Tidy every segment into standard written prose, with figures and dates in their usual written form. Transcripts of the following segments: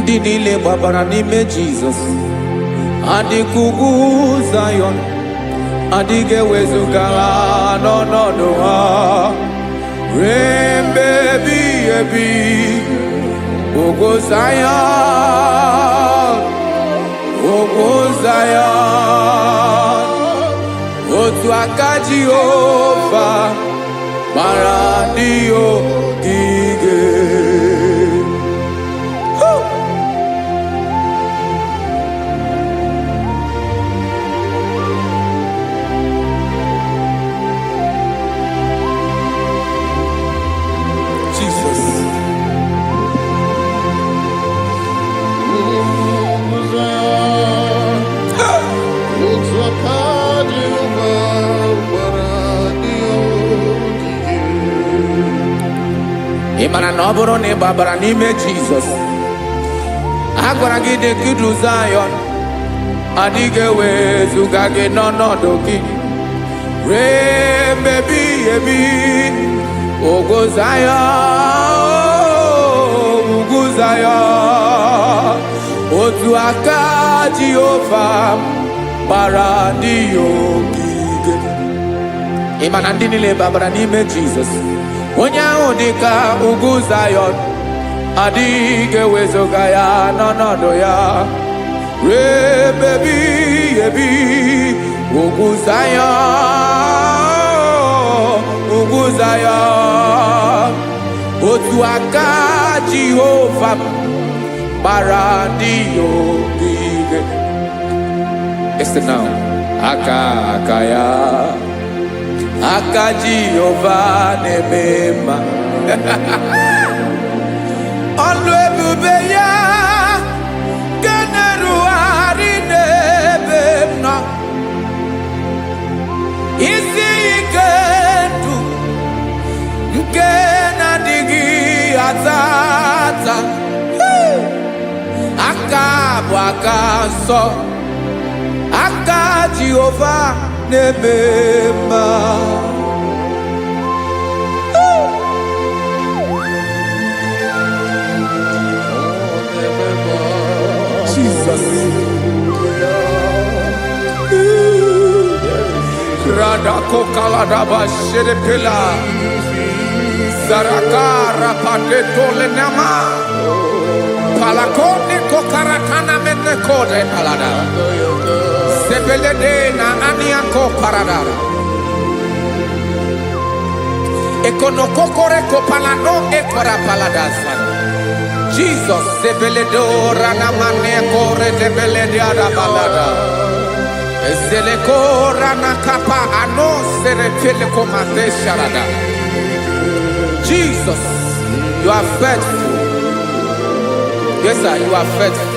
ndị niile gbabara n'ime Jizọs adịghị ugwu Zayọn, adịghị ewezuga ha n'ọnọdụ ha ruo mgbe ebighị ebi. Ugwu Zayọn, ugwu Zayọn, otu aka Jehova gbara ndị ogige. Ị mara na ọ bụrụ na ị gbabara n'ime Jizọs, a gwara gị dị ka Zayọn, adịghị ewezuga gị n'ọnọdụ gị ruo mgbe ebighị ebi. Ugwu Zayọn, ugwu Zayọn, otu aka Jehova gbara ndị ogige. Ị ma na ndị niile gbabara n'ime Jizọs, onye ahụ dị ka ugwu Zayọn, adịghị ewezuga ya n'ọnọdụ ya ruo mgbe ebighị ebi. Ugwu Zayọn, ugwu Zayọn, otu aka Jehova gbara ndị ogige. Listen now, aka ya, aka Jehova na-eme mma. Ọlụ ebube ya ga na-erugharị n'ebe m nọ. Isi ike ndụ nke na-adịghị ata ata, aka bụ aka nsọ, aka Jehova na-eme mma. Jesus. Radako kaladaba sherepela zarakara pateto lenama palakone kokarakana mene kode palada sebelede na aniako paradara ekonokokore kopalano ekora paladasa. Jesus sebeledo rana mane kore debelede arabalada ezeleko rana kapa ano serepele komande sharada. Jesus, you are faithful. Yes sir, you are faithful.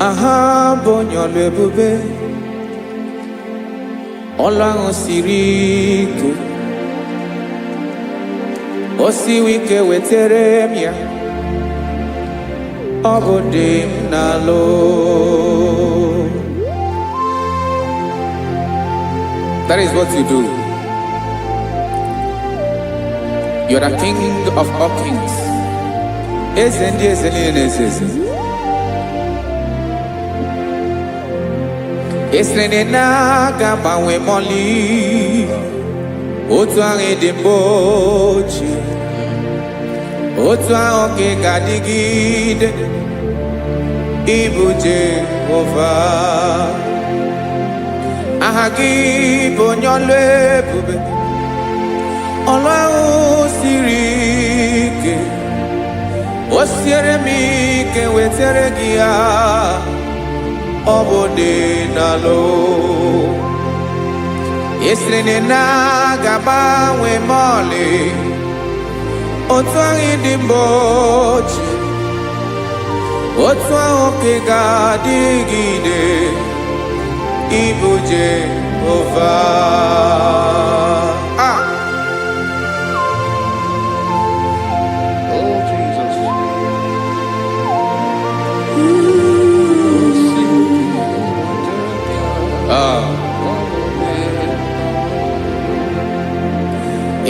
Aha bonyo lebube Ọlọ́run siri ike, o siwi ike wetere m ya, ọ bụ dị m n'alụ. That is what you do. You are the King of all kings. Eze ndị eze niile na-eze eze. Esrene na-agbanwe mọlị, otu ahụ dị mgbe ochie, otu ahụ ka ị ga-adịgide. Ịbụ Jehova, aha gị bụ onye ọlụ ebube, ọlụ ahụ siri ike, o siere m ike wetere gị ya, ọ bụ dị n'alụ. Esrene na-agbanwe mọlị, otu ahụ dị mgbe ochie, otu ahụ ka ị ga-adịgide. Ịbụ Jehova. Oh Jesus.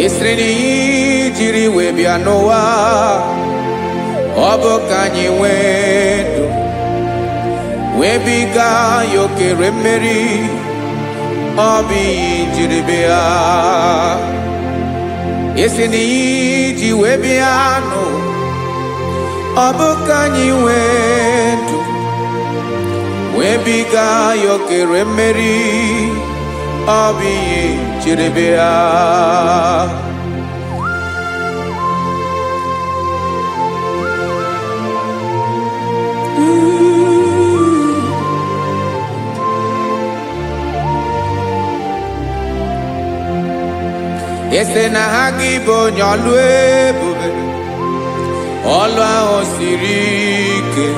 Esrene jiri wee bịa n'ụwa, ọ Obo kanyi wendo webiga yokere mmeri obi jiribia esini ji webiano obo kanyi wendo webiga yokere mmeri obi jiribia. Ese na IGBO nyolu ebube olu ahụ siri ike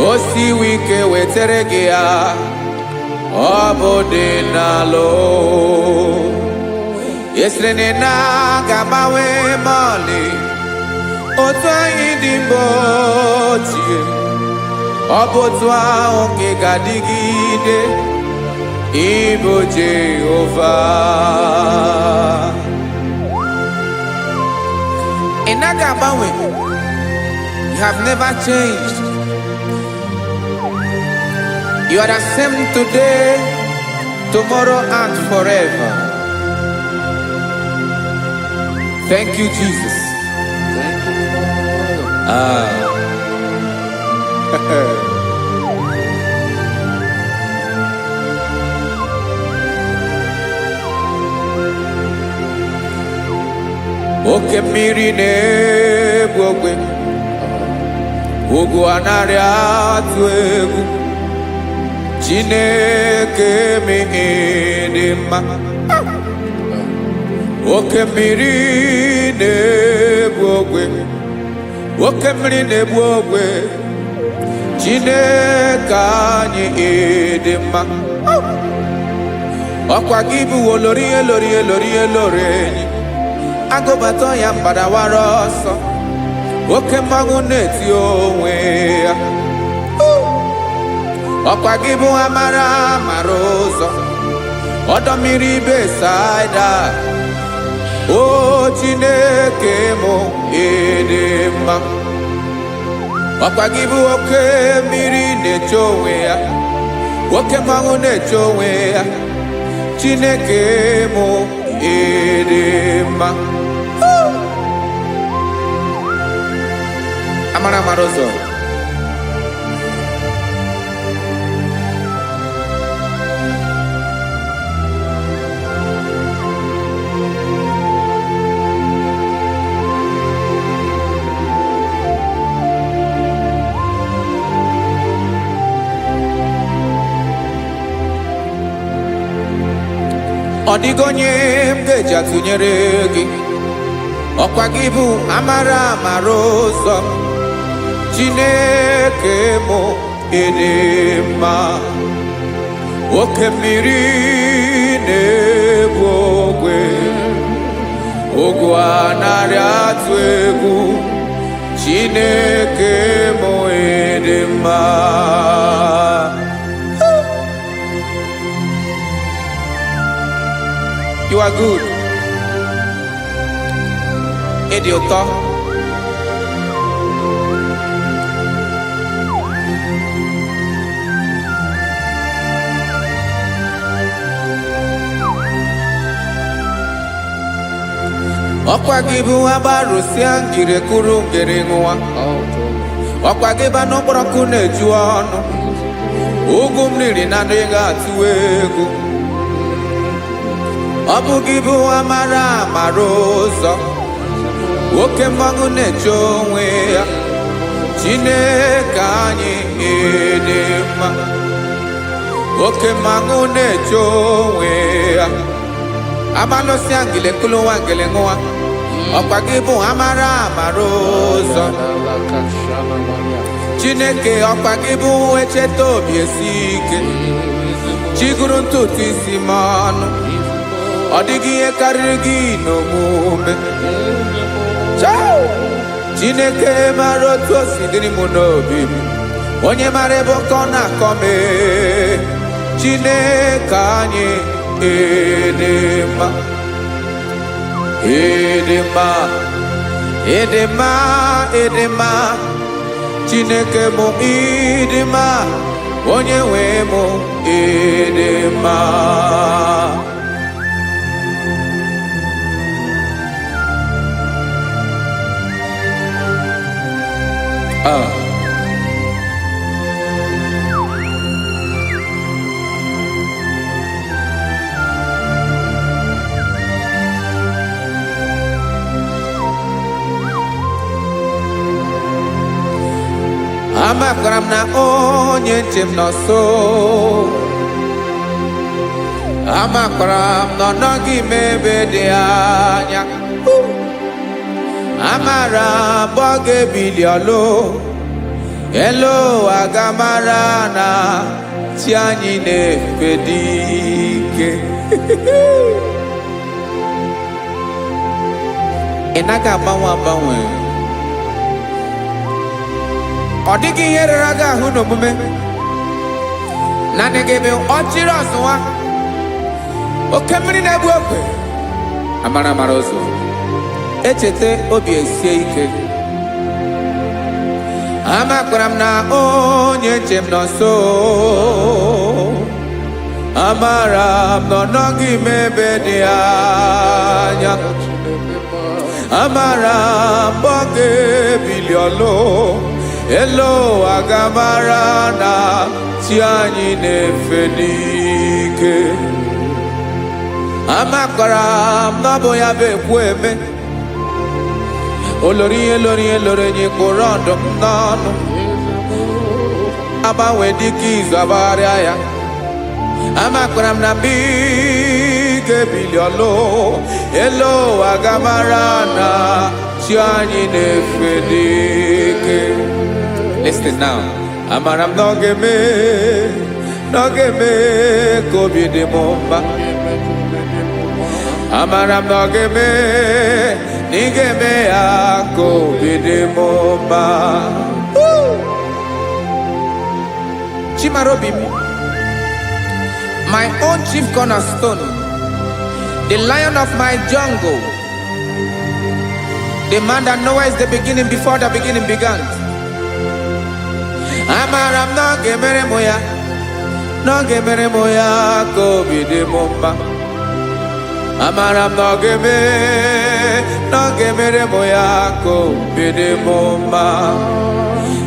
o siwe ike wetere gị ya ọ bụ dị n'alụ esere na ga-agbanwe mọlị otu anyị dị mgbe ochie ọ bụ otu ahụ nke ga-adịgide Ibo Jehovah. Inagabawe, you have never changed. You are the same today, tomorrow, and forever. Thank you, Jesus. Thank you, Lord. Oke mmiri na-egbu ogwe ugwu anarị atụ egwu Chineke mee dị mma. Oke mmiri na-egbu ogwe oke mmiri na-egbu ogwe Chineke anyị dị mma. Ọkwa gị bụ olori enyi agụbata ya mbadawara ọsọ oke mmanwụ na-eti onwe ya ọkwa gị bụ amara ụzọ ọdọ mmiri Besaida o Chineke mụ ịdị mma. Ọkwa gị bụ oke mmiri na-eche onwe ya oke mmanwụ na-eche onwe ya Chineke mụ ịdị mma. Amara ụzọ ọ dịghị onye m ga-eji atụnyere gị ọkwa gị bụ amara ụzọ Chineke mụ ịdị mma. Oke mmiri na-egbu ogwe ogwu anarị atụ egwu Chineke mụ ịdị mma. You are good. Ịdị ụtọ. Ọkwa gị bụ agbarụsịa ngire kụrụ ngere nwa ọkwa gị ba n'ụkpọrọkụ na-eju ọnụ ugwu mmiri na adịghị atụ egwu ọ bụ gị bụ amara ụzọ oke mmanwụ na-eche onwe ya Chineke anyị ịdị mma. Oke mmanwụ na-eche onwe ya abalụsịa ngile kụrụ nwa ngele nwa ọkwa gị bụ amara ụzọ Chineke ọkwa gị bụ echeta obi esi ike chigụrụ ntutu isi m ọnụ ọ dịghị ihe karịrị gị n'omume Chineke mara otu o si dịrị m n'obi onye mara ebe ọkọ na-akọ m Chineke anyị ịdị mma ịdị mma Edema, edema, Chineke mo idema, onye nwe mo edema. Amakwara m na onye nche m nọ nso. Amakwara m na ọ nọghị m ebe dị anya. Amara m ọ ga-ebili ọlụ. Elu aga mara na chi anyị na-efe dị ike. Ị naghị agbanwe agbanwe. Ọ dịghị ihe rere gị ahụ n'omume. Naanị gị bụ ọchịrị ọzụwa. Oke mmiri na-egbu ogwe. Amara amara ụzọ. Echete obi esie ike. Amakwara m na onye nche m nọ nso. Amara m na ọ nọghị m ebe dị anya. Amara m ọ ga-ebili ọlụ. Elo agamara na chi anyị na-efe n'ike. Amakwara m na ọ bụ ya bụ ekwu eme. Olori nye kpụrụ ọdụm n'ọnụ. Agbanwe dịka izu agbagharịa ya. Amakwara m na mgbe ị ga-ebili ọlụ. Elo agamara na chi anyị na-efe n'ike. Listen now. Amara m na ọ ga-eme ka obi dị m mma. Amara m na ọ ga-eme na ị ga-eme ya ka obi dị m mma. Chimarobi m, my own chief cornerstone, the lion of my jungle, the man that knows the beginning before the beginning began. Amara m na ọ ga-emere m ya, na ọ ga-emere m ya ka obi dị m mma. Amara m na ọ ga-emere m ya ka obi dị m mma.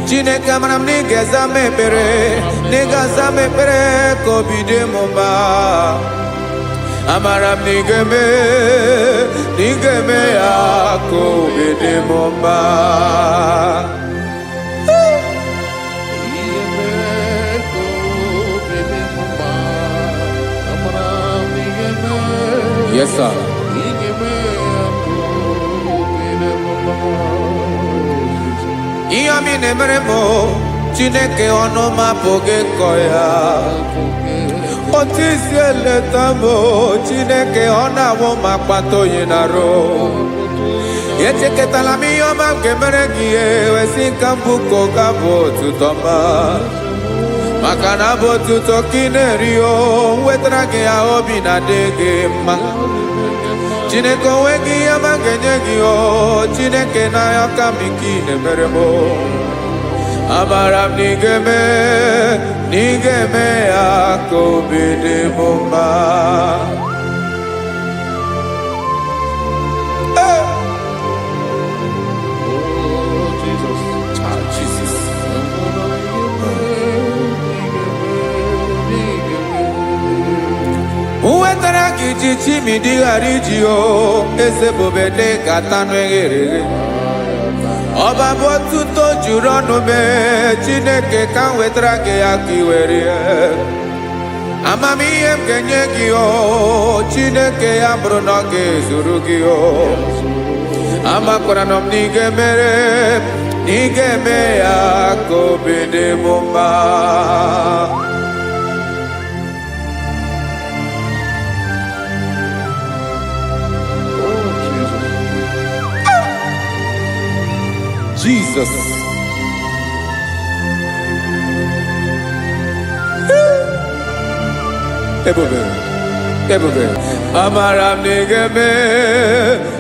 Chineke amara m na ị ga-aza m ekpere, na ị ga-aza m ekpere ka obi dị m mma. Amara m na ị ga-eme ya ka obi dị m mma. Yes, sir. Ihe ọmị na-emere m Chineke ọnụ m apụghị ịkọ ya. Otu isi eleta m Chineke ọ na-awụ m akpata oyi n'arụ. Echeketala m ihe ọma m ga-emere gị ihe wesị ka m bụkọ ga-abụ otuto ma. Maka na abụ otuto ka ị na-eri o wetara gị ya obi na-adị gị mma. Chineke onwe gị ihe ọma ga-enye gị o Chineke n'anya ka m ike ị na-emere m. Amara m na ị ga-eme ya ka obi dị m mma. Wetara gị ji chimidi ghara iji o eze bobede ka tanụ eghere eghe. Ọba bụ otuto juru ọnụ mee Chineke ka m wetara gị ya ka ị were ya. Amamihe m ga-enye gị o Chineke ya bụrụ na ọ ga-ezuru gị o. Amakwara na m na ị ga-eme ya ka obi dị m mma. Jesus. Ebube. ebube amara m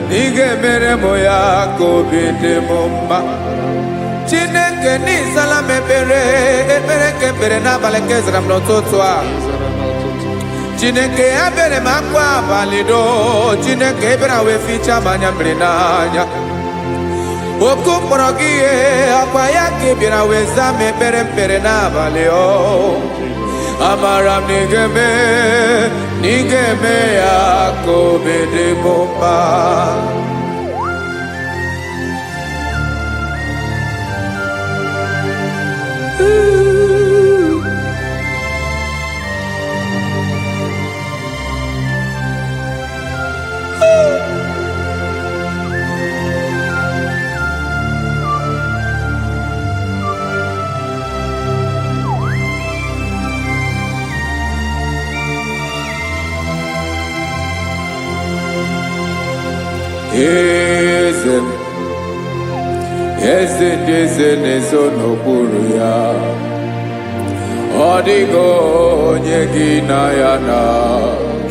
n'ige mere mụ ya ka obi dị m mma Chineke n'ịzala m ekpere nke ekpere n'abalị nke zara m n'ụtụtụ a Chineke ya bere m akwa abalị do Chineke ebere wee fichaa m anya mmiri n'anya oku mkpọrọ gị ihe akwa ya ka ị bịara wee zaa m ekpere mkpere n'abalị amara m n'ige-eme ya ka obi dị m mma Eze ndị eze na-ezo n'okpuru ya ọ dịghị onye gị na ya na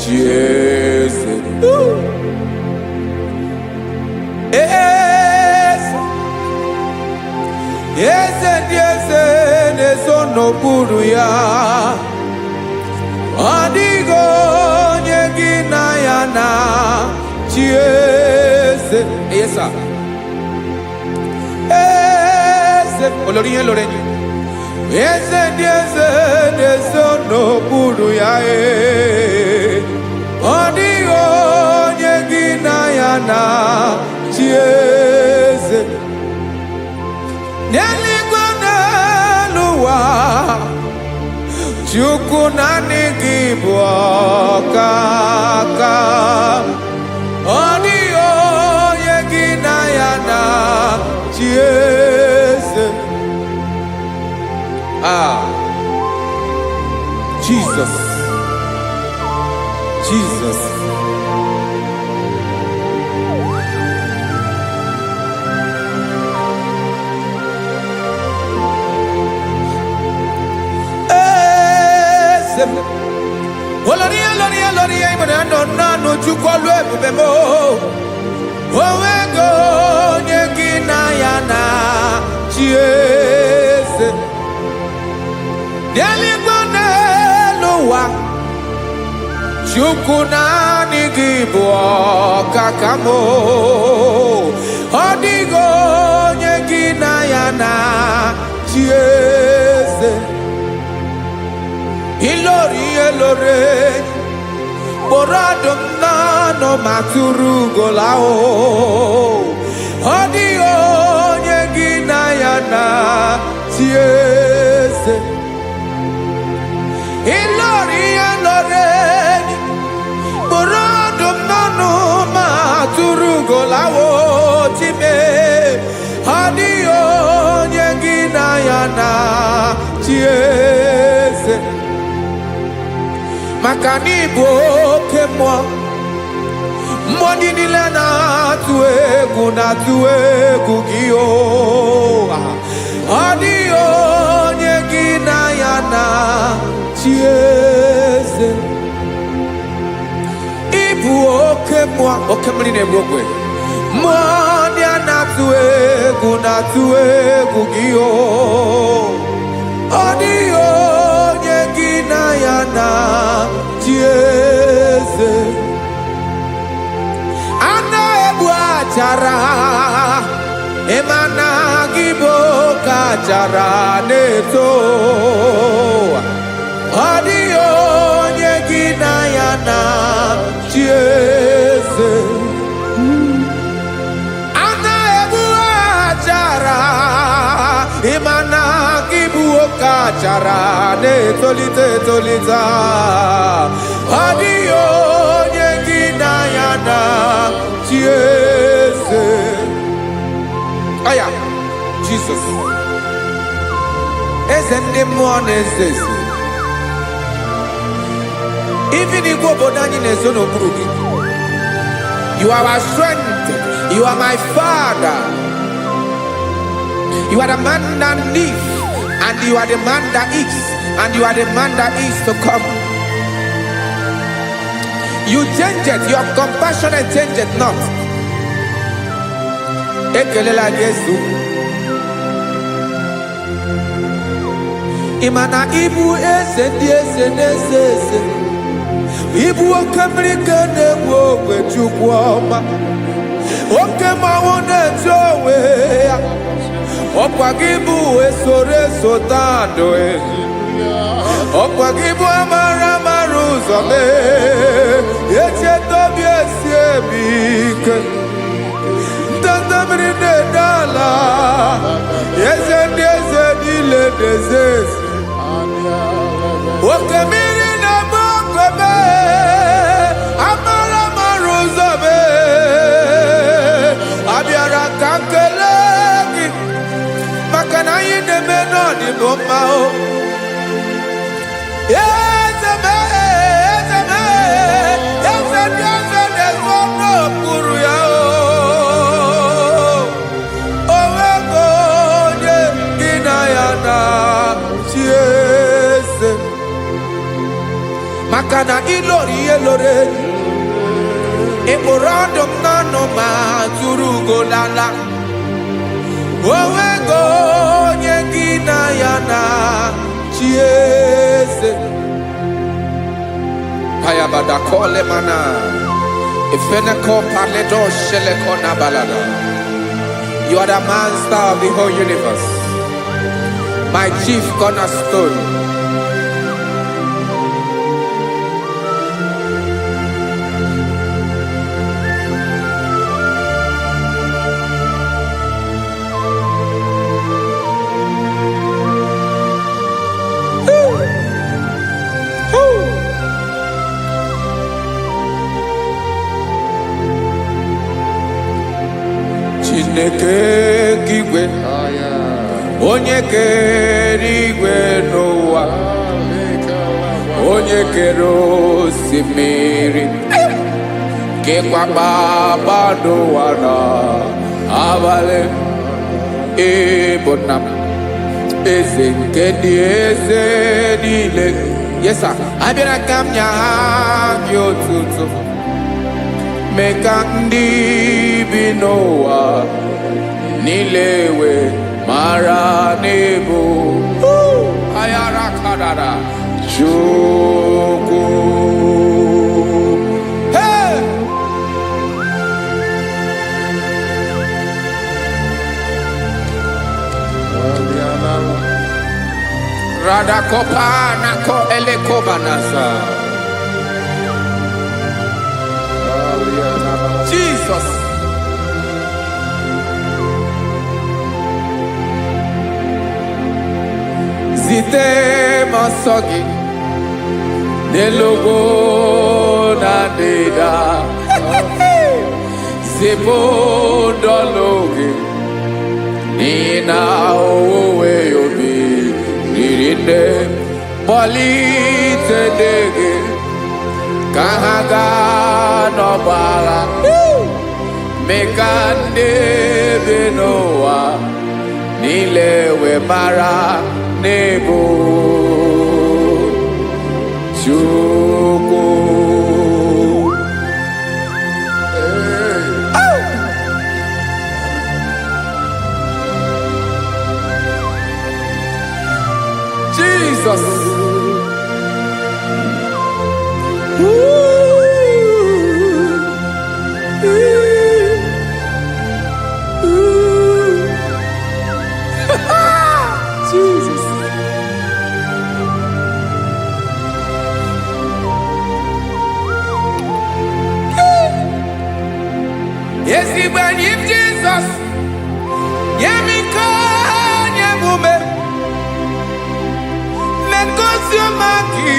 chi eze eze ndị eze na-ezo n'okpuru ya ọ dịghị onye gị na ya na chi eze olórí yẹn lórí eze ndị eze na-ezo n'okpuru ya ọ dịghị onye gị na ya na chi eze n'eluigwe n'elu ụwa Chukwu naanị gị bụ ọkaka ọ dịghị onye gị na ya na chi eze Jesus olori ibere no Chukwu olu ebube mo owego onye gị na ya na chi eze n'eluigwe n'elu ụwa Chukwu naanị gị bụ ọkaka m ọ dịghị onye gị na ya na chi eze ilori kpọrọ ọdụm n'ọnụ ma tụrụ ugola ọ dịghị onye gị na ya na chi eze ilori kpọrọ ọdụm n'ọnụ ma tụrụ ugola chime ọ dịghị onye gị na ya na chi eze maka na ịbụ oke mmụọ ndị niile na-atụ egwu gị ọ dịghị onye gị na ya na chi eze ịbụ oke mmiri na-egbu ogwe mmụọ ndị a na-atụ egwu gị ọ dịghị onye gị na ya na chi eze a na-egbu achara ịmana gị bụ ka achara na-eto ọ dịghị onye gị na ya na chi eze a na-egbu achara ịmana gị bụ ka achara na-etolite ọ dịghị onye gị na ya na chi eze aya Jizọs eze ndị mmụọ na-eze even igwe obodo anyị na-ezo n'okpuru gị you are our strength you are my father you are the man that lives and you are the man that is and you are the man that is to come You change it, your compassionate change it not. Ekelela Yesu. Imana ibu ese di ese nese ese. Ibu okamrika nebu okwe chukwoma. Okema wone jowe. Okwagibu esore sotando e. Okwagibu amara maruzome. Eche tobi esiebike. Ndandamri ne dala. Eze dile dezezi. Okemiri na mokwebe. Amara maruzome. Abiara kankelegi. Makana yine menoni bomao. Makana ilori elore Eporandom nano ma turugo lala Owego nyegina yana chiese Ayabada kole mana Ifeneko paledo shelekona balada. You are the master of the whole universe, my chief cornerstone. Chineke kigwe onye kere igwe n'ụwa onye kere osimiri kekwa kpakpando ụwa n'abalị ịbụ nna m eze nke ndị eze niile. Yes sir, abịara ka m nye gị otuto mee ka ndị bi n'ụwa niile wee mara n'ebu ayara kadada Chukwu. Hey! Radakopa nako elekobanasa. Jesus. Zite masogi nelogo na deda Zebo dologi nina owe yobi nirinde bolite dege kahaga no bala mekande benoa nilewe mara nebo Chukwu. Jesus. Jesus. Yes, when you Jesus, Yemiko, Yemume, Mekosumaki,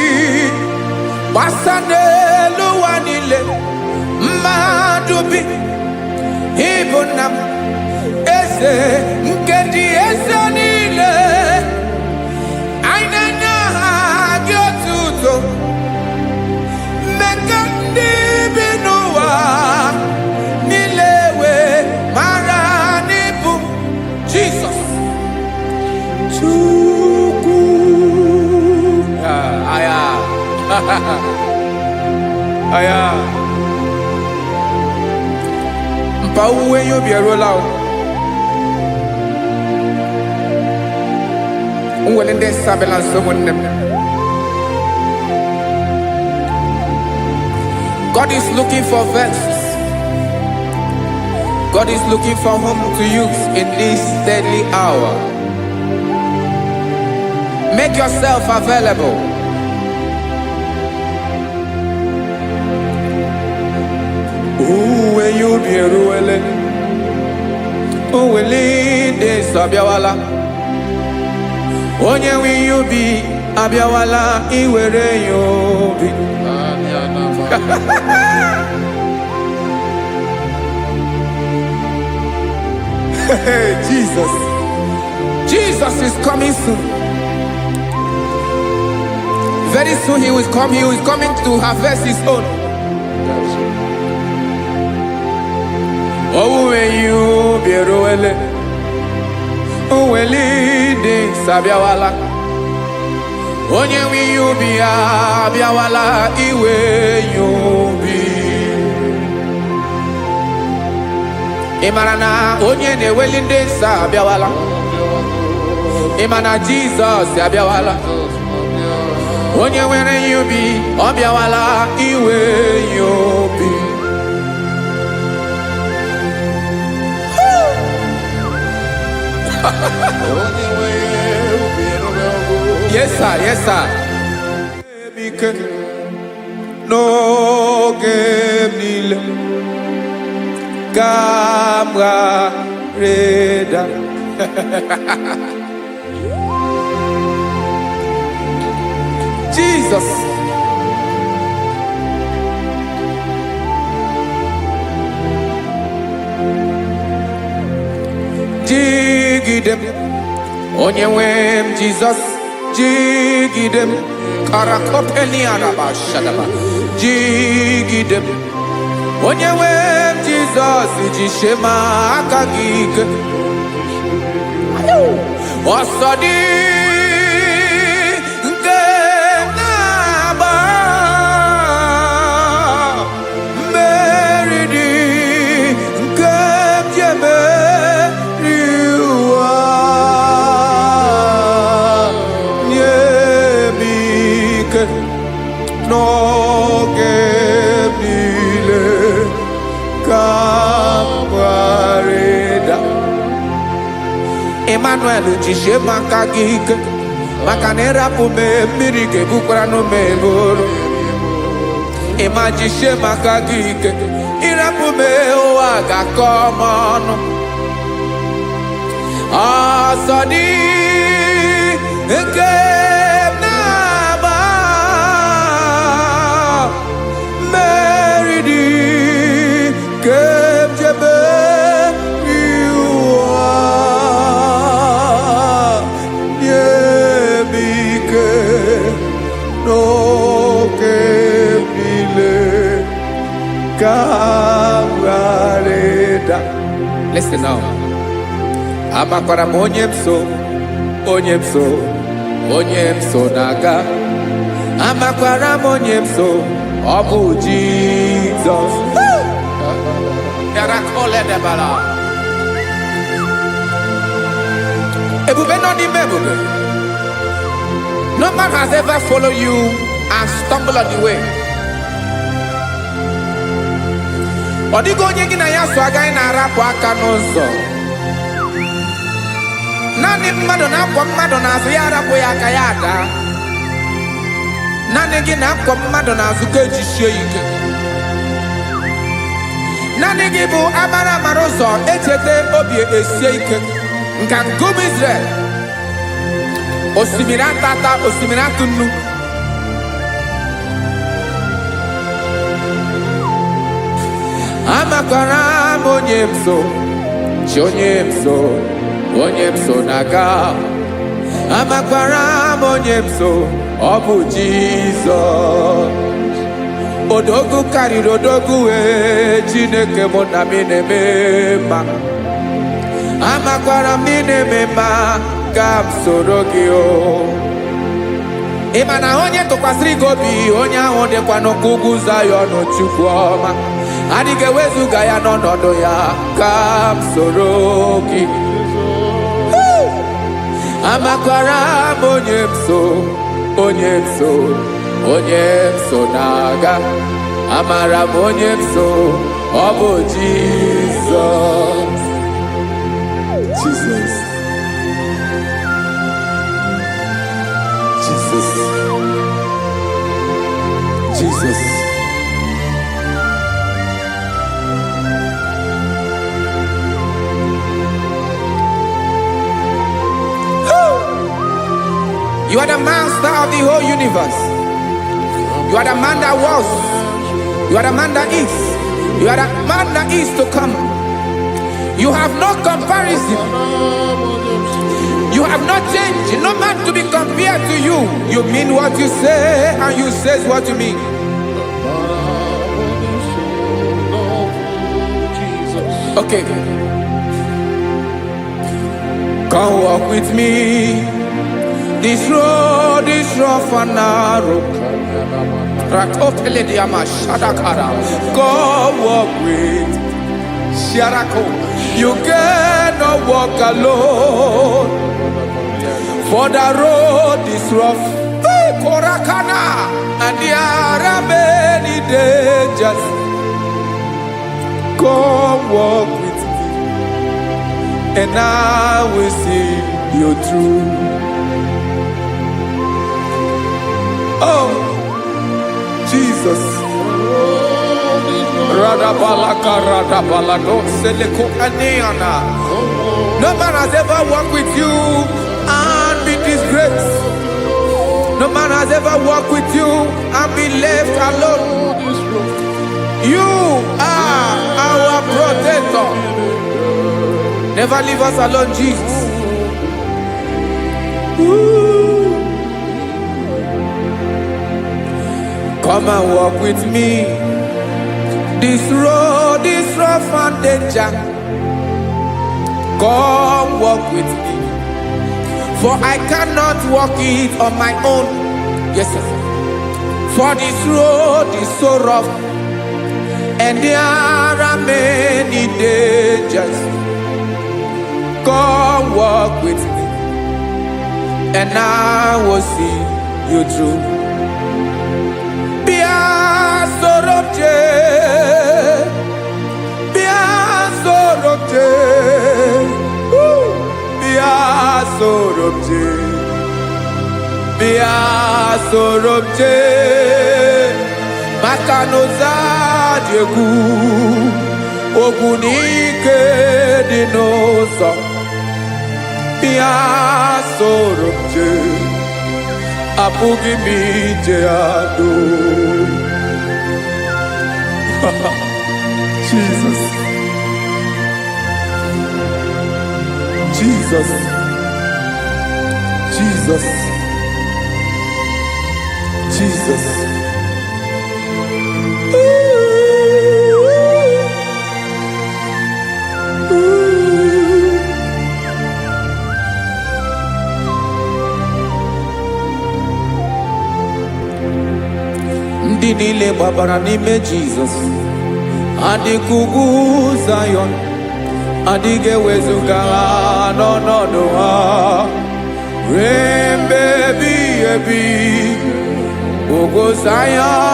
Wasane, Luanile, Madubi, Ibunam, Ese, Nkedi, Esanile, Ainana, Gyotuto, Mekandi, Binoa. Jesus. Chukwu. Aya. aya mpa uwe yo bierola o unwelende sabela someone. God is looking for vessels. God is looking for whom to use in this deadly hour. Make yourself available. When you be ruele, de sabiawala. Onye when you be abiawala, iwere you be. Jesus. Jesus is coming soon. Very soon he will come. He is coming to harvest his own. Oh, when you be roele, oh, when leading sabiawala. Onye when you be abiawala, iwe you be. Imarana onye ne welinde sabiawala. Imana Jesus sabiawala. Onye were you be obiawala iwe you be. Yes sir, yes sir. No game nile camarada. Jesus. Jigidem onyewem Jesus jigidem karakopeni araba shadaba jigidem onyewem Jesus jishema akagike osodi no gebile camarada. Emmanuel jishe makagike makanera pume mirike bukrano meboro. Ema jishe makagike irapume oaga komono. Asadi eke listen now. Amakwara onyemso naga. Amakwara onyemso obu Jesus. Yarakole debala. Ebube no di mebube. No man has ever followed you and stumbled on the way. Odigo onye gị na ya so agaghị na-arapụ aka n'ụzọ. Naanị mmadụ na-akwọ mmadụ n'azụ ya arapụ ya aka ya ada. Naanị gị na-akwọ mmadụ n'azụ ka ejisie ike. Naanị gị bụ amara ụzọ echete obi esie ike. Nka ngụm Israel. Osimiri atata, osimiri atụ nnu. Amakwara onyemso naga. Amakwara onyemso obu Jesus. Odogu karịrị odogu Chineke mụ na mi na-eme mma. Amakwara mi na-eme mma ka m soro gị o. Ịmana onye tụkwasịrị gị obi onye ahụ dịkwa n'ugwu Zayọn Chukwu ọma adịghị ewezuga ya n'ọnọdụ ya ka m soro gị amakwara m onye m so na-aga amara m onye m so ọ bụ Jizọs Jesus. You are the master of the whole universe. You are the man that was. You are the man that is. You are the man that is to come. You have no comparison. You have not changed. No man to be compared to you. You mean what you say and you say what you mean. Okay. Come walk with me. This road is rough and narrow. Come walk with Sharako. You cannot walk alone. For the road is rough. Korakana. And there are many dangers. Come walk with me, and I will see you through. Oh, Jesus. No man has ever walked with you and be disgraced. No man has ever walked with you and be left alone. You are our protector. Never leave us alone, Jesus. Ooh. Come and walk with me. This road is rough and danger. Come walk with me. For I cannot walk it on my own. Yes, sir. For this road is so rough. And there are many dangers. Come walk with me, and I will see you through. Bia sorobje, bia sorobje, bia sorobje, bia sorobje, makanoza. Ogunike dinosa Pia sorobje Apugi mije ado Jesus Jesus Jesus Jesus Ndị niile gbabara n'ime Jizọs adịghị ugwu Zayọn adịghị ewezuga ha n'ọnọdụ ha ruo mgbe ebighị ebi ugwu Zayọn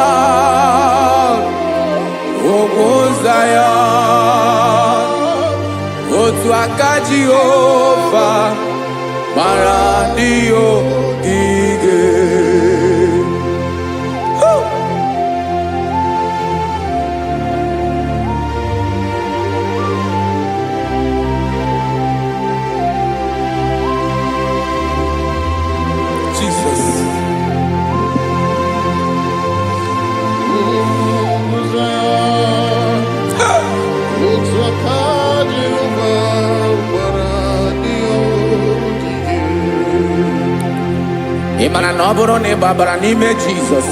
otu aka Jehova mara ndị ogige Ịmana na ọ bụrụ na ị gbabara n'ime Jizọs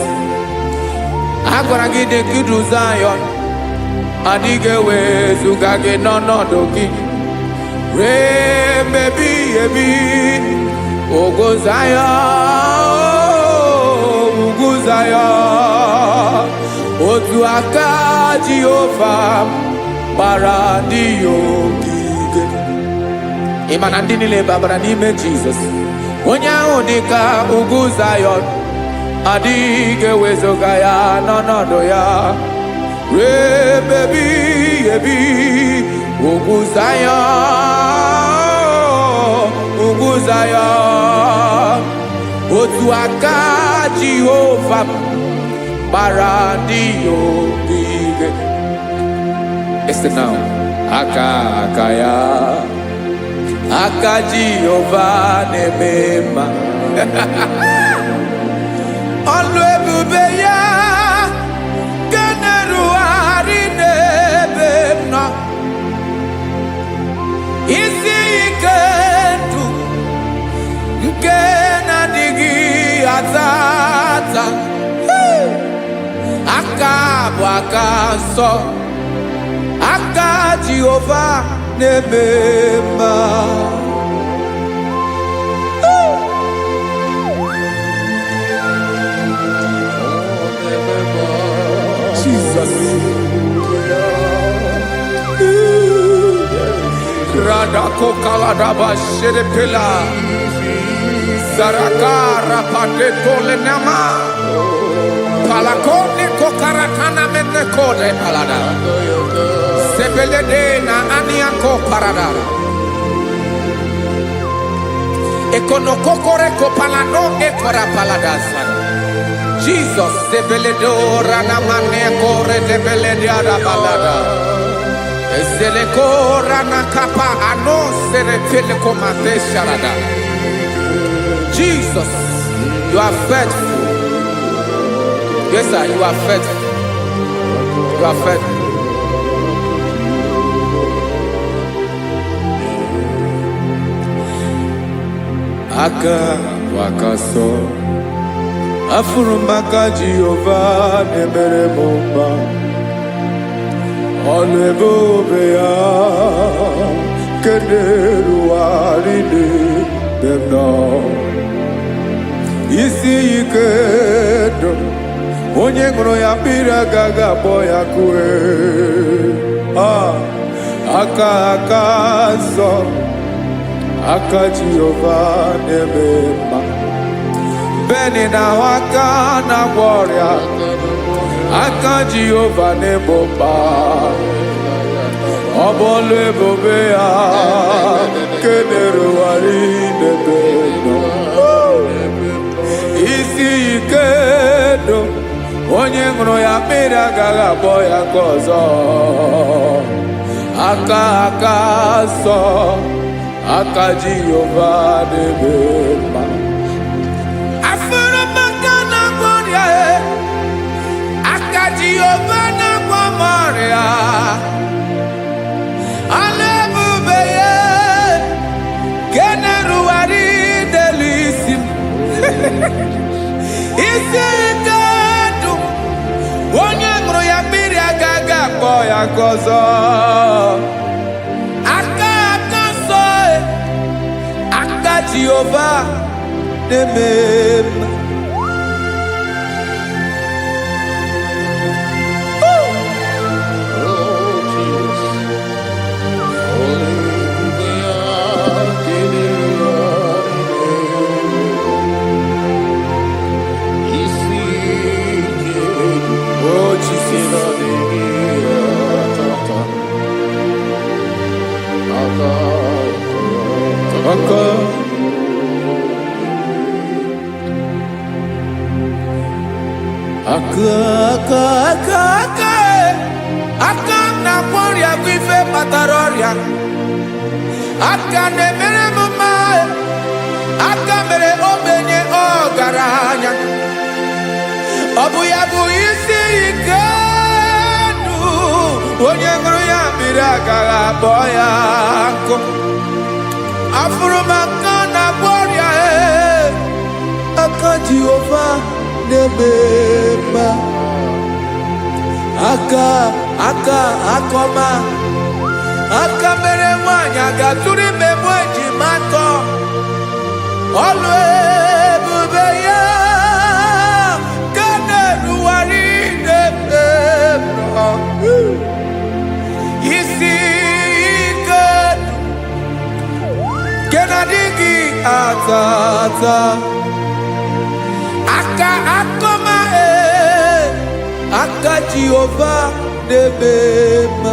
a gwara gị dị ka Zayọn adịghị ewezuga gị n'ọnọdụ gị ruo mgbe ebighị ebi ugwu Zayọn Zion. Otu aka Jehovah gbara ndị ogige. Ị ma na ndị niile babara n'ime Jesus. Onye ahụ dị ka ugwu Zion, adịghị ewezuga ya n'ọnọdụ ya. Rebebi ebi ugwu Zion, ugwu Zion. Otu aka Jehovah gbara ndị ogige. Listen now. Aka ya, aka Jehovah na-eme mma. Ọlụ ebube ya ga na-erugharị n'ebe m nọ. Isi ike ndụ nke na-adịghị ata ata. Aka bụ aka nsọ, aka Jehovah na-eme mma. Jesus. Radako kaladaba sherepela. Zarakara patole nama. Palakone kokarakana mene kode palada. Sebelede na aniako paradara. Ekono kokore kopalano ekora paladasa. Jesus, Sebeledora Namane Kore de Belediada Balada. Eselekora Nakapa Ano Seretelecomate Sharada. Jesus, you are faithful. Yes, sir, you are faithful. You are faithful. Aka Wakaso. Afurumaka Jehovah nebere mumba. Ọlụ ebube ya kederu arịnị demna. Isi ike dum onye ṅụrụ ya mmiri agaghị akpọ ya kue. Aka nsọ, aka Jehovah na-eme mma. Beni na waka na gloria, aka Jehovah na-ebo mba. Ọbọlụ ebube ya kenerugharị n'ebe nọ. Isi ike dụ onye ṅụrụ ya mmiri agaghị akpọ ya nke ọzọ. Aka nsọ, aka Jehovah na-eme mma. Jehovah na Maria, alebube ye, generuari delisim. Isi kadu, onye ṅụrụ ya mmiri agaghị akpọ ya ọzọ. Aka nsọ, aka Jehovah na-eme mma. Aka na kwọrịa bụ ife kpatara ọrịa. Aka na-emere m mma. Aka mere ogbenye ọgaranya. Ọ bụ ya bụ isi ike ndụ onye ṅụrụ ya mmiri agaghị akpọ ya nkụ. Afụrụ m aka na kwọrịa aka Jehovah na-eme mma. Aka akọma, aka mere nwanyị agatụrụ ime mụ ejima atọ. Ọlụ ebube ya ka kata aka akoma aka Jehovah debema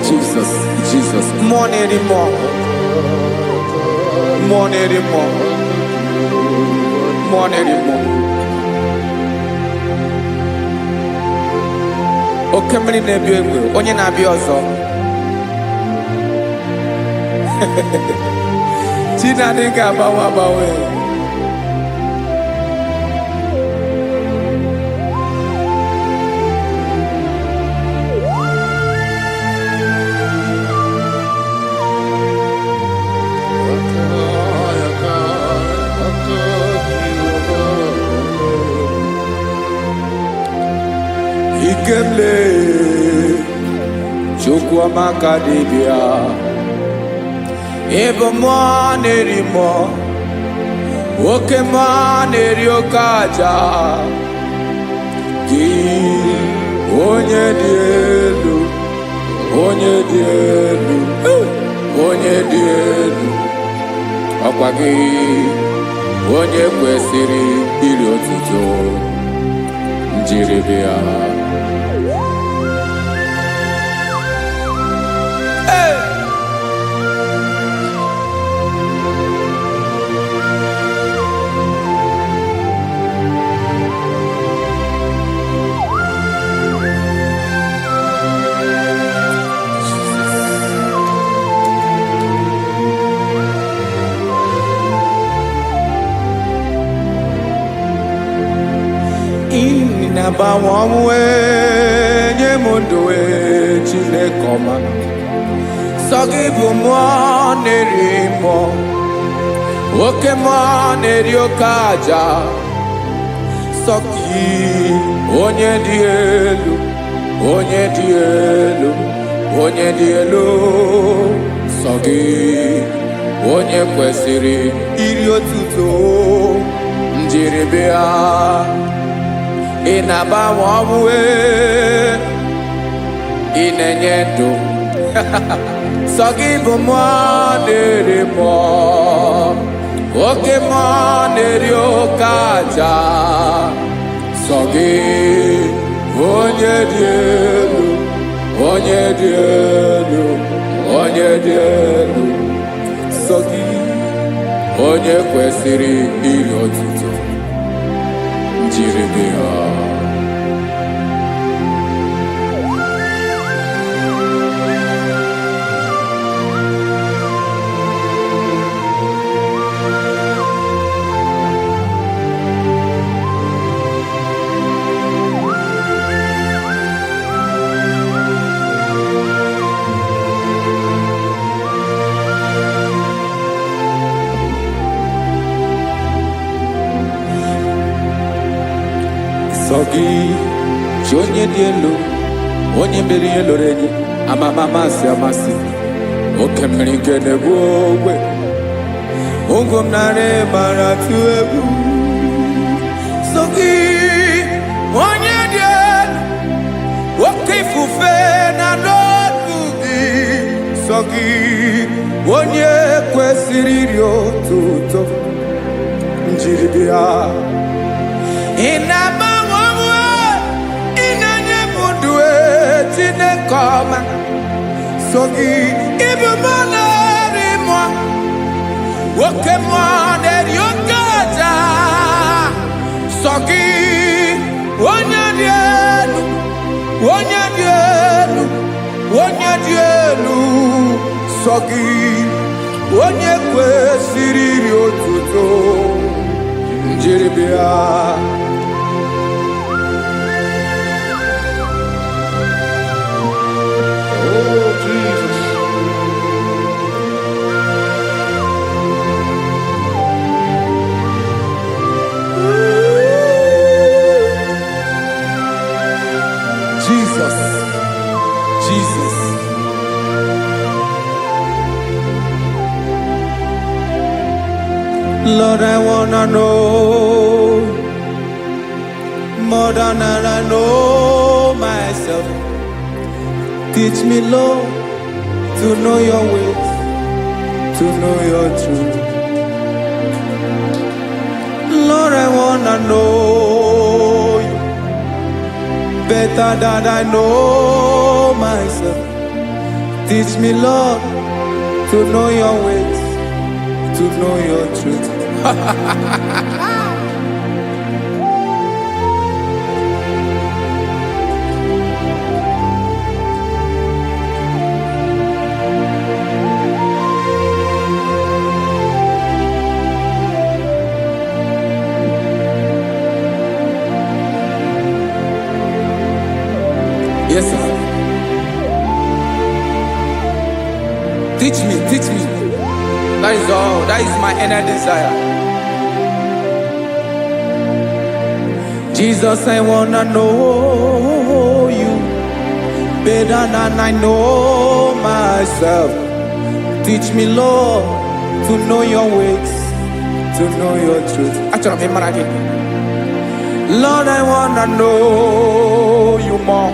Jesus. Jesus, more anymore. More anymore. More anymore. Okay, many nebi onye na bi ozo. Tina dinga bawe. Ikemle chukwa makadibia ebo mwanerimo oke mwaneriokaja ki onye dielu ọkwa gị onye kwesịrị iri otuto njiribia Inabawamwe nyemundowe chinekoma Sogibu mwanerimo Oke mwaneriokaja Sogi onye dielu Sogi onye kwesịrị iri otuto njiribia Inabawamwe inenyedo Sogibu mwanerimo Oke mwaneriokaja Sogi onye dielu Sogi onye kwesịrị iri otuto njiribia Sogi onye dielu onye mberi elorenyi amamamasi amasi oke mmiri gene gwogwe ungum nare maratu ebu Sogi onye dielu oke ifufe na n'otugi Sogi onye kwesịrị iri otuto njiribia Inabawamwe inenyemundowe chinekoma Sogi ibu mwanerimo Oke mwaneriokaja Sogi onye dielu Sogi onye kwesịrị iri otuto njiribia Jesus Jesus. Lord, I wanna know more than I know myself. Teach me, Lord, to know your ways, to know your truth. Lord, I wanna know you better than I know myself. Teach me, Lord, to know your ways, to know your truth. Yes, sir. Teach me, teach me. That is all. That is my inner desire. Jesus, I wanna know you better than I know myself. Teach me, Lord, to know your ways, to know your truth. Actually, I'm again. Lord, I wanna know you more,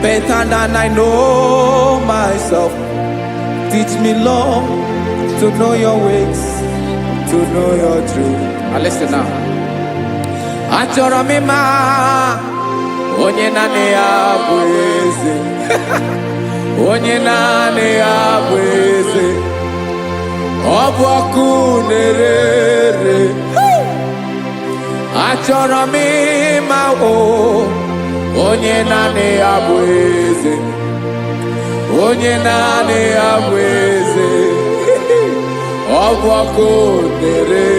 better than I know myself. Teach me, Lord, to know your ways, to know your truth. Now listen now. Achọrọ m ịma onye naanị ya bụ eze. Onye naanị ya bụ eze. Ọ bụ ọkụ na-ere. Achọrọ m ịma onye naanị ya bụ eze. Onye naanị ya bụ eze. Ọ bụ ọkụ na-ere.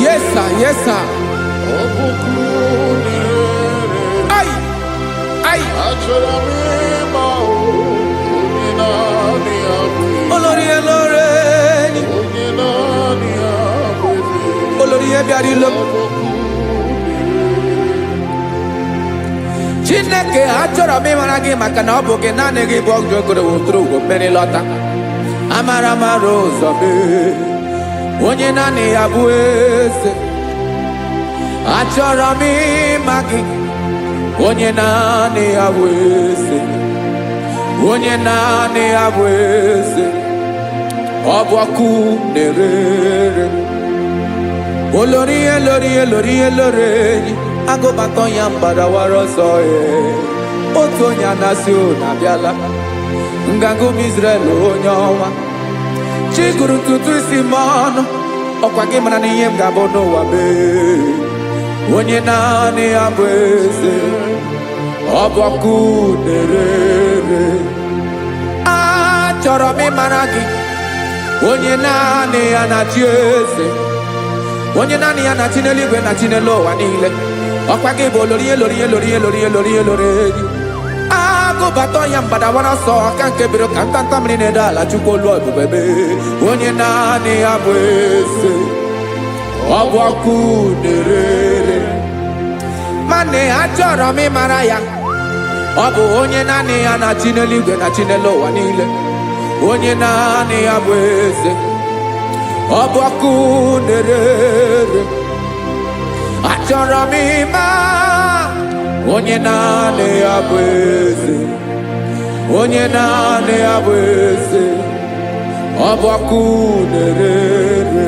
Yes, sir. Yes, sir. Ay, ay. Olórí Olórí. Olórí ebiari lo. Chineke achọrọ m ịmara gị maka na ọ bụ gị naanị gị bụ ọgụ ogoro woturu ugwo mmeri lọta. Amara mara ụzọ mee. Onye naanị ya bụ eze. Achọrọ m ịma gị. Onye naanị ya bụ eze. Onye naanị ya bụ eze. Ọ bụ ọkụ na-ere. Olórí Olórí Olórí Olórí. Agụbatọ ya mgbadawara ọsọ ya. Otu onye anasị na-abịala. Nganga ụmụ Izrel onye ọnwa. Chiguru ntutu isi m ọnụ. Ọkwa gị mara na ihe m ga-abụ n'ụwa mee. Onye naanị ya bụ eze. Ọ bụ ọkụ na-ere. Achọrọ m ịmara gị. Onye naanị ya na-achị eze. Onye naanị ya na-achị n'eluigwe na-achị n'elu ụwa niile. Ọkwa gị bụ Olórí Olórí Olórí Olórí Olórí Olórí. Agụbatọ ya mgbadawara ọsọ aka nke biro ka ntanta mmiri na-edo ala Chukwu olu ebube mee. Onye naanị ya bụ eze. Ọ bụ ọkụ na-ere. Mane achọrọ m ịmara ya. Ọ bụ onye naanị ya na-achị n'eluigwe na-achị n'elu ụwa niile. Onye naanị ya bụ eze. Ọ bụ ọkụ na-ere. Achọrọ m ịma onye naanị ya bụ eze. Onye naanị ya bụ eze. Ọ bụ ọkụ na-ere.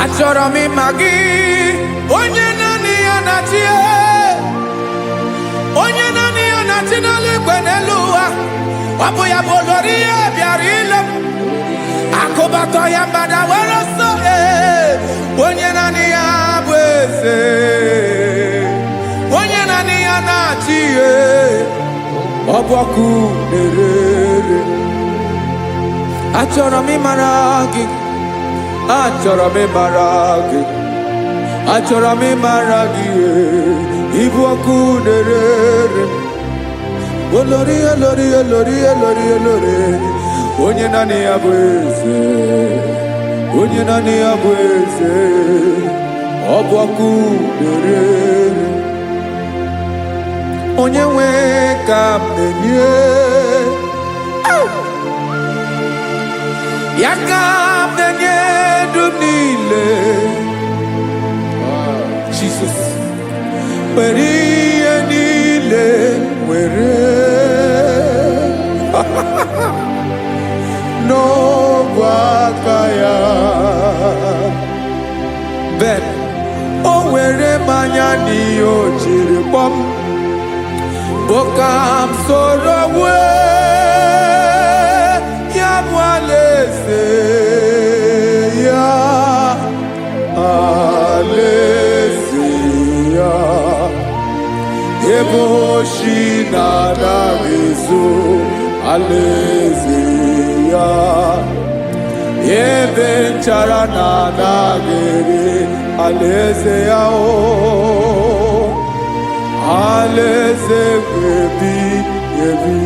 Achọrọ m ịma gị. Onye naanị ya na-achị. Onye naanị ya na-achị n'eluigwe n'elu ụwa. Ọ bụ ya bụ Olórí ya bịara ile m. Akụbatọ ya mgbadawara ọsọ. Onye naanị ya alaeze onye naanị ya na-achị ihe ọbọkụ na-erere achọrọ m ịmara gị achọrọ m ịmara gị achọrọ m ịmara gị ịbụ ọkụ na-erere olori olori olori olori olori onye naanị ya bụ eze onye naanị ya bụ eze ọ bụ ọkụ na-erere onye nwe ka m na-enye ya ka m na-enye dum niile Jesus were ihe niile were n'ọbụ aka ya ben o were mmanya n'ihe o jiri kpọọ m bụ ka m soro wee ya bụ alaeze ya alaeze ya ebe oshi na-adaghị ezo alaeze ya ebe nchara na-adaghị ere alaeze ya o alaeze ebi ebi.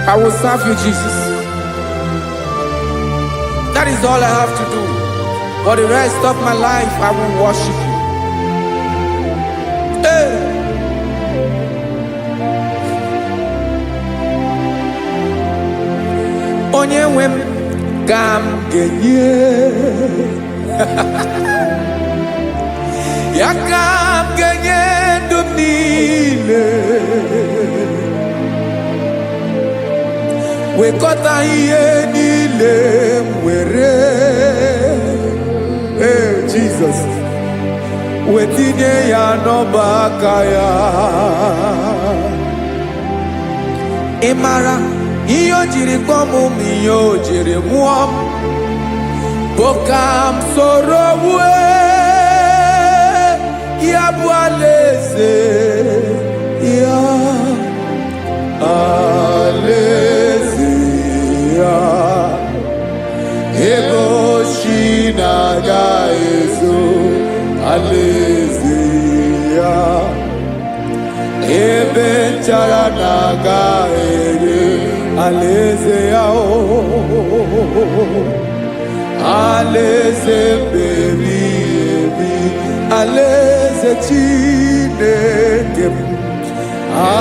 I will serve you, Jesus. That is all I have to do. For the rest of my life, I will worship you. Hey. Onye nwe m ka m ga-enye ya ka m ga-enye ndụ m niile wekọta ihe niile m were Jesus wetinye ya n'ọba aka ya ị mara ihe o jiri kpọọ m ihe o jiri mụọ m bụ ka m soro wee ya bụ alaeze ya alaeze ya ebe oshi na-aga ezo alaeze ya ebe nchara na-aga ere alaeze ya o alaeze mbebi ebi alaeze Chineke m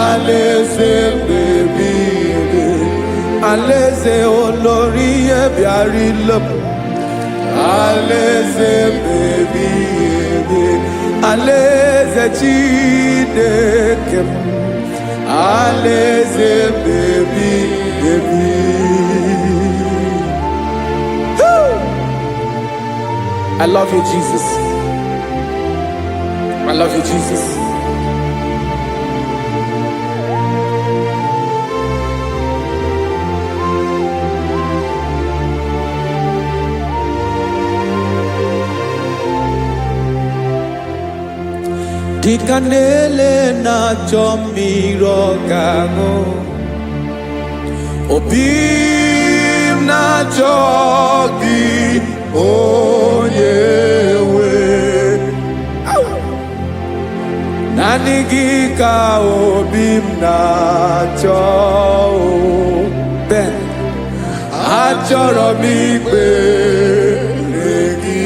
alaeze mbebi ebi alaeze olori ebiarila m alaeze mbebi ebi alaeze Chineke m alaeze mbebi ebi. I love you, Jesus. I love you, Jesus. Dịka na-ele na-achọ mmiri ọṅụṅụ, obi m na-achọ gị onye nwe naanị gị ka obi m na-achọ ben achọrọ m ikpere gị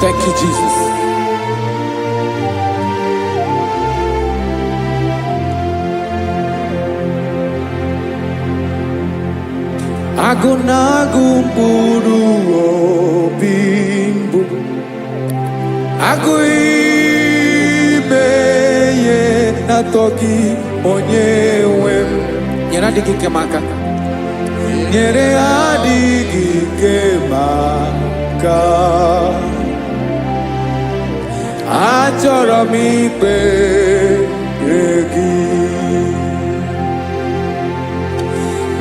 Thank you, Jesus. Agụ na-agụ mkpụrụ obi mbụ, agụ ime togi onye wem. Nyere adịghị ike maka. Nyere adịghị ike maka. Achọrọ m ikpere gị.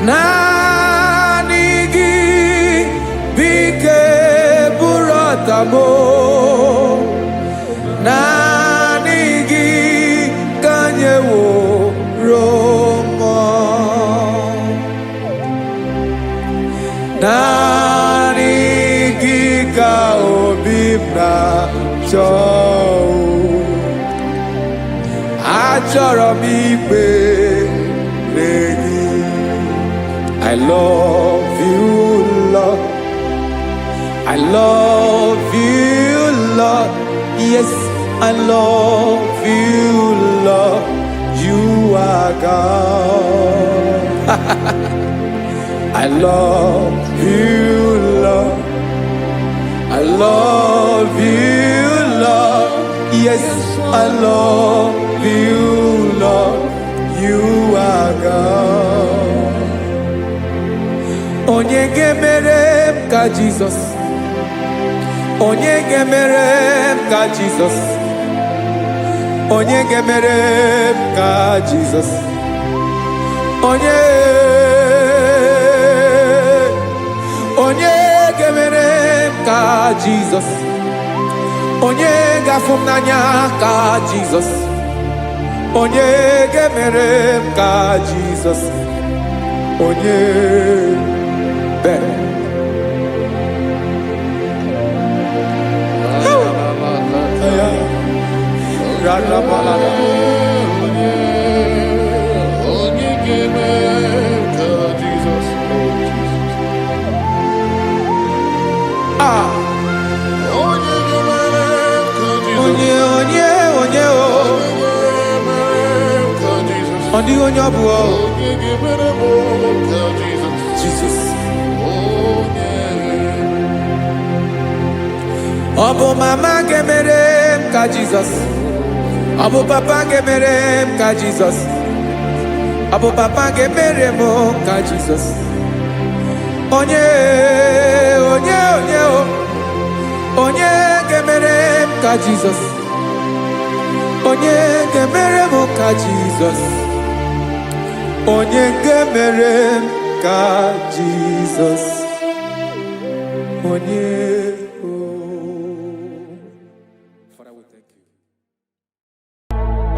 Naanị gị bike bụrụ ọtamo. Naanị gị ka nye woro mọ. Naanị gị ka obi m na-achọ. Achọrọ m ikpere gị. I love you, Lord. I love you, Lord. Yes, I love you, Lord. You are God. I love you, Lord. I love you, Lord. Yes, I love you, Lord. You are God. Onye gemere ka Jesus. Onye gemere ka Jesus. Onye gemere ka Jesus. Onye gemere ka Jesus. Onye gafum n'anya ka Jesus. Onye gemere ka Jesus. Onye be. Jesus. Obo mama gemere ka Jesus. Obo papa gemere ka Jesus. Obo papa gemere mo ka Jesus. Onye gemere ka Jesus. Onye gemere mo ka Jesus. Onye gemere ka Jesus. Onye. Father, we thank you.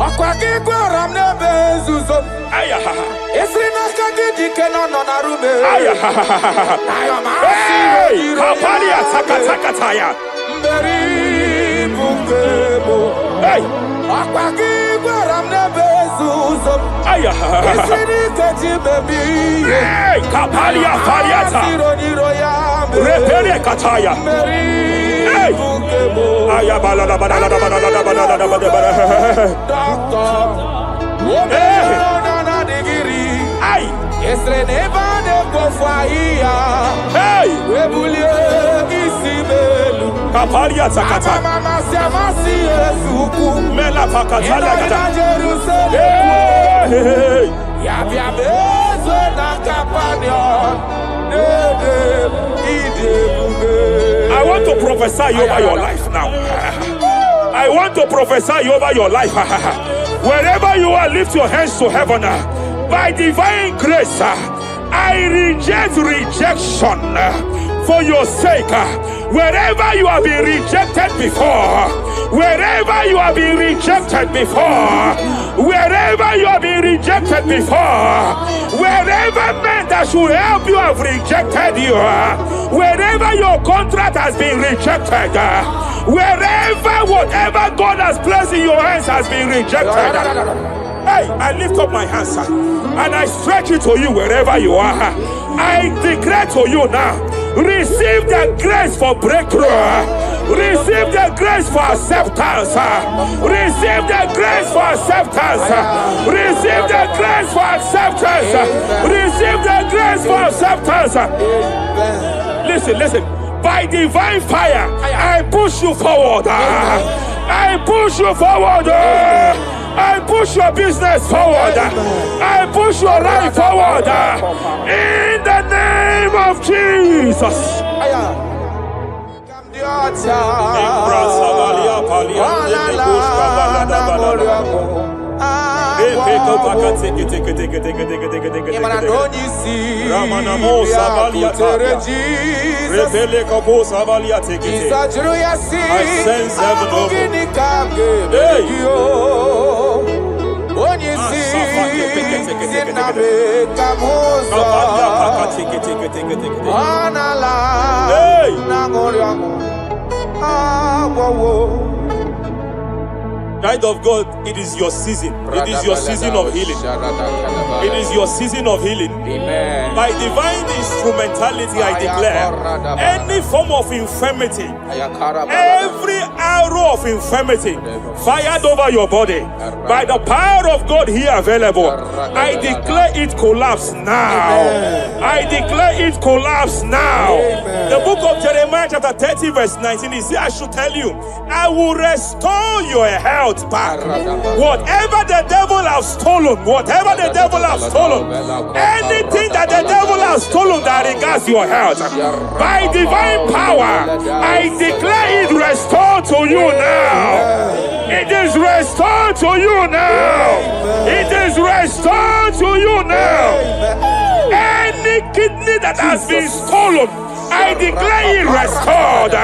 Akwakigwe ramne bezuzo. Ayaha. Esrina kagidi kenono na rume. Ayaha. Hey, kapalia takataya. Mberi bungebo. Hey. Akwakigwe ramne bezuzo. Ayaha. Esrina kagidi baby. Hey, kapalia fariata. Repere kataya. Hey. Ayabala la bala la bala la bala la bala. Doctor. Hey. Ay. Esre neva de kofaya. Hey. Webulie isibelu. Kapalia takata. Mama siamasi esuku. Mela pakatala kata. Hey. Yabia bezo na kapanion. I want to prophesy over your life now. I want to prophesy over your life. Wherever you are, lift your hands to heaven. By divine grace, I reject rejection for your sake. Wherever you have been rejected before, wherever you have been rejected before, wherever you have been rejected before, wherever men that should help you have rejected you, wherever your contract has been rejected, wherever whatever God has placed in your hands has been rejected. Hey, I lift up my hands and I stretch it to you wherever you are. I declare to you now, receive the grace for breakthrough. Receive the grace for acceptance. Receive the grace for acceptance. Receive the grace for acceptance. Receive the grace for acceptance. Listen. By divine fire, I push you forward. I push you forward. I push your your business forward. I push your life forward. In the name of Jesus. I sense heaven open. Child of God, it is your season. It is your season of healing. It is your season of healing. Amen. By divine instrumentality, I declare any form of infirmity, every arrow of infirmity fired over your body, by the power of God here available, I declare it collapse now. I declare it collapse now. The book of Jeremiah chapter 30 verse 19 is here. I should tell you, I will restore your health back. Whatever the devil has stolen, whatever the devil has stolen, anything that the devil has stolen that regards your health, by divine power, I declare it restored to you now. It is restored to you now. It is restored to you now. Any kidney that has been stolen, I declare it restored.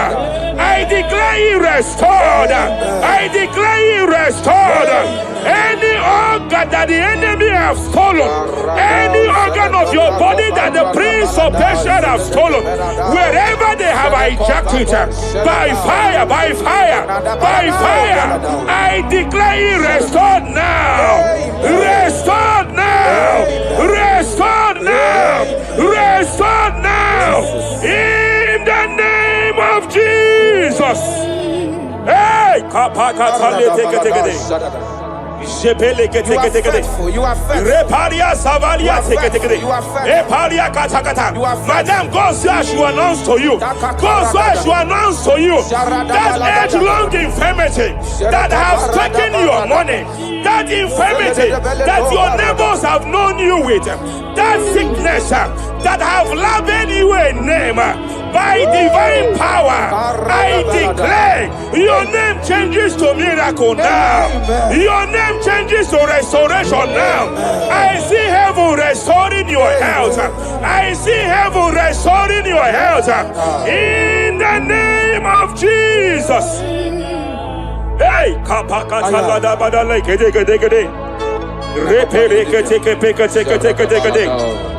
I declare it restored. I declare it restored. Any organ that the enemy have stolen, any organ of your body that the prince of Persia have stolen, wherever they have hijacked it, by fire, by fire, by fire, I declare it restored now. Restored now. Restored now. Restored now. In the name of Jesus. Hey, you are faithful. You are faithful. Madam, God says you announce to you. God says you announce to you that age-long infirmity that has taken your money, that infirmity that your neighbors have known you with, that sickness that have labeled you a name. By divine power, I declare your name changes to miracle now. Your name changes to restoration now. I see heaven restoring your health. I see heaven restoring your health. In the name of Jesus. Hey,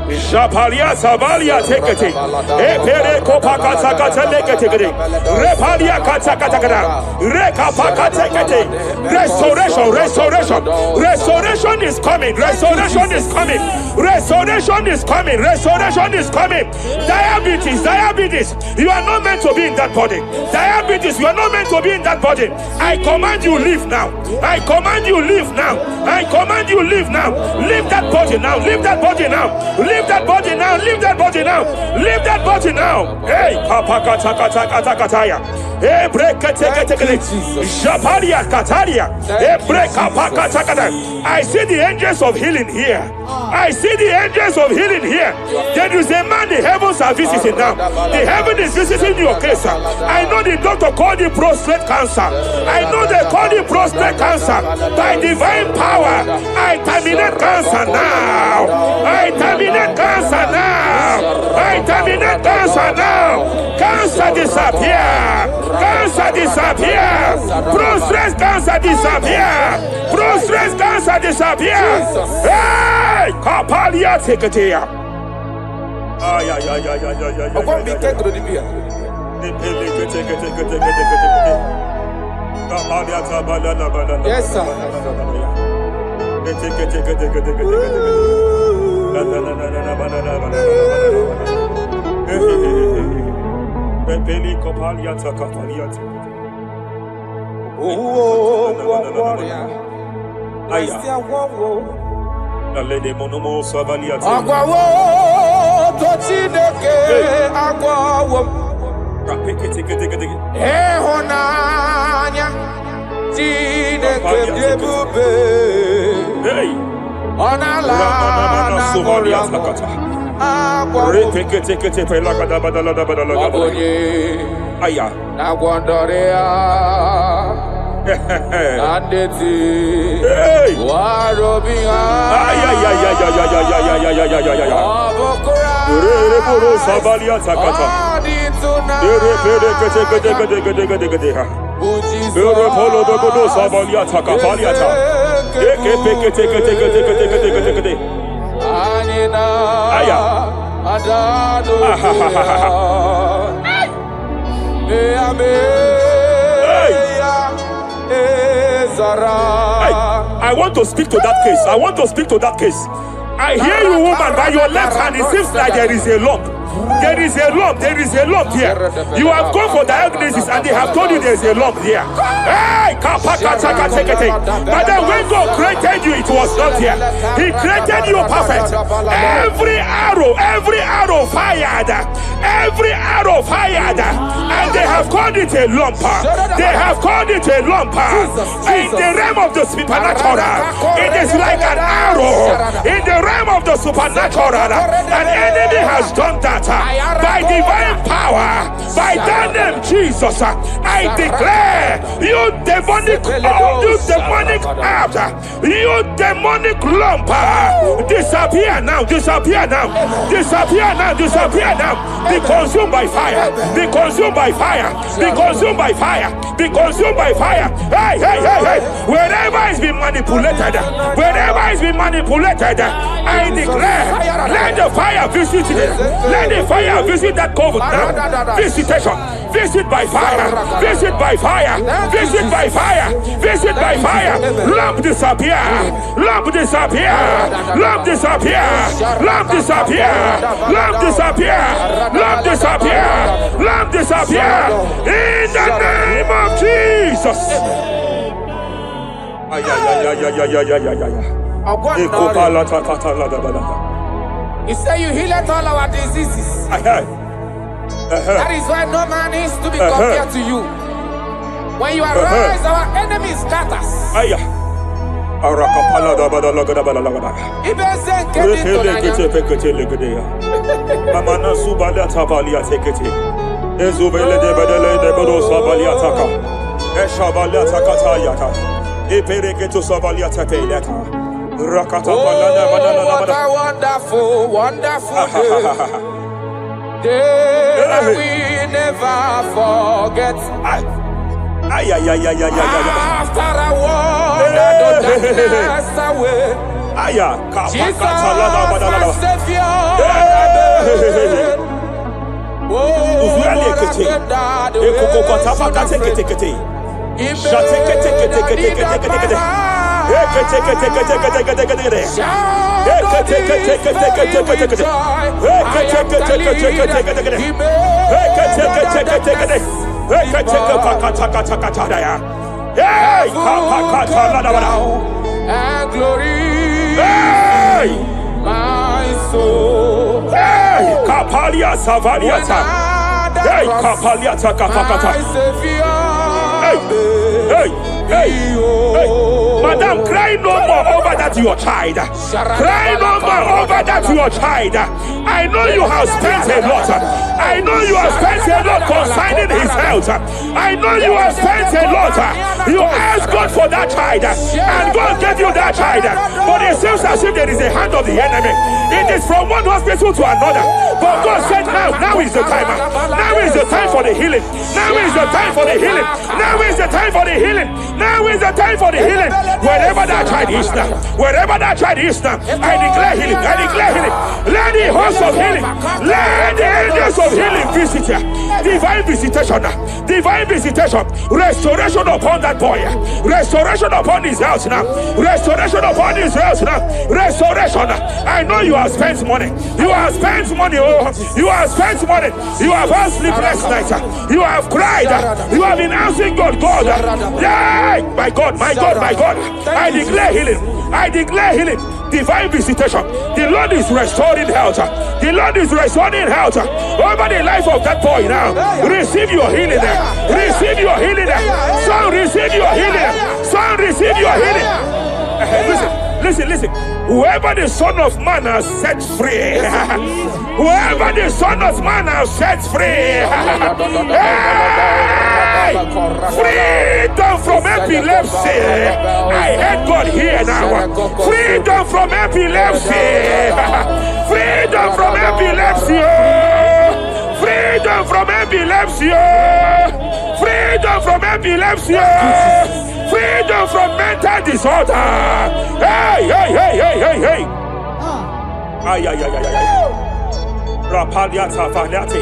Japalia Savalia Tekete, Epere Kopakata Lekete, Repalia Katakata, Rekapakatekete. Restoration, restoration, restoration is coming, restoration is coming, restoration is coming, restoration is coming. Diabetes, diabetes, you are not meant to be in that body. Diabetes, you are not meant to be in that body. I command you leave now. I command you leave now. I command you leave now. Leave that body now. Leave that body now. Leave that body now. Leave that body now. Leave that body now. Hey, kapakatakataya. Hey, break Japalia Kataria. Hey, break kapakatakata. I see the angels of healing here. I see the angels of healing here. There is a man the heavens are visiting now. The heaven is visiting your case. I know the doctor called it prostate cancer. I know they call it prostate cancer. By divine power, I terminate cancer now. I terminate cancer now. I terminate cancer now. Cancer disappear. Cancer disappear. Prostate cancer disappear. Prostate cancer disappear. Hey, Kapalia Teketea. Yes, sir. Onala Somalia Sakata. Repekete pelagada badala badala. Aya. Nagwandorea. Andeti. Hey. Warobia. Ay. Reboro Sabalia Sakata. Repekete. Repolo Bodo Sabalia Sakapaliata. Ekepekete. Aya. I want to speak to that case. I hear you, woman, by your left hand. It seems like there is a lump. There is a lump here. You have gone for diagnosis and they have told you there is a lump here. Hey, but then when God created you, it was not here. He created you perfect. Every arrow fired, and they have called it a lump. In the realm of the supernatural, it is like an arrow. In the realm of the supernatural, an enemy has done that. By divine power, by that name Jesus, I declare you demonic act, you demonic lump, disappear now. Be consumed by fire. Hey. Wherever it's been manipulated, I declare, let the fire visit it. Let the fire visit that coven now. Visitation. Visit by fire. Lump disappear. In the name of Jesus. He said you heal all our diseases. That is why no man is to be compared to you. When you arise, our enemies scatters. Oh, what a wonderful day that we never forget. After I wandered the darkness away, Jesus, my Savior. Oh, what a good God. And glory, my soul. Kapalia Savaliata. Kapalia Takapakata. Hey. Madam, cry no more over that your child. I know you have spent a lot. Concerning his health. I know you have spent a lot. You asked God for that child, and God gave you that child. But it seems as if there is a hand of the enemy. It is from one hospital to another. But God said, now is the time. Now is the time for the healing. Wherever that child is now, I declare healing. Let the host of healing, let the angels of healing visit you. Divine visitation, restoration upon that boy, restoration upon his house now, restoration. I know you have spent money. You have had sleepless nights. You have cried. You have been asking God. Yeah, my God. I declare healing. Divine visitation. The Lord is restoring health. Over the life of that boy now. Receive your healing. Son, receive your healing. Listen. Whoever the Son of Man has set free, whoever the Son of Man has set free, hey, freedom from epilepsy. I heard God here now. Freedom from epilepsy. Freedom from epilepsy. Freedom from epilepsy. Freedom from epilepsy. Freedom from mental disorder. Hey. Ay. Rapaliata faniate.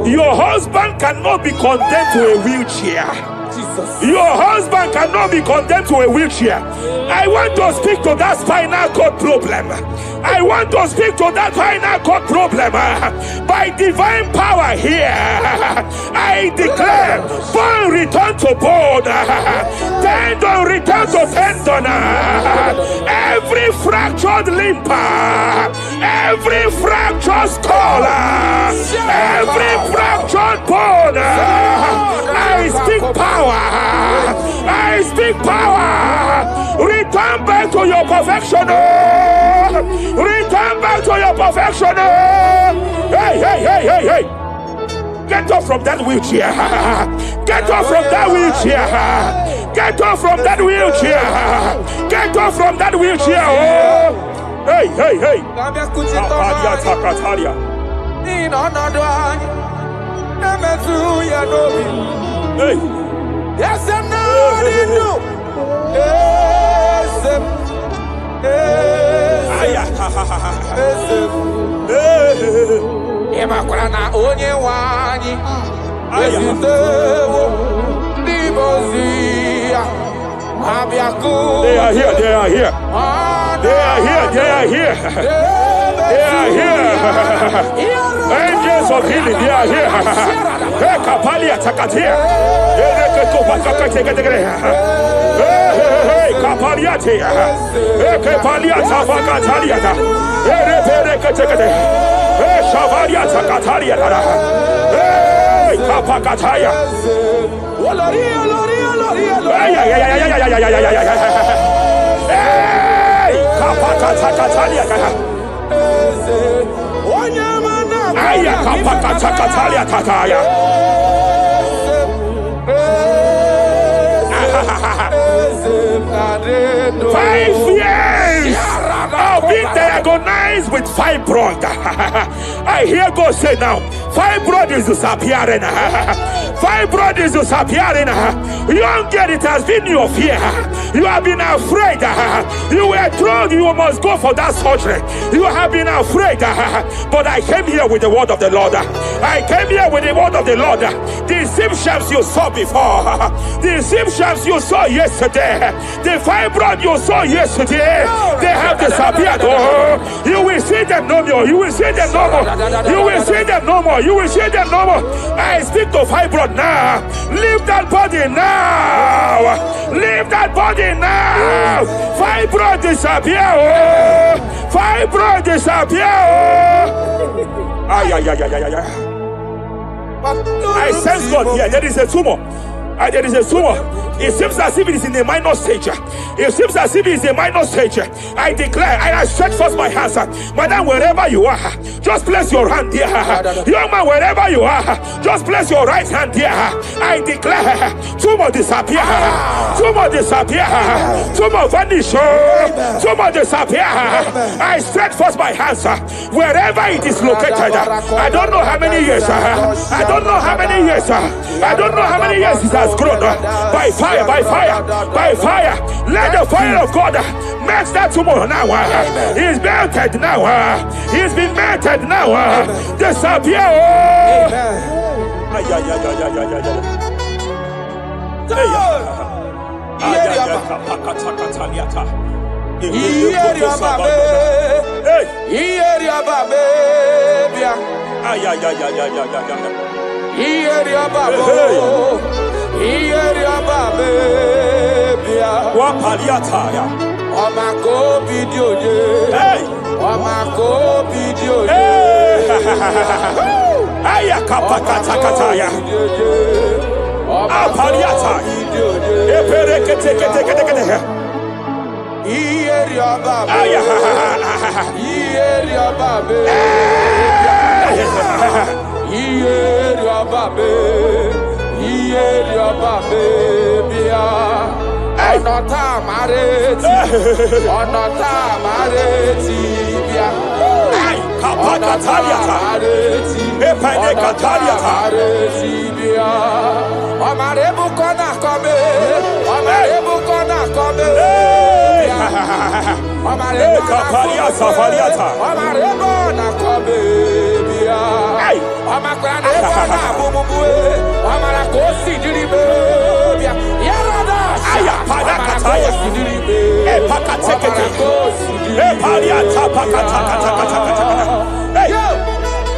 Your husband cannot be condemned to a wheelchair. Jesus. Your husband cannot be condemned to a wheelchair. I want to speak to that spinal cord problem. I want to speak to that spinal cord problem. By divine power here, I declare bone return to bone, tendon return to tendon. Every fractured limb, every fractured skull, every fractured bone, I speak power. I speak power. Return back to your perfection. Return back to your perfection. Hey. Get off from that wheelchair. Get off from that wheelchair. Get off from that wheelchair. Get off from that wheelchair. Oh. Hey. Hey. Yes, and no, Emakrana onye wani Ezitewo Libozia Abiaku. They are here. They are here. Angels of healing, they are here. Kapalia Takatia. Kapaliate. Kapalia Tavakatalia. Shavalia Takatalia. Kapakataya. Kapakatakalia. Aya kapakatakalia tataya. 5 years of being diagnosed with fibroid. I hear God say now, fibroid is disappearing. Fibroid is disappearing. Young girl, it has been your fear. You have been afraid. You were told you must go for that surgery. You have been afraid. But I came here with the word of the Lord. I came here with the word of the Lord. The symptoms you saw before, the symptoms you saw yesterday, the fibroid you saw yesterday, they have disappeared. Oh, you will see them no more. You will see them no more. You will see them no more. You will see them no more. I speak to fibroid now. Leave that body now. Leave that body now. Fibroid disappear. Oh, fibroid disappear. Oh. I sense God here. There is a tumor. There is a tumor. It seems as if it is in a minor stage. It seems as if it is a minor stage. I declare, and I stretch forth my hands. Madam, wherever you are, just place your hand there. Young man, wherever you are, just place your right hand there. I declare, tumor disappear. Tumor disappear. Tumor vanish. Tumor disappear. I stretch forth my hands. Wherever it is located, I don't know how many years. I don't know how many years. I don't know how many years it has grown. By fire, by fire, by fire. Let the fire of God match that tumor now. He's melted now. He's been melted now. Disappear.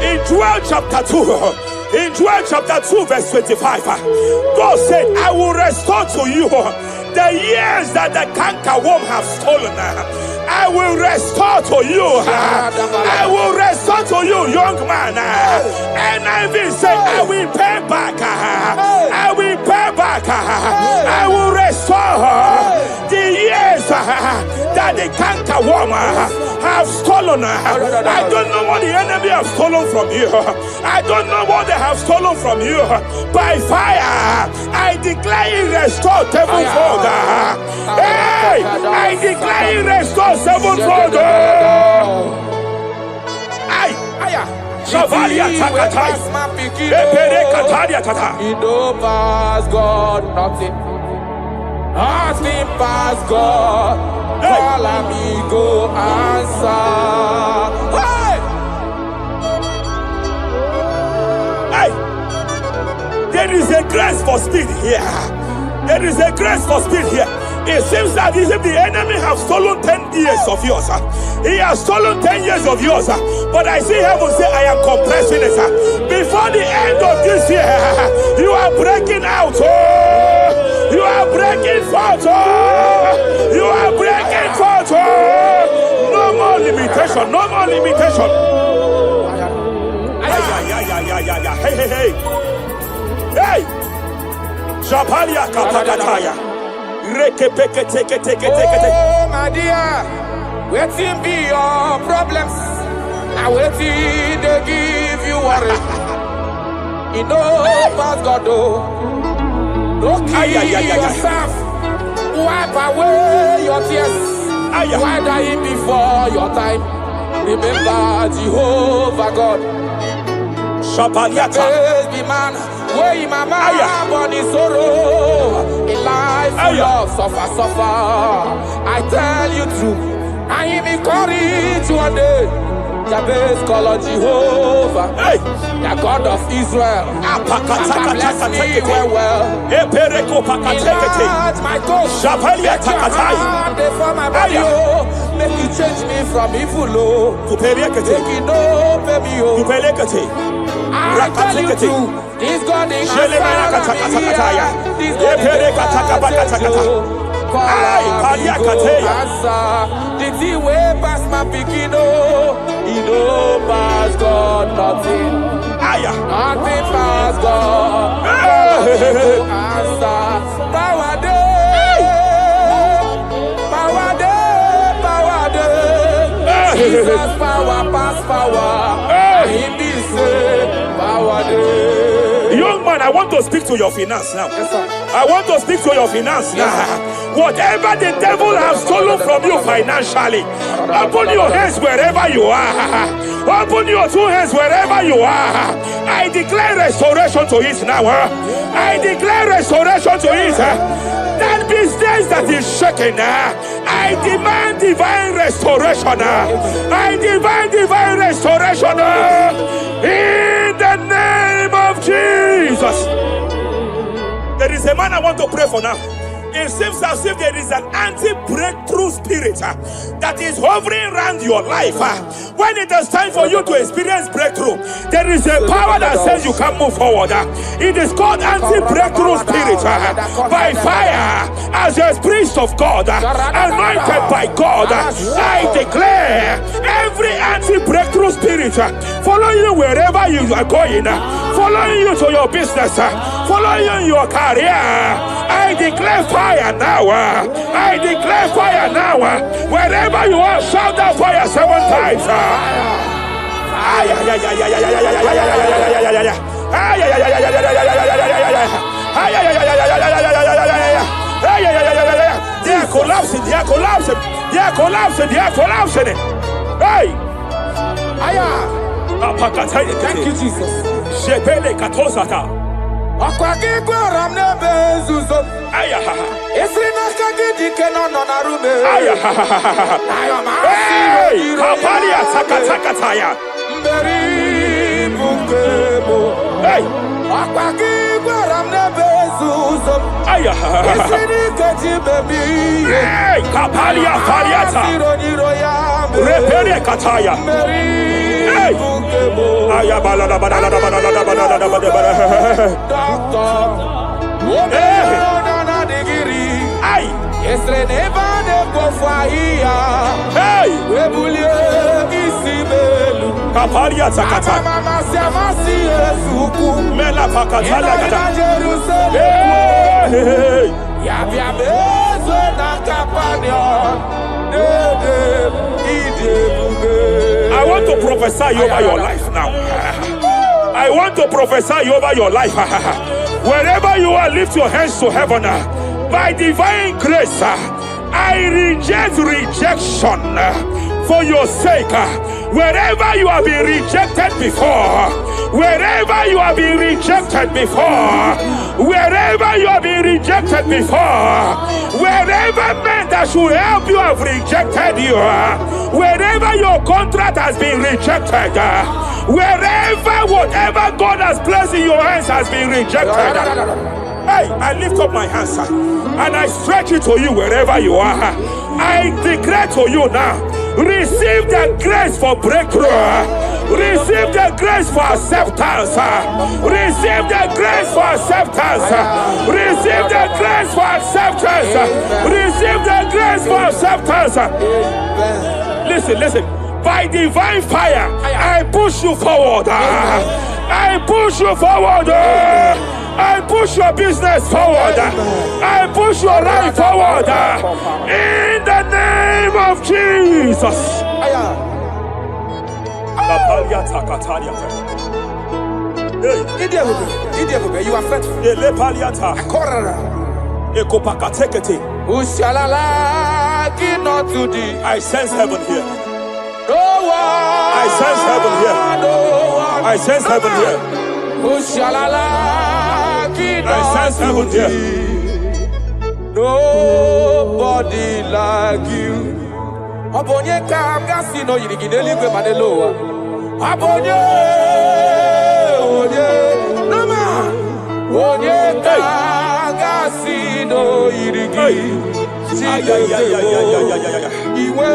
In Joel chapter 2, in Joel chapter 2, verse 25, God said, I will restore to you the years that the cankerworm have stolen. I will restore to you. I will restore to you, young man. And I will say, I will pay back. I will pay back. I will restore the years that the cankerworm have stolen. I don't know what the enemy have stolen from you. I don't know what they have stolen from you. By fire, I declare it restored sevenfold. Hey, I declare it restored sevenfold. Shavalia Takatai. Epere Kataria Tata. You know past God, nothing. Nothing past God. Call amigo, answer. Hey! There is a grace for speed here. There is a grace for speed here. It seems that as if the enemy have stolen 10 years of yours. He has stolen 10 years of yours. But I see heaven say, I am compressing it. Before the end of this year, you are breaking out. You are breaking forth. You are breaking forth. No more limitation. No more limitation. Hey, hey, hey. Hey. Japalia kapakataya. Oh, my dear, waiting be your problems. I waiting to give you worry. You know, past God, don't kill yourself. Wipe away your tears. Why die before your time? Remember Jehovah God. Shapaliata. Be man, where my man born in sorrow. In life, love, suffer. I tell you true. I am encouraged one day. Jabez call on Jehovah, the God of Israel. Bless me well. Enlarge my coast. Make your hand for my body. Make you change me from evil. Make it no baby. I tell you true. This God is answer. This God is did he way past my picking? He know past God nothing. Nothing past God. Answer. Power day. Power day. Power day. Jesus power past power. He be say power day. Young man, I want to speak to your finance now. Yes, sir. I want to speak to your finance now. Whatever the devil has stolen from you financially, open your hands wherever you are. Open your two hands wherever you are. I declare restoration to it now. I declare restoration to it. That business that is shaking, I demand divine restoration. I demand divine restoration in the name of Jesus. There is a man I want to pray for now. It seems as if there is an anti-breakthrough spirit that is hovering around your life. When it is time for you to experience breakthrough, there is a power that says you can move forward. It is called anti-breakthrough spirit. By fire, as a priest of God, anointed by God, I declare every anti-breakthrough spirit following you wherever you are going, following you to your business, following you in your career. I declare fire now. I declare fire now. Wherever you are, shout that fire 7 times. They are collapsing. They are collapsing. They are collapsing. They are collapsing. Hey. Thank you, Jesus. I want to prophesy over your life now. I want to prophesy over your life. Wherever you are, lift your hands to heaven. By divine grace, I reject rejection for your sake. Wherever you have been rejected before, wherever you have been rejected before, wherever you have been rejected before, wherever men that should help you have rejected you, wherever your contract has been rejected, wherever whatever God has placed in your hands has been rejected. Hey, I lift up my hands and I stretch it to you wherever you are. I declare to you now, receive the grace for breakthrough. Receive the grace for acceptance. Receive the grace for acceptance. Receive the grace for acceptance. Receive the grace for acceptance. Listen. By divine fire, I push you forward. I push you forward. I push your business forward. I push your life forward. In the name of Jesus. You are faithful. I sense heaven here. No one. I sense heaven here. No one. I sense heaven here. I sense heaven here. Nobody like you. Abonye kamgasi no yirigideli gwe madeloa. Abonye, nama. Abonye kamgasi no yirigideli. Iwe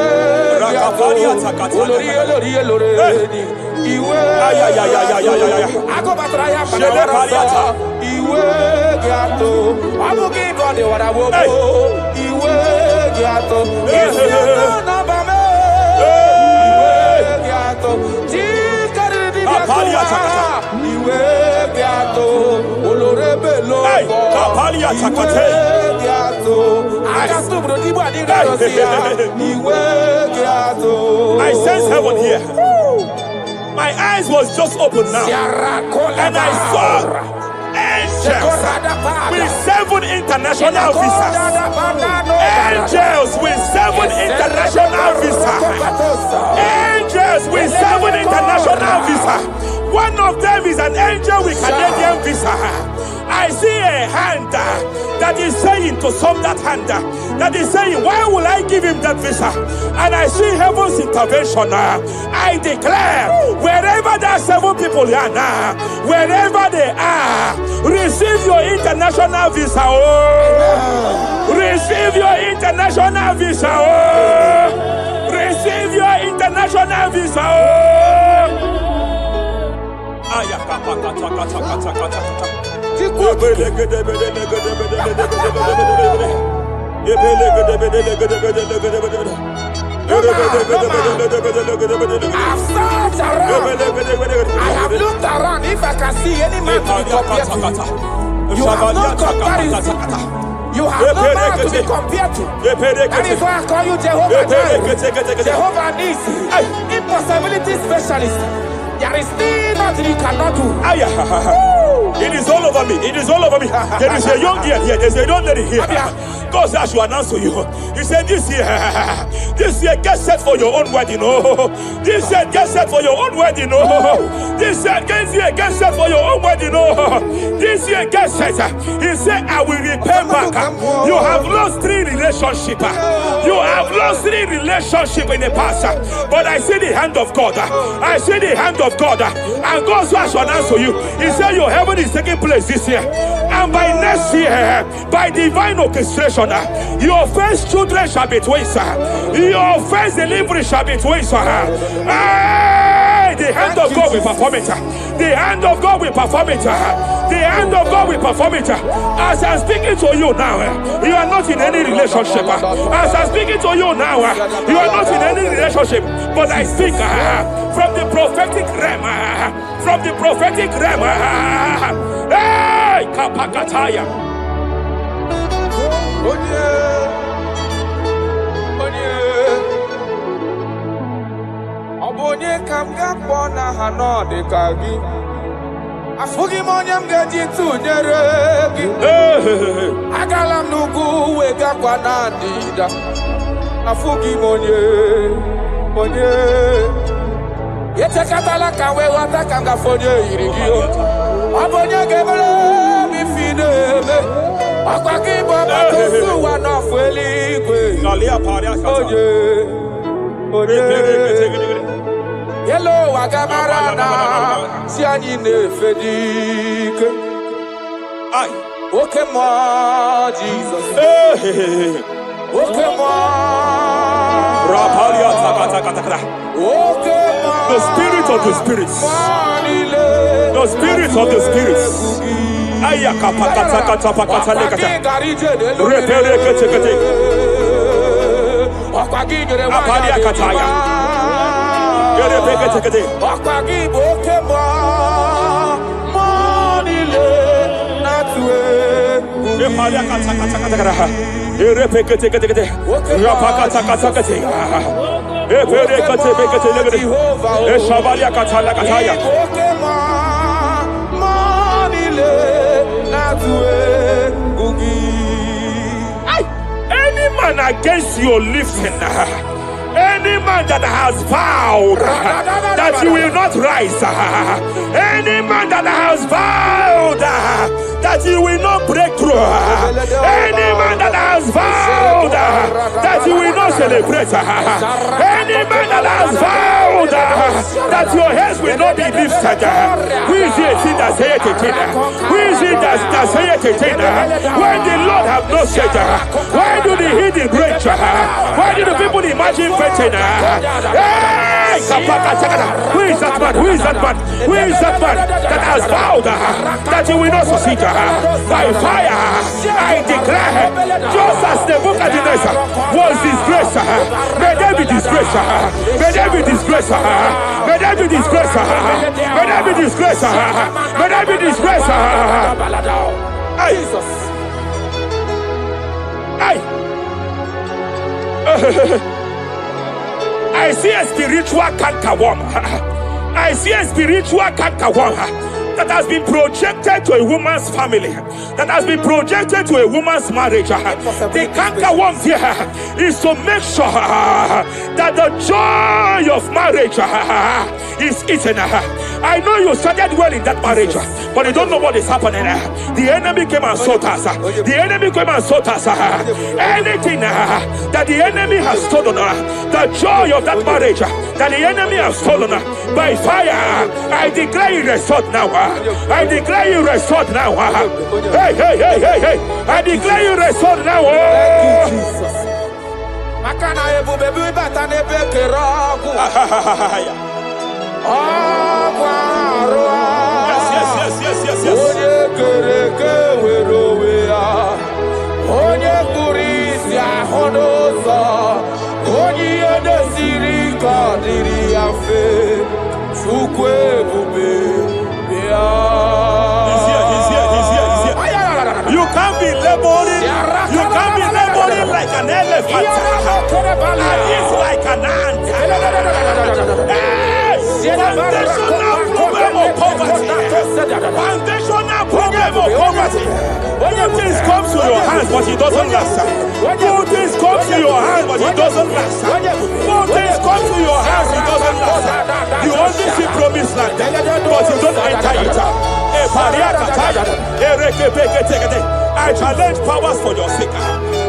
I sense heaven here. My eyes was just open now, and I saw angels with 7 international visas. Angels with 7 international visas. Angels with 7 international visas. One of them is an angel with Canadian visa. I see a hand that is saying to some that hand that is saying, why will I give him that visa? And I see heaven's intervention. I declare, wherever there are 7 people here now, wherever they are, receive your international visa. Oh, receive your international visa. Oh, receive your international visa. Oh. I've searched around. I have looked around. If I can see any man to be compared to, you have no comparison. You have no man to be compared to. That is why I call you Jehovah Jireh, Jehovah Nissi, impossibility specialist. There is still nothing you cannot do. It is all over me. It is all over me. There is a young girl here. There's a young lady here. God said I should announce to you. He said this year, get set for your own wedding. Oh, this year, get set for your own wedding. Oh, this year, get set for your own wedding. Oh, this year, get set. He said, I will repay back. You have lost 3 relationships. You have lost 3 relationships in the past. But I see the hand of God. I see the hand of God. And God said I should announce to you. He said your heaven is taking place this year. And by next year, by divine orchestration, your first children shall be twins. Your first delivery shall be twins. The hand of God will perform it. The hand of God will perform it. The hand of God will perform it. As I'm speaking to you now, you are not in any relationship. As I'm speaking to you now, you are not in any relationship. But I speak from the prophetic realm. From the prophetic realm. Hey, Kapakataya. Onye kam ga-akpọ na ha n'ọdịka gị afụghị m onye m ga-eji tụnyere gị agala m n'ugwu wegakwa na ndịda afụghị m onye echekatala ka wee ghọta ka m gafe onye yiri gị ọ bụ onye ga-emere m ife na-eme ọkwa gị bụ ọgbakọ ozu ụwa n'ọfụ eluigwe onye Hello, Wagamarana, Sianine Fedik. Okay, more Jesus. Okay, more. Okay, more. The spirit of the spirits. The spirit of the spirits. Ayaka pakata kata pakata lekata. Repere kete kete. Apalia kataya. Any man against your lifting, any man that has vowed that you will not rise, any man that has vowed that you will not break through, any man that has vowed that you will not celebrate, any man that has vowed that your heads will not be lifted, who is it that say it again? Who is it that say it again? When the Lord have not said, why do the hidden break? Why do the people imagine better? Hey, who is that man? Who is that man? Who is that man that has vowed that you will not succeed? By fire, I declare, just as the book of Nebuchadnezzar was disgraced, may they be disgraced. May they be disgraced. May they be disgraced. May they be disgraced. May they be disgraced. Jesus. I see a spiritual cankerworm. I see a spiritual cankerworm that has been projected to a woman's family, that has been projected to a woman's marriage. The cankerworm here is to make sure that the joy of marriage is eaten. I know you started well in that marriage, but you don't know what is happening. The enemy came and sought us. The enemy came and sought us. Anything that the enemy has stolen, the joy of that marriage that the enemy has stolen, by fire, I declare you restored now. I declare you restored now. Hey, hey, hey, hey, hey. I declare you restored now. Thank you, Jesus. Makana ebu bebu bata nebe keraku. Yes. Onye kereke werowe onye kurisi ahonoza. Onye yedesiri kadiri afe. Chukwe bube bia. You can't be laboring. You can't be laboring like an elephant. And it's like an ant. Foundational problem of poverty. Foundational problem of poverty. Good things come to your hands, but it doesn't last. Good things come to your hands, but it doesn't last. Good things come to your hands, it doesn't last. You only see promised land, but you don't enter it. I challenge powers for your sake.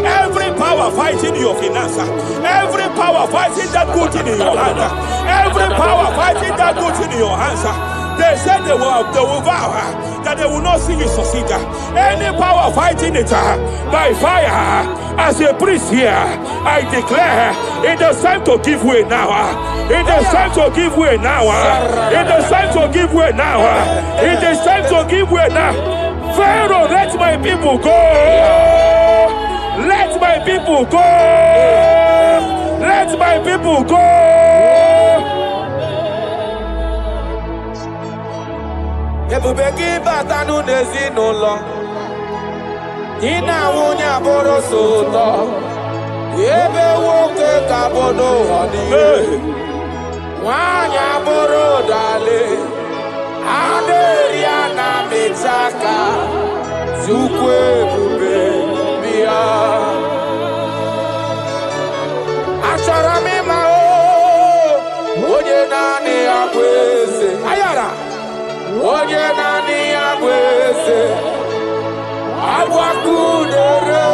Every power fighting your finance, every power fighting that good thing in your hand, every power fighting that good thing in your hands. They said they will vow that they will not see you succeed. Any power fighting it by fire, as a priest here, I declare it is time to give way now. It is time to give way now. It is time to give way now. It is time to give way now. Pharaoh, let my people go. Let my people go. Let my people go. Ebubeki batanu nezi no long. Ina wunya boro soto. Ebe woke kabono honi. Wanya boro dale. Aderia na mitaka. Zukwe bube bia. Achara mima o. Oye nani abweze. Ayara. Oye nani abweze. Abwakudere.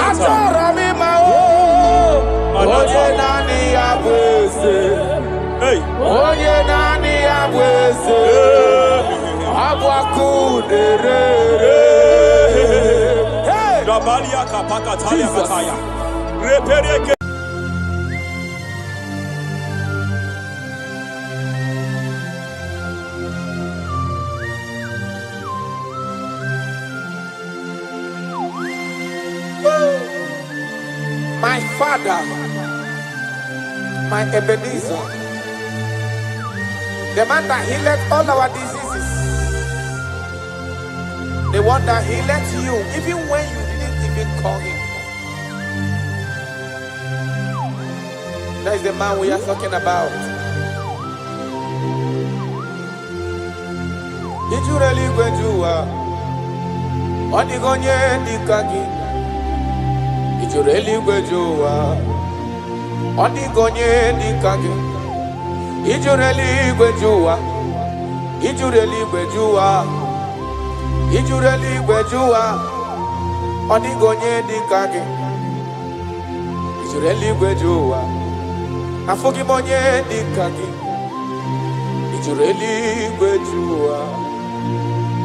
Achara mima o. Oye nani abweze. Oye nani abweze. Abwakudere. Gabalia kapaka talia kataya. Repereke. My Father, my Ebenezer, the man that healed all our diseases, the one that healed you even when you didn't even call him. That is the man we are talking about. Did you really go to Onigonye Dikagi? Ijureli gwejuwa Onigonye Dikagi. Ijureli gwejuwa Ijureli gwejuwa Ijureli gwejuwa Onigonye Dikagi. Ijureli gwejuwa Afogibonye Dikagi. Ijureli gwejuwa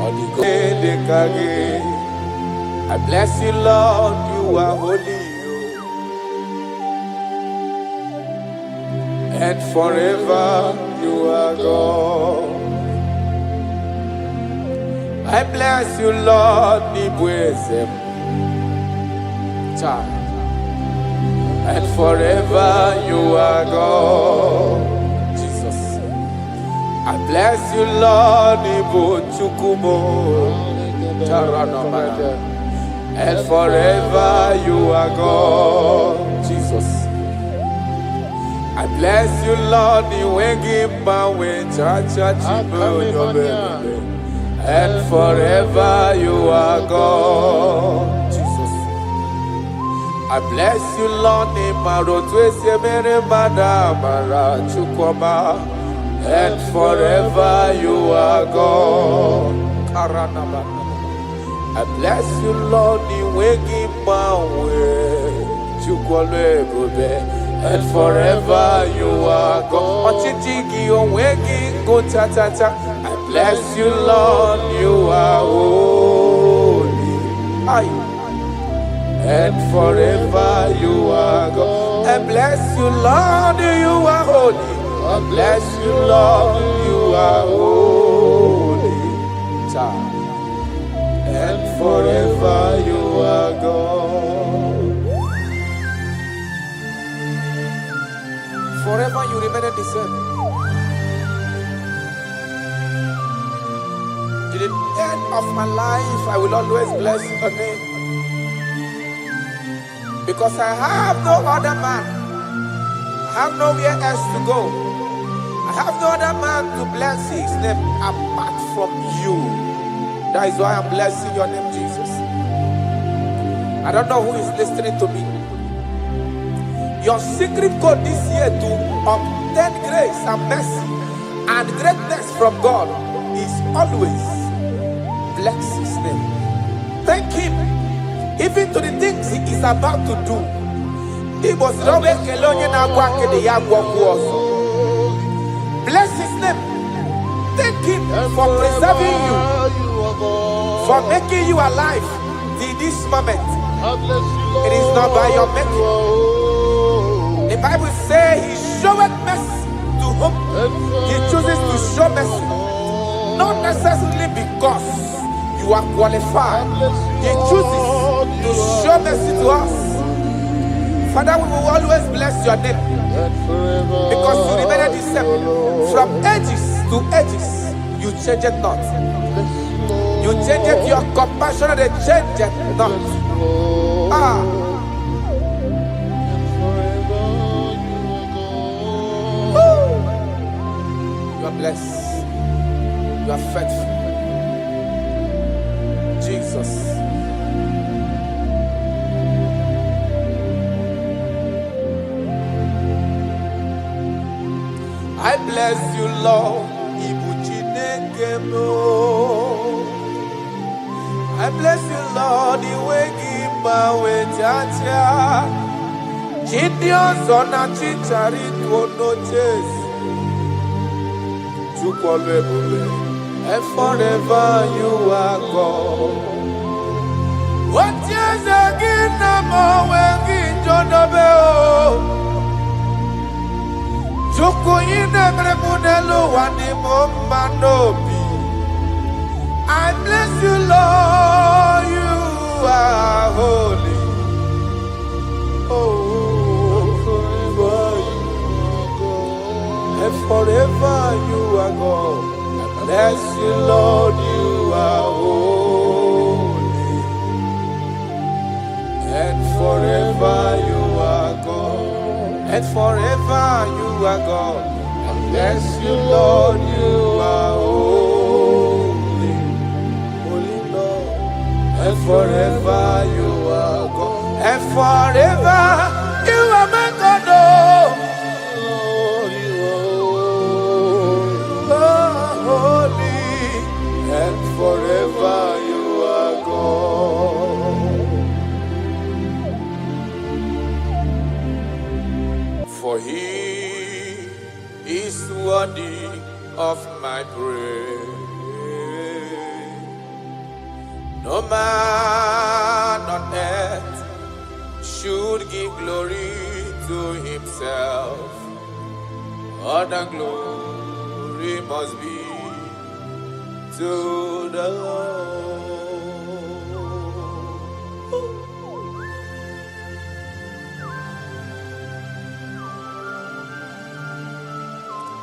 Onigonye Dikagi. I bless you, Lord, you are holy, and forever you are God. I bless you, Lord, and forever you are God. Jesus. I bless you, Lord, and forever you are God. Jesus. I bless you, Lord, and forever you are God. Jesus. I bless you, Lord, and forever you are God. I bless you, Lord, and forever you are God. I bless you, Lord, you are holy. And forever you are God. I bless you, Lord, you are holy. I bless you, Lord, you are holy. And forever you are God. Forever you remain the same. To the end of my life, I will always bless your name. Because I have no other man. I have nowhere else to go. I have no other man to bless his name apart from you. That is why I'm blessing your name, Jesus. I don't know who is listening to me. Your secret code this year to obtain grace and mercy and greatness from God is always bless his name. Thank him even to the things he is about to do. Bless his name. Thank him for preserving you, for making you alive till this moment. It is not by your making. The Bible says he showeth mercy to whom he chooses to show mercy. Not necessarily because you are qualified. He chooses to show mercy to us. Father, we will always bless your name because you remain the same. From ages to ages, you change it not. You change it, your compassion, and they change it not. You are blessed. You are faithful. Jesus. I bless you, Lord. I bless you, Lord. And forever you are God. What is again? I bless you, Lord, you are holy. And forever you are God. I bless you, Lord, you are holy. And forever you are God. And forever you are God. I bless you, Lord, you are holy. Holy Lord. And forever you are God. And forever you are my God. Oh, you are holy. And forever you are God. For he is worthy of my praise. No man on earth should give glory to himself. All the glory must be to the Lord.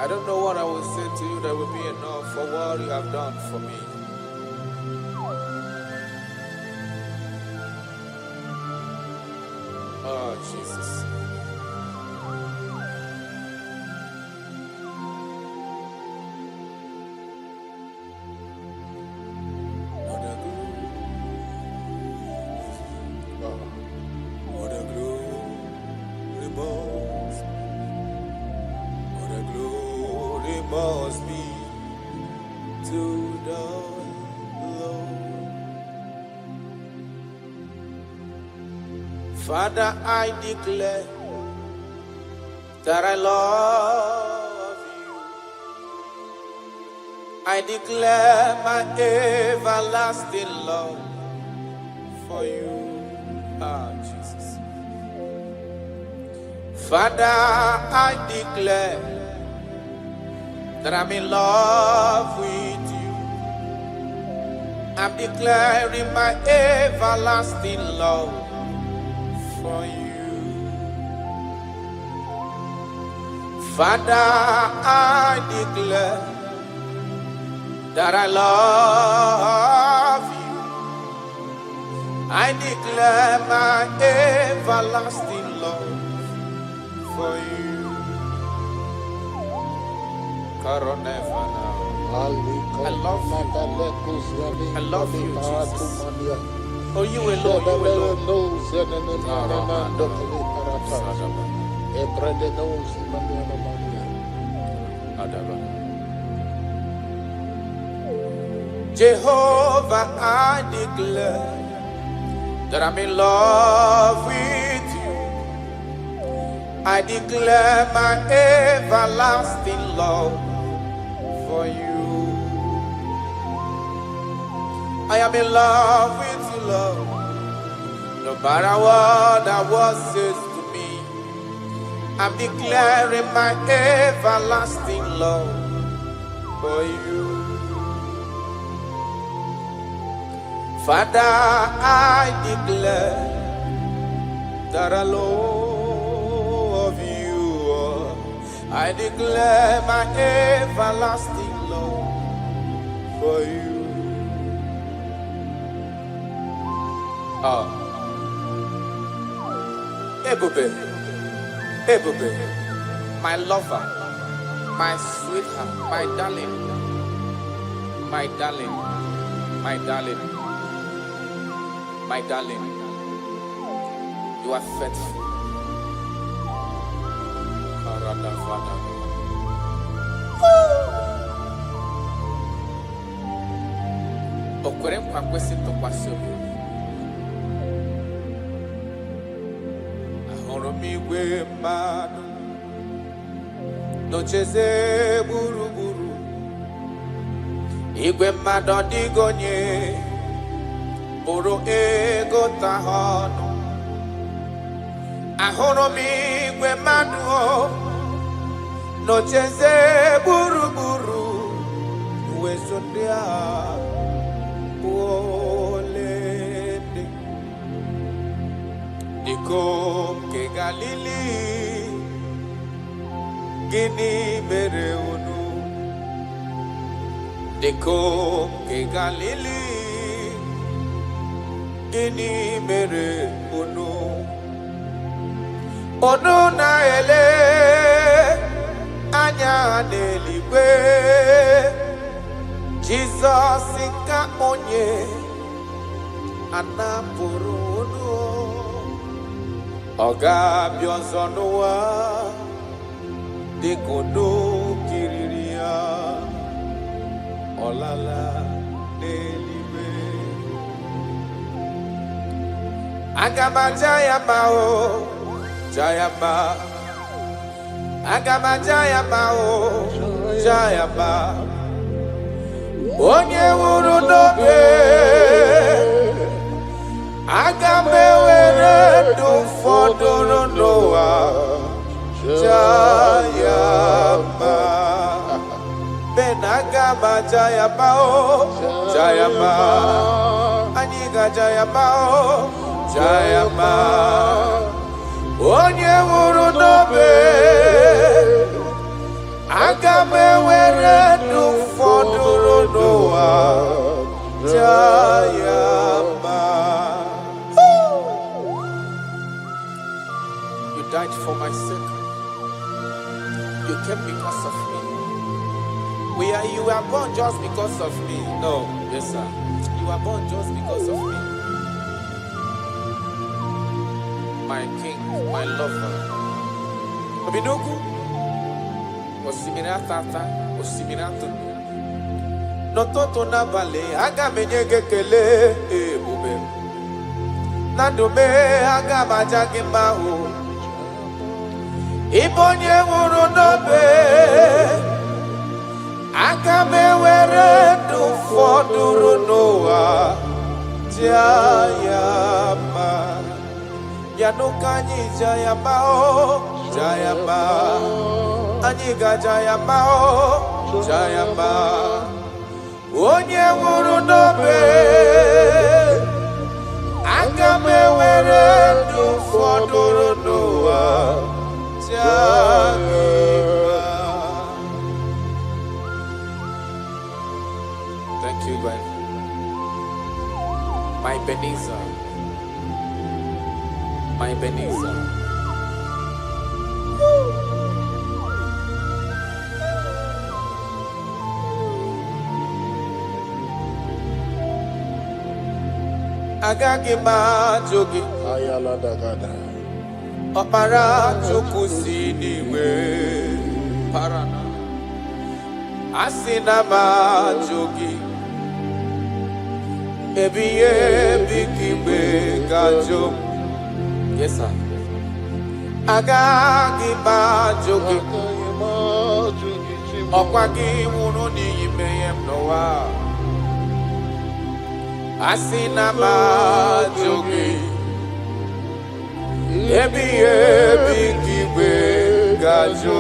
I don't know what I will say to you that will be enough for what you have done for me. Oh, Jesus. What a glory. must be to the Lord. Father, I declare that I love you. I declare my everlasting love for you. Ah, Jesus. Father, I declare that I'm in love with you. I'm declaring my everlasting love for you. Father, I declare that I love you. I declare my everlasting love for you. I love you. I love you, Jesus. Oh, you alone, you alone. Jehovah, I declare that I'm in love with you. I declare my everlasting love for you. I am in love with you, Lord. No matter what the world says to me, I'm declaring my everlasting love for you. Father, I declare that I love you. I declare my everlasting love for you. Oh, Ebube, Ebube, my lover, my sweetheart, my darling, my darling, my darling, my darling, you are faithful. Okwere nkwa kwesị ntụkwasị obi. Ahụrụ m igwe mmadụ n'ocheze gburugburu. Igwe mmadụ ọdịghị onye bụrụ ego ta ha ọnụ. Ahụrụ m igwe mmadụ n'ocheze gburugburu. Uwezo ndị a bụ ọlaedo. Dịka nke Galili, gịnị mere unu? Dịka nke Galili, gịnị mere unu? Unu na-ele anya n'eluigwe. Jizọs ka onye anapụrụ unu. Ọ ga-abịa ọzọ n'ụwa dịka unu kiriri ya. Ọ lala n'eluigwe. Aga m aja ya mma o, ja ya mma. Aga m aja ya mma o, ja ya mma. Onye nwụrụ n'obe, aga m ewere ndụ fọdụrụ n'ụwa, ja ya mma. Ben aga m aja ya mma o, ja ya mma. Anyị ga-aja ya mma o, ja ya mma. Onye nwụrụ n'obe, aga m ewere ndụ fọdụrụ n'ụwa, ja ya mma. You died for my sake. You came because of me. You were born just because of me. No, yes sir. You were born just because of me. My king, my lover. Obidogu. Osimiri atata. osimiri atụ n'ụtụtụ n'abalị aga m enye gị ekele ebube na ndụ m aga m aja gị mma o ịbụ onye nwụrụ n'obe aga m ewere ndụ fọdụrụ n'ụwa jaa ya mma ya n'ụka anyị jaa ya mma o jaa ya mma anyị ga-aja ya mma o jaa ya mma onye nwụrụ n'obe aga m ewere ndụ fọdụrụ n'ụwa jaa gị mma. Thank you, God. My Ebenezer, my Ebenezer. Agaghị m ajụ gị ọkpara Chukwu si n'igwe parana asị na m ajụ gị ebighị ebi ka igwe ga-ajụ m. Yes, sir. Agaghị m ajụ gị ọkwa gị nwụrụ n'ihi mmehie m n'ụwa asị na m ajụ gị ebighị ebi ka igwe ga-ajụ.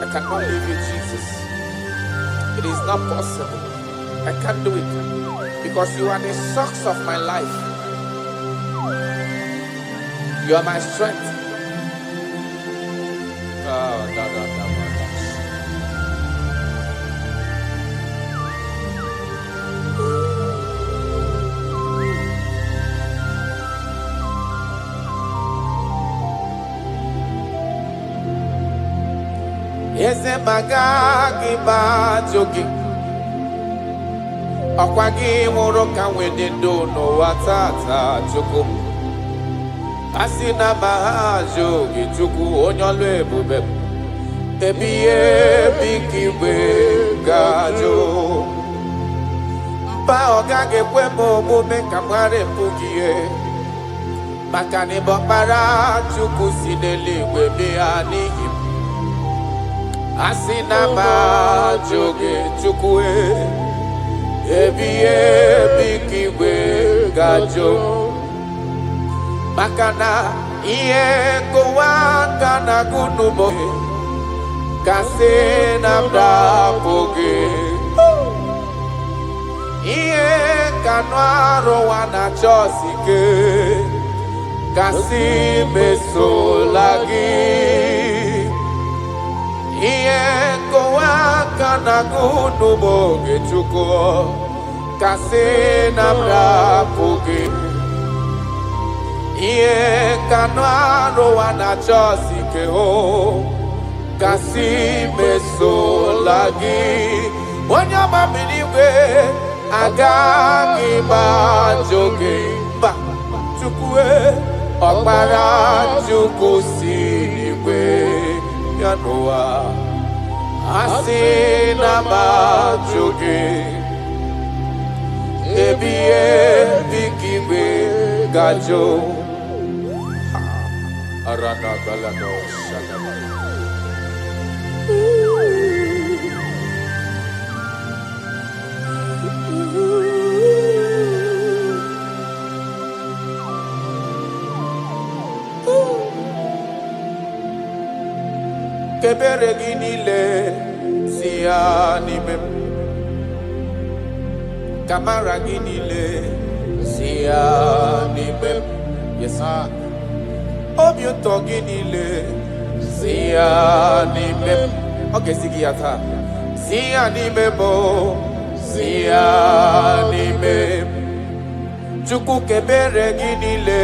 I cannot leave you, Jesus. It is not possible. I can't do it because you are the source of my life. You are my strength. Eze magaghị m ajụ gị ọkwa gị nwụrụ ka nwee dị ndụ n'ụwa tata Chukwu m asị na m ajụ gị Chukwu onye ọlụ ebube m ebighị ebi ka igwe ga-ajụ mba ọ gaghị ekwe m omume ka m ghara ịpụ gị ihe maka na ịbụ ọkpara Chukwu si n'eluigwe bịa n'ihi m asị na m ajụ gị Chukwu ebighị ebi ka igwe ga-ajụ maka na ihe nkụwa aka na-agụ n'ụmụ ka sị na m dapụ gị ihe ka nụ arụwa na chọọsị gị ka sị mesola gị ihe nkụwa aka na-agụ n'ụmụ gị Chukwu ka sị na m dapụ gị ihe ka nụ arụwa na chọọsị gị ka sị mesola gị onye ọma bi n'igwe agaghị m ajụ gị mba Chukwu ọkpara Chukwu si n'igwe ya n'ụwa asị na m ajụ gị ebighị ebi ka igwe ga-ajụ. Kebere gị niile si ya n'ime m kamara gị niile si ya n'ime m yes sir obi ụtọ gị niile si ya n'ime m ọ ga-esi gị ya taa si ya n'ime m si ya n'ime m Chukwu kebere gị niile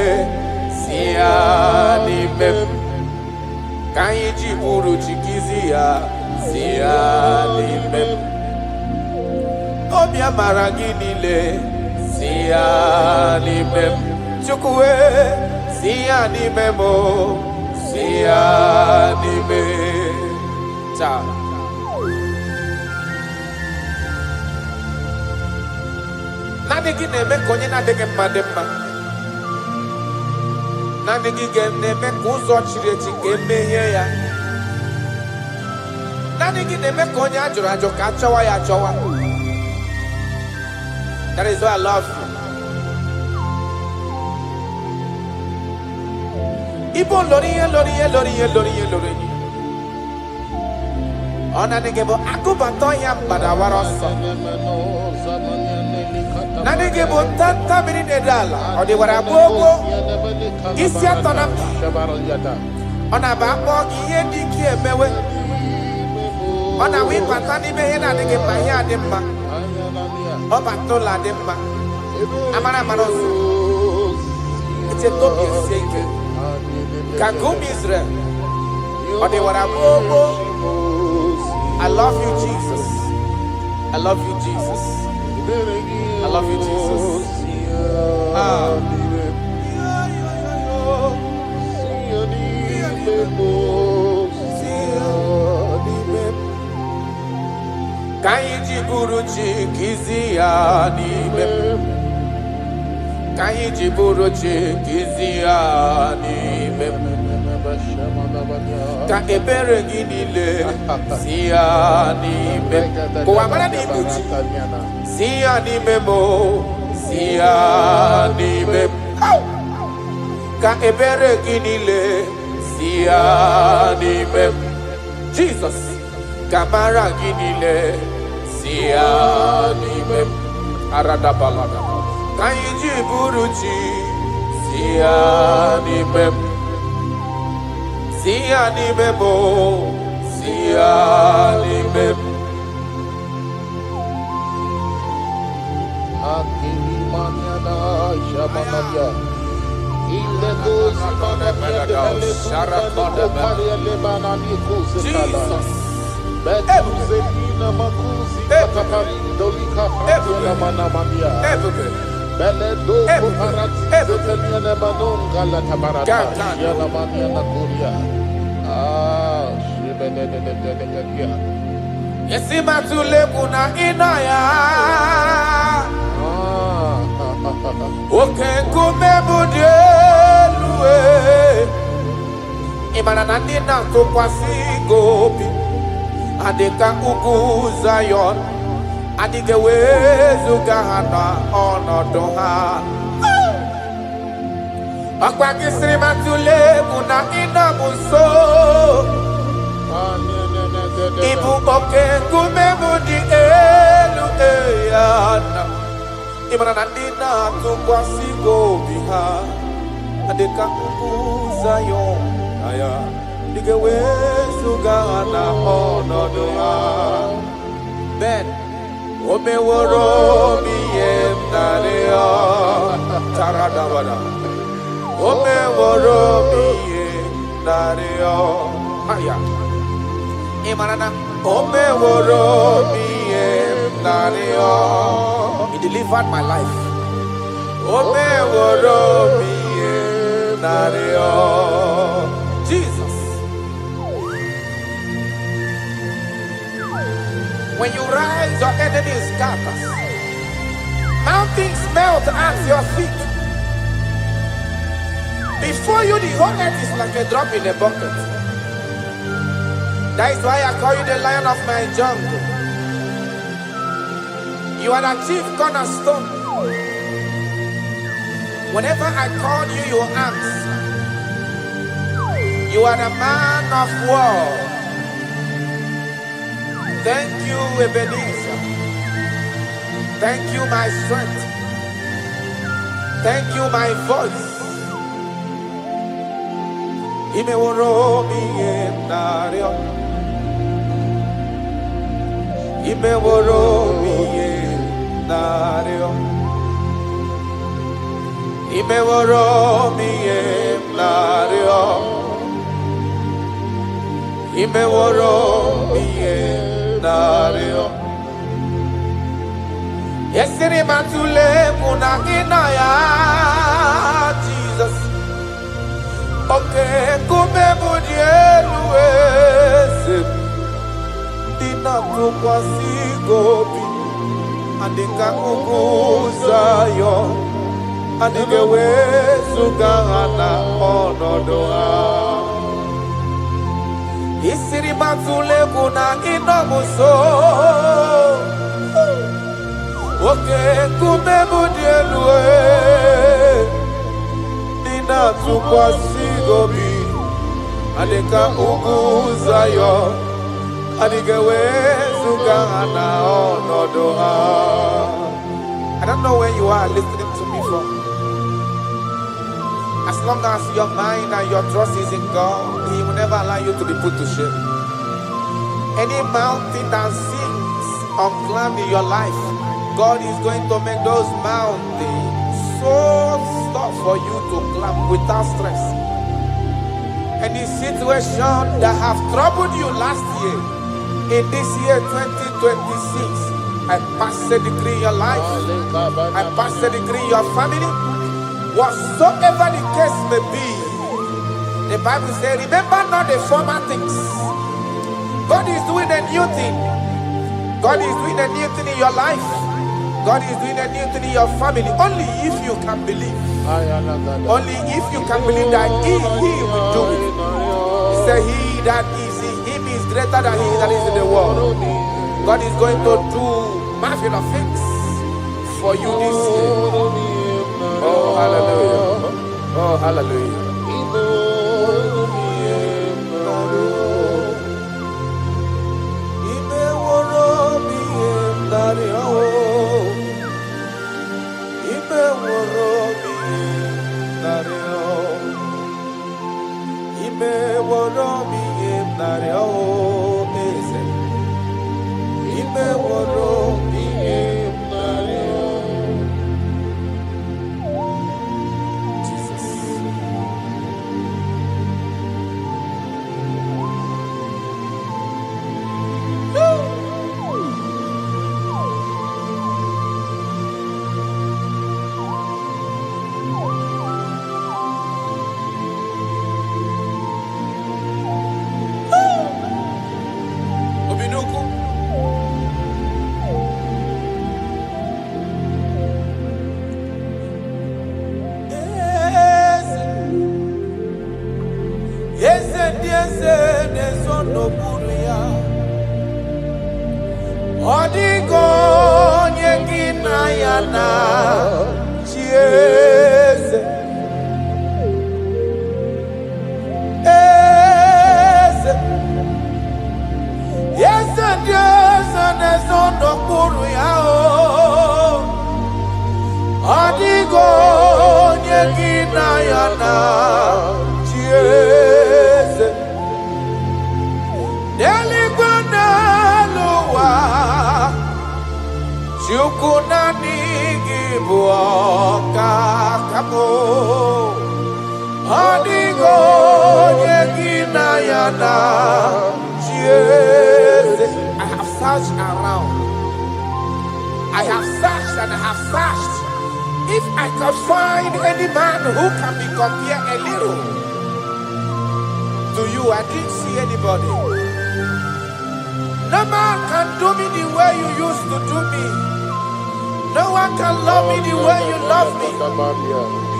si ya n'ime m ka anyị ji bụrụ chikizi ya si ya n'ime m obi amara gị niile si ya n'ime m Chukwu Sia ni memo, sia ni me. Cha. Nani ki neme konye na dege mademma. Nani ki neme kuzo chireti kemeye ya. Nani ki neme konye ajo kachawa ya chawa. That is why I love you. Ibo loriye. Ona negebo akubato ya mbadawaroso. Na negebo tanta mini nedala. Odi warabobo. Isi atona. Ona babo giye diki emewe. Ona wipata ni mehe na negeba ya demma. Oba tola demma. Amara maroso. It's a topi seke. Kagum Israel. Odi warabobo. I love you, Jesus. I love you, Jesus. I love you, Jesus. Kaiji buruchi kiziani mem. Kaiji buruchi kiziani mem. Ka ebere ginile siani mem. Ko amara ni buchi. Siani memo. Siani mem. Ka ebere ginile siani mem. Jesus. Kamara ginile siani mem. Arada balada. Kaiji buruchi siani mem. Siani memo. Siani mem. Akili maniana shabanadia. Ile gozi manania de sharakada le banani kuzekala. Betuzelina makuzi katapari dolika fadela manamania. Bele do parati zetelia ne manonga la tabarata. Yana mania na kuria. Shibele de. Yesima tule kuna inaya. Oke kumebudelue. Imana nandina kukwasi gobi. Adeka ugu Zion. Adike wezu gahana onodoha. Akwa kisrima tule kuna inamuso. Ibu oke kumebudi elu eyana. Imana nandina tukwasi gobiha. Adeka ugu Zion. Aya. Dike wezu gahana onodoha. Ben. Ome woro miyem nareo. Taradabada. Ome woro miyem nareo. Aya. Imanana. Ome woro miyem nareo. He delivered my life. Ome woro miyem nareo. Jesus. When you rise, your enemy scatters. Mountains melt at your feet. Before you, the whole earth is like a drop in a bucket. That is why I call you the lion of my jungle. You are the chief cornerstone. Whenever I call you, you answer. You are the man of war. Thank you, Ebenezer. Thank you, my strength. Thank you, my voice. Imeworo miyenario. Imeworo miyenario. Imeworo miyenario. Imeworo miyenario. Yesiri matule muna inaya Jesus. tukwasigobi andika ukuzayo anike wezugana onodoa isiri matule kuna inomuso oke kumebudielue nina tukwasigobi andika ukuzayo I don't know where you are listening to me from. As long as your mind and your trust is in God, He will never allow you to be put to shame. Any mountain that seems unclimbed in your life, God is going to make those mountains so tough for you to climb without stress. Any situation that have troubled you last year, in this year 2026, I pass a decree in your life, I pass a decree in your family, whatsoever the case may be. The Bible says, remember not the former things. God is doing a new thing. God is doing a new thing in your life. God is doing a new thing in your family. Only if you can believe. Only if you can believe that He will do it. He said, He that is in Him is greater than he that is in the world. God is going to do marvelous things for you this year. Oh, hallelujah. Oh, hallelujah. Odigo nyengina yana chiese ese yese diese nesondo kuru yao Odigo nyengina yana chiese Chukunani gibuoka kamo Adigo yegina yana Jesus. I have searched around. I have searched and I have searched. If I could find any man who can be compared a little to you, I didn't see anybody. No man can do me the way you used to do me. No one can love me the way you love me.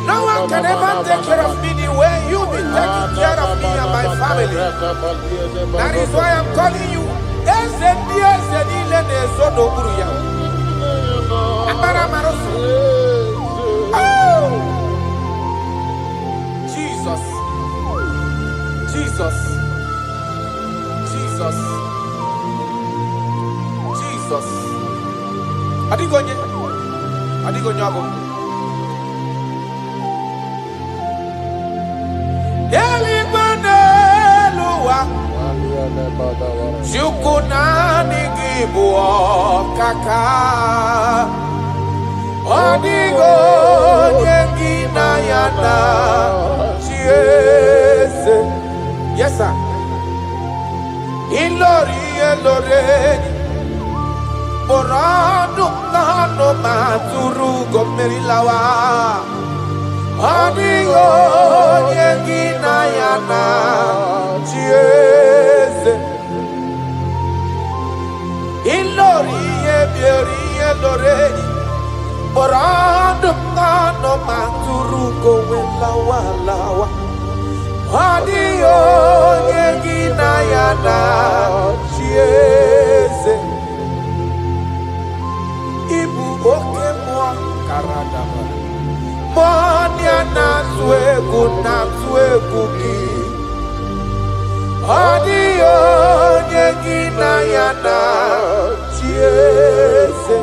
No one can ever take care of me the way you've been taking care of me and my family. That is why I'm calling you. Jesus. Jesus. Jesus. Jesus. Adigonye. Adigonye abo. Elibaneluwa. Shukunani gibuo kaka. Adigonye gina yana. Chiese. Yes, sir. Ilori eloreni. Borado nano maturu gomerilawa Adigo yengina yana chiese ilori ebieri eloreni borandum nano maturu kowe lawa lawa adio yegina yana chieze ibu oke mwa karadaba monia na swegu ki adio yegina yana chieze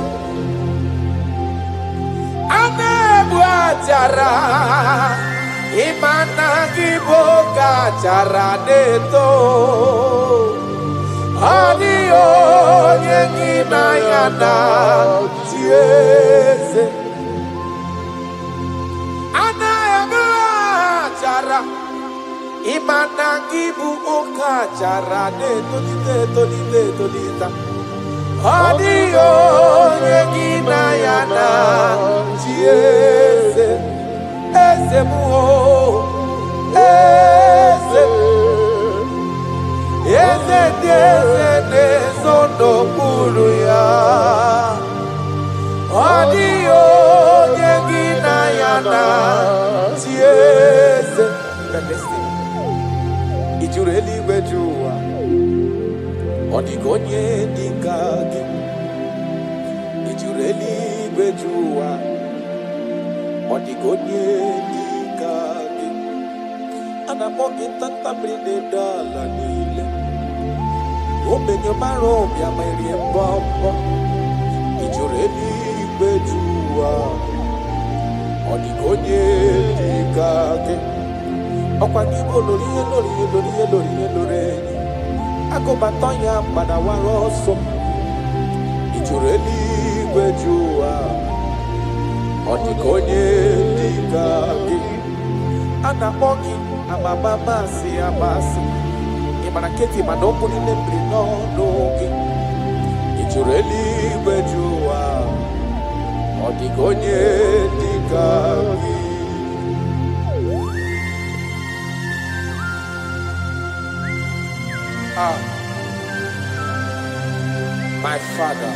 Anebuatara imana kiboka cara deto adio yengina yana chieze Anebuatara imana kiboka cara deto lita adio yengina yana chieze eze muo eze nezondo kuru ya adio yengina yana chieze ijureli wejua odigonye dikagi ijureli wejua odigonye dikagi anamo intantamrine dala nile omenyo maro bia mairie bombo ijureli wejua odigonye dikagi okwagibo lori Akobatonya pada waroso ijureli gwejua odikonye dikagi anapoki amabamasi abasi imanaketi manopu nilembri nonogi ijureli gwejua odikonye dikagi my Father,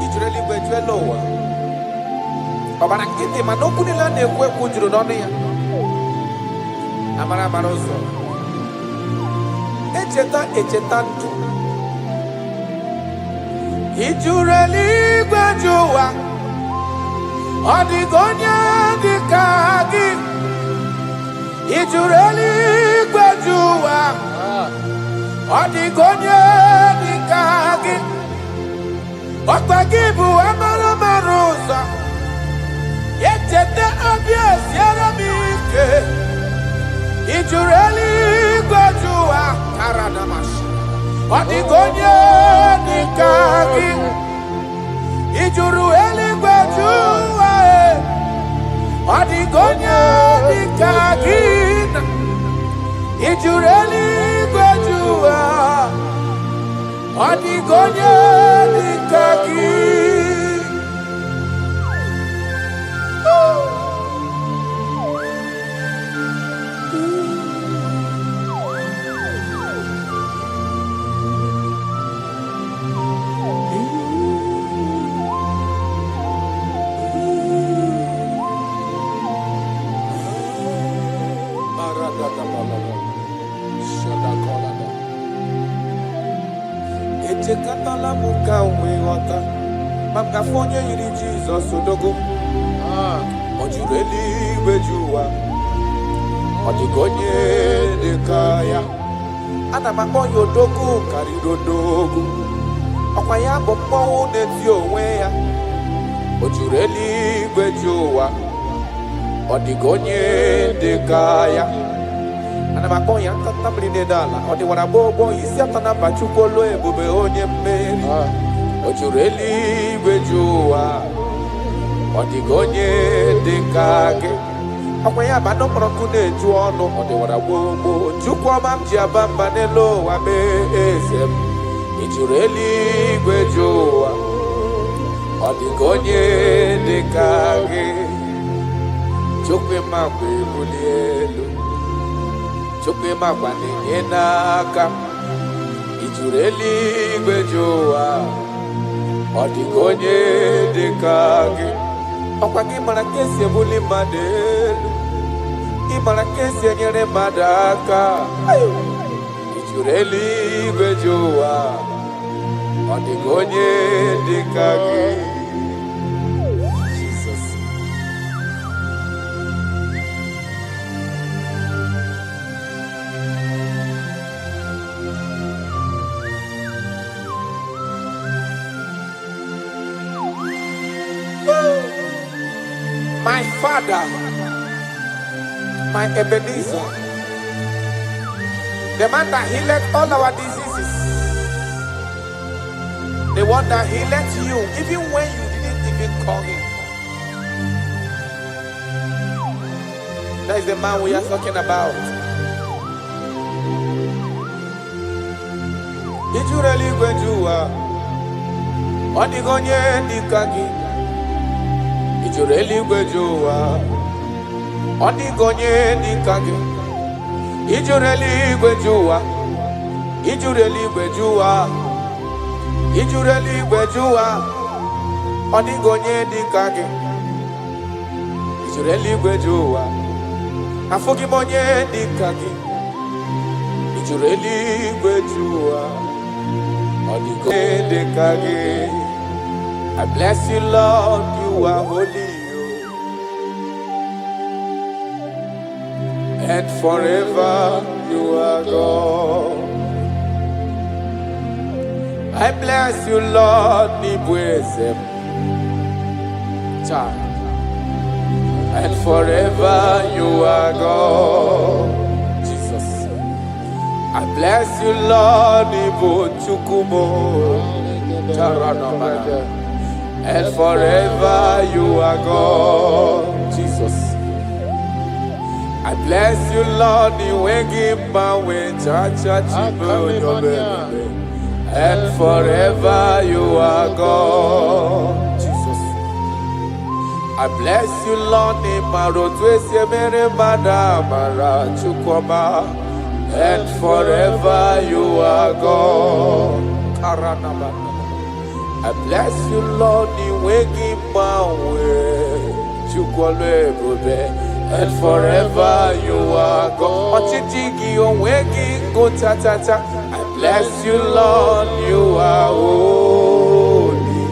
ijureli bejuelowa obana kiti manokunila nekwe kujuru nonu ya amara marozo echeta ndu ijureli bejuwa Odigonye dikagi ijureli gwejua Odigonye dikagi Okwagibu amara maruza Yechete obies yaramike Ijureli gwejua Karadamash Odigonye dikagi Ijureli gwejua Odigonye dikagina ijureli gwejua Odigonye dikagi Echekatala muka umeghọta maka fonye yiri Jizọs odogo ojureli igwejuwa odigonye dịka ya ana m akpọ ya odogo karịrị odogo ọkwa ya bụ mmọnwụ na-eti onwe ya ojureli igwejuwa odigonye dịka ya ana m akpọ ya ntatamrine dala ọ dịwara gbogbo isi atọ na mba Chukwuolu ebube onye mmeri ojureli igwejuwa odigonye dịka gị ọkwa ya bụ anụmụrọkụ na-eju ọnụ ọ dịwara gbogbo Chukwuọma m ji aba mba n'elu ụwa mee eze m ijureli igwejuwa odigonye dịka gị chukwe makwe bulielu, chukwe makwa nenyenaka, ijureli gwejoa, odigonye dekage, okwagi malakesi buli madelu, imalakesi nyere madaka, ijureli gwejoa, odigonye dekage. My Father, my Ebenezer, the man that healed all our diseases, the one that healed you even when you didn't even call him. That is the man we are talking about. Did you really go to Onigonye Nikagi? Ijureli gwejoa, onigonye nikage. Ijureli gwejoa, ijureli gwejoa, ijureli gwejoa, onigonye nikage. Ijureli gwejoa, afogimonye nikage. Ijureli gwejoa, onigonye nikage. I bless you, Lord, you are holy, and forever you are God. I bless you, Lord, Nibwezem, and forever you are God. Jesus, I bless you, Lord, Nibo Chukumo, and forever you are God. Jesus, I bless you, Lord, and forever you are God. Jesus, I bless you, Lord, and forever you are God. I bless you, Lord, and forever you are God. I bless you, Lord, you are holy,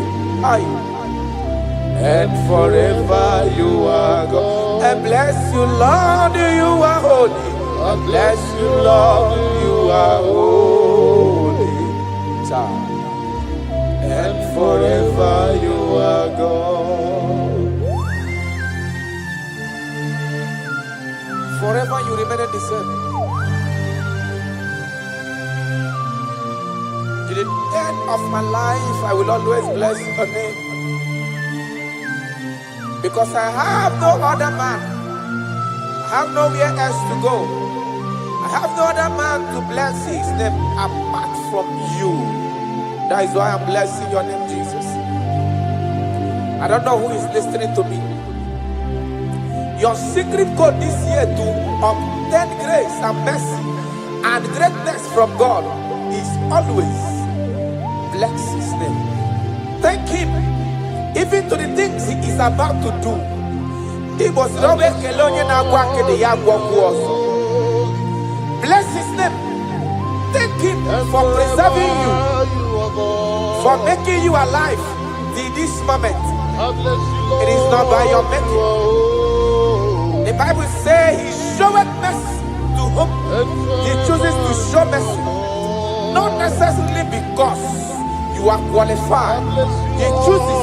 and forever you are God. I bless you, Lord, you are holy. I bless you, Lord, you are holy, and forever you are God. Forever you remain the same. To the end of my life, I will always bless your name. Because I have no other man. I have nowhere else to go. I have no other man to bless his name apart from you. That is why I'm blessing your name, Jesus. I don't know who is listening to me. Your secret code this year to obtain grace and mercy and greatness from God is always bless his name. Thank him even to the things he is about to do. He was bless his name. Thank him for preserving you, for making you alive till this moment. It is not by your making. The Bible says he showeth mercy to whom he chooses to show mercy. Not necessarily because you are qualified. He chooses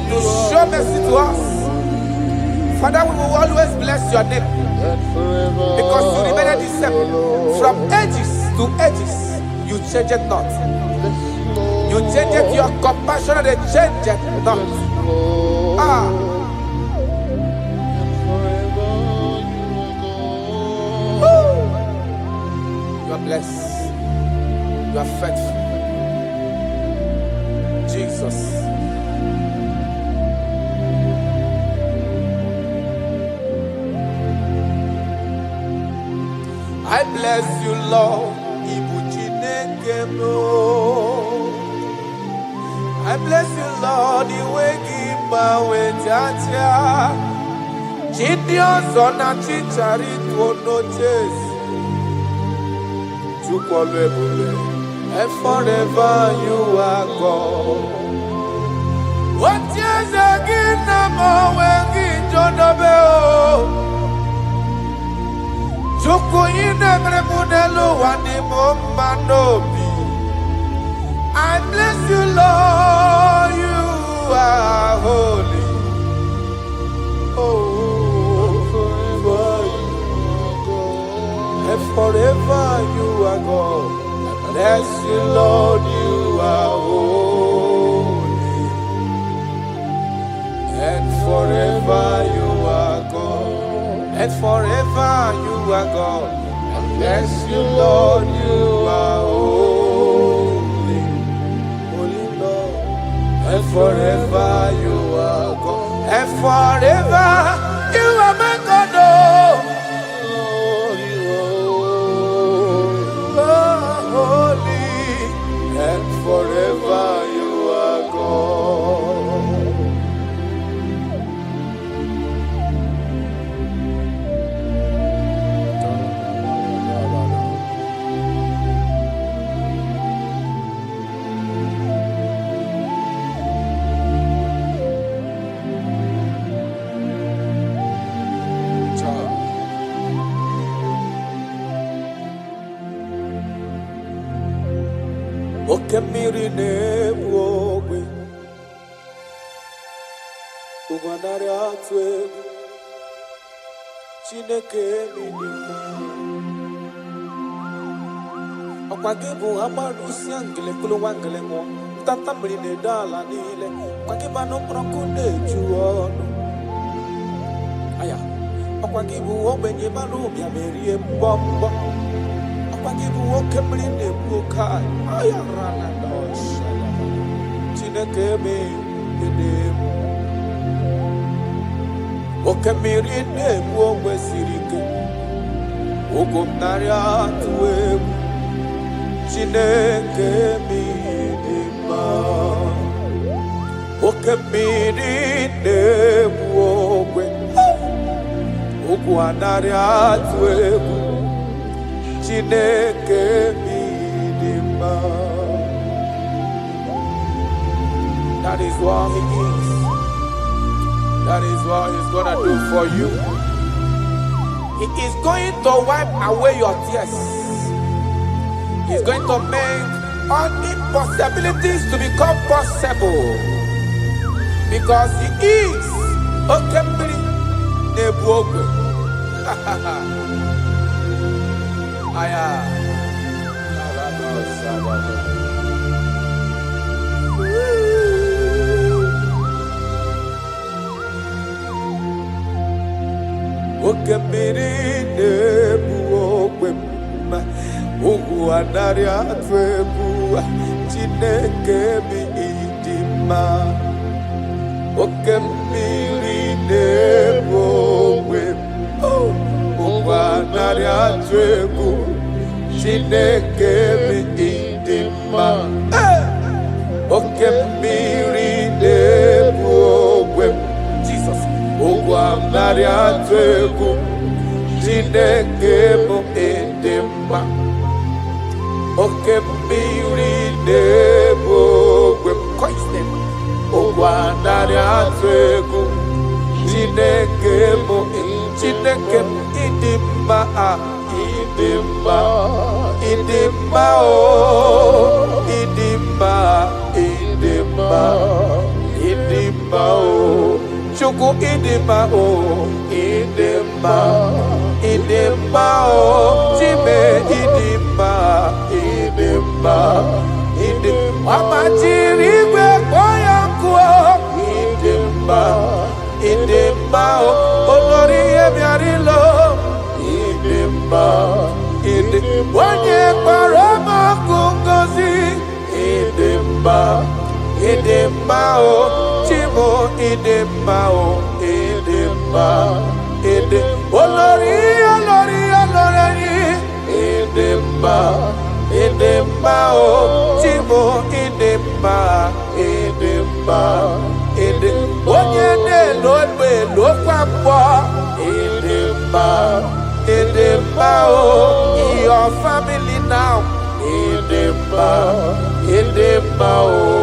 to show mercy to us. Father, we will always bless your name because you remain the same. From ages to ages, you change it not. You change it, your compassion, they change it not. You are blessed. You are faithful. Jesus. bless you, Lord. I bless you, Lord. You wake him with Jatia. Gideon's on a chichari to notice. And forever you are God. What years again, I'm waking John Abel. Joko in the Remodelo, one in Momanobi. I bless you, Lord, you are holy. Oh, forever you are God. And forever you are God. I bless you, Lord, you are holy. And forever you are God. And forever you are God. I bless you, Lord, you are holy. Holy Lord. And forever you are God. And forever you are my God. Oh, you are holy. And forever you are God. Okemiri nebwowe Uganari atwe Chineke minima Okwagibu amaru siangile kulu wangile mo Tata mrine dala nile Kwagiba no prokune juono Aya Okwagibu obenye maru ya merie mbombo Okwagibu okemiri nebwokai Aya rana dosha Chineke minima Okemiri nebwowe sirike Ugumnari atwe Chineke minima Okemiri nebwowe Ugwanari atwe Chineke minima That is what he is. That is what he's gonna do for you. He is going to wipe away your tears. He's going to make all impossibilities to become possible. Because he is Okemiri Nebwogwe. Aya. Okemiri nebwogwe Ugwanari atwebu Chineke minima Okemiri nebwogwe Ugwanari atwebu Chineke minima Okemiri nebwogwe Jesus Ugwanari atwebu Chineke minima Okemiri nebwogwe Koisnem Ugwanari atwebu Chineke minima Idima oh Chuku idima oh Chime idima Amachirigwe koyankuo idima oh Olori emiarilo Wanye parama kungozi idima oh Chimo idima oh Olori Idimba, oh, Chibo, Idimba, Idimba, Idimba. Onye de Lord we look for Idimba, Idimba, oh, your family now. Idimba, Idimba, oh.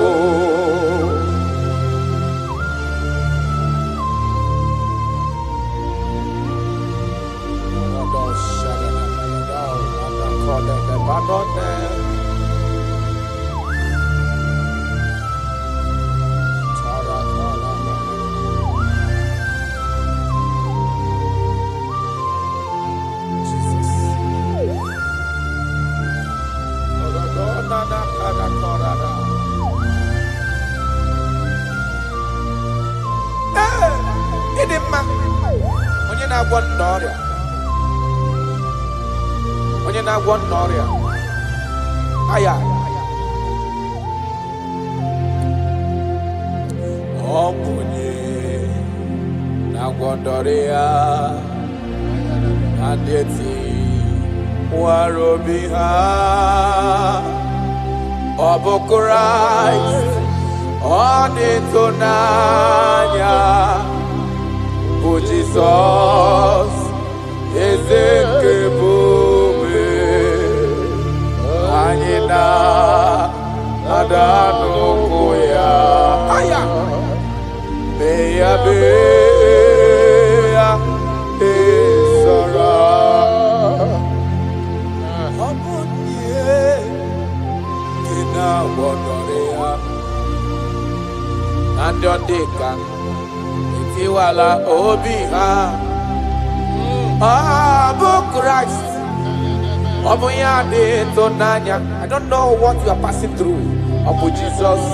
Onye na-agwọ n'ọrịa, onye na-agwọ n'ọrịa, aya, ọ bụ onye na-agwọ n'ọrịa, adịghị nwere obi ha, ọ bụ Kraịst, ọ dị ịtụnanya. bụ Jizọs, eze nke ebube, anyị na-ada n'ụkwụ ya. Mee ya ịzọrọ. Ọ bụ ihe dị na-agwọdọrọ ya na ndị ọ dị ka Iwala obi ha, Abu Christ, Abu Yade Tonanya. I don't know what you are passing through. Abu Jesus,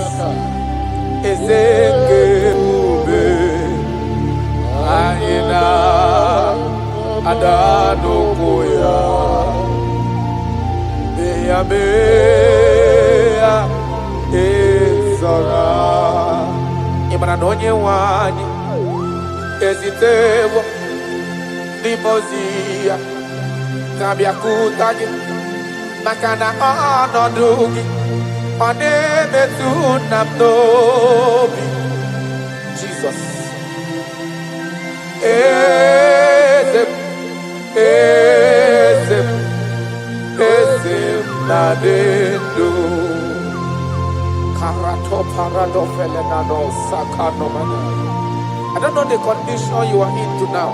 Ezekebe, Aina, Adano Koya, Bea Bea, Ezora, Imanonye Wani. Ezitewo dimozia kabia kutagi makana ọnọdụ gị ọ na-emetụ na m n'obi. Jesus eze m na dị ndụ karato parado felenado sakano mana. I don't know the condition you are into now.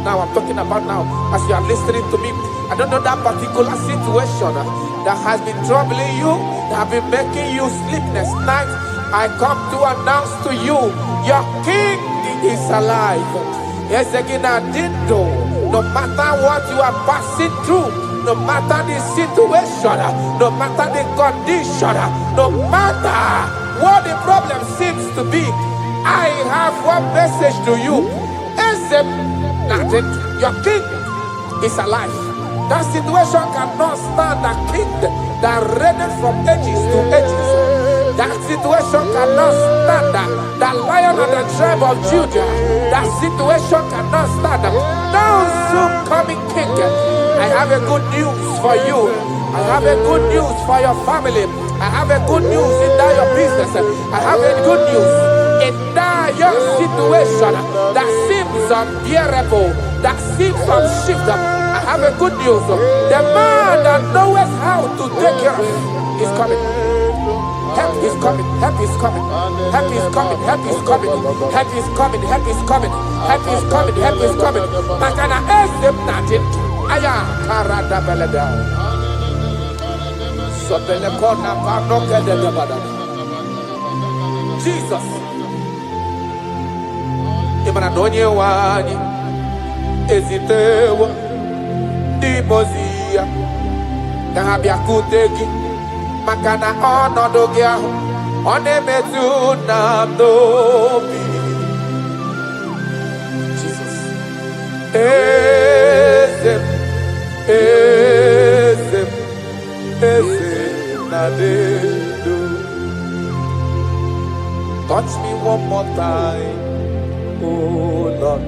Now I'm talking about now. As you are listening to me, I don't know that particular situation that has been troubling you, that have been making you sleepless nights. I come to announce to you, your King is alive. Yes, again, I did know. No matter what you are passing through, no matter the situation, no matter the condition, no matter what the problem seems to be, I have one message to you. Your King is alive. That situation cannot stand a king that reigned from ages to ages. That situation cannot stand the Lion of the tribe of Judah. That situation cannot stand. Now soon coming King, I have a good news for you. I have a good news for your family. I have a good news in that your business. I have a good news in that your situation that seems unbearable, that seems unshiftable. I have a good news. The man that knows how to take care of is coming. Help is coming. Help is coming. Help is coming. Help is coming. Help is coming. Help is coming. Help is coming. Help is coming. Makana esem natin. Aya karada beleda. So belekona pano kede debada. Jesus. Imanonye wani ezitewo dimozia kabia kuteki makana ọnọdụ gị ahụ ọ na-emetụ na n'obi. Jesus eze na dị ndụ. Touch me one more time, oh Lord.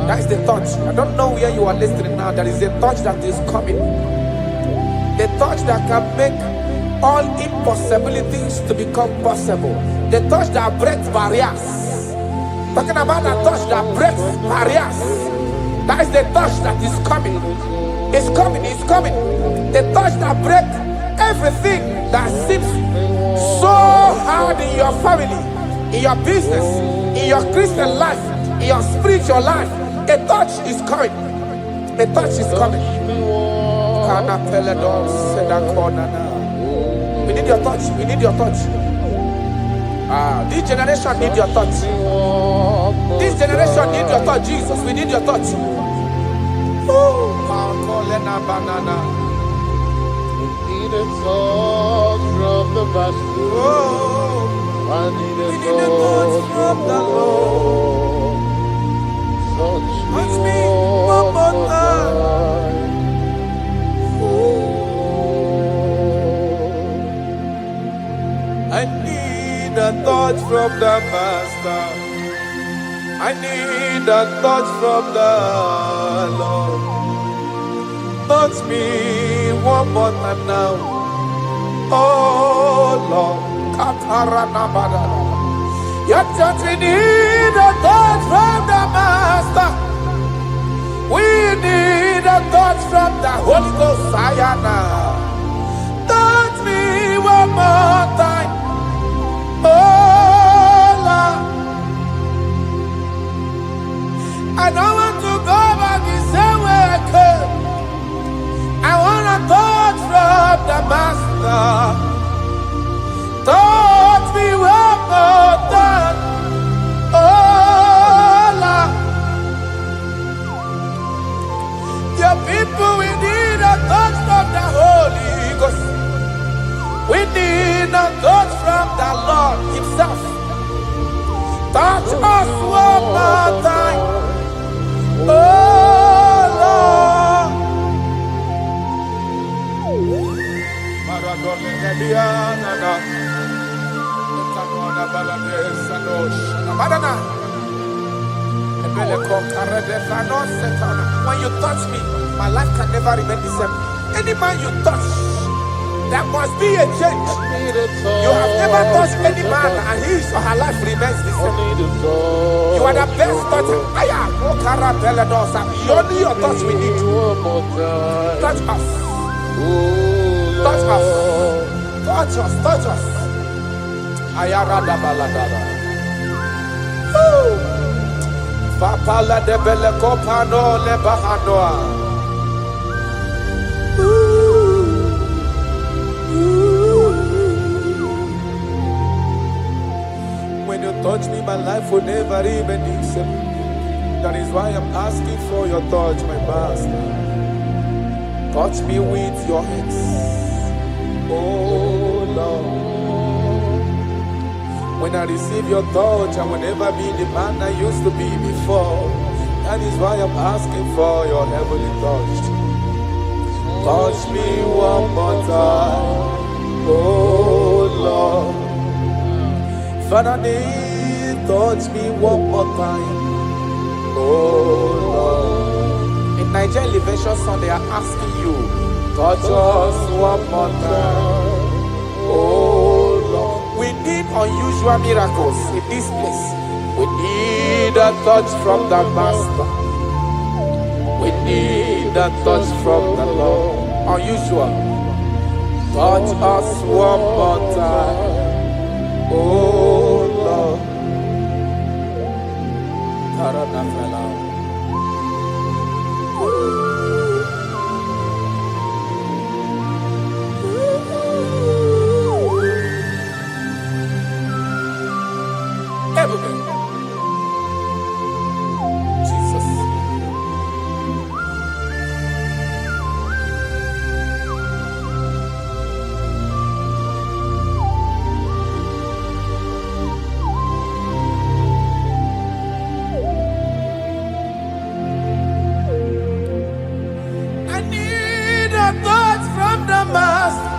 That is the touch. I don't know where you are listening now. There is a touch that is coming. The touch that can make all impossibilities to become possible. The touch that breaks barriers. Talking about the touch that breaks barriers. That is the touch that is coming. It's coming, it's coming. The touch that breaks everything that seems so hard in your family, in your business, in your Christian life, in your spiritual life. A touch is coming. A touch is coming. We need your touch. We need your touch. This generation need your touch. This generation need your touch, Jesus. We need your touch. Need a touch from the master. I need a touch from the Lord. Touch me one more time. I need a touch from the Master. I need a touch from the Lord. Touch me one more time now. Oh Lord. Your touch, we need a touch from the Master. We need a touch from the Holy Ghost. Sayana. Touch me one more time. Oh Lord. I don't want to go back the same way I came. I want a touch from the Master. Touch me one more time. Oh Lord. Your people, we need a touch from the Holy Ghost. We need a touch from the Lord Himself. Touch us one more time. Oh Lord. When you touch me, my life can never remain the same. Any man you touch, there must be a change. You have never touched any man and his or her life remains the same. You are the best toucher. Only your touch we need. Touch us. Touch us. Touch us. Touch us. Ayarada baladada. Papala de bele kopano le bahanoa. When you touch me, my life will never even be the same. That is why I'm asking for your touch, my Master. Touch me with your hands. Oh Lord. When I receive your touch, I will never be the man I used to be before. That is why I'm asking for your heavenly touch. Touch me one more time. Oh Lord. Father, touch me one more time. Oh Lord. In Nigeria Elevation Song, they are asking you, touch us one more time. Oh Lord. We need unusual miracles in this place. We need a touch from the Master. We need a touch from the Lord. Unusual. Touch us one more time. Oh Lord. Jesus. I need a touch from the Master.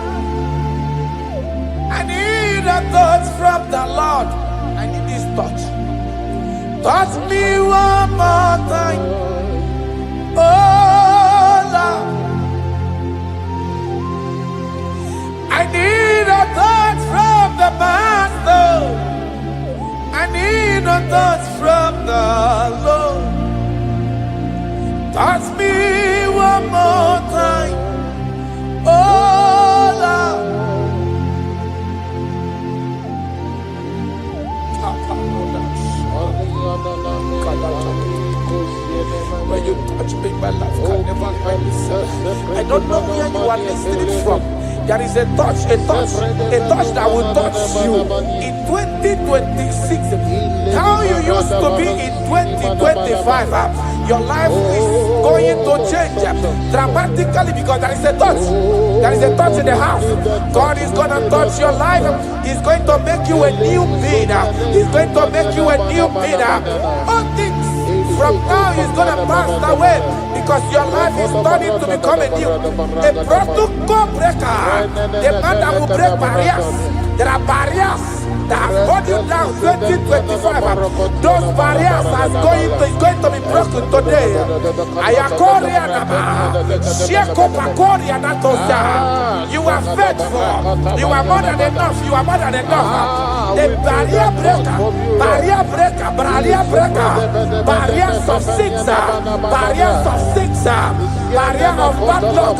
I need a touch from the Lord. I need this touch. Touch me one more time. Oh Lord. When you touch me, my life can never end itself. I don't know where you are listening from. There is a touch that will touch you in 2026. How you used to be in 2025, your life is going to change dramatically because there is a touch. There is a touch in the house. God is going to touch your life. He's going to make you a new being. He's going to make you a new being. All things from now is going to pass away because your life is turning to become a new. A protocol breaker. The man that will break barriers. There are barriers that have held you down 2025. Those barriers is going to be broken today. Ayakoria nama, Sheko pakoria natosa. You are faithful. You are more than enough. You are more than enough. The barrier breaker, barriers of six, barrier of bad luck,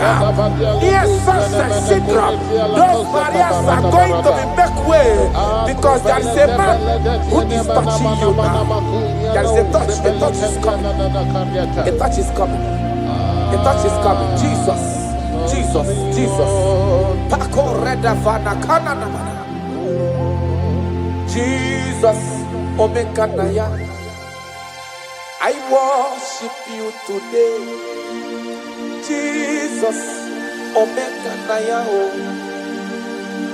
success syndrome. Those barriers are going to be make way because there is a man who is touching you now. There is a touch is coming. A touch is coming. A touch is coming. Jesus. Pako reda vana kana namana. Jesus, Omega Naya. I worship you today. Jesus, Omega Naya.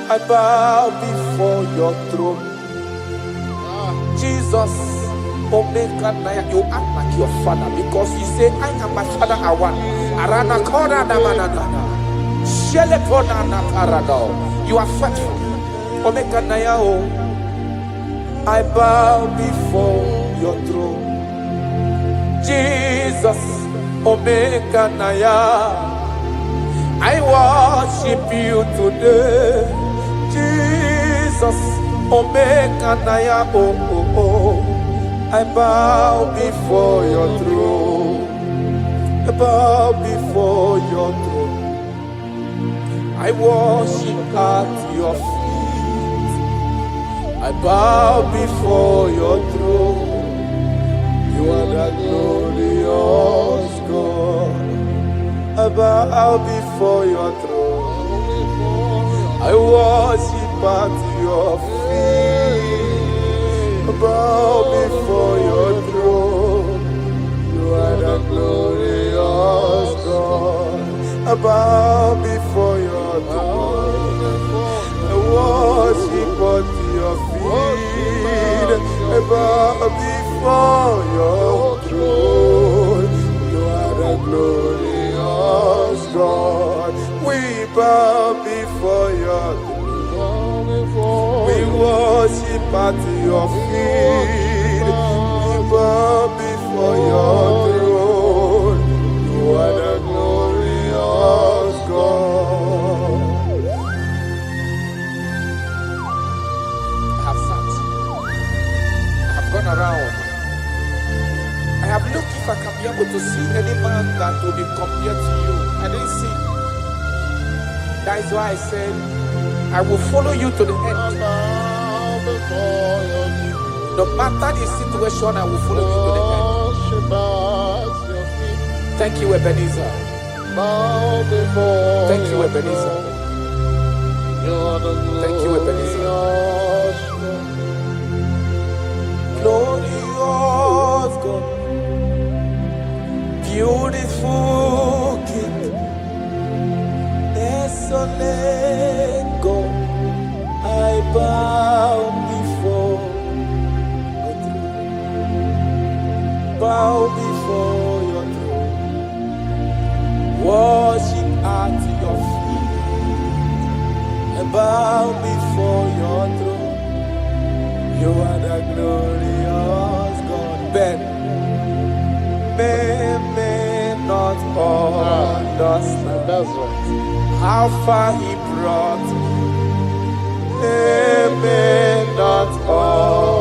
I bow before your throne. Jesus, Omega Naya. You act like your father because you say, I am my father, I want. Arana Kora Namanana. Shelepona Nakarado. You are faithful. Omega Naya. I bow before your throne. Jesus, Omega Naya. I worship you today. Jesus, Omega Naya. I bow before your throne. I bow before your throne. I worship at your feet. I bow before your throne. You are the glorious God. I bow before your throne. I worship at your feet. I bow before your throne. You are the glorious God. I bow before your throne. I worship at your feet. I bow before your throne. You are the glorious God. We bow before your throne. We worship at your feet. We bow before your throne. You are the glorious God. Gone around. I have looked if I can be able to see any man that will be compared to you. I didn't see. That is why I said, I will follow you to the end. No matter the situation, I will follow you to the end. Thank you, Ebenezer. Thank you, Ebenezer. Thank you, Ebenezer. Glorious God, beautiful King, desolate God, I bow before your throne. Bow before your throne. Worship at your feet. I bow before your throne. You are the glorious God. Ben may not understand. That's right. How far he brought me. They may not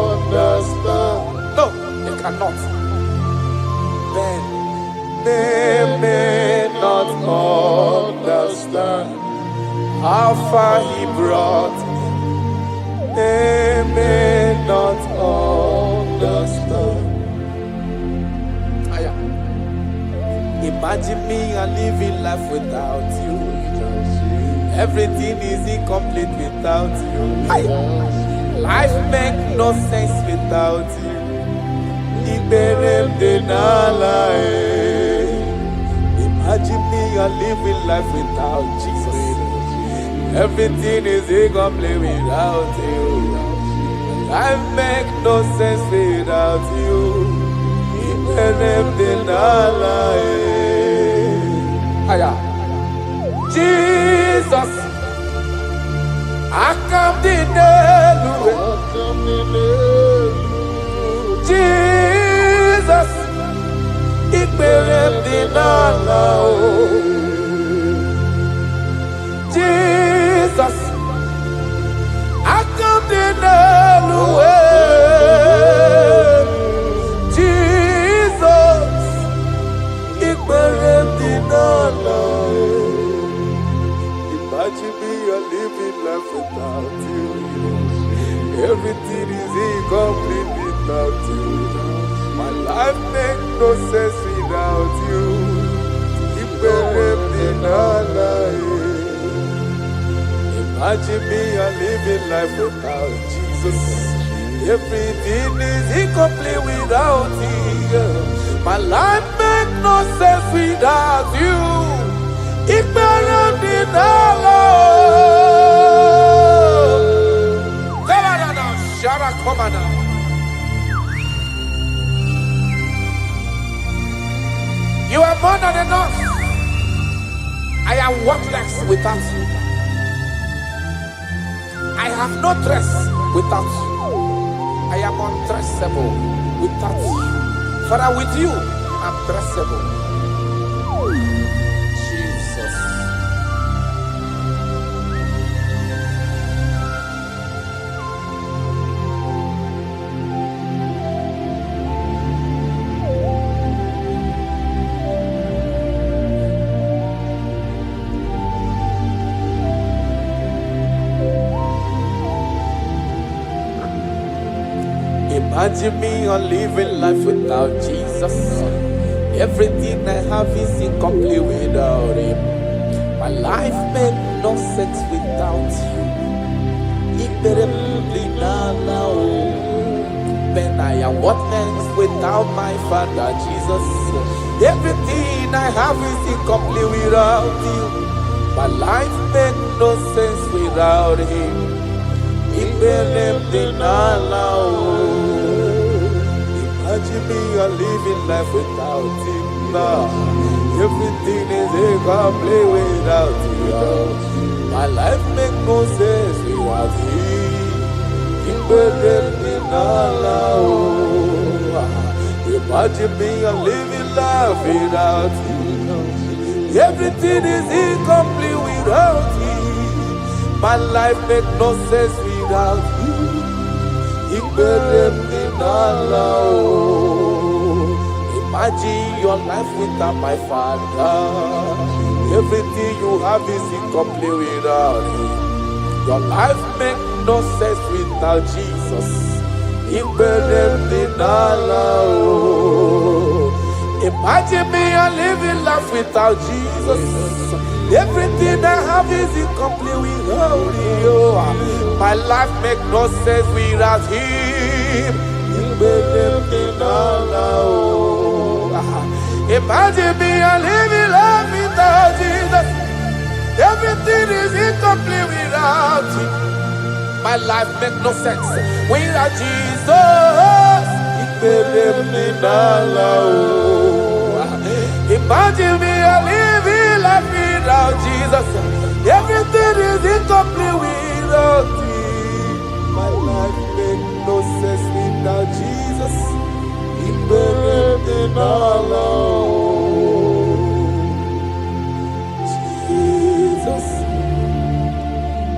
understand. No, they cannot. Ben may not understand how far he brought me. They may not understand. Imagine me and living life without you. Everything is incomplete without you. Life makes no sense without you. Imagine me and living life without Jesus. Everything is incomplete without you. Life makes no sense without you. Jesus, I come to Jesus, Jesus, I come to Imagine me a living life without you. Everything is incomplete without you. My life makes no sense without you. Imagine me a living life without Jesus. Everything is incomplete without you. My life makes no sense without you. You are more than enough. I am worthless without you. I have no dress without you. I am undressable without you. Father, with you, I'm dressable. Jesus. Imagine me on living life without Jesus. Everything I have is incomplete without Him. My life makes no sense without you. When I am worthless without my Father Jesus. Everything I have is incomplete without you. My life makes no sense without Him. Imagine me a living life without Him now. Everything is incomplete without you. My life makes no sense without Him. Imagine me a living life without you. Everything is incomplete without you. My life makes no sense without you. Imagine your life without my Father. Everything you have is incomplete without Him. Your life makes no sense without Jesus. Imagine me a living life without Jesus. Everything I have is incomplete without you. My life makes no sense without Him. Imagine me a living life without Jesus. Everything is incomplete without Him. My life makes no sense without Jesus. Imagine me a living life without Jesus. Everything is incomplete without Him. My life makes no sense without Jesus. Jesus,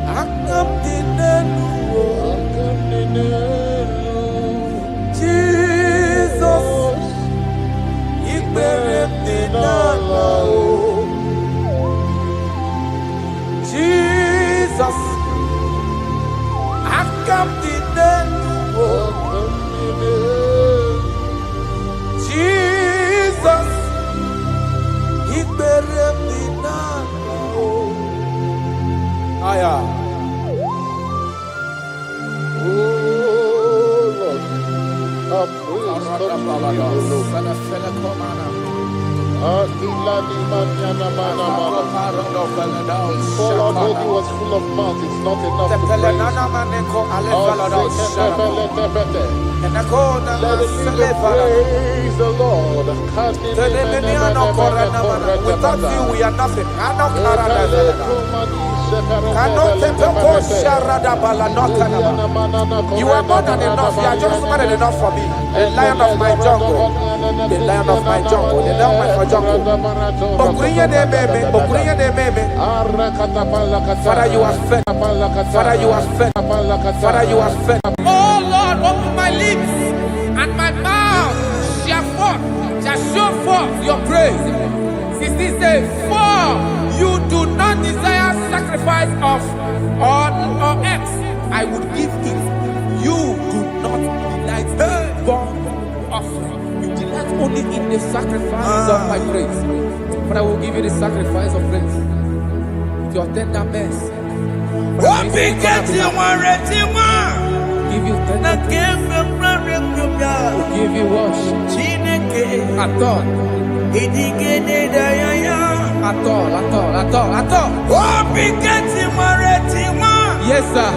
I come to Jesus, Jesus, I come to Jesus, All although he was full of mouth, it's not enough to praise. Let us praise the Lord. Without you, we are nothing. You are more than enough. You are just more than enough for me. The lion of my jungle. The lion of my jungle. The lion of my jungle. Father, you are fed. Father, you are fed. Father, you are fed. Oh Lord, open my lips and my mouth shall show forth your praise. 16 says, for you do not desire sacrifice of or X. I would give it. You do not delight in burnt offering. You delight only in the sacrifice of my praise. But I will give you the sacrifice of praise. With your tender mercy. Give you tender will give you worship. At all. Yes, sir.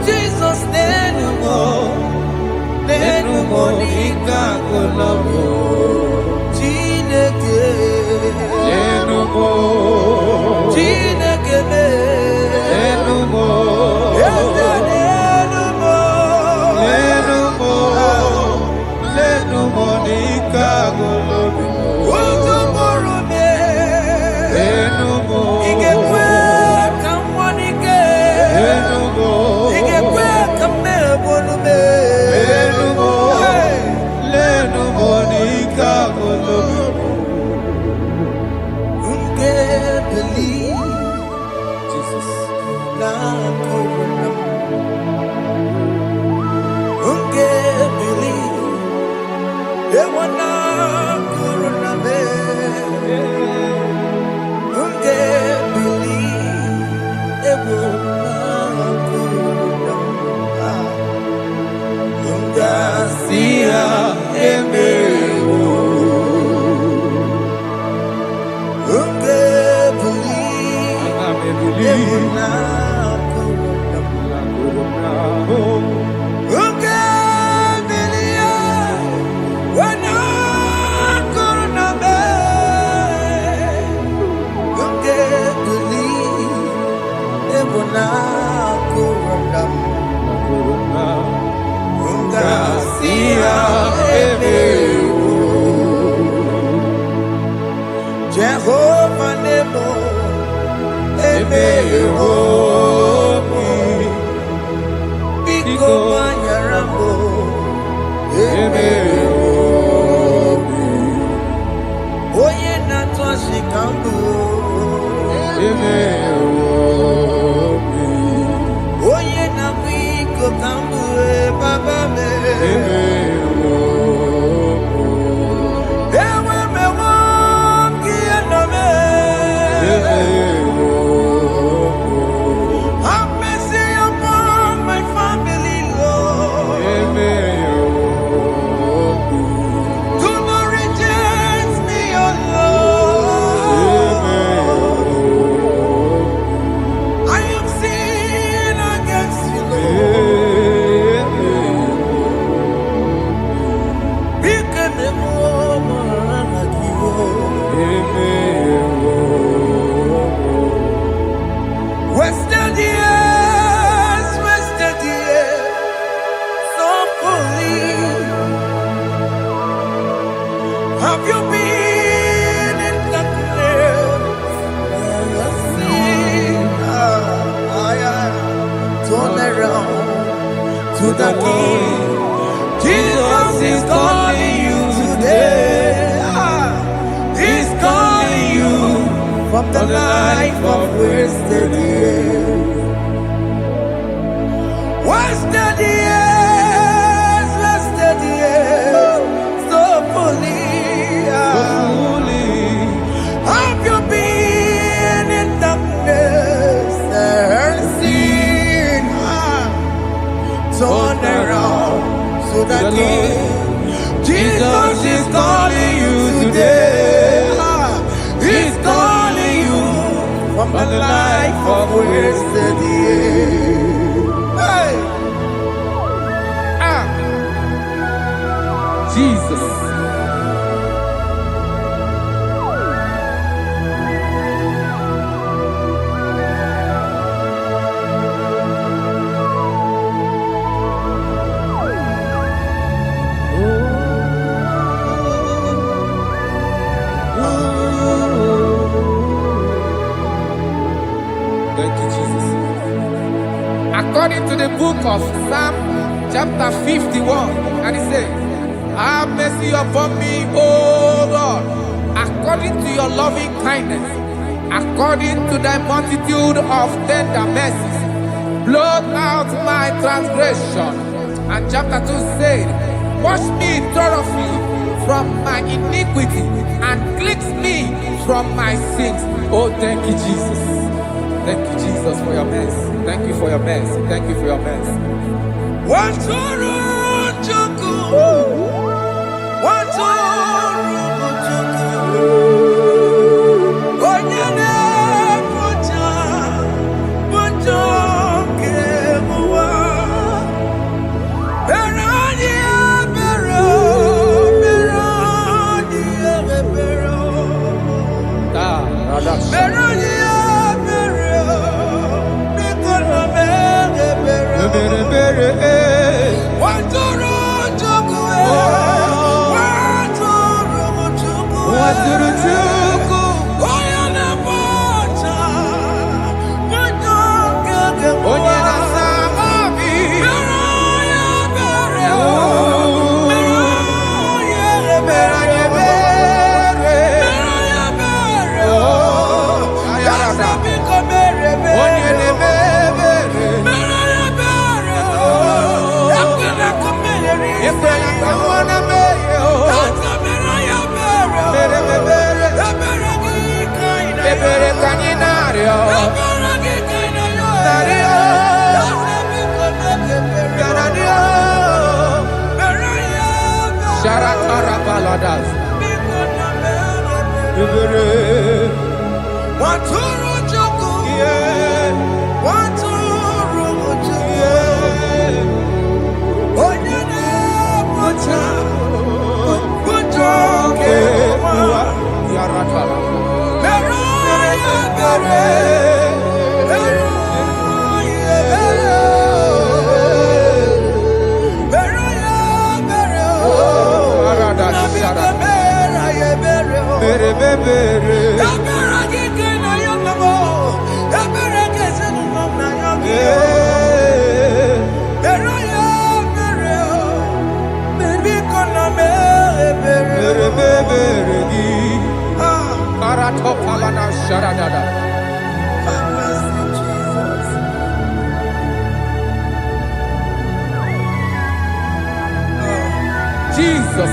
Jesus, Wasted years, so fully. Have you been in the place where you see? Turn around to the King. Jesus is calling you today. He's calling you from the life of wasted years. Wasted years, so fully. Have you been in darkness and seen? Turn around to the King. Jesus is calling you today. He's calling you from the life of wasted years. Hey! Jesus. Thank you, Jesus. According to the book of Psalm, chapter 51, and it says, have mercy upon me, O Lord, according to your loving kindness, according to thy multitude of tender mercies, blot out my transgression. And chapter 2 said, wash me thoroughly from my iniquity and cleanse me from my sins. Oh, thank you, Jesus. Thank you, Jesus, for your mercy. Thank you for your mercy. Thank you for your mercy. Jesus.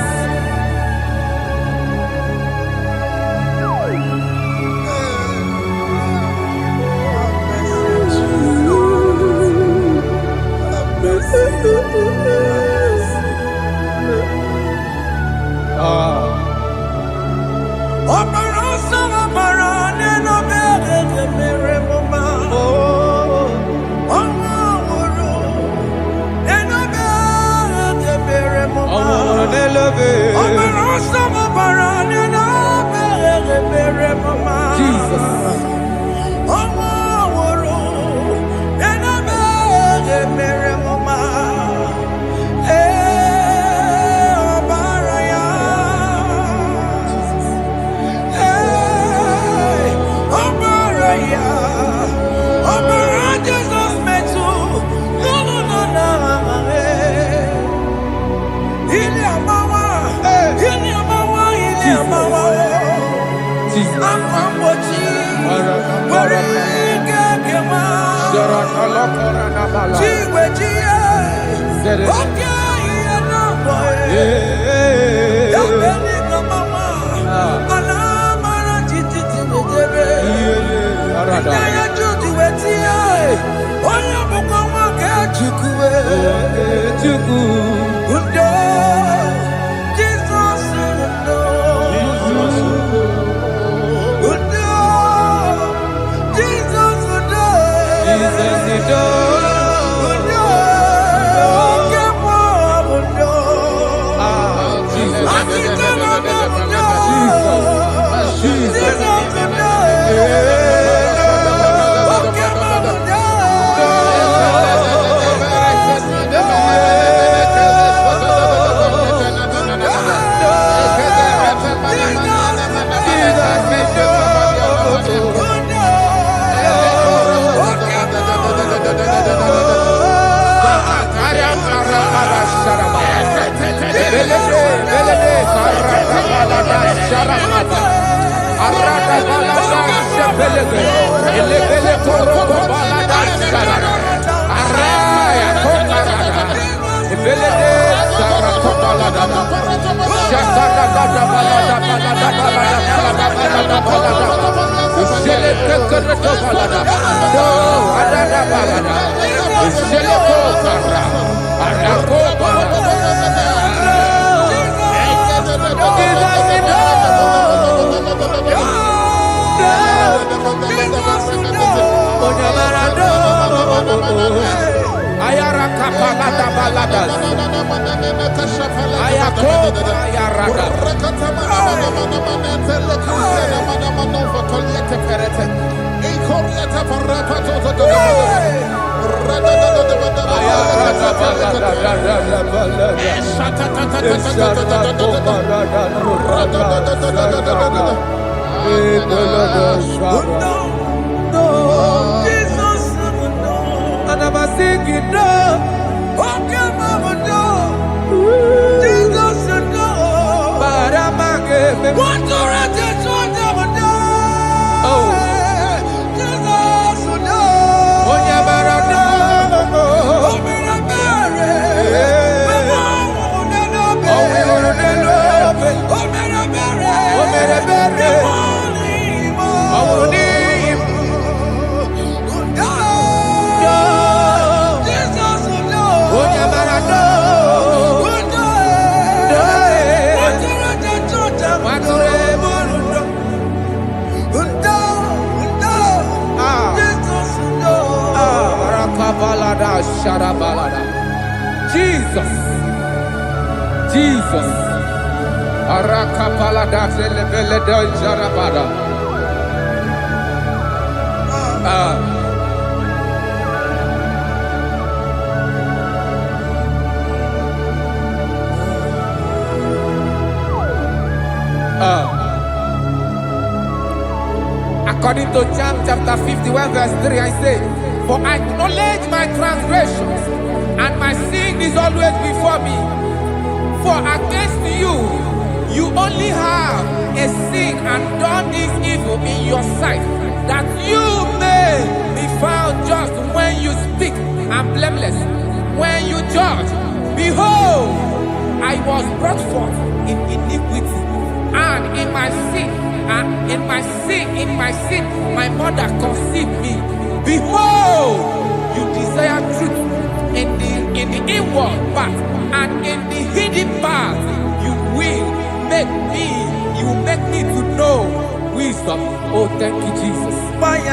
According to John chapter 51 verse 3, I say, for I acknowledge my transgressions, and my sin is always before me. For against you, you only have a sin and done this evil in your sight, that you may be found just when you speak, and blameless when you judge. Behold, I was brought forth in iniquity, and in my sin, my mother conceived me. Behold, you desire truth in the inward part, and in the hidden part, you make me to know wisdom. Oh, thank you, Jesus. Thank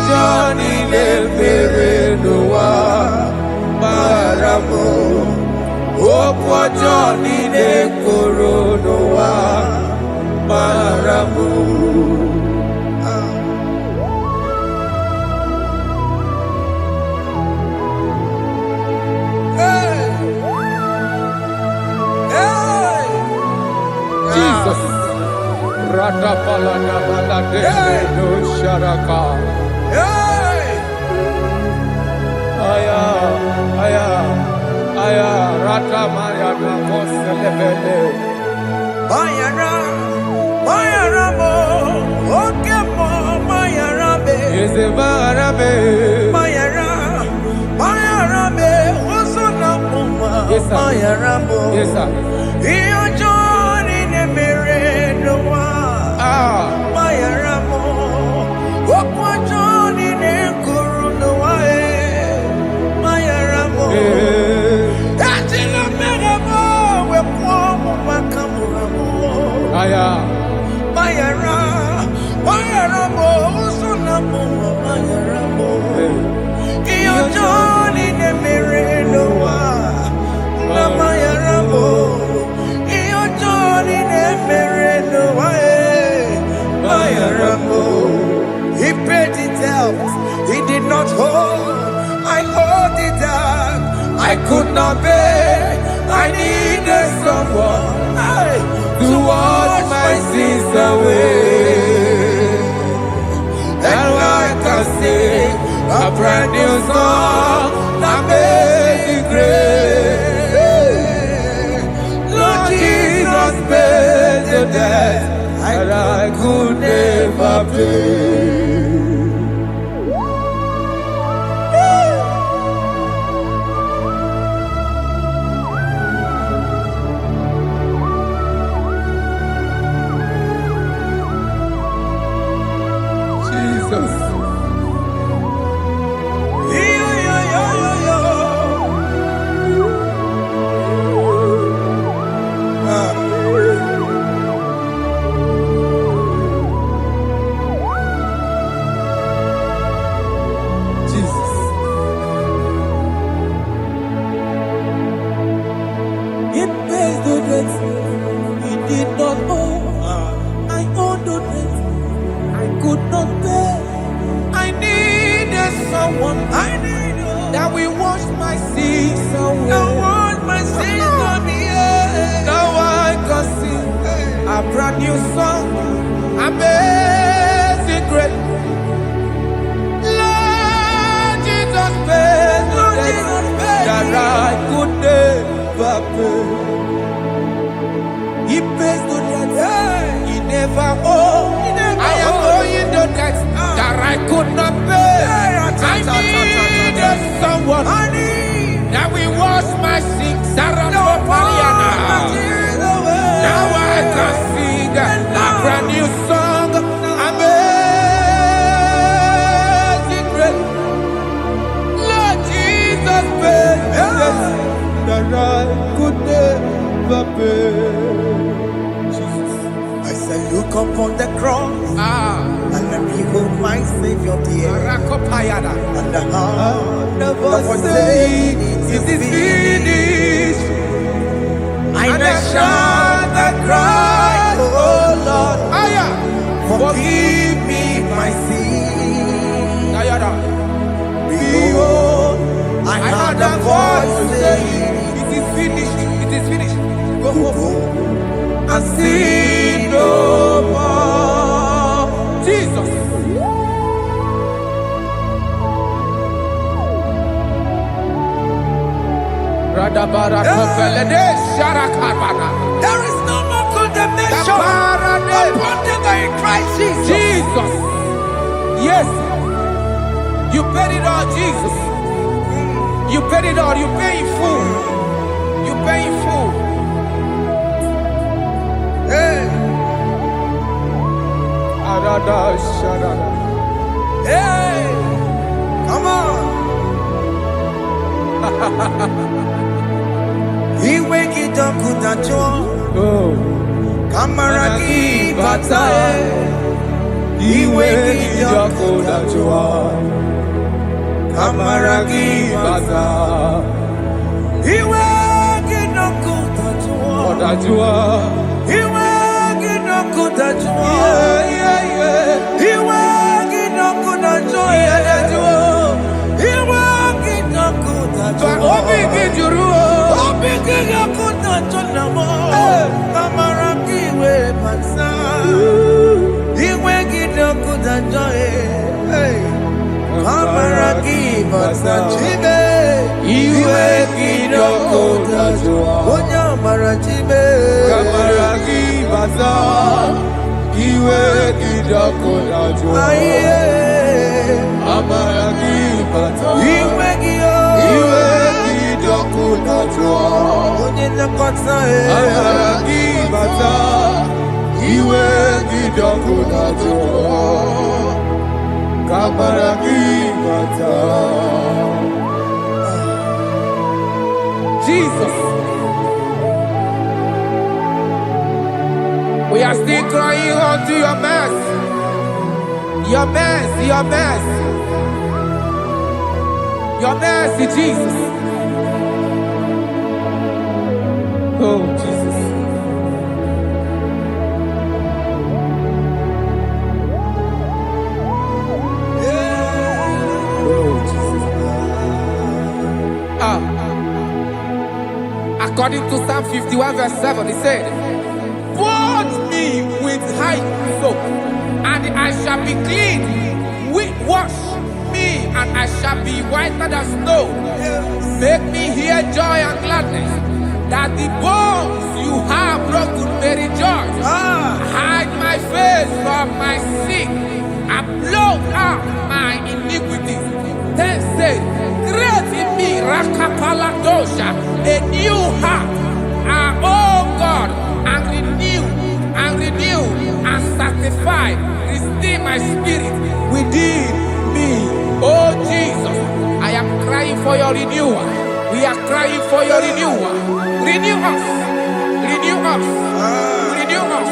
Johnny le mere noa maramo. Okwa Johnny le koro noa maramo. Jesus. Rata palana balade no sharaka. Aya, aya, aya. Rata maya na koselebele. Mayara mo, oke mo mayara be. Yeze mayara be. Mayara be. Osona mo mayara mo. Yes sir. Iyo Johnny ne mere noa. Mayara mo, okwa Johnny ne kuru noa mayara mo. Atila mere mo, we kwa mo makamura mo. Aya. Mayara mo, usuna mo mayara mo. Iyo Johnny ne mere noa. Na mayara mo. Iyo Johnny ne mere noa. He paid it out. He did not hold. I hold it out. I could not bear. I needed someone to wash my sins away. And I can sing a brand new song. Amazing grace. Lord Jesus paid the debt that I could never pay. Jesus. He did not owe. I owed the debt I could not pay. I needed someone. That will wash my sins away. Now I can sing a brand new song. Amazing grace. Lord Jesus paid the debt that I could never pay. He pays the debt he never owed. I am owing the debt that I could not pay. I needed someone that will wash my sins. Now I can sing a brand new song. Amazing grace. Lord Jesus paid the debt that I could never pay. Look upon the cross and then behold my Savior dear. And the heart of us saying it is finished. I shall not cry, oh Lord, forgive me my sin. Behold, I heard a voice saying it is finished, it is finished. Go and sin no more. Jesus. There is no more condemnation upon them in Christ Jesus. Jesus. Yes. You paid it all, Jesus. You paid it all. You pay in full. You pay in full. Hey. Hey. Come on. He wake it up with a joy. Kamaraki batae. He wake it up with a joy. Kamaragi bata. Iwe ginoku tajua. Odajua. Iwe ginoku tajua. Iwe ginoku tajua. Iwe ginoku tajua. Obi gijuru. Obi ginoku tajua. Kamaragi we bata. Iwe ginoku tajua. Kamaragi bata chibe. Iwe gidoko tajua. Onya marachibe. Kamaragi bata. Iwe gidoko tajua. Aye. Kamaragi bata. Iwe giyo. Iwe gidoko tajua. Onye nakota e. Kamaragi bata. Iwe gidoko tajua. Kamaragi bata. Jesus. We are still crying unto your mercy. Your mercy, your mercy. Your mercy, Jesus. Oh, Jesus. Oh, Jesus. According to Psalm 51 verse 7, he said, "Wash me with hyssop, and I shall be clean. Wash me, and I shall be whiter than snow. Make me hear joy and gladness, that the bones you have broken may rejoice. Hide my face from my sin, and blot out my iniquities. Then say, create in me Rakapaladosha, a new heart, oh God, and renew, and sanctify, restore my spirit within me." Oh Jesus, I am crying for your renewal. We are crying for your renewal. Renew us, renew us, renew us.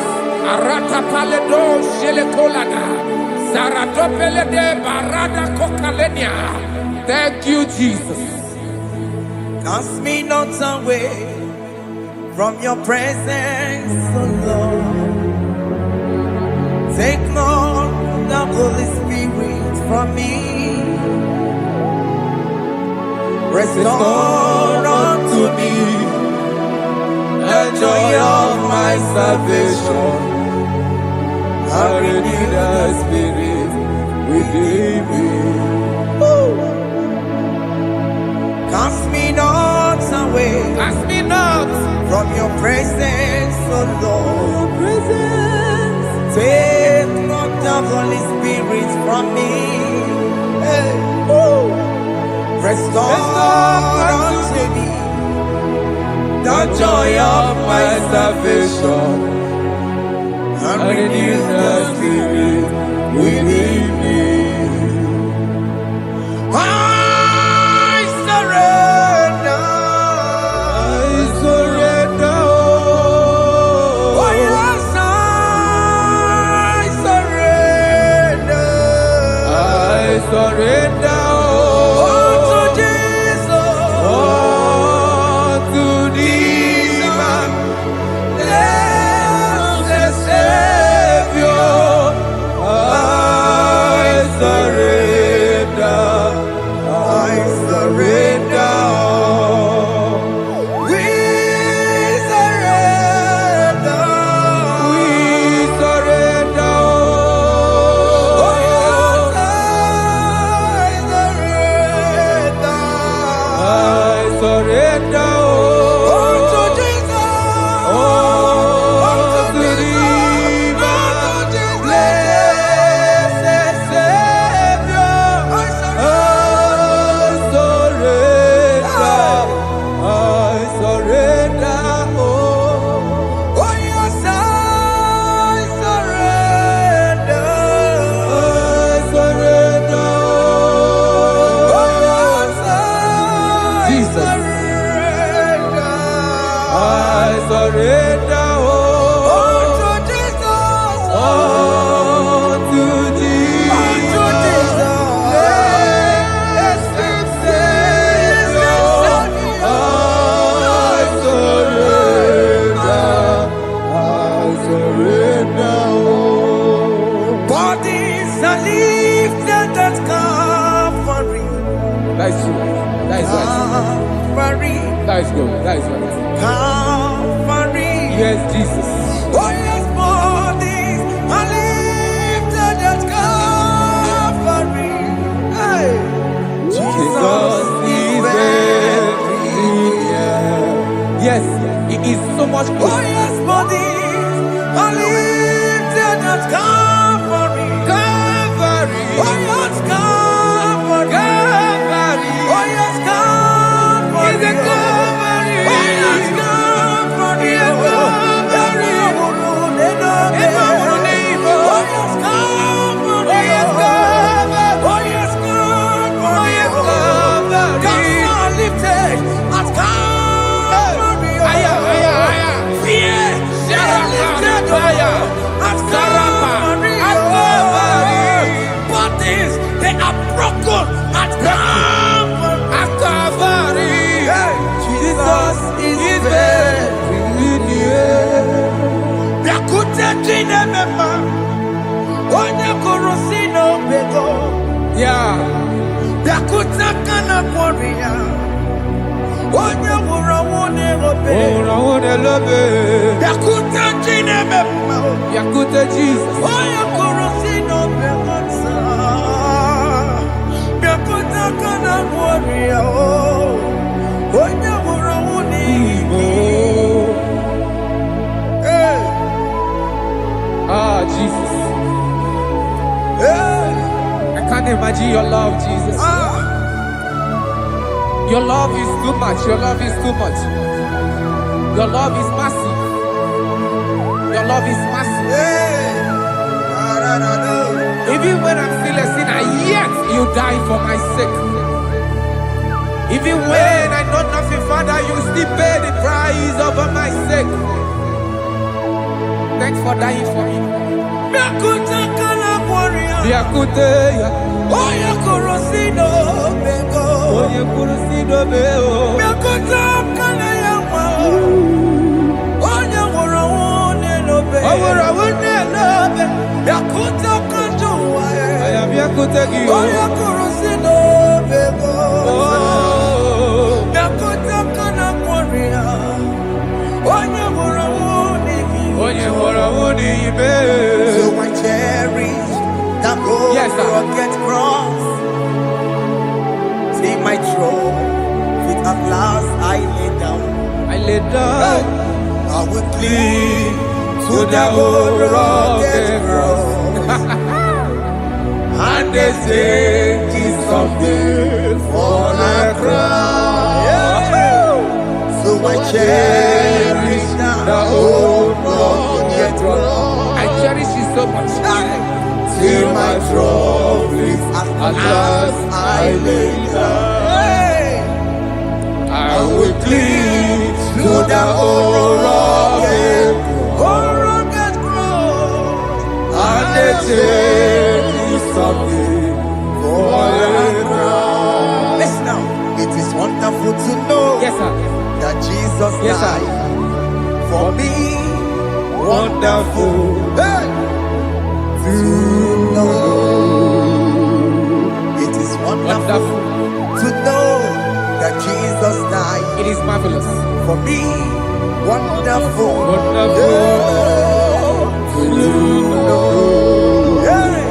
Arata paledo shelekolada, zaratopele de barada kokalenia. Thank you, Jesus. Cast me not away from your presence, oh Lord. Take not the Holy Spirit from me. Restore unto me The joy of my salvation, and renew the spirit within me. Cast me not away Cast me not from your presence, oh Lord. presence. Take not the Holy Spirit from me. Hey. Restore unto me The joy of my salvation, and renew the spirit within me. I surrender. I surrender. Oh yes, I surrender. I surrender. Unto Jesus. To thee, my Blessed Savior, I surrender. I surrender. We surrender. We surrender. Oh yes, I at Calvary. That is true. That is right. Calvary. That is good. That is right. Calvary. Yes, Jesus. Oh yes, bodies are lifted at Calvary. Hey. Jesus is very near. Yes, it is so much Oh closer. yes, bodies are lifted at Calvary. Calvary. Oh yes, Calvary. Calvary. Oh yes, Calvary. Is it Calvary? Oh yes, Calvary. Yes, Calvary. Oh yes, Calvary. Oh yes, Calvary. Oh yes, Calvary. Oh yes, Calvary. Cast are lifted at Calvary. Aya, aya, aya. Fear is lifted at Calvary. At Calvary. Bodies, they are broken at Calvary. At Calvary. Jesus is very near. Yakute Chinemema, Onye Kurosino Bego, Yeah. Yakuta Kana Warrior, Onye Wurawone Obe, Oh, I want to love it. Yakuta Chinemema, Yakuta Jesus. Onye Kurosino Bego, Yakuta Kana Warrior, Onye Wurawone Oh. Hey, Ah, Jesus. hey, I can't imagine your love, Jesus. Your love is too much. Your love is too much. Your love is massive. Your love is massive. hey, Even when I'm still a sinner, yet you die for my sake. Even when I know nothing, Father, you still pay the price over my sake. Thanks for dying for me. Yakuta Kana Warrior. Yakute, Oya Kurosino Bego. Oye Kurusido Beo. Yakuta Kana Yama. Oya Wurawone Lobe. Awurawone Lobe. Yakuta Kanjuwa. I am Yakute Gio. Oya Kurosino Bego. Oh, Yakuta Kana Warrior. Oya Wurawone Oye Warawuni Ibe. So I cherish that gold Yes, sir. rugged cross. See my throne, feet at last I lay down. I lay down I will cling to the old rugged cross. and they say he's something for the crown. So I cherish The old rugged cross. I cherish it so much. Till my trophies at last I lay down. I will cling To the old rugged cross, and they take me something for the crown. listen now, it is wonderful to know Yes, sir. that Jesus Yes, sir. died for me. Wonderful. Hey! To know. It is wonderful Wonderful. to know that Jesus died It is marvelous. for me. Wonderful. Wonderful. To know. Hey!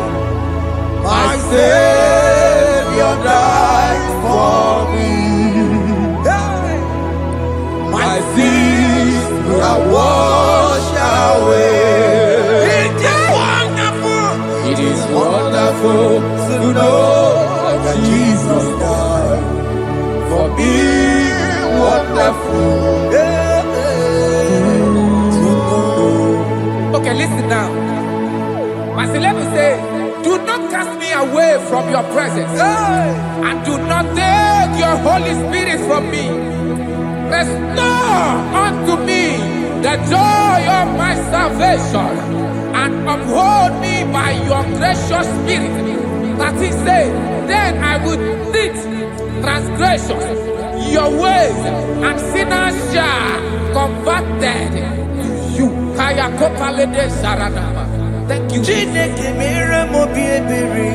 My Savior died for me. Hey! My sins are washed away. It is wonderful. It is wonderful to know that Jesus died for me. Wonderful. Okay, listen now. Pastor Level say, do not cast me away from your presence, and do not take your Holy Spirit from me. Restore unto me the joy of my salvation, and uphold me by your gracious spirit. That he said, then I would teach transgressions your ways, and sinners shall converted to you. Kaya kopalede sharanama. Thank you. Chineke mere mo bi ebere.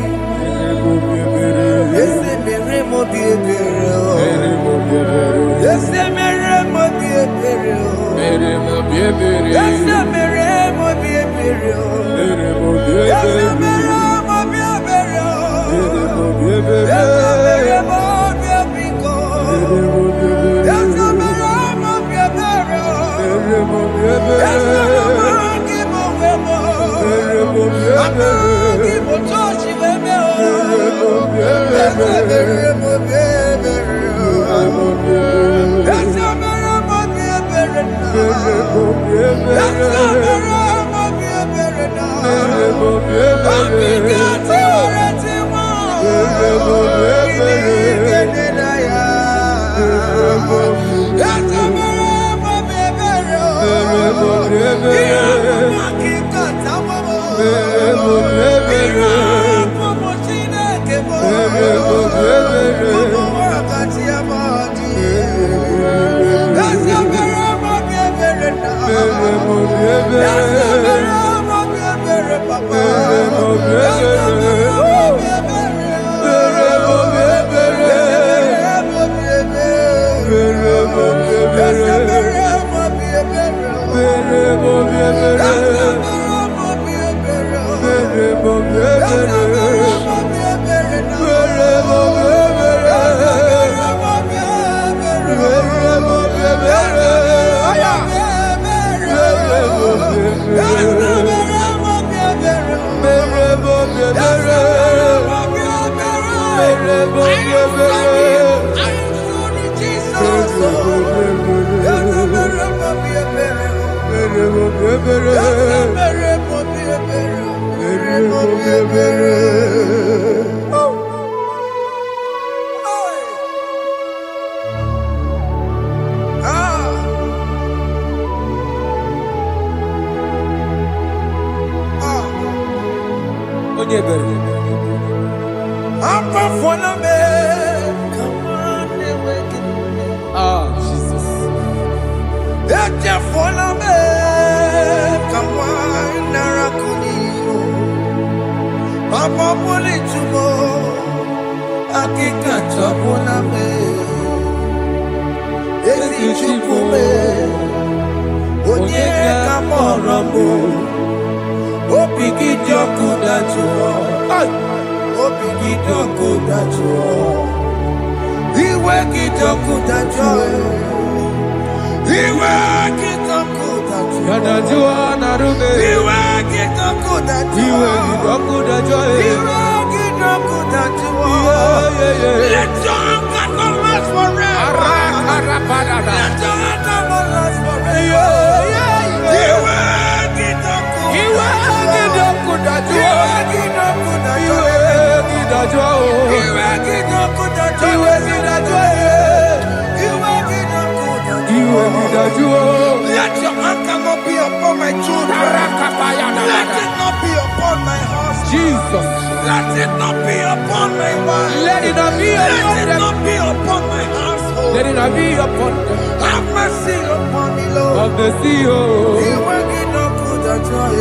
Jesus. Let your anger not be upon my children. Let it not be upon my husband. Jesus. Let it not be upon my wife. Let it not be upon Let it them. not be upon my household. Let it not be upon them. Have mercy upon me, Lord. Of the CEO. You will get no good at joy.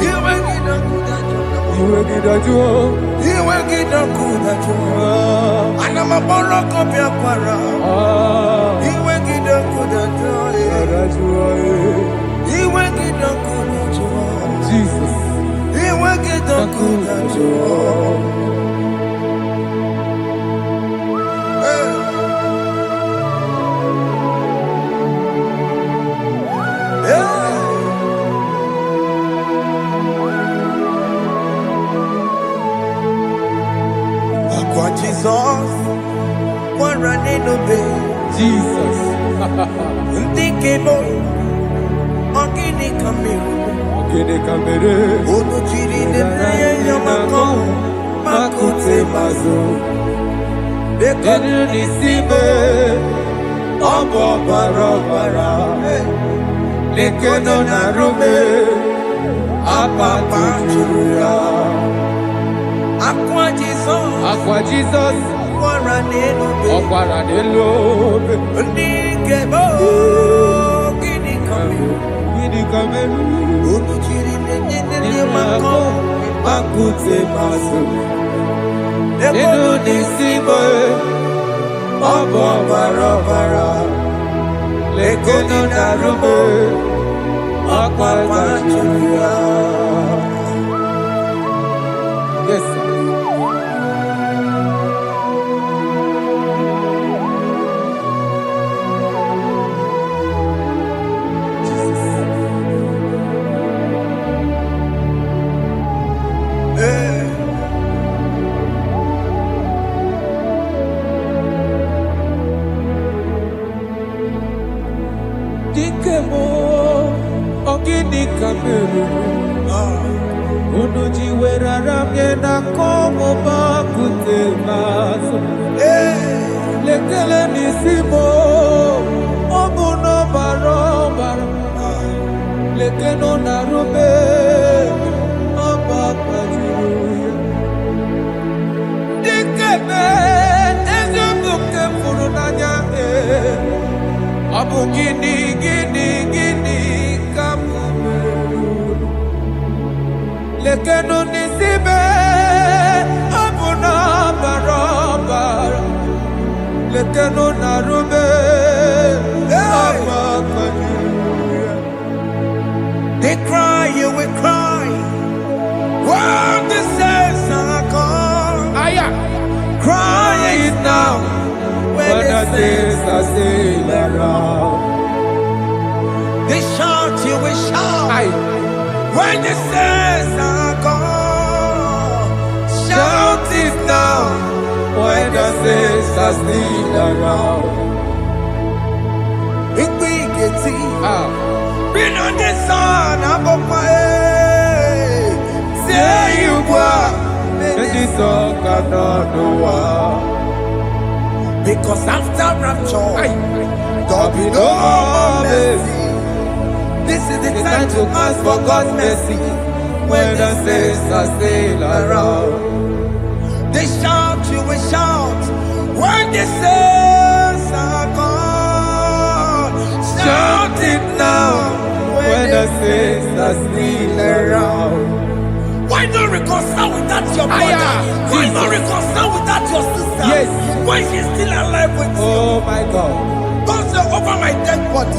You will get no good at joy. You will get no good at joy. And I'm a borrow of your para. You will get no good at joy. You will get no good at joy. Jesus. You will get no good at joy. Jesus, one running obey. Jesus. Ndikebo, ogini kamiru. Ogini kamiru. Ono chiri nene yamako, makute mazo. Dekonu nisibe, obo barabara. Lekeno narume, apa tujuya. Aqua Jesus, Okwara nelobe, Ndikebo, ogini kamiru. Ogini kamiru. Ono chiri nene yamako, Makute maso. Dekonu nisibe, obo barabara. Lekeno narume, apa tujuya. Yes, sir. Dikemo, ogini kamiru. Unuji werara mjena komo bakute maso. Lekele nisimo, obuno barobara. Lekeno narume, abakajuya. Dikeme, ezobuke furunanya. Abu gini kamumeru. Lekeno nisibe, abu na barabara. Lekeno narume, abakajuya. are still around. They shout, you will shout. Aye. When the saints are gone, shout it now. When the saints are still around. If we get it, been on the sun, I'm on my head. Say you go, And this song cannot go on. because after rapture, Aye. there'll be no more mercy. This is the time to ask for God's mercy. When the saints are still around. They shout, you will shout. When the saints are gone, shout it now. When the saints are still around. Why not reconcile with that your brother? Why not reconcile with that your sister? Yes. Why she's still alive with you? Oh my God. Don't say over my dead body.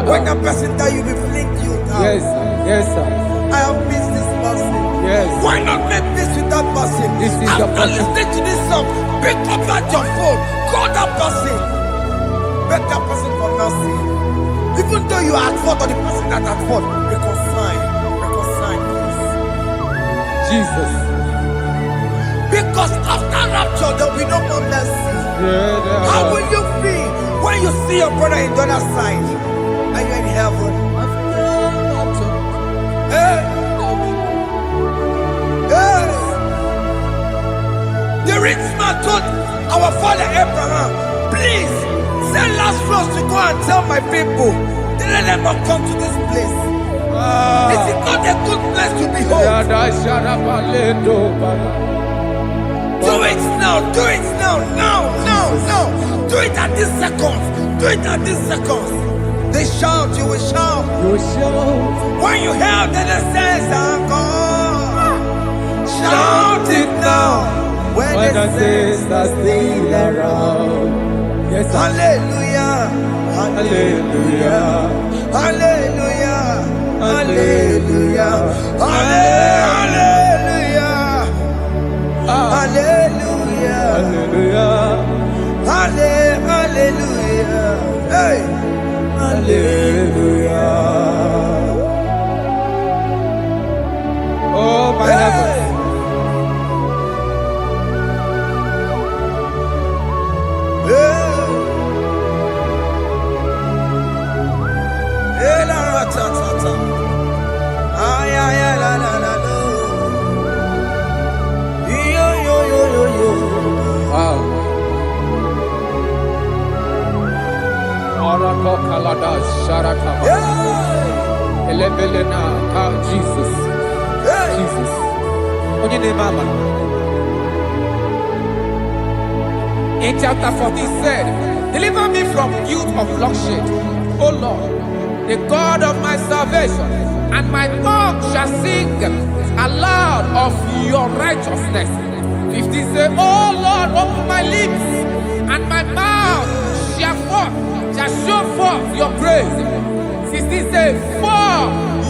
When the person that you be fling you down. Yes, yes, sir. I have missed this person. Yes. Why not make peace with that person? This is the After person. listening to this song, pick up that your phone, call that person, beg that person for mercy. Even though you are at fault or the person that at fault, reconcile, please. Jesus. Because after rapture, there will be no more mercy. Yeah, How will you feel when you see your brother in the other side? Are you in heaven? Hey. Hey. The rich man told our father Abraham, please send Lazarus to go and tell my people, let them not come to this place. This is not a good place to behold. Do it now, do it now, now. Do it at this second. Do it at this second. They shout, you will shout. You shout. When you hear that the saints are gone, shout it now. When the saints are still around. Yes, sir. Hallelujah. Hallelujah. Hallelujah. Hallelujah. Hallelujah. Hallelujah. Hallelujah. Hallelujah. Hey. Hallelujah. Oh my heavens. Wow. Arako kalada sharakaba. Elebelena ka Jesus. Jesus. Onye ne mama. In chapter 14 said, deliver me from guilt of bloodshed, O Lord, the God of my salvation, and my tongue shall sing aloud of your righteousness. 15 say, oh Lord, open my lips, and my mouth shall show forth your praise. 16 say, for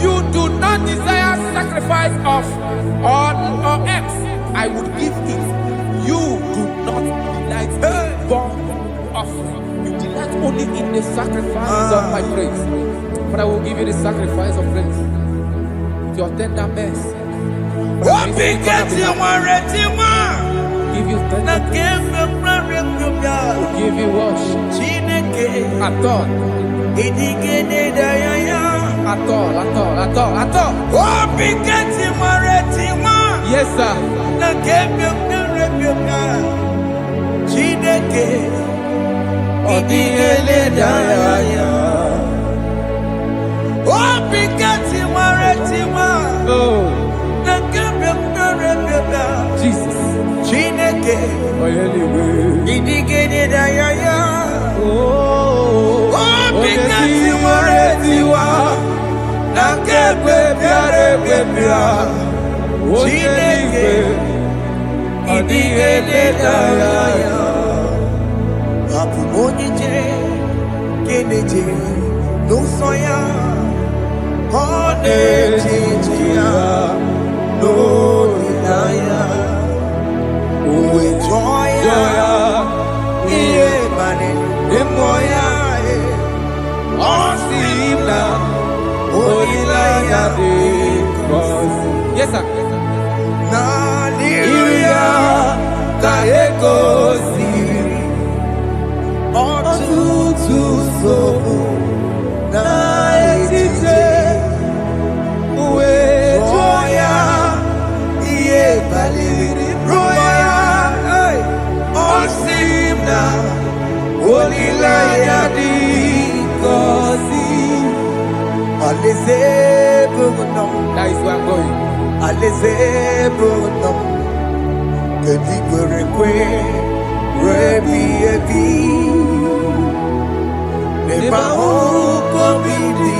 you do not desire sacrifice of or X, I would give it. You do not delight in burnt offering. You delight only in the sacrifice of my praise. But I will give you the sacrifice of praise. With your tender mercy. Give you tender praise. Will give you worship. At all. Yes, sir. Jesus. Joy, Alezebunam, Kedigwerekwe, Rebi Ebi, Nebaho Kobidi,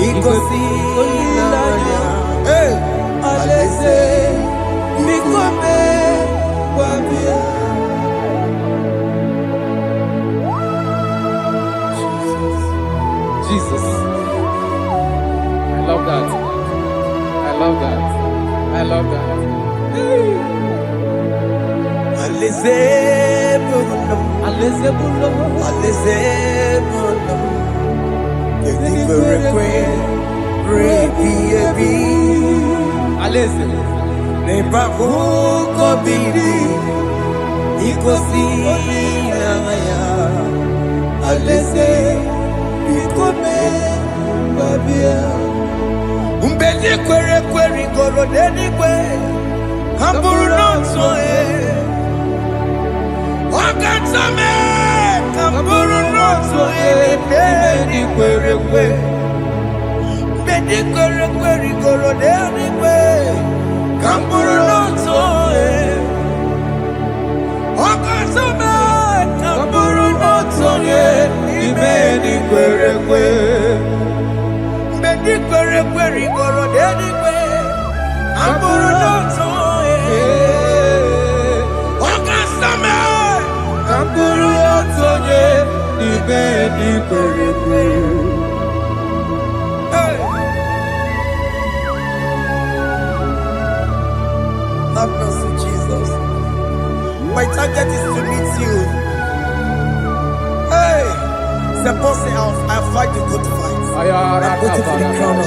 Ikosi Inaya, Aleze, Mikome, Wabia. Jesus. I love that. I love that. I love that. Alezebunam, Alezebunam, Alezebunam, Kedigwerekwe, Rebi Ebi, Aleze, Nebaho Kobidi, Ikosi Inaya, Aleze, Mikome, Babia. Umbedi kwere kwere goro deni kwe, Hamburu nonso Wakatame, Hamburu nonso Bedi kwere kwe, Bedi kwere kwere goro deni kwe, Hamburu nonso Wakatame, Hamburu nonso Bedi kwere kwe. Bedi kwere kwere goro deni kwe, Hamburu nonso Wakasame, Hamburu nonso Bedi kwere kwe. Have mercy, Jesus. My target is to meet you. Hey, the boss say I fight the good fight. I'm waiting for the crown of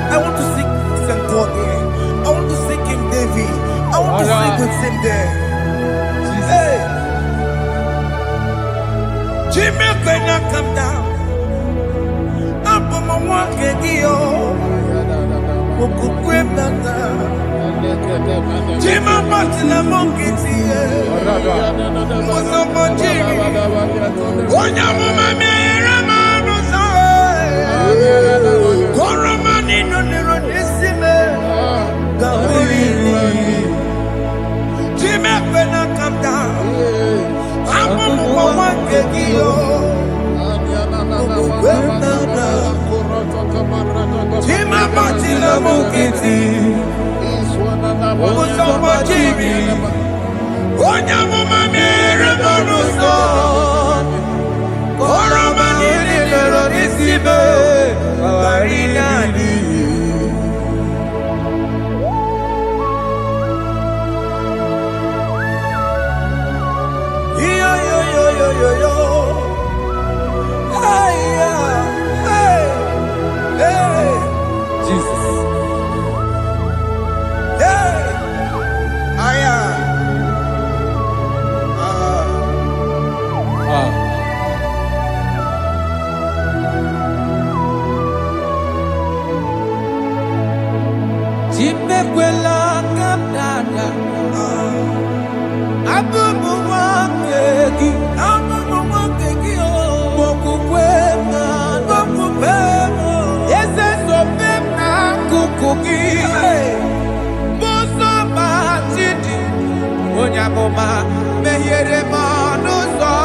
I want to seek St. God there. I want to seek King David. I want to sing with him there. Hey, Jimmy cannot come down. I'm from my walk Jimmy Martina Monkey, was up on Jimmy. One young woman, Coromani, no, Jimmy cannot come down. I'm from one Jimmy Martina Monkey. Was up on Jimmy. One young woman, Coromani, Jesus. Jimekwela kapdada, abubu wakegi o, bokukwema, yese sopemna kukugi, muso batidi, onyaboma mehiere manuso,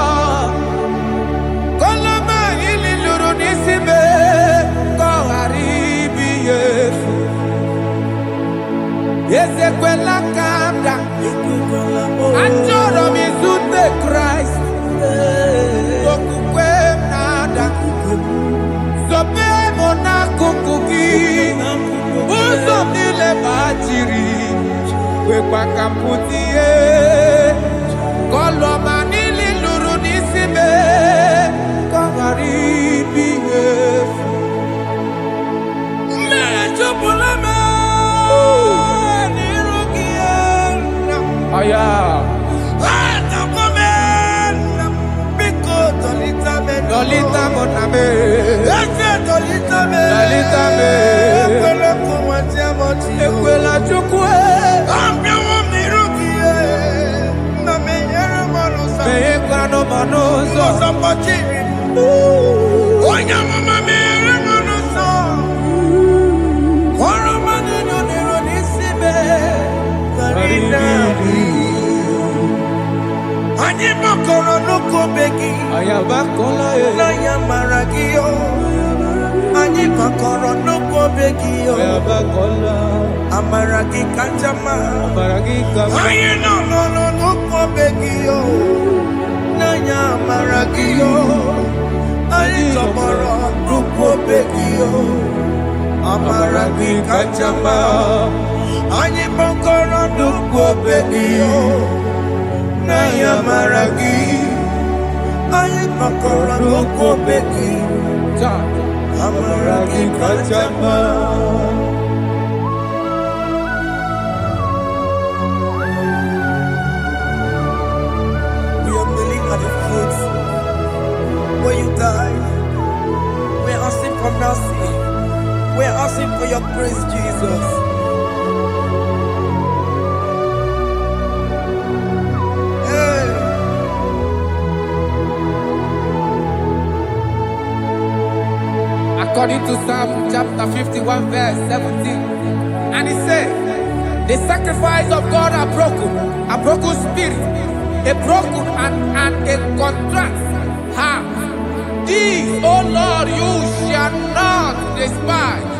koloma ililuru nisibe, koharibi yefu. Ezekwela kamda, Antoro mizute Christ, Bokukwe nada, Sope mona kukuki, Uzo nile batiri, Wekwa kamputie, Koloma nili luru nisibe, Kongaribi yefu. Mechopulame, Aya. Dolita moname. Dolita me. Ekwela chukwe. Meye kwano manozo. Onya mama mere manozo. Koromani Anyị makọrọ n'okwu obe gị. Ayabakola N'anya mara gị o. Anyị makọrọ n'okwu obe gị o. Ayabakola Amara gị kacha mma. Baragika Anyị nọ n'okwu obe gị o. N'anya mara gị o. Anyị tọgbọrọ n'okwu obe gị o. Amara gị kacha mma. Anyị makọrọ n'okwu obe gị o. N'anya mara gị. Anyị makọrọ n'okwu obe gị. Amara gị kacha mma. We are kneeling at the foot where you died. We are asking for mercy. We are asking for your grace, Jesus. Hey. According to Psalm chapter 51 verse 17. And he said, the sacrifice of God are broken spirit, a broken and a contrite heart. These, O Lord, you shall not despise.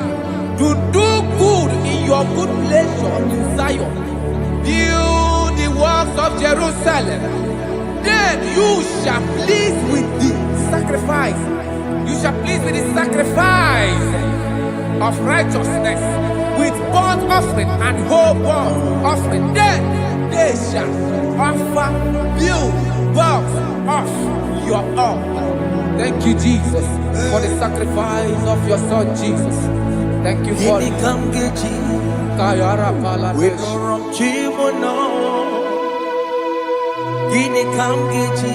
To do good in your good pleasure in Zion. Build the works of Jerusalem. Then you shall please with the sacrifice. You shall please with the sacrifice of righteousness, with burnt offering and whole burnt offering. Then they shall offer build works of your own. Thank you, Jesus, for the sacrifice of your Son, Jesus. Thank you for Gini kam geji. Kayara We Paladesh. no rom chimono. Gini kam geji.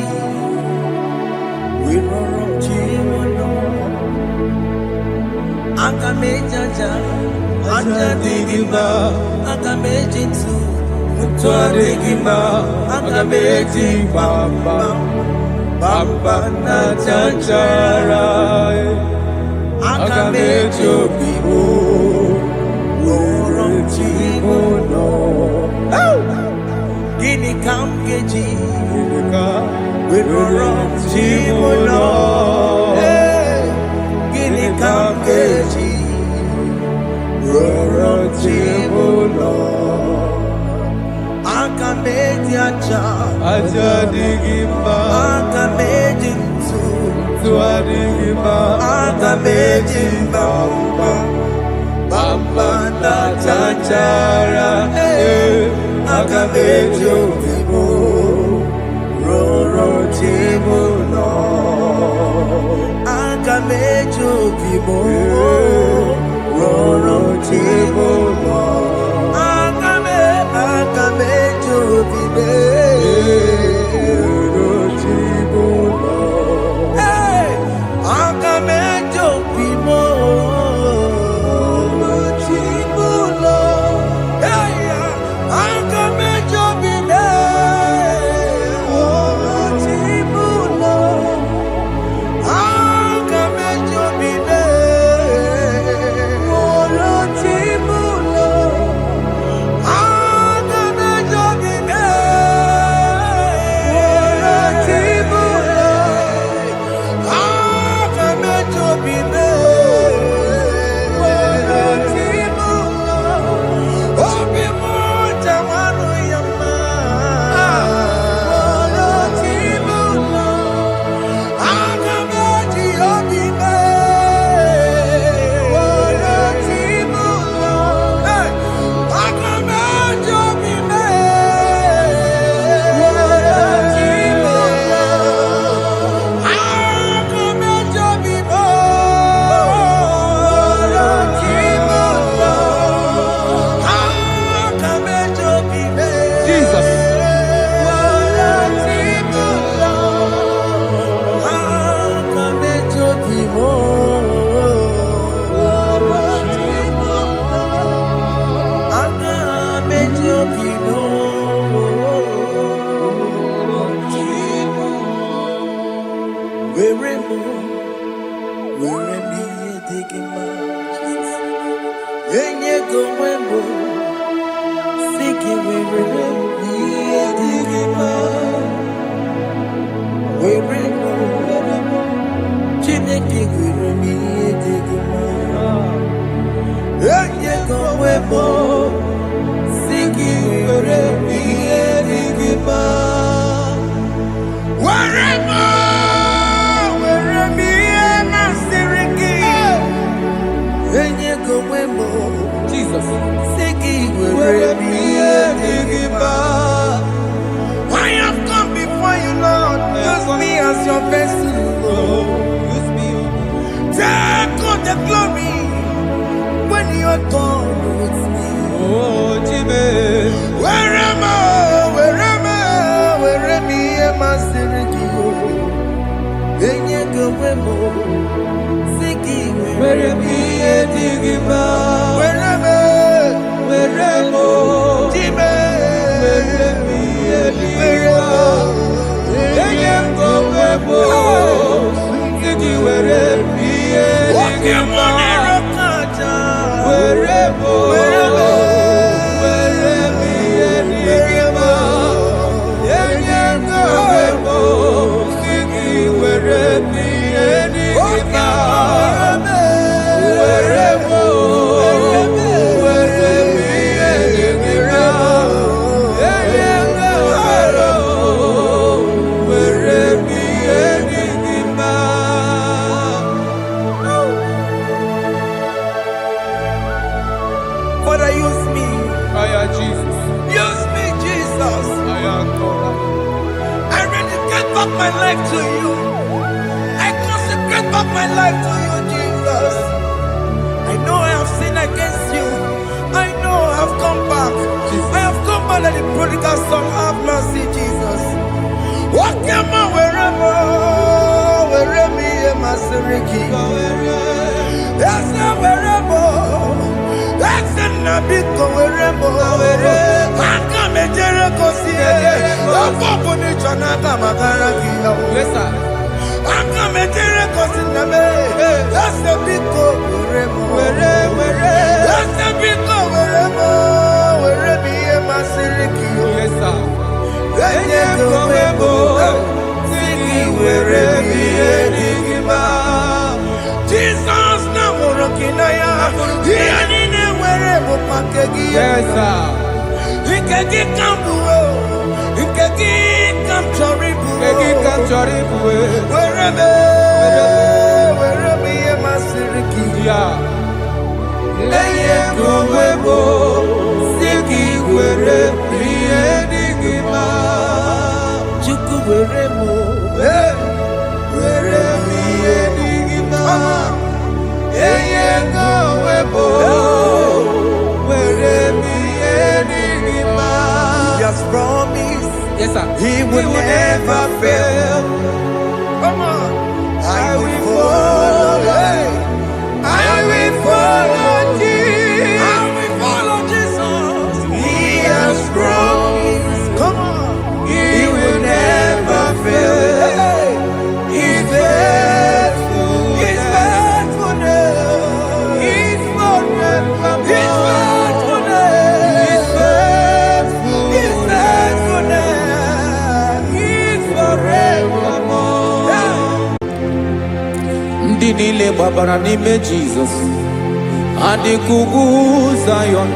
We no rom chimono. Aka mejaja. Aja digima. Aka mejinsu. Mutwa digima. Aka mejibamba. Bamba na chanchara. Aka mejobibo. Rom chimono. Gini kam geji. We no rom chimono. Gini kam geji. We rom chimono. Aka mediacha. Aja digimba Aka mejinsu. Tua digimba Aka mejimbamba. Bamba na chanchara. Aka mejobibo. Roro chimono. Aka mejobibo. Roro chimono. Aka mejobibo. Roro chimono. Hey, aka mejobibo. Roro chimono. Hey, aka mejobibo. Roro chimono. Aka mejobibo. enigma. Wereme, weremo, dime, weremi enigma. Eyengo webo, sigi weremi enigma. Weremo, wereme, weremi enigma. Eyengo webo, sigi weremi enigma. Weremo, weremi enigma. Eyengo webo, weremi enigma. Father, use me. Jesus. Use me, Jesus. I rededicate back my life to you. I consecrate back my life to you, Jesus. I know I have sinned against you. I know I have come back. I have come back like the prodigal son. Have mercy, Jesus. Walk in my wherever me and my Siriki. That's not wherever. That's not big wherever. I come and Jericho see it. I'm going to Chanaka Makaraki. Yes, sir. I come and Jericho see the man. That's the big wherever. That's the big wherever me and my Siriki. Yes, sir. Jesus na morokinaya yani wherever pakegi. Yes, sir. Ikegi kambuo, ikegi kamchoribu, ikegi kamchoribu. Wherever ye masiriki. Yeah. Eye kumebo, siki wherever ye digima. Chuku weremo, wherever ye digima. Eye kumebo, wherever ye digima. He has promised, yes, sir, he will never fail. Come on, I will follow. I will follow Jesus. I will follow Jesus. He has promised. Come on, he will never fail. He's faithful. He's faithfulness. He's forevermore. He's faithfulness. He's faithful. He's faithfulness. He's forevermore. Ndinile babara nime Jesus. Adikugu Zion.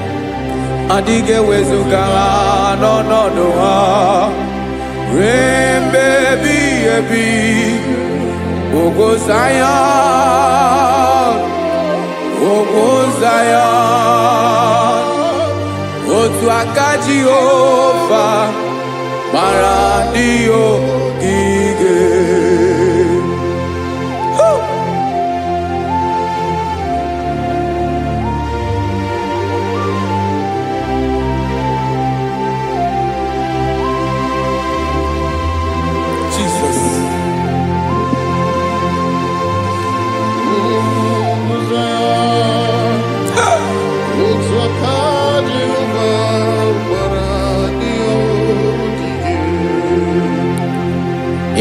Adige wezuga no no no ha. Rain baby ebi. Ogo Zion. Ogo Zion. Otu akaji ofa. Maradio gige.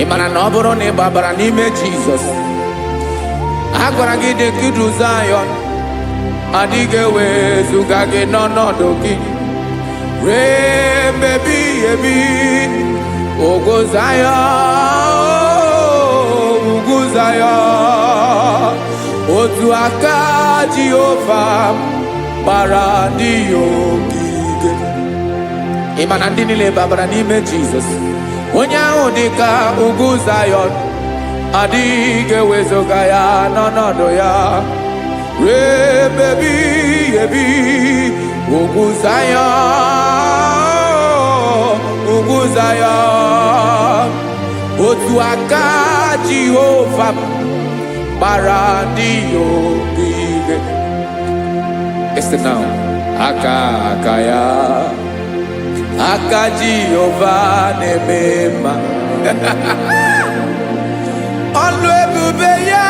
Imana noboro ne babara nime Jesus. Agwara gị dị kudu Zion. Adịghị wezuga gị n'ọnọdụ gị. Rain baby ebi. Ogo Zion. Ugu Zion. Otu aka Jehova gbara ndị ogige. Imana ndị niile babara n'ime Jesus. Onye ahụ dịka ugwu Zion, adịghị ewezuga ya n'ọnọdụ ya. Rebebi ebi ugwu Zion, ugwu Zion. Otu aka Jehova gbara ndị ogige. Listen now, aka ya. Aka Jehova na-emema. Ọlụ ebube ya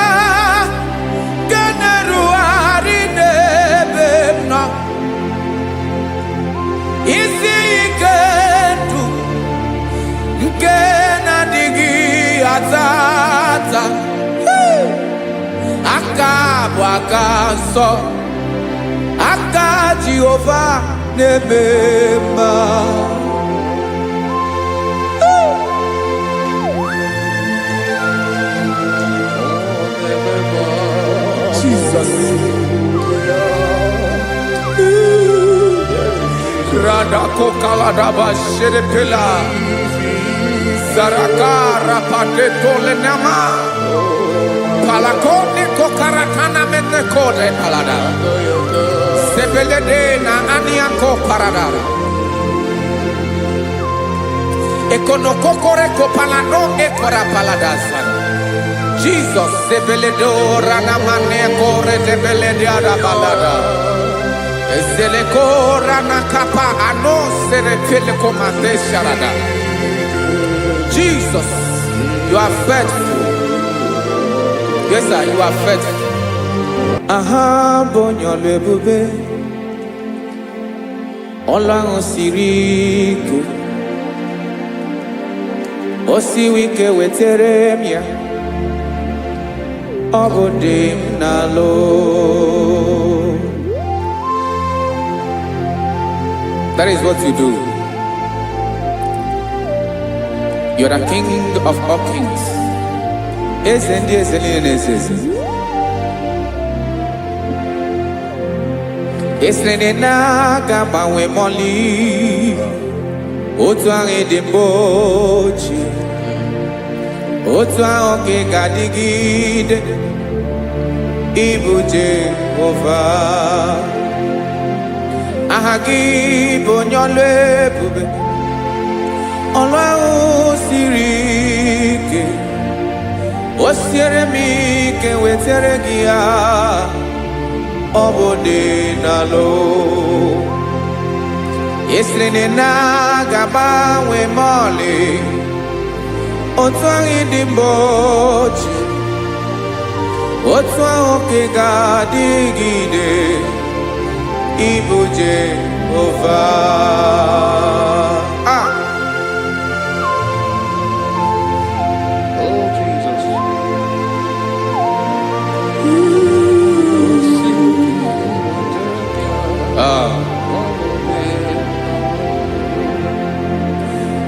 ga na-erugharị isi ike ndụ nke na-adịghị atata aka bụ aka nsọ aka Jehova na-eme mma. Jesus. Radako kaladaba sherepela Zarakara pateto lenama Palakone kokarakana mete kode palada Sebelede na aniako paradara Ekonokokore kopalano ekora paladasa Jesus sebeledo rana mane kore sebelede ada balada Ezeleko rana kapa ano serepele komate sharada. Jesus, you are faithful. Yes, sir, you are faithful. Aha, bonyo lebube. Ola osiriku. Osiwike weteremia. Obodim nalo. That is what you do. You are the King of all kings. Esrene na gama we moli. Otuange de bochi. Otuange gadigide. Ibu Jehovah. Ahagi bonyole bube. Olwa sirike. Osiere mi ke wetere gia. Obode nalo. Esrene na gaba we mole. Otwangi dimbochi. Otwangi gadigide. Ibu Jehovah. Oh, Jesus.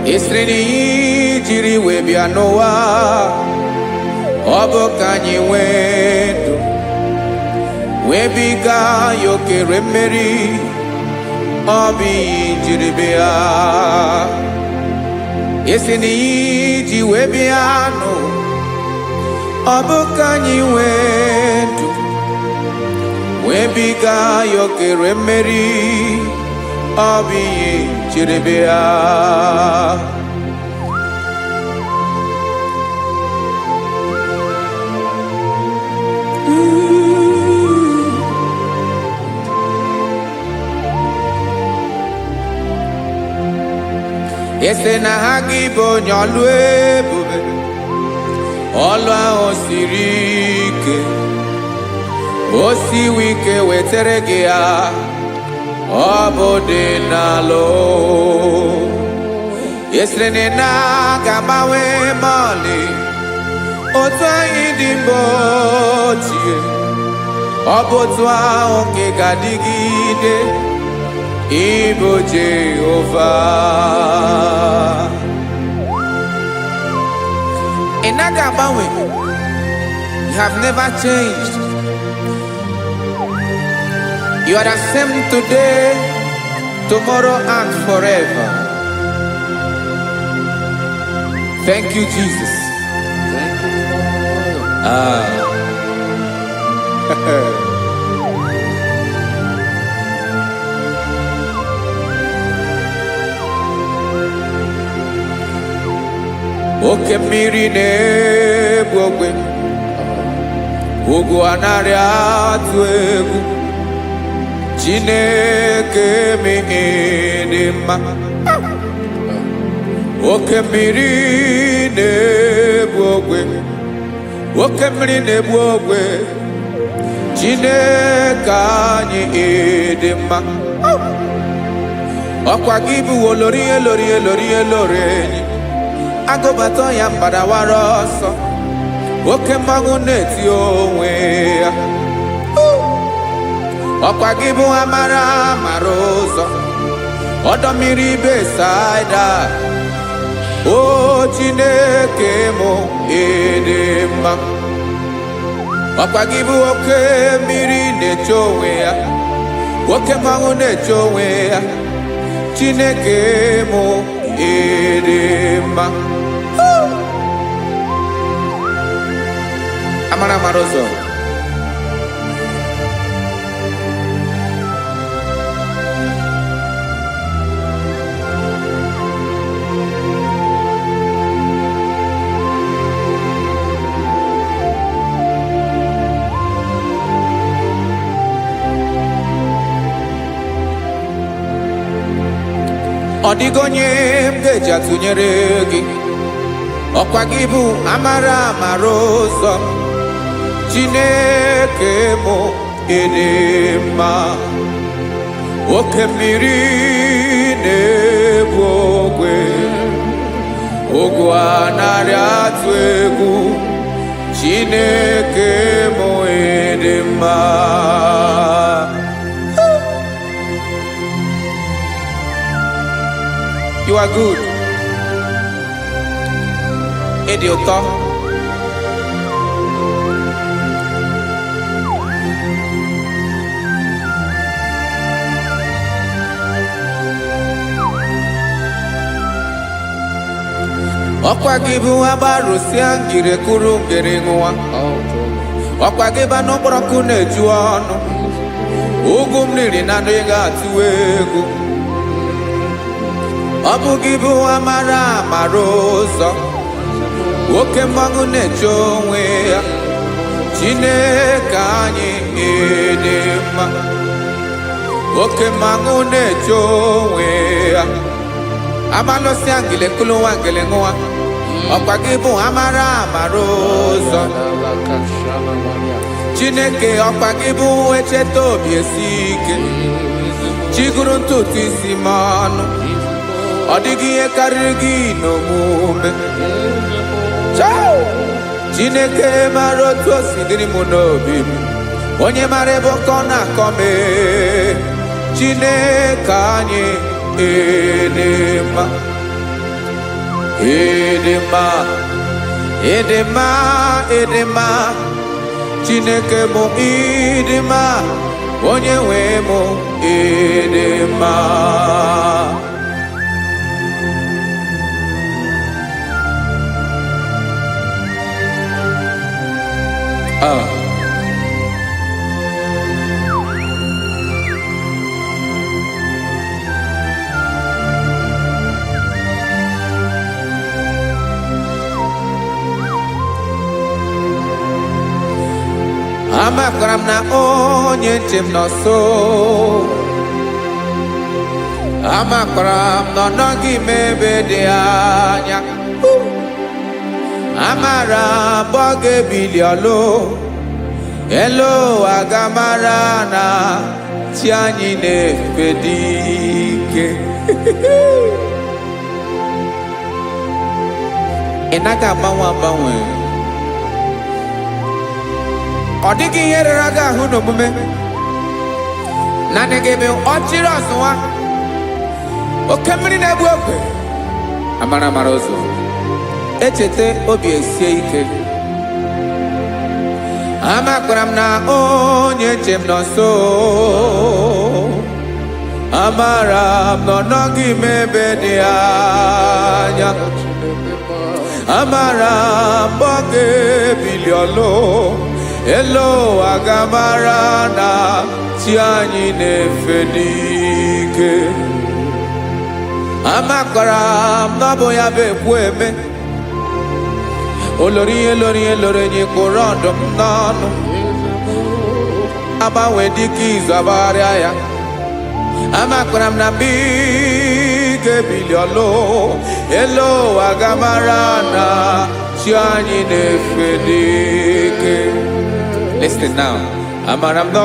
Esreni jiri webia noa. Obo kanyi wendo. Webiga yoke remeri Obi jiribia Eseni ji webiano Obukanyi wendu Webiga yoke remeri Obi jiribia Ese na hagibo nyolwe bube Olwa osirike Osiwike weteregea Obode nalo Ese na gamawe mali Otwa indimbotie Obotwa onke gadigide Ibo Jehovah. Enagabawe, you have never changed. You are the same today, tomorrow, and forever. Thank you, Jesus. Oke mmiri na-egbu ogwe ugwu anarị atụ egwu Chineke dị mma oke mmiri na-egbu ogwe oke mmiri na-egbu ogwe Chineke anyị dị mma Ọkwa gị bụ olori enyi agụbata ya mbadawara ọsọ oke mmanwụ na-eti onwe ya. Ọkwa gị bụ amara ụzọ ọdọ mmiri Besaida. O Chineke mụ ịdị mma. Ọkwa gị bụ oke mmiri na-eche onwe ya oke mmanwụ na-eche onwe ya. Chineke mụ ịdị mma. Amara ụzọ. Ọ dịghị onye m ga-eji atụnyere gị. Ọkwa gị bụ amara ụzọ. Chineke mụ ịdị mma. Oke mmiri na-egbu ogwe anarị atụ egwu. Chineke mụ ịdị mma. You are good. Ịdị ụtọ. Ọkwa gị bụ agbarụsịa ngire kụrụ ngere nwa. Ọkwa gị bụ n'ụkpọrọkụ na-eju ọnụ. Ugwu mmiri na ndị ga-atụ egwu. Ọ bụ gị bụ amara ụzọ oke mmanwụ na-eche onwe ya. Chineke anyị ịdị mma. Oke mmanwụ na-eche onwe ya. Abalụsị angele kụlụ nwa ngele nwa. Ọkwa gị bụ amara ụzọ. Chineke ọkwa gị bụ echeta obi esi ike. Chigụrụ ntutu isi m ọnụ. Ọ dịghị ihe karịrị gị n'omume. Chineke mara otu o si dịrị m n'obi m. Onye mara ebe ọkọ na-akọ m. Chineke anyị ịdị mma. Ịdị mma. Ịdị mma. Ịdị mma. Chineke mụ ịdị mma. Onye nwe mụ ịdị mma. Amakwara m na onye nche m nọ nso. Amakwara m na ọ nọghị m ebe dị anya. Amara m ọ ga-ebili ọlụ. Elu agamara na chi anyị na-efe dị ike. Ị naghị agbanwe. Ọ dịghị ihe rere gị ahụ n'omume. Naanị gị bụ ọchịrị ọzụwa. Oke mmiri na-egbu ogwe. Amara ụzọ. Echeta obi esie ike. Amakwara m na onye nche m nọ nso. Amara m na ọ nọghị m ebe dị anya. Amara m ọ ga-ebili ọlụ. Elu agamara na chi anyị na-efe n'ike. Amakwara m na ọ bụ ya bụ ekwu eme. Olori enyi kwụrụ ọdụm n'ọnụ. Agbanwe dịka izu agbagharịa ya. Amakwara m na mgbe ị ga-ebili ọlụ. Elu agamara na chi anyị na-efe n'ike. Listen now. Amara m na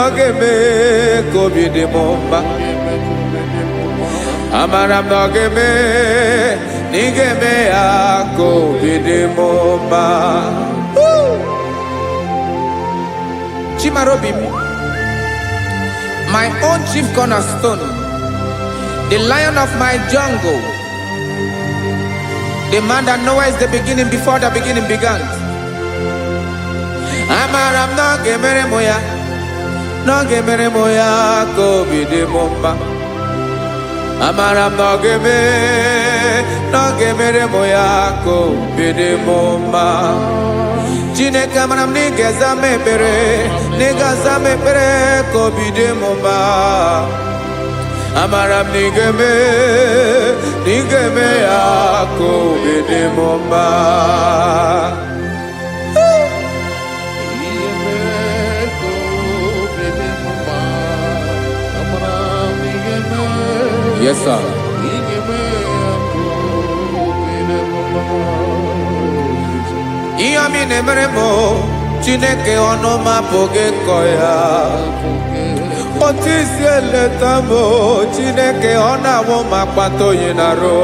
ọ ga-eme ka obi dị m mma. Amara m na ga-eme na ị ga-eme ya ka obi dị m mma. Chimarobi m, my own chief cornerstone, the lion of my jungle, the man that knows the beginning before the beginning began. Amara m na ga-emere m ya, na ga-emere m ya ka obi dị m mma. Amara m na ga-emere m ya ka obi dị m mma. Chineke amara m na ị ga-aza m ekpere, na ị ga-aza m ekpere ka obi dị m mma. Amara m na ị ga-eme ya ka obi dị m mma. Yes, sir. Ihe mi na-emere m Chineke ọnụ m apụghị ịkọ ya. Otu isi eleta m Chineke ọ na-awụ m akpata oyi n'arụ.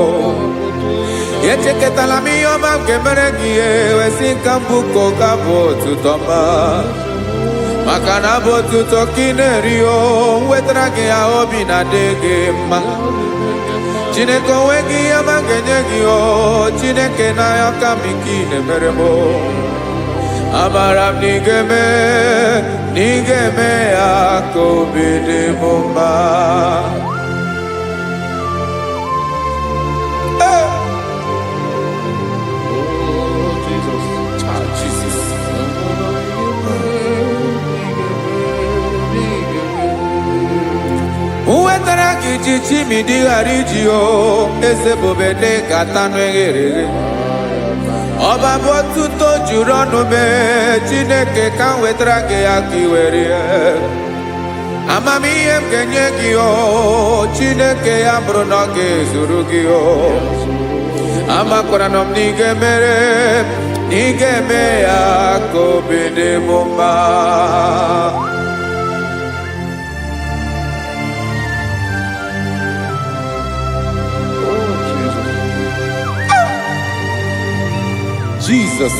Echeketala m ihe ọma m ga-emere gị ihe wesị ka m bụkọ ga-abụ otuto ọma. Maka na abụ otuto ka ị na-eri o, wetara gị ya obi na-adị gị mma. Chineke onwe gị ihe ọma ga-enye gị o, Chineke n'anya ka m ike ị na-emere m. Amara m na ị ga-eme ya ka obi dị m mma. Wetara gị ji chimidi ghara iji o, eze bobede ka tanụ eghere eghe. Ọba bụ otuto juru ọnụ mee, Chineke ka m wetara gị ya ka ị were ya. Amamihe m ga-enye gị o, Chineke ya bụrụ na ọ ga-ezuru gị o. Amakwara na m na ị ga-eme ya ka obi dị m mma. Jesus.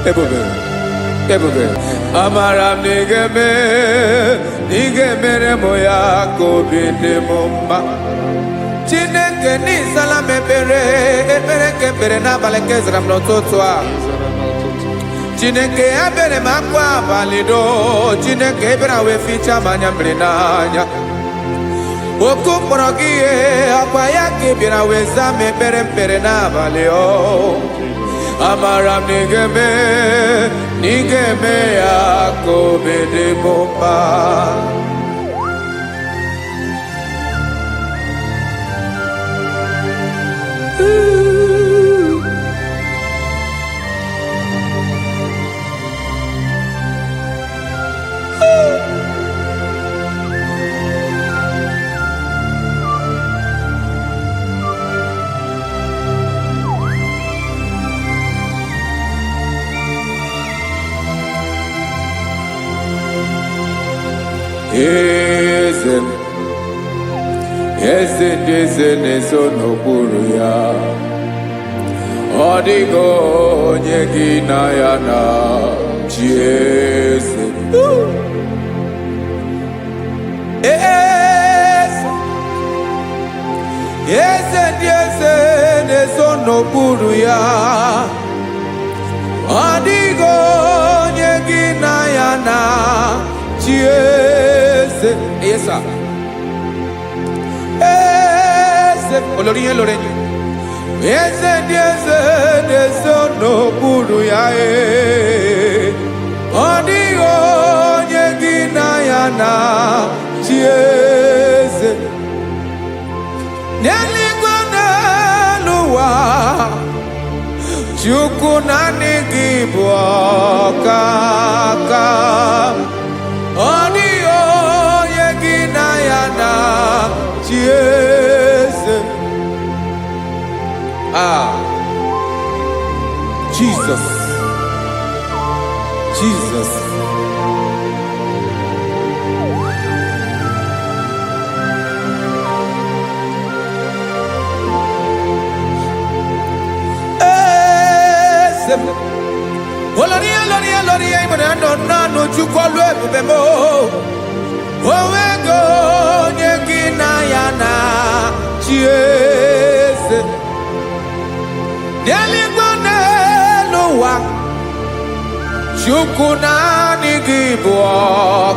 Ebube. Amara m na ị ga-emere m ya ka obi dị m mma. Chineke n'ịzala m ekpere ka ekpere n'abalị nke zara m n'ụtụtụ a. Chineke ya bere m akwa abalị do, Chineke ebere wee fichaa m anya mmiri n'anya. Oku mkpọrọ gị ihe akwa ya ka ị bịara wee zaa m ekpere n'abalị o. Amara m na ị ga-eme ya ka obi dị m mma. Eze ndị eze na-eso n'okpuru ya. Ọ dịghị onye gị na ya na chi eze. Eze ndị eze na-eso n'okpuru ya. Ọ dịghị onye gị na ya na chi eze. Yes, sir. Olórí yẹn lórí yẹn. Eze ndị eze na-eso n'okpuru ya. Ọ dịghị onye gị na ya na chi eze. N'eluigwe n'elu ụwa, Chukwu naanị gị bụ ọkaka. Ọ dịghị onye gị na ya na chi eze. Jesus. Oloria, Loria, Loria, no Chukolu, Bemo. Owego, Yegina Yana, Chiese. Deligone, Noa. Chukuna, Nigibo,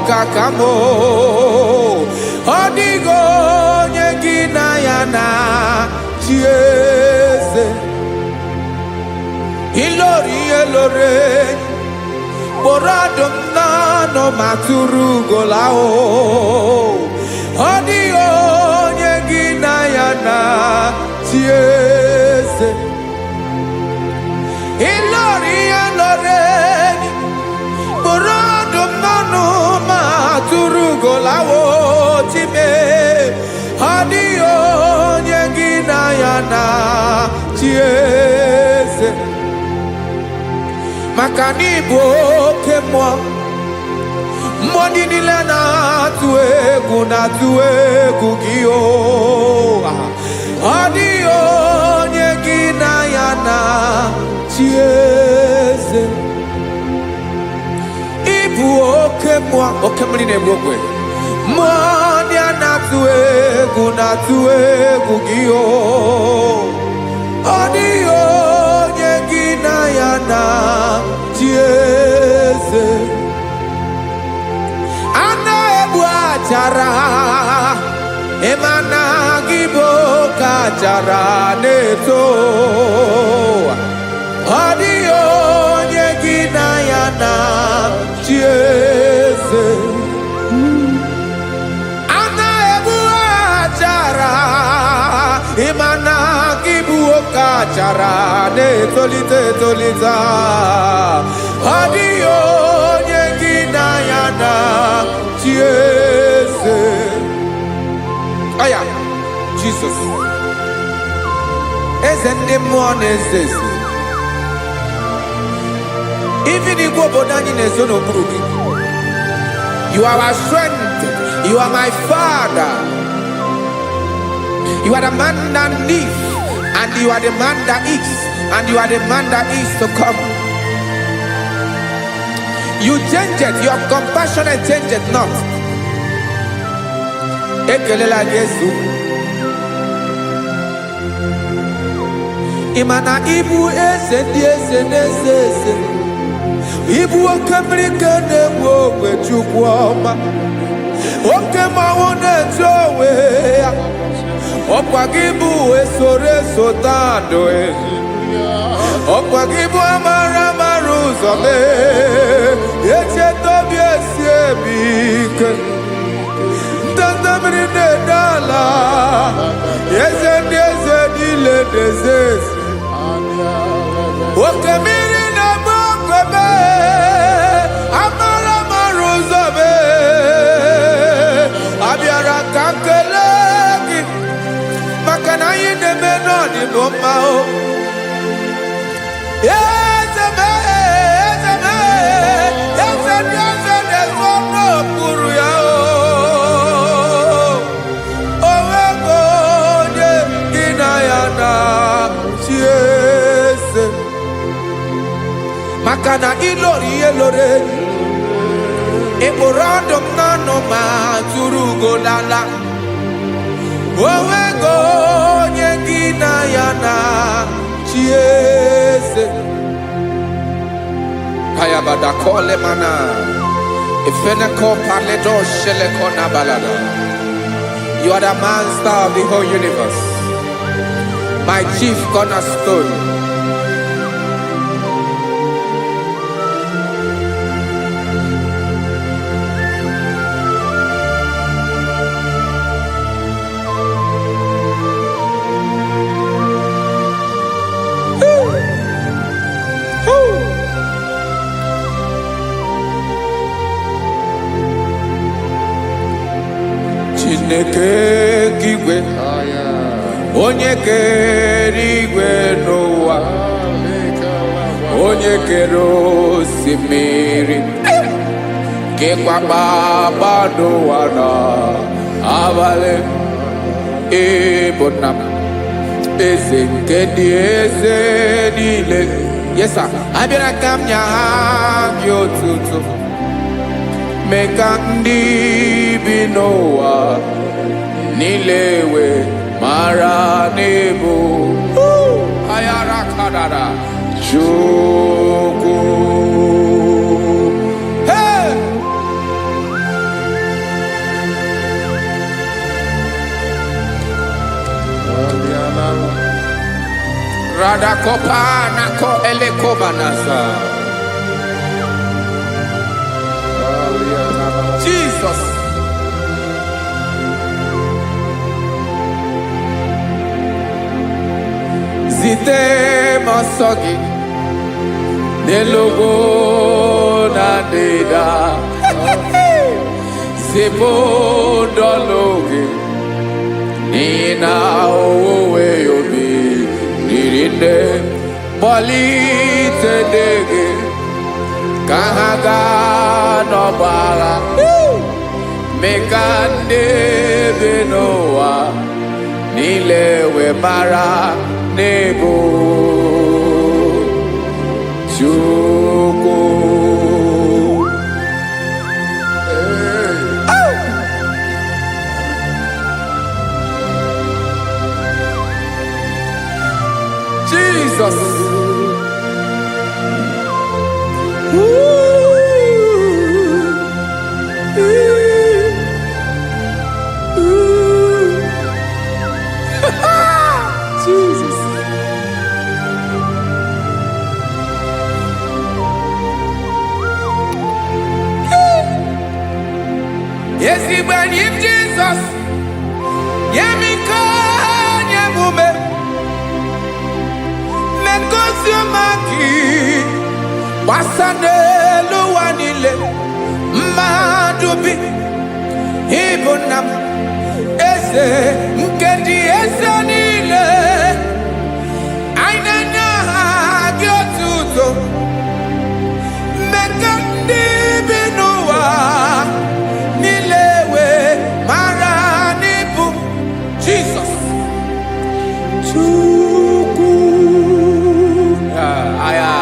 Kakamo. Odigo, Yegina Yana, Chiese. Ilori elore Boradum nano maturu golao Odio nyegina yana tiese Ilori elore Boradum nano maturu golao time Odio nyegina yana tiese Makani boke mwa Mwadi nile na tuwe kugio Adio nyegina yana chieze Ibu oke mwa Oke mline mwokwe Mwadi anatue kugio Adio nyegina yana chieze Ana ebu achara Emana gibo kachara neto Adio nyegina yana chieze Ana ebu achara Emana gibo kachara neto tolita Adio nyegina yana chiese Aya, Jesus Ezende mwone zeze Even if you go down in a zone of broken You are our strength You are my father You are the man that lives And you are the man that is And you are the man that is to come You change it, your compassion and change it not. Ekelela Yesu. Imana ibu ese ese. Ibu okamrika ne wo Chukwuma. Okema wone towe. Okwagibu esore sotando Okwagibu amara maruzome Yeche tobie siebike Ndandamri nedala Yeze dile dezezi Okemiri na mokwebe Amara maruzome Abiara kankelegi Makana yine menoni bomao Makana ilori elore Eborando nano maturu lala Owego nyegina yana chiese Kaya badakole mana Ifene ko parle do shele kona balada You are the master of the whole universe My chief cornerstone Chineke kigwe Onye kere igwe n'ụwa Onye kere osimiri Kekwa kpakpando ụwa n'abalị Ịbụ nna m Eze nke ndị eze niile Yes, sir. I be like I'm your tutu. Make a ndi Noah. Nilewe mara nebo. Ayara kadada. Joko. Hey! Radakopa nako elekobanasa. Jesus. Zite masogi nelogo na deda. Zebo dologe nina owe yobi. Nirinde bolite dege kahaga no bala mekande benoa nilewe mara nebo chuko Jesus. Jesus. Yes, he when him Jesus. Yemiko nyemume. Mekosiomaki. Wasane luwanile. Madubi. Ibunam. Ese nkendi ese nile. Ainena gyotuto. Mekandi binuwa. Nilewe maranibu. Jesus. Chuku. Aya.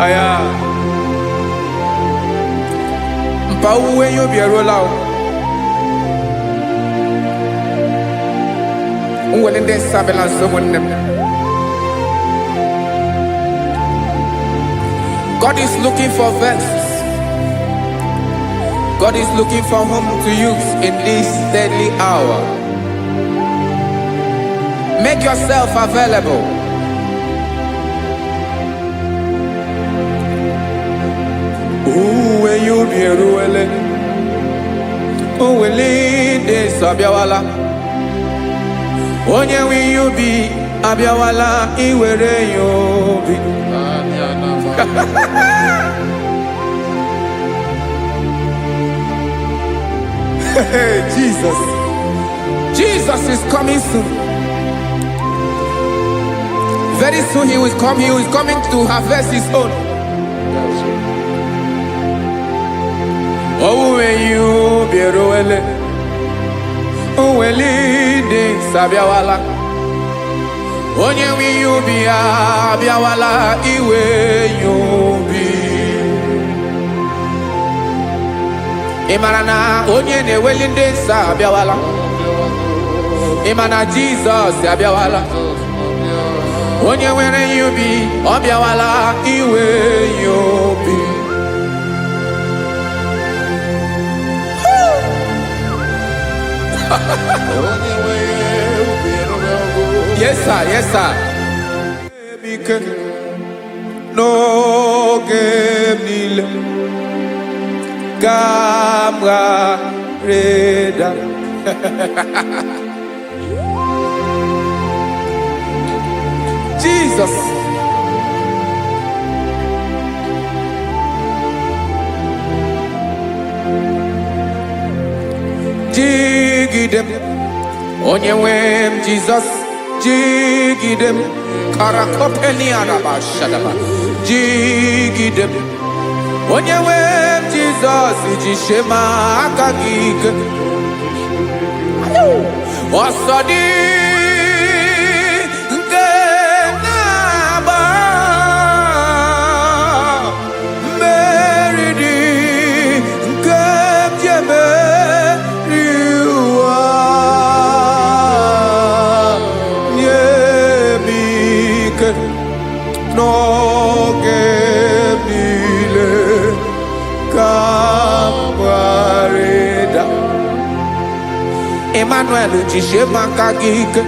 Aya. Mpauwe yo bierolao. Unwelende sabela someone. God is looking for verses. God is looking for whom to use in this deadly hour. Make yourself available. When you be ruele, de sabiawala. Onye when you be abiawala, iwere you be. Jesus. Jesus is coming soon. Very soon he will come. He is coming to harvest his own. Oh, when you be roele, oh, when leading sabiawala. Onye when you be abiawala, iwe you be. Imarana onye ne welinde sabiawala. Imana Jesus sabiawala. Onye were you be obiawala iwe you be. Yes sir, yes sir. No game nile. Gamra reda. Jesus. Jigidem. Onyewem Jesus. Jigidem. Karakopeni araba shadaba. Jigidem. Onyewem Jesus. Jishema akagig. Osodi. Emmanuel jishe maka gị ike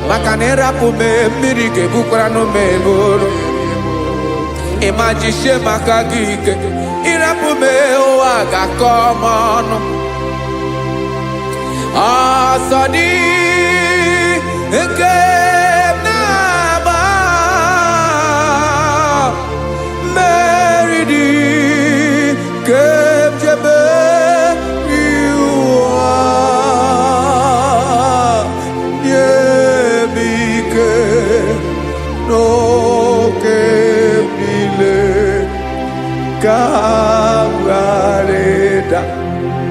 maka na ịrapụ m mmiri ga-ebukwara m eburu ịma jishe maka gị ike ịrapụ m ụwa ga-akọ m ọnụ ọsọ dị nke na-agba mmeri dị nke jebe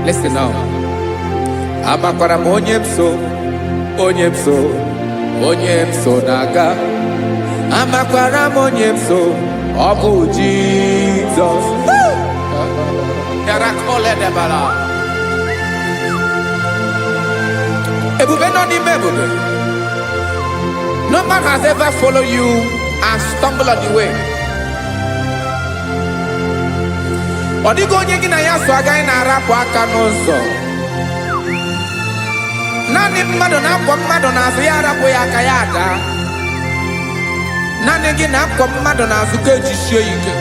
Listen now. Amakwara m onye m so na-aga. Amakwara m onye m so, ọ bụ Jizọs. Ebube nọ n'ime ebube. No man has ever followed you and stumbled on the way. Ọ dịghị onye gị na ya so agaghị na-arapụ aka n'ụzọ. Naanị mmadụ na-akwọ mmadụ n'azụ ya arapụ ya aka ya ada. Naanị gị na-akwọ mmadụ n'azụ ka ejisie ike.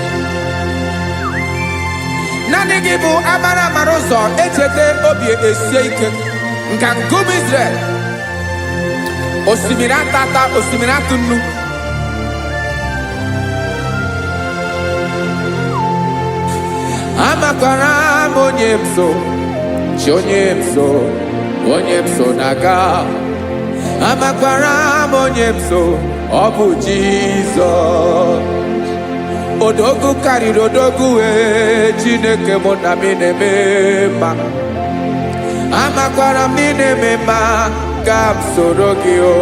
Naanị gị bụ amara ụzọ echete obi esie ike. Nka nkume Israel. Osimiri atata, osimiri atụ nnu. Amakwara m onye m so, onye m so na-aga. Amakwara m onye m so, ọ bụ Jizọs. Odogwu karịrị odogwu Chineke mụ na m na-eme mma. Amakwara m na-eme mma ka m soro gị o.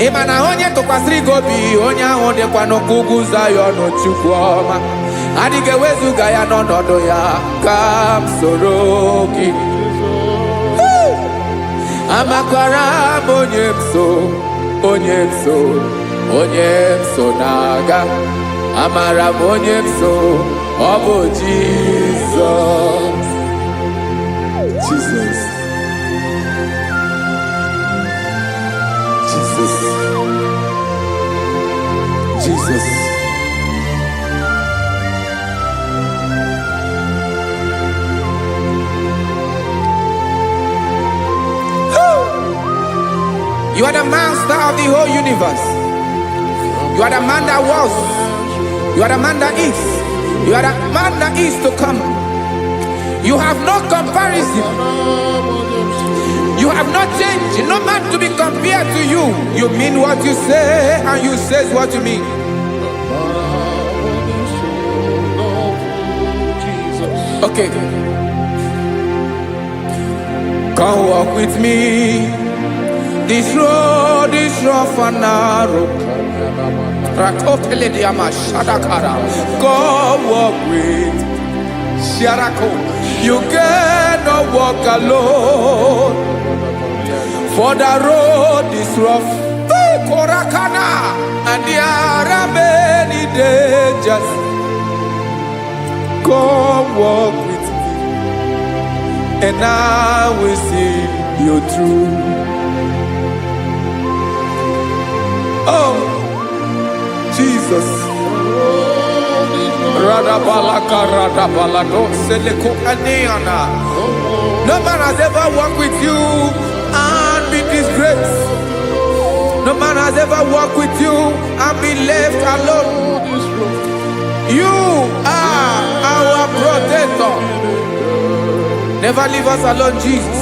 Ị ma na onye tụkwasịrị gị obi onye ahụ dịkwa n'ụkwụ ugwu Zayọn Chukwu ọma. Adịghị ewezuga ya n'ọnọdụ ya ka m soro gị. Amakwara m onye m so na-aga. Amara m onye m so, ọ bụ Jizọs. Jesus. You are the master of the whole universe. You are the man that was. You are the man that is. You are the man that is to come. You have no comparison. You have not changed. No man to be compared to you. You mean what you say and you say what you mean. Okay. Come walk with me. This road is rough and narrow. Go walk with Sharako. You cannot walk alone. For the road is rough. Korakana. And there are many dangers. Go walk with me. And I will see you through. Oh, Jesus. No man has ever walked with you and been disgraced. No man has ever walked with you and been left alone. You are our protector. Never leave us alone, Jesus.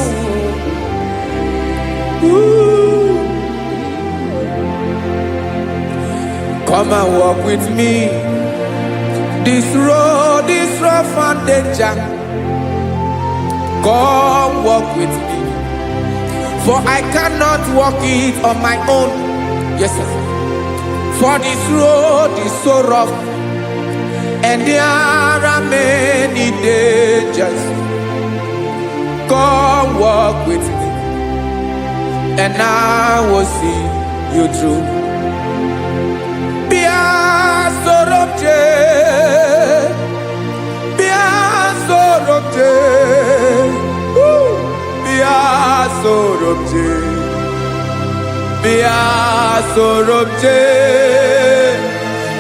Ooh. Come and walk with me. This road is rough and danger. Come walk with me. For I cannot walk it on my own. Yes, sir. For this road is so rough. And there are many dangers. Come walk with me. And I will see you through. Be a sorobje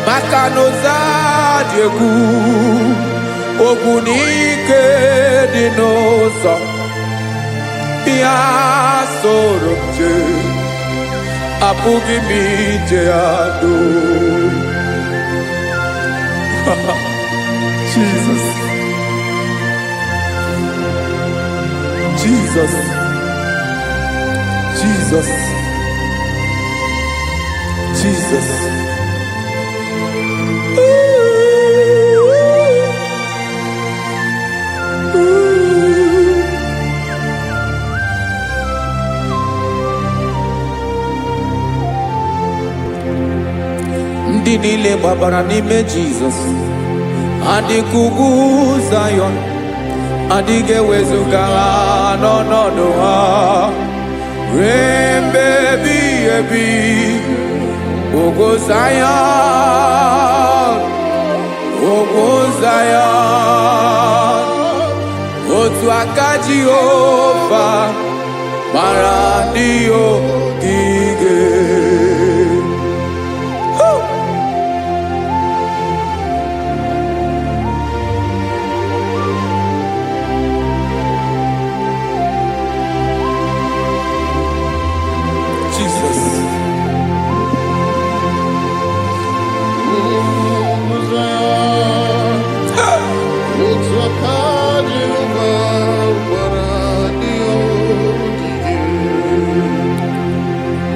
makanoza diegu ogunike dinoso bia sorobje apugi mije ado. Jesus, Jesus, Jesus, Jesus. Ndị niile gbabara n'ime Jesus adịkugu Zion adịghị ewezuga ha n'ọnọdụ ha ruo mgbe ebighị ebi. Ogo Zion, ogo Zion, otu aka Jehova mara ndị ogige.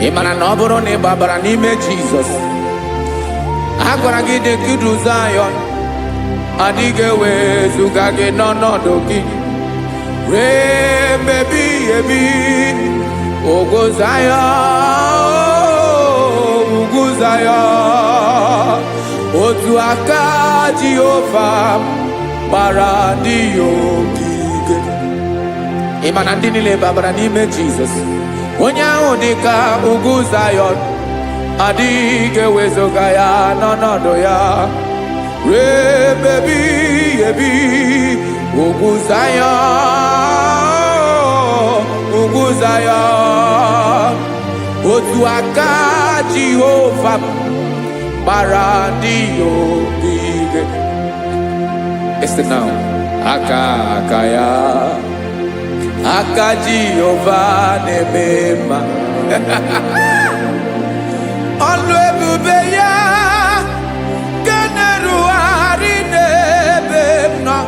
Ịmara na ọ bụrụ na ị gbabara n'ime Jizọs, a gwara gị dị kudu Zion adịghị ewezuga gị n'ọnọdụ gị ruo mgbe ebighị ebi. Ogo Zion, ugwu Zion, otu aka Jehova gbara ndị ogige. Ịma na ndị niile gbabara n'ime Jizọs, onye ahụ dị ka ugwu Zion adịghị ewezuga ya n'ọnọdụ ya ruo mgbe ebighị ebi. Ugwu Zion, ugwu Zion, otu aka Jehova gbara ndị ogige. Listen now, aka ya, aka Jehova na-eme mma. Ọlụ ebube ya ga na-erugharị n'ebe m nọ.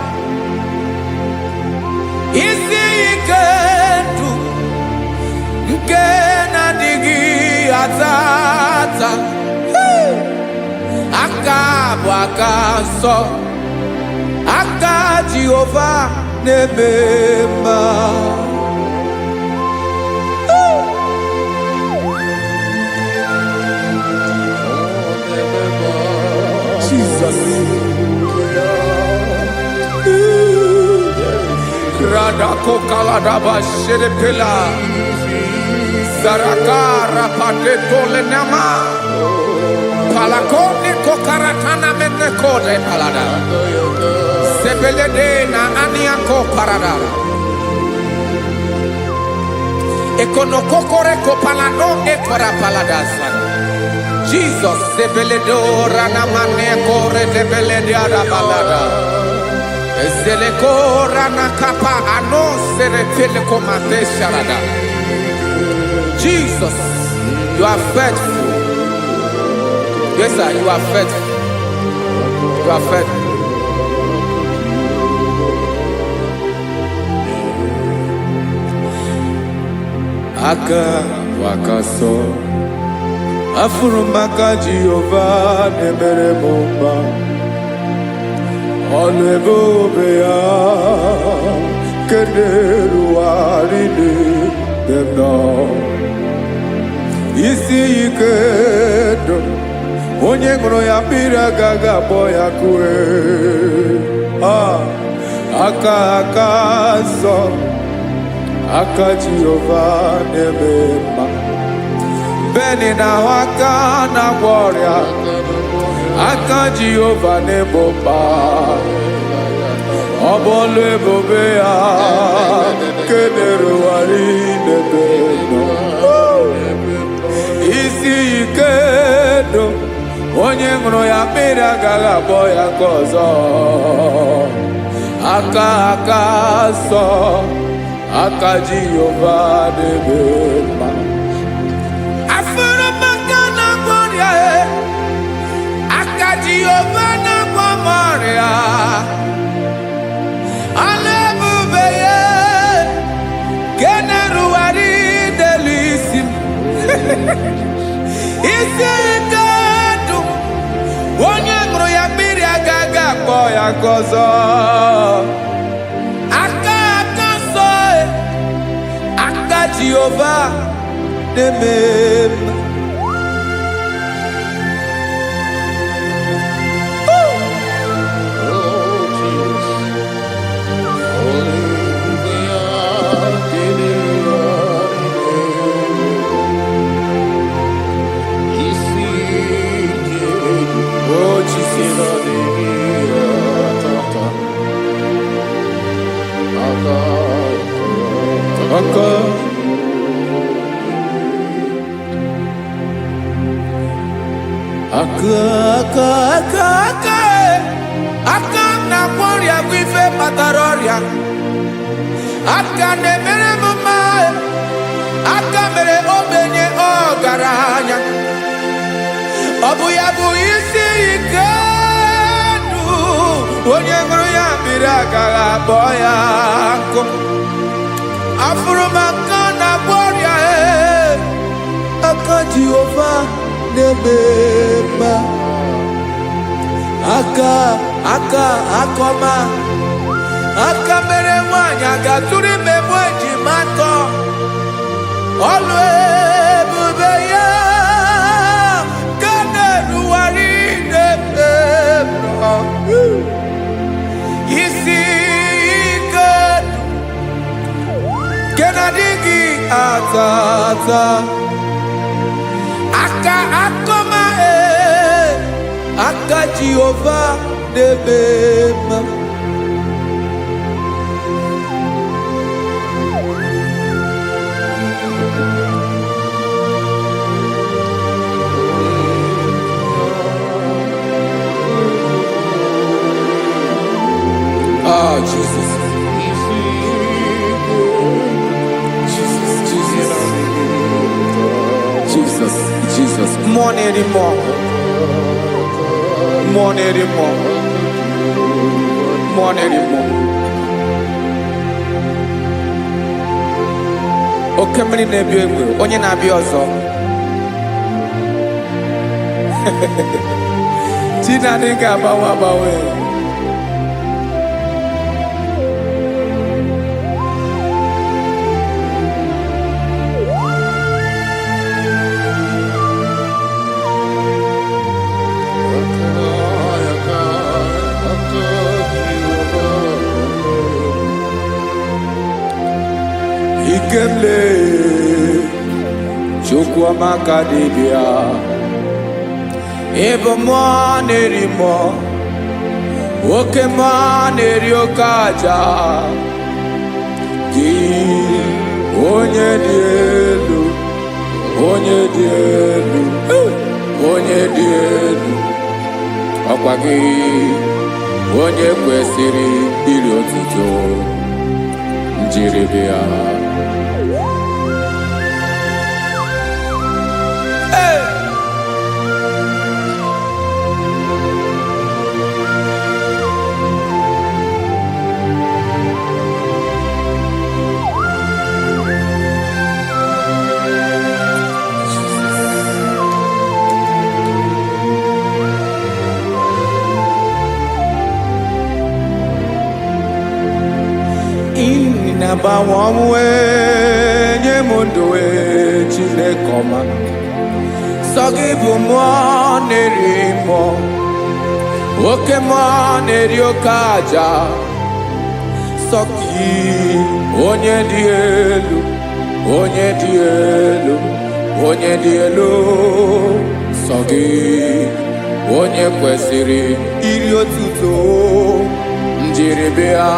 Isi ike ndụ nke na-adịghị ata ata. Aka bụ aka nsọ, aka Jehova na-eme mma. Jesus. Radako kaladaba sherepela zarakara pateto lenama palakone kokaratana mene kode palada sebelede na aniako parada ekonokokore kopalano ekora palada. Jesus sebeledo rana mane kore debelede ada palada. Ezeleko rana kapa ano serepele komate sharada. Jesus, you are faithful. Yes, sir, you are faithful. You are faithful. Aka wakaso afurumaka Jehova nemere mumba. Ọlụ ebube ya keneruwarị n'ebe m nọ. Isi ike ndụ onye ṅụrụ ya mmiri agaghị akpọ ya kue. Aka nsọ, aka Jehova na-eme mma. Beni na aka na-agwọ ọrịa, aka Jehova na-egbo mkpa. Ọ bụ ọlụ ebube ya kenerụgharị n'ebe nọ. Isi ike onye ṅụrụ ya mmiri agaghị akpọ ya nke ọzọ. Aka aka nsọ, aka Jehova na-eme mma. Afụrụ m aka na-agwọ ọrịa, aka Jehova na-agwọ m ọrịa. Ala ebube ya nke na-erugharị n'elu isi m. Isi ike ndụ, onye ṅụrụ ya mmiri agaghị akpọ ya nke ọzọ. Aka aka nsọ, aka Jehova na-eme mma. Aka na-agwọ ọrịa bụ ife kpatara ọrịa. Aka na-emere m mma, aka mere ogbenye ọgaranya. Ọ bụ ya bụ isi ike ndụ, onye ṅụrụ ya mmiri agaghị akpọ ya nkụ. Afụrụ m aka na-agwọ ọrịa, aka Jehova na-eme mma. Aka ọma, aka mere nwanyị agatụrụ ime mụ ejima atọ. Ọlụ ebube ya ka na-erugharị n'ebe m nọ. Isi ike nke na-adịghị ata ata. Aka ọma, aka Jehova na-eme mma. Ah, Jesus. Jesus. More anymore. Oke mmiri na-ebi egbe, onye na-abịa ọzọ. Chinadị ga-agbanwe. Ikemle Chukwuamaka dibịa, ebe mmụọ na-eri mmụọ, oke mmụọ na-eri oke aja. Gị onye dị elu, onye dị elu, onye dị elu, ọkwa gị onye kwesịrị iri otuto njiri bịa. Inabawamwe nye mundowe Chineke ọma. Sọ gị bụ mmụọ na-eri mmụọ, oke mmụọ na-eri oke aja. Sọ gị onye dị elu, onye dị elu, onye dị elu. Sọ gị onye kwesịrị iri otuto njiri bịa.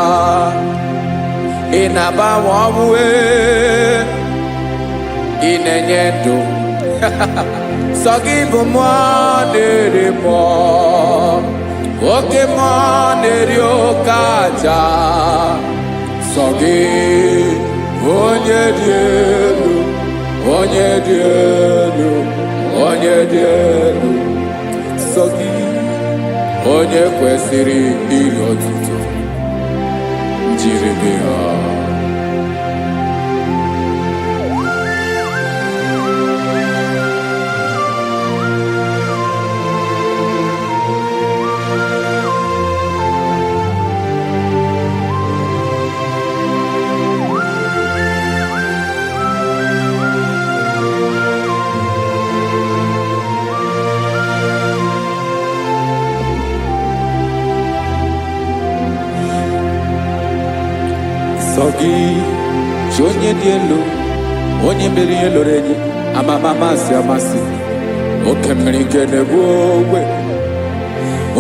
Ị na-agbanwe ọnwụ, ị na-enye ndụ. Sogi bumonere mo, oke monere okaja. Sogi onye dielu, onye dielu, onye dielu. Sogi onye kwesịrị iri otuto, njiribia. Sogi, onye dị elu, onye mmeri eloro enyi, amama amasị amasị, oke mmiri nke na-egbu ogwe,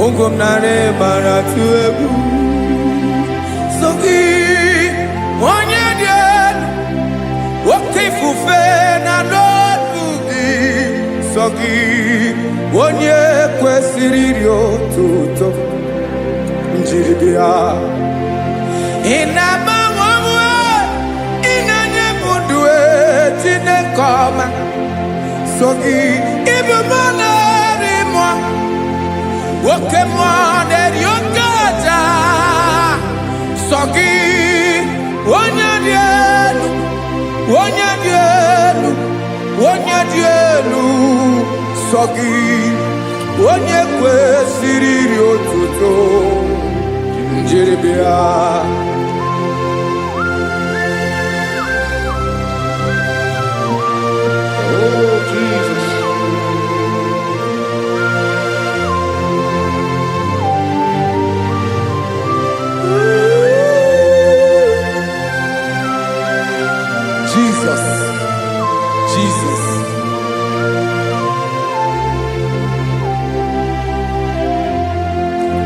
ụgwọ m narị mara atụ egwu. Sogi, onye dị elu, oke ifufe na n'otu gị. Sogi, onye kwesịrị iri otuto, njiribia. Koma Sogi ibu moneri mo woke moneri okaja. Sogi onye dielu, onye dielu, onye dielu. Sogi onye kwesịrị iri otuto, njiribia. Jesus.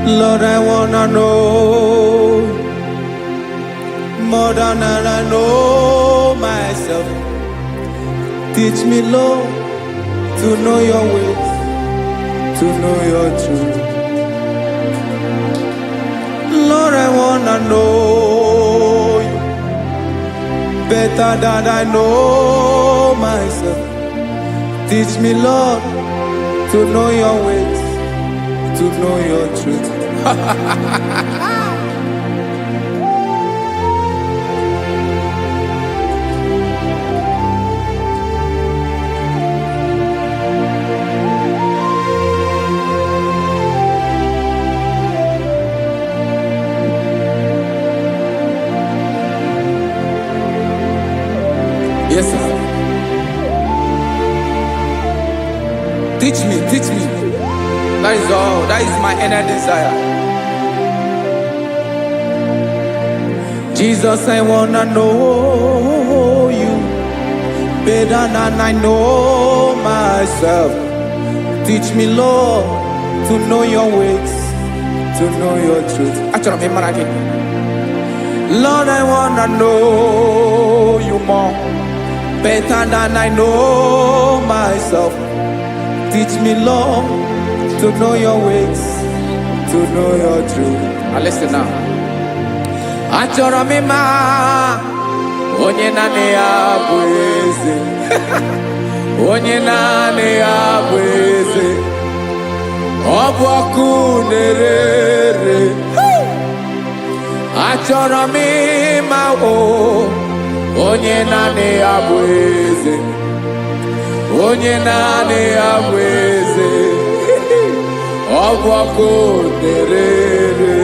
Lord, I wanna know more than I know myself. Teach me, Lord, to know your ways, to know your truth. Lord, I wanna know you better than I know myself. Teach me, Lord, to know your ways, to know your truth. Yes, sir. Teach me, teach me. That is all. That is my inner desire. Jesus, I wanna know you better than I know myself. Teach me, Lord, to know your ways, to know your truth. Lord, I wanna know you more, better than I know myself. Teach me, Lord, to know your ways, to know your truth. Now listen now. Achọrọ m ịma onye naanị ya bụ eze. Onye naanị ya bụ eze. Ọ bụ ọkụ na-ere. Achọrọ m ịma onye naanị ya bụ eze. Onye naanị ya bụ eze. Ọ bụ ọkụ na-ere.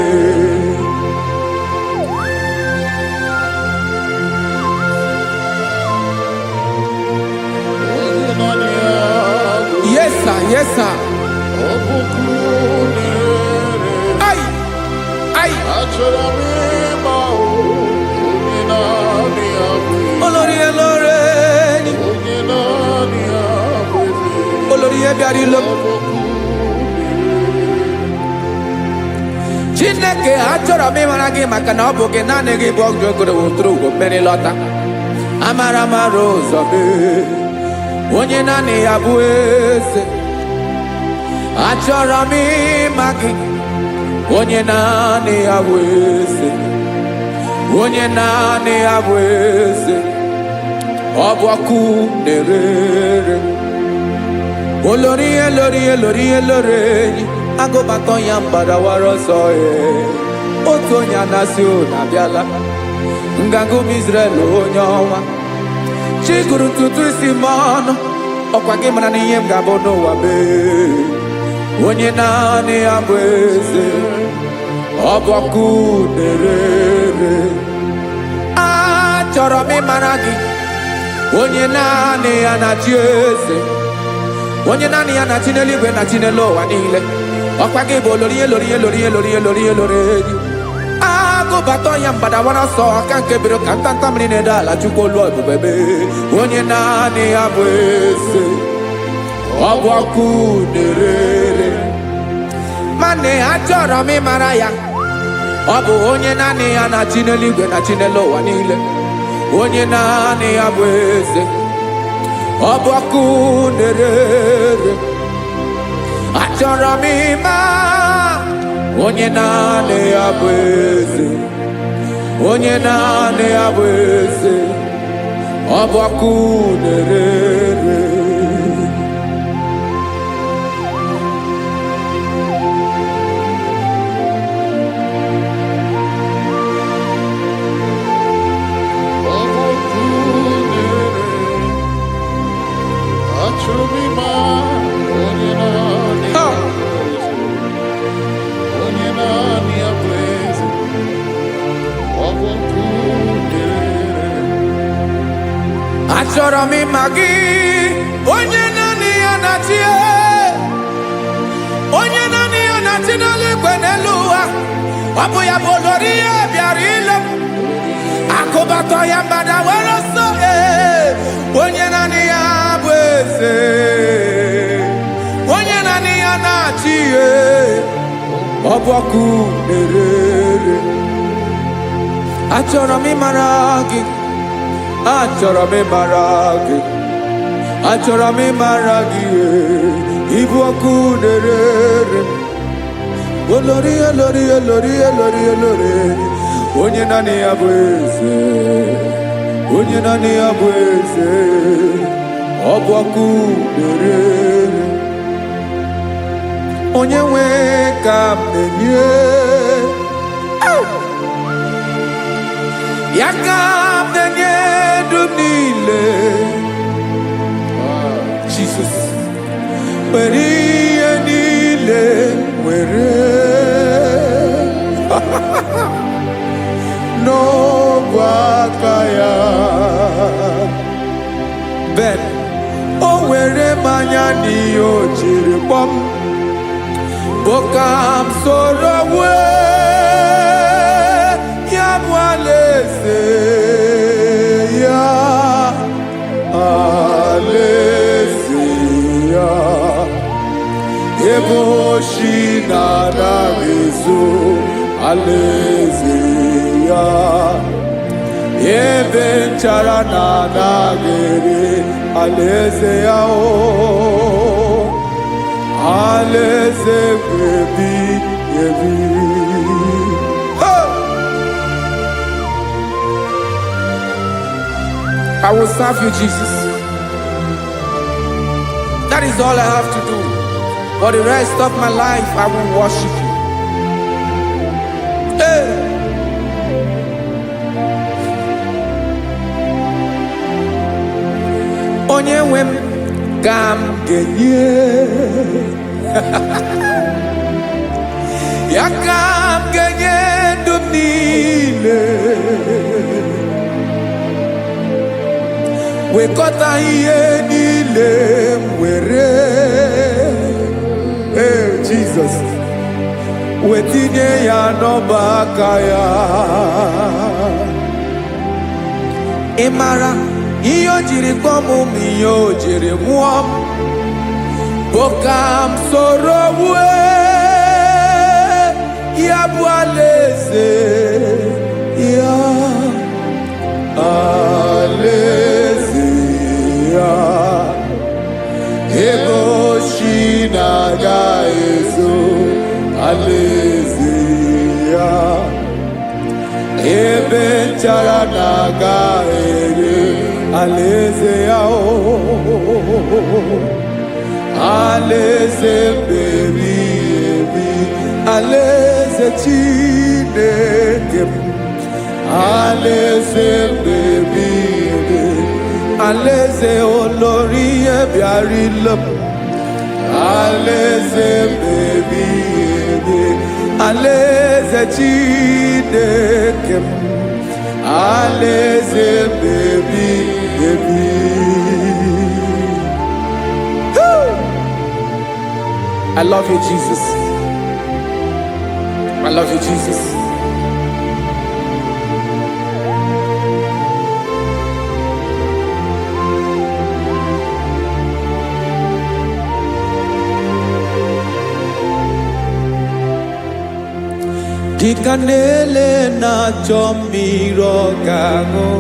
Yes, sir. Yes, sir. Ay, ay. Olórí Olórí. Olórí ebiari lo. Chineke achọrọ m ịmara gị maka na ọ bụ gị naanị gị bụ ọgụ ogologo wụtụrụ ugwo mmeri lọta. Amara mara ụzọ gị. onye naanị ya bụ eze. Achọrọ m ịma gị, onye naanị ya bụ eze, onye naanị ya bụ eze. Ọ bụ ọkụ na-erere, olori elori elori elori enyi, agụbatọ ya mgbadawara ọsọ ya. Otu onye anasị unu abịala, nganga ụmụ Izrel onye ọnwa. Chi gụrụ ntutu isi m ọnụ, ọkwa gị mara na ihe m ga-abụ n'ụwa mee. Onye naanị ya bụ eze, ọ bụ ọkụ na-erere. Achọrọ m ịmara gị, onye naanị ya na-achị eze, onye naanị ya na-achị n'eluigwe na chi n'elu ụwa niile. Ọkwa gị bụ olori elori elori elori elori elori enyi, agụbatọ ya mgbadawara ọsọ, aka nke biri ka ntanta mmiri na-ede ala, Chukwu olu ebube mee. Onye naanị ya bụ eze, ọ bụ ọkụ na-erere. Mane achọrọ m ịmara ya, ọ bụ onye naanị ya na-achị n'eluigwe na chi n'elu ụwa niile. Onye naanị ya bụ eze, ọ bụ ọkụ na-erere. Achọrọ m ịma onye naanị ya bụ eze, onye naanị ya bụ eze. Ọ bụ ọkụ na-erere. Achọrọ m ịma gị, onye naanị ya na-achị, onye naanị ya na-achị n'eluigwe n'elu ụwa. Ọ bụ ya bụ olori ya bịara ile m, akụbatọ ya mgbadawara ọsọ. Onye naanị ya bụ eze, onye naanị ya na-achị, ọ bụ ọkụ na-erere. Achọrọ m ịmara gị, achọrọ m ịmara gị, achọrọ m ịmara gị. Ịbụ ọkụ na-erere, olori elori elori elori elori, onye naanị ya bụ eze, onye naanị ya bụ eze. Ọ bụ ọkụ na-erere. Onye nwe ka m na-enye, ya ka m na-enye dum niile. Jesus, were ihe niile were n'ọbụ aka ya. Ben, o were mmanya n'ihe o jiri kpọọ m, bụ ka m soro wee ya bụ alaeze ya, alaeze ya. Ebe oshi na-anaghị ezo, alaeze ya. Ebe nchara na-anaghị ere, alaeze ya. Alaeze ebi ebi. I will serve you, Jesus. That is all I have to do. For the rest of my life, I will worship you. Hey. Onye nwe m ka m ga-enye, ya ka m ga-enye ndụ m niile. Wekọta ihe niile m were, Jesus, wetinye ya n'ọba aka ya. Ị mara ihe o jiri kpọọ m, ihe o jiri mụọ m, bụ ka m soro wee ya bụ alaeze ya, alaeze ya. mechara na-aga ere alaeze ya o alaeze meri ebi alaeze Chineke m alaeze meri ebi alaeze olórí ebiarila m alaeze meri ebi alaeze Chineke m alaeze meri ebi. I love you, Jesus. I love you, Jesus. Dikanele na chomiro gango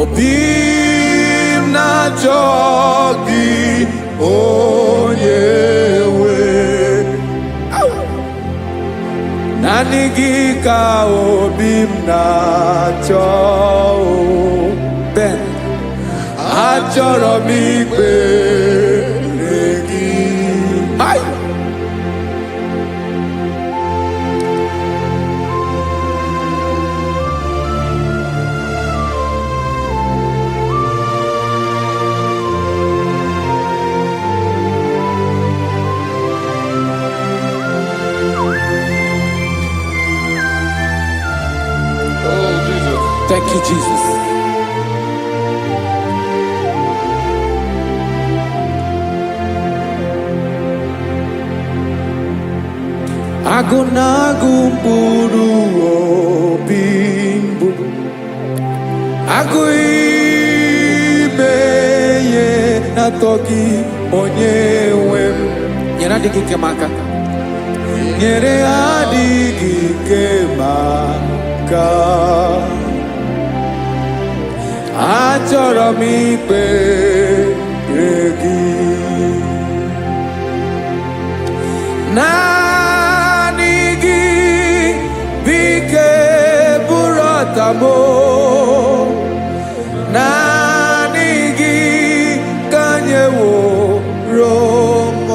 obim na jogi onyewe nanigi ka obim na cho ben achoro mi pe regi hai. Thank you, Jesus. Agunagu mburu obimbu aguimeye natogi onyewe nyere adịghị kemaka nyere adịghị kemaka achọrọ m ikpere gị naanị gị bike bụrụ ọtamo naanị gị ka nyeworo m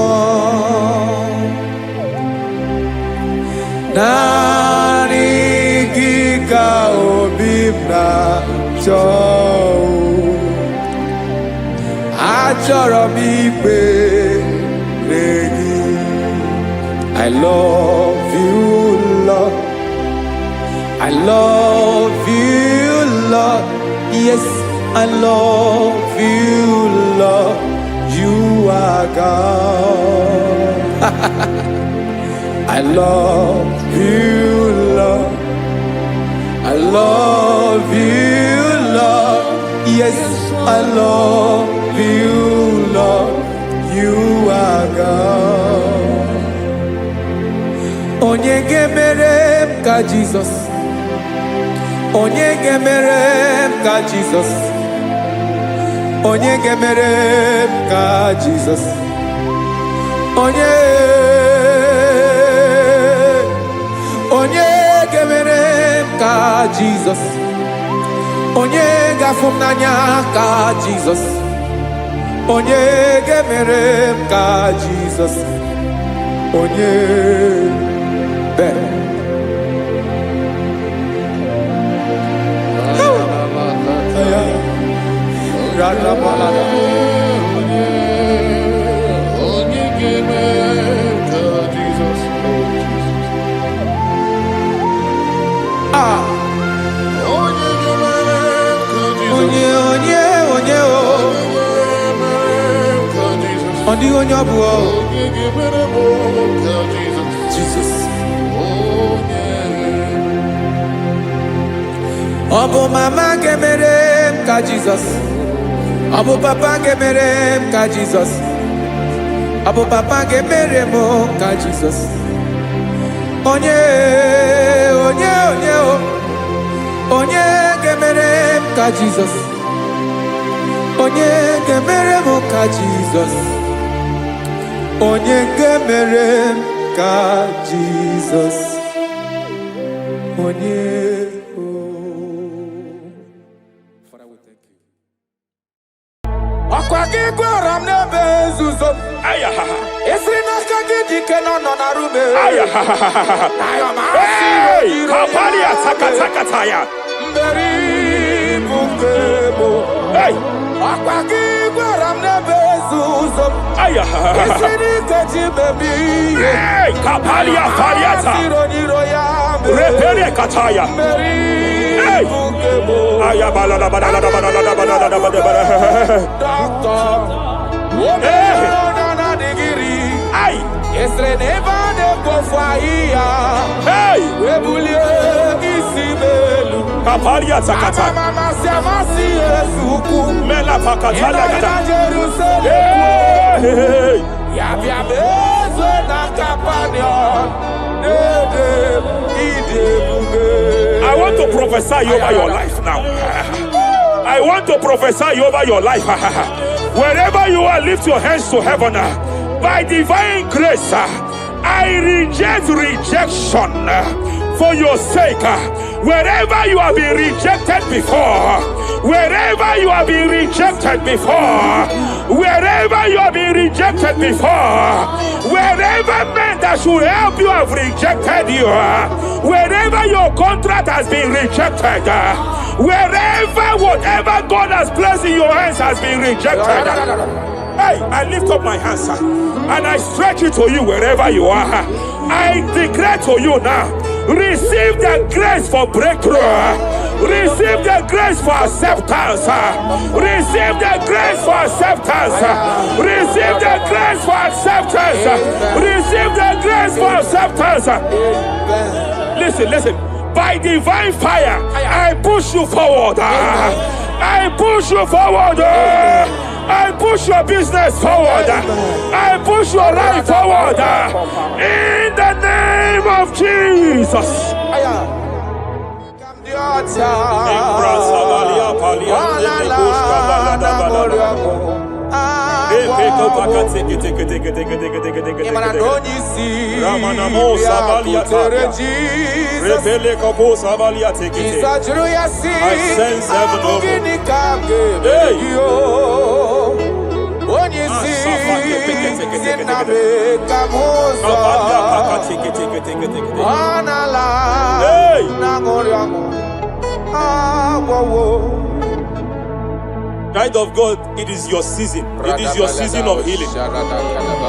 naanị gị ka obi m na-achọ achọrọ m ikpere gị. I love you, Lord. I love you, Lord. Yes, I love you, Lord. You are God. I love you, Lord. I love you, Lord. Yes, I love you, Lord. You are God. Onye gemere ka Jesus. Onye gemere ka Jesus. Onye gemere ka Jesus. Onye gemere ka Jesus. Onye gafum n'anya ka Jesus. Onye gemere ka Jesus. Onye be. Onye gemere ka Jesus. Ah. Onye gemere ka Jesus. Onye Only on your blood. Jesus. Obo mama gemerem ka Jesus. Obo papa gemerem ka Jesus. Obo papa gemerem ka Jesus. Onye gemerem ka Jesus. Onye gemerem ka Jesus. Onye gemerem ka Jesus. Onye Aya. Hey, kapalia takatakataya. Hey. Aya. Hey, kapalia fariata. Repere kataya. Hey. Aya balala balala balala balala balala. Hey. Ay. Hey. Kapalia takata. Mela pakatala kata. Hey. I want to prophesy over your life now. I want to prophesy over your life. Wherever you are, lift your hands to heaven. By divine grace, I reject rejection for your sake. Wherever you have been rejected before, wherever you have been rejected before, wherever you have been rejected before, wherever men that should help you have rejected you, wherever your contract has been rejected, wherever whatever God has placed in your hands has been rejected. Hey, I lift up my hands and I stretch it to you wherever you are. I declare to you now, receive the grace for breakthrough. Receive the grace for acceptance. Receive the grace for acceptance. Receive the grace for acceptance. Receive the grace for acceptance. Listen. By divine fire, I push you forward. I push you forward. I push your business forward. I push your life forward. In the name of Jesus. Child of God, it is your season. It is your season of healing.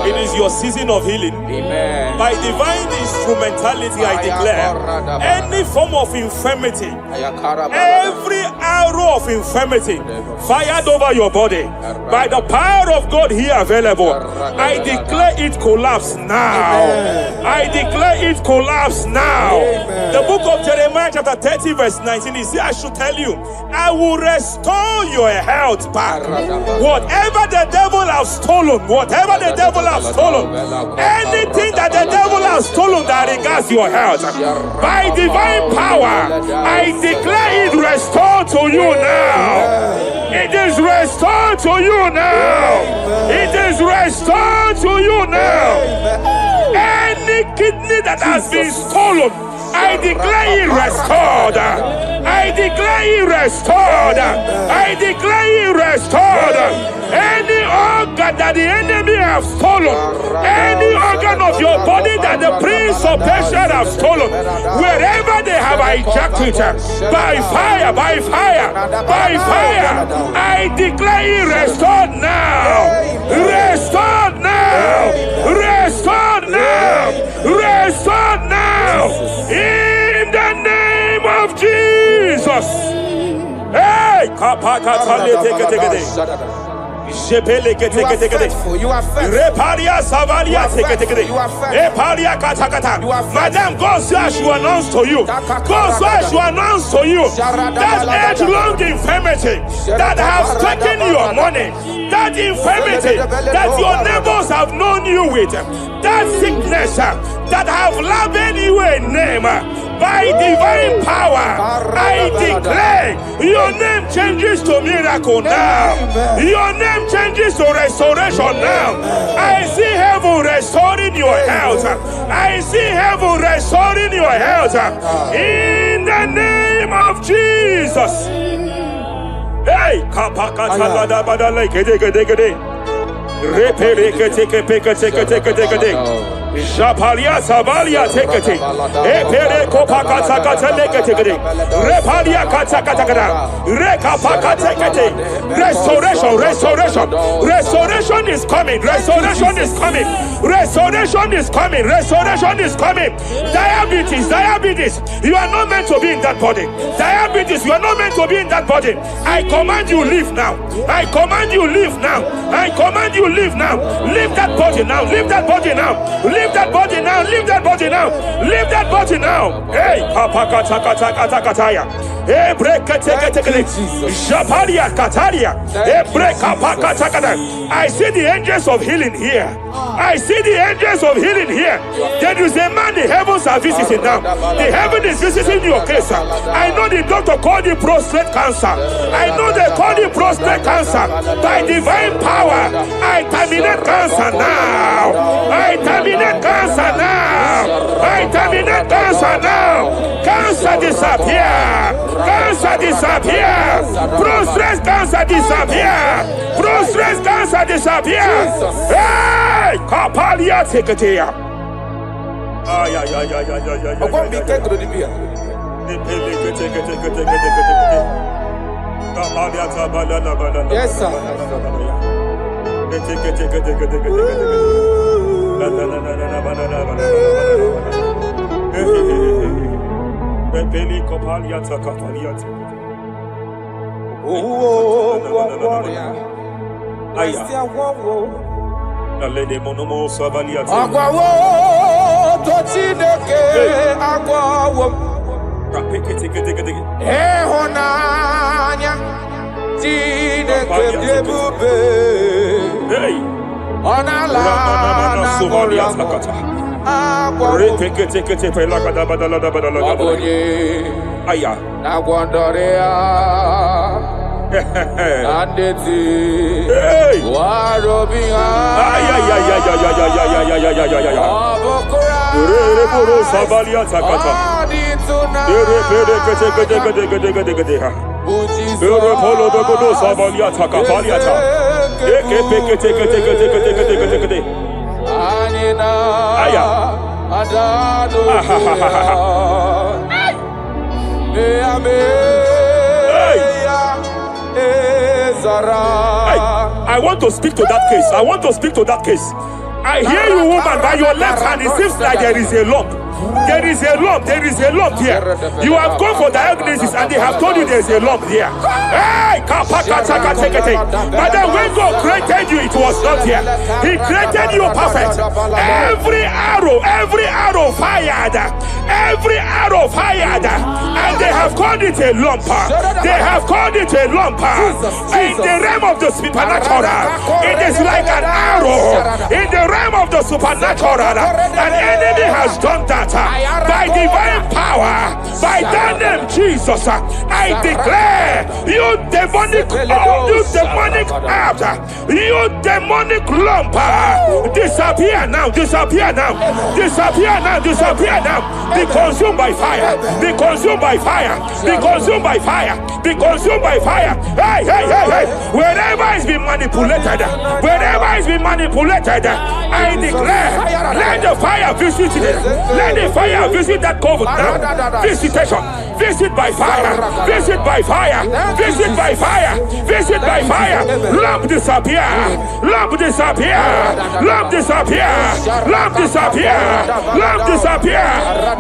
It is your season of healing. Amen. By divine instrumentality, I declare any form of infirmity, every arrow of infirmity fired over your body, by the power of God here available, I declare it collapse now. I declare it collapse now. The book of Jeremiah chapter 30 verse 19 is here. I should tell you, I will restore your health back. Whatever the devil has stolen, whatever the devil has stolen, anything that the devil has stolen that regards your health, by divine power, I declare it restored to you now. It is restored to you now. It is restored to you now. Any kidney that has been stolen, I declare it restored. I declare it restored. I declare it restored. Any organ that the enemy have stolen, any organ of your body that the prince of Persia have stolen, wherever they have hijacked it, by fire, by fire, by fire, I declare it restored now. Restored now. Restored now. Restored now. In the name of Jesus. Hey, you are faithful. You are faithful. Madam, God says you announce to you. God says you announce to you that age-long infirmity that has taken your money, that infirmity that your neighbors have known you with, that sickness that have labeled you a name. By divine power, I declare your name changes to miracle now. Your name changes to restoration now. I see heaven restoring your health. I see heaven restoring your health. In the name of Jesus. Hey, Japalia Sabalia Tekete, Epere Kopakata Katalekete, Repalia Katakata, Rekapakatekete. Restoration is coming, restoration is coming, restoration is coming, restoration is coming. Diabetes, you are not meant to be in that body. Diabetes, you are not meant to be in that body. I command you leave now. I command you leave now. I command you leave now. Leave that body now. Leave that body now. Leave that body now. Leave that body now. Leave that body now. Hey, Kapakatakataya. Hey, break Japalia Kataria. Hey, break Kapakatakata. I see the angels of healing here. I see the angels of healing here. There is a man the heavens are visiting now. The heaven is visiting your case. I know the doctor called it prostate cancer. I know they call it prostate cancer. By divine power, I terminate cancer now. I terminate cancer now. I terminate cancer now. Cancer disappear. Cancer disappear. Prostate cancer disappear. Prostate cancer disappear. Hey, Kapalia Teketea. Yes, sir. I want to speak to that case. I want to speak to that case. I hear you, woman, by your left hand. It seems like there is a lump. There is a lump. There is a lump here. You have gone for diagnosis and they have told you there is a lump here. Hey, but then when God created you, it was not here. He created you perfect. Every arrow fired. Every arrow fired. And they have called it a lump. They have called it a lump. In the realm of the supernatural, it is like an arrow. In the realm of the supernatural, an enemy has done that. By divine power, by that name Jesus, I declare you demonic act, you demonic lump, disappear now, disappear now, disappear now, disappear now. Be consumed by fire, be consumed by fire, be consumed by fire, be consumed by fire. Hey, hey, hey, hey, wherever it's been manipulated, wherever it's been manipulated, I declare, let the fire visit it. Let the fire visit that coven now. Visitation, visit by fire, visit by fire, visit by fire, visit by fire. Lamp disappear, lamp disappear, lamp disappear, lamp disappear, lamp disappear,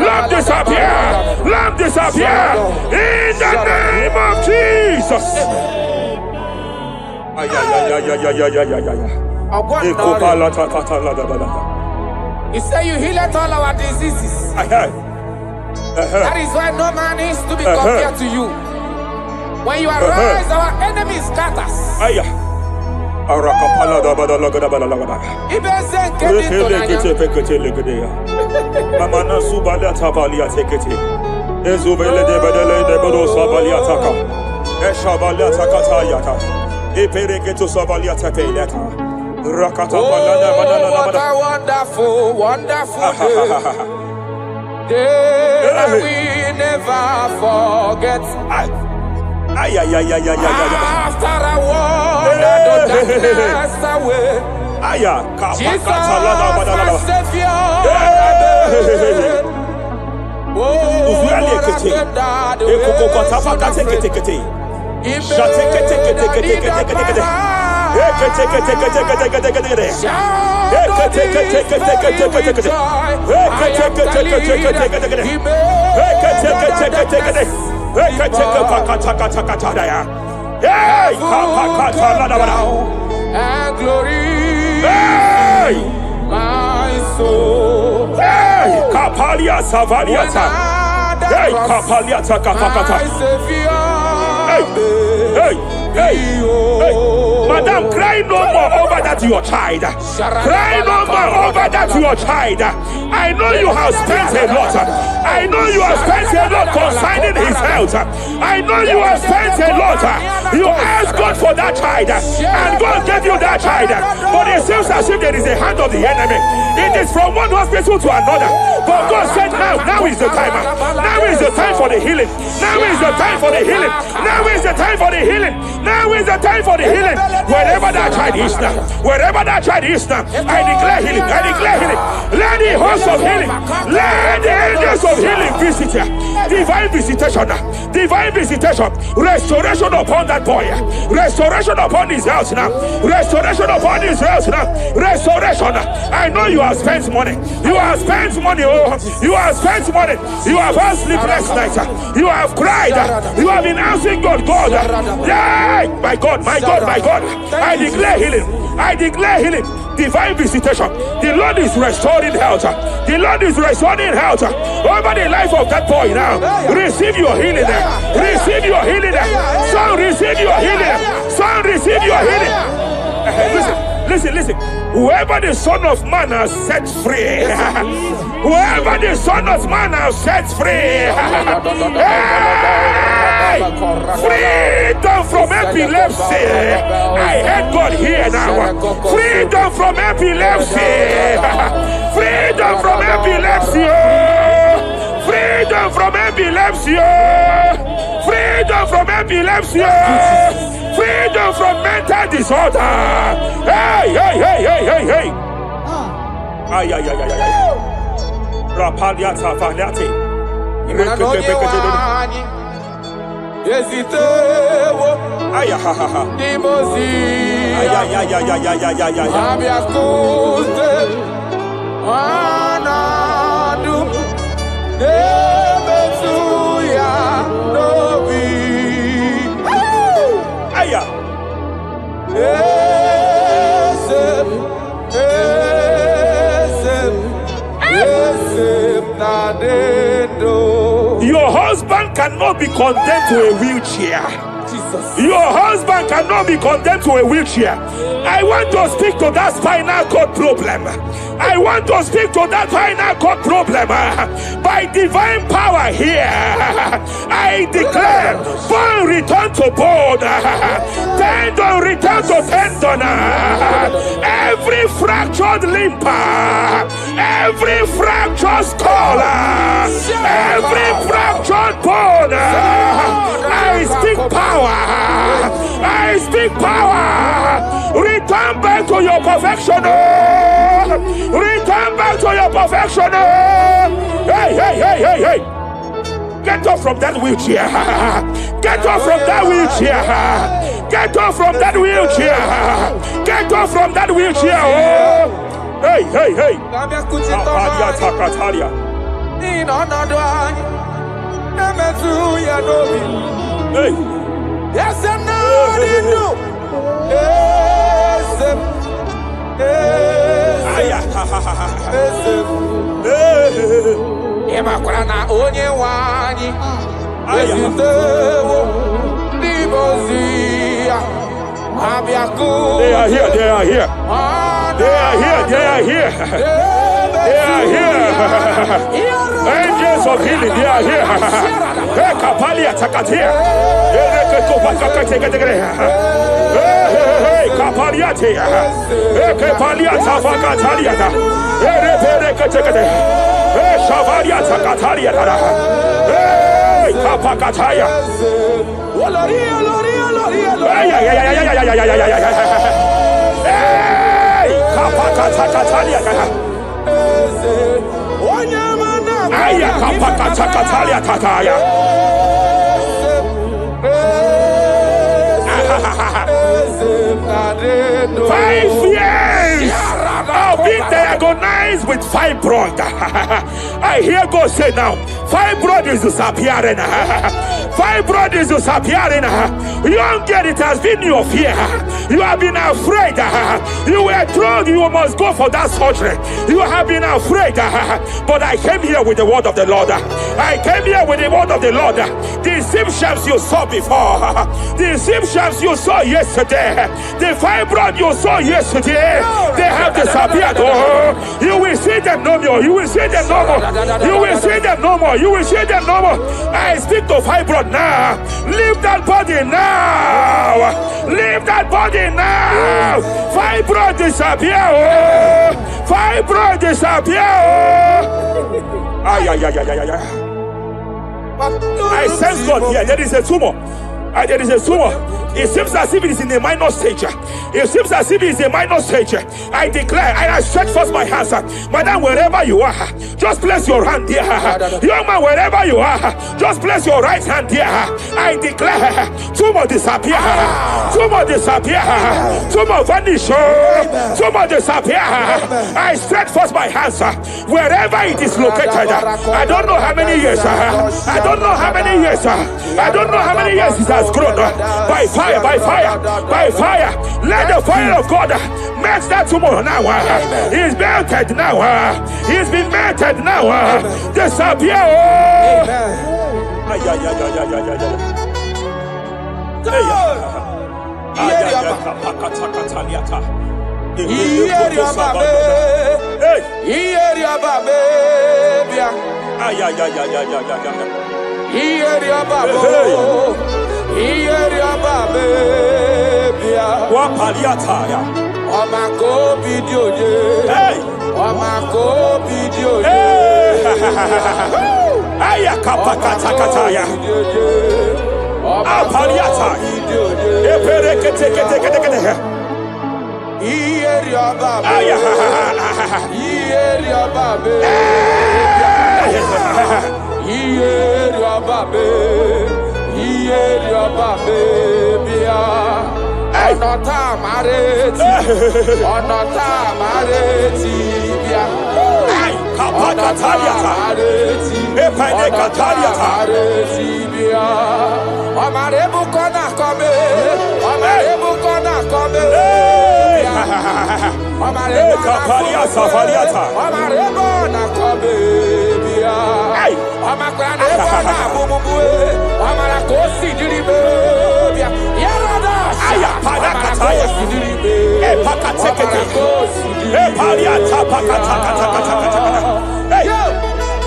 lamp disappear, lamp disappear. In the name of Jesus. You say you heal all our diseases. That is why no man is to be compared to you. When you arise, our enemies scatters. Oh, what a wonderful, wonderful day. Day that we never forget. After I wandered the darkness away, I Aya, Jesus, kapakata, my Savior. Oh, Uzuali what ekete. a dad, Ekokokota pakate kete kete. Shate kete kete kete kete kete kete. Ekete kete kete kete kete kete kete. Ekete kete kete kete kete kete. Ekete kete kete kete kete kete. Ekete kete kete kete. Ekete kapakata kata kata daya. Hey, kapakata la la la. And glory, Hey, my soul. hey, kapalia savaliata. Hey, kapaliata kapakata. Hey, hey, hey, hey. Madam, cry no more over that your child. Cry no more over that your child. I know you have spent a lot. I know you have spent a lot concerning his health. I know you have spent a lot. You asked God for that child, and God gave you that child. But it seems as if there is a hand of the enemy. It is from one hospital to another. But God said, now is the time. Now is the time for the healing. Now is the time for the healing. Now is the time for the healing. Now is the time for the healing. Wherever that child is now, wherever that child is now, I declare healing. I declare healing. Let the host of healing, let the angels of healing visit you. Divine visitation, divine visitation, restoration upon that boy, restoration upon his house now, restoration upon his house now, restoration. I know you have spent money. You have spent money. Oh, you have spent money. You have had sleepless nights. You have cried. You have been asking God, yeah, my God, my God, my God. I declare healing. I declare healing. Divine visitation. The Lord is restoring health. The Lord is restoring health over the life of that boy now. Receive your healing. Receive your healing. Son, receive your healing. Son, receive your healing. Listen. Whoever the Son of Man has set free, whoever the Son of Man has set free, hey, freedom from epilepsy. I heard God here now. Freedom from epilepsy. Freedom from epilepsy. Freedom from epilepsy. Freedom from epilepsy. Freedom from mental disorder. Hey. Ay. Rapaliata faliate. Ay. Your husband cannot be condemned to a wheelchair. Jesus. Your husband cannot be condemned to a wheelchair. I want to speak to that spinal cord problem. I want to speak to that spinal cord problem. By divine power here, I declare bone return to bone, tendon return to tendon, every fractured limb, every fractured skull, every fractured bone. I speak power. I speak power. Return back to your perfection. Return back to your perfection. Hey. Get off from that wheelchair. Get off from that wheelchair. Get off from that wheelchair. Get off from that wheelchair. Oh. Hey. Hey. Yes, and now you know. Emakrana onye wani. Ezitewo libozia. Abiaku. They are here. They are here. Angels of healing, they are here. Kapalia takatia. Kapalia tia. Kapalia tafakatalia. Shavalia takatalia. Kapakataya. Hey, kapakatakatalia. Aya kapakatakatalia tataya. 5 years of being diagnosed with fibroid. I hear God say now, fibroid is disappearing. Fibroid is disappearing. Young girl, it has been your fear. You have been afraid. You were told you must go for that surgery. You have been afraid. But I came here with the word of the Lord. I came here with the word of the Lord. The symptoms you saw before, the symptoms you saw yesterday, the fibroid you saw yesterday, they have disappeared. Oh, you will see them no more. You will see them no more. You will see them no more. You will see them no more. I speak to fibroid now. Leave that body now. Leave that body now. Fibroid disappear. Oh, fibroid disappear. Oh. Ay, ay, ay, ay, ay, ay. I sense God here. There is a tumor. There is a tumor. It seems as if it is in a minor stage. It seems as if it is a minor stage. I declare, and I stretch forth my hands. Madam, wherever you are, just place your hand there. Young man, wherever you are, just place your right hand there. I declare, tumor disappear. Tumor disappear. Tumor vanish. Tumor disappear. I stretch forth my hands. Wherever it is located, I don't know how many years. I don't know how many years. I don't know how many years it has grown. By fire, by fire, by fire. Let the fire of God melt that tumor now. He's melted now. He's been melted now. Disappear.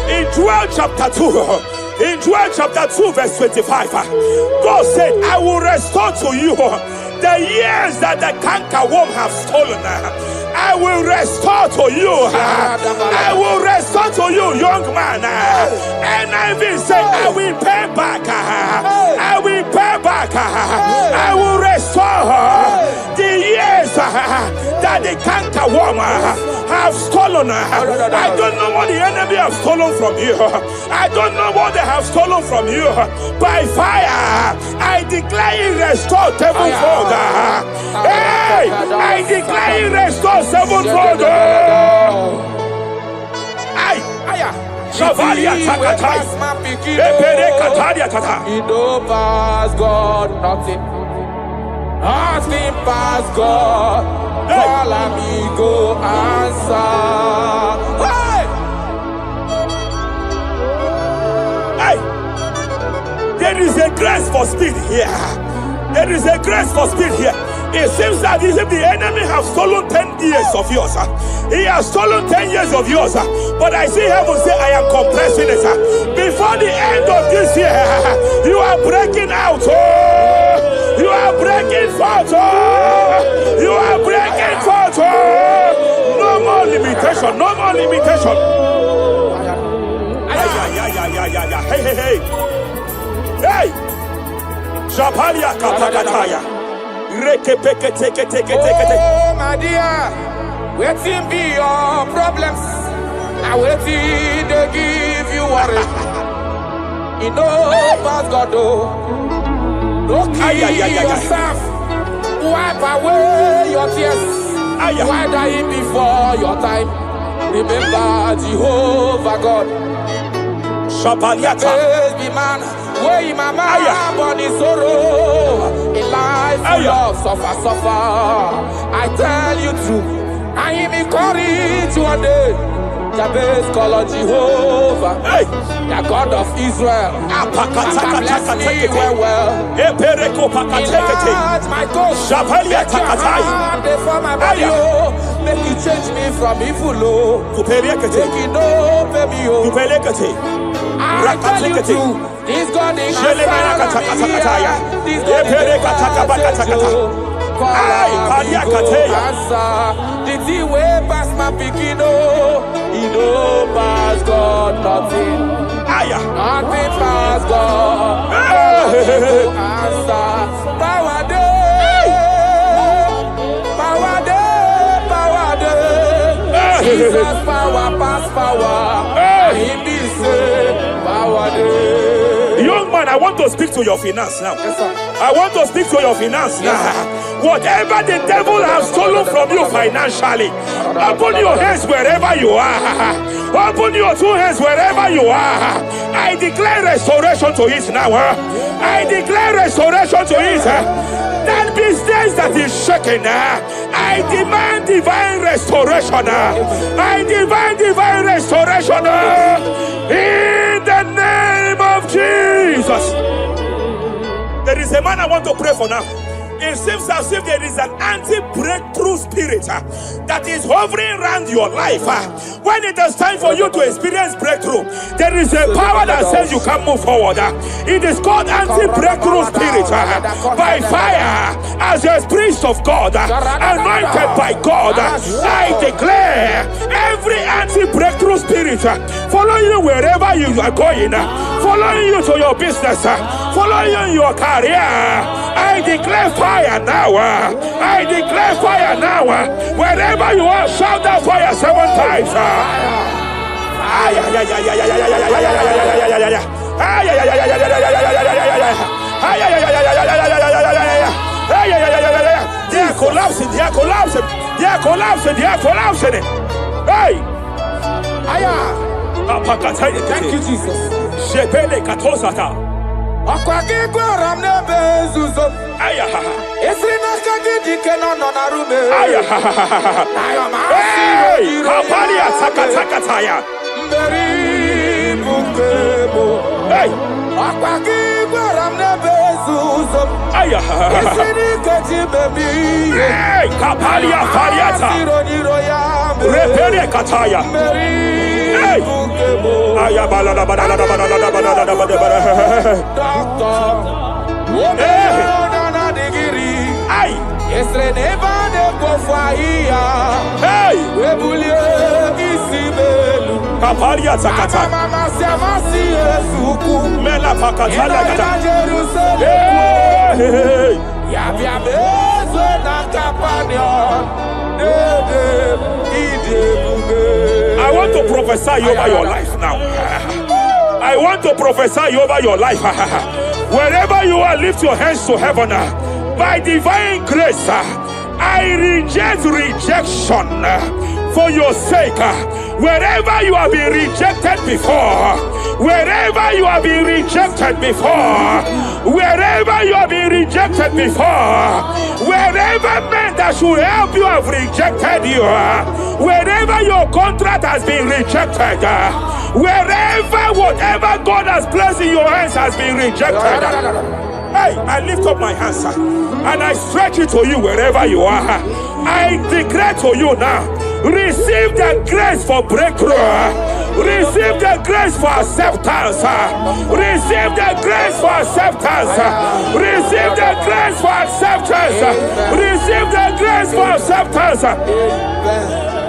In Joel chapter 2, in Joel chapter 2 verse 25, God said, I will restore to you the years that the cankerworm have stolen. I will restore to you. I will restore to you, young man. And I will say, I will pay back. I will pay back. I will restore the years that the cankerworm have stolen. I don't know what the enemy have stolen from you. I don't know what they have stolen from you. By fire, I declare it restored sevenfold. Hey, I declare it restored sevenfold. Ay, Shavalia Takatai, Epere Kataria Tata. It don't pass God, nothing. Nothing pass God. Call amigo answer. Hey! There is a grace for speed here. There is a grace for speed here. It seems that as if the enemy has stolen 10 years of yours. He has stolen 10 years of yours. But I see heaven say, I am compressing it. Before the end of this year, you are breaking out. You are breaking forth. You are breaking forth. No more limitation. No more limitation. Hey, hey, hey. Hey. Japalia kapakataya. Oh, my dear. Waiting be your problems. I waiting to give you worry. You know past God though. No kill yourself. Wipe away your tears. Why die before your time? Remember Jehovah God. Baby man, where my man born in sorrow. In life full of suffer. I tell you true. I am encouraged one day. Jabez call on Jehovah, the God of Israel. Bless me well. Enlarge my coast. Make your hand for my body. Make you change me from evil. Make it no baby. I tell you true. This God is answer. This God is the thing way past my picking, he know past God nothing. Nothing past God. Answer. Power day. Jesus power pass power. He be say power day. Young man, I want to speak to your finance now. Yes, sir. I want to speak to your finance now. Whatever the devil has stolen from you financially, open your hands wherever you are. Open your two hands wherever you are. I declare restoration to it now. I declare restoration to it. That business that is shaken, I demand divine restoration. I demand divine restoration in the name of Jesus. There is a man I want to pray for now. It seems as if there is an anti-breakthrough spirit that is hovering around your life. When it is time for you to experience breakthrough, there is a power that says you can move forward. It is called anti-breakthrough spirit. By fire, as a priest of God, anointed by God, I declare every anti-breakthrough spirit following you wherever you are going, following you to your business, following you in your career. I declare fire now. I declare fire now. Wherever you are, shout that fire 7 times. They are collapsing. They are collapsing. They are collapsing. They are collapsing. Hey. Thank you, Jesus. Shepele katosata. I want to prophesy over your life now. I want to prophesy over your life. Wherever you are, lift your hands to heaven. By divine grace, I reject rejection for your sake. Wherever you have been rejected before, wherever you have been rejected before, wherever you have been rejected before, wherever men that should help you have rejected you, wherever your contract has been rejected, wherever whatever God has placed in your hands has been rejected. Hey, I lift up my hands and I stretch it to you wherever you are. I declare to you now, receive the grace for breakthrough. Receive the grace for acceptance. Receive the grace for acceptance. Receive the grace for acceptance. Receive the grace for acceptance.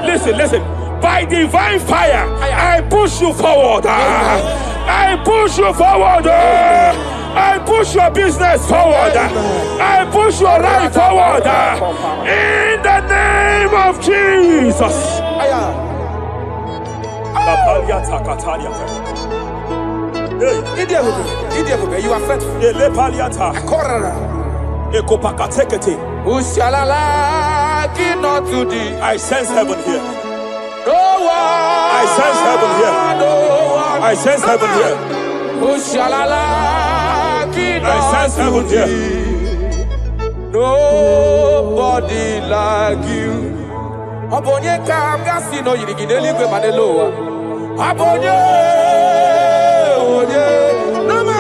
Listen. By divine fire, I push you forward. I push you forward. I push push your business forward. I push your life forward. In the name of Jesus. You are faithful. I sense heaven here. No one. I sense heaven here. No one. I sense heaven here. I sense heaven here. Nobody like you. Abonye kamgasi no yirigideli kwe maneloa. Abonye, onye, nama.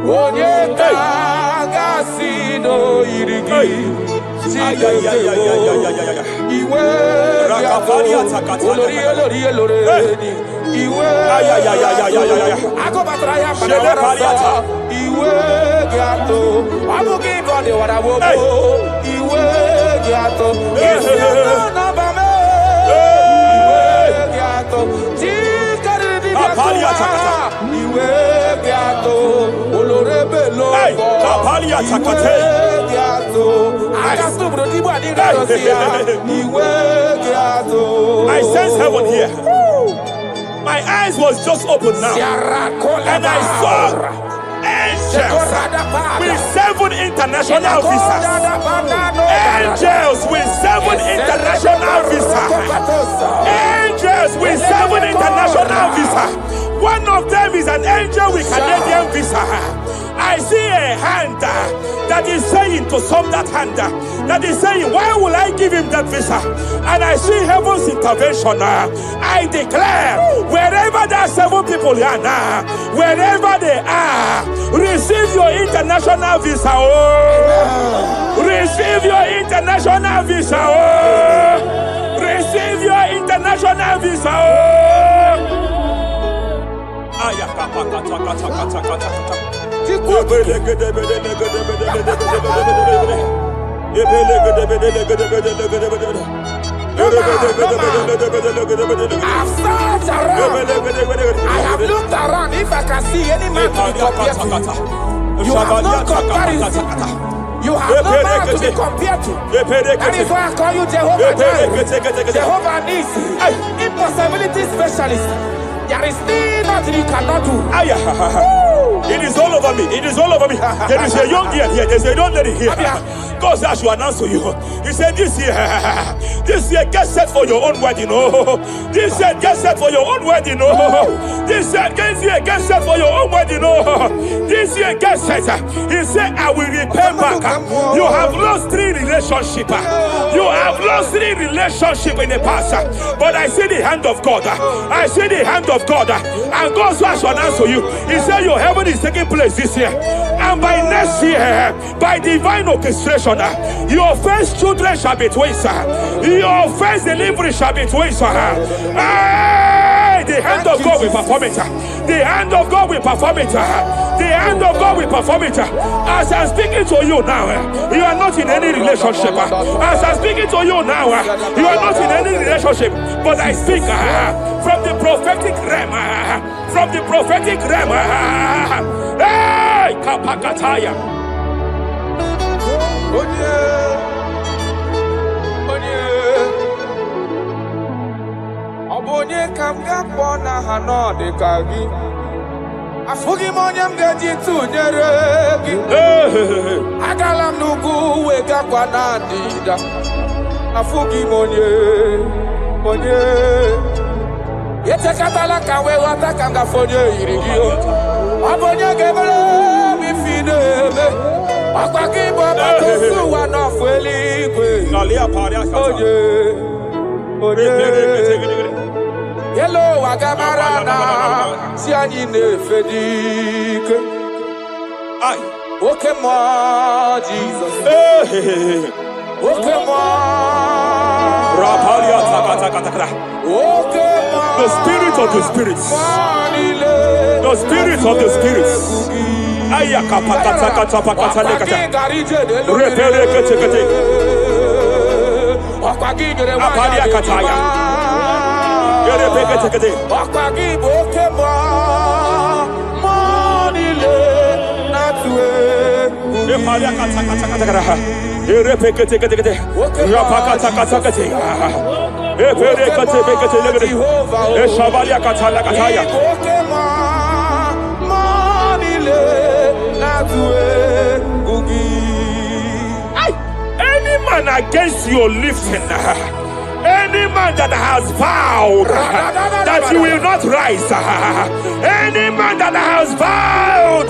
Onye kamgasi no yirigideli. Iwe Iwe Ako batraya panawara Iwe gato Abuki bode wadawo Iwe gato Isiano nabame Iwe gato Jikari bibiato Iwe gato Olorebe lobo Iwe gato I sense heaven here. My eyes was just open now, and I saw angels with 7 international visas. Angels with 7 international visas. Angels with 7 international visas. One of them is an angel with Canadian visa. I see a hand that is saying to some that hand that is saying, why will I give him that visa? And I see heaven's intervention. I declare, wherever there are 7 people here now, wherever they are, receive your international visa. Oh, receive your international visa. Oh, receive your international visa. Oh. I have looked around. If I can see any man to be compared to you, you have no comparison. You have no man to be compared to. That is why I call you Jehovah Jireh, Jehovah Nisi, impossibility specialist. There is nothing you cannot do. It is all over me. It is all over me. There is a young girl here. There is a young lady here. God says I should announce to you. He said this year, get set for your own wedding. Oh, this year, get set for your own wedding. Oh, this year, get set for your own wedding. Oh, this year, get set. He said, I will repay back. You have lost 3 relationships. You have lost 3 relationships in the past. But I see the hand of God. I see the hand of God. And God says I should announce to you. He said your heaven is taking place this year. And by next year, by divine orchestration, your first children shall be twins. Your first delivery shall be twins. The hand of God will perform it. The hand of God will perform it. The hand of God will perform it. As I'm speaking to you now, you are not in any relationship. As I'm speaking to you now, you are not in any relationship. But I speak from the prophetic realm. From the prophetic realm. Hey, Kapakataya. Obonye kamga na hanode kagi. Afugi monyam gaji tunyere gi. Agala nugu wega kwa nadida. Afugi monye. Yete katala kawe watakanga fonye irigio. Obonye gebele mifidebe. Akwaki baba kusu wanofueli kwe. Hello, Wagamarana, Siani Nefedike. Okay, moi, Jesus. Okay, moi. Okay, the spirit of the spirits. The spirit of the spirits. Akwagi boke mo, monile, natue. Any man against your lifting, any man that has vowed that you will not rise, any man that has vowed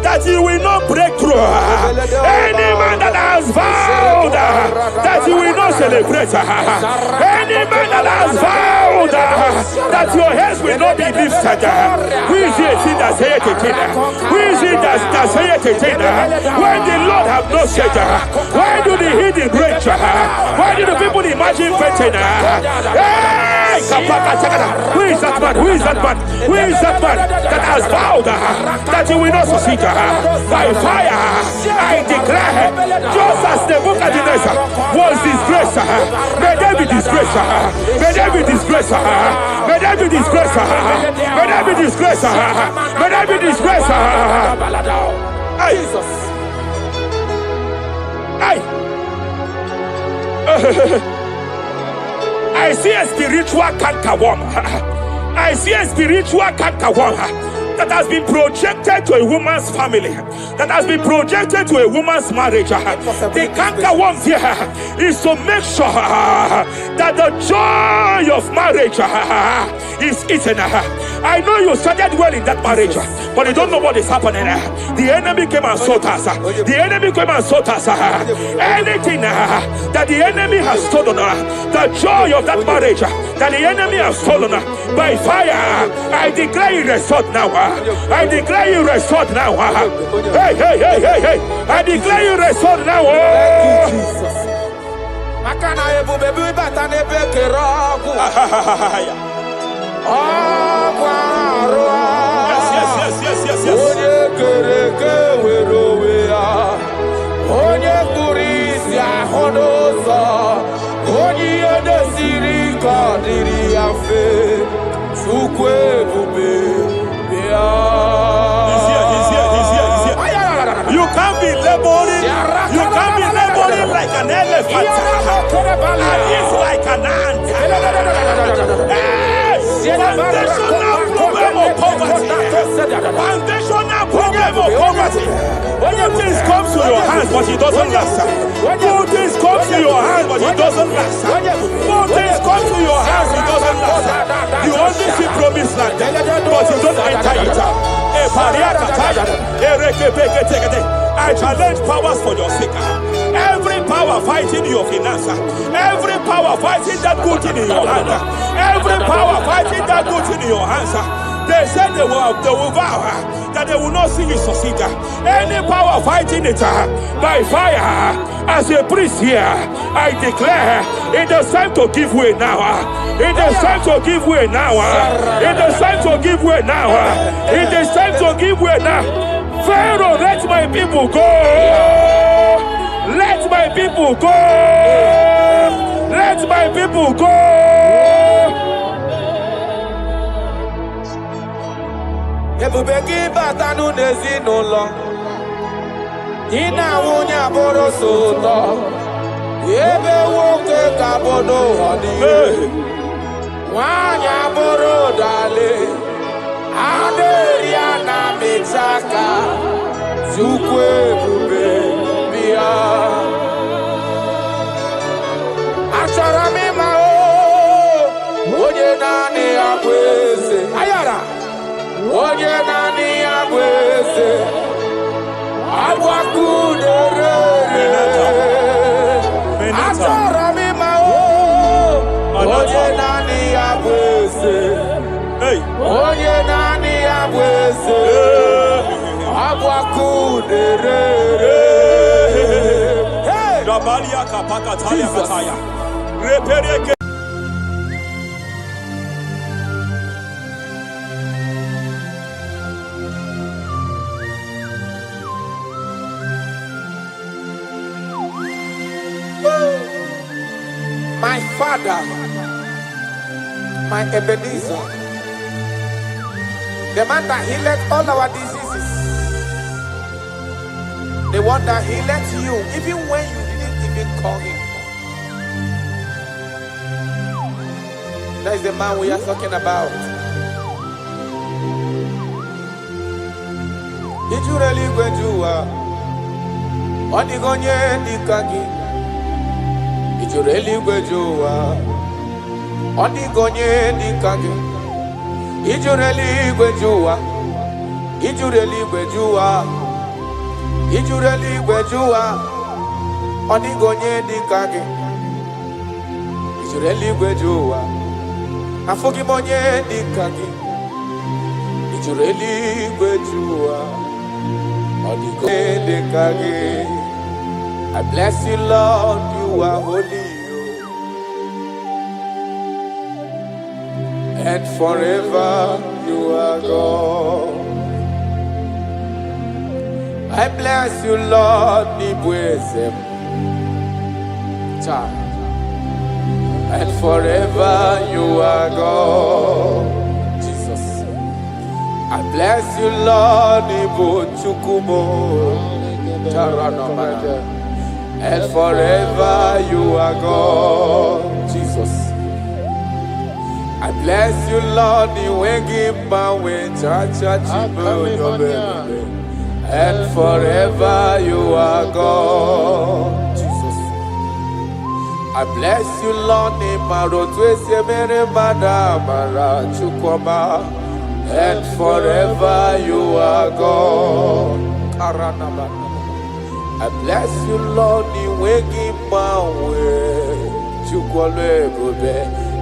that you will not break through, any man that has vowed that you will not celebrate, any man that has vowed that your heads will not be lifted, who is it that say it again? Who is it that say it again? When the Lord have not said, why do the hidden break? Why do the people imagine fainting? Hey! Who is that man? Who is that man? Who is that man that has vowed that you will not succeed? By fire, I declare, just as the book of Nebuchadnezzar was disgraced, may they be disgraced. May they be disgraced. May they be disgraced. May they be disgraced. May they be disgraced. Jesus. I see a spiritual cankerworm. I see a spiritual cankerworm that has been projected to a woman's family, that has been projected to a woman's marriage. The cankerworm here is to make sure that the joy of marriage is eaten. I know you started well in that marriage, but you don't know what is happening. The enemy came and sought us. The enemy came and sought us. Anything that the enemy has stolen, the joy of that marriage that the enemy has stolen, by fire, I declare you restored now. I declare you restored now. Hey, hey, hey, hey, hey. I declare you restored now. You can't be laboring. You can't be laboring like an elephant. And it's like an ant. Foundational problem of poverty. Foundational problem of poverty. Good things come to your hands, but it doesn't last. Good things come to your hands, but it doesn't last. Good things come to your hands, it doesn't last. You only see promised land, but you don't enter it. I challenge powers for your sake. Every power fighting your finance, every power fighting that good thing in your hand, every power fighting that good thing in your hands. They said they will vow that they will not see you succeed. Any power fighting it by fire, as a priest here, I declare it is time to give way now. It is time to give way now. It is time to give way now. It is time to give way now. Pharaoh, let my people go. Let my people go. Let my people go. Ebubeki batanu nezi no long. Ina wunya boro soto. Ebe woke kabodo hadi. Wanya boro dale. Aderia na mitsaka. Zukwe bube bia. Achara mi mao. Oye nani abweze. Ayara. Oye nani abweze. Abwakudere. Achara mi mao. Oye nani abweze. Oye nani abweze. Abwakudere. Gabalia kapaka talia kataya. Repereke. My Father, my Ebenezer, the man that healed all our diseases, The one that he let you, even when you didn't even call him. That is the man we are talking about. Ijureli gwejua, onigonye dikagi. Ijureli gwejua, onigonye dikagi. Ijureli gwejua, ijureli gwejua, ijureli gwejua, onigonye dikagi. Ijureli gwejua, afogimonye dikagi. Ijureli gwejua. I bless you, Lord, you are holy, and forever you are God. I bless you, Lord, and forever you are God. I bless you, Lord, and forever you are God, Jesus. I bless you, Lord, and forever you are God, Jesus. I bless you, Lord, and forever you are God. I bless you, Lord,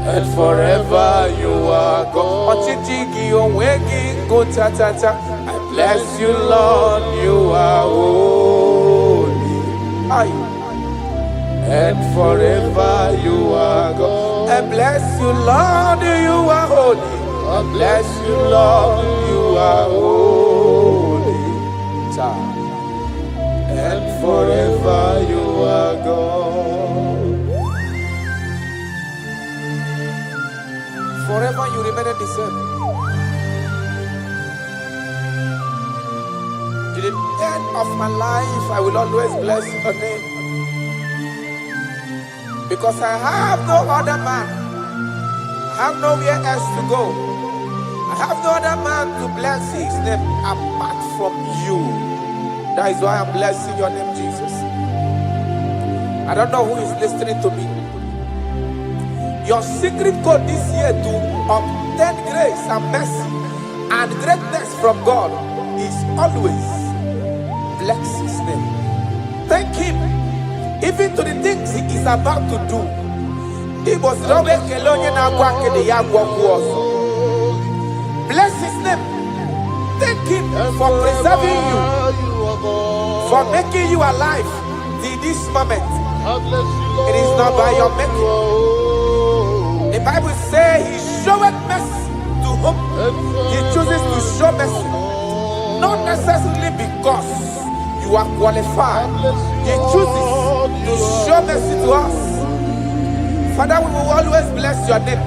and forever you are God. I bless you, Lord, you are holy, and forever you are God. I bless you, Lord, you are holy. I bless you, Lord, you are holy, and forever you are God. Forever you remain the same. To the end of my life, I will always bless your name, because I have no other man. I have nowhere else to go. I have no other man to bless his name apart from you. That is why I'm blessing your name, Jesus. I don't know who is listening to me. Your secret code this year to obtain grace and mercy and greatness from God is always bless his name. Thank him, even to the things he is about to do. Bless his name. Thank him for preserving you, for making you alive till this moment. It is not by your making. The Bible says he showeth mercy to whom he chooses to show mercy. Not necessarily because you are qualified. He chooses to show mercy to us. Father, we will always bless your name,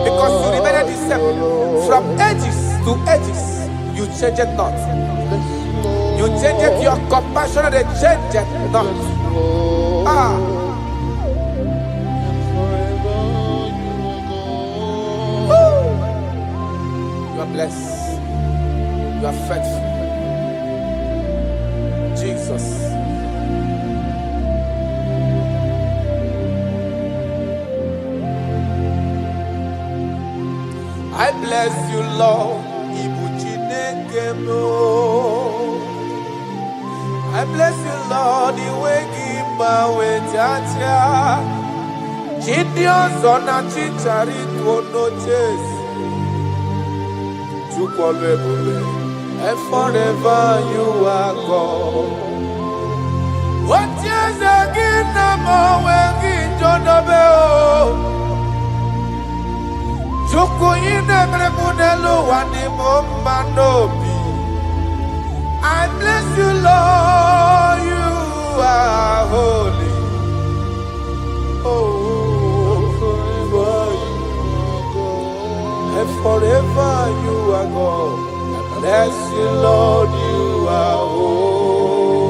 because you remain the same. From ages to ages, you change it not. You change it, your compassion, and change it not. You are blessed. You are faithful. Jesus. I bless you, Lord. I bless you, Lord. And forever you are God. What is again? I bless you, Lord, you are holy. And forever you are God. I bless you, Lord, you are holy.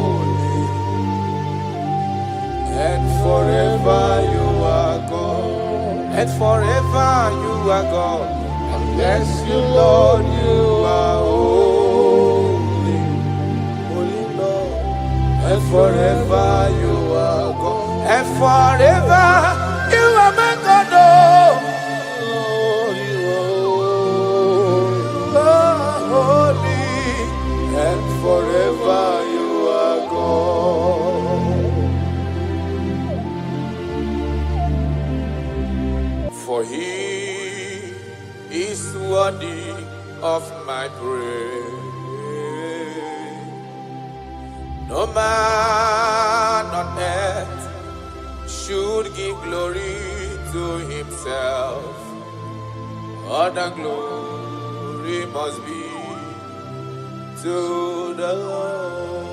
you, Lord, you are holy, holy Lord, and forever you are God, and forever you are my God. Oh, you are holy, and forever you are God. For he is worthy of my praise. No man on earth should give glory to himself. All the glory must be to the Lord.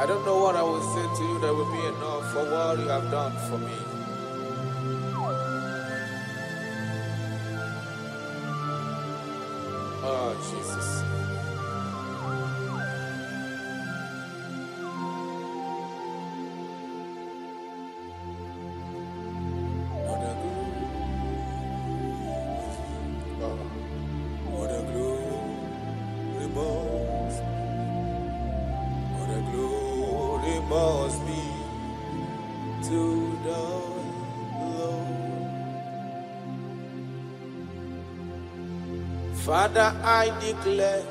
I don't know what I will say to you that will be enough for what you have done for me. Oh, Jesus. What a glory. What a glory must. What a glory must be to the Lord. Father, I declare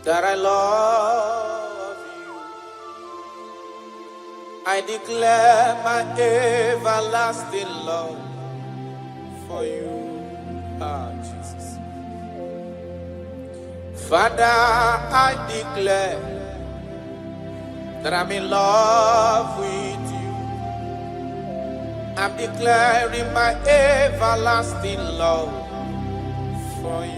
that I love you. I declare my everlasting love for you. Ah, Jesus. Father, I declare that I'm in love with you. I'm declaring my everlasting love for you.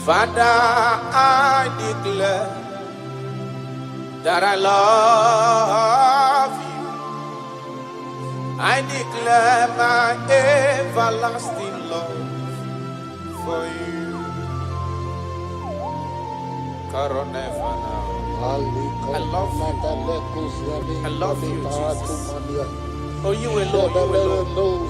Father, I declare that I love you. I declare my everlasting love for you. I love you. I love you, Jesus. Oh, you alone, you alone.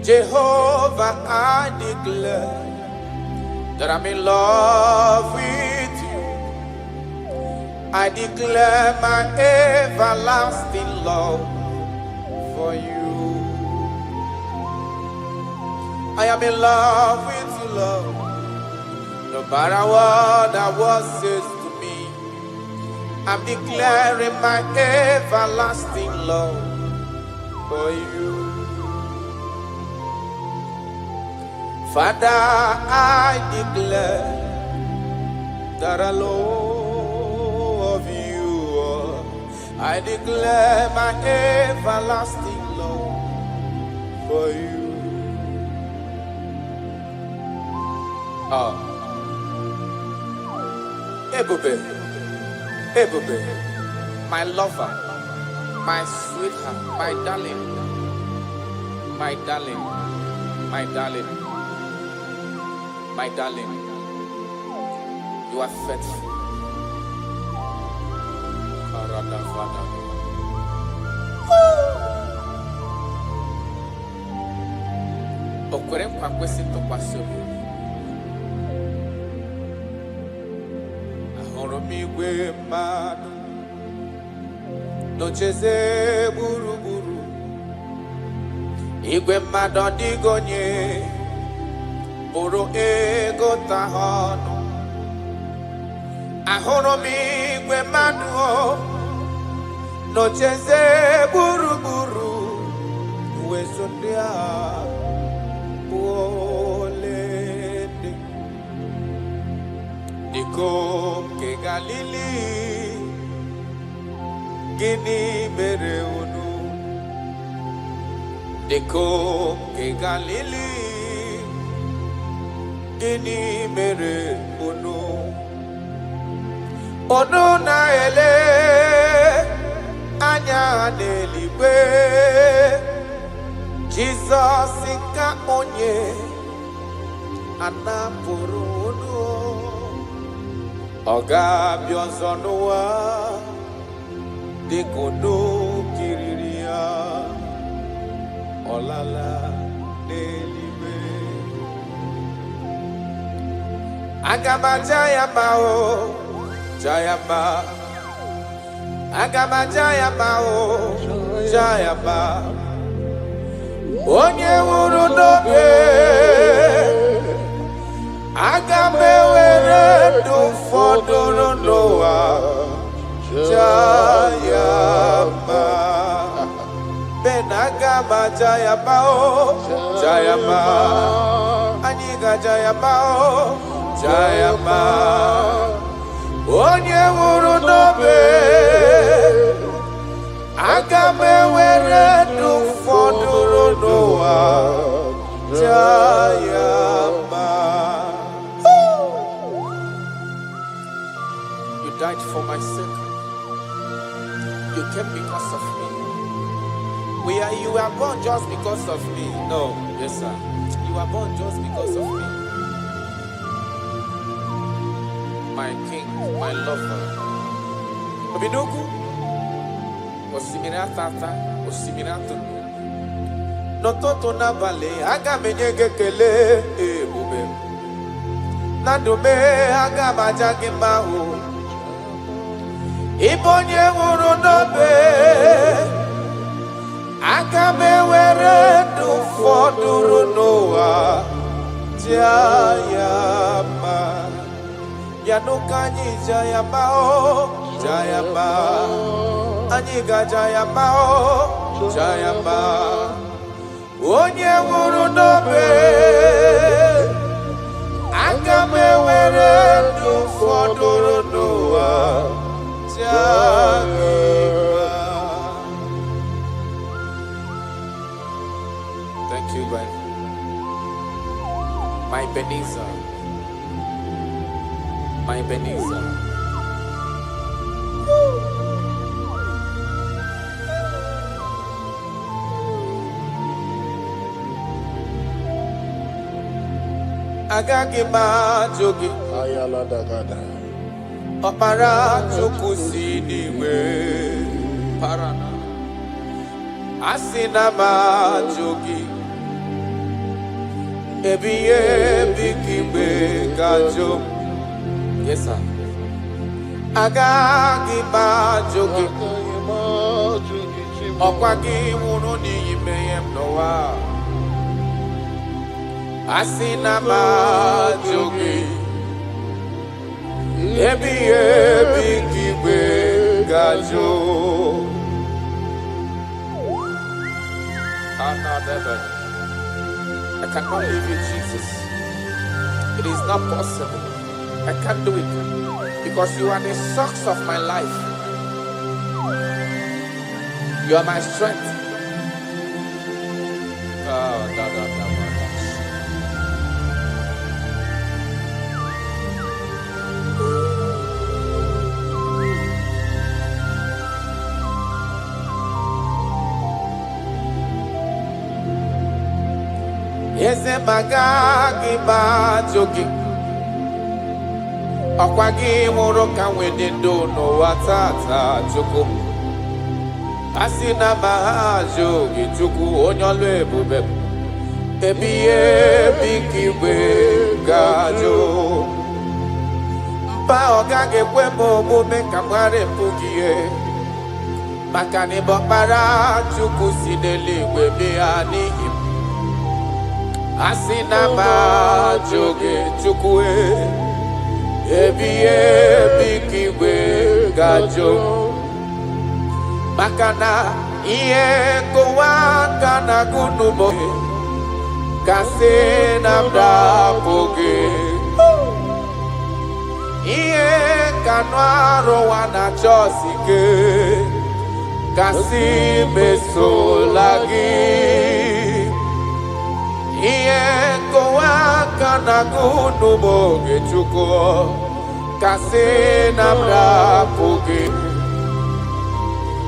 Jehovah, I declare that I'm in love with you. I declare my everlasting love for you. I am in love with you, Lord. No matter what the world says to me, I'm declaring my everlasting love for you. Father, I declare that I love you. I declare my everlasting love for you. Ebube, my lover, my sweetheart, my darling, my darling, my darling, my darling, you are faithful. Okwere nkwa kwesị ntụkwasị obi. Ahụrụ m igwe mmadụ n'ocheze gburugburu. Igwe mmadụ ọdịghị onye bụrụ ego ta ha ọnụ. Ahụrụ m igwe mmadụ n'ocheze gburugburu. Uwezo ndị a olede dịka nke Galili, gịnị mere unu? Dịka nke Galili, gịnị mere unu? Unu na-ele anya n'eluigwe Jesus inka onye anapụrụ Oga bionzonua Dekono kiriria Olala nelibe Agama jayama o Jayama Agama jayama o Jayama Onye wuru nobe Agame were do fodoro noa Jayama Ben agama jayama o Jayama Aniga jayama o Jayama Onye wuru nobe Agame were do fodoro noa Jayama. You died for my sake. You came because of me. You were born just because of me. No, yes sir. You were born just because of me. My king, my lover. Obidogu. Osimina tata, osimina tunu. Nototo na vale, aga menyege kele ebube. Nandume aga majagi mahu. Ibonye wuru nobe. Aga mewere du foduru noa. Jayama. Yanukanyi jayama o. Jayama. Aniga jayama o. Jayama. Onye wuru nobe Agame were du fodoro noa Jayama. Thank you, God. My Ebenezer. My Ebenezer. Agagi majogi Ayala dagada. Opara chukusi niwe Parana Asina majogi Ebiye bikimbe gajo. Yes sir. Agagi majogi Okwagi wunu ni imeyem noa Asina majogi Ebi kibe gajo. I cannot leave you, Jesus. It is not possible. I can't do it because you are the source of my life. You are my strength. Eze magagi majogi Okwagi muro kanwede do no watata chuku Asina majogi chuku onyolo ebube Ebiye bikiwe gajo Mpa ogage kwemo mume kamware pugiye Makani bokbara chuku sideli webe anihim Asina majoge chukwe Ebiye bikiwe gajo Makana iye kowaka na gunumo Kase na mdapoge Iye kanwaro wana chosike Kasi mesolagi Iye kowaka na gunumo gechuko Kase na mdapoge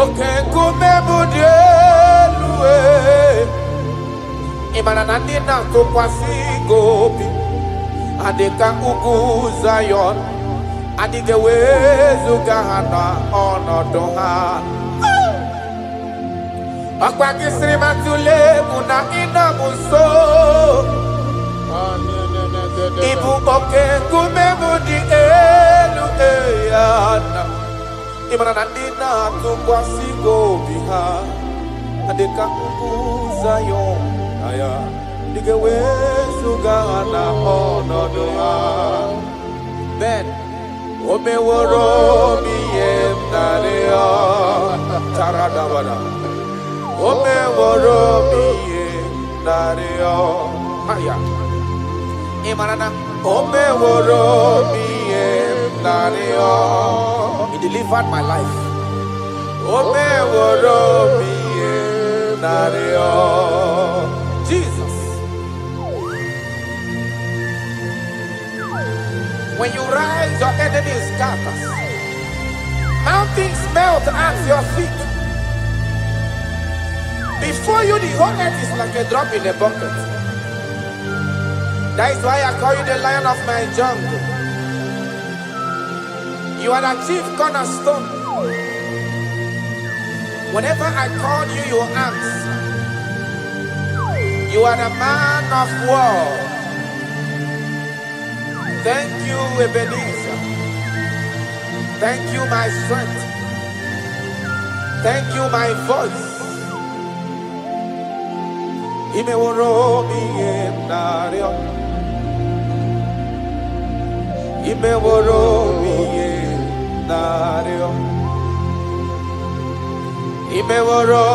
Oke nkume bụ dị elu ịmara na ndị na-atụkwasị gị obi adịka ugwu Zayọn adịghị ewezuga ha n'ọnọdụ ha. Ọkwa gị sịrị m atụle egwu na ị nọ m nso. Ibu oke nkume bụ dị elu ya na ịmara na ndị na-atụkwasị gị obi ha adịka ugwu Zayọn ya adịghị ewezuga ha n'ọnọdụ ha. Ben o meworo m ihe m narị ya taradabada. Ome woromi nario. Aya. Imarana. Ome woromi nario. He delivered my life. Ome woromi nario. Jesus. When you rise, your enemy scatters. Mountains melt at your feet. Before you, the whole earth is like a drop in a bucket. That is why I call you the lion of my jungle. You are the chief cornerstone. Whenever I call you, you answer. You are the man of war. Thank you, Ebenezer. Thank you, my strength. Thank you, my voice. Ime woro mi nario. Ime woro mi nario. Ime woro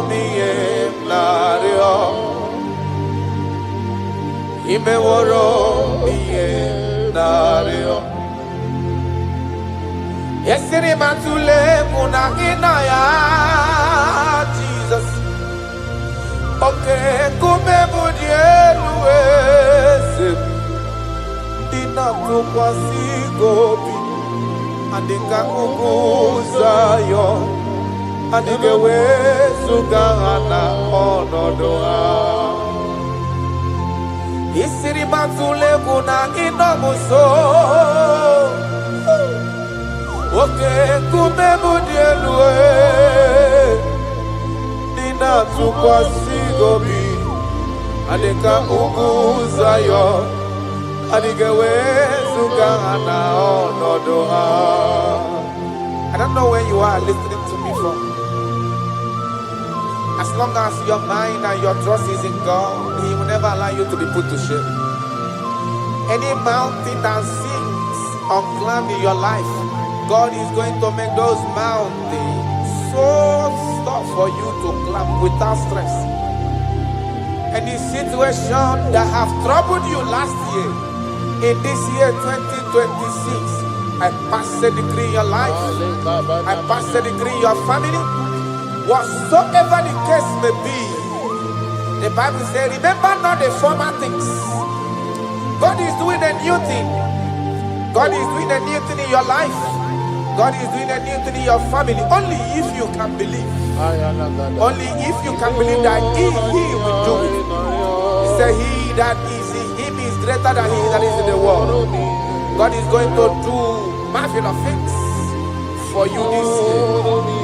mi nario. Ime woro mi nario. Yesiri matule muna inaya Jesus. Okay, kume mudielwese. Dina kukwasi gobi. Andika kukuzayo. Andike wesu gana onodoa. Isiri matule kuna inomuso. Okay, kume mudielwe. Dina tukwasi gobi. Adeka uguzayo. Adike wesu gana onodoa. I don't know where you are listening to me from. As long as your mind and your trust is in God, He will never allow you to be put to shame. Any mountain that seems unclimbed in your life, God is going to make those mountains so tough for you to climb without stress. Any situation that have troubled you last year, in this year 2026, I pass a decree in your life. I pass a decree in your family. Whatsoever the case may be, the Bible says, remember not the former things. God is doing a new thing. God is doing a new thing in your life. God is doing a new thing in your family. Only if you can believe. Only if you can believe that He will do it. He said, He that is in Him is greater than he that is in the world. God is going to do marvelous things for you this year.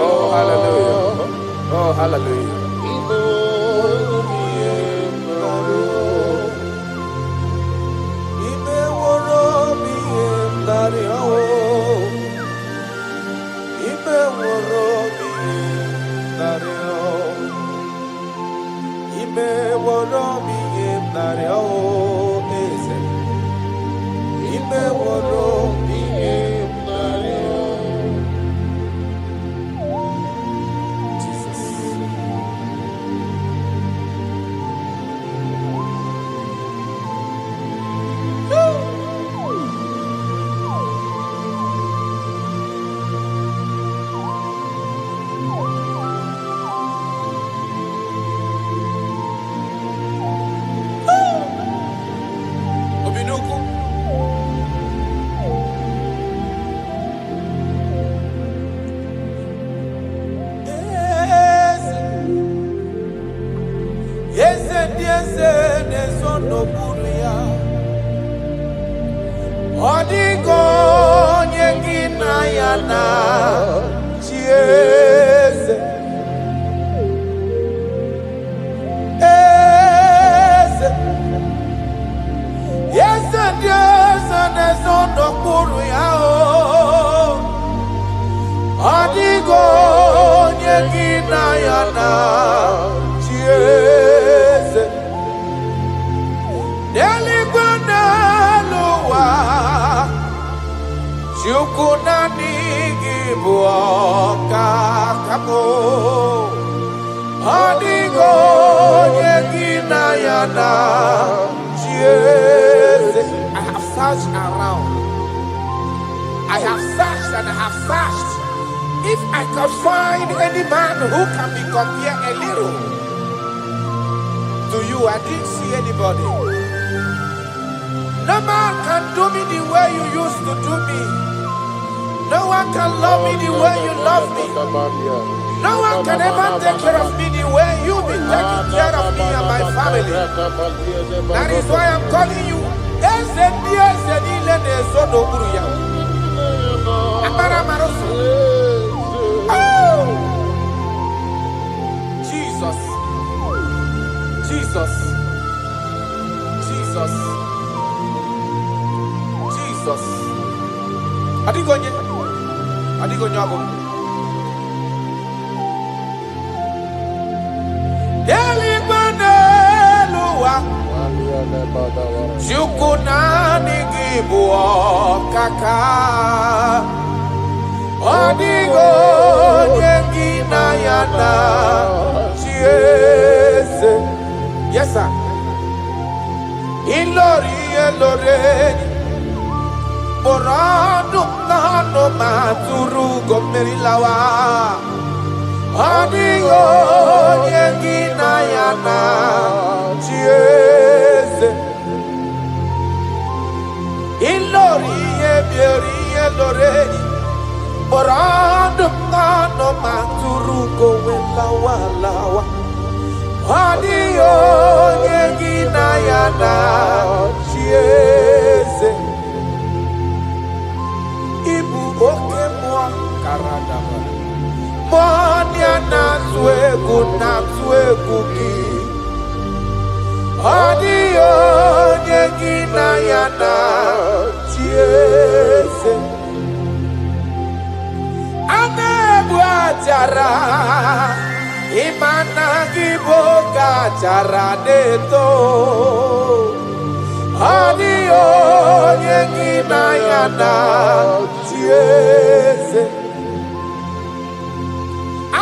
Oh, hallelujah. Oh, hallelujah. Odigo nyengina yana chiese ese yese diese nesondo kuru yao Odigo nyengina yana chiese Chukuna IGBO kamo Jesus. I have searched around. I have searched and I have searched. If I can find any man who can be compared a little to you, I didn't see anybody. No man can do me the way you used to do me. No one can love me the way you love me. No one can ever take care of me the way you've been taking care of me and my family. That is why I'm calling you. Oh! Jesus. Jesus. Jesus. Jesus. Adigonye. Adigonye abo. Elibaneluwa. Jukunani IGBO kaka. Odigo nyengina yana. Yes, sir. Ilori eloreni. Borado kano maturu gomerilawa. Adigo nyengina yana. Ilori eloreni. Borado kano maturu gomerilawa. Adio nyengina yana chieze Ibu oke mwa karadaba Mwanya na tuegu ki Adio nyengina yana chieze Anebu ajara Imana IGBO cara deto Adio nyengina yana chieze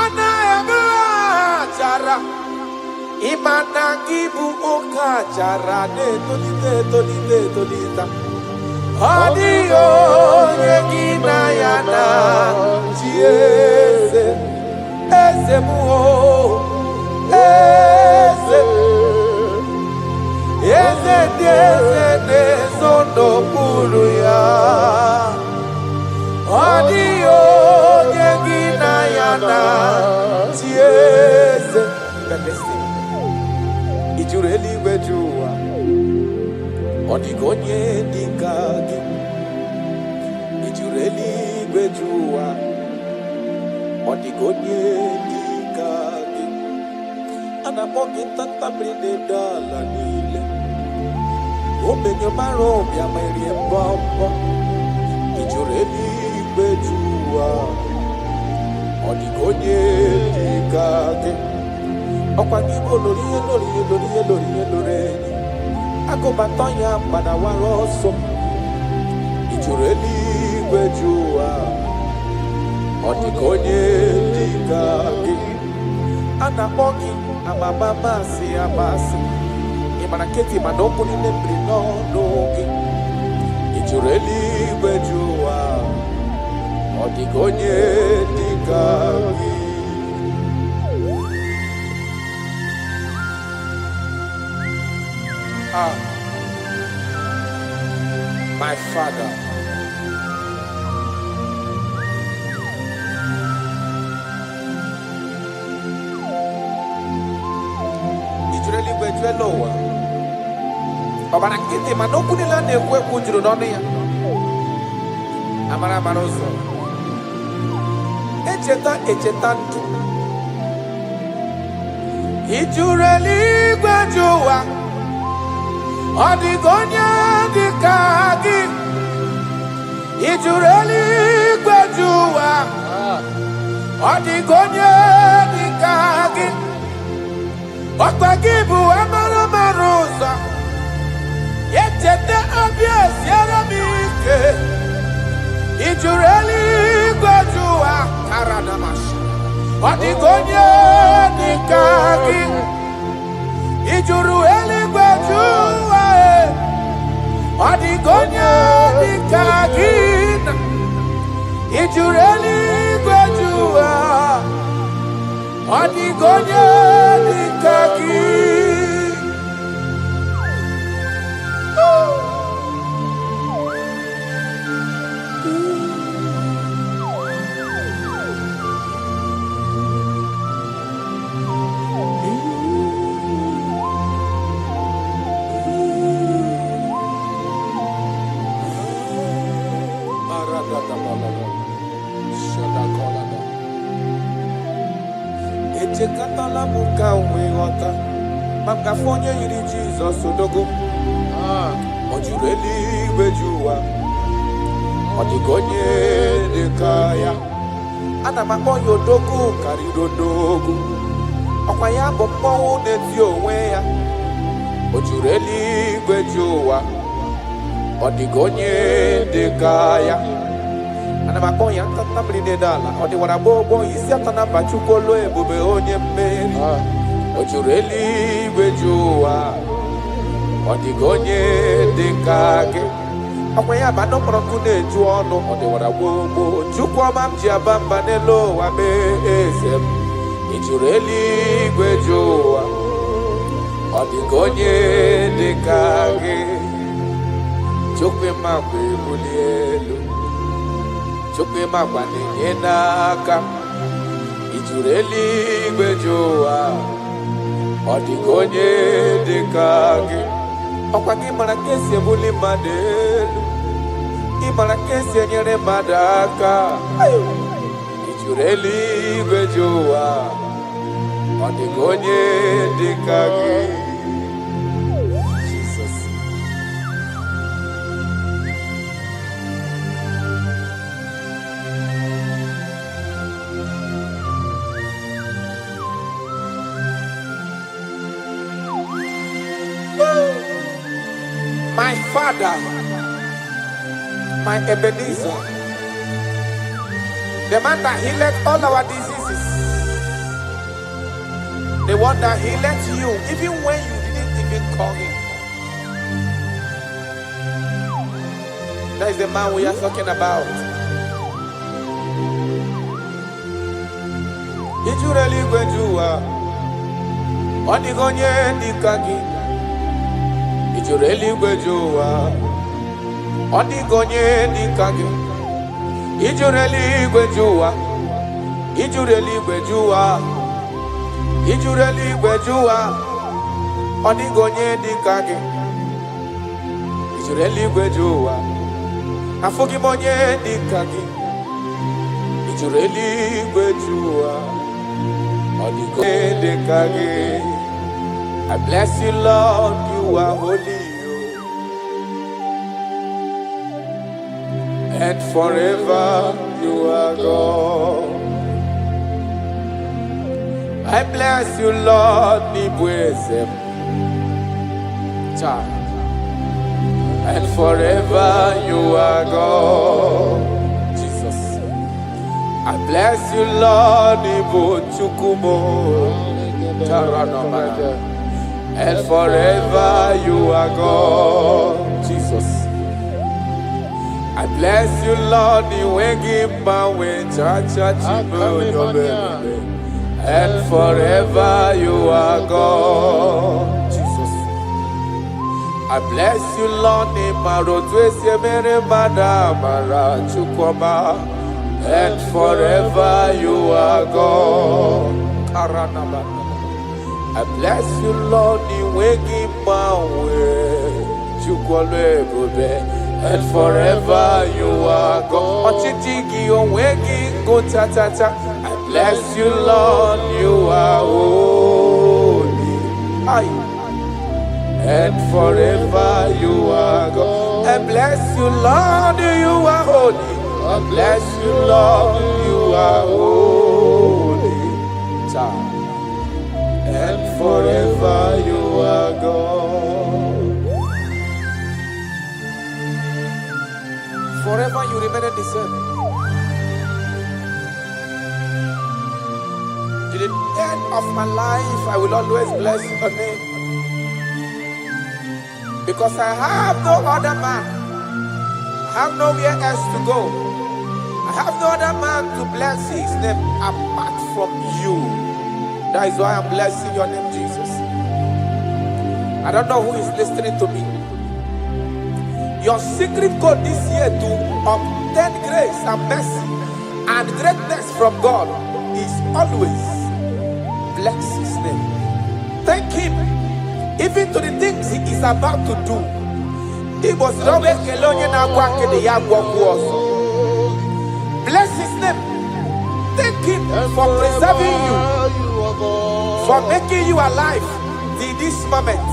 Ana eba cara Imana IGBO cara deto lita Adio nyengina yana chieze Eze muo, eze sono puru ya. Adio nyengina yana chieze. Ijureli wejua, odigonye dikagi. Ijureli wejua. Odigonye dikagi Anamogi tanta brinde dala nile Omenyo marobi amairi embombo Ijureli bejua Odigonye dikagi Okwa IGBO loriye Ako batonya pada waroso Ijureli bejua Odigonye dikagi Anamogi amabamasi amasi Imanaketi manoko ni nembri no nogi Ijureli bejua Odigonye dikagi My Father Lower. Baba kiti manokuni la nekwe kunjiro noni ya. Amara maroso. Echetantu. Ijureli gwajua. Odigonya dikagi. Ijureli gwajua. Odigonya dikagi. IGBO amara marosa Yechete abies yaramike Ijureli gwajua karadamashi Odigonye dikagi Ijureli Adigonya dikagina Ijureli gwejua Adigonya dikagina Echekatala muka onwe ghọta maka onye yiri Jizọs odogo o juru eluigwe ju ụwa ọ dịka onye dịka ya ana m akpọ ya odogo karịrị odogo ọkwa ya bụ mmọnwụ na-eti onwe ya o juru eluigwe ju ụwa ọ dịka onye dịka ya ana m akpọ ya ntanta mmiri na-ede ala ọ dịwara gbogbo isi atọ na mba Chukwu olu ebube onye mmeri o juru eluigwe ju ụwa ọ dịka onye dịka gị ọkwa ya bụ anụ mkpọrọ nkụ na-eju ọnụ ọ dịwara gbogbo Chukwu ọma m ji aba mba n'elu ụwa mee eze m ị juru eluigwe ju ụwa ọ dịka onye dịka gị Chukwu ịma mgbe ebuli elu Chukwu ịma gwa na-enye n'aka ị juru eluigwe ju ụwa ọ dịka onye dịka gị ọkwa gị mara ka esi ebuli mmadụ elu ị mara ka esi enyere mmadụ aka ị juru eluigwe ju ụwa ọ dịka onye dịka gị My Father, my Ebenezer, the man that healed all our diseases, the one that healed you even when you didn't even call him. That is the man we are talking about. Ijureli gwejua, odigonye dikagi. Ijuru eluigwe ju ụwa ọ dịka onye dịka gị ijuru eluigwe ju ụwa ijuru eluigwe ju ụwa ijuru eluigwe ju ụwa ọ dịka onye dịka gị ijuru eluigwe ju ụwa afụghị m onye dịka gị ijuru eluigwe ju ụwa ọ dịka onye dịka gị I bless you, Lord, you are holy, and forever you are God. I bless you, Lord, and forever you are God. Jesus. I bless you, Lord, and forever you are God, Jesus. I bless you, Lord, and forever you are God, Jesus. I bless you, Lord, and forever you are God. I bless you, Lord, and forever you are God. I bless you, Lord, you are holy. And forever you are God. I bless you, Lord, you are holy. I bless you, Lord, you are holy. And forever you are God. Forever you remain the same. To the end of my life, I will always bless your name. Because I have no other man. I have nowhere else to go. I have no other man to bless his name apart from you. That is why I'm blessing your name, Jesus. I don't know who is listening to me. Your secret code this year to obtain grace and mercy and greatness from God is always bless his name. Thank him even to the things he is about to do. Bless his name. Thank him for preserving you, for making you alive till this moment.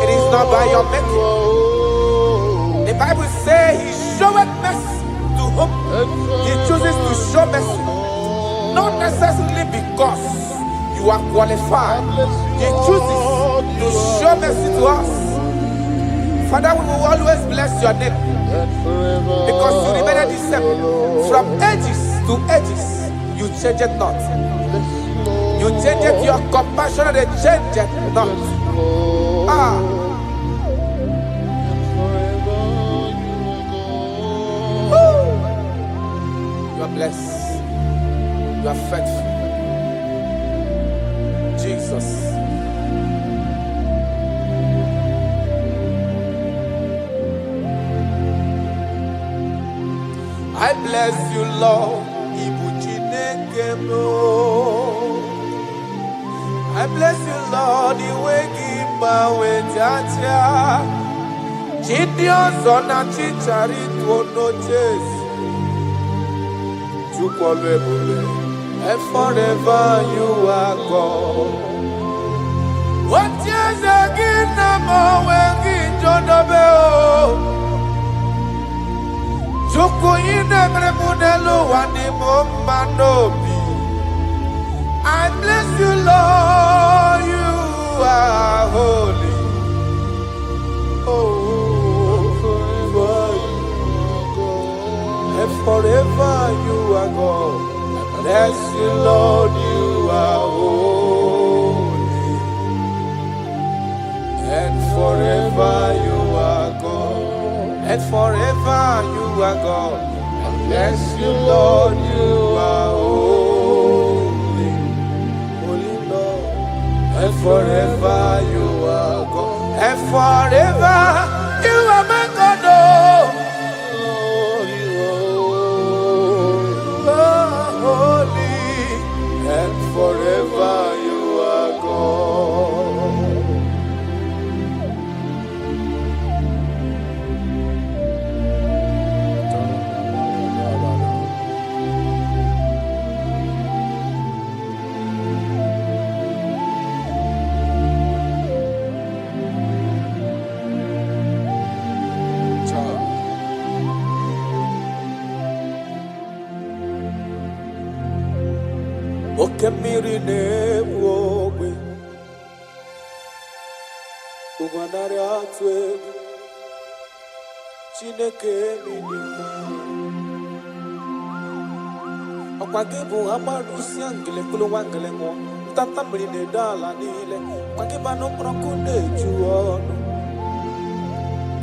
It is not by your making. The Bible says he showeth mercy to whom he chooses to show mercy. Not necessarily because you are qualified. He chooses to show mercy to us. Father, we will always bless your name because you remain the same. From ages to ages, you change it not. You change it, your compassion, and change it not. You are blessed. You are faithful. Jesus. I bless you, Lord. I bless you, Lord. You wake my way, Jaja. Gideon's on a chichari to no chase. And forever you are God. What is again? I'm waking John Abel. Joko ine mrebunelo wani momanobi. I bless you, Lord, you are holy. And forever you are God. I bless you, Lord, you are holy. And forever you are God. And forever you are God. I bless you, Lord, you are holy. Holy Lord. And forever you are God. And forever you are my God. Oh, you are holy. And forever you are God. Okemiri ne-wowe Ugwanari atwe Chineke minima Okwagibu amarusi angele kulu wangele mo Tata mrine dala nile Kwagiba no prokune juono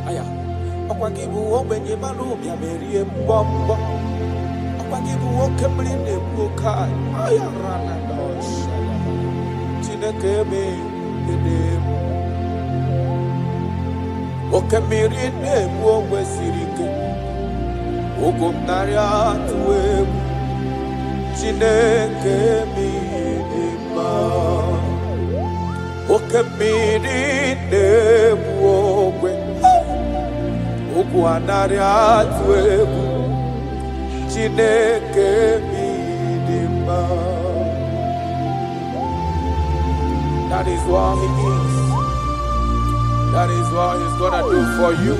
Aya Okwagibu obenye marumi ya merie mbombo Okwagibu okemrine bukai Aya rana dosha Chineke minima Okemrine mwowe sirike Ugumnari atwe Chineke minima Okemrine mwowe Ugwanari atwe Chineke minima. That is what he is. That is what he's gonna do for you.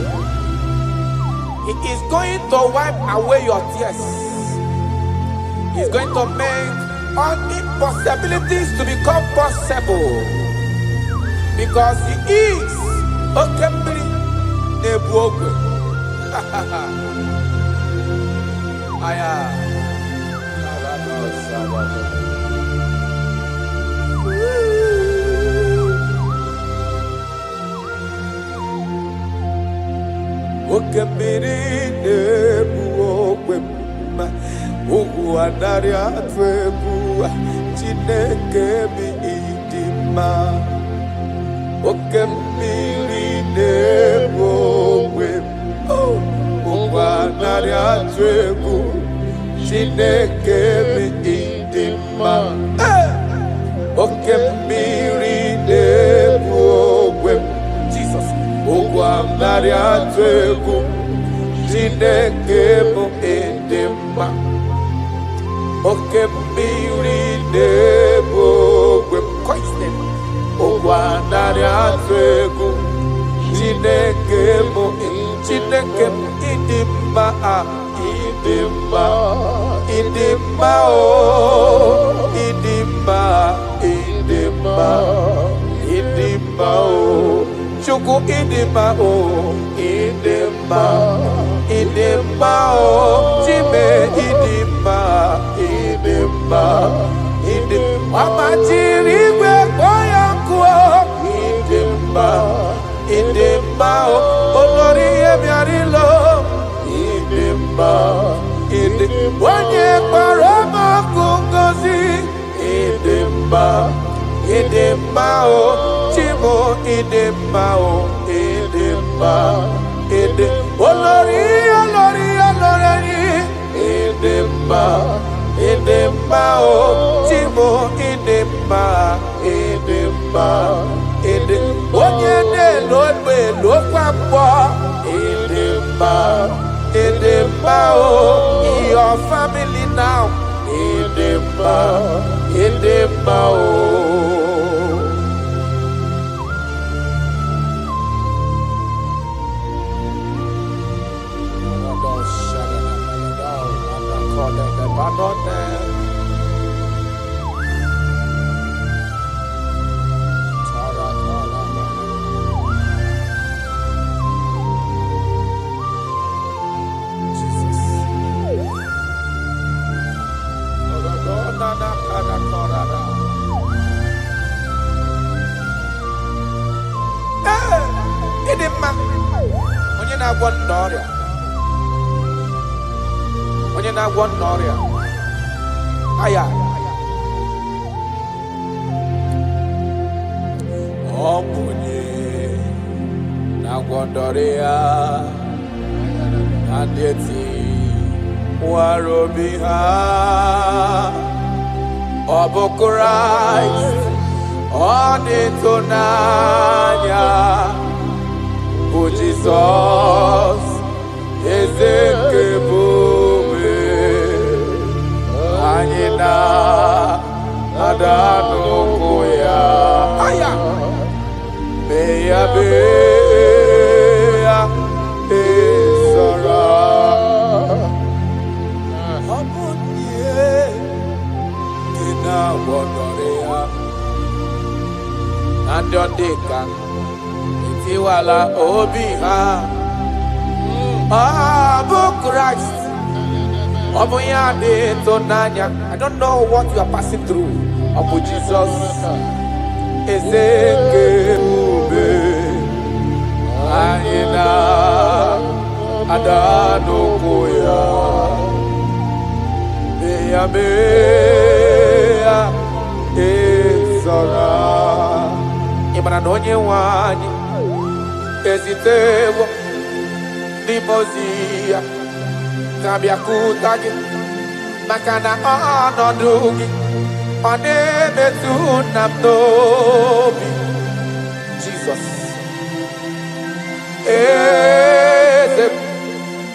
He is going to wipe away your tears. He's going to make all impossibilities to become possible. Because he is Okembri Nebuogwe. Aya. okemiri nebu okwema ugwu anarị atụ egwu Chineke bi idima okemiri nebu okwema ugwu anarị atụ egwu Chineke bi idima okemiri nebu okwema Jesus ugwu anarị atụ egwu Chineke bụ idima okemiri nebu okwema ugwu anarị atụ egwu Chineke bụ Chineke bụ idima idima idima o idima idima idima o Chukwu idima o idima idima o Chime idima idima idima amachiri igwe kpọya nkụ idima idima o olori ihe bịara ilo idima idima onye kpọrọ m ọkụ ngozi idima idima o Chimo idima o idima idima olori olori olori idima idima o Chimo idima idima idima onye na-elo egbe lokwa mkpọ idima idima o your family now idima idima o onye na-agwọ nna ọrịa onye na-agwọ nna ọrịa aya ọ bụ onye na-agwọ nna ọrịa na ndị eti nwara obi ha ọ bụ Kraịst ọ dị ịtụnanya bụ Jizọs eze nke ebube anyị na-ada n'ụkwụ ya mee ya ezora ọ bụ ihe dị na-agwọdọrọ ya na ndị ọ dị ka etiwala obi ha ọ bụ Kraịst ọ bụ ya dị ịtụnanya. I don't know what you are passing through. Ọ bụ Jizọs eze nke ebube anyị na-ada n'ụkwụ ya mee ya ezora. Ị mara na onye nwe anyị ezitewo n'ime ozi ya ka bịakwuta gị maka na ọnọdụ gị ọ na-emetụ na m n'obi. Jizọs eze m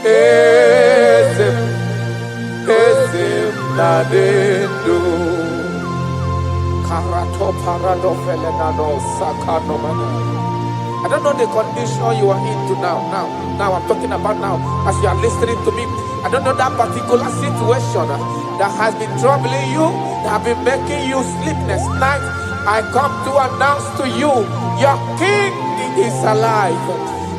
eze m eze m na-adị ndụ karato parado felenano sakano mana. I don't know the condition you are into now. Now I'm talking about now. As you are listening to me, I don't know that particular situation that has been troubling you, that have been making you sleepless night. I come to announce to you, your King is alive.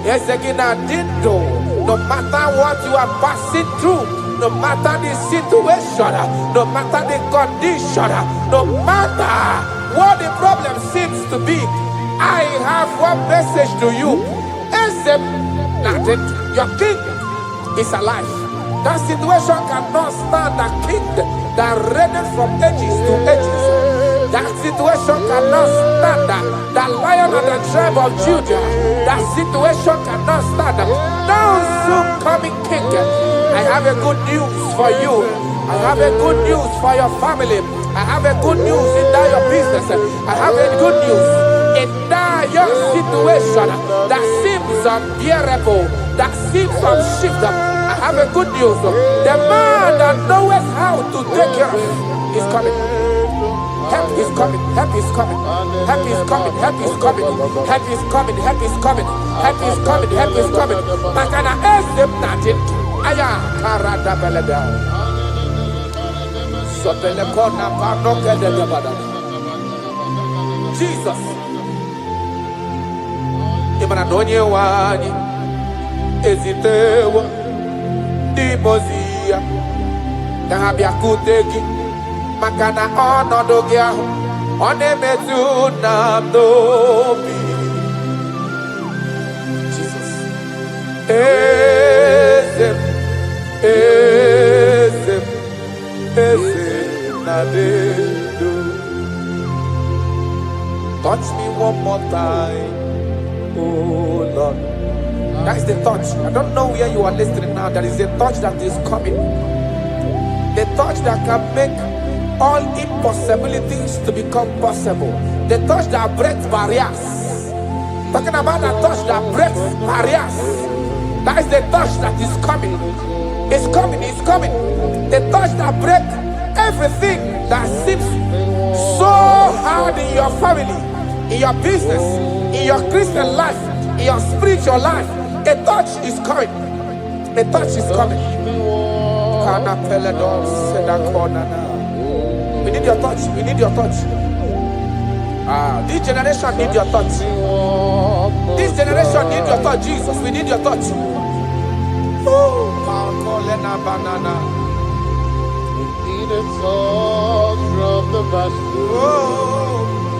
Yes, again, I did know. No matter what you are passing through, no matter the situation, no matter the condition, no matter what the problem seems to be, I have one message to you. Ezem nothing. Your king is alive. That situation cannot stand the king that reigned from ages to ages. That situation cannot stand the lion of the tribe of Judah. That situation cannot stand. Now soon coming king, I have a good news for you. I have a good news for your family. I have a good news in that your business. I have a good news in that your situation that seems unbearable, that seems unshift. I have a good news. The man that knows how to take care of is coming. Help is coming. Help is coming. Help is coming. Help is coming. Help is coming. Help is coming. Help is coming. Help is coming. Makana esem natin. Aya karada belada. Sotele kona pano kede debada. Jesus. Imana donye wani ezitewa di mozia. Dahabia kuteki. Makana ọnọdụ gị ahụ ọ na-emetụ na n'obi. Jesus. Eze m, eze m, eze na dedo. Touch me one more time, oh Lord. That is the touch. I don't know where you are listening now. There is a touch that is coming. The touch that can make all impossibilities to become possible. The touch that breaks barriers. Talking about the touch that breaks barriers. That is the touch that is coming. It's coming, it's coming. The touch that breaks everything that seems so hard in your family, in your business, in your Christian life, in your spiritual life. A touch is coming. A touch is coming. We need your touch. We need your touch. This generation need your touch. This generation need your touch, Jesus. We need your touch. Banana. We need a touch from the master.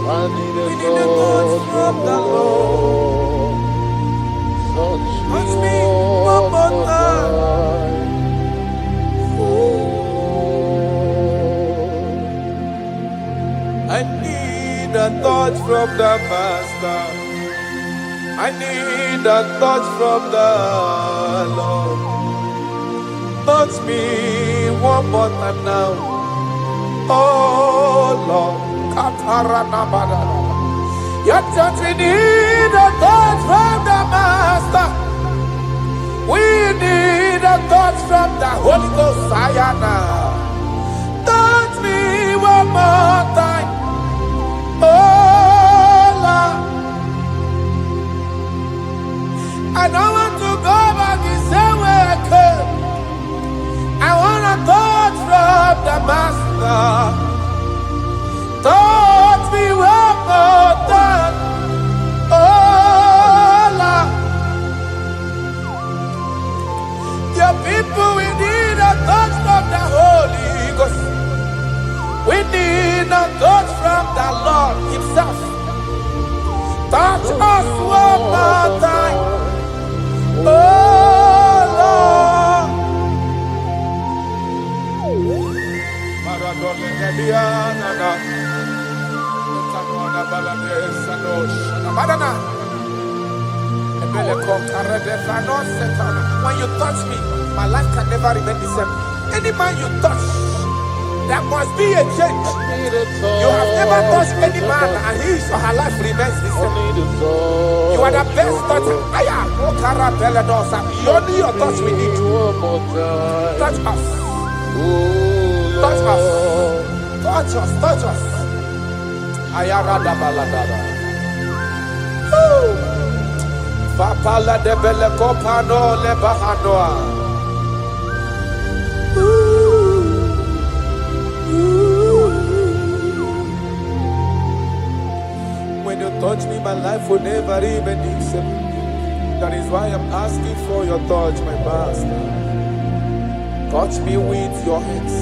I need a touch from the Lord. Touch me one more time. I need a touch from the Master. I need a touch from the Lord. Touch me one more time now. Oh Lord. Your touch, we need a touch from the Master. We need a touch from the Holy Ghost. Sayana. Touch me one more time. Oh Lord, I don't want to go back the same way I came. I want a touch from the Master. Touch me one more time. Oh Lord, your people, we need a touch from the Holy Ghost. We need a touch from the Lord Himself. Touch us one more time. Oh Lord. When you touch me, my life can never remain the same. Any man you touch, there must be a change. You have never touched any man and his or her life remains the same. You are the best toucher. Only your touch we need. Touch us. Touch us. Touch us. Touch us. Ayarada baladada. Papala de bele kopano le bahanoa. When you touch me, my life will never even be the same. That is why I'm asking for your touch, my Master. Touch me with your hands.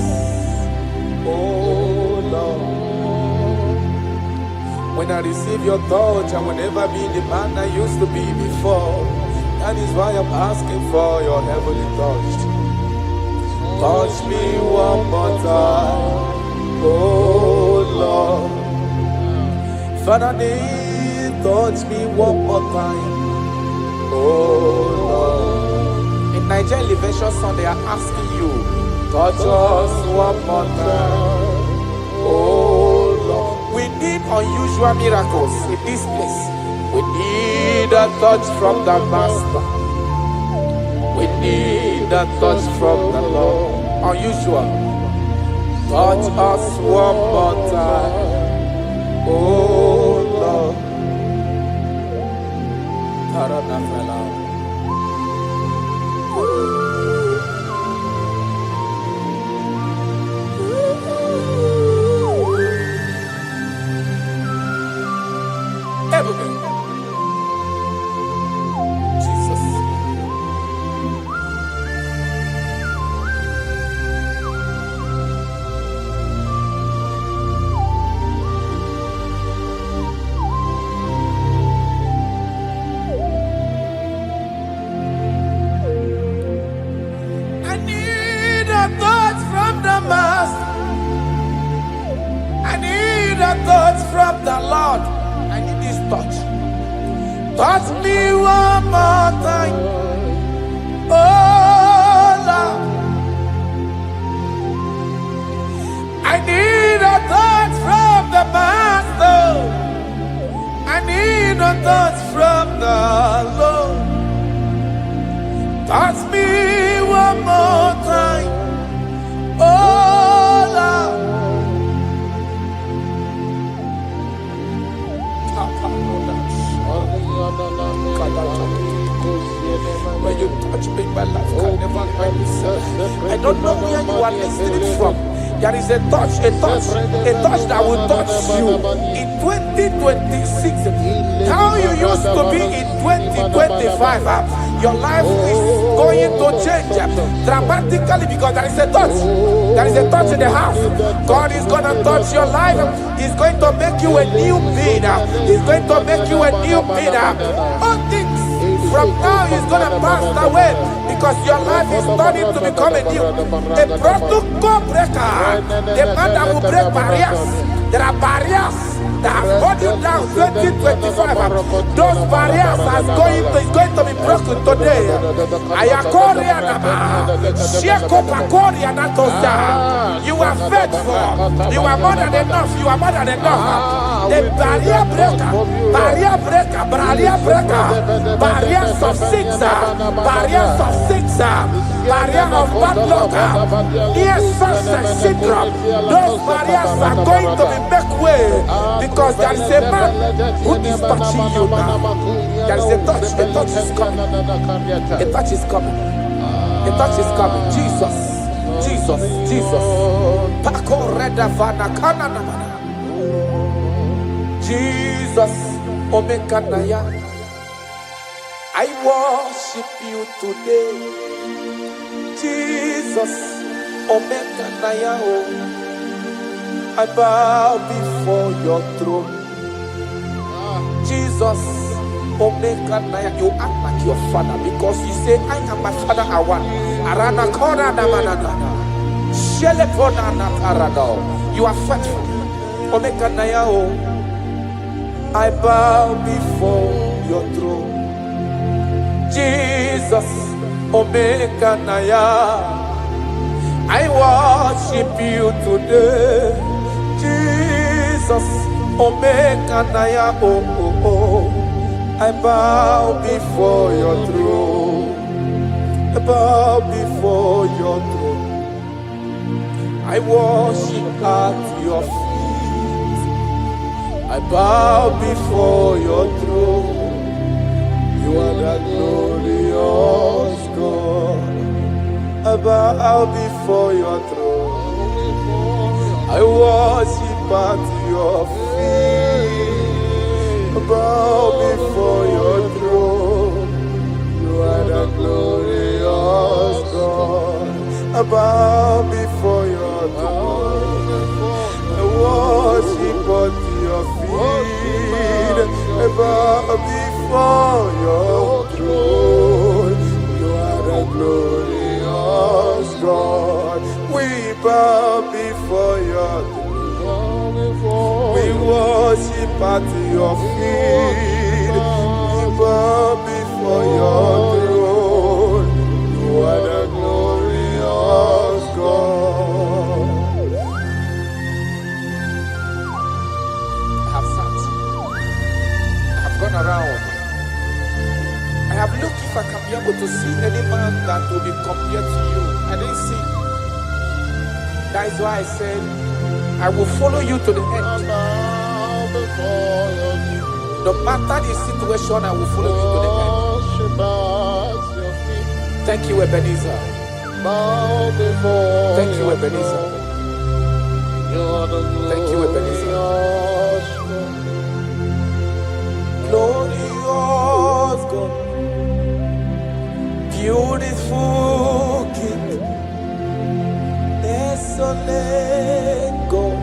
Oh Lord. When I receive your touch, I will never be the man I used to be before. That is why I'm asking for your heavenly touch. Touch me one more time, oh Lord. Father, touch me one more time, oh Lord. In Nigerian Elevation song, they are asking you, touch us one more time, oh Lord. We need unusual miracles in this place. We need a touch from the Master. We need a touch from the Lord. Unusual. Touch us one more time, oh Lord. Everybody. From the Lord, I need this touch. Touch me one more time, oh Lord. I need a touch from the Master. I need a touch from the Lord. Touch me one more time, oh Lord. When you touch me, my life can never end itself. I don't know where you are listening from. There is a touch that will touch you in 2026. How you used to be in 2025, your life is going to change dramatically because there is a touch. There is a touch in the house. God is going to touch your life. He's going to make you a new being. He's going to make you a new being. All things from now is going to pass away because your life is starting to become a new. A protocol breaker. The man that will break barriers. There are barriers that have held you down 2025. Those barriers is going to be broken today. You are faithful. You are more than enough. You are more than enough. The barrier breaker, barriers of six, barrier of bad luck, near success syndrome. Those barriers are going to be make way because there is a man who is touching you now. There is a touch is coming. A touch is coming. A touch is coming. Jesus. Jesus, Omekanaya, I worship you today. Jesus, Omekanaya, I bow before your throne. Jesus, Omekanaya, you act like your father because you say, I am my father, I want. Arana Kora Namanana, Shelepona Nakarado, you are faithful. Omekanaya, I bow before your throne. Jesus, Omekanaya, I worship you today. Jesus, Omekanaya, I bow before your throne. I bow before your throne. I worship at your feet. I bow before your throne. You are the glorious God. I bow before your throne. I worship at your feet. I bow before your throne. You are the glorious God. I bow before your throne. I worship at your feet. I bow before your throne. at your feet. We bow before your throne. You are the glorious God. I have sat. I have gone around. I have looked if I can be able to see any man that will be compared to you. I didn't see. That is why I said, I will follow you to the end. No matter the situation, I will follow you to the end. Thank you, Ebenezer. Thank you, Ebenezer. Thank you, Ebenezer. Glorious God, beautiful King, desolate God,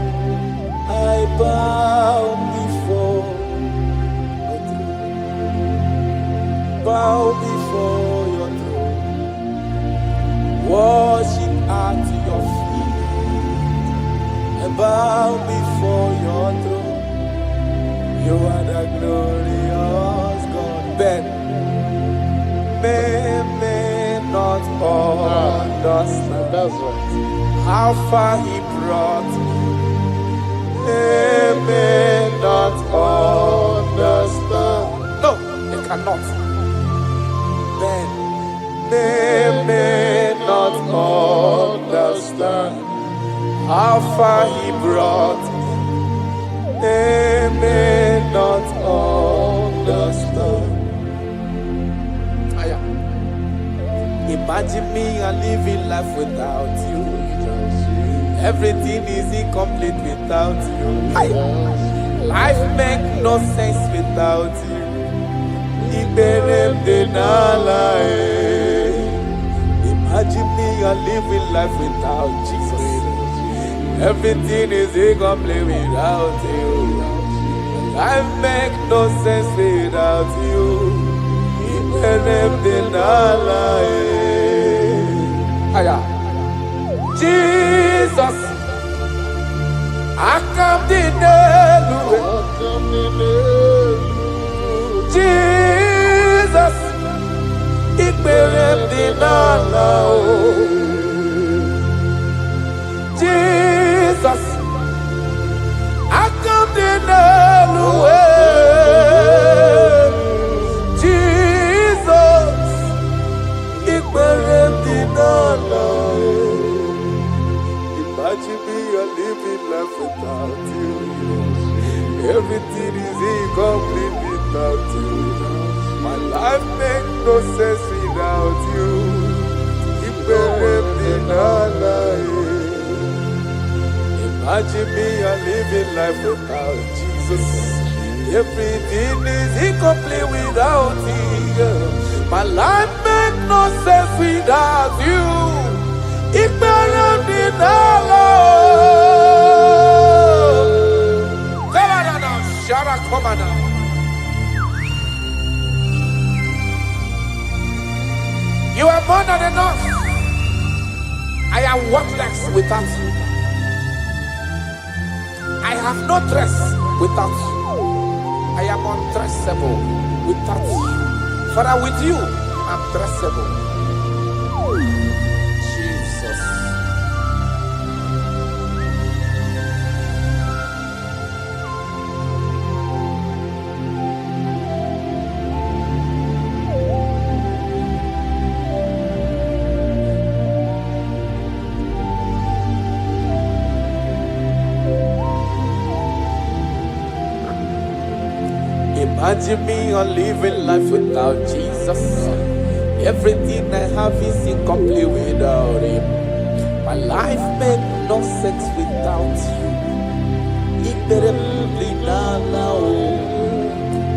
I bow before your throne. Bow before your throne. Worship at your feet. And bow before your throne. You are the glorious God. Ben, may not understand. That's right. How far he brought me. They may not understand. No, they cannot. Then they may not understand how far he brought me. They may not understand. Imagine me and living life without you. Everything is incomplete without you. Life makes no sense without you. Imagine me and living life without Jesus. Everything is incomplete without you. Life makes no sense without you. Jesus, I come in Jesus, it Jesus, I come in Imagine me a living life without you. Everything is incomplete without you. My life makes no sense without you. Imagine me a living life without Jesus. Everything is incomplete without you. My life makes no sense without you. You are more than enough. I am worthless without you. I have no dress without you. I am undressable without you. Father, with you, I'm dressable. Jesus. Imagine me on living life without Jesus. Everything I have is incomplete without Him. My life makes no sense without you.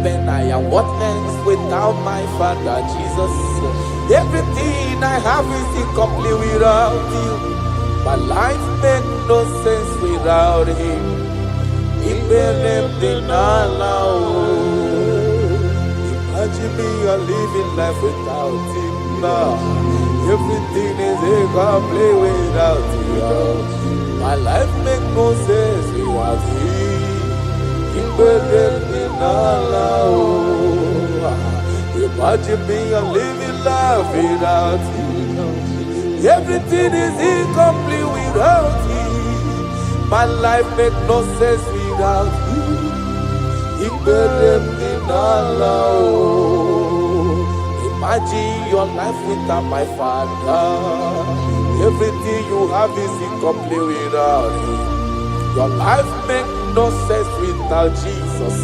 When I am worthless without my Father Jesus. Everything I have is incomplete without you. My life makes no sense without Him. Imagine me a living life without Him now. Everything is incomplete without you. My life makes no sense without Him. Imagine me a living life without you. Everything is incomplete without you. My life makes no sense without you. Imagine your life without my Father. Everything you have is incomplete without him. Your life makes no sense without Jesus.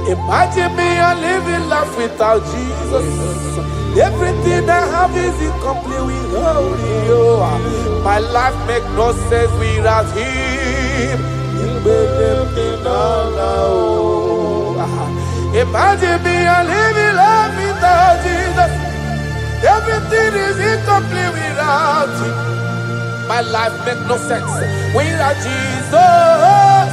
Imagine me a living life without Jesus. Everything I have is incomplete without you. My life makes no sense without him. Imagine me a living life without Jesus. Everything is incomplete without him. My life makes no sense without Jesus.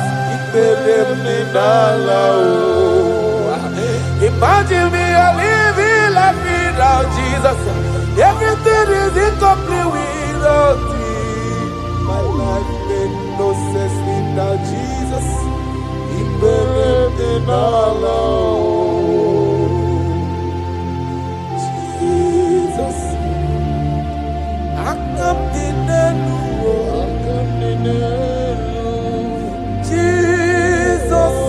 Imagine me a living life without Jesus. Everything is incomplete without him. My life makes no sense without Jesus. Jesus, I come in Jesus,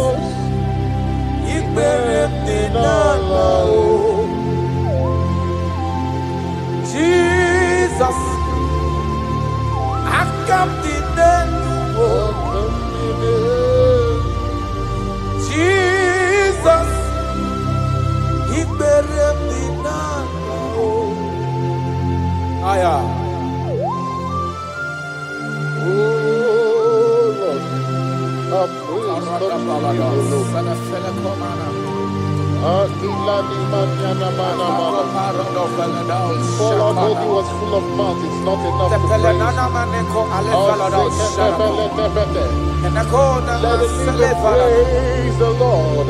Jesus, I come in Jesus, Aya. For although he was full of mouth, it's not enough to praise. Let us praise the Lord.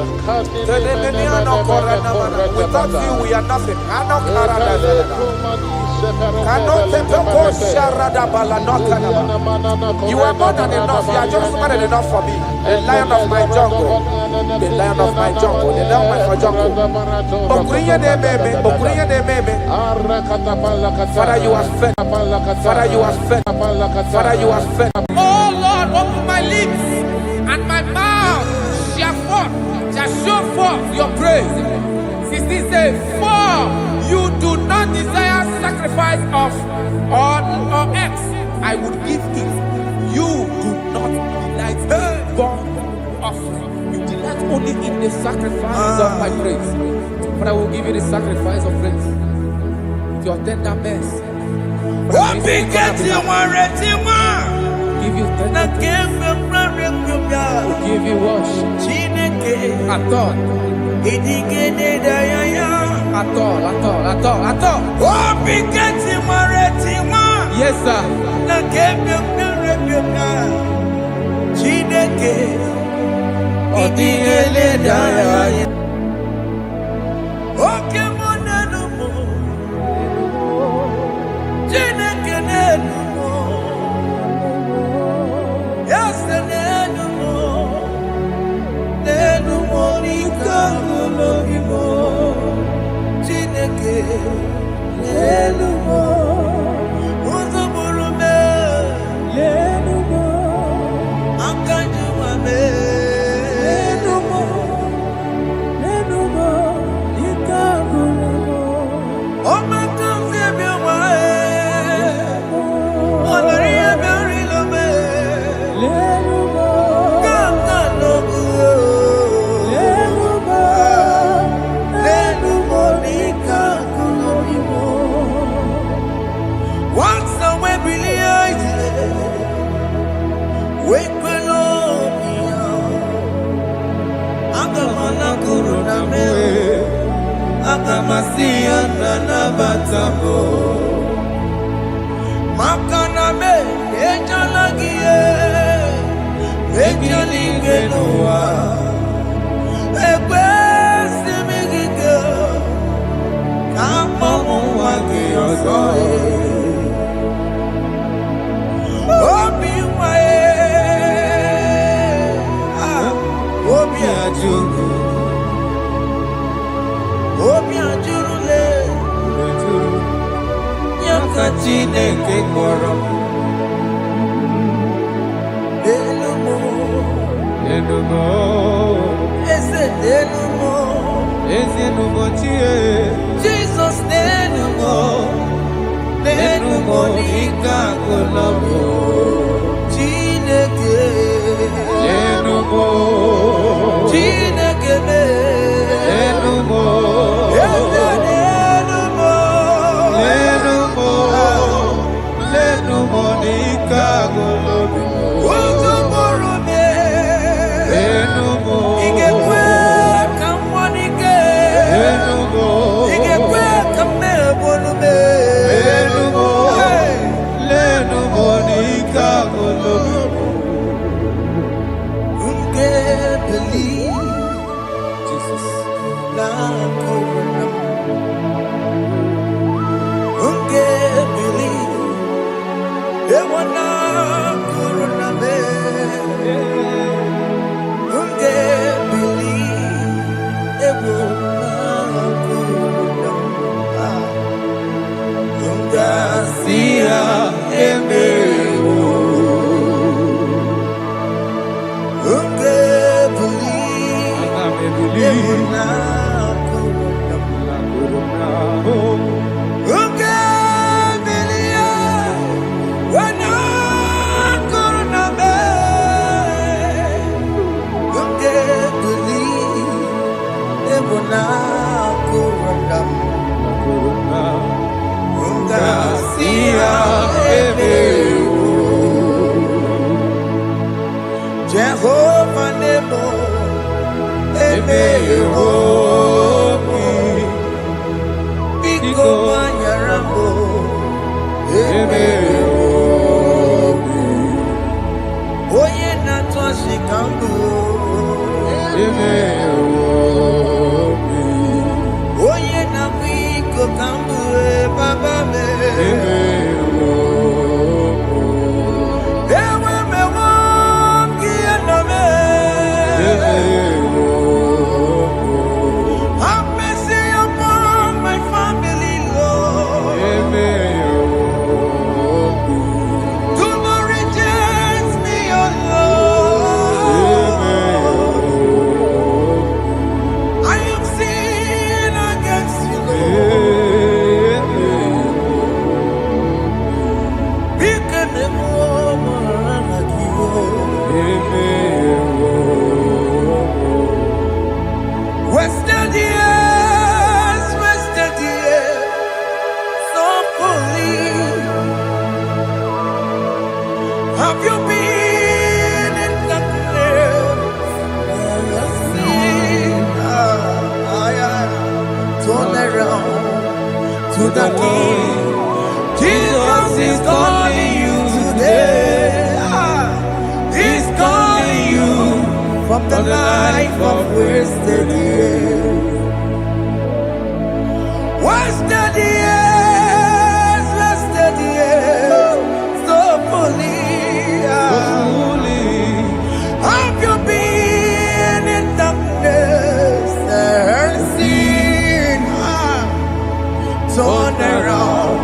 Without you, we are nothing. You are more than enough. You are just more than enough for me. The lion of my jungle. The lion of my jungle. The lion of my jungle. Father, you are fed. Father, you are fed. Father, you are fed. Oh Lord, open my lips and my mouth shall show forth your praise. 16 says, for you do not desire sacrifice of or X, I would give it. You do not delight in burnt offering. You delight only in the sacrifice of my praise. But I will give you the sacrifice of praise. With your tender mercy. Give you tender will give you worship. At all. Yes, sir. Oh, Chineke kpọrọ m. Enumo, Eze Enumo, ezi enumo chie. Jesus Enumo, Enumo ike agụlọbụ. Chineke, Enumo, Chineke me, enumo, Eze Enumo, enumo, enumo ike agụlọbụ. Ojúbọ̀rọ̀ mi, Enumo, Igekwe ka nwa n'ike, enumo, Igekwe ka mmebolu me. enumo, enumo ike agụlọbụ. Unge believe Jesus. na corona. Unge believe ewana corona me. Unge believe ewana corona. Unga Sia emewo. unge believe Ana me believe. ewana corona. La corona. Unge believe ewana corona me. Unge believe ewana corona. La corona. Unga Sia emewo. Jehovah Nebo Emewo. Biko Manyarambo Emewo. Oye Nato Shikambu Emewo. Oye Nabiko Kambu Baba Me Emewo. Ewe Me Wangi Aname Have mercy upon my family, Lord. Do not reject me, oh Lord. I am sin against you, Lord. Become a woman like you. Wasted years, so fully. Have you been in darkness? Seen, turn around to the King. Jesus is calling you today. He's calling you from the life of wasted years. Wasted years, so fully. Have you been in darkness and seen? Turn around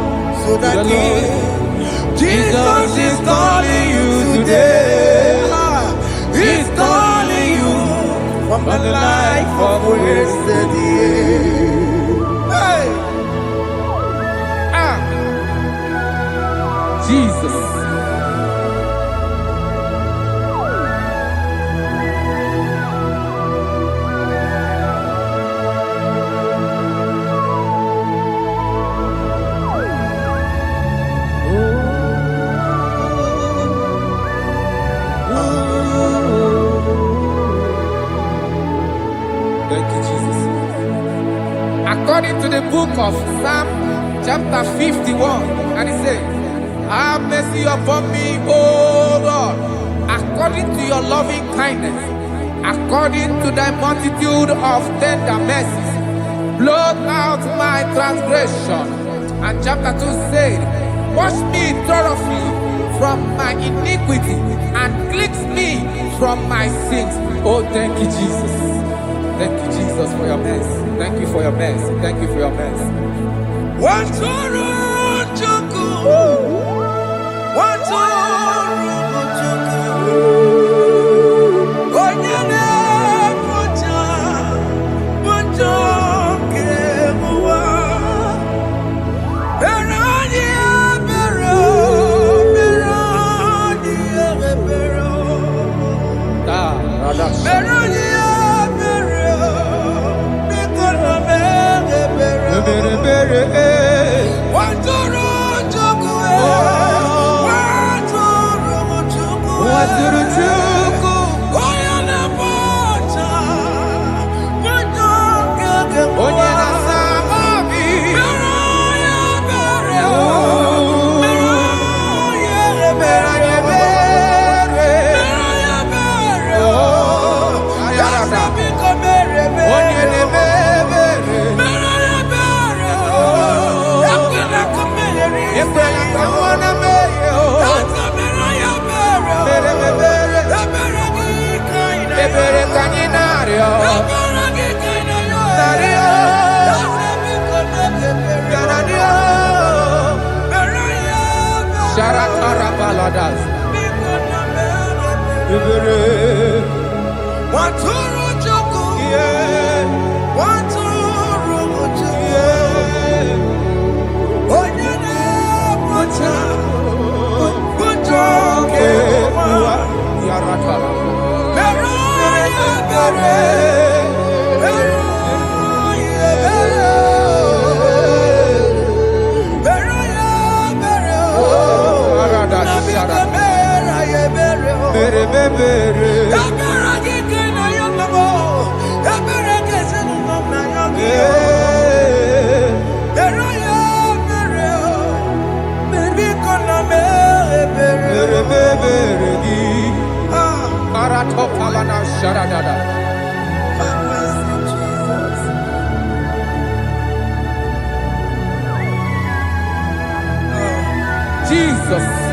to the King. Jesus is calling you today. He's calling you from the life of wasted years. Hey! Jesus. Thank you, Jesus. According to the book of Psalm, chapter 51, and it says, have mercy upon me, O Lord, according to your loving kindness, according to thy multitude of tender mercies, blot out my transgression. And chapter 2 said, wash me thoroughly from my iniquity and cleanse me from my sins. Oh, thank you, Jesus. Thank you, Jesus, for your mercy. Thank you for your mercy. Thank you for your mercy. Wansoro Chukwu Sharadas. Waturu Joku, Waturu Joku, Onyana Pucha, Pujoke, Yarata. Beraya Bere, Beraya Bere, Beraya Bere, Arada Shara. Beraya Bere, Bere Bere. Jesus.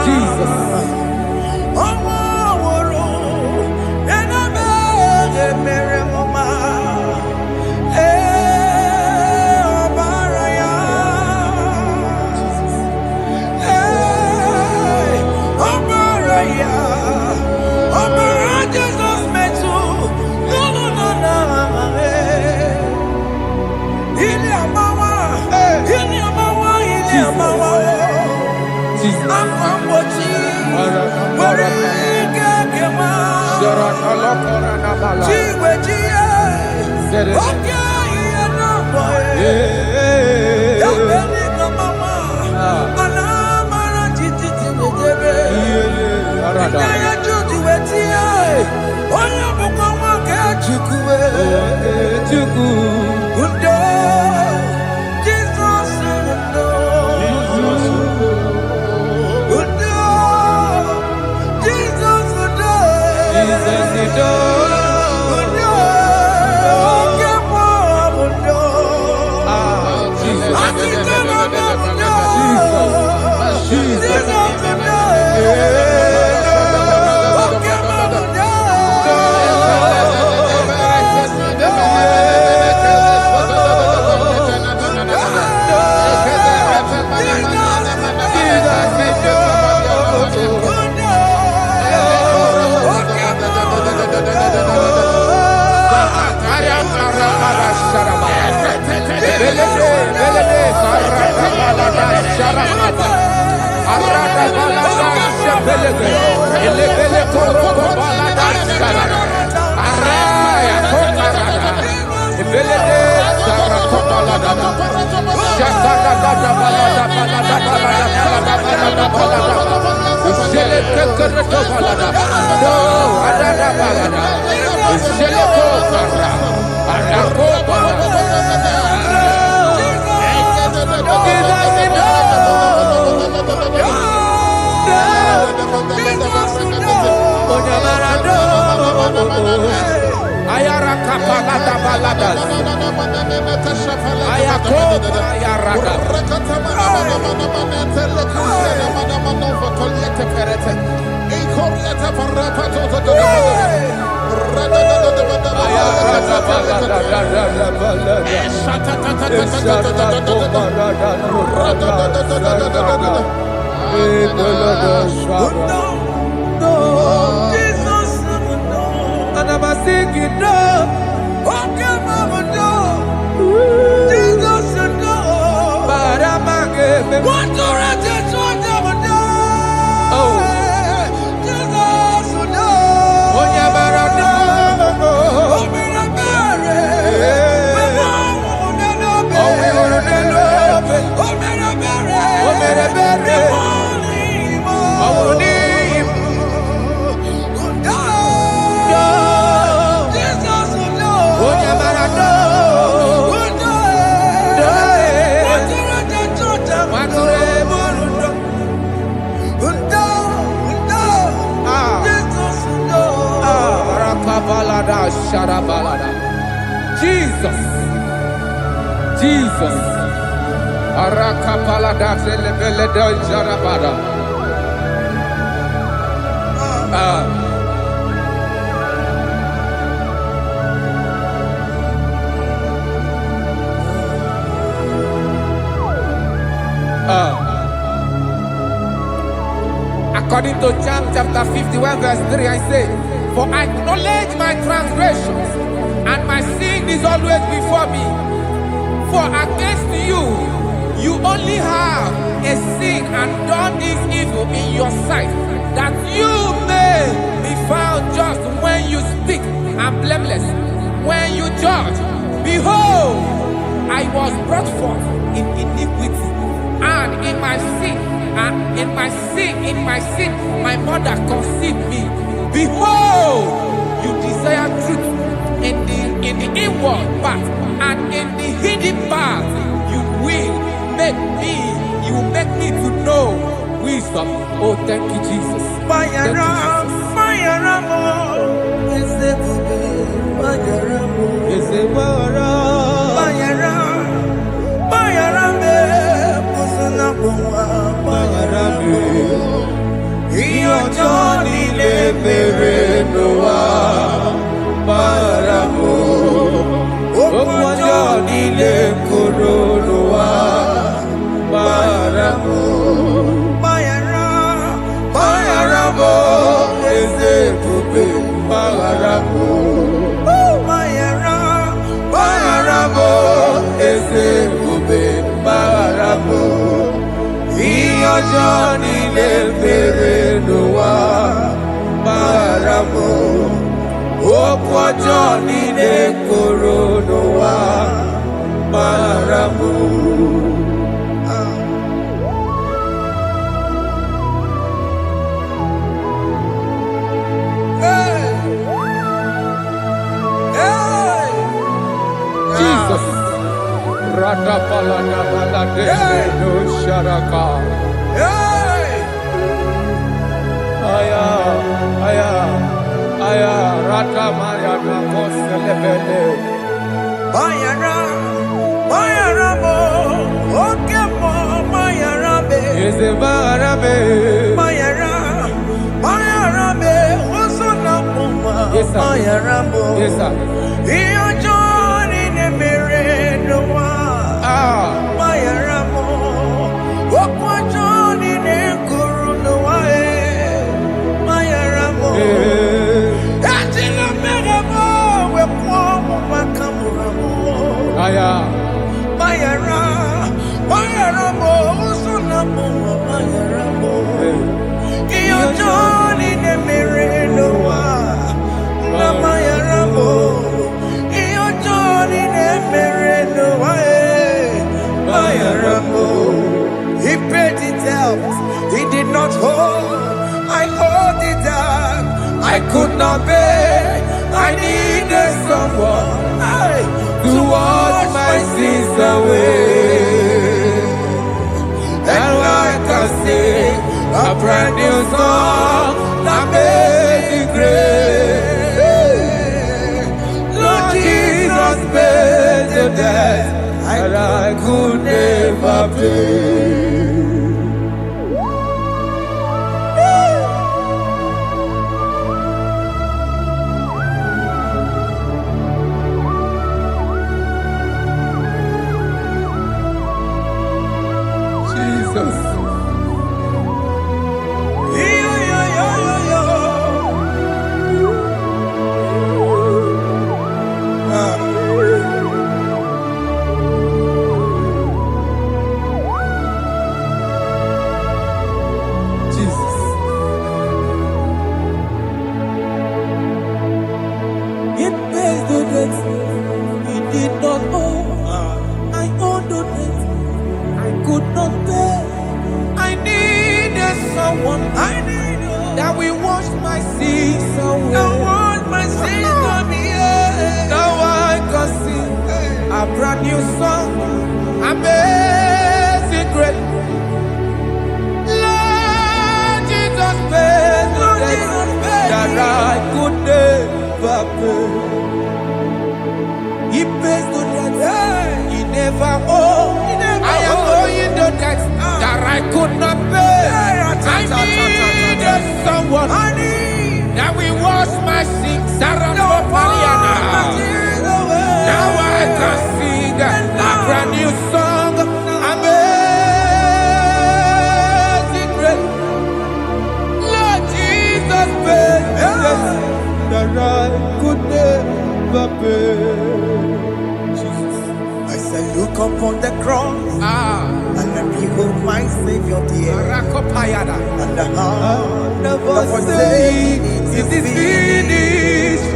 Jesus, sharabalada. Jesus. Jesus. Arakapalada zelebelede jarabada. According to John chapter 51 verse 3, I say, for I acknowledge my transgressions, and my sin is always before me. For against you, you only have a sin and done this evil in your sight, that you may be found just when you speak, and blameless when you judge. Behold, I was brought forth in iniquity, and in my sin, my mother conceived me. Behold, you desire truth in the inward part, and in the hidden part you will make me to know wisdom. Oh, thank you, Jesus. Thank you, Johnny le perenoa paramo, Johnny le coronoa paramo, paramo ese pupe paramo, paramo ese pupe paramo. Johnny le perenoa paramo, Johnny le coronoa paramo. Jesus. Radapalana balade no sharaka. Aya, rata maya na koselebele. Bayara mo, okemo bayarabe. Eze barabe. Bayara be, osona muma. Yes, sir. Bayara mo. Yes, sir. Iyo Johnny ne merenoa. Bayara mo, okwa Johnny ne kurunoa. Bayara mo. Atila meremo, wekwa mumakamura mo. Aya. Bayara mo, osona muma. Bayara mo. Iyo Johnny ne merenoa. Na bayara mo. Iyo Johnny ne merenoa. Bayara mo. He paid it out. He did not hold. I hold it down. I could not bear. I needed someone to wash my sins away. And like I sing a brand new song that made me great. Lord Jesus paid the debt that I could never pay. Jesus. could not bear. I needed someone that will wash my sins. Now I can sing a brand new song. Amazing grace. Lord Jesus paid that I could never pay. Jesus. I said, look upon the cross and then behold my Savior dear. And the heart of us saying, it is finished.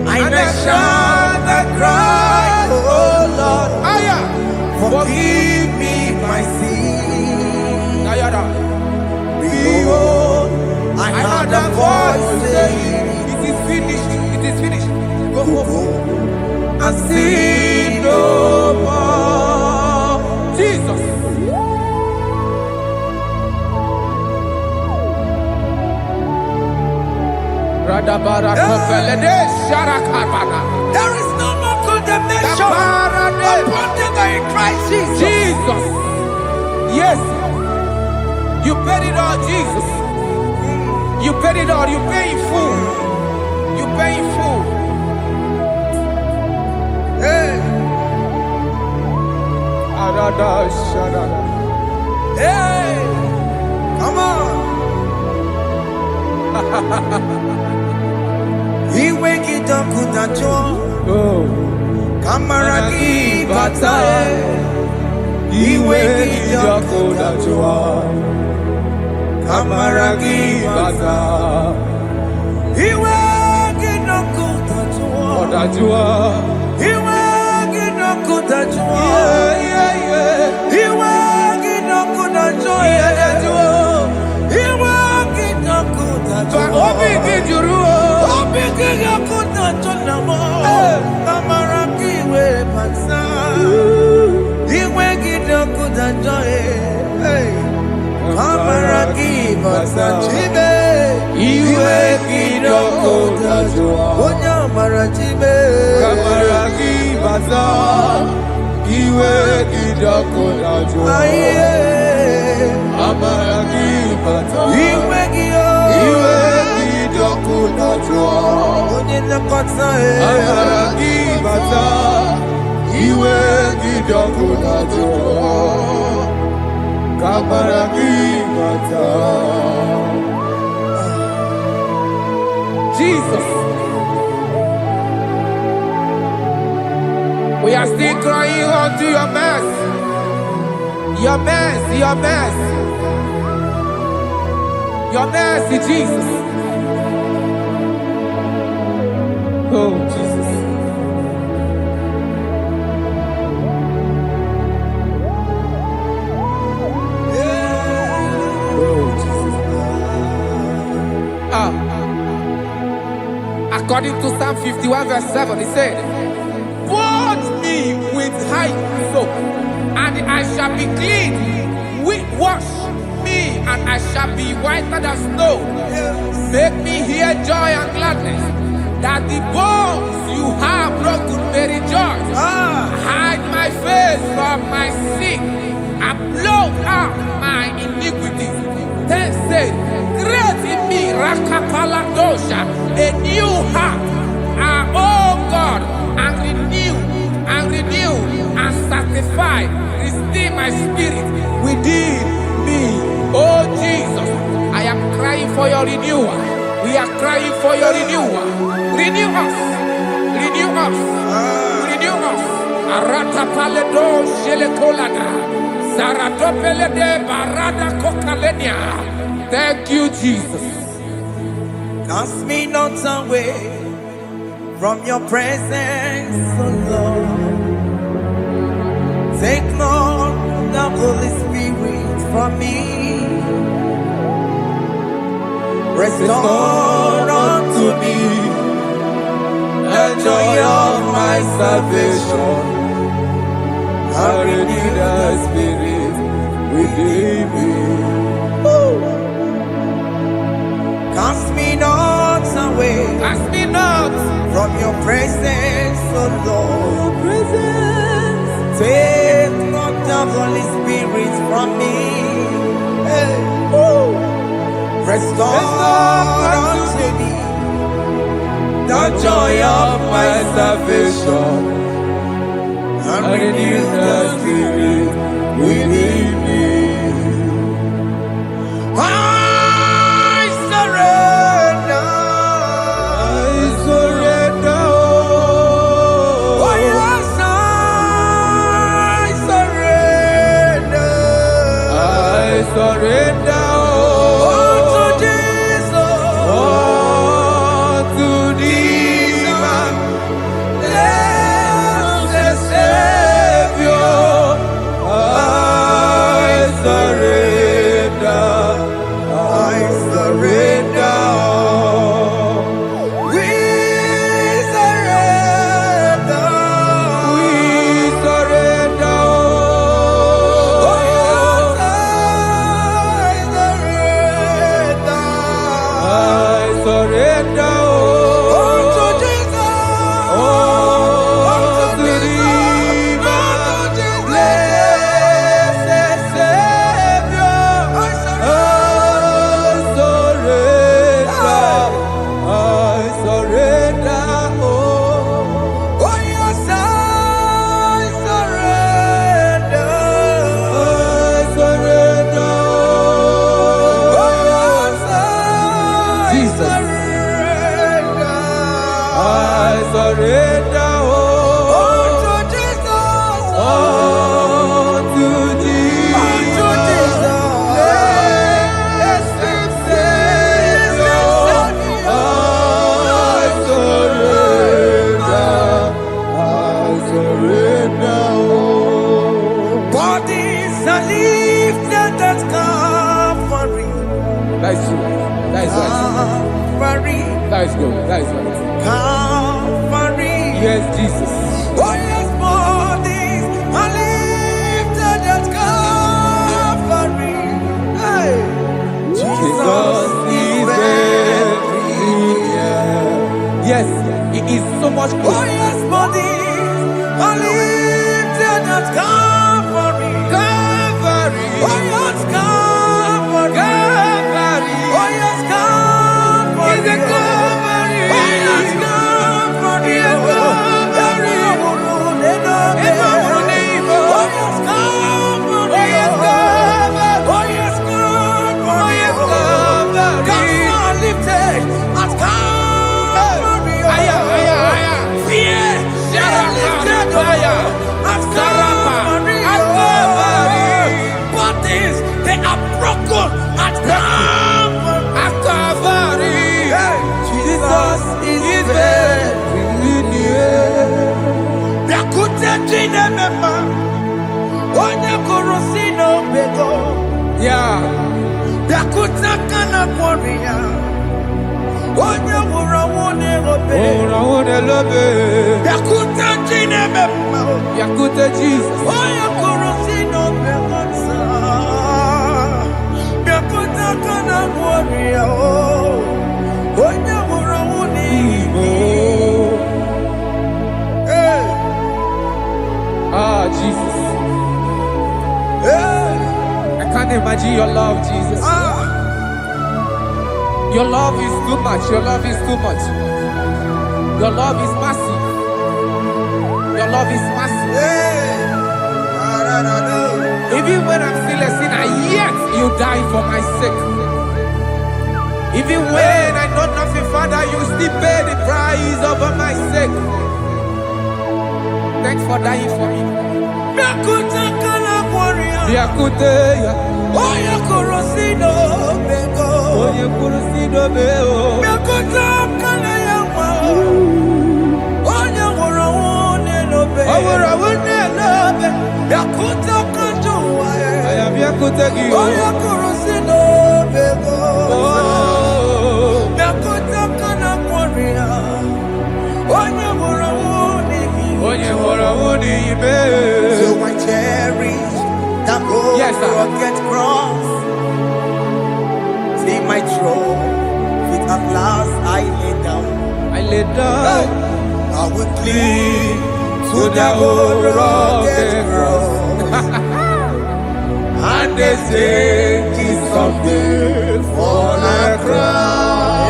And I shall cry, oh Lord, forgive me my sin. Behold, I heard a voice saying, it is finished, it is finished. Go and sin no more. Jesus. There is no more condemnation upon them in Christ Jesus. Jesus. Yes. You paid it all, Jesus. You paid it all. You pay in full. You pay in full. Hey. Hey. Come on. Iweki dokudajo, kamaragi batae. Iweki dokudajo, kamaragi batae. Iweki dokudajo, iweki dokudajo, iweki dokudajo, iweki dokudajo. Jesus. We are still crying unto your mercy. Your mercy, your mercy. Your mercy, Jesus. Oh, Jesus. Oh, Jesus. According to Psalm 51 verse 7, he said, "Wash me with hyssop, and I shall be clean. Wash me, and I shall be whiter than snow. Make me hear joy and gladness, that the bones you have broken may rejoice. Hide my face from my sin, and blot out my iniquities. Then say, create in me Rakapaladosha, a new heart, oh God, and renew, and sanctify, restore my spirit within me." Oh Jesus, I am crying for your renewal. We are crying for your renewal. Renew us, renew us, renew us. Aratapaledo shelekolada, zaratopelede barada kokalenia. Thank you, Jesus. Cast me not away from your presence, oh Lord. Take not the Holy Spirit from me. Restore unto me the joy of my salvation. And renew the spirit within me. Cast me not away, Cast me not from your presence, oh Lord. Take not the Holy Spirit from me. Restore unto me the joy of my salvation, and renew the spirit within me. I surrender. Oh yes, I surrender. That is good. That is good. Calvary. Yes, Jesus. Oh yes, bodies are lifted at Calvary. Hey. Jesus is everywhere. Yes, it is so much good. Oh yes, bodies are lifted at Calvary. Calvary. Oh yes, Calvary. Calvary. Oh yes, Calvary. Is it Calvary? Oh yes, Calvary. Yes, Calvary. Oh yes, Calvary. Oh yes, Calvary. Oh yes, Calvary. Oh yes, Calvary. Gods are lifted at Calvary. Aya, aya, aya. Fear is lifted at Calvary. At Calvary. Bodies, they are broken at Calvary. At Calvary. Jesus is very near. Biakute jine mema, onye kurusi no bego. Yeah. Biakute kana kworiya, onye wurawune obe. Ora lobe. Biakute jine mema, Yakute Jesus. onye kurusi no bego sa. Biakute kana kworiya, onye wurawune obe. Hey. Ah, Jesus. Hey. I can't imagine your love, Jesus. Your love is too much. Your love is too much. Your love is massive. Your love is massive. Hey. Even when I'm still a sinner, yet you die for my sake. Even when I know nothing, Father, you still pay the price over my sake. Thanks for dying for me. Biakute kana kworiya, Biakute ya. onye kurusi no bego. Onye kurusido beo. Biakute kana yawa, onye wurawune no bego. Owura wune lobe. Biakute kanjuwa, Aya biakute gi o. onye kurusi no bego. Oh. Biakute kana kworiya, onye wurawune Onye wora wuni ibe. So I cherish that old Yes, sir. rugged cross. See my throne, with at last I lay down. I lay down I will cling to the old rugged cross. I and they say he's something for the crown.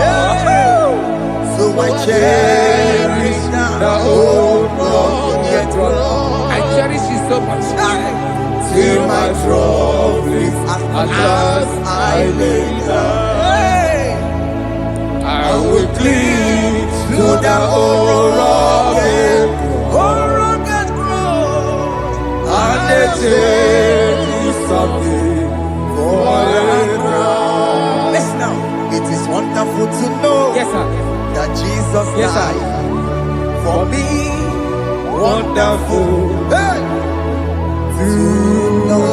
So I cherish the old rugged cross. I cherish it so much. Till my trophies at last I lay down. I will cling to the old rugged cross, and they take something for the crown. Listen now, it is wonderful to know, Yes, sir. that Jesus Yes, sir. died for me. Wonderful to know.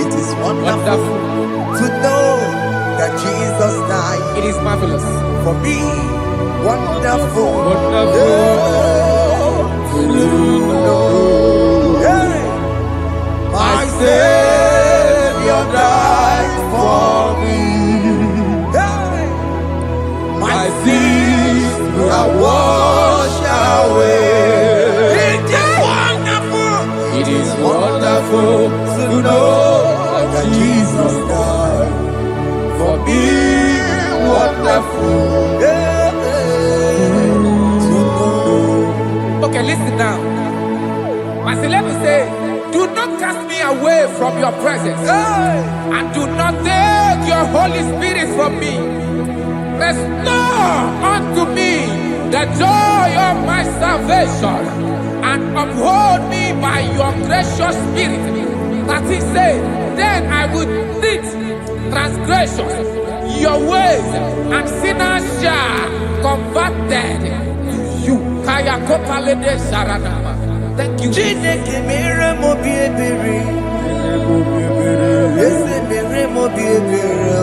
It is wonderful to know that Jesus died It is marvelous. for me. Wonderful, Wonderful to know. Hey. My Savior died for me. Hey. My sins are washed away. It is wonderful to know that Jesus died for me. Wonderful to know. Okay, listen now. Masilemu say, do not cast me away from your presence, and do not take your Holy Spirit from me. Restore unto me the joy of my salvation, and uphold me by your gracious spirit. That he said, then I would teach transgressions your ways, and sinners shall converted to you. Kaya kopalede sharanama. Thank you. Chineke mere mo bi ebere. Ese mere mo bi ebere.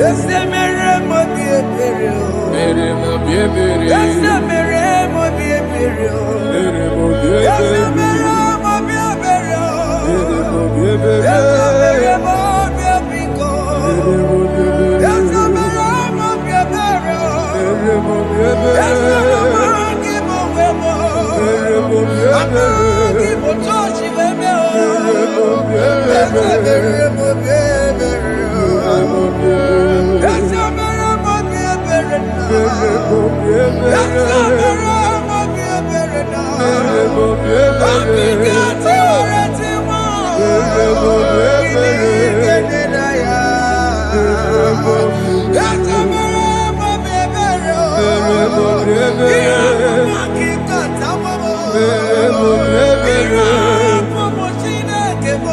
Ese mere mo bi ebere. Ese mere mo bi ebere. Ese mere mo bi ebere. Ese mere mo bi ebiko. Ese mere mo bi ebere. Ese mere mo gibo wemo. Ama gibo tochi wemo. Ese mere mo bi ebere. Ese mere mo bi ebere na. Ese mere mo bi ebere na. Abigati oreti mo. Iligene na ya. Ese mere mo bi ebere. Iya mo kikata mo. Iya mo Chineke mo.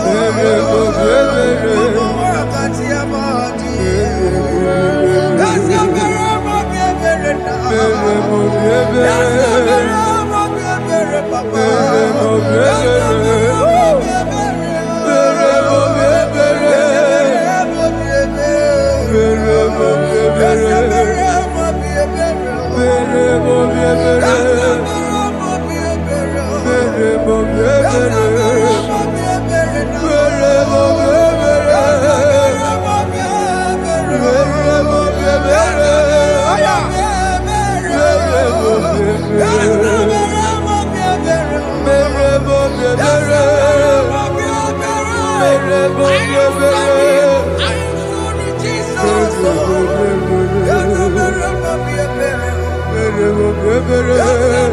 Mo wakati ya madi. Ese mere mo bi ebere na. Ese mere mo bi ebere papa. Ese mere mo bi ebere. Ese mere mo bi ebere. Ese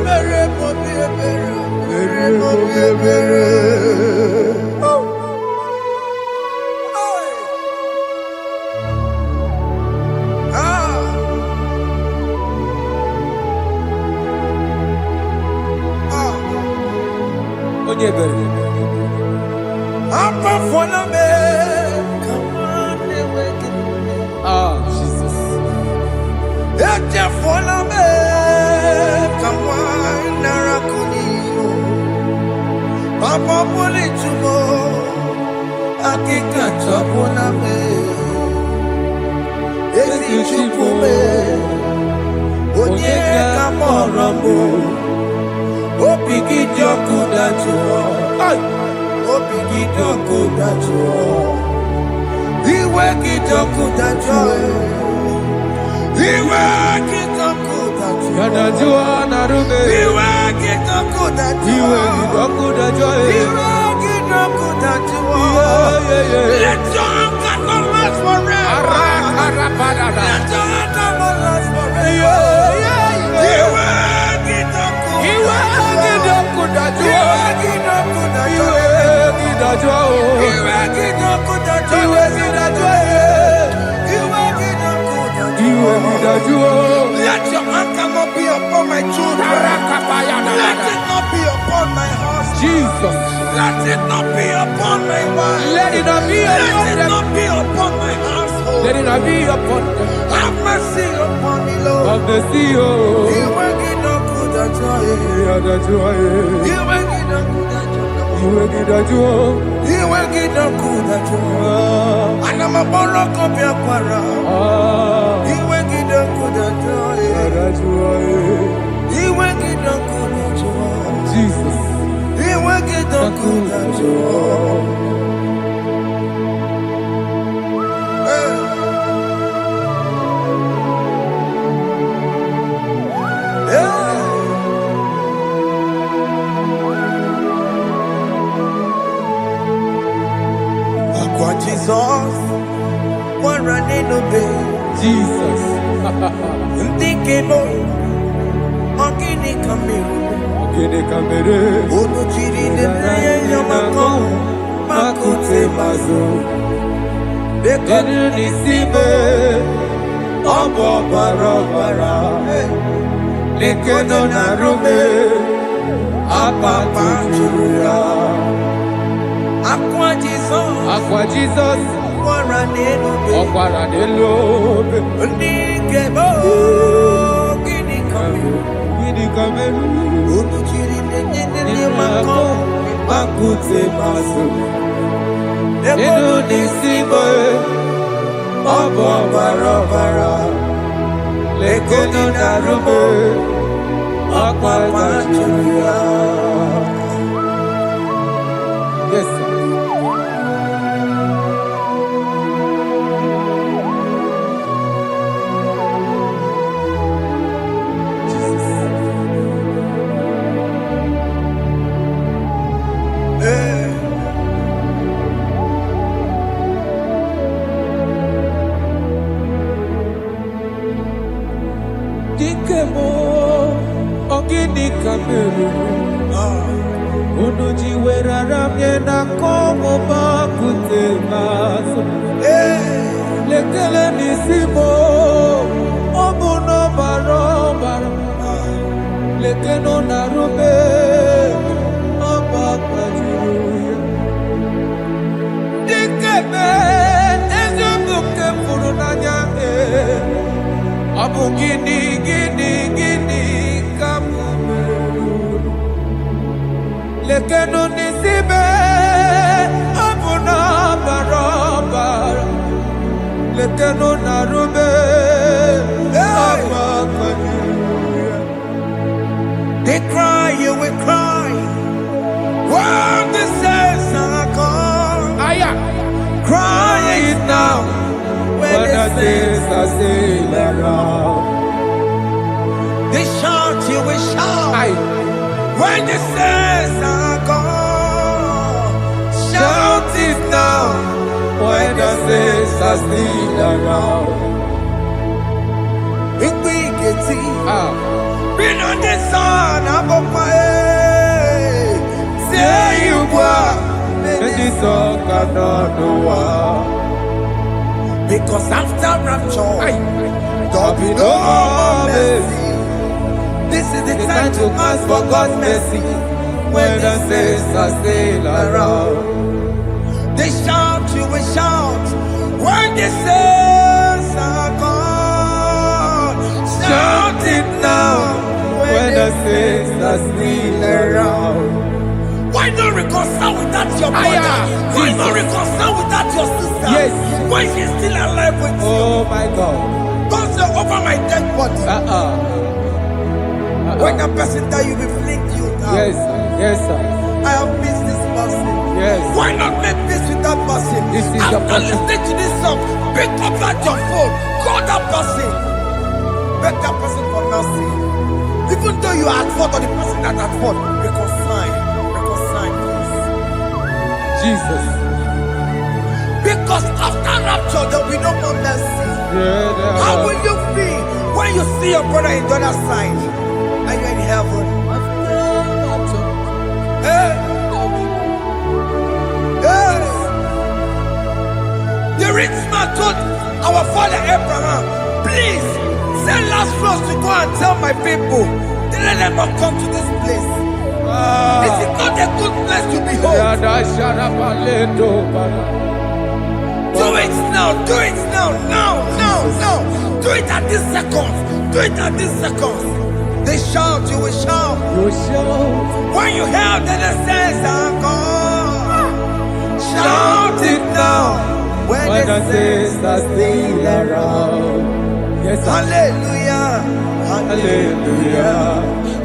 mere mo bi ebere. Jesus. Papa pole chumo akika chapona me esi chupume onye kamorambo opigi joku dachuo opigi joku dachuo iwe kijoku dachuo iwe kijoku dachuo Yanajua narume. iwe kijoku dachuo Iwe kijoku dachuo. iwe Let your anger not last forever. Let your anger not last forever. Let your anger not be upon my children. Let it not be upon my husband. Jesus. Let it not be upon my wife. Let it not be Let upon it them. not be upon my household. Let it not be upon them. Have mercy upon me, Lord. Of the CEO. You will get no good at joy. You will get no good at joy. You will get no good at joy. And I'm a borrow copy of Quara. You will get no good at joy. You will get no good at joy. Jesus. You will get no good at joy. Jesus, one running obey. Jesus. Thinking no, Ogini Kamiru. Odo Chiri de Yamako, Makute Mazo. They couldn't receive Obo Barabara. They couldn't arube. Apa Julia. Aqua Jesus, Okwaranelo, Ndigebo, Gini Kameru, Udu Chiri de Mako, Makute Maso. Edo Nisibo, Obo Barabara, Lekono Narube, Aqua Julia. Yes, sir. Dikemo, Ogini Kameru, Unuji Weraramye na Komo Makute Maso. Lekele Nisimo, Obuno Barobara, Lekeno Narube, Abakajuya. Dikeme, Ezobuke Furunanya, Abu Gini Kamumeru. Lekeno Nisibe, Abu Nabarobara. Lekeno Narube, Abakajuya. They cry, you will cry. When the saints are gone, cry it now. When the saints are still around, they shout, you will shout. When the saints are gone, shout it now. When the saints are still around. If we get it, been on the sun, I'm on my head. Say you were, And this song cannot do because after rapture, there'll be no mercy. this is the It's time to ask for God's mercy. When the saints are still around. They shout, you will shout. When the saints are gone, shout it now. When the saints are still around. Why not reconcile with that your brother? Why not reconcile with that your sister? Yes. Why she's still alive with you? Oh my God. Don't say over my dead body. When the person that you will fling you down. Yes, sir. I have missed this person. Yes. Why not make peace with that person? This is the After person. listening to this song, pick up that your phone, call that person, beg that person for mercy. Even though you are at fault or the person that at fault, reconcile, please. Jesus. Because after rapture, there will be no more mercy. Yeah, How will you feel when you see your brother in the other side? Are you in heaven? Hey. Hey. The rich man told our father Abraham, please send Lazarus to go and tell my people, let them not come to this place. This is not a good place to behold. Do it now, do it now, now. Do it at this second. Do it at this second. They shout, you will shout. When you hear that the saints are gone, shout it now. When the saints are still around. Yes, hallelujah, hallelujah,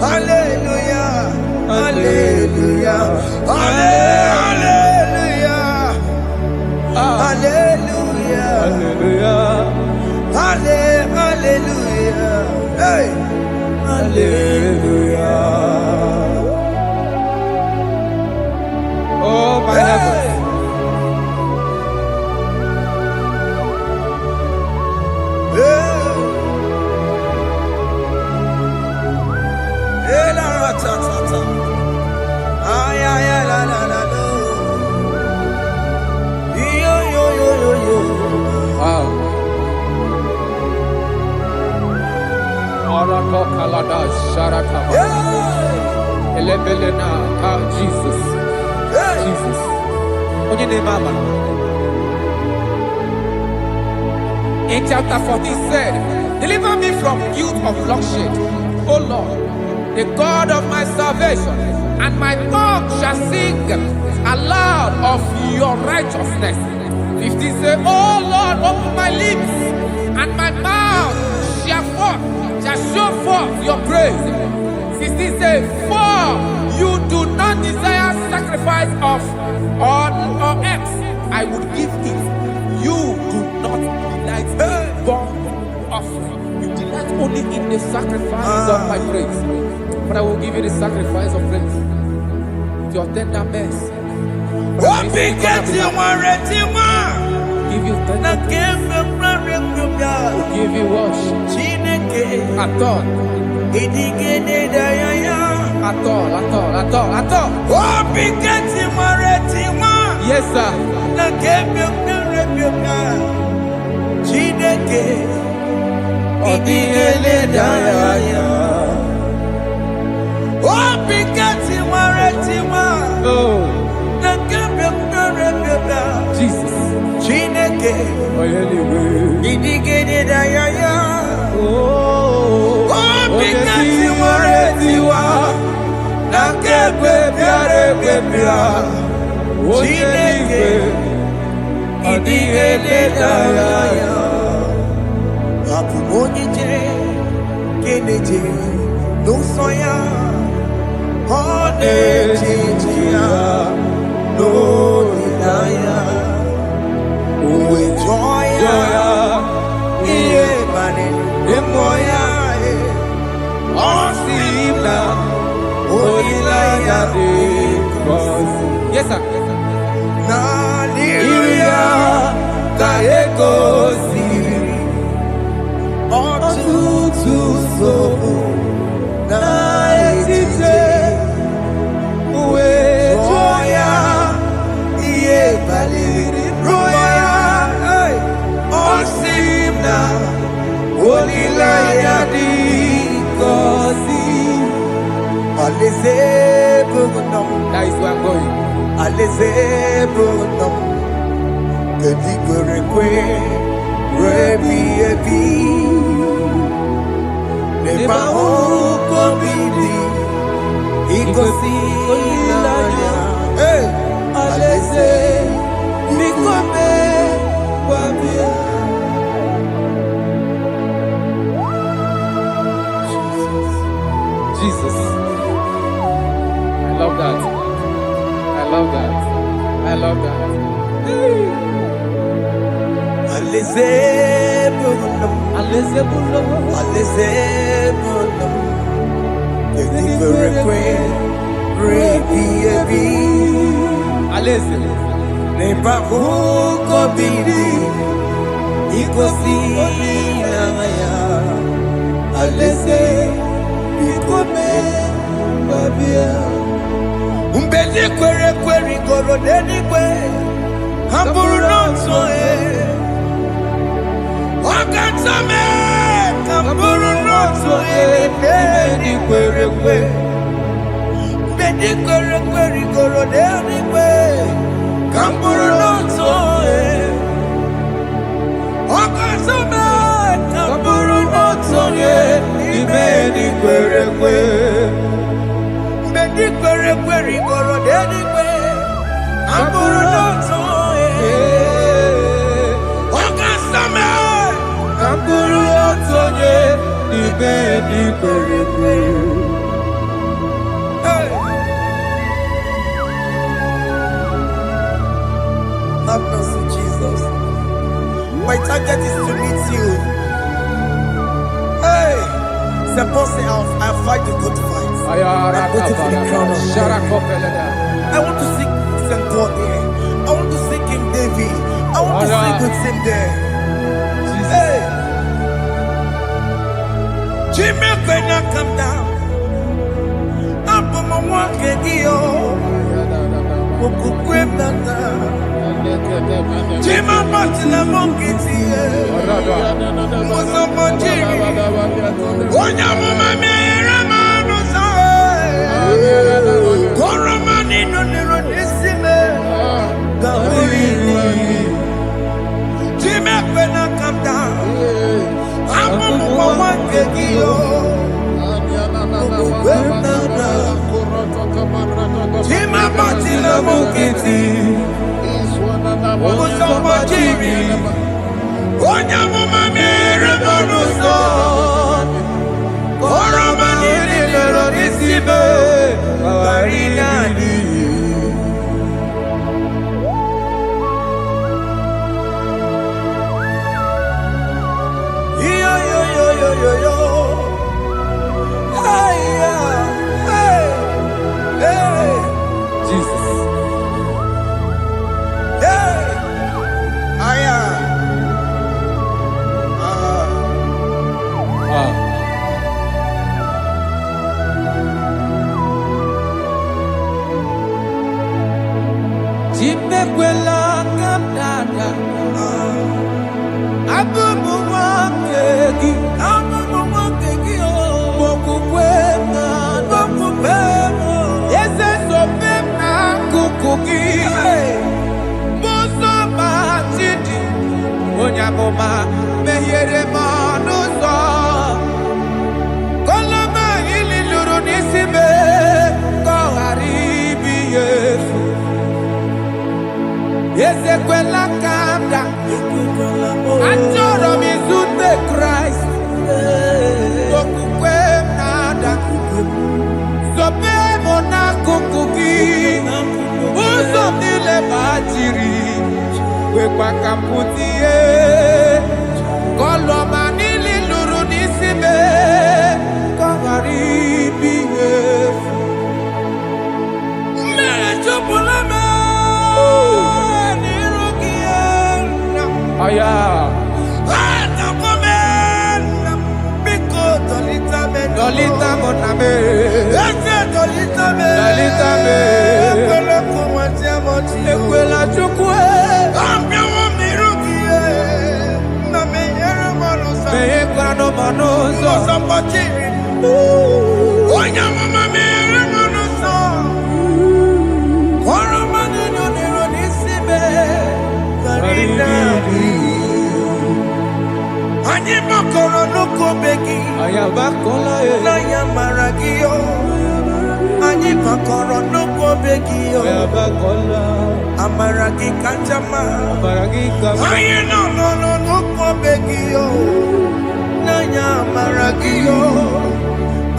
hallelujah, hallelujah, hallelujah, hallelujah, hallelujah, hallelujah, hey, hallelujah. Oh my heavens. Jesus. Jesus. In chapter 14 said, deliver me from guilt of bloodshed, O Lord, the God of my salvation, and my tongue shall sing aloud of your righteousness. 15 say, O Lord, open my lips, and my mouth shall show forth your praise. 16 say, for you do not desire sacrifice of or eggs, I would give it. You do not delight in burnt offering. You delight only in the sacrifice of my praise. But I will give you the sacrifice of praise. With your tender mercy. Give you tender praise. Give you worship. At all. Yes, sir. Jesus. Yes, sir. That is where I'm going. Jesus. I love that. I love that. I love that. Alese. Nebahuko bidi ikosi nangaya alese bikome babia umbeli kwere kwere goro deni kwe hamburu nonso wakatame hamburu nonso deni kwere kwe bedi kwere kwere goro deni kwe hamburu nonso wakatame hamburu nonso deni kwere kwe bedi kwere kwere goro deni kwe hamburu nonso wakatame hamburu nonso deni kwere kwe. Have mercy, Jesus. My target is to meet you. Hey, c'est pensé I fight the good fight. I'm waiting for the crown of life. I want to seek St. God there. I want to seek King David. I want to sing with him there. Hey, Jimmy, when I come down, I'm on my walk again. Jima Batila Monkiti, Mosamoji, Onyama Ramano Koramani no Neronisime, Jima when I come down, I'm on one Kegio. Jima Batila Monkiti, Mosamoji, Onyama Ramano Koramani no Neronisime, Barinani. Yo. Hey, Jesus. Hey, Jimekwela kamdada Abubu wakegi Mokukwema Yese sopema kukuki Muso matidi Onyamoma Mehiere manuso Koloma ili luru nisime Koharibi Yesu Yese kwela kamda Anjoro mizute Christ Mokukwemnada Sopemo na kukuki Uzo nile bajiri Wekwa kamputie Koloma nili luru nisime Koharibi Yesu Mechopulame Aya. Dolita moname. Dolita me. Ekwela chukwe. Meye kwano manoso. Onyama mamere manoso. Koromani no neronisime. Ani makoro no kobeki. Ayabakola na yamaragio. Ani makoro no kobeki. Ayabakola. Amaragi kanjama. Amaragi kanjama. Aye no kobeki. Na yamaragio.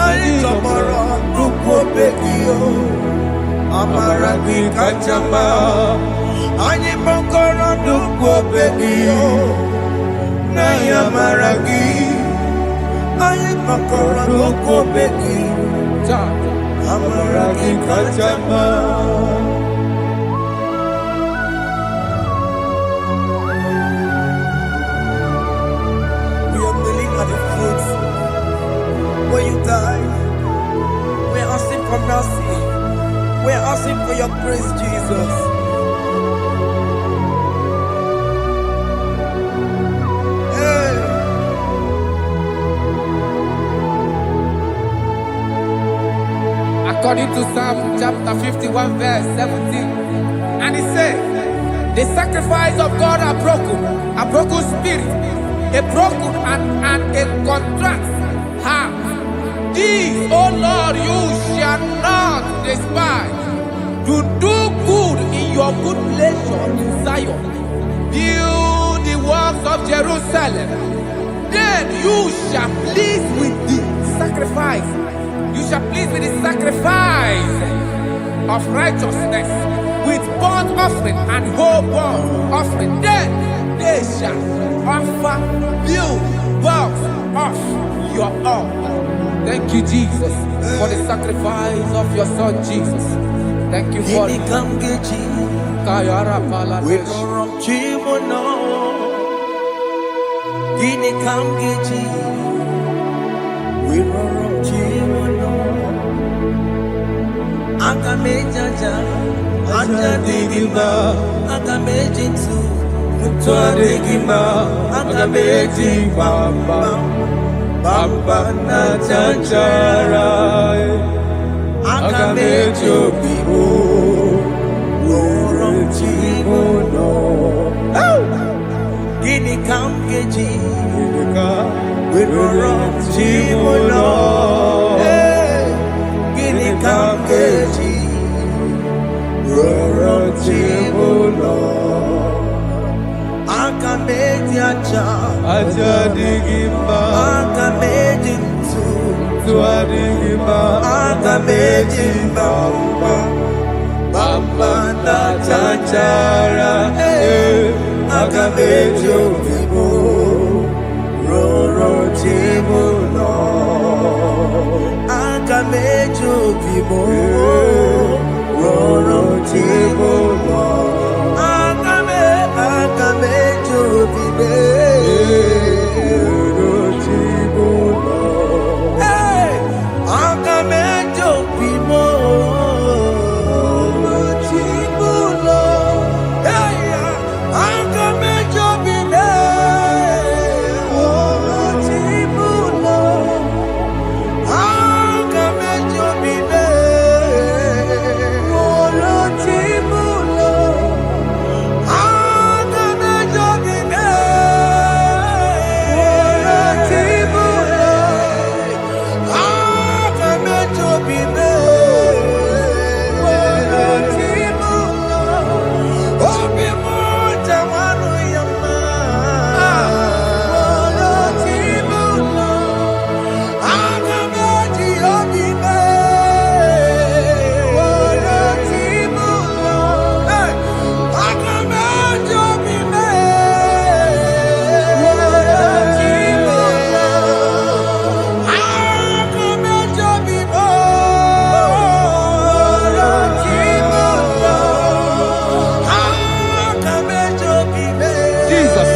Ani tomorrow no kobeki. Amaragi kanjama. Ani makoro no kobeki. Na yamaragi Aye makoro no kobeki Amaragi kachama die. We're asking for mercy. We're asking for your grace, Jesus. Hey. According to Psalm chapter 51 verse 17. And he said, the sacrifice of God are a broken spirit, a broken and a contrite heart. These, O Lord, you shall not despise. To do good in your good pleasure in Zion. Build the walls of Jerusalem. Then you shall please with the sacrifice. You shall please with the sacrifice of righteousness, with burnt offering and whole burnt offering. Then they shall offer you vows of your own. Thank you, Jesus, for the sacrifice of your Son, Jesus. Thank you for it. Kayara Pala. We don't rock Chimono. Guinea Kamgeji. We don't rock Chimono. Akamejaja. Aja Digima. Akamejinsu. Mutua Digima. Akameji Bamba. Bamba na Chanchara. Akamejo Bibo. Rorom Chimono. Guinea Kamgeji. We rorom Chimono. Guinea Kamgeji. Rorom Chimono. Akameji Acha. Acha Digimba. Akameji Ntu. Ntua Digimba. Akameji Bamba. Bamba na Chanchara. Akamejo Bibo. Roro Chimono. Akamejo Bibo. Roro Chimono. Akamejo Bibo. Roro Chimono. Hey, Akamejo Bibo. Roro Chimono. Hey, Akamejo Bibo. Roro Chimono. Akamejo Bibo. Roro Chimono. Akamejo Bibo. Roro Chimono. Akamejo Bibo. Roro Chimono. Obi mo jamanu yama. Roro Chimono. Akameji Obibe. Roro Chimono. Hey, Akameji Obibe. Roro Chimono. Akameji Obibe. Roro Chimono. Akameji Obibe. Jesus.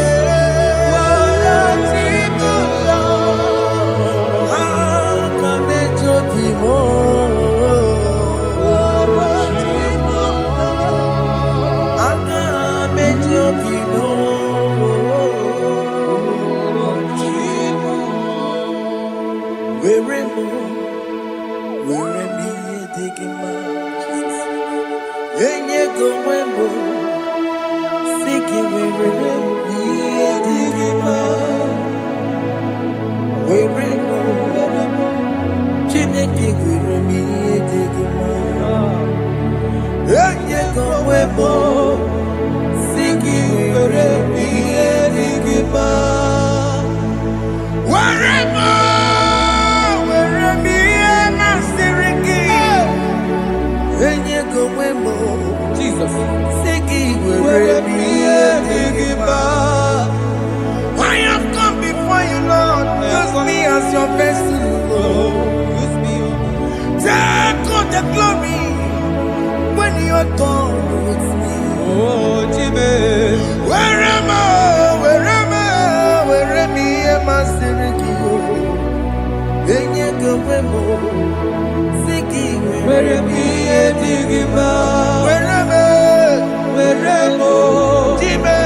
Roro Chimono. Akameji Obibe. Roro Chimono. Akameji Obibe. Roro Chimono. Where me digging my Enye go wembo Siki where me digging my Where Chineke where me digging my Enye go wembo Siki where me digging my Where me na siriki Enye go wembo Jesus. Siki where me digging my I have come before you, Lord. Use me as your vessel, Lord. Use me. Take all the glory when you're done with me. Oh, Jimmy. Where am I? Where am I? Siriki? Enye go Siki were mi edigima wereme weremo Jime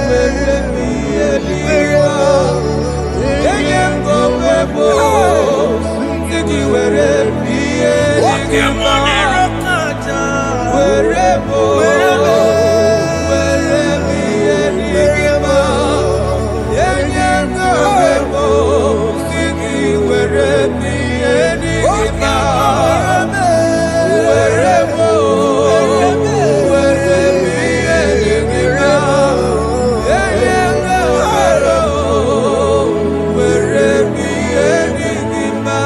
were mi edigima eyengo webo siki were mi edigima weremo were mi edigima eyengo webo siki were mi edigima weremo were mi edigima eyengo webo were mi edigima.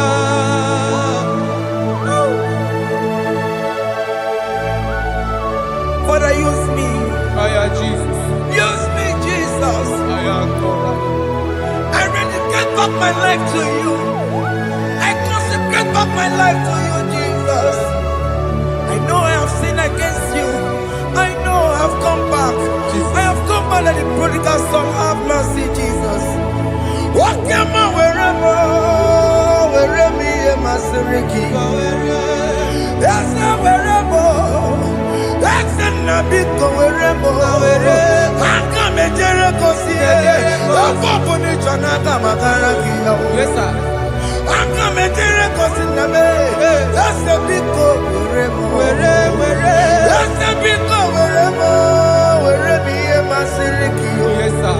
Father, use me. Aya Jesus, Use me, Jesus. aya Kora. I rededicate back my life to you. I consecrate back my life to you, Jesus. I know I have sinned against you. I know I have come back. Jesus. I have come back like the prodigal son. Have mercy, Jesus. What am I wherever me and my Siriki? That's not wherever. That's not big wherever. I come and Jericho see it. I'm going to Chanaga Magaraki. Yes, sir. I'm coming to record the way. That's a big wherever. That's a big wherever me and my Siriki. Yes, sir.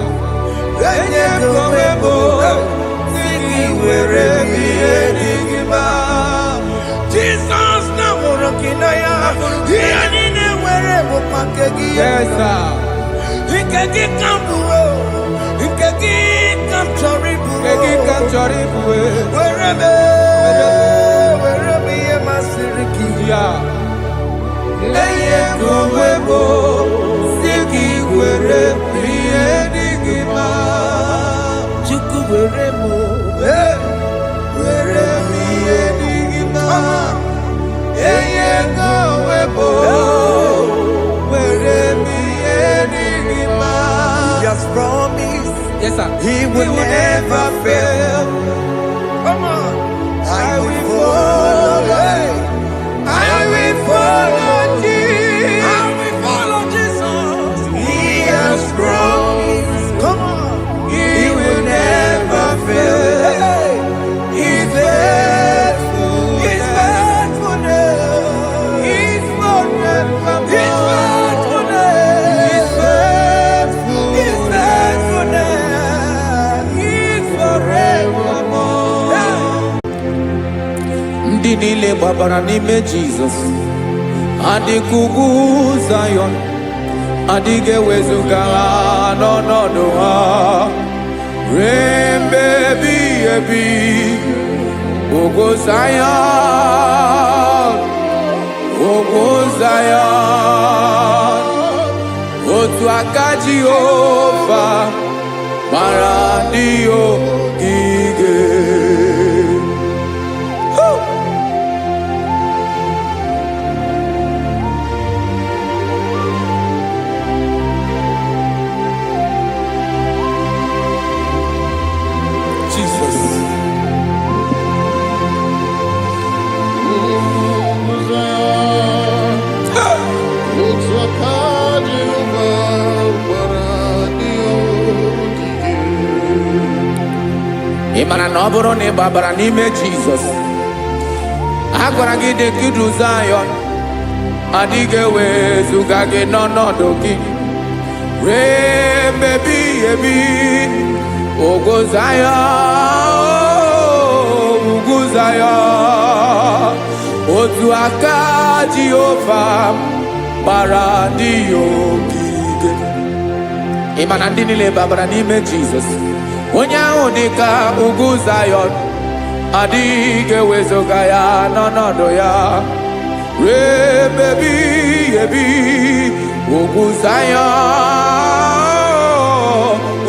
Jesus now working aya. He ain't wherever Pakegi. Yes, sir. He can get Cambuo. He can get Camchoribu. Wherever me and my Siriki. Yeah. Eye kowebo siki were mi edigima chuku were mo were mi edigima eye kowebo were mi edigima. He has promised. Yes, sir. He will never fail. Come on. I will follow. I will follow Jesus. I will follow Jesus. He has promised. Come on. He will never fail. He's faithful. His faithfulness. He's forevermore. His faithfulness. He's faithful. His faithfulness. He's forevermore. Ndị niile gbabara n'ime Jizọs adịghị ugwu Zayọn, adịghị ewezuga ha n'ọnọdụ ha ruo mgbe ebighị ebi. Ugwu Zayọn, ugwu Zayọn, otu aka Jehova mara ndị ogige. Jesus. Ị mara na ọ bụrụ na ị gbabara n'ime Jizọs, a gwara gị dị ka Zayọn, adịghị ewezuga gị n'ọnọdụ gị ruo mgbe ebighị ebi. Ugwu Zayọn, ugwu Zayọn, otu aka Jehova gbara ndị ogige. Ị ma na ndị niile gbabara n'ime Jizọs, onye ahụ dị ka ugwu Zayọn, adịghị ewezuga ya n'ọnọdụ ya ruo mgbe ebighị ebi. Ugwu Zayọn,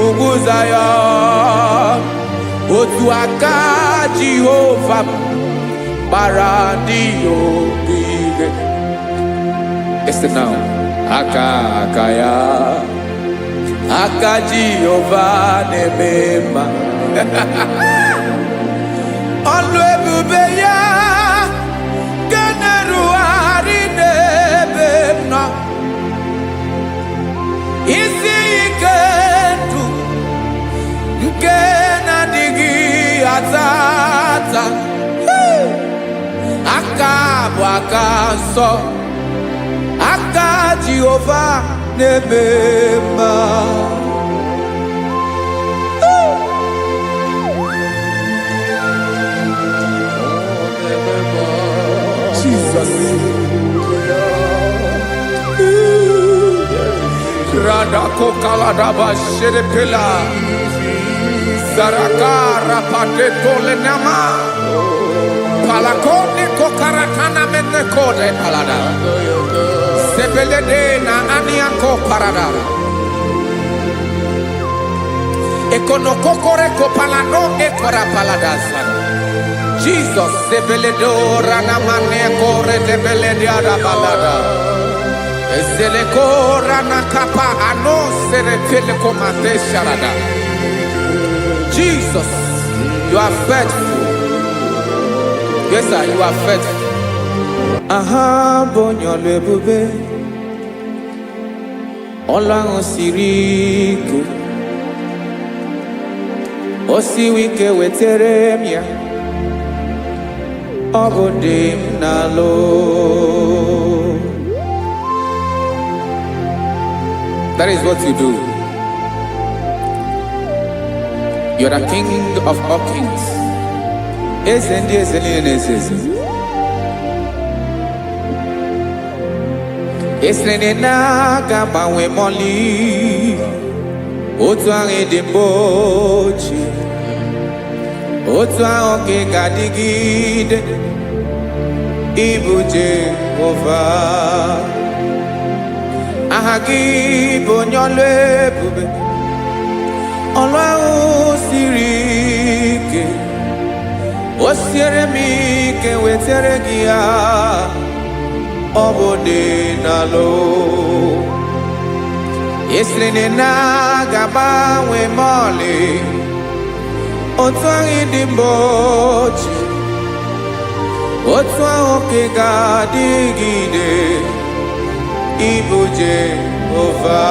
ugwu Zayọn, otu aka Jehova gbara ndị ogige. Listen now. Aka ya, aka Jehova na-eme mma. Ọlụ ebube ya Akaso Aka Jehovah Nebema Jesus Radako Kaladaba Shedepela Zarakara Patole Nama Palakone Kokaratana Mene Kode Palada Sebelede na Aniako Paradara Ekonokokore Kopalano Ekora Paladasa Jesus Sebeledo Ranamane Kore Debeledia Balada Ezeleko Ranakapa Ano Sereteleco Mate Sharada Jesus, you are faithful. Yes, sir, you are faithful. Aha, bonyo lebube. Ola osiriku. Osiwike weteremia. Obodim nalo. That is what you do. You are the King of all kings. Esrene na gaba we moli. Otwa de bochi. Otwa oke gadigide. Ibuje ova. Ahagi bonyole bube. Olwa sirike osieremi ke weteregia obode nalo eslene na gaba we mole otwangi dimbochi otwa oke gadigide ibuje ova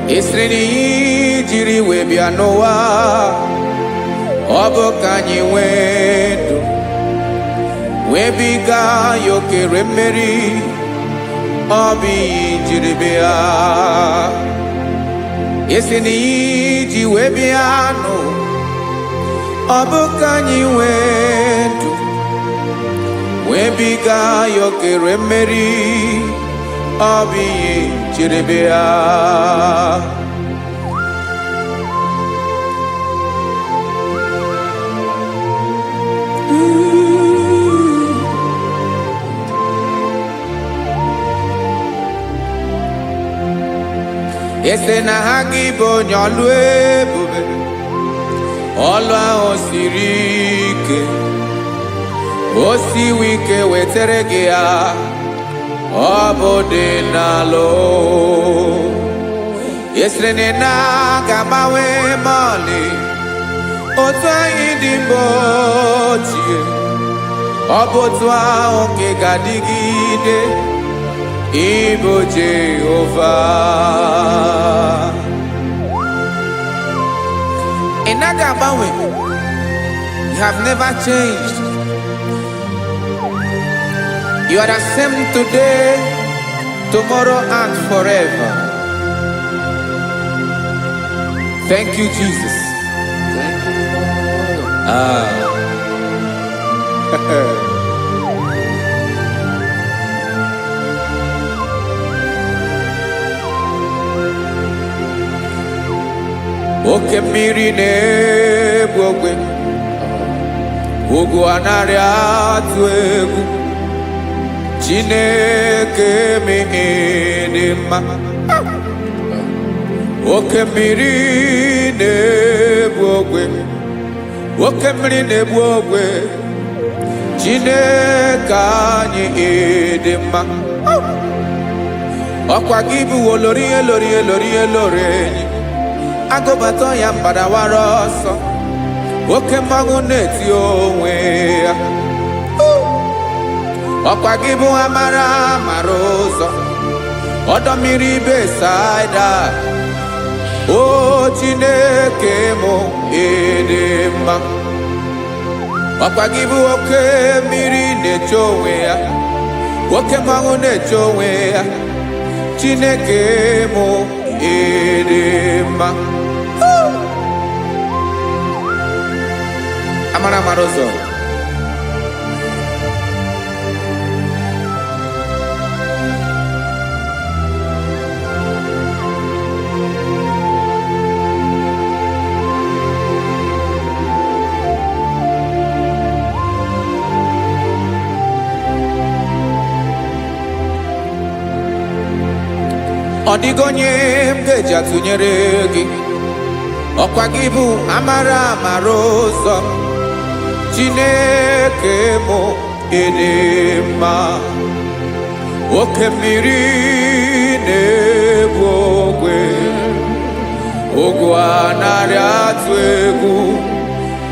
Esreni jiri webia noa Obo kanyi wedo Webiga yoke remeri Obi jiri bea Esreni ji webia no Obo kanyi wedo Webiga yoke remeri Obi Chiribia Ese na hagibo nyolwe bube Olwa osirike Osiwike weteregea Obode nalo Yesrene na gamawe mali Otwa idimbotie Obotwa onke gadigide Ibo Jehovah Enagamawe You have never changed. You are the same today, tomorrow, and forever. Thank you, Jesus. Oke mmiri na-egbu ogwe, ugwu anaghị atụ egwu. Chineke dị mma. Oke mmiri na-egbu ogwe, oke mmiri na-egbu ogwe. Chineke anyị dị mma. Ọkwa gị bụ olori enyi. Agụbatọ ya mbadawara ọsọ. Oke mmanwụ na-eti onwe ya. ọkwa gị bụ amara mara ụzọ ọdọ mmiri Besaida o Chineke mụ ịdị mma ọkwa gị bụ oke mmiri na-eche onwe ya oke mmanwụ na-eche onwe ya Chineke mụ ịdị mma amara mara ụzọ ọ dịghị onye m ga-eji atụnyere gị ọkwa gị bụ amara mara ụzọ Chineke mụ ịdị mma oke mmiri na-egbu ogwe ogwu anarị atụ egwu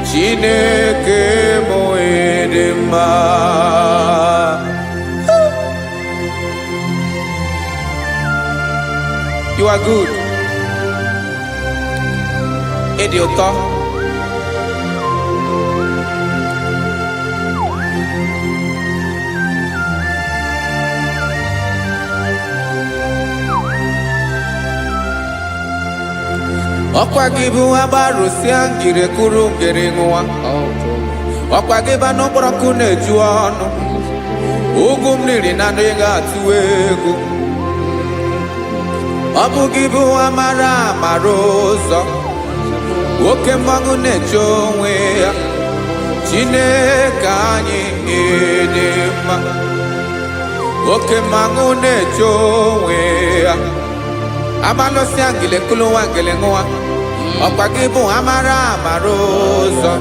Chineke mụ ịdị mma You are good. Ịdị ụtọ. Ọkwa gị bụ agbarụsịa ngire kụrụ ngere nwa. Ọkwa gị bụ anụ mkpọrọkụ na-eju ọnụ. Ugwu mmiri na anụ ị ga-atụ egwu. Ọ bụ gị bụ amara mara ụzọ oke mmanwụ na-eche onwe ya Chineke anyị ịdị mma oke mmanwụ na-eche onwe ya abalụsị angele kụlụ nwa ngele nwa ọkwa gị bụ amara mara ụzọ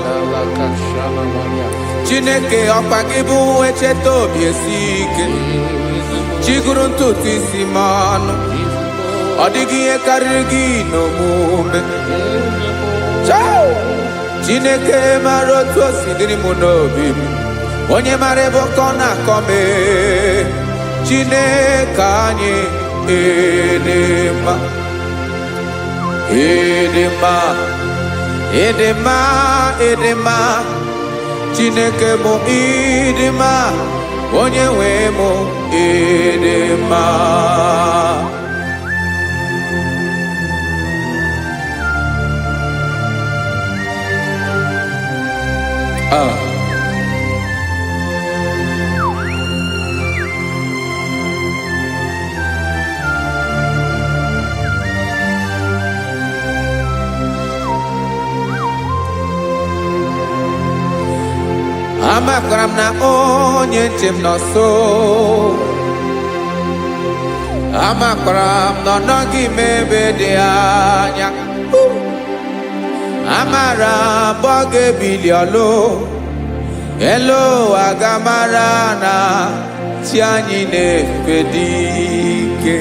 Chineke ọkwa gị bụ echeta obi esi ike chigụrụ ntutu isi m ọnụ ọ dịghị ihe karịrị gị n'omume Chineke mara otu o si dịrị m n'obi m onye mara ebe ọkọ na-akọ m Chineke anyị ịdị mma ịdị mma ịdị mma ịdị mma Chineke mụ ịdị mma onye nwe m ịdị mma Amakwara m na onye nche m nọ nso amakwara m na ọ nọghị m ebe dị anya amara m ọ ga-ebili ọlụ elu aga mara na chi anyị na-efe dị ike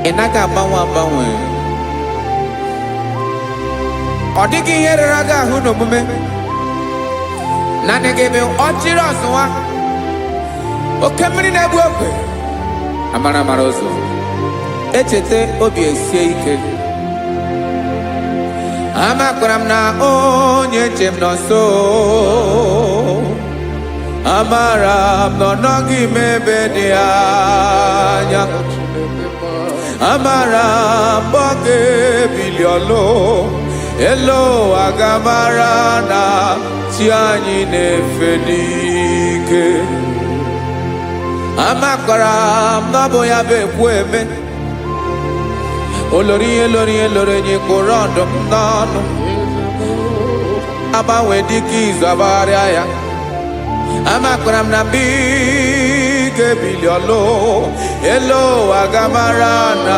ị naghị agbanwe agbanwe ọ dịghị ihe rere gị ahụ n'omume naanị gị bụ ọchịrị ọzụwa oke mmiri na-egbu ogwe amara mara ụzọ echeta obi esie ike amakwara m na onye nche m nọ nso amara m na ọ nọghị m ebe dị anya amara m ọ ga-ebili ọlụ elu aga mara na chi anyị na-efe n'ike amakwara m na ọ bụ ya bụ ekwu eme olori ihe lori ihe lori enyi kwụrụ ọdụm n'ọnụ agbanwe dịka izu agbagharịa ya amakwara m na mgbe ị ga-ebili ọlụ elu aga mara na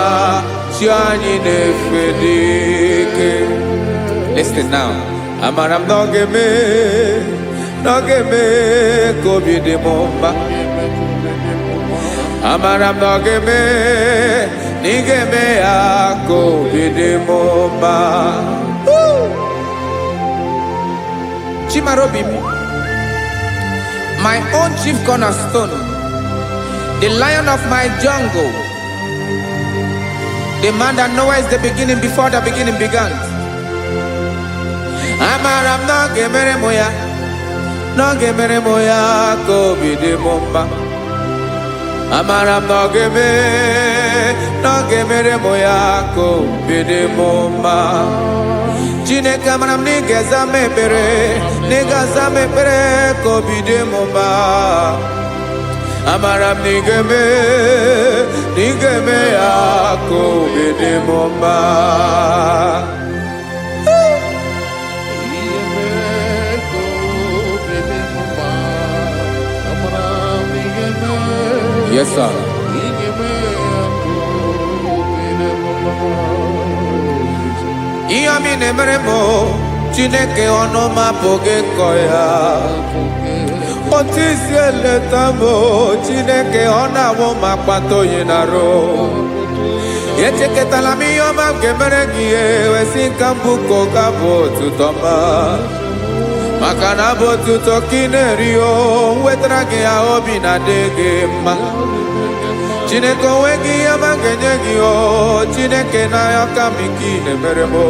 chi anyị na-efe n'ike Listen now. Amara m na ọ ga-eme ka obi dị m mma amara m na ọ ga-eme na ị ga-eme ya ka obi dị m mma Chimarobimi, my own chief cornerstone, the lion of my jungle, the man that knows the beginning before the beginning began. Amaram no gemere moya ko bide momba. Amaram no gemere moya ko bide momba. Chineke amaram ni geza me pere ko bide momba. Amaram ni geme ya ko bide momba. Yes, sir. Iyami nemeremo, Chineke onoma poge koya. Otisiele tamo, Chineke onawo makpato yinaro. Yecheke talami yoma gemeregie, wesinkambuko kabo tutoma. Makana botu tokinerio, wetrage ya obi na dege ma. Chineke wegi ya magenye o, Chineke na ya kamiki nemeremo.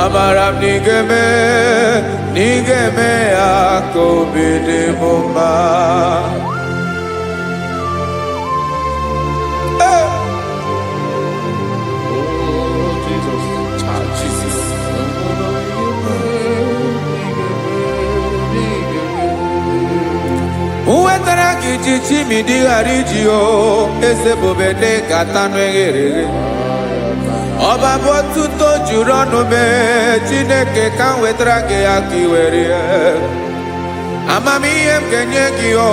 Amaram nigeme ya kobide bomba. Uwetara kichichi midi harijio, ese bobede katano egere. Oba botu to jurono me, Chineke kan wetara ke akiwerie. Amami em kenyekio,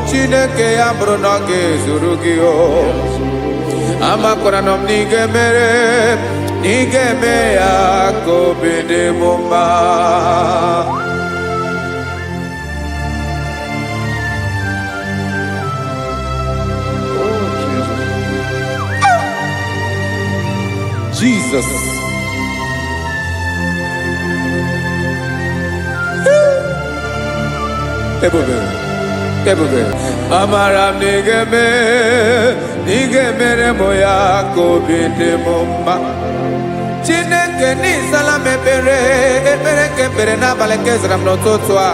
Chineke ambrono ke zurugio. Amakoranom nigeme ya kobede bomba. Jesus. Ebube. Amaram nigeme moya kobide momba. Chineke ni salame pere ke pere na baleke zram no totwa.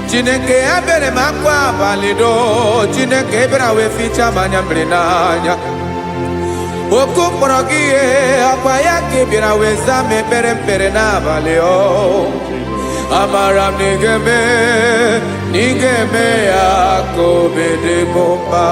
Chineke abere makwa valido, Chineke ebra we ficha manyambrinanya. Oku porogie apaya ke bira weza me pere na valeo. Amaram nigeme ya kobede bomba.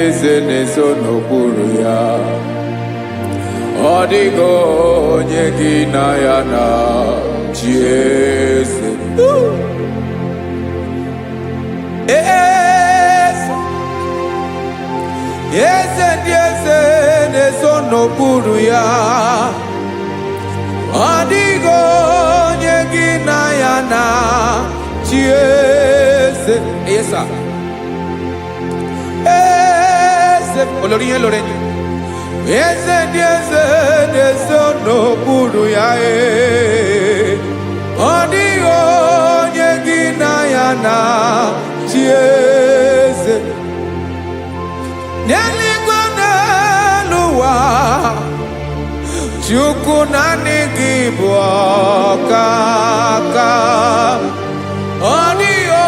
Eze neso n'okpuru ya. Ọ dịghị onye gị na ya na chi eze. Eze neso n'okpuru ya. Ọ dịghị onye gị na ya na chi eze. Yes, sir. Olórí yẹn lórí ẹni. Eze n'okpuru ya ọ dịghị onye gị na ya na chi eze. N'eluigwe n'elu ụwa, Chukwu naanị gị bụ ọkaka. Ọ dịghị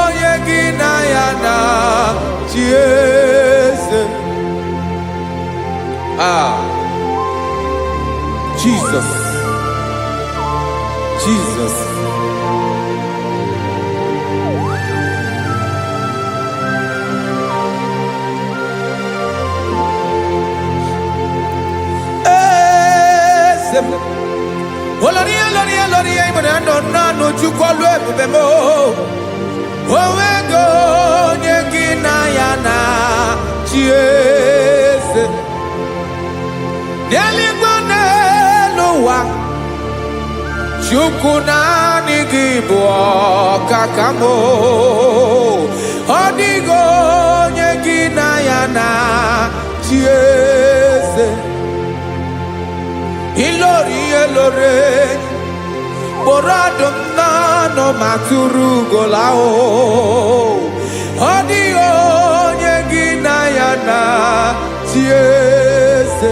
onye gị na ya na chi eze. Jesus. Oloria, loria, loria, imana no chukwalu ebemo. Owego nyekina yana chiese. Neligwane lowa. Chukuna nigibo kakamo. Odigo nyekina yana chiese. Ilori elore Boradum nano maturu golao Odio nyegina yana chiese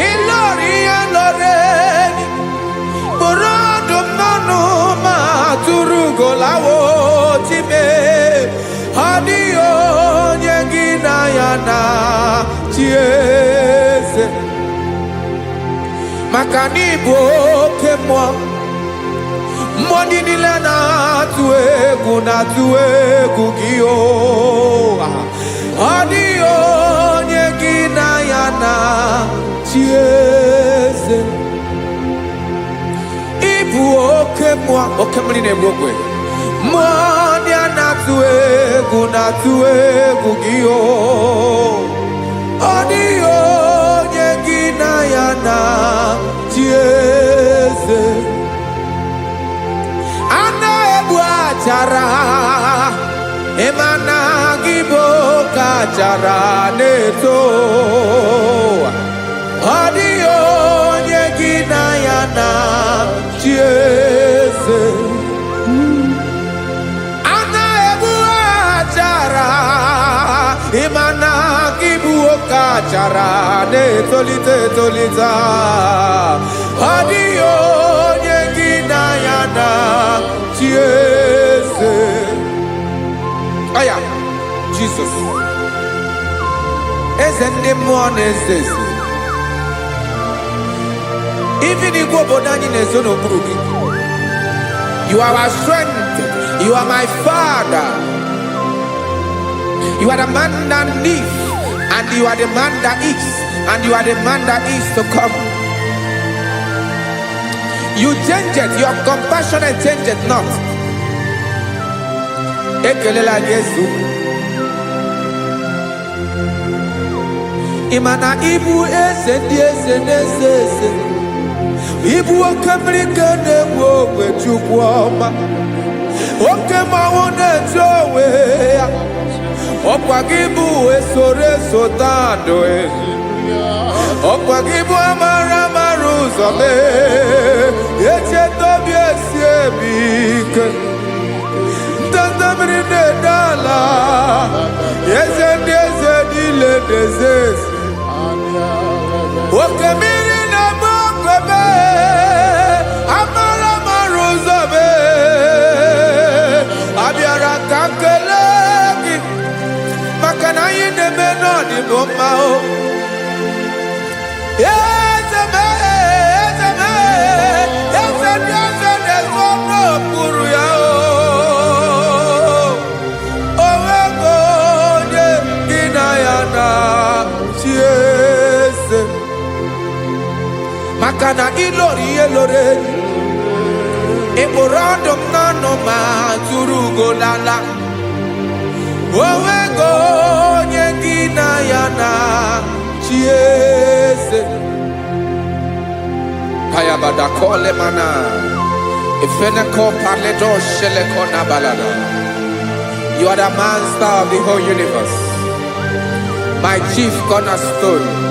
Ilori elore Boradum nano maturu golao Time Odio nyegina yana chiese Makani boke mwa Mwani nile na tuegu kiyo Adio nyegina yana chiese Ibu oke mwa Oke mline mwokwe Mwani ana tuegu kiyo Adio nyegina yana chiese Ana ebu achara Emana IGBO kachara neto Adio nyegina yana chiese Ana ebu achara Emana IGBO kachara neto lite Adio nyegina yana chiese Aya, Jesus Ezende mwana ezeze Even Igbo bodani nezono burugi You are our strength You are my father You are the man that lives And you are the man that is And you are the man that is to come You change it, your compassionate change it not. Ekelela Yesu. Imana ibu ese ese. Ibu okamrika ne wo chukwoma. Okema wone jowe. Okwagibu esore sotando Okwagibu amara maruzome Yeche tobie siebike Ntandamri ne dala Yeze dile dezesi Okemiri na mokwebe Amara maruzome Abiara kakeleki Makana yine menoni bomao Makana ilori elore Eborando nano maturugo lala Owego nyegina yana chiese Kaya badakole mana Ifene ko parle do shele kona balada You are the master of the whole universe My chief cornerstone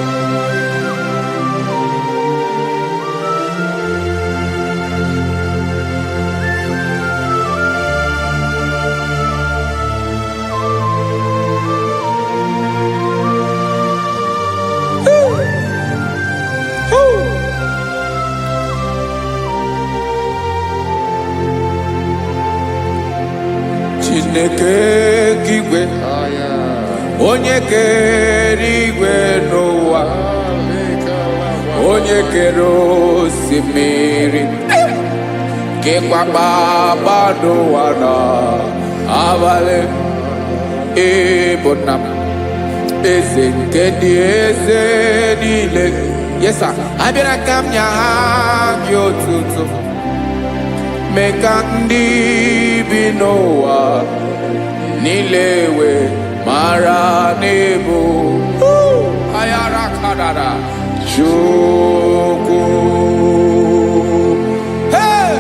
Chineke kigwe Onye kere igwe n'ụwa Onye kere osimiri Kekwa kpakpando ụwa n'abalị Ịbụ nna m Eze nke ndị eze niile Yes, sir. I be a camya yo tutu. Make a binoa nilewe mara nebo. Ayara kadara. Joko. Hey!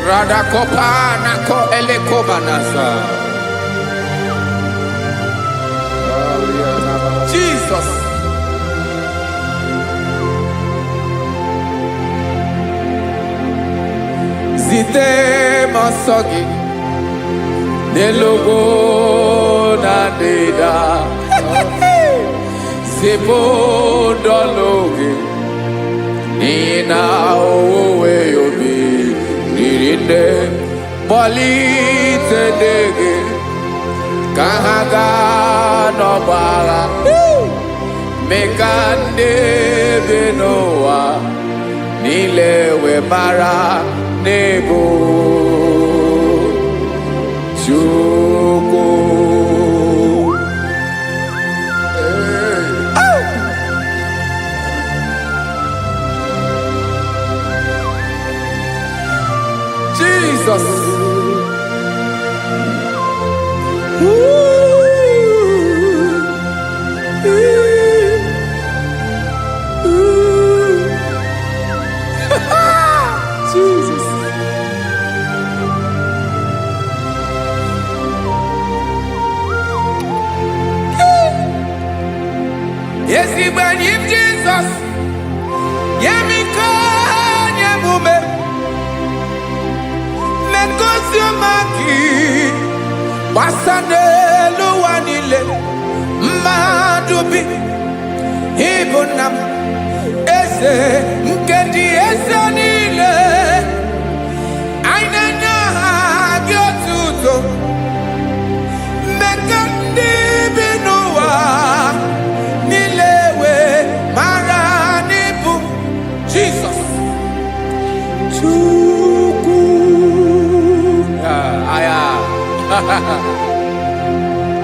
Radakopa nako elekobanasa. Jesus. Zite masogi delogo na deda. Zebo dologe nina owe yobi. Nirinde bolite dege kahaga no bara mekande benoa nilewe mara nebo chuko Jesus. Jesus. Yes, he when him Jesus. Yemiko nyemume. Mekosiomaki. Wasane luwanile. Madubi. Ibunam. Ese nkendi ese nile. Ainena gyotuto. Mekandi binua. Nilewe maranibu. Jesus. Chuku. Aya.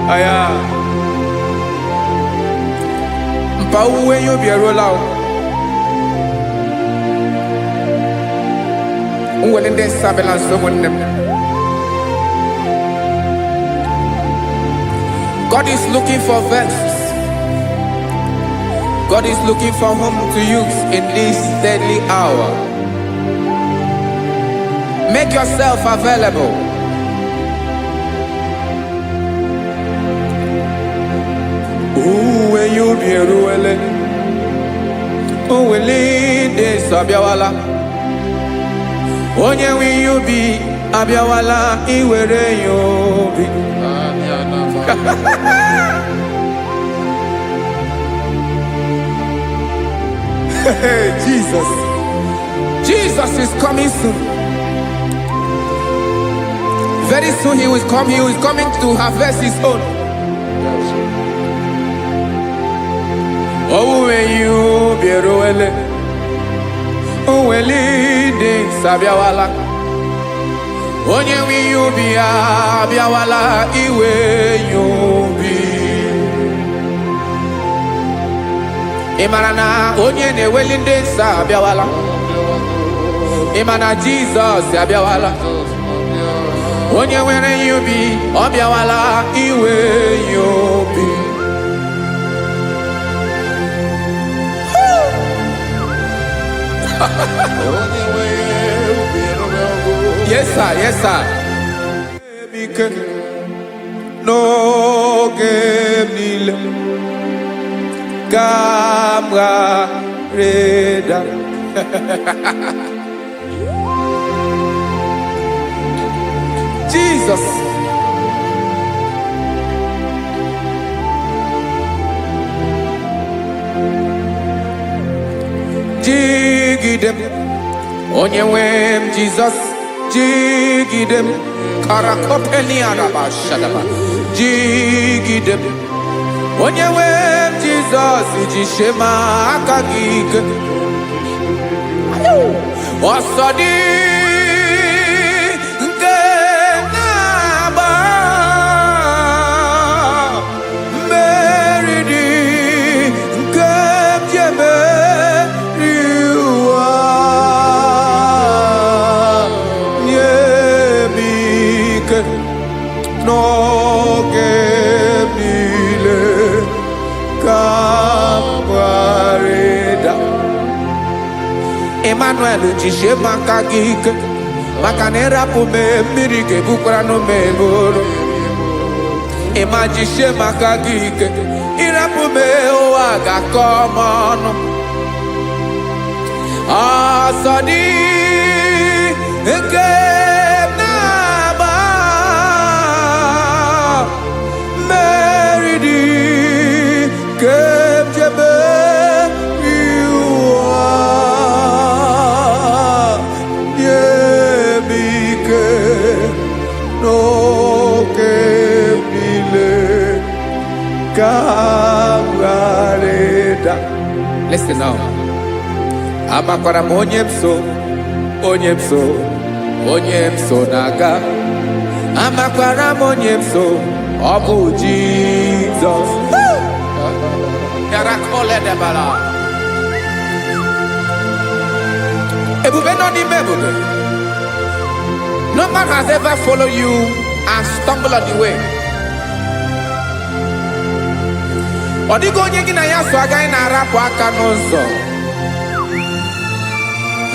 Aya. Mpauwe yo bierolao. Unwelende sabela someone. God is looking for vessels. God is looking for whom to use in this deadly hour. Make yourself available. When you be ruele, oh, will lead Sabiawala. Onye will you be Abiawala, iwere you be. Jesus. Jesus is coming soon. Very soon he will come. He is coming to harvest his own. Oh, when you be ruele, oh, when leading Sabiawala. Onye will you be Abiawala, iwe you be. Imanana, onye ne welinde Sabiawala. Imana Jesus Sabiawala. Onye where you be, Abiawala, iwe you be. Yes, sir. Yes, sir. No game nile. Kamra reda. Jesus. Jigidem. Onyewem Jesus. Jigidem. Karakopeni araba shadaba. Jigidem. Onyewem Jesus. Jishema akagig. Osodi. Ngena Emmanuel jishe maka gị ike maka na ịrapụ m mmiri ga-ebukwara n'ume eboro ịma jishe maka gị ike ịrapụ m ụwa ga-akọ m ọnụ ọsọ dị nke na-agba mmeri dị ke m jebe iwa nye m ike n'oge niile ka m ghara ịda. Listen now. Amakwara m onye m so na-aga. Amakwara m onye m so, ọ bụ Jizọs. Ebube nọ n'ime ebube. No man has ever followed you and stumbled on the way. Ọ dịghị onye gị na ya so agaghị na-arapụ aka n'ụzọ.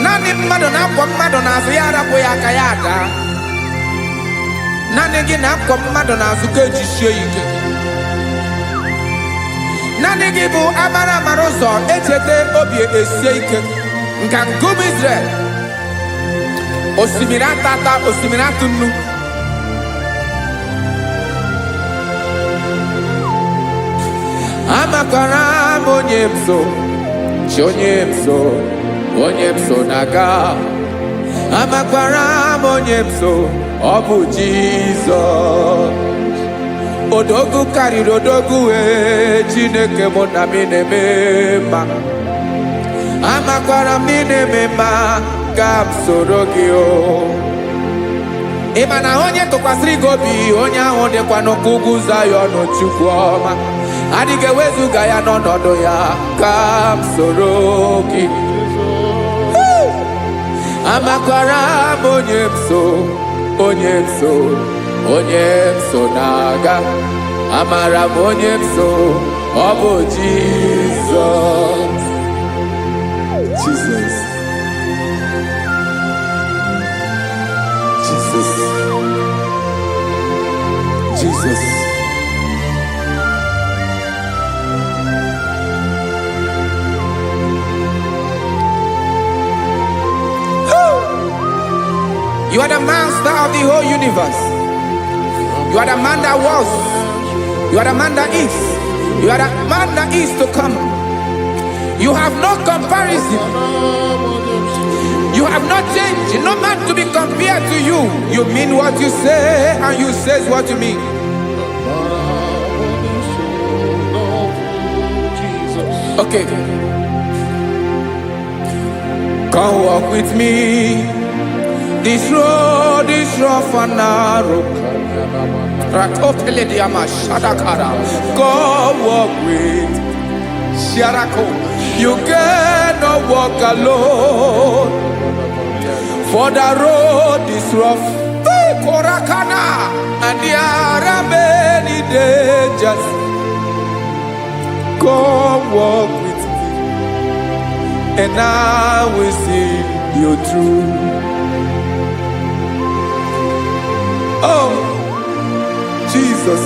Naanị mmadụ na-akwọ mmadụ n'azụ ya arapụ ya aka ya ada. Naanị gị na-akwọ mmadụ n'azụ ka ejisie ike. Naanị gị bụ amara ụzọ echete obi esie ike. Nka nkume Israel. Osimiri atata, osimiri atụ nnu. Amakwara m onye m so, onye m so na-aga. Amakwara m onye m so, ọ bụ Jizọs. Odogwu karịrị odogwu Chineke mụ na m na-eme mma. Amakwara m na-eme mma ka m soro gị o. Ị ma na onye tụkwasịrị gị obi onye ahụ dịkwa n'ụkwụ ugwu Zayọn Chukwu ọma. Adịghị ewezuga ya n'ọnọdụ ya ka m soro gị. Amakwara m onye m so na-aga. Amara m onye m so, ọ bụ Jizọs. Jesus. You are the master of the whole universe. You are the man that was. You are the man that is. You are the man that is to come. You have no comparison. You have not changed. No man to be compared to you. You mean what you say and you say what you mean. Okay. Come walk with me. This road is rough and narrow. Go walk with Sharako. You cannot walk alone. For the road is rough. Korakana. And there are many dangers. Go walk with me. And I will see you through. Oh, Jesus.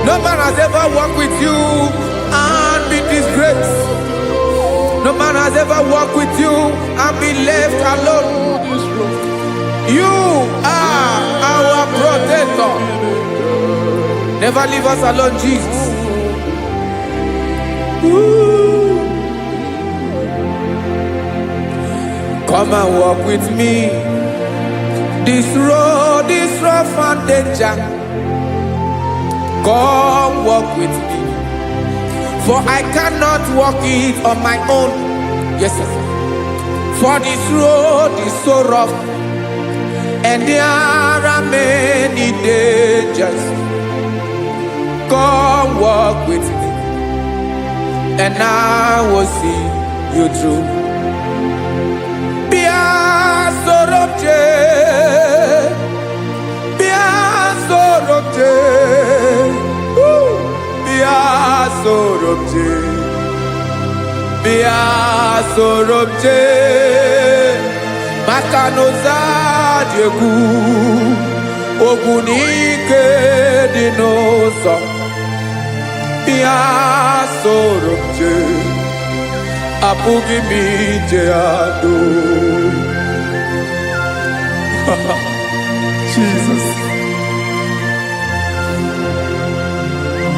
No man has ever walked with you and been disgraced. No man has ever walked with you and been left alone. You are our protector. Never leave us alone, Jesus. Ooh. Come and walk with me. This road is rough and danger. Come walk with me. For I cannot walk it on my own. Yes, sir. For this road is so rough. And there are many dangers. Come walk with me. And I will see you through. bia sorobje, bia sorobje, makanoza diegu, ogunike dinoso, bia sorobje, apugi mi jeado. Jesus.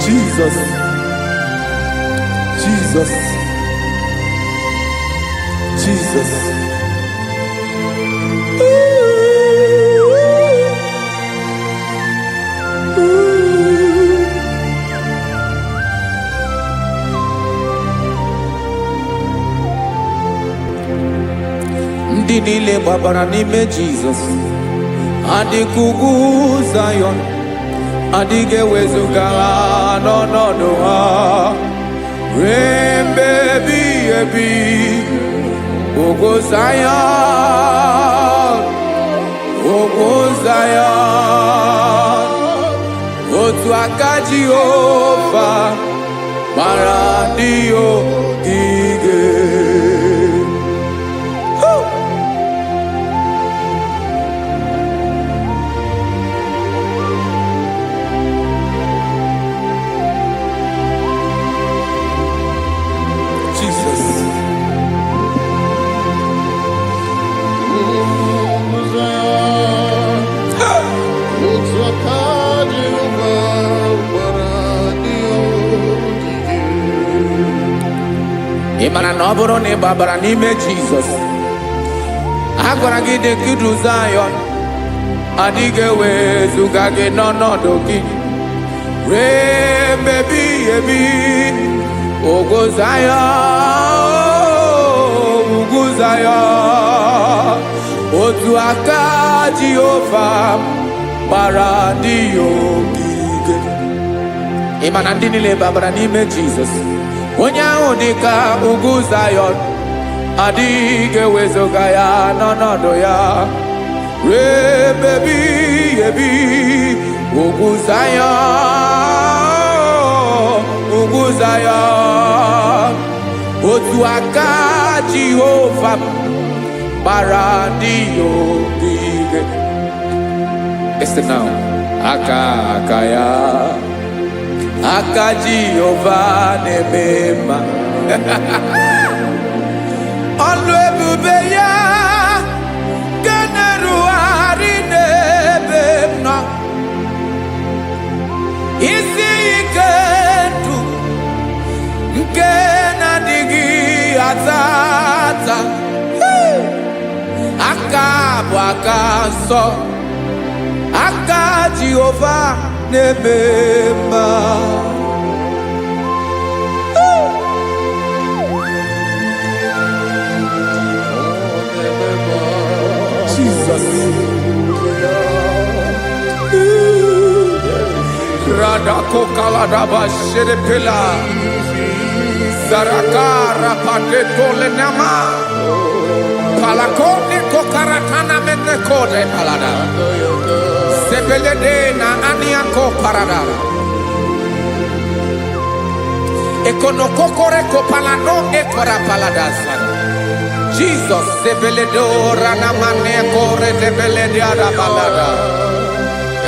Jesus. Jesus. Jesus. Ndị niile gbabara n'ime Jesus. Adịkugu Zion, adịghị ewezuga ha n'ọnọdụ ha ruo mgbe ebighị ebi. Ogo Zion, ogo Zion, otu aka Jehova mara ndị ogige. Ịmara na ọ bụrụ na ị gbabara n'ime Jizọs, a gwara gị dị kudu Zion, adịghị ewezuga gị n'ọnọdụ gị ruo mgbe ebighị ebi. Ogo Zion, ugwu Zion, otu aka Jehova gbara ndị ogige. Ịma na ndị niile gbabara n'ime Jizọs, onye ahụ dị ka ugwu Zion, adịghị ewezuga ya n'ọnọdụ ya ruo mgbe ebighị ebi. Ugwu Zion, ugwu Zion, otu aka Jehova gbara ndị ogige. Listen now, aka ya, aka Jehova na-eme mma. Ọlụ ebube ya ga na-erugharị n'ebe m nọ. Isi ike ndụ nke na-adịghị ata ata. Aka bụ aka nsọ, aka Jehova na-eme mma. Jesus. Radako kaladaba sherepela, zarakara patole nama, palakone kokaratana mene kode palada, sebelede na aniako parada, ekonokokore kopalano ekora palada. Jesus, sebeledo rana mane kore debelede ada balada.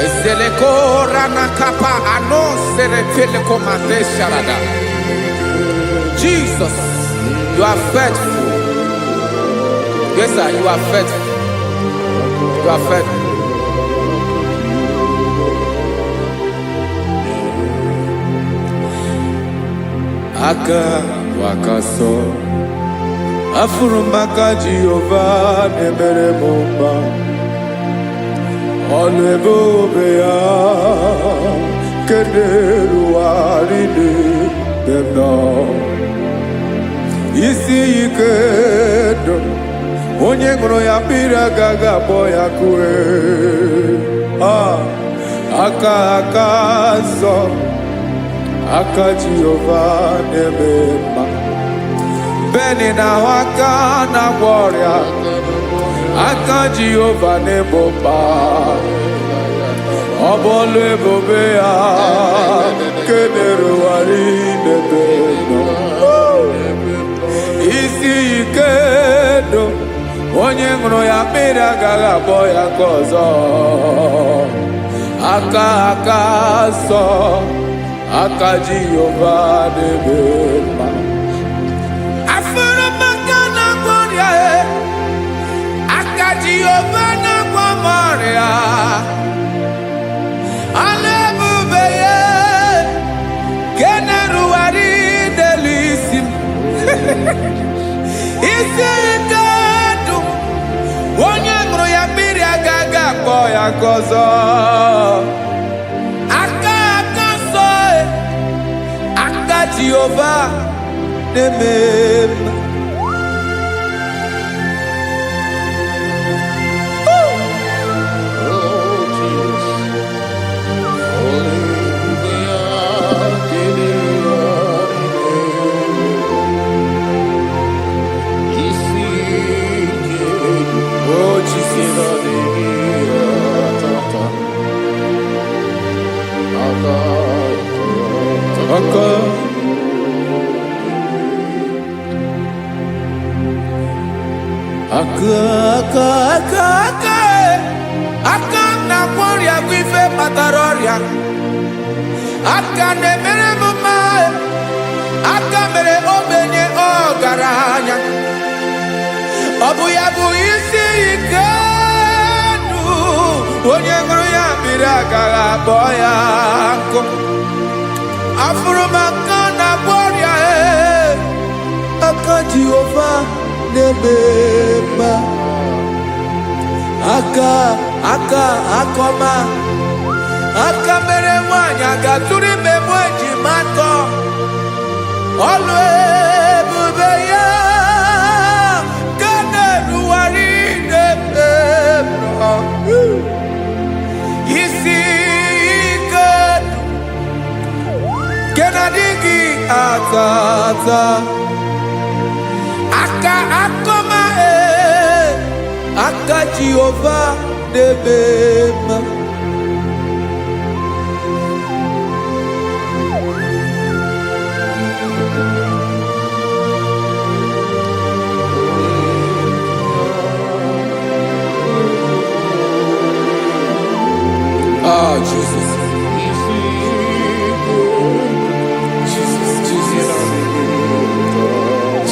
Ezeleko rana kapa ano serefele komande sharada. Jesus, you are faithful. Yes, sir, you are faithful. You are faithful. Aka wakaso. Afurumaka Jehova nebere mumba, ọlụ ebube ya kederu arịde demno. Isi ike ndụ, onye ṅụrụ ya mmiri agaghị abọ ya kue. Aka nsọ, aka Jehova na-eme mma. Beni na waka na gloria, aka Jehova na-egbo mkpa. ọbọlụ ebube ya keneruwari n'ebe nọ isi ike do onye ṅụrụ ya mmiri agaghị abọ ya nke ọzọ aka sọ aka Jehova n'ebe mma afụrụ maka na gwọrịa aka Jehova na-agwọ m ọrịa ala ebube ya keneruwari n'elu isi m isi ike dụ onye ṅụrụ ya mmiri agaghị akpọ ya nke ọzọ aka nsọ aka Jehova na-eme mma aka na-agwọ ọrịa bụ ife kpatara ọrịa aka na-emere m mma aka mere ogbenye ọgaranya ọ bụ ya bụ isi ike ndụ onye ṅụrụ ya mmiri agaghị akpọ ya nkụ afụrụ m aka na-agwọ ọrịa aka Jehova n'ebe mma aka ọma aka mere nwanyị agatụrụ ime mụ ejima atọ ọlụ ebube ya ka na-eruwari n'ebe nọ isi ike nke na-adịghị ata aka ọma aka Jehova n'ebe mma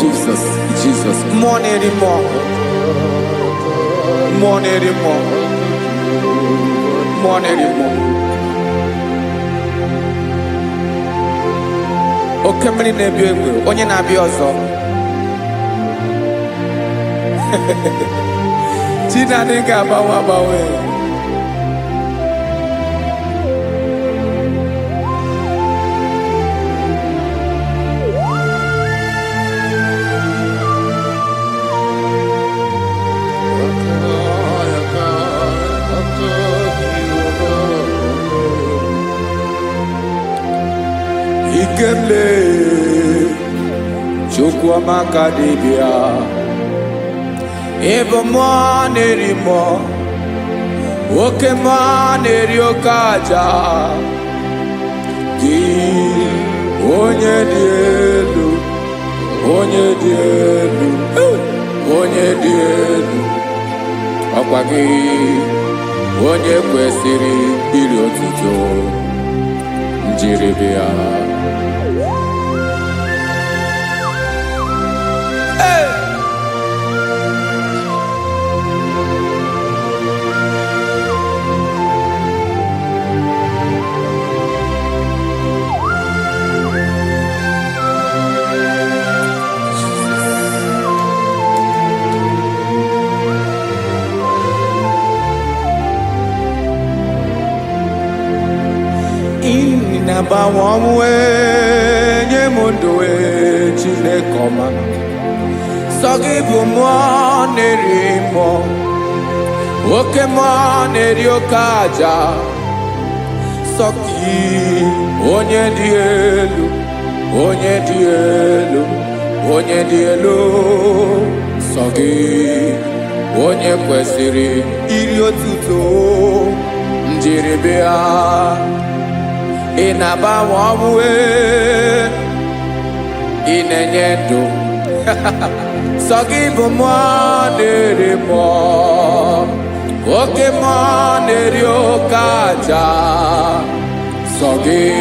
Jesus. Jesus. More anymore. Oke mmiri na-ebi egbe onye na-abịa ọzọ Chinadị ga-agbanwe Ikemle Chukwuamaka dibịa ebe mmụọ na-eri mmụọ oke mmụọ na-eri oke aja gị onye dị elu ọkwa gị onye kwesịrị iri otuto njiribịa Inabawamwe nyemundowe Chineke ọma sọ gị bụ mmụọ na-eri mmụọ oke mmụọ na-eri oke aja sọ gị onye dị elu sọ gị onye kwesịrị iri otuto Njiribia inaba wamwe inenyedo Sagibo mwanere mo Oke mwanere okaja Sagi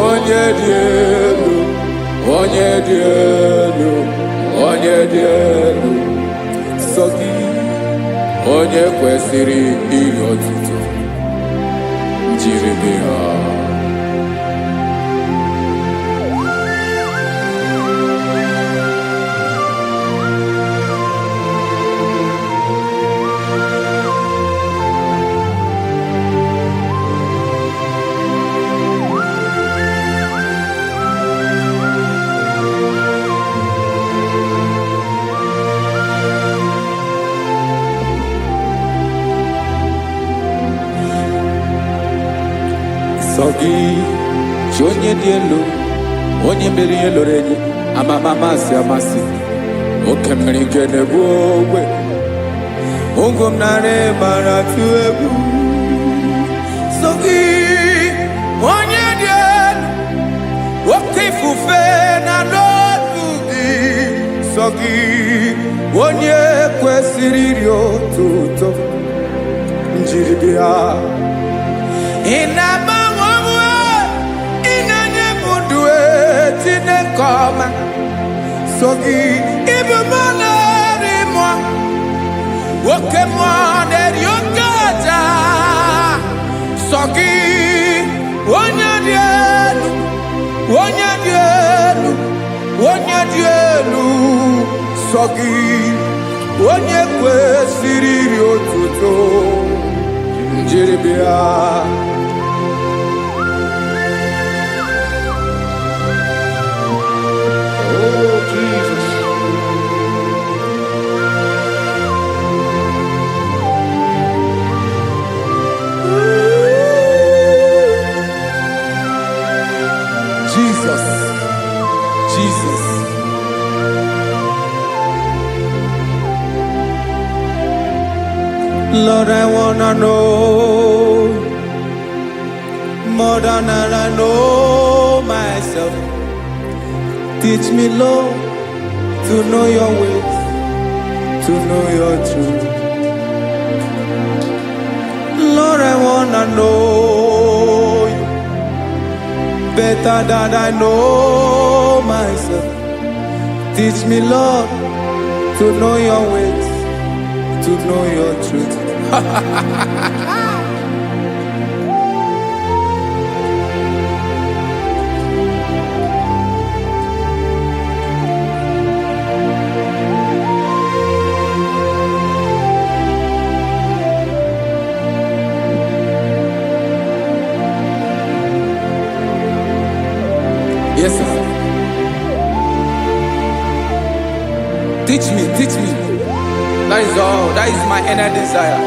onye dielu Onye dielu Onye dielu Sagi onye kwesịrị iri otuto Njiribia Sogi chonye dielo onye mberi elorenyi amamamasi amasi oke mmiri kene bogwe ungom nare maratu ebu Sogi onye dielo oke fufe na lotugi Sogi onye kwesịrị iri otuto Njiribia inaba Koma Sogi ibu moneri mo Woke moneri okaja Sogi onye dielu Onye dielu Onye dielu Sogi onye kwesịrị iri otuto Njiribia Jesus. Lord, I wanna know more than I know myself. Teach me, Lord, to know your ways, to know your truth. Lord, I wanna know you better than I know myself. Teach me, Lord, to know your ways, to know your truth. Yes, sir. Teach me, teach me. That is all. That is my inner desire.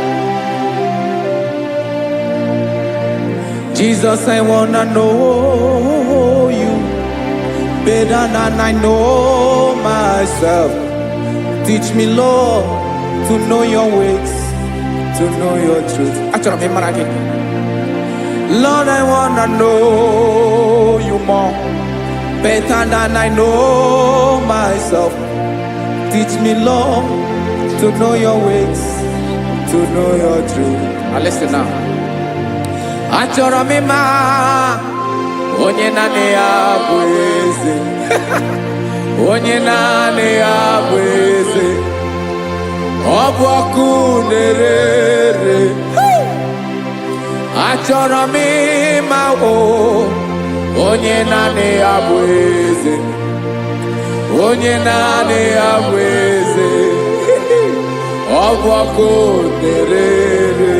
Jesus, I wanna know you better than I know myself. Teach me, Lord, to know your ways, to know your truth. Lord, I wanna know you more better than I know myself. Teach me, Lord, to know your ways, to know your truth. Now listen now. Achọrọ m ịma onye naanị ya bụ eze. Onye naanị ya bụ eze. Ọ bụ ọkụ na-ere. Achọrọ m ịma onye naanị ya bụ eze. Onye naanị ya bụ eze. Ọ bụ ọkụ na-ere.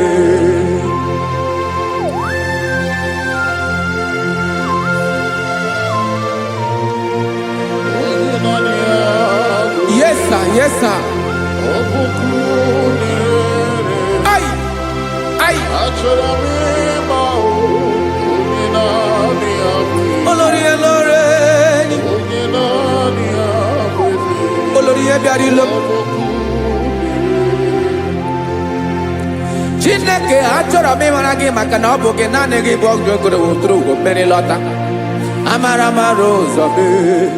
Yes, sir. Yes, sir. Ay, ay. Olórí ẹlọ́rẹ́. Olórí ẹbí àrílọ́. Chineke achọrọ m ịmara gị maka na ọ bụ gị naanị gị bụ ọgụ ogoro wotụrụ ugo mmeri lọta. Amara mara ụzọ mee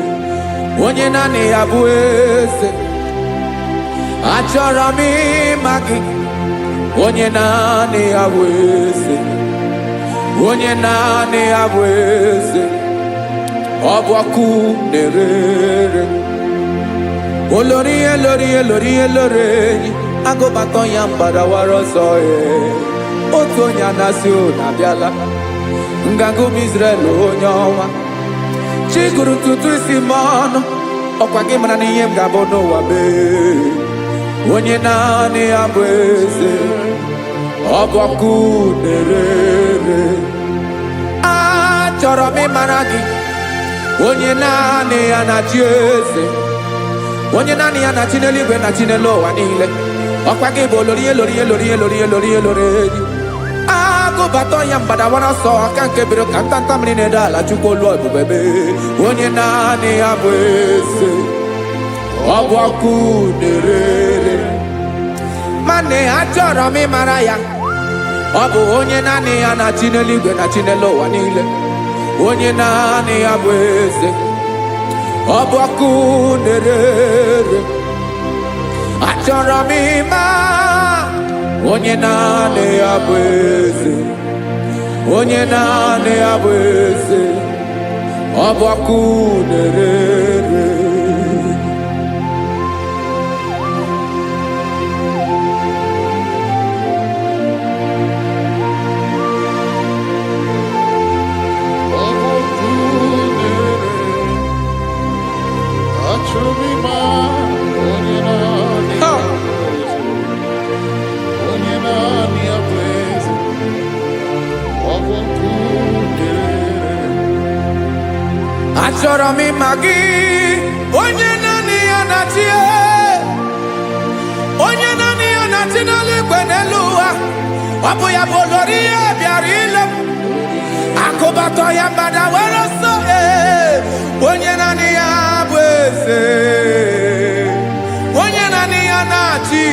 onye naanị ya bụ eze. Achọrọ m ịma gị onye naanị ya bụ eze. Onye naanị ya bụ eze. Ọ bụ ọkụ na-erere. Olori elori elori elori enyi agụbatọ ya mgbadawara ọsọ otu onye anasị na abịala nganga ụmụ Izrel onye ọnwa chigụrụ ntutu isi m ọnụ ọkwa gị mara na ihe m ga-abụ n'ụwa mee onye naanị ya bụ eze. Ọ bụ ọkụ na-erere. Achọrọ m ịmara gị onye naanị ya na-achị eze. Onye naanị ya na-achị n'eluigwe na chi n'elu ụwa niile. Ọkwa gị bụ olori elori elori elori elori elori enyi agụbatọ ya mgbadawara ọsọ aka nke biri ka ntanta mmiri na-ede ala Chukwu olu ebube mee onye naanị ya bụ eze. Ọ bụ ọkụ na-erere. Mane achọrọ m ịmara ya. Ọ bụ onye naanị ya na-achị n'eluigwe na chi n'elu ụwa niile. Onye naanị ya bụ eze. Ọ bụ ọkụ na-erere. Achọrọ m ịma onye naanị ya bụ eze. Onye naanị ya bụ eze. Ọ bụ ọkụ na-erere. Achọrọ m ịma gị onye naanị ya na-achị. Onye naanị ya na-achị n'eluigwe n'elu ụwa. Ọ bụ ya bụ olori ya bịara ile m akụbatọ ya mgbadawara ọsọ onye naanị ya bụ eze. Onye naanị ya na-achị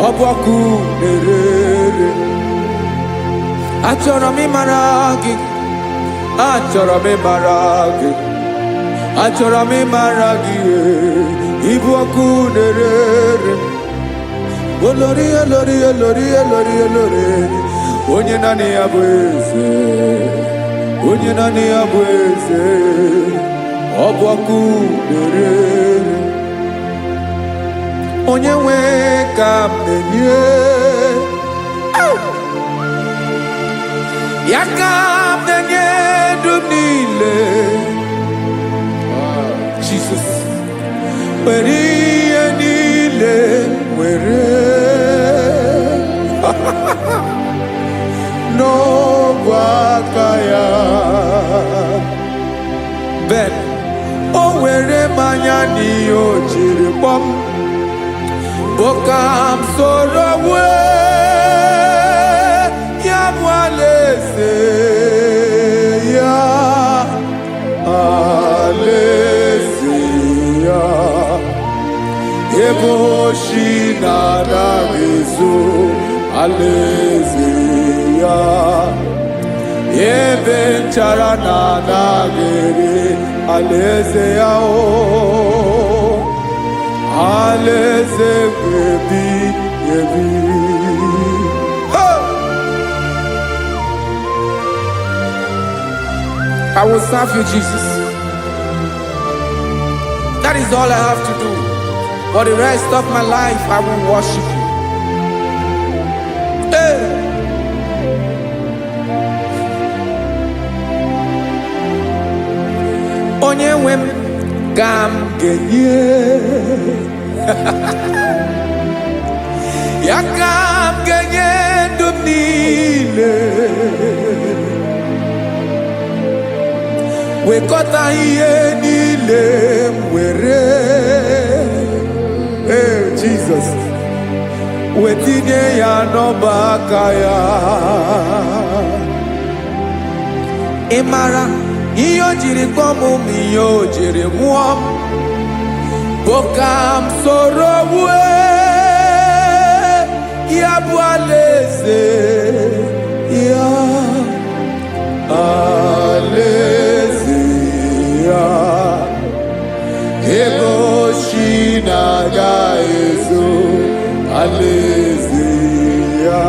ọ bụ ọkụ na-erere. Achọrọ m ịmara gị. Achọrọ m ịmara gị. Achọrọ m ịmara gị ịbụ ọkụ na-erere. Olori elori elori elori elori onye naanị ya bụ eze. Onye naanị ya bụ eze. Ọ bụ ọkụ na-erere. Onye nwe ka m na-enye ya ka m na-enye dum niile. Jesus were ihe niile were n'ọbụ aka ya. Ben o were mmanya n'ihe o jiri kpọọ m bụ ka m soro wee ya bụ alaeze ya. Alaeze ya ebe oshi na-anaghị ezo. Alaeze ya ebe nchara na-anaghị ere. Alaeze ya alaeze ebi ebi. I will serve you, Jesus. That is all I have to do. For the rest of my life, I will worship you. Hey. Onye nwe m ka m ga-enye ya ka m ga-enye ndụ m niile. Wekọta ihe niile m were. Jesus wetinye ya n'ọba aka ya. Ị mara ihe o jiri kpọọ m ihe o jiri mụọ m bụ ka m soro wee Yabualeze, ya, aleze, ya, ego shinaga ezo, aleze, ya,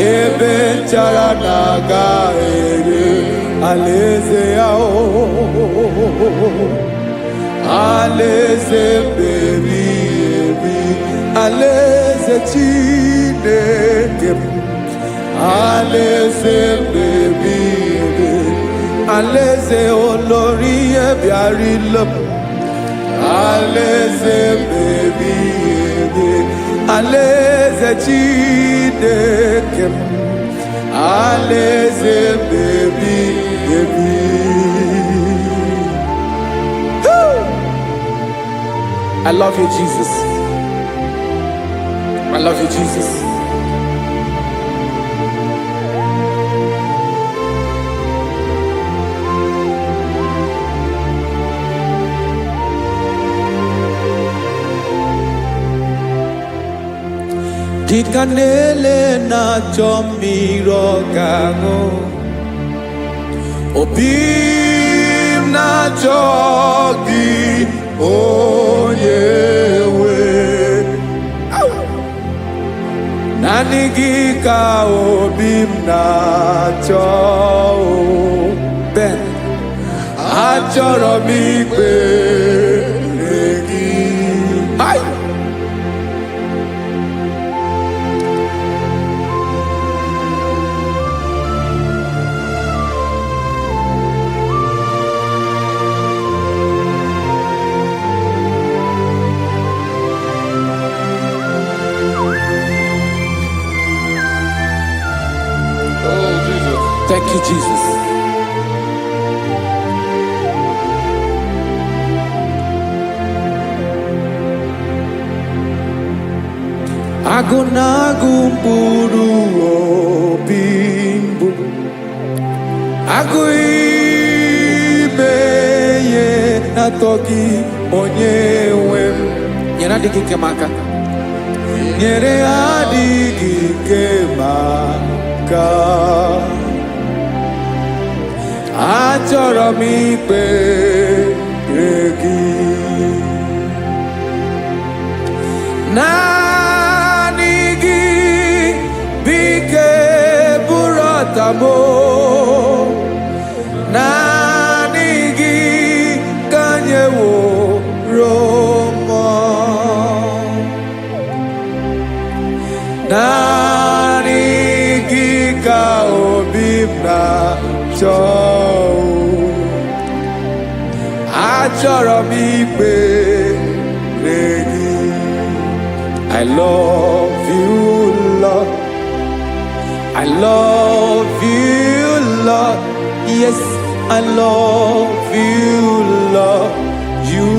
ebe charanaga ere, aleze, ya, aleze, baby. Aleze Chineke, aleze baby, aleze olori ebiarilom, aleze baby, aleze Chineke, aleze baby. I love you, Jesus. I love you, Jesus. Dikanele na chomiro gango, obim na chogi oyewe. Nanigi ka obim na cho ben achoro mi pe regi. Hi. Thank you, Jesus. Agunagumburu obimbu, aguibeye natoki onyewem. Nyere adigi kemaka. Nyere adigi kemaka. Achọrọ m ikpere gị, naanị gị bike bụrụ ọtamo, naanị gị ka nyeworo m, naanị gị ka obi m na-achọ. Achọrọ m ikpere gị. I love you, Lord. I love you, Lord. Yes, I love you, Lord. You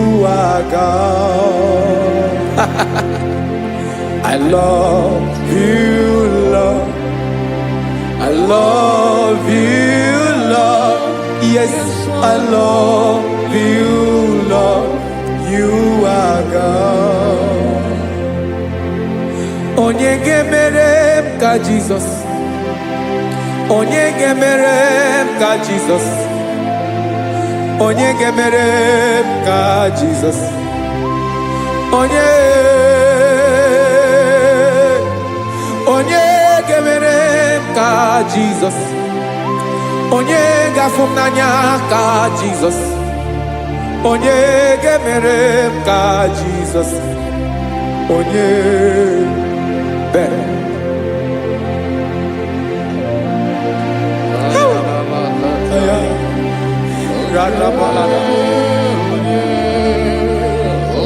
are God. I love you, Lord. I love you, Lord. Yes, I love you, Lord. You are God. Onye gemere ka Jesus. Onye gemere ka Jesus. Onye gemere ka Jesus. Onye gemere ka Jesus. Onye gafum n'anya ka Jesus. Onye gemere ka Jesus. Onye be.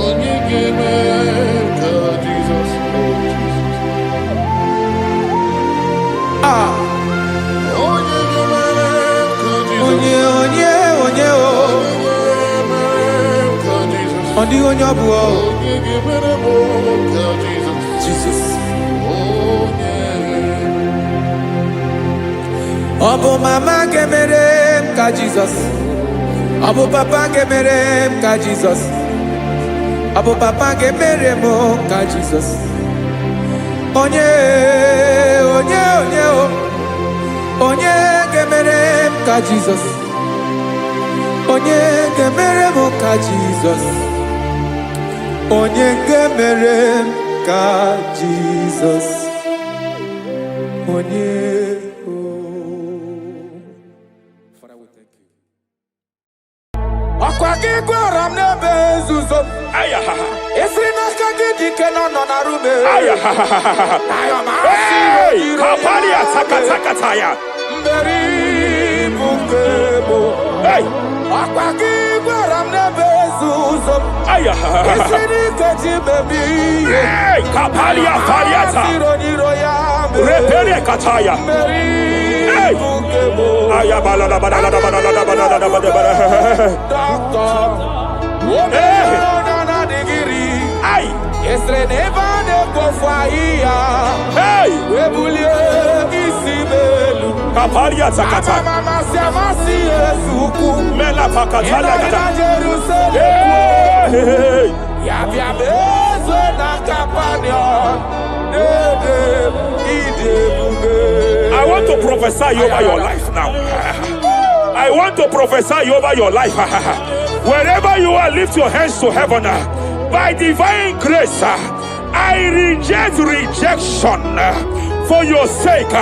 Onye gemere ka Jesus. Ah. Onye gemere ka Jesus. Onye Only on your blood. Jesus. Obo mama gemerem ka Jesus. Obo papa gemerem ka Jesus. Obo papa gemerem ka Jesus. Onye gemere m ka Jesus. Onye gemere m ka Jesus. Onye gemere m ka Jesus. Father, we thank you. Akwagi gwaram nebe zuzo. Esina kagidi kenono na rume. Hey, kapali atakataya. Mberi bukebo. Hey, Akwagi gwaram nebe zuzo. Esini kaji baby. hey, kapali afariata. Repere kataya. Hey, ayabala la bala. Hey, Esre neva de kofaya. hey, Webulie isibelu. kapali atakata. Mama siamasi esuku. Mela pakatala kata. Jerusalem. Hey, Yabia bezo na kapanion. I want to prophesy over your life now. I want to prophesy over your life. Wherever you are, lift your hands to heaven. By divine grace, I reject rejection for your sake.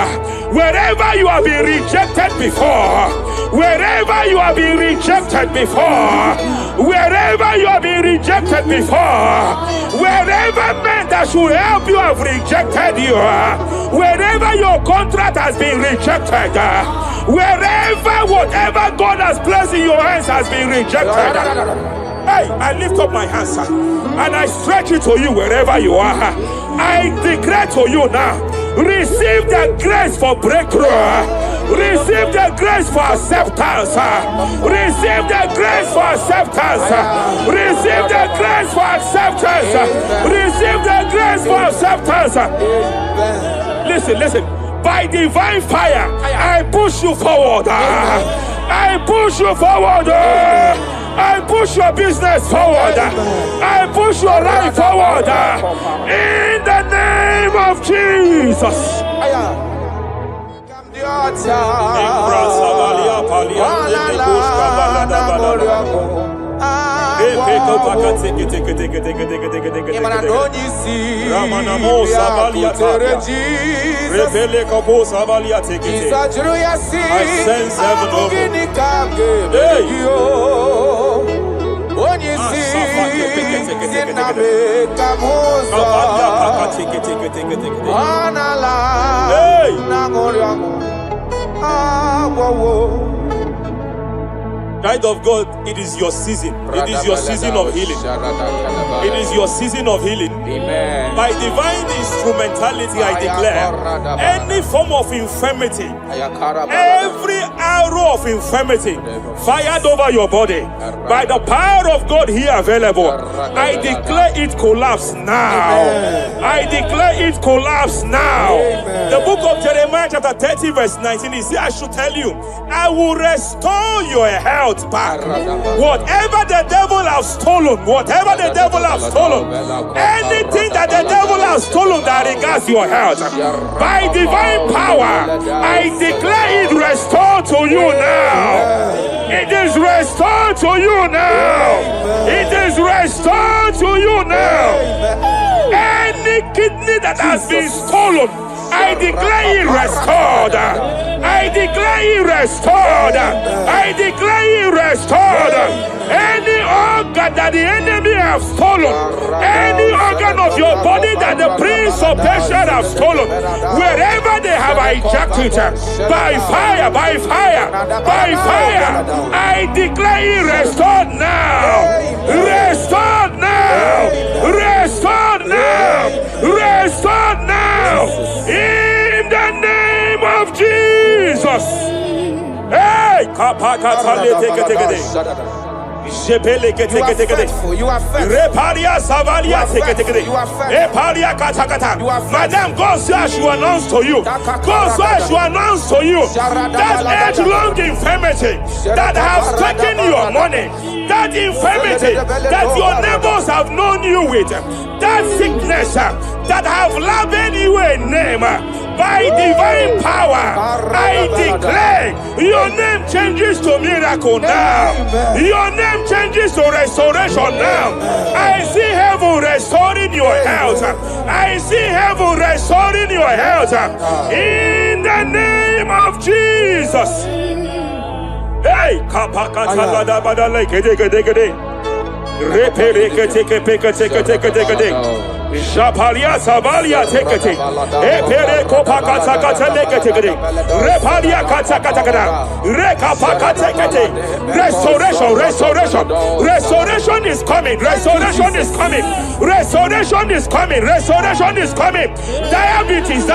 Wherever you have been rejected before, wherever you have been rejected before, wherever you have been rejected before, wherever men that should help you have rejected you, wherever your contract has been rejected, wherever whatever God has placed in your hands has been rejected. Hey, I lift up my hands and I stretch it to you wherever you are. I declare to you now, receive the grace for breakthrough. Receive the grace for acceptance. Receive the grace for acceptance. Receive the grace for acceptance. Receive the grace for acceptance. Listen. By divine fire, I push you forward. I push you forward. I push your business forward. I push your life forward. In the name of Jesus. Child of God, it is your season. It is your season of healing. It is your season of healing. Amen. By divine instrumentality, I declare any form of infirmity, every arrow of infirmity fired over your body, by the power of God here available, I declare it collapse now. I declare it collapse now. The book of Jeremiah chapter 30 verse 19 is here. I should tell you, I will restore your health back. Whatever the devil has stolen, anything that the devil has stolen that regards your health, by divine power, I declare it restored to you now. It is restored to you now. It is restored to you now. Any kidney that has been stolen, I declare it restored. I declare it restored. I declare it restored. Any organ that the enemy have stolen, any organ of your body that the prince of Persia have stolen, wherever they have hijacked it, by fire, I declare it restored now. Restored now. Restored now. Restored now. In the name of Jesus. Hey, You are faithful. You are faithful. Madam, God says I should announce to you. God says I should announce to you that age-long infirmity that has taken your money, that infirmity that your neighbors have known you with, that sickness that have given you a name, by divine power, I declare your name changes to miracle now. Your name changes to restoration now. I see heaven restoring your health. I see heaven restoring your health. In the name of Jesus. Hey, Japalia Savalia Tekete, Epere Kopakata Katanekate, Repalia Katakata, Rekapakatekate, restoration is coming, restoration is coming, restoration is coming, restoration is coming. Diabetes,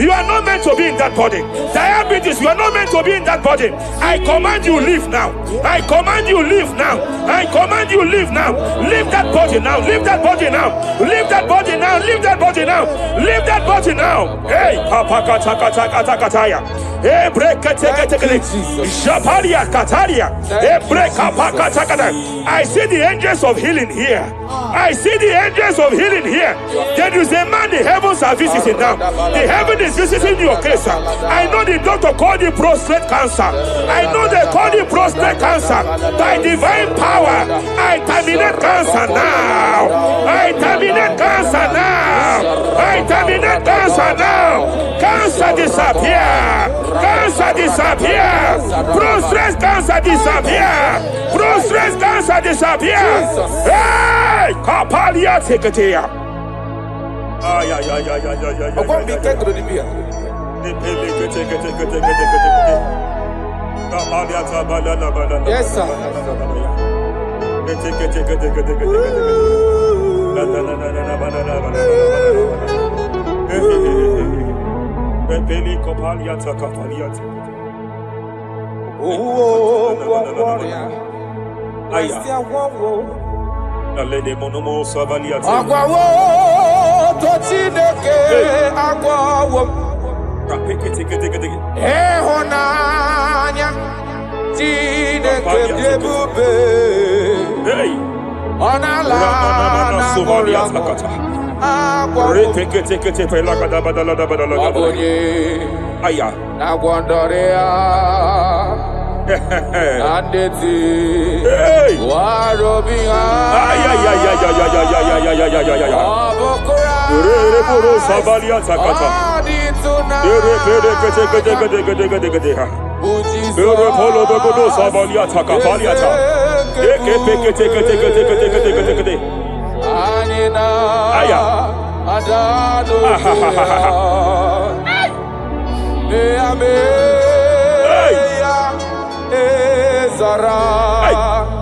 you are not meant to be in that body. Diabetes, you are not meant to be in that body. I command you leave now. I command you leave now. I command you leave now. Leave that body now. Leave that body now. Leave that body now. Leave that body now. Leave that body now. Hey, Kapakatakataya. Hey, break Japalia Kataria. Hey, break Kapakatakata. I see the angels of healing here. I see the angels of healing here. There is a man the heavens are visiting now. The heaven is visiting your case. I know the doctor called it prostate cancer. I know they call it prostate cancer. By divine power, I terminate cancer now. I terminate cancer now. I terminate cancer now. Cancer disappear. Cancer disappear. Prostate cancer disappear. Prostate cancer disappear. Hey, Kapalia Teketea. Yes, sir.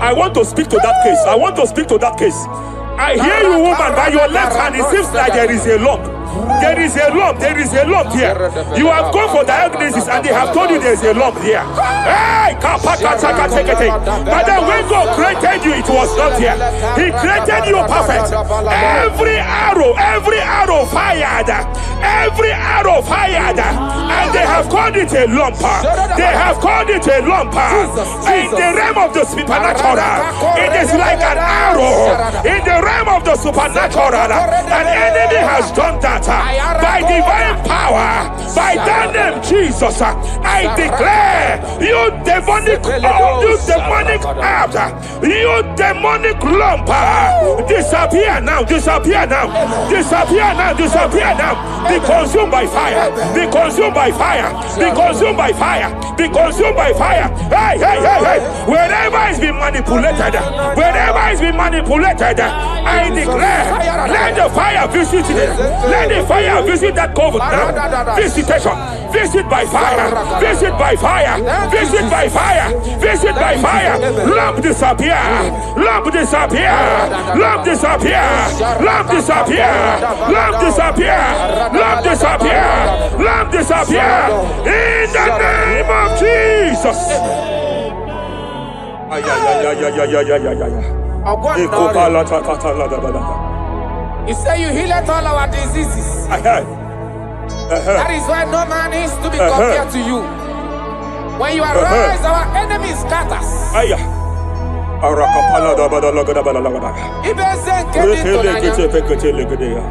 I want to speak to that case. I want to speak to that case. I hear you, woman, by your left hand. It seems like there is a lump. There is a lump. There is a lump here. You have gone for diagnosis and they have told you there is a lump here. Hey, but then when God created you, it was not here. He created you perfect. Every arrow fired. Every arrow fired. And they have called it a lump. They have called it a lump. In the realm of the supernatural, it is like an arrow. In the realm of the supernatural, an enemy has done that. By divine power, by that name Jesus, I declare you demonic out, you demonic lump, disappear now, disappear now, disappear now, disappear now. Be consumed by fire, be consumed by fire, be consumed by fire, be consumed by fire. Hey, hey, hey, hey. Wherever it's been manipulated, wherever it's been manipulated, I declare, let the fire visit it. Let the fire visit that coven now. Visitation, visit by fire, visit by fire, visit by fire, visit by fire. Lump disappear, lump disappear, lump disappear, lump disappear, lump disappear, lump disappear, lump disappear. In the name of Jesus. You say you heal all our diseases. That is why no man is to be compared to you. When you arise, our enemies scatters. Arakapala da badalagada balagada. Rekete pekete legedea.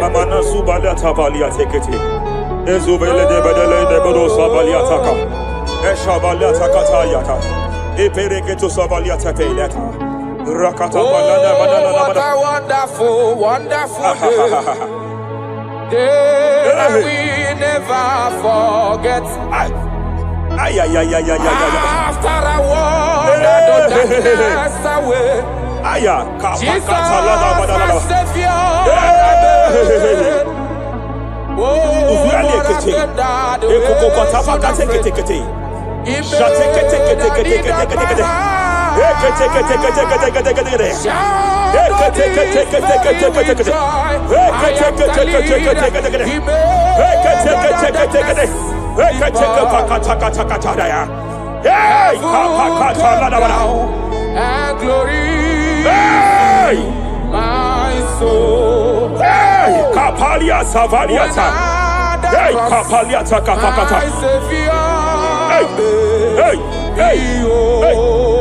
Amana subalia tabalia tekete. Ezubele de badele de bodo sabalia taka. Eshabalia takata yata. Epereketo sabalia tapeleta. Rakata balada badala what a wonderful, wonderful day that we never forget. After I wandered the darkness away, Jesus, my Savior. Oh, what a good God. And glory, my soul. Kapalia Savaliata. Kapaliata Kapakata. Hey.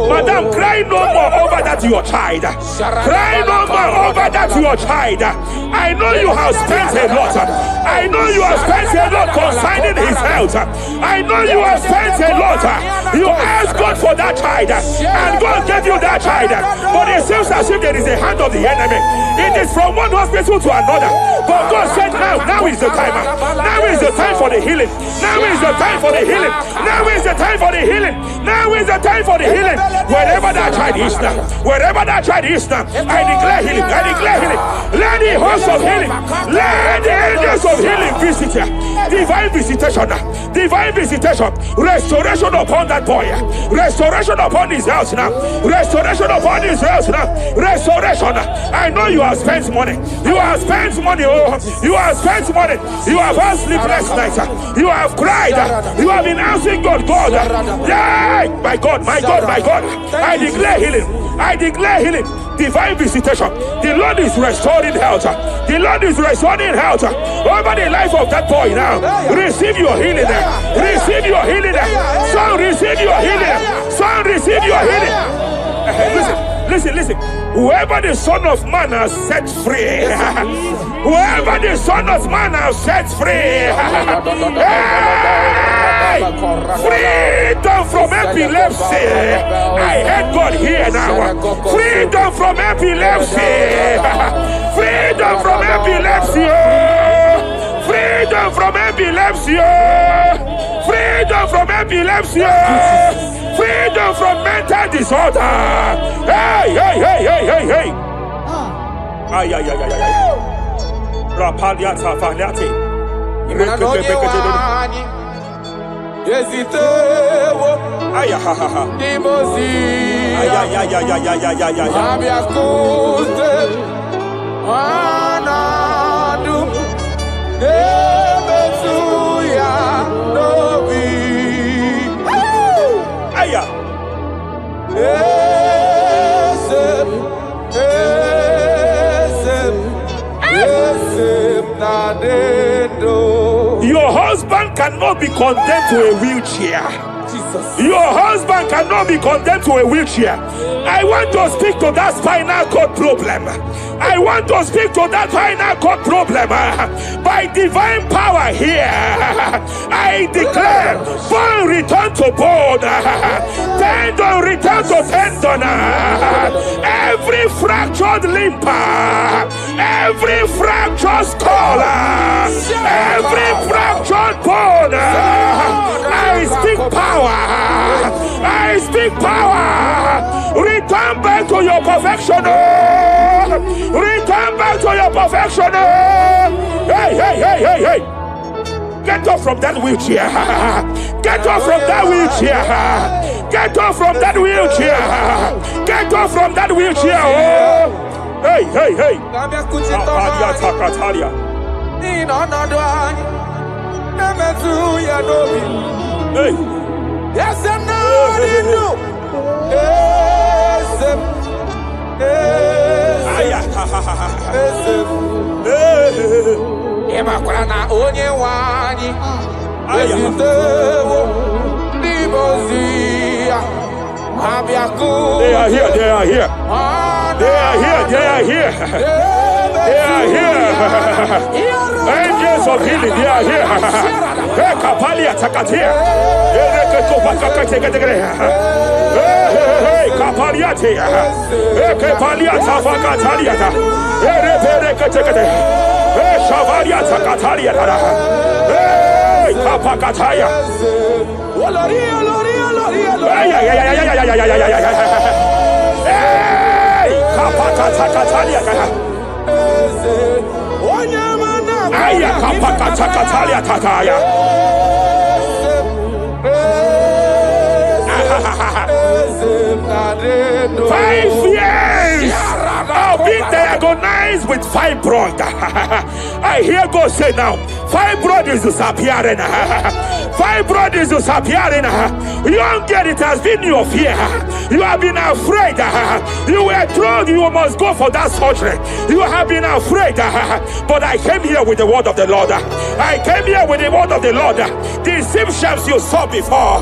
Madam, cry no more over that your child. Cry no more over that your child. I know you have spent a lot. I know you have spent a lot concerning his health. I know you have spent a lot. You asked God for that child, and God gave you that child. But it seems as if there is a hand of the enemy. It is from one hospital to another. But God said, now is the time. Now is the time for the healing. Now is the time for the healing. Now is the time for the healing. Now is the time for the healing. Wherever that child is now, wherever that child is now, I declare healing. I declare healing. Let the host of healing, let the angels of healing visit you. Divine visitation, divine visitation, restoration upon that boy, restoration upon his house now, restoration upon his house now, restoration. I know you have spent money. You have spent money. Oh, you have spent money. You have had sleepless nights. You have cried. You have been asking God. Yeah, my God, my God, my God. I declare healing. I declare healing. Divine visitation. The Lord is restoring health. The Lord is restoring health over the life of that boy now. Receive your healing. Receive your healing. Son, receive your healing. Son, receive your healing. Listen. Whoever the Son of Man has set free, whoever the Son of Man has set free, freedom from epilepsy. I heard God here now. Freedom from epilepsy. Freedom from epilepsy. Freedom from epilepsy. Freedom from epilepsy. Freedom from mental disorder. Hey. Ay. Rapaliata faniate. Your husband cannot be condemned to a wheelchair. Jesus. Your husband cannot be condemned to a wheelchair. I want to speak to that spinal cord problem. I want to speak to that spinal cord problem. By divine power here, I declare bone return to bone, tendon return to tendon, every fractured limb, every fractured skull, every fractured bone. I speak power. I speak power. Return back to your perfection. Return back to your perfection. Hey. Get off from that wheelchair. Get off from that wheelchair. Get off from that wheelchair. Get off from that wheelchair. Oh. Hey. Hey. Yes, and no, Emakrana onye wani ezitewo ndibozia They are here. They are here. They are here. They are here. They are here. Angels of healing. They are here. Hey, Kapalia Takatia. Hey, Kapaliati. Hey, Kapalia Tafakatalia. Hey, Shavalia Takatalia. Hey, Kapakataya. Hey, Kapakatakalia. Aya, Kapakatakalia Tataya. 5 years of being diagnosed with fibroid. I hear God say now, fibroid is disappearing. Fibroid is disappearing. Young girl, it has been your fear. You have been afraid. You were told you must go for that surgery. You have been afraid. But I came here with the word of the Lord. I came here with the word of the Lord. The symptoms you saw before,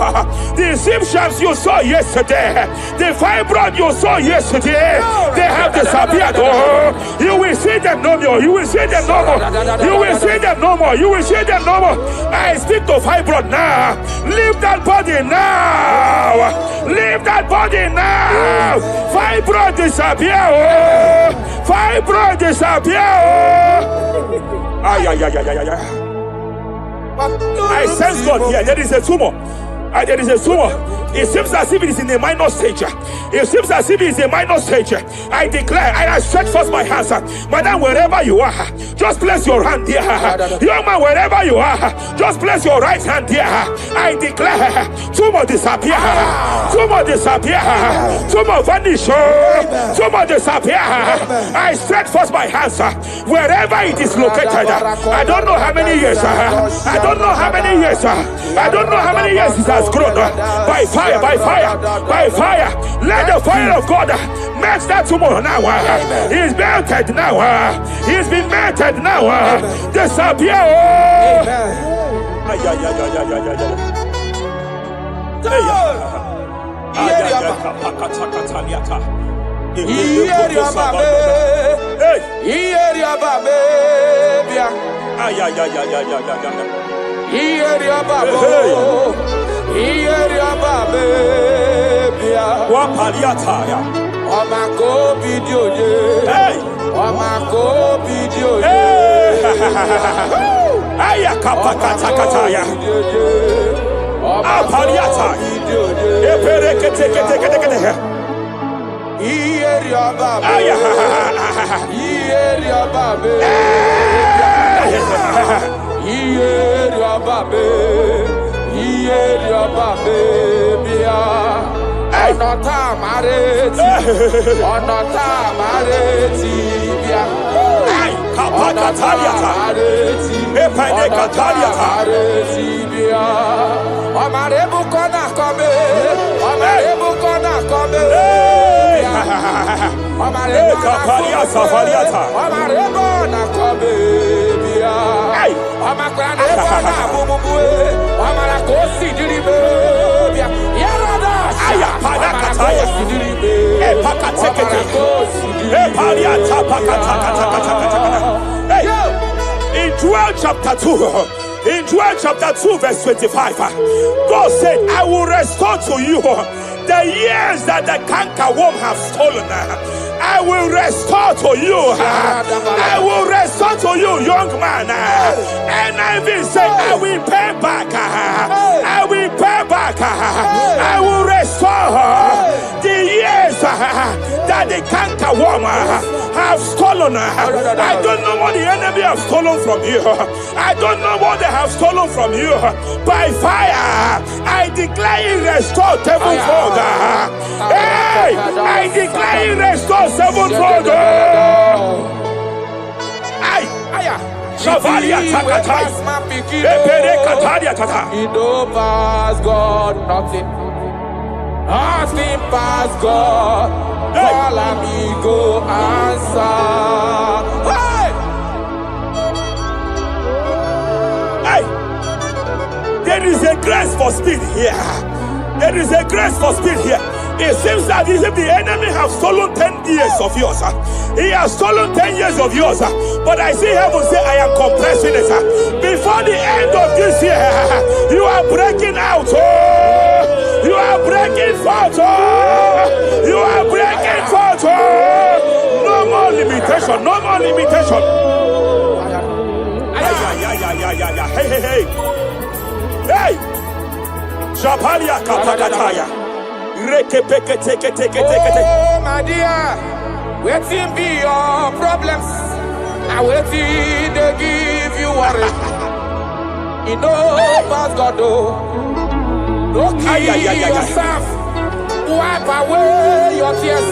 the symptoms you saw yesterday, the fibroid you saw yesterday, they have disappeared. Oh, you will see them no more. You will see them no more. You will see them no more. You will see them no more. I speak to fibroid now. Leave that body now. Leave that body now. Fibroid disappear. Oh, fibroid disappear. Oh. Ay, ay, ay, ay, ay, ay. I sense God here. There is a tumor. There is a tumor. It seems as if it is in a minor stage. It seems as if it is a minor stage. I declare, and I stretch forth my hands. Madam, wherever you are, just place your hand there. Young man, wherever you are, just place your right hand there. I declare, tumor disappear. Tumor disappear. Tumor vanish. Tumor disappear. I stretch forth my hands. Wherever it is located, I don't know how many years. I don't know how many years. I don't know how many years it has grown. By fire, by fire, by fire. Let the fire of God match that tumor now. He's melted now. He's been melted now. Disappear. In Joel chapter 2, in Joel chapter 2 verse 25, God said, I will restore to you the years that the cankerworm have stolen. I will restore to you. I will restore to you, young man. And I will say, I will pay back. I will pay back. I will restore the years that the cankerworm have stolen. I don't know what the enemy have stolen from you. I don't know what they have stolen from you. By fire, I declare it restored sevenfold. Hey, I declare it restored sevenfold. Shavalia Takatai. Epere Kataria Tata. It don't pass God, nothing. Nothing pass God. Call amigo answer. Hey! There is a grace for speed here. There is a grace for speed here. It seems that as if the enemy has stolen 10 years of yours. He has stolen 10 years of yours. But I see heaven say, I am compressing it. Before the end of this year, you are breaking out. You are breaking forth. You are breaking forth. No more limitation. No more limitation. Hey, hey, hey. Hey. Japalia kapakataya. Rekepeke teke teke teke teke. Oh, my dear, waiting be your problems. I waiting to give you worry. You know, past God, don't kill yourself. Wipe away your tears.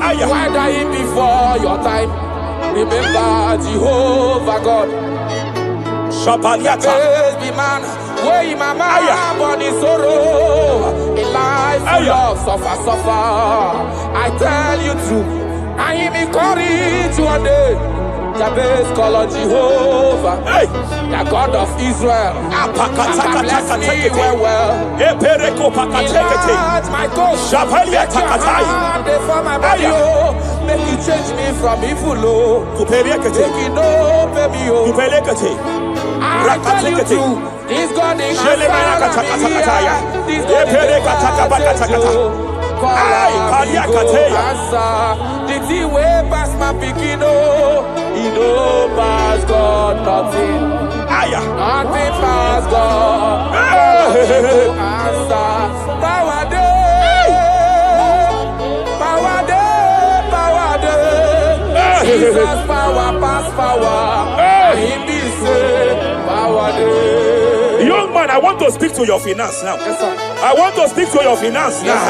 Why die before your time? Remember Jehovah God. Shapaliata. Be man, where my man body sorrow. In life, love, suffer. I tell you true. I am encouraged one day. Jabez call on Jehovah, the God of Israel. Bless me well. Enlarge my coast. Make your hand for my body. Make you change me from evil. Make it no baby. I tell you true. This God is answer. This God is the thing way past my picking, he no pass God nothing. Nothing pass God. Answer. Power day. Jesus power pass power. He be say power day. Young man, I want to speak to your finance now. Yes, sir. I want to speak to your finance now.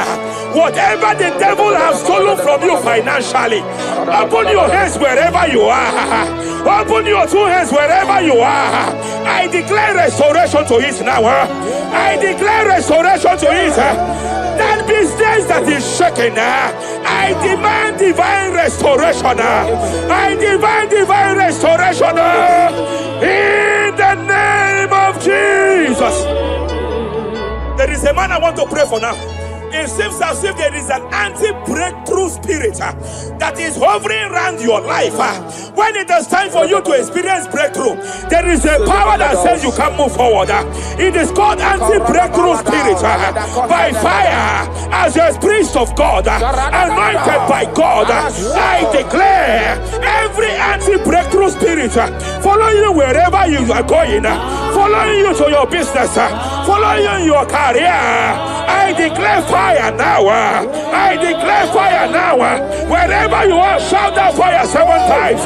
Whatever the devil has stolen from you financially, open your hands wherever you are. Open your two hands wherever you are. I declare restoration to it now. I declare restoration to it. That business that is shaking, I demand divine restoration. I demand divine restoration in the name of Jesus. There is a man I want to pray for now. It seems as if there is an anti-breakthrough spirit that is hovering around your life. When it is time for you to experience breakthrough, there is a power that says you can move forward. It is called anti-breakthrough spirit. By fire, as a priest of God, anointed by God, I declare every anti-breakthrough spirit following you wherever you are going, following you to your business, following you in your career. I declare fire now. I declare fire now. Wherever you are, shout that fire 7 times.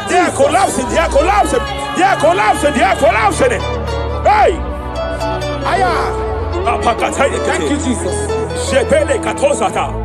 They are collapsing. They are collapsing. They are collapsing. They are collapsing. Hey. Thank you, Jesus. Shepele katosata.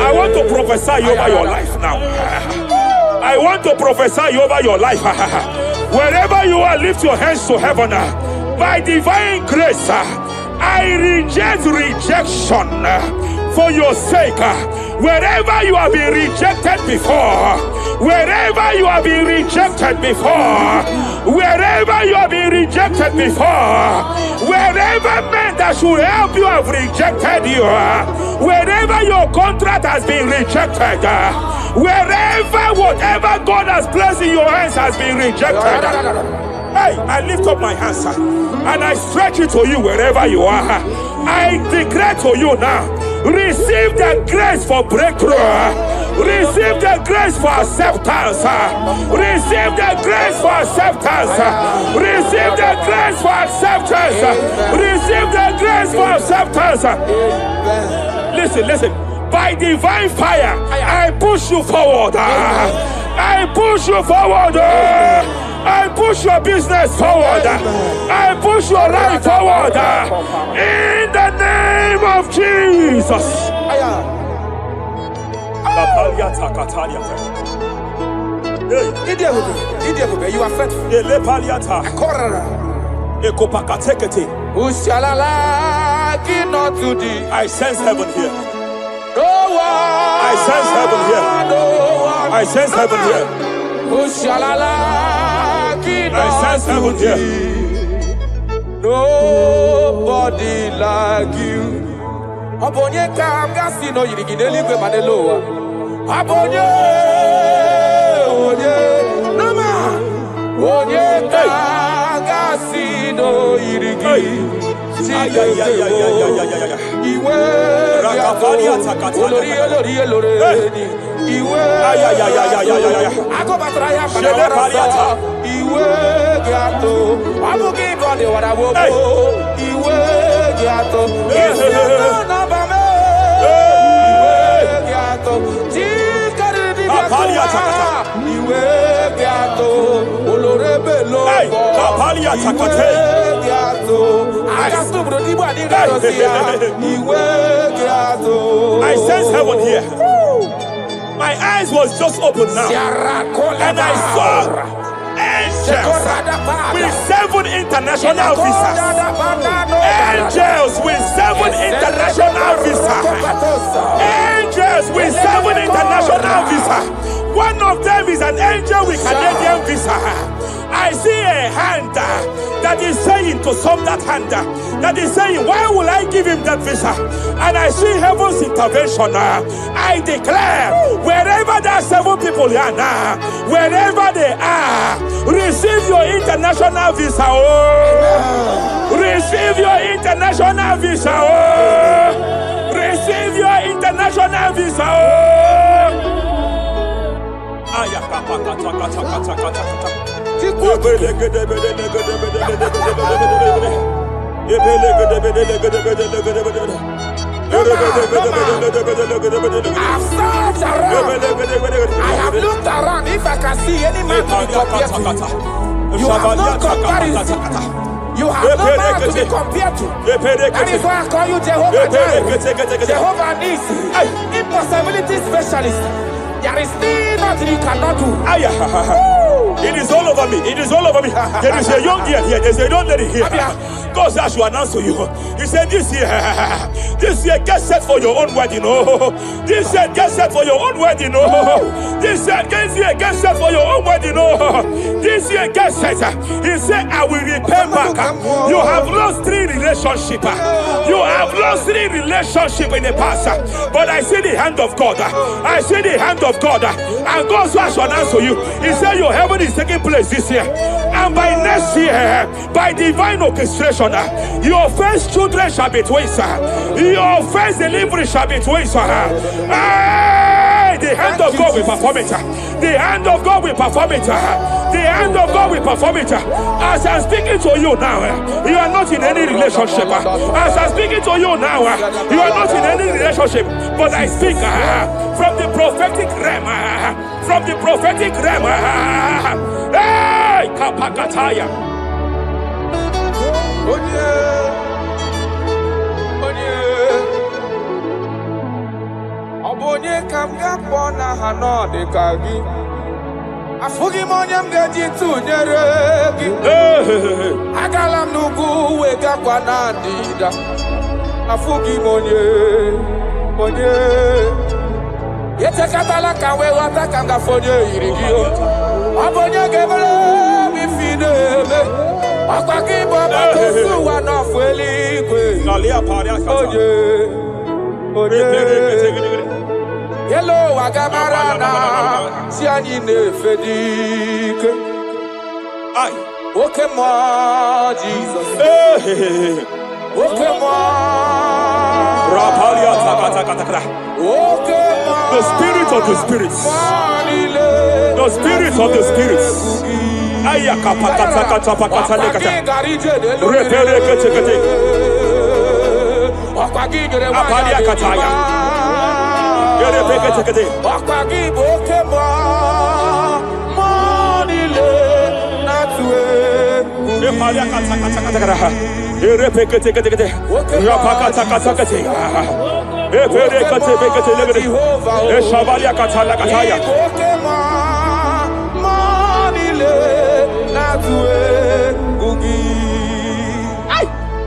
I want to prophesy over your life now. I want to prophesy over your life. Wherever you are, lift your hands to heaven. By divine grace, I reject rejection for your sake. Wherever you have been rejected before, wherever you have been rejected before, wherever you have been rejected before, wherever men that should help you have rejected you, wherever your contract has been rejected, wherever whatever God has placed in your hands has been rejected. Hey, I lift up my hands and I stretch it to you wherever you are. I declare to you now, receive the grace for breakthrough. Receive the grace for acceptance. Receive the grace for acceptance. Receive the grace for acceptance. Receive the grace for acceptance. Listen. By divine fire, I push you forward. I push you forward. I push your business forward. I push your life forward. In the name of Jesus. You are faithful. I sense heaven here. No one. I sense heaven here. No one. I sense heaven here. I sense heaven here. Nobody like you. Abonye kamgasi no yirigideli kwe maneloa. Abonye, nama. Abonye kamgasi no yirigideli. Iwe I sense heaven here. My eyes was just open now, and I saw angels with 7 international visas. Angels with 7 international visas. Angels with 7 international visas. One of them is an angel with Canadian visa. I see a hand that is saying to some that hand that is saying, why will I give him that visa? And I see heaven's intervention. I declare, wherever there are 7 people here now, wherever they are, receive your international visa. Oh, receive your international visa. Oh, receive your international visa. Oh. I have looked around if I can see any man to be compared to. You have no comparison. You have no man to be compared to. That is why I call you Jehovah Jireh, Jehovah Nisi, impossibility specialist. There is nothing you cannot do. It is all over me. It is all over me. There is a young girl here. There is a young lady here. God says I should announce to you. He said this year, get set for your own wedding. Oh, this year, get set for your own wedding. Oh, this year, get set for your own wedding. Oh, this year, get set. He said, I will repay back. You have lost 3 relationships. You have lost 3 relationships in the past. But I see the hand of God. I see the hand of God. And God says I should announce to you. He said your heaven is taking place this year. And by next year, by divine orchestration, your first children shall be twins. Your first delivery shall be twins. The hand of God will perform it. The hand of God will perform it. The hand of God will perform it. As I'm speaking to you now, you are not in any relationship. As I'm speaking to you now, you are not in any relationship. But I speak from the prophetic realm. From the prophetic realm. Hey, Kapakataya. Obonye kamga pona hanode kagi. Afugi monyam gaji tunyere gi. Agalam nugu wega kwa nandida. Afugi monye. Yete katala kawe wata kanga fonye irigio. Obonye gebele mifideme. Akwaki baba kusu wanofueli kwe. Hello, Wagamarana, Siani Nefedike. Okay, more Jesus. Okay, more. Okay, more. The spirit of the spirits. The spirit of the spirits.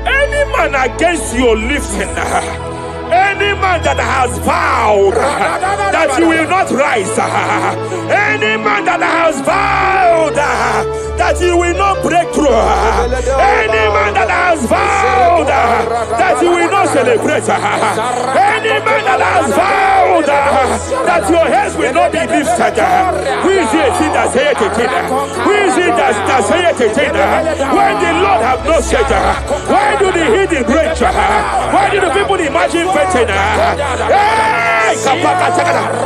Any man against your lifting, any man that has vowed that you will not rise, any man that has vowed that you will not break through, any man that has vowed that you will not celebrate, any man that has vowed that your heads will not be lifted, who is it that say it? Who is it that say it? When the Lord have not said, why do the hidden break? Why do the people imagine betting? Hey,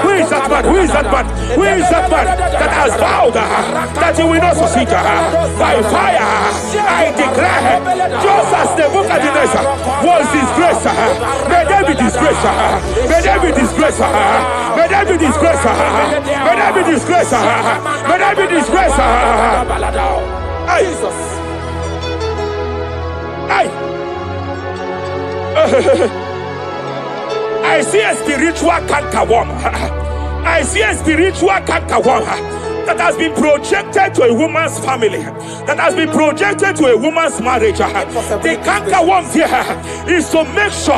who is that man? Who is that man? Who is that man that has vowed that you will not succeed? By fire, I declare, just as the book of Nebuchadnezzar was disgraced, may they be disgraced. May they be disgraced. May they be disgraced. May they be disgraced. May they be disgraced. Jesus. I see a spiritual cankerworm. I see a spiritual cankerworm that has been projected to a woman's family, that has been projected to a woman's marriage. The cankerworm here is to make sure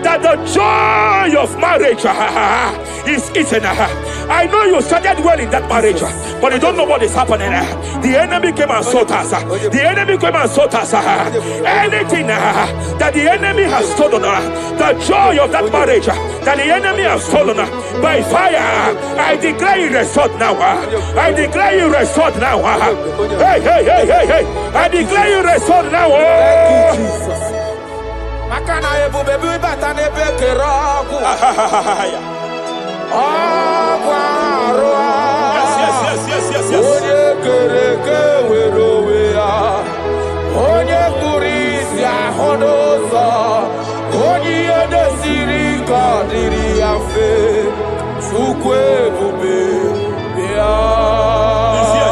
that the joy of marriage is eaten. I know you started well in that marriage, but you don't know what is happening. The enemy came and sought us. The enemy came and sought us. Anything that the enemy has stolen, the joy of that marriage that the enemy has stolen, by fire, I declare it restored now. I declare you restored now. Hey, hey, hey, hey, hey. I declare you restored now. Thank you, Jesus. Makana ebu bebu batane bekeragu. Yes. Onye kereke werowea. Onye kurisi ahonoza. Onye edesiri kadiri afe. Chukwe bube. He's here.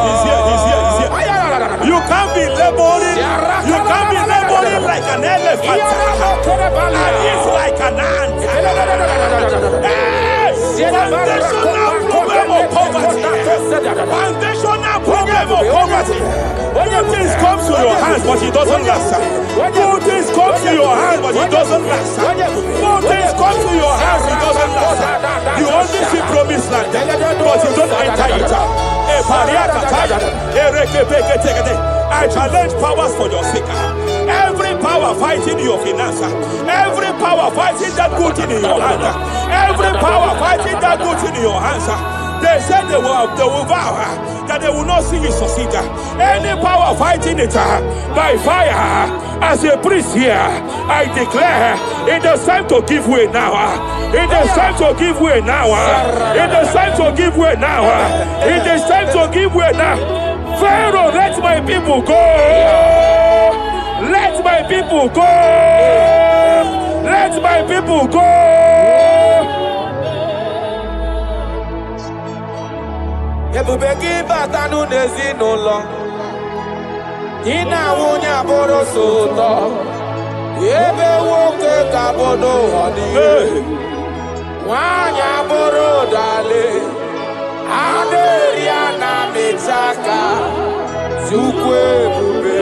You can't be laboring. You can't be laboring like an elephant. And he's like an ant. Foundational problem of poverty. Foundational problem of poverty. Good things come to your hands, but it doesn't last. Good things come to your hands, but it doesn't last. Good things come to your hands, it doesn't last. You only see promised land, but you don't enter it. I challenge powers for your sake. Every power fighting your finance, every power fighting that good thing in your hand, every power fighting that good thing in your hands. They said they will vow that they will not see you succeed. Any power fighting it by fire, as a priest here, I declare it is time to give way now. It is time to give way now. It is time to give way now. It is time to give way now. Pharaoh, let my people go. Let my people go. Let my people go. Ebubeki batanu nezi no long. Ina wunya boro soto. Ebe woke kabodo honi. Wanya boro dale. Aderia na mechaka. Zukwe bube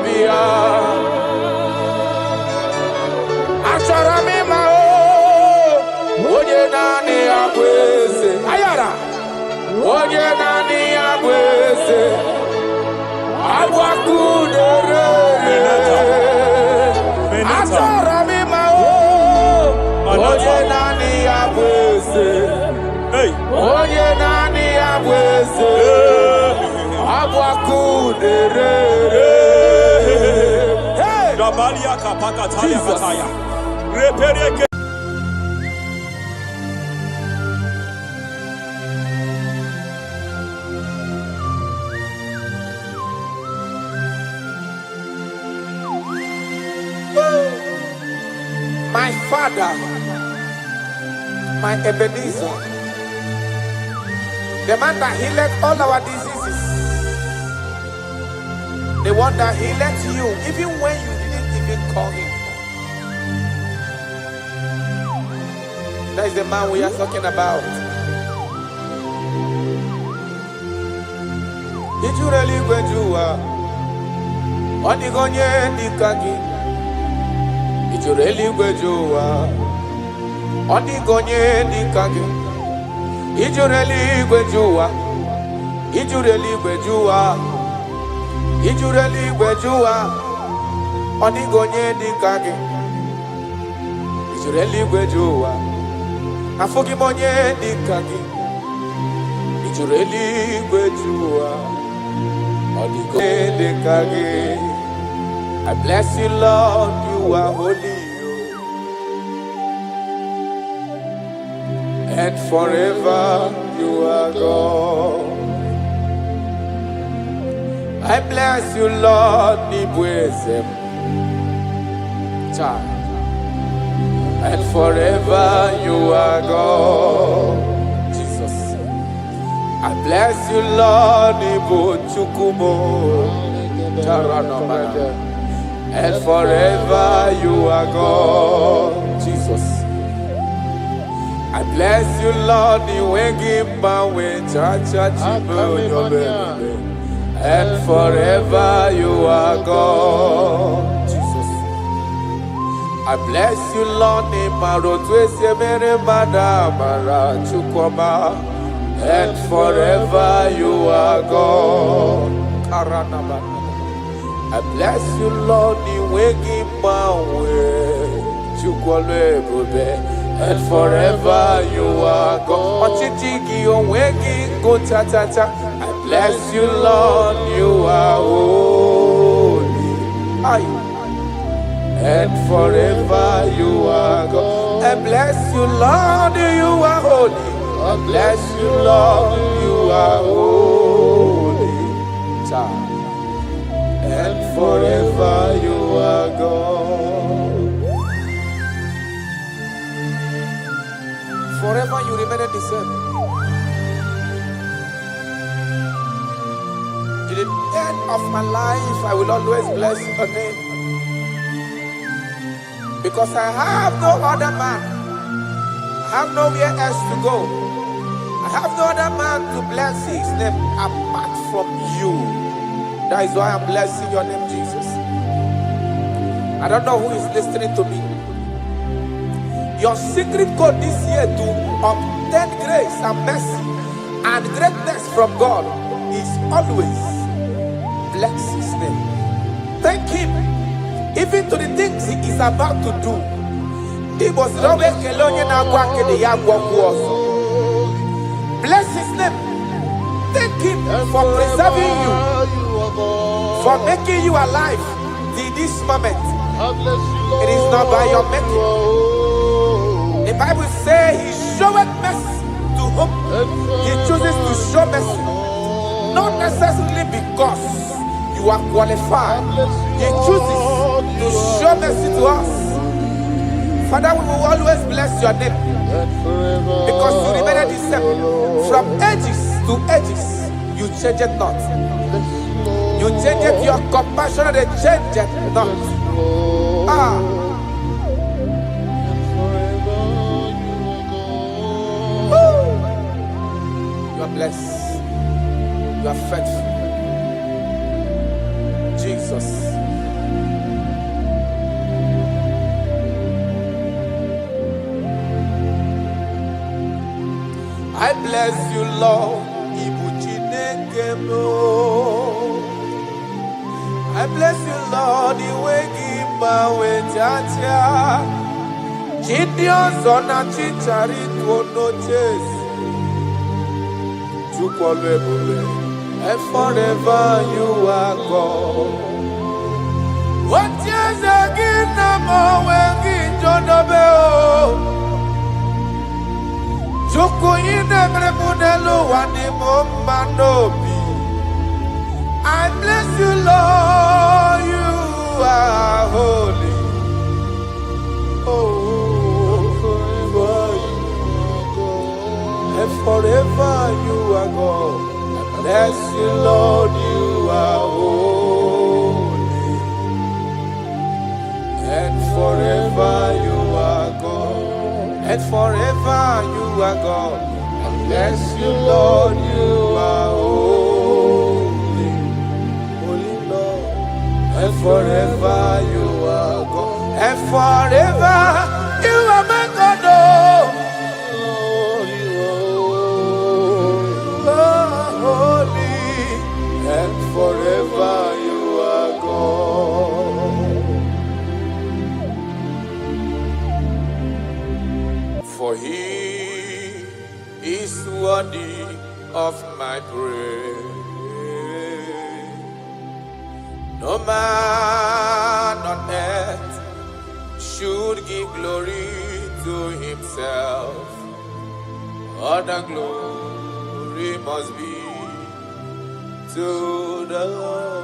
bia. Achara mi mao. Oye nani abweze. Ayara. Oye nani abweze. Abwakudere. Achara mi mao. Oye nani abweze. Oye nani abweze. Jabalia kapaka talia kataya. Repereke. My Father, my Ebenezer, the man that healed all our diseases, the one that healed you even when you didn't even call him. That is the man we are talking about. Did you really go to Onigonye Nikagi? Ijureli gwejuwa Onigonye Nikagi. Ijureli gwejuwa Ijureli gwejuwa Ijureli gwejuwa Onigonye Nikagi. Ijureli gwejuwa Afugimonye Nikagi. Ijureli gwejuwa Onigonye Nikagi. I bless you, Lord, you are holy, and forever you are God. I bless you, Lord, and forever you are God. Jesus. I bless you, Lord, and forever you are God. Jesus. I bless you, Lord, and forever you are God. Jesus. I bless you, Lord, and forever you are God. I bless you, Lord, and forever you are God. I bless you, Lord, you are holy, and forever you are God. I bless you, Lord, you are holy. I bless you, Lord, you are holy, and forever you are God. Forever you remain the same. To the end of my life, I will always bless your name, because I have no other man. I have nowhere else to go. I have no other man to bless his name apart from you. That is why I'm blessing your name, Jesus. I don't know who is listening to me. Your secret code this year to obtain grace and mercy and greatness from God is always bless his name. Thank him, even to the things he is about to do. Bless his name. Thank him for preserving you, for making you alive in this moment. It is not by your making. The Bible says he showeth mercy to whom he chooses to show mercy. Not necessarily because you are qualified. He chooses to show mercy to us. Father, we will always bless your name, because you remain the same. From ages to ages, you change it not. You change it, your compassion, and change it not. You are blessed. You are faithful. Jesus. I bless you, Lord. I bless you, Lord. Gideon's on a chichari to no chase. and forever you are God. What is again now when John Obeo? Joko in every Budelo and the Mombanobi. I bless you, Lord, you are holy. Oh, forever you are God. Bless you, Lord, you are holy. And forever you are God. And forever you are God. Bless you, Lord, you are holy. Holy Lord. And forever you are God. And forever you are my God. Oh. And forever you are God. For he is worthy of my praise. No man on earth should give glory to himself. All the glory must be to the Lord.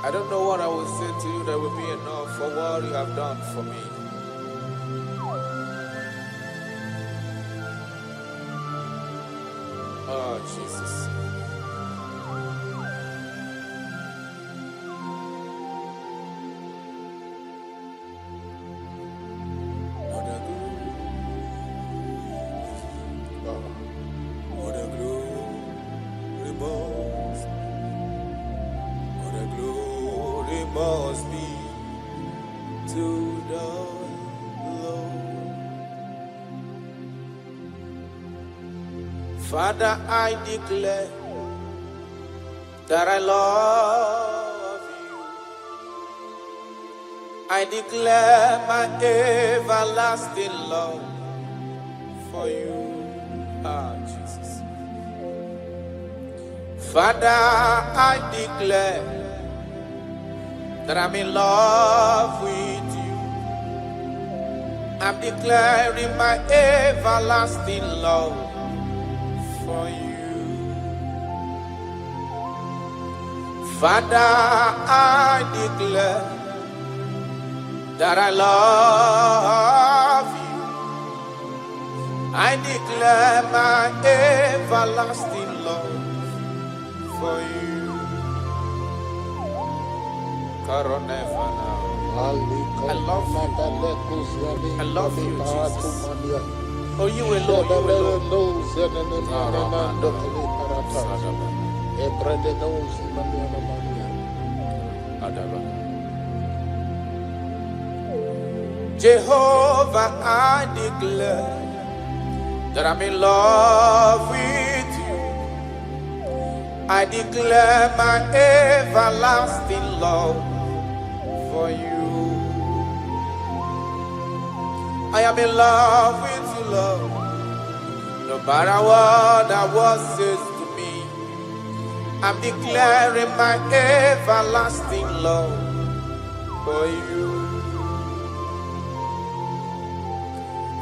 I don't know what I will say to you that will be enough for what you have done for me. Oh, Jesus. Must be to the Lord. Father, I declare that I love you. I declare my everlasting love for you. Ah, Jesus. Father, I declare that I'm in love with you. I'm declaring my everlasting love for you. Father, I declare that I love you. I declare my everlasting love for you. I love you. I love you, Jesus. Oh, you alone, you alone. Jehovah, I declare that I'm in love with you. I declare my everlasting love for you. I am in love with you, Lord. No matter what the world says to me, I'm declaring my everlasting love for you.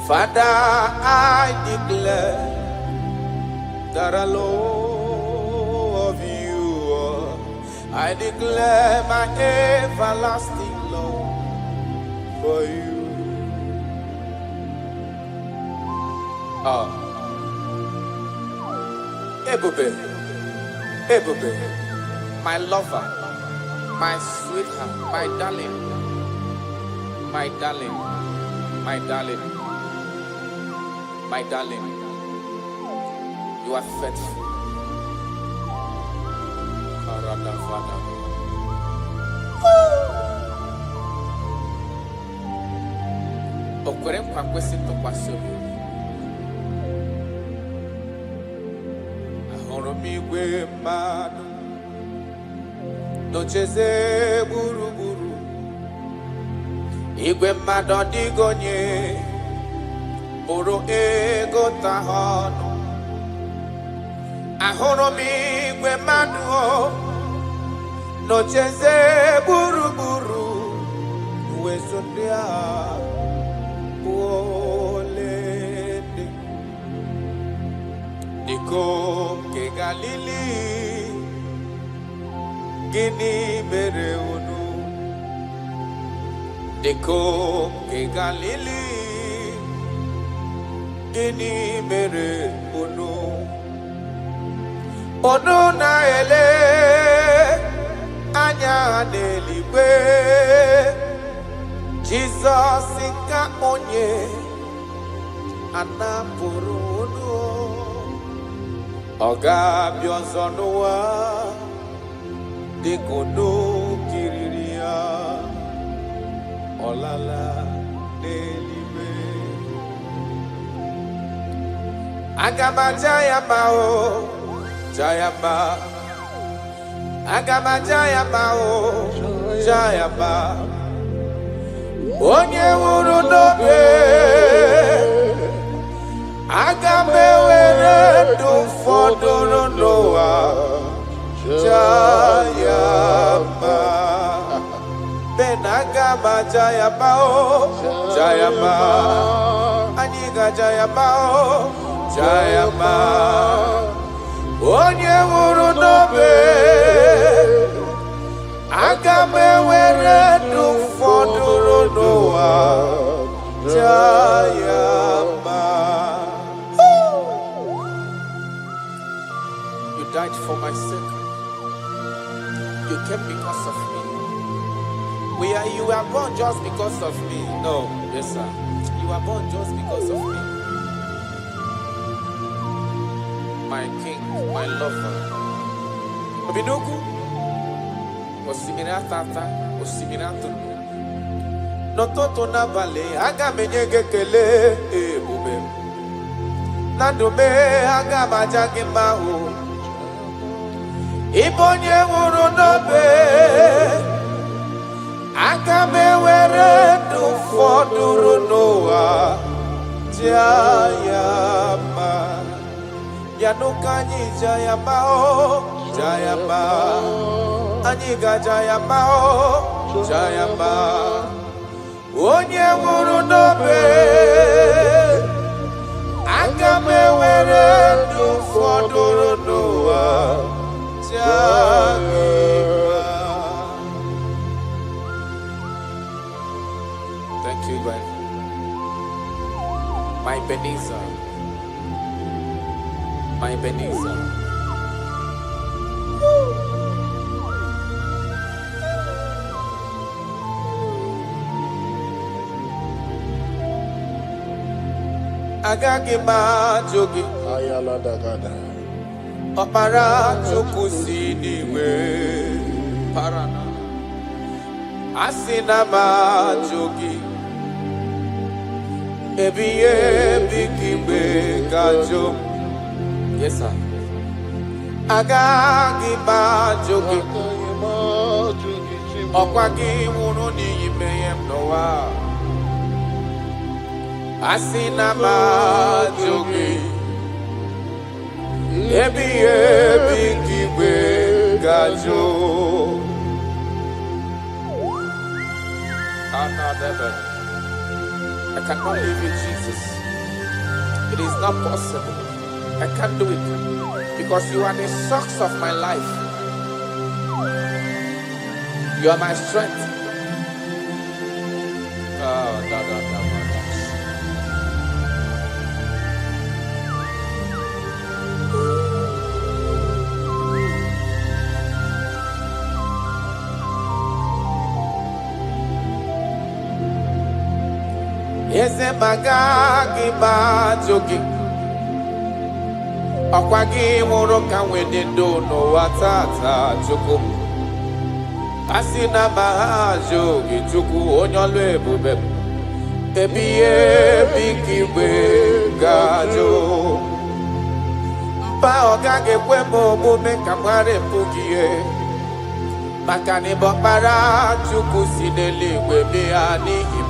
Father, I declare that I love you. I declare my everlasting love for you. Ebube, my lover, my sweetheart, my darling, my darling, my darling, my darling, you are faithful. Okwere nkwa kwesị ntụkwasị obi. Ahụrụ m igwe mmadụ n'ocheze gburugburu igwe mmadụ ọdịgo onye bụrụ ego tahọnụ ahụrụ m igwe mmadụ n'ocheze gburugburu uwezu ndị a olede dịko nke Galili gịnị mere unu dịko nke Galili gịnị mere unu na-ele anya n'eluigwe Jizọs ka onye anapụrụ unu ọ ga-abịa ọzọ n'ụwa dịka unu kiriri ya ọ lala n'eluigwe aga m aja ya mma o Jayamba Agamaja yamba o Jayamba Onye wuru n'obe Agame were du fọdụrụ n'ụwa Jayamba Ben agamaja yamba o Jayamba Aniga jayamba o Jayamba Onye wuru n'obe aga m ewere ndụ fọdụrụ n'ụwa Jayamba. You died for my sake. You came because of me. You were born just because of me. No, yes sir. You were born just because of me. My king, my lover. Obinuku, osimiri atata, osimiri atunu. N'ụtụtụ n'abalị, aga m enye gị ekele ebube. Na ndụ m, aga m aja gị mma o. Ị bụ onye nwụrụ n'obe, aga m ewere ndụ fọdụrụ n'ụwa Jayamba. Yanuka nyi Jayamba o Jayamba Aniga Jayamba o Jayamba Onye nwụrụ n'obe aga m ewere ndụ fọdụrụ n'ụwa Jayamba. Thank you, God. My Ebenezer. My Ebenezer. Agagi majogi Ayala dagada. Ọkpara Chukwu si n'igwe parana asị na majogi ebighị ebi k'igwe gajo. Yes, sir. Agagi majogi ọkwa gị nwụrụ n'iyi meghe m n'ụwa asị na majogi ebighị ebi k'igwe gajo. I cannot live in Jesus. It is not possible. I can't do it because you are the source of my life. You are my strength. Eze magagi majogi ọkwa gị nwụrụ ka nwede ndụ n'ụwa tata Chukwu asị na majogi Chukwu onye ọlụ ebube ebighị ebi k'igwe gajo. Mba ọ gaghị ekwe m omume ka m ghara ịpụ gị ihe maka na ịbụ ọkpara Chukwu si n'eluigwe bịa n'ihi m.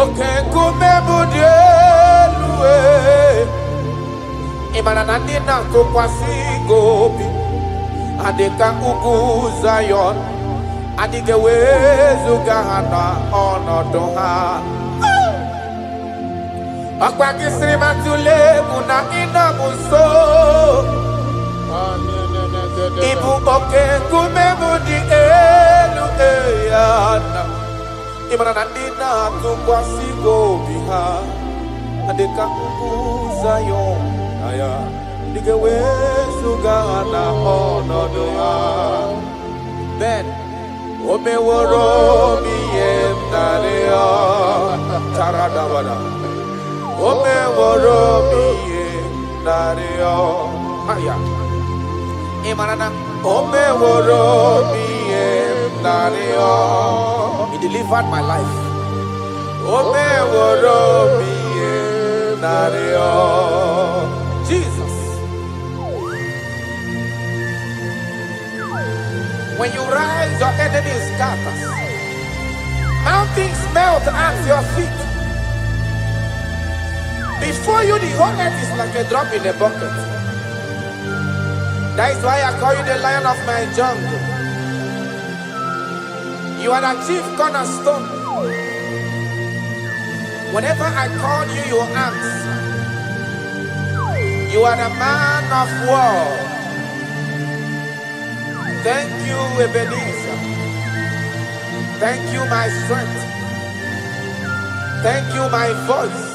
Oke nkume bụ dị elu ị mara na ndị na-atụkwasị gị obi adika ugu Zion, adike wezuga hana onodo ha. Akwa kisiri matule muna ina muso, ibu oke kumemudi elu eyana. Imana nandina tukwa sigo biha, adika ugu Zion, aya. Dike wezuga na onodo ha. Ben ome woro mi emnare ha. Taradabada ome woro mi emnare ha. Aya Imarana ome woro mi emnare ha. He delivered my life. Ome woro mi emnare ha. Jesus. When you rise, your enemy scatters. Mountains melt at your feet. Before you, the whole earth is like a drop in a bucket. That is why I call you the lion of my jungle. You are the chief cornerstone. Whenever I call you, you answer. You are the man of war. Thank you, Ebenezer. Thank you, my strength. Thank you, my voice.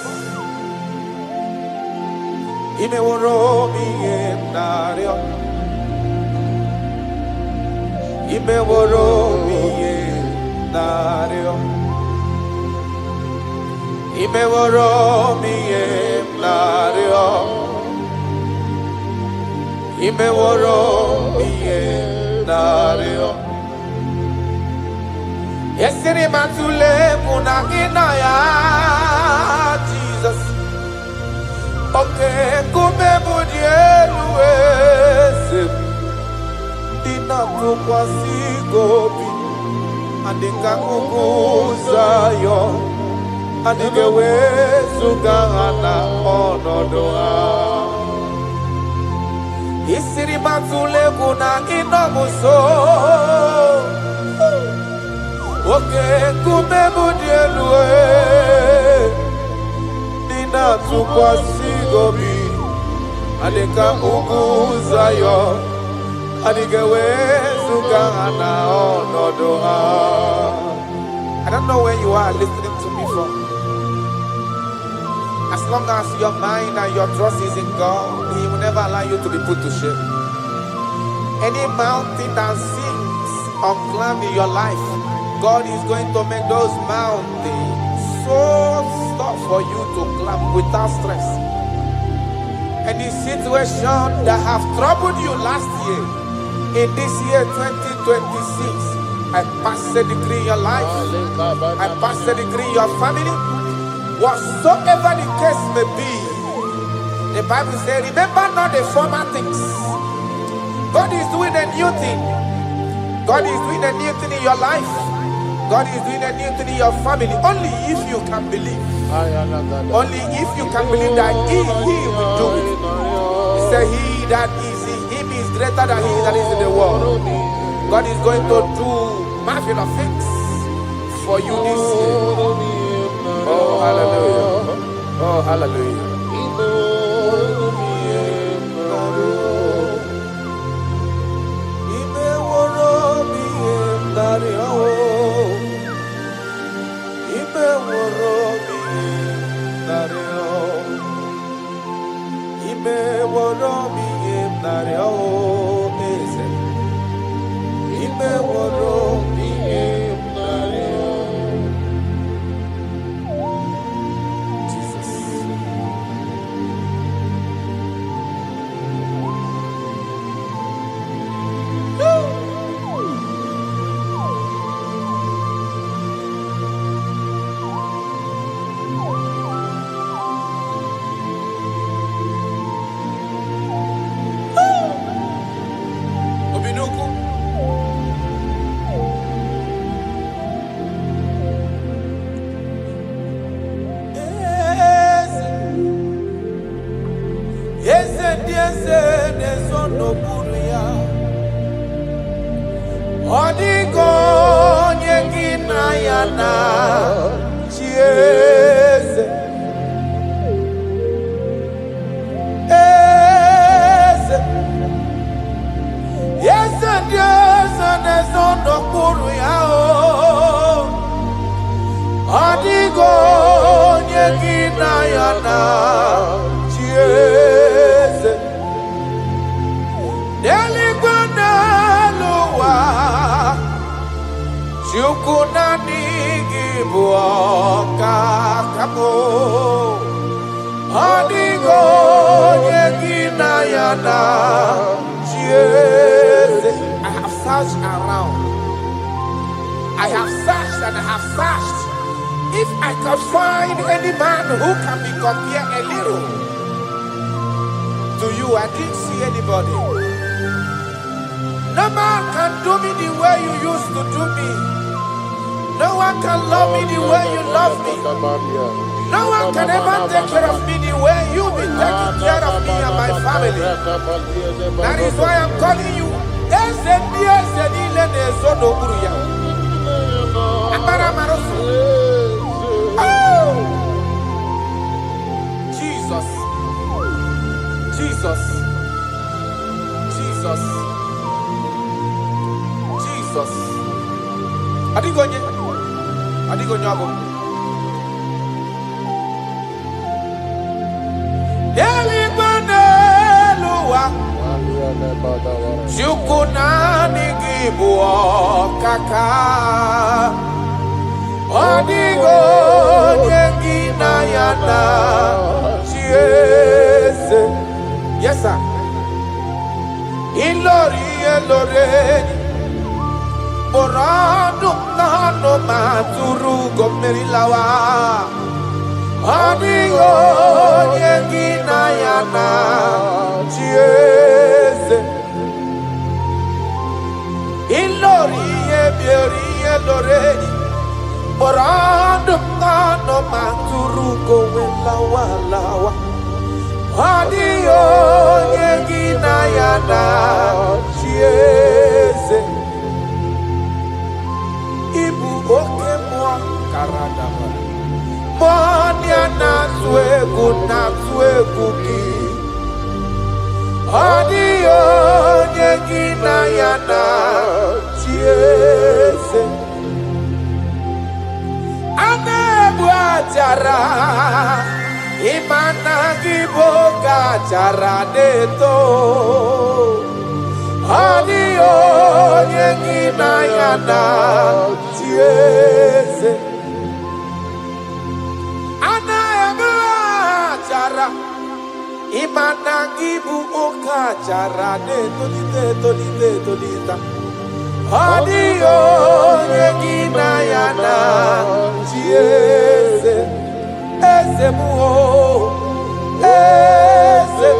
Imeworo mi emnario. Imeworo mi emnario. Imeworo mi emnario. Imeworo mi emnario. Yesiri matule muna inaya Jesus. Okay, kume mudielu dina tukwasi gobi andika kukuza yo andike wezuga na onodoa. Isiri matule kuna inomuso. Okay, kume mudielu dina tukwasi gobi andika kukuza yo andike wezuga na onodoa. I don't know where you are listening to me from. As long as your mind and your trust is in God, He will never allow you to be put to shame. Any mountain that seems unclimbed in your life, God is going to make those mountains so tough for you to climb without stress. Any situation that have troubled you last year, in this year 2026, I pass a decree in your life. I pass a decree in your family. Whatsoever the case may be, the Bible says, remember not the former things. God is doing a new thing. God is doing a new thing in your life. God is doing a new thing in your family. Only if you can believe. Only if you can believe that He will do it. He said, He that is in Him is greater than he that is in the world. God is going to do marvelous things for you this year. Oh, hallelujah. Oh, hallelujah. Odigo nyengina yana chiese ese yese Dios anezondo kuru yao Odigo nyengina yana chiese Deligwana luwa Chukunani gibuoka kamo Odigo nyegina yana chiese. I have searched around. I have searched and I have searched. If I could find any man who can be compared a little to you, I didn't see anybody. No man can do me the way you used to do me. No one can love me the way you love me. No one can ever take care of me the way you've been taking care of me and my family. That is why I'm calling you. Jesus. Jesus. Jesus. Jesus. Adigonye. Adigonye abo. Elibaneluwa. Chukunani gibuokaka. Odigonye gina yana chiese. Yes, sir. Ilori eloreni. Borado nano maturu gomerilawa. Adigo nyegina yana chiese. Ilori ebiori eloreni. Borado nano maturu gomerilawa lawa. Adigo nyegina yana chiese. Ibu oke mwa karadaba Monia na tuegu ki Adio nyegina yana chiese Anebu ajara Imana giboga jara deto Adio nyegina yana chiese Ana eba jara Imana gibu oka jara de tolita Adio nyegina yana chiese Eze muo Eze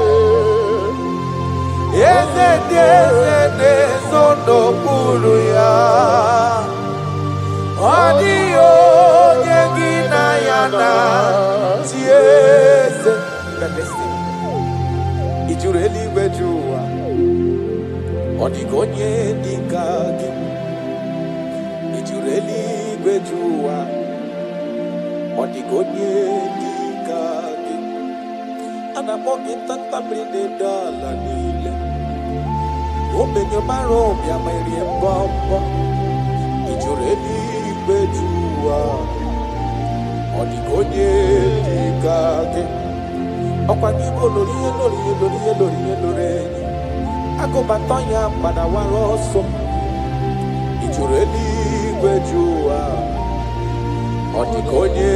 Eze sondo kuru ya Adio nyegina yana chiese. Ijureli wejua Odigonye dikagi Ijureli wejua Odigonye dikagi Anamo intanta brinde dala nile Omenyo maro ya mairi mbombo Ijureli wejua Odigonye dikagi Okwa gibo lori Agobatonya pada waroso Ijureli wejua Odigonye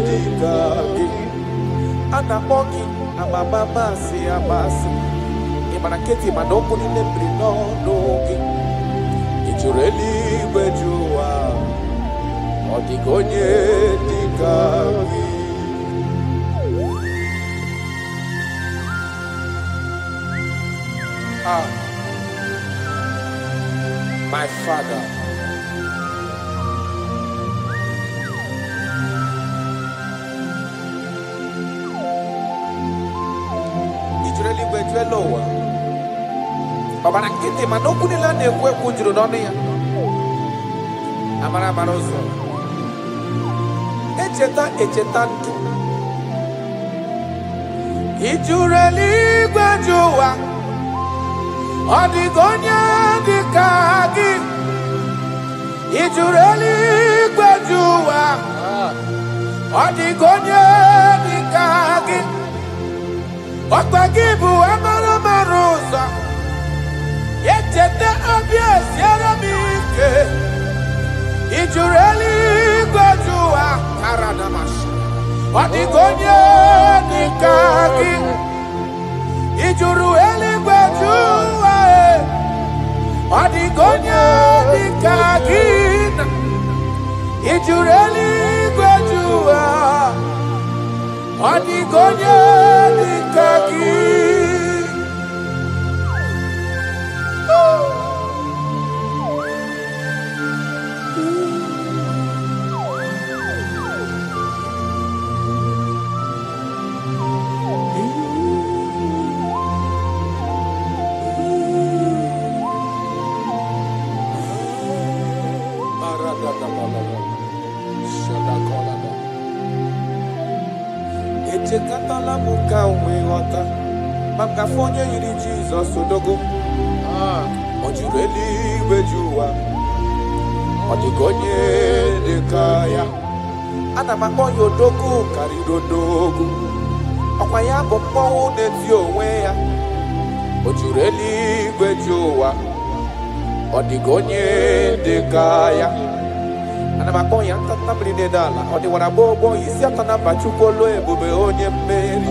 dikagi Anamoki amamamasi amasi Imanaketi manoko nilepri nonogi Ijureli wejua Odigonye dikagi My Father, Ijureli wejua lowa Baba nakiti manoko nila nekwe kunjuru nono ya amara amara ụzọ echeta ndụ ijuru eluigwe ju ụwa ọ dịghị onye dị ka gị ijuru eluigwe ju ụwa ọ dịghị onye dị ka gị ọkpa gị bụ amara amara ụzọ echeta obi esiere m ike ijuru eluigwe ju ụwa kara na masị ọ dịghị onye dị ka gị ijuru eluigwe ju ụwa ọ dịghị onye dị ka gị ijuru eluigwe ju ụwa ọ dịghị onye dị ka gị. Echekatala m ka nwee ghọta maka afọ onye yiri Jizọs odogo ọ juru eluigwe ju ụwa ọ dịghị onye dị ka ya ana m akpọ ya odogo karịrị odogo ọkwa ya bụ mmọnwụ na-eti onwe ya o juru eluigwe ju ụwa ọ dịghị onye dị ka ya ana m akpọ ya ntanta mmiri na-ede ala ọ dịwara gbogbo isi atọ na mba Chukwu olu ebube onye mmeri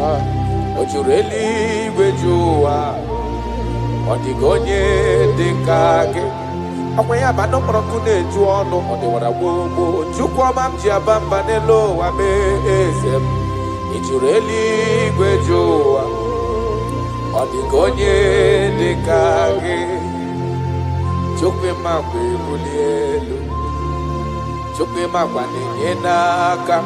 o juru eluigwe ju ụwa ọ dịghị onye dị ka gị ọkwa ya bụ anụ mkpọrọ nkụ na-eju ọnụ ọ dịwara gbogbo Chukwu ọma m ji aba mba n'elu ụwa mee eze m i juru eluigwe ju ụwa ọ dịghị onye dị ka gị Chukwu ịma mgbe ebuli elu Chukwu ịma gwa na-enye n'aka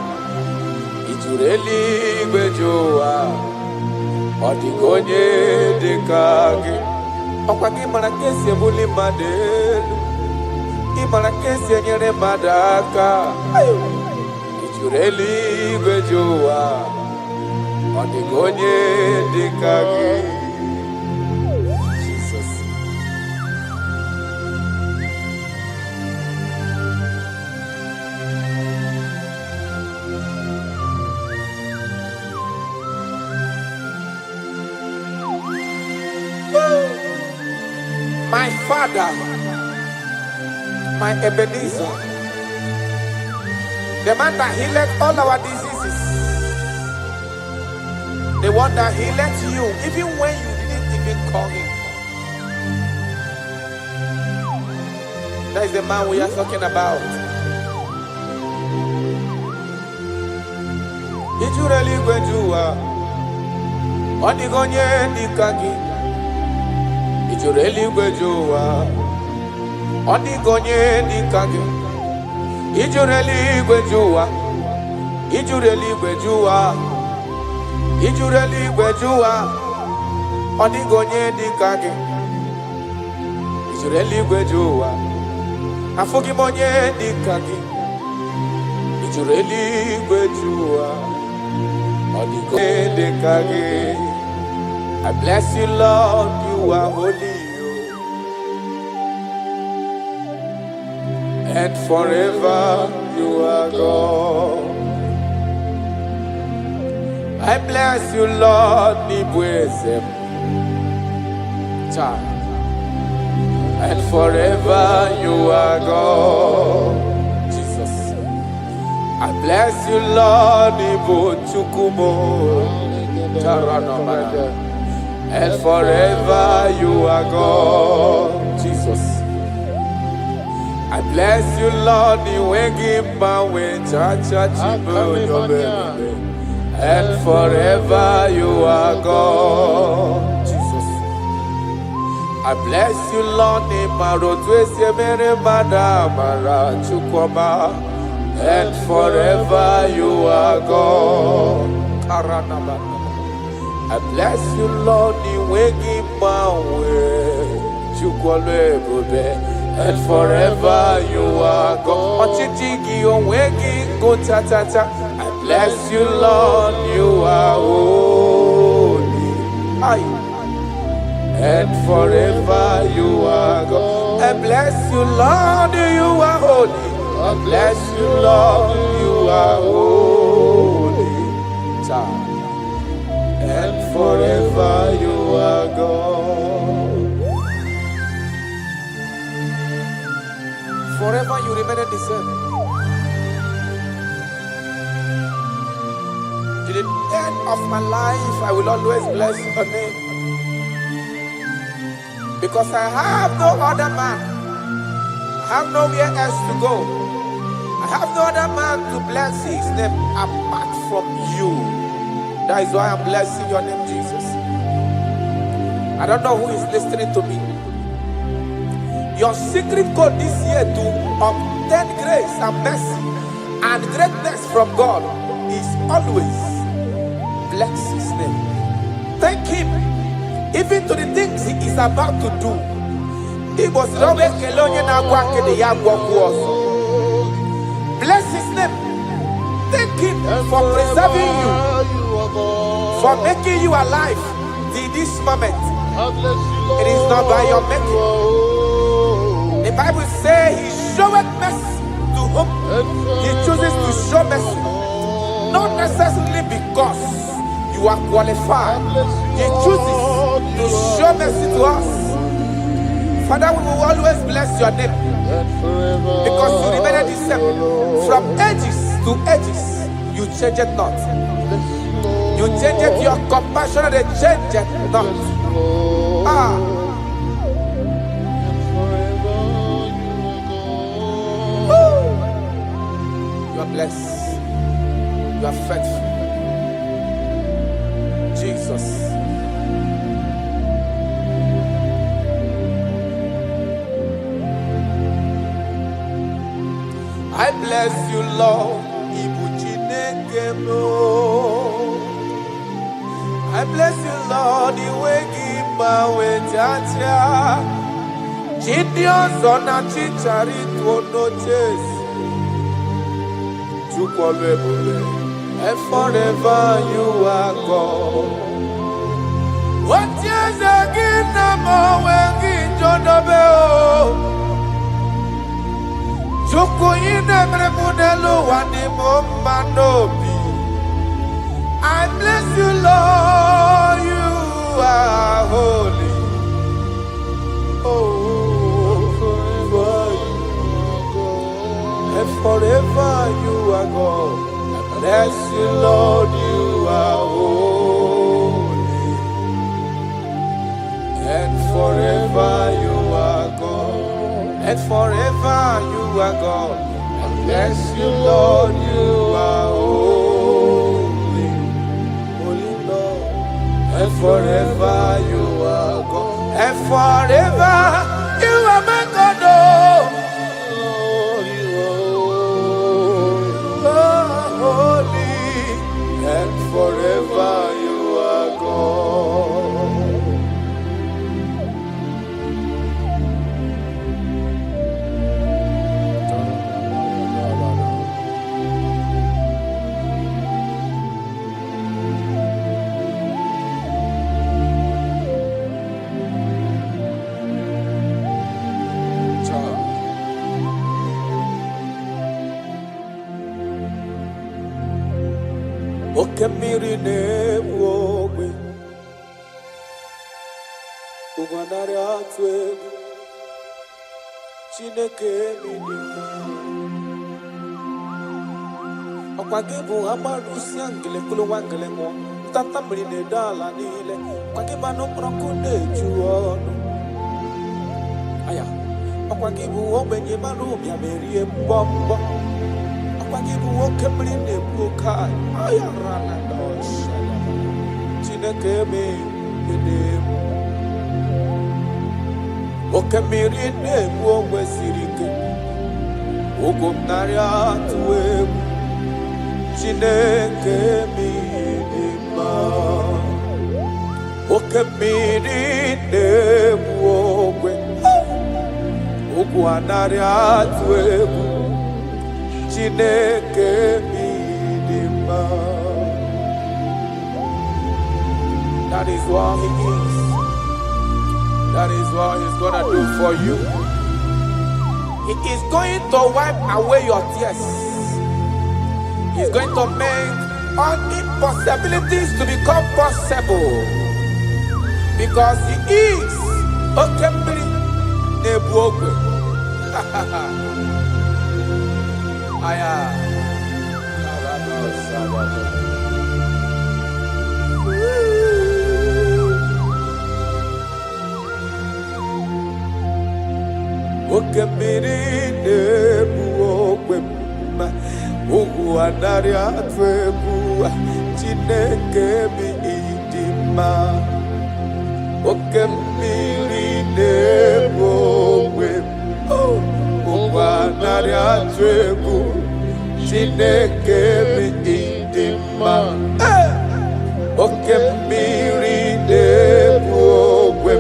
i juru eluigwe ju ụwa ọ dịghị onye dị ka gị ọkwa gị mara ka esi ebuli mmadụ elu ị mara ka esi enyere mmadụ aka i juru eluigwe ju ụwa ọ dịghị onye dị ka gị Jizọs. My Father, my Ebenezer, the man that healed all our diseases, the one that healed you even when you didn't even call him. That is the man we are talking about. Ijuru eluigwe ju ụwa ọ dịghị onye dị ka gị ijuru eluigwe ju ụwa ọ dịghị onye dị ka gị ijuru eluigwe ju ụwa ijuru eluigwe ju ụwa ijuru eluigwe ju ụwa ọ dịghị onye dị ka gị ijuru eluigwe ju ụwa afụghị m onye dị ka gị ijuru eluigwe ju ụwa ọ dịghị onye dị ka gị. I bless you, Lord, you are holy, and forever you are God. I bless you, Lord, and forever you are God. Jesus. I bless you, Lord, and forever you are God. Jesus. I bless you, Lord, and forever you are God. Jesus. I bless you, Lord, and forever you are God. I bless you, Lord, and forever you are God. Ochitigi onwegi go ta ta ta. I bless you, Lord, you are holy. Aye. And forever you are God. I bless you, Lord, you are holy. I bless you, Lord, you are holy. And forever you are God. Forever you remain the same. To the end of my life, I will always bless your name. Because I have no other man. I have nowhere else to go. I have no other man to bless his name apart from you. That is why I'm blessing your name, Jesus. I don't know who is listening to me. Your secret code this year to obtain grace and mercy and greatness from God is always bless his name. Thank him even to the things he is about to do. He was always bless his name. Thank him for preserving you, for making you alive till this moment. It is not by your making. The Bible says he showeth mercy to whom he chooses to show mercy. Not necessarily because you are qualified. He chooses to show mercy to us. Father, we will always bless your name because you remain the same. From ages to ages, you change it not. You change it, your compassion, they change it not. You are blessed. You are faithful. Jesus. I bless you, Lord. I bless you, Lord. You will give my way, Jaja. Gideon's on a chichari to notice. And forever you are God. What is again? I'm when John I bless you, Lord, you are holy. And forever you are God. I bless you, Lord, you are holy. And forever you are God. And forever you are God. I bless you, Lord, you are holy. Holy Lord. And forever you are God. And forever you are my God. And forever you are God. Okemiri ne-wowe Ugwanari atwe Chineke minima Okwagibu amaru siangile kulu wangile mo Tata mrine dala nile Kwagiba no prokune juonu Aya Okwagibu obenye maru ya merie mbombo Okwagibu okemrine bukai Aya rana dosha Chineke minima Okemiri ne-egbu onwe siri ike Ugwu m narị atụ egwu Chineke mmiri mma Okemiri ne-egbu onwe Okwu anarị atụ egwu Chineke dị mma. That is what he is. That is what he's gonna do for you. He is going to wipe away your tears. He's going to make all impossibilities to become possible. Because he is Okembiri Nebuogwe. Aya. Okembiri Nebuogwe. Ugwu anarị atụ egwu Chineke dị mma. Oke mmiri na-ebu ogwe ugwu anarị atụ egwu Chineke dị mma. Oke mmiri na-ebu ogwe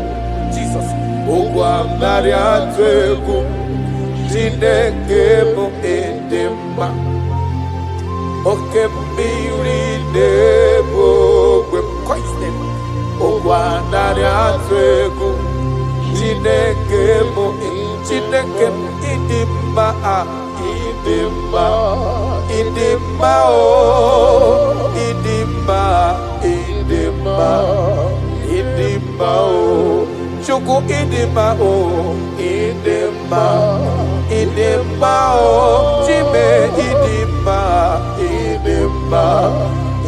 Jesus ugwu anarị atụ egwu Chineke dị mma. Oke mmiri na-ebu ogwe ụgwọ anarị atụ egwu Chineke ịdị mma ịdị mma ịdị mma ịdị mma ịdị mma ịdị mma Chukwu ịdị mma ịdị mma ịdị mma Chime ịdị mma ịdị mma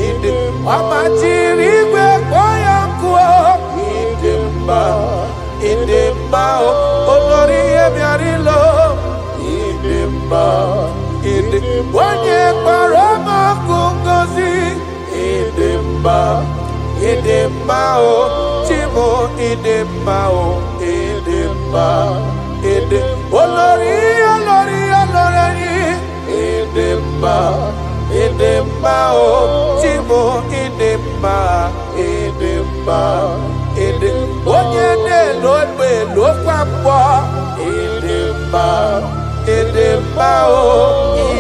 ịdị ọma jiri igwe kpọọ ya nkụ ịdị mma ịdị mma onori ihe bịara ilo ịdị mma ịdị onye kpọrọ m ọkụ ngozi ịdị mma ịdị mma Chimo ịdị mma ịdị mma ịdị olori ịdị mma ịdị mma Chimo ịdị mma ịdị mma ịdị onye na-elo egbe lokwa mgbọ ịdị mma ịdị mma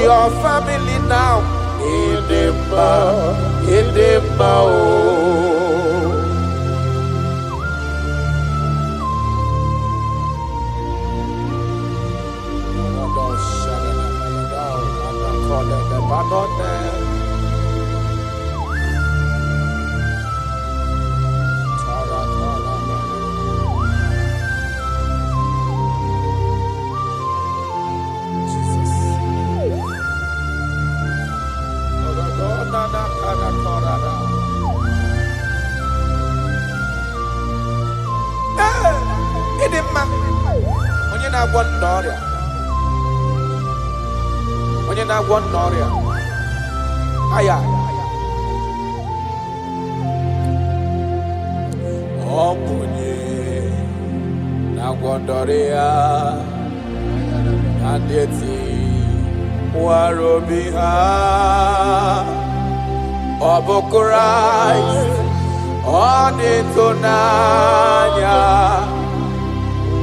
your family now ịdị mma ịdị mma ịdị mma onye na-agwọ nna ọrịa onye na-agwọ nna ọrịa aya ọ bụ onye na-agwọ nna ọrịa na ndị eti nwara obi ha ọ bụ Kraịst ọ dị ịtụnanya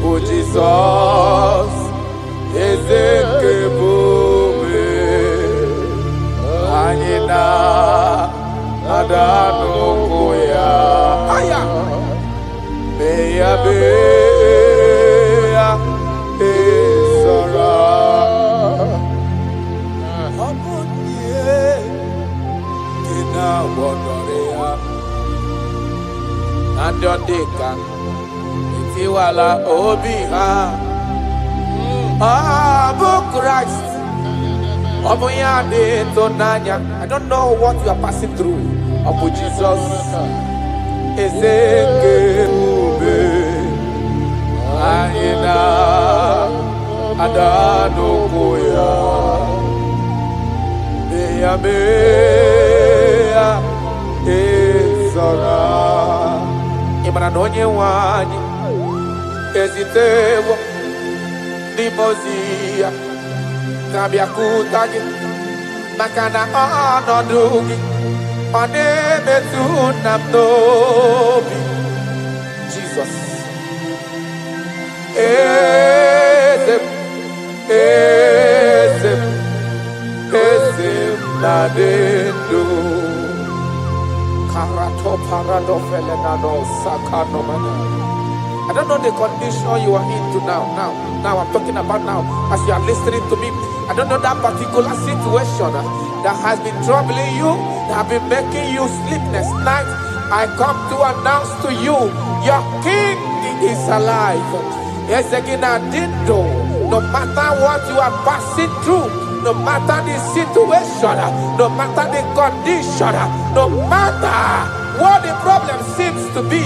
bụ Jizọs eze nke ebube anyị na-ada n'ụkwụ ya mee ya ezora ọ bụ ihe dị na-agwọdọrọ ya na ndị ọ dị ka etiwala obi ha ọ bụ Kraịst ọ bụ ya dị ịtụnanya. I don't know what you are passing through. Ọ bụ Jizọs eze nke ebube anyị na-ada n'ụkwụ ya mee ya ezora. Ị mara na onye nwe anyị ezitewo n'ime ozi ya ka bịakwuta gị maka na ọnọdụ gị ọ na-emetụ nna m n'obi. Jizọs eze nadendo. Karato parado felenano sakano mana. I don't know the condition you are into now. Now I'm talking about now. As you are listening to me, I don't know that particular situation that has been troubling you, that have been making you sleepless night. I come to announce to you, your King is alive. Yes, again, I did do. No matter what you are passing through, no matter the situation, no matter the condition, no matter what the problem seems to be,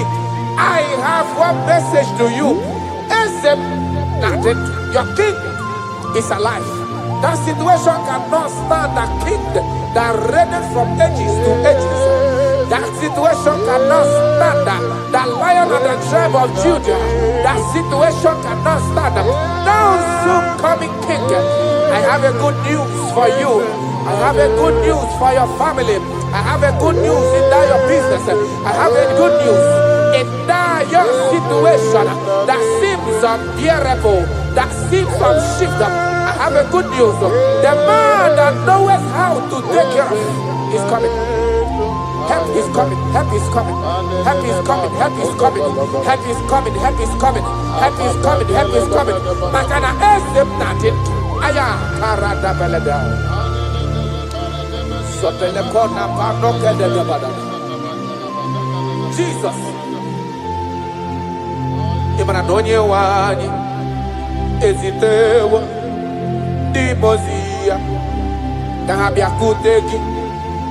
I have one message to you. Your King is alive. That situation cannot stand the King that reigned from ages to ages. That situation cannot stand the Lion of the tribe of Judah. That situation cannot stand. Now soon coming King, I have a good news for you. I have a good news for your family. I have a good news in that your business. I have a good news in that your situation that seems unbearable, that seems unshift. I have a good news. The man that knows how to take care of is coming. Help is coming, help is coming, help is coming, help is coming, help is coming, help is coming, help is coming, help is coming. Makana esem natin. Aya karada beleda. Sotele kona pano kede debada. Jesus. Imana donye wani ezitewa dimozia kahabia kuteki.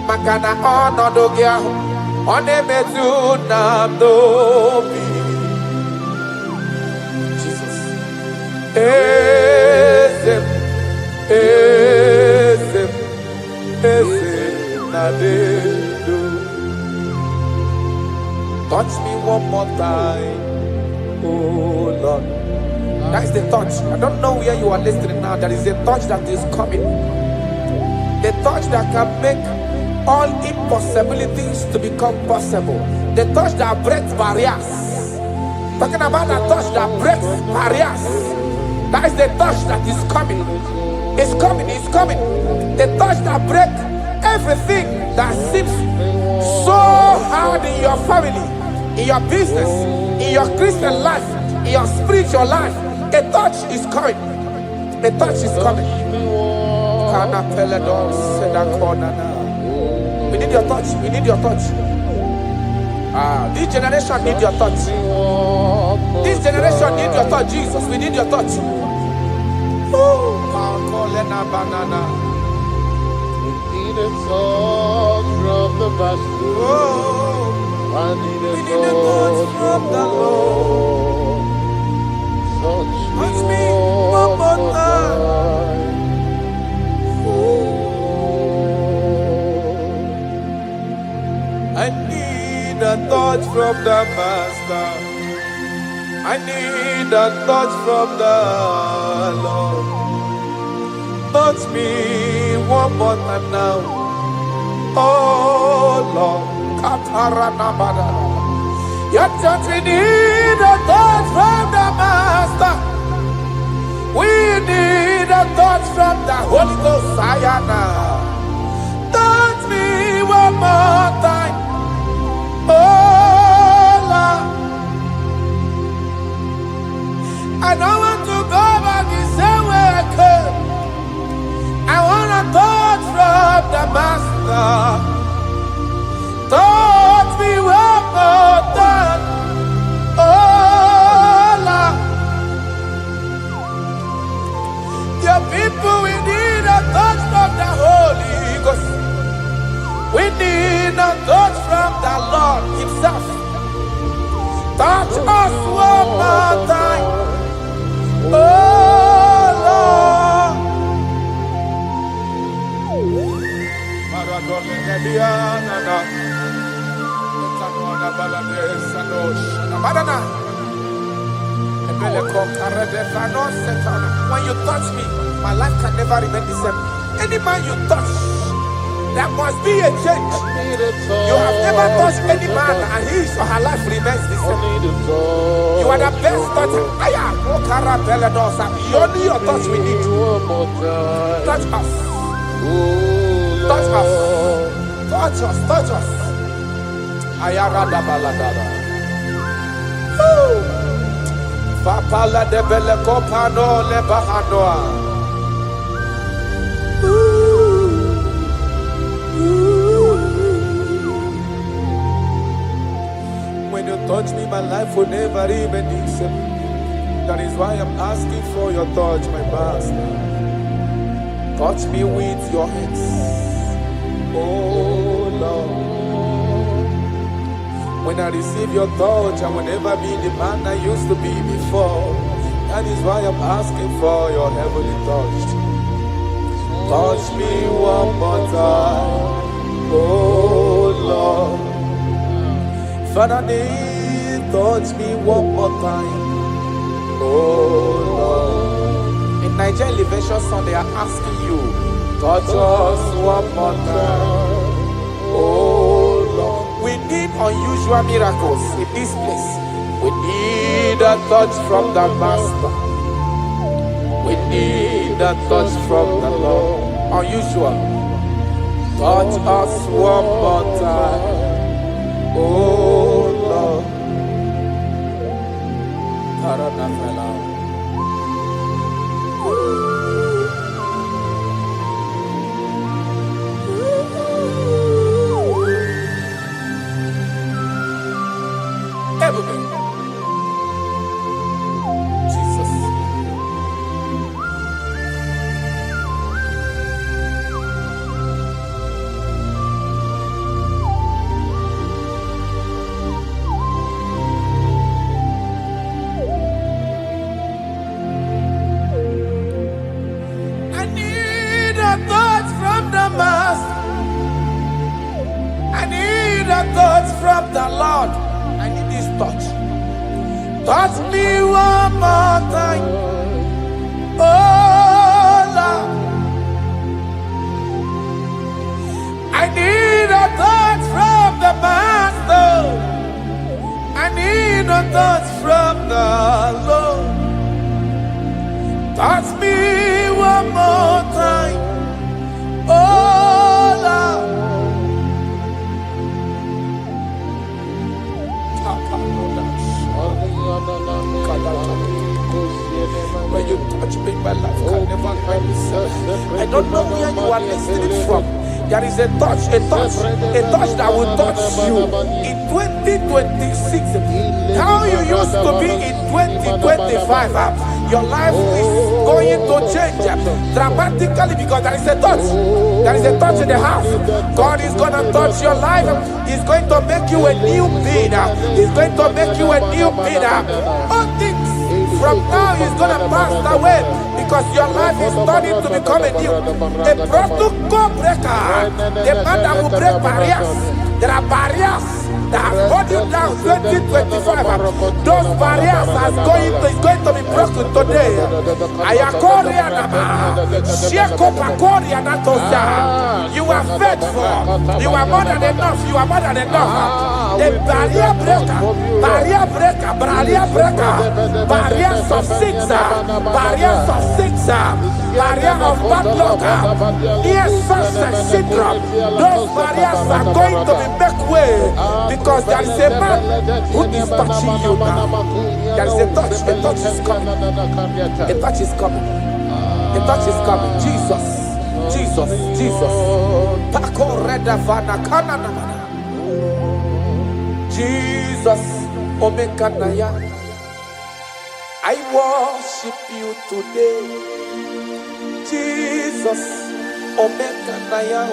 Makana ọnọdụ gị ahụ ọ na-emetụ na n'obi. Jesus. Eze m, eze m, eze na ndụ. Touch me one more time, oh Lord. That is the touch. I don't know where you are listening now. There is a touch that is coming. The touch that can make all impossibilities to become possible. The touch that breaks barriers. Talking about the touch that breaks barriers. That is the touch that is coming. It's coming, it's coming. The touch that breaks everything that seems so hard in your family, in your business, in your Christian life, in your spiritual life. A touch is coming. A touch is coming. We need your touch. We need your touch. This generation need your touch. This generation need your touch, Jesus. We need your touch. Banana. We need a touch from the master. I need a touch from the Lord. Touch me one more time. I need a touch from the Master. I need a touch from the Lord. Touch me one more time now. Oh Lord. Your touch, we need a touch from the Master. We need a touch from the Holy Ghost. Sayana. Touch me one more time. Oh Lord, I don't want to go back the same way I came. I want a touch from the Master. Touch me one more time. Oh Lord, your people, we need a touch from the Holy Ghost. We need a touch from the Lord Himself. Touch us one more time. Oh Lord. When you touch me, my life can never remain the same. Any man you touch, there must be a change. You have never touched any man and his or her life remains the same. You are the best toucher. Only your touch we need. Touch us. Touch us. Touch us. Touch us. Ayarada baladada. Papala de bele kopano le bahanoa. When you touch me, my life will never even be the same. That is why I'm asking for your touch, my master. Touch me with your hands, oh Lord. When I receive your touch, I will never be the man I used to be before. That is why I'm asking for your heavenly touch. Touch me one more time, oh Lord. Father, touch me one more time, oh Lord. In Nigerian Elevation song, they are asking you, touch us one more time, oh Lord. We need unusual miracles in this place. We need a touch from the Master. We need a touch from the Lord. Unusual. Touch us one more time, oh Lord. Paranafela. Everybody. Jesus. I need a touch from the Master. I need a touch from the Lord. I need this touch. Touch me one more time, oh Lord. I need a touch from the Master. I need a touch from the Lord. Touch me one more time, oh Lord. When you touch me, my life can never end. I don't know where you are listening from. There is a touch that will touch you in 2026. How you used to be in 2025, your life is going to change dramatically because there is a touch. There is a touch in the house. God is going to touch your life. He's going to make you a new being. He's going to make you a new being. All things from now is going to pass away because your life is starting to become a new. A protocol breaker. The man that will break barriers. There are barriers that have held you down 2025. Those barriers is going to be broken today. Ayakoria nama. Shekopakoria natosa. You are faithful. You are more than enough. You are more than enough. The barrier breaker. Barrier breaker. Barrier breaker. Barriers of six. Barriers of six. Barrier of bad luck. Near success syndrome. Those barriers are going to be make way because there is a man who is touching you now. There is a touch. A touch is coming. A touch is coming. A touch is coming. Jesus. Jesus. Jesus. Pako reda vana kana namana. Jesus. Omekanaya. I worship you today. Jesus. Omekanaya.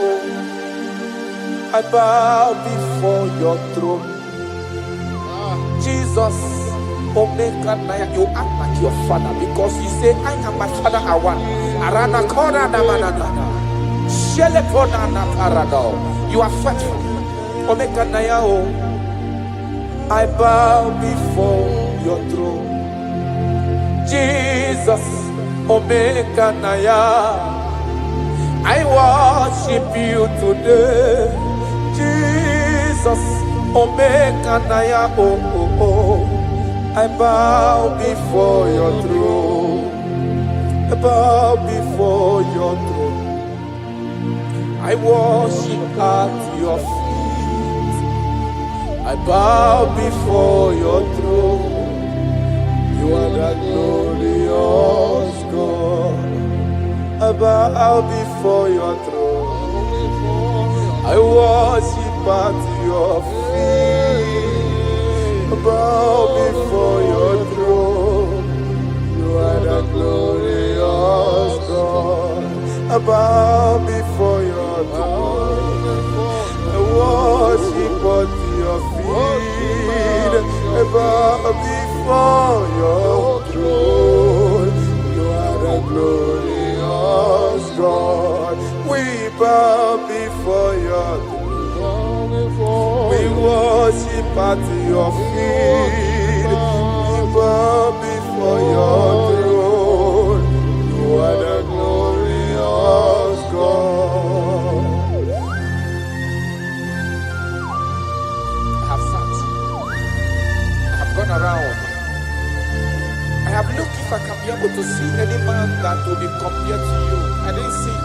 I bow before your throne. Jesus, Omekanaya, you act like your father because you say, I am my father, I want. Arana kora na manana. Shelepona na parado. You are faithful. Omekanaya, I bow before your throne. Jesus, Omekanaya, I worship you today. Jesus, Omekanaya, I bow before your throne. I bow before your throne. I worship at your feet. I bow before your throne. You are the glorious God. I bow before your throne. I worship at your feet. I bow before your throne. You are the glorious God. I bow before your throne. I worship at your feet. I bow before your throne. You are the glorious God. We bow before your throne. We worship at your feet. We bow before your throne. You are the glorious God. I have sat. I have gone around. I have looked if I can be able to see any man that will be compared to you. I didn't see.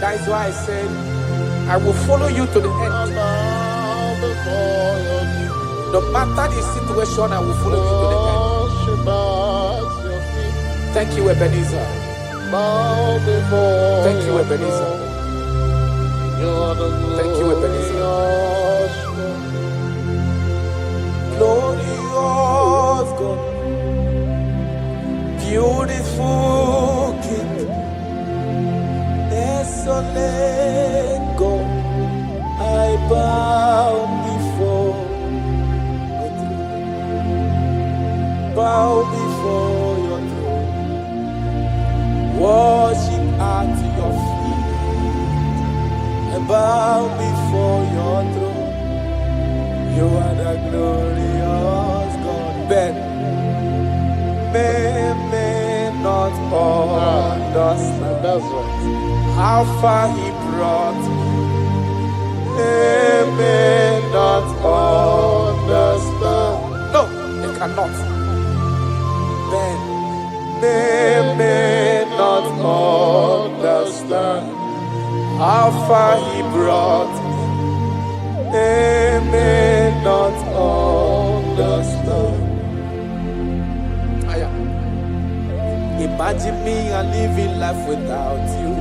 That is why I said, I will follow you to the end. No matter the situation, I will follow you to the end. Thank you, Ebenezer. Thank you, Ebenezer. Thank you, Ebenezer. Glorious God, beautiful King, desolate God, I bow before your throne. Bow before your throne. Worship at your feet. And bow before your throne. You are the glorious God. Ben may not understand. That's right. How far he brought me. They may not understand. No, they cannot. Then they may not understand how far he brought me. They may not understand. Imagine me and living life without you.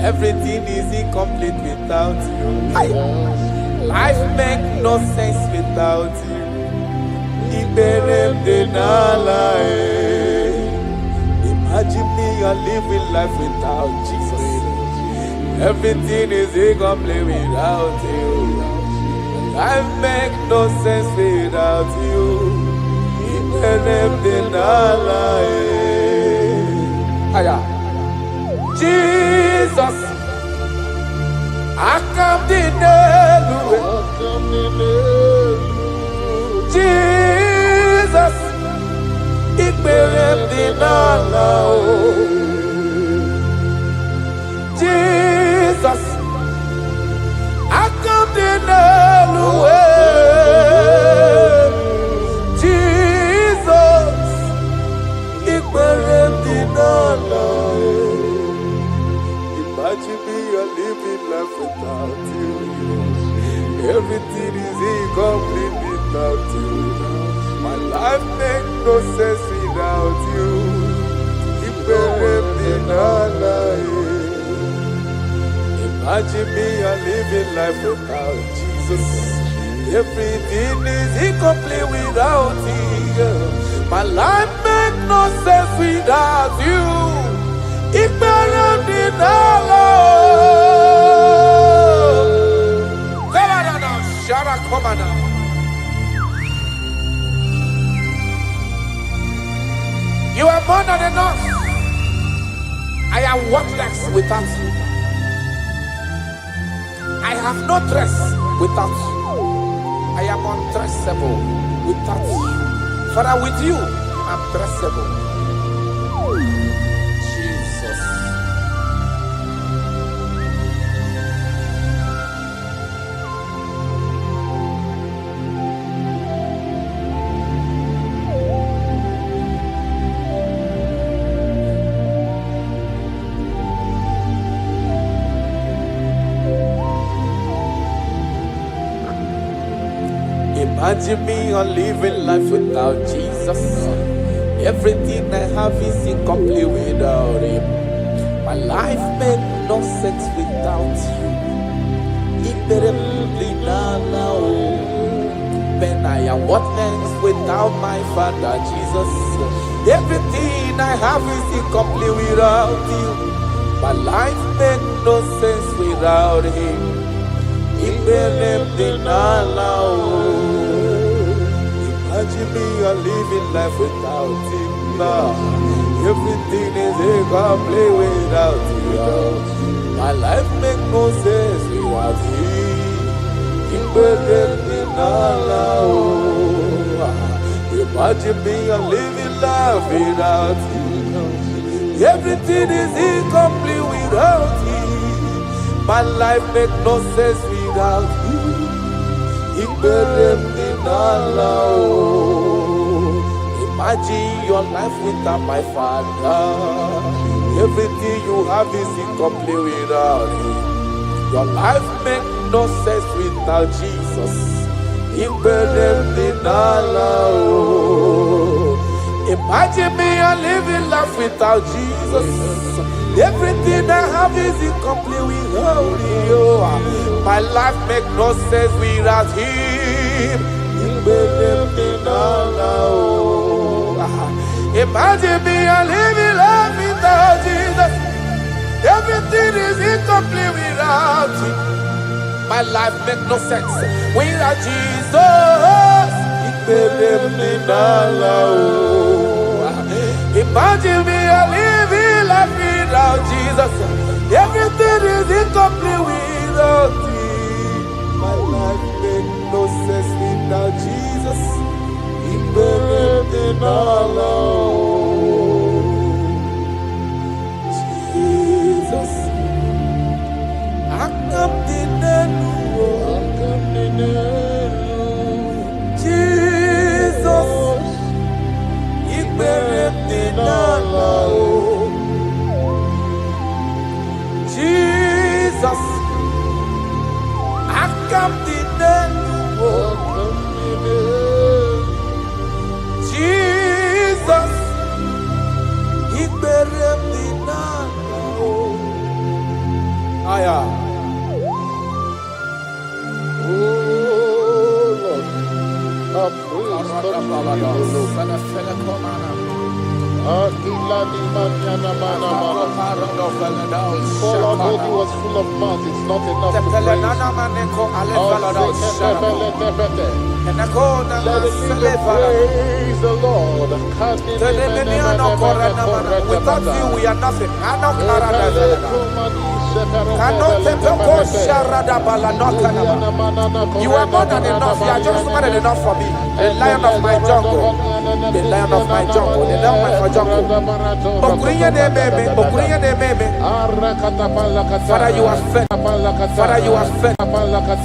Everything is incomplete without you. Life makes no sense without you. Imagine me and living life without Jesus. Everything is incomplete without you. Life makes no sense without you. Jesus, I come to Jesus, Jesus, I come to Imagine me a living life without you. Everything is incomplete without you. My life makes no sense without you. Imagine me a living life without Jesus. Everything is incomplete without you. My life makes no sense without you. You are more than enough. I am worthless without you. I have no dress without you. I am undressable without you. Father, with you, I'm dressable. Jesus. Imagine me on living life without Jesus. Everything I have is incomplete without Him. My life makes no sense without you. When I am worthless without my Father Jesus. Everything I have is incomplete without you. My life makes no sense without Him. Imagine me a living life without Him now. Everything is incomplete without you. My life makes no sense without Him. Imagine me a living life without you. Everything is incomplete without you. My life makes no sense without you. Imagine your life without my Father. Everything you have is incomplete without Him. Your life makes no sense without Jesus. Imagine me a living life without Jesus. Everything I have is incomplete without you. My life makes no sense without Him. Imagine me a living life without Jesus. Everything is incomplete without Him. My life makes no sense without Jesus. Imagine me a living life without Jesus. Everything is incomplete without Him. My life makes no sense without Jesus. Jesus, I come to Jesus, Jesus, I come to Jesus, Aya. For although He was full of mouth, it's not enough to praise. Let him praise the Lord. Without you, we are nothing. You are more than enough. You are just more than enough for me. The lion of my jungle. The lion of my jungle. The lion of my jungle. Father, you are fed. Father, you are fed.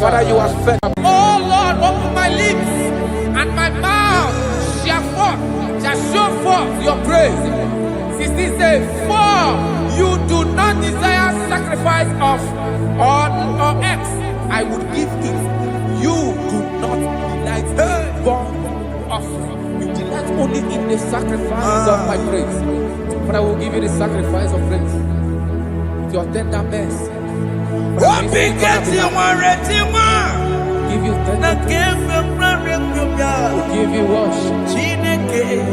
Father, you are fed. Oh Lord, open my lips and my mouth shall show forth your praise. 16 says, for you do not desire sacrifice of or X, I would give it. You do not delight in burnt offering. You delight only in the sacrifice of my praise. But I will give you the sacrifice of praise. With your tender mercy. Give you tender mercy. Will give you worship.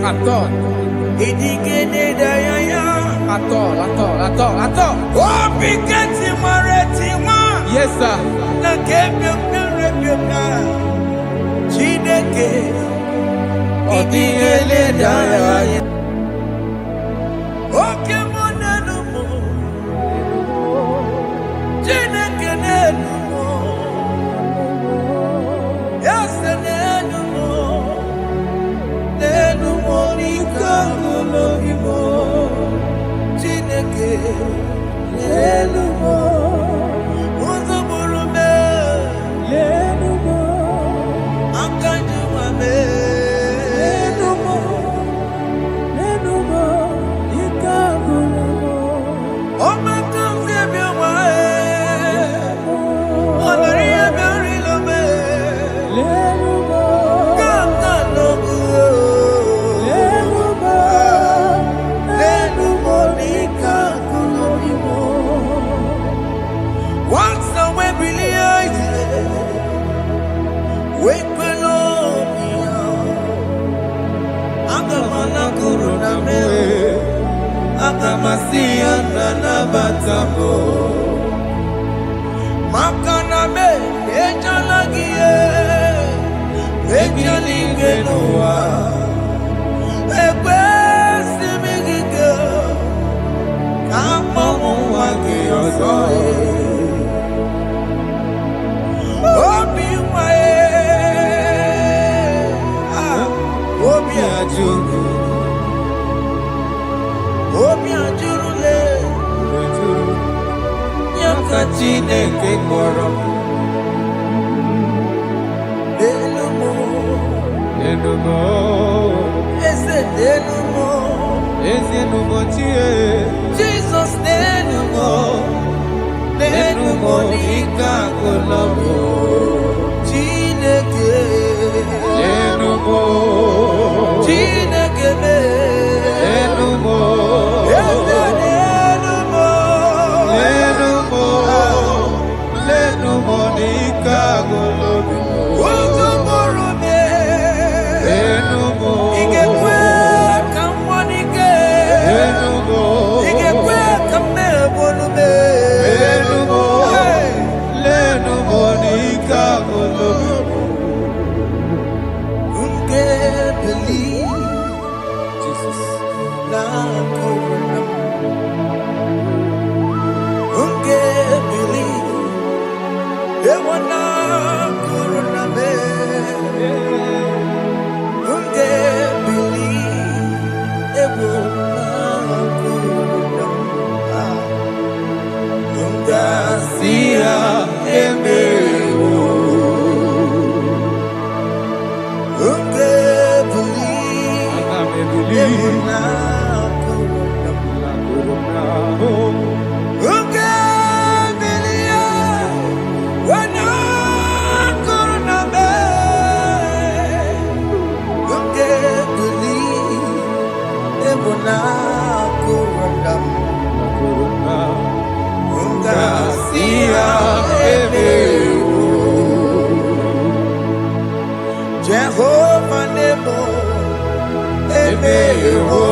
At all. Yes, sir. masia na batamo makana me ejalagie ejalingenua egbe simigige kamomu wage ozo obi wae obi ajuru obi ajurule yakachine ke koro denumo ese denumo tie Jesus denumo nika kolobo chineke denumo chineke me denumo lenumo nika kolobo ozoborome lenumo igekwe kamwanike lenumo igekwe kamebolume lenumo nika kolobo unge believe Jesus na korona unge believe ewana korona me unge believe ewana korona unga sia emewo unge believe ewana korona unge Jehovah Nebo Emeho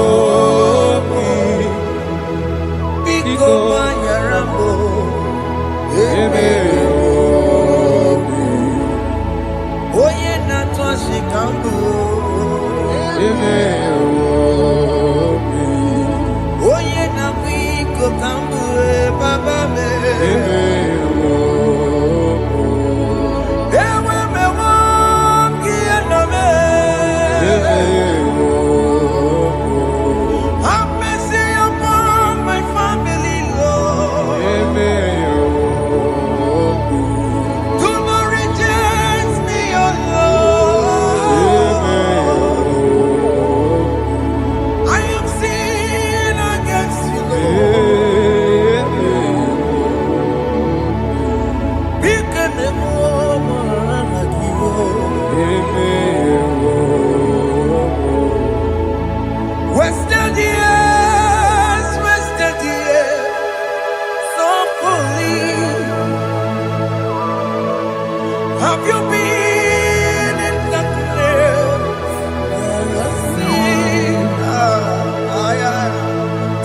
Biko Banyarambo Emeho Oye Natwa Shikambu Emeho Oye Nabiko Kambu Baba Me Emeho have mercy upon my family, Lord. Do not reject me, oh Lord. I am sin against you, Lord. Be wasted years, so fully. Have you been in darkness?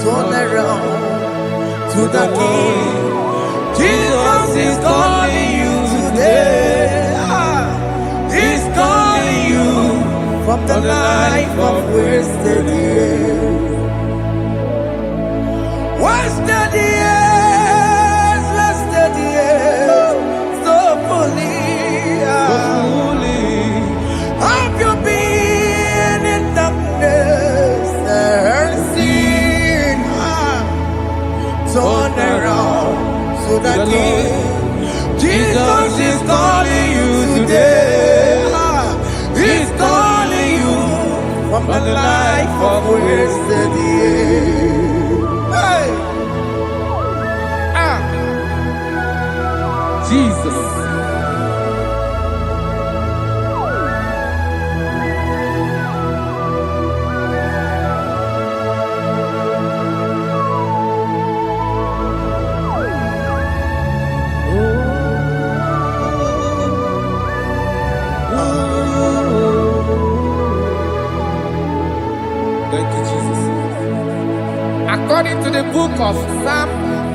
Turn around to the King. Jesus is calling you today. He's calling you from the life of wasted years. Wasted years, so fully. Have you been in darkness and seen? Turn around to the King. Jesus is calling you today. He's calling you from the life of wasted years. Hey! Jesus. according to the book of Psalm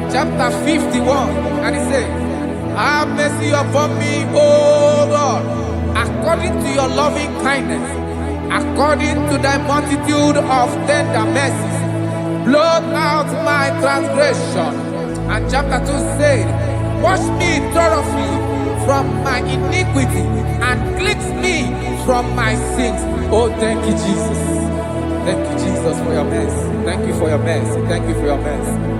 chapter 51, and it says, have mercy upon me, O Lord, according to your loving kindness, according to thy multitude of tender mercies, blot out my transgression. And chapter 2 said, wash me thoroughly from my iniquity and cleanse me from my sins. Oh, thank you, Jesus. Thank you, Jesus, for your mercy. Thank you for your mercy. Thank you for your mercy.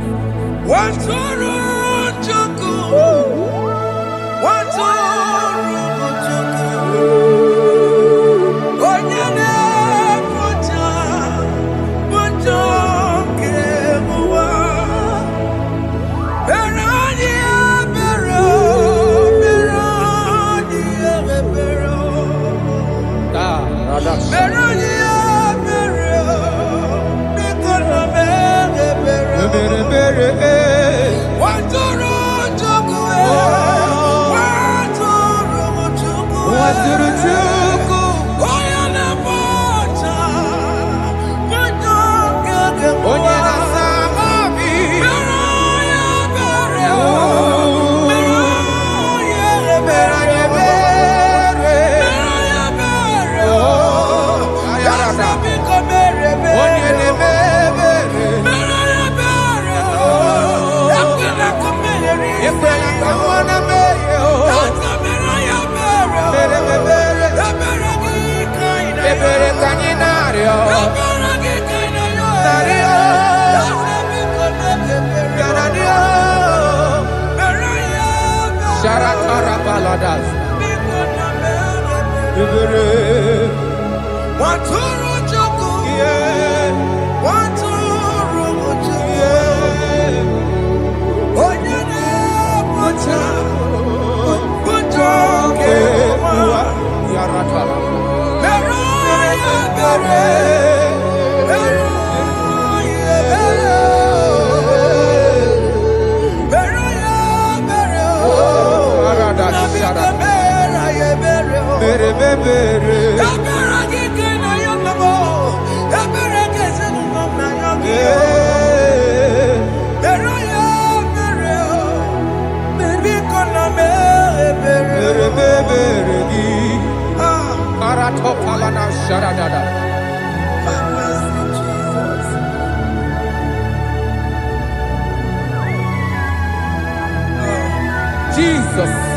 Jesus.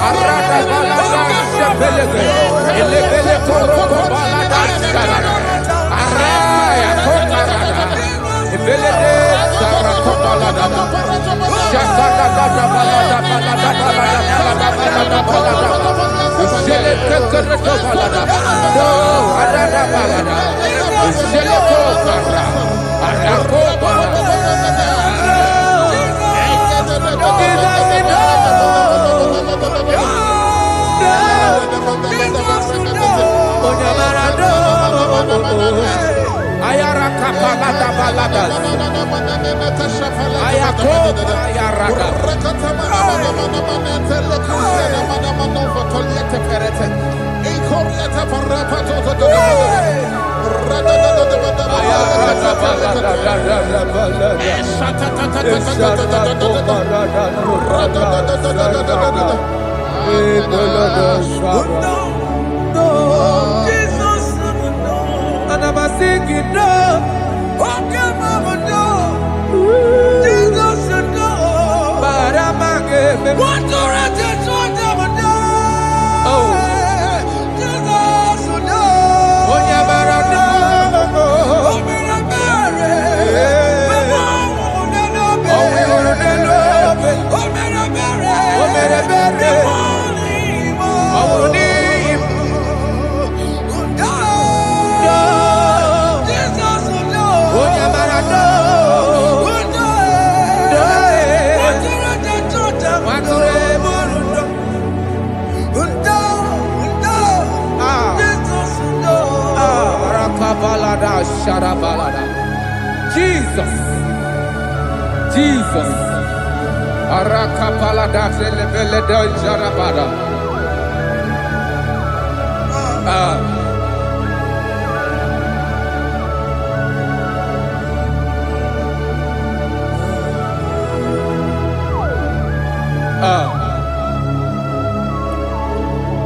Arada balada shepelege. Elebele koroko balada shara. Araya kokarada. Ebelede sarako balada. Shakada balada balada balada balada balada. Shele kekereto balada. No, arada balada. Shele kokara. Arako balada. Ayaraka balada balada. Ayako ayaraka. And I'm singing no. Okay, mama, no. Jesus, no. But I'm again. What do I just want to do? Oh, Jesus, no. Oh, yeah, but I know. Oh, me a berry. Oh, me a berry. Oh, me a berry. Oh, Jesus, Jesus, Araka palada zelebele do jarabada.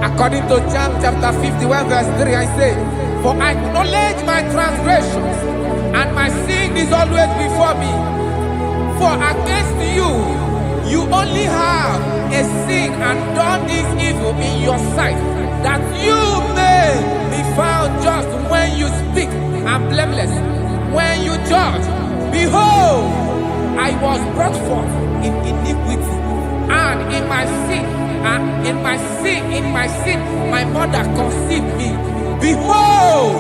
According to John chapter 51 verse 3, I say, for I acknowledge my transgressions, and my sin is always before me. For against you, you only have a sin and done this evil in your sight, that you may be found just when you speak and blameless when you judge. Behold, I was brought forth in iniquity, and in my sin, my mother conceived me. Behold,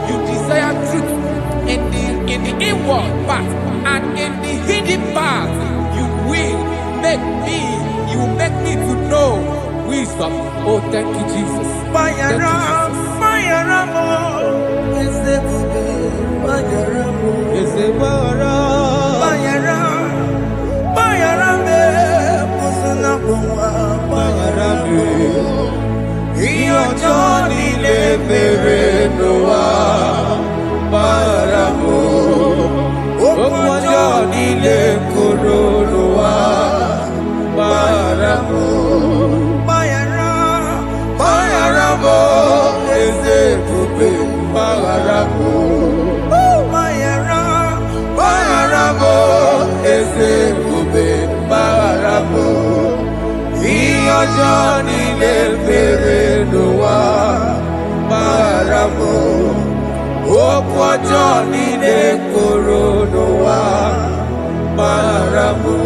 you desire truth in the inward part, and in the hidden part you will make me to know wisdom. Oh, thank you, Jesus. Thank you, Johnny le perenoa paramo, Johnny le coronoa paramo, paramo ese pupe paramo, paramo ese pupe paramo. Johnny le perenoa paramo, Johnny le coronoa paramo.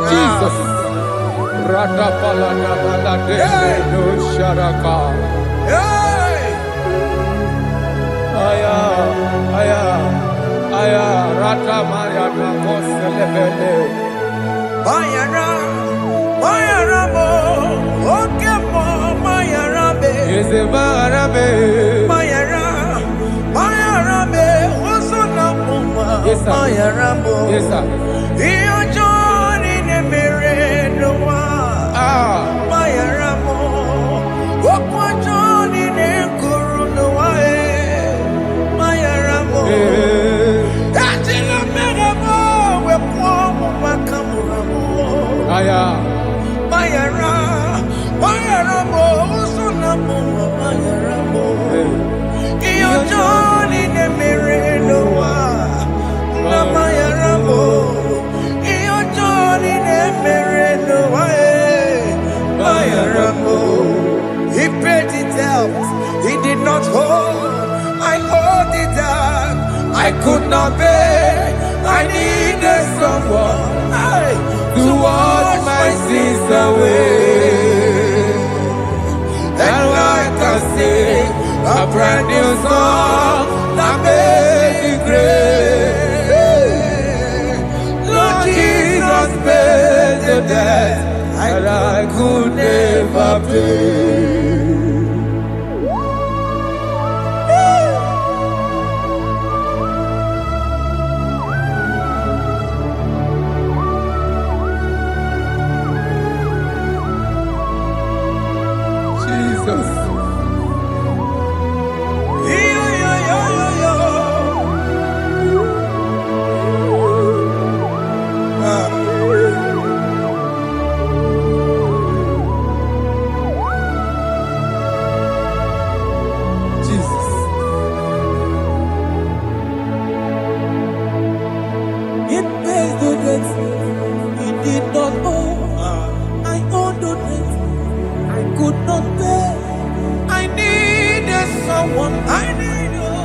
Jesus, Rata palana balade no sharaka. Aya, Rata Maya na koselebele. Bayara mo, oke mo, bayara be. Yeze bayara be, oso na muma. Bayara mo, yes sir. Iyo Johnny ne mere noa. Bayara mo, okwa Johnny ne kuru noa. Bayara mo. Aya, Bayara mo, Bayara mo. He did not hold, I hold it down. I could not bear, I needed someone to wash my sins away. And I can sing a brand new song that made me great. Lord Jesus paid the debt that I could never pay.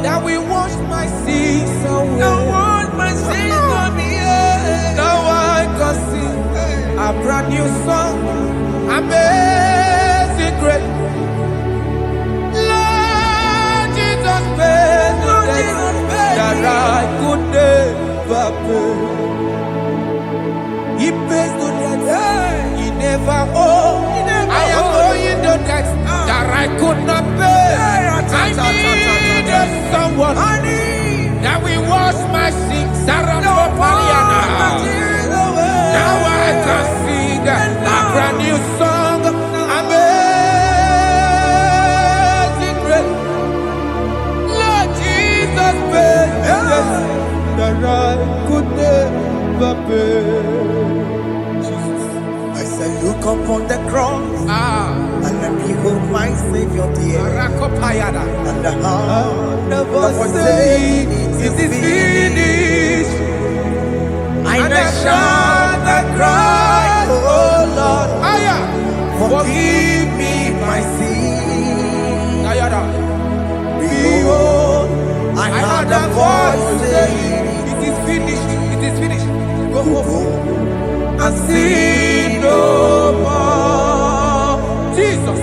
That we wash my sins away. Now I can sing a brand new song. Amazing grace. Lord Jesus paid the debt that I could never pay. He pays the debt he never owed. I am owing the debt that I could not pay. I needed someone that will wash my sins. Now I can sing a brand new song. Amazing grace. Lord Jesus paid the debt that I could never pay. I say, look upon the cross and let me hold my Savior dear. And the heart of us saying, it is finished. And I shall cry, oh Lord, forgive me my sin. Behold, I heard a voice saying, it is finished, it is finished. Go and sin no more. Jesus.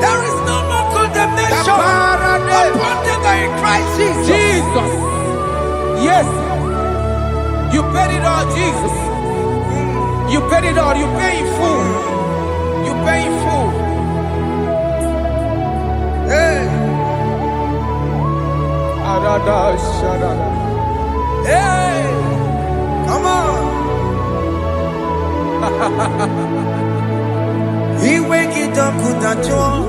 There is no more condemnation upon them that in Christ Jesus. Jesus. Yes. You paid it all, Jesus. You paid it all. You pay in full. You pay in full. Hey. Hey. Come on. He wake it up with a joy.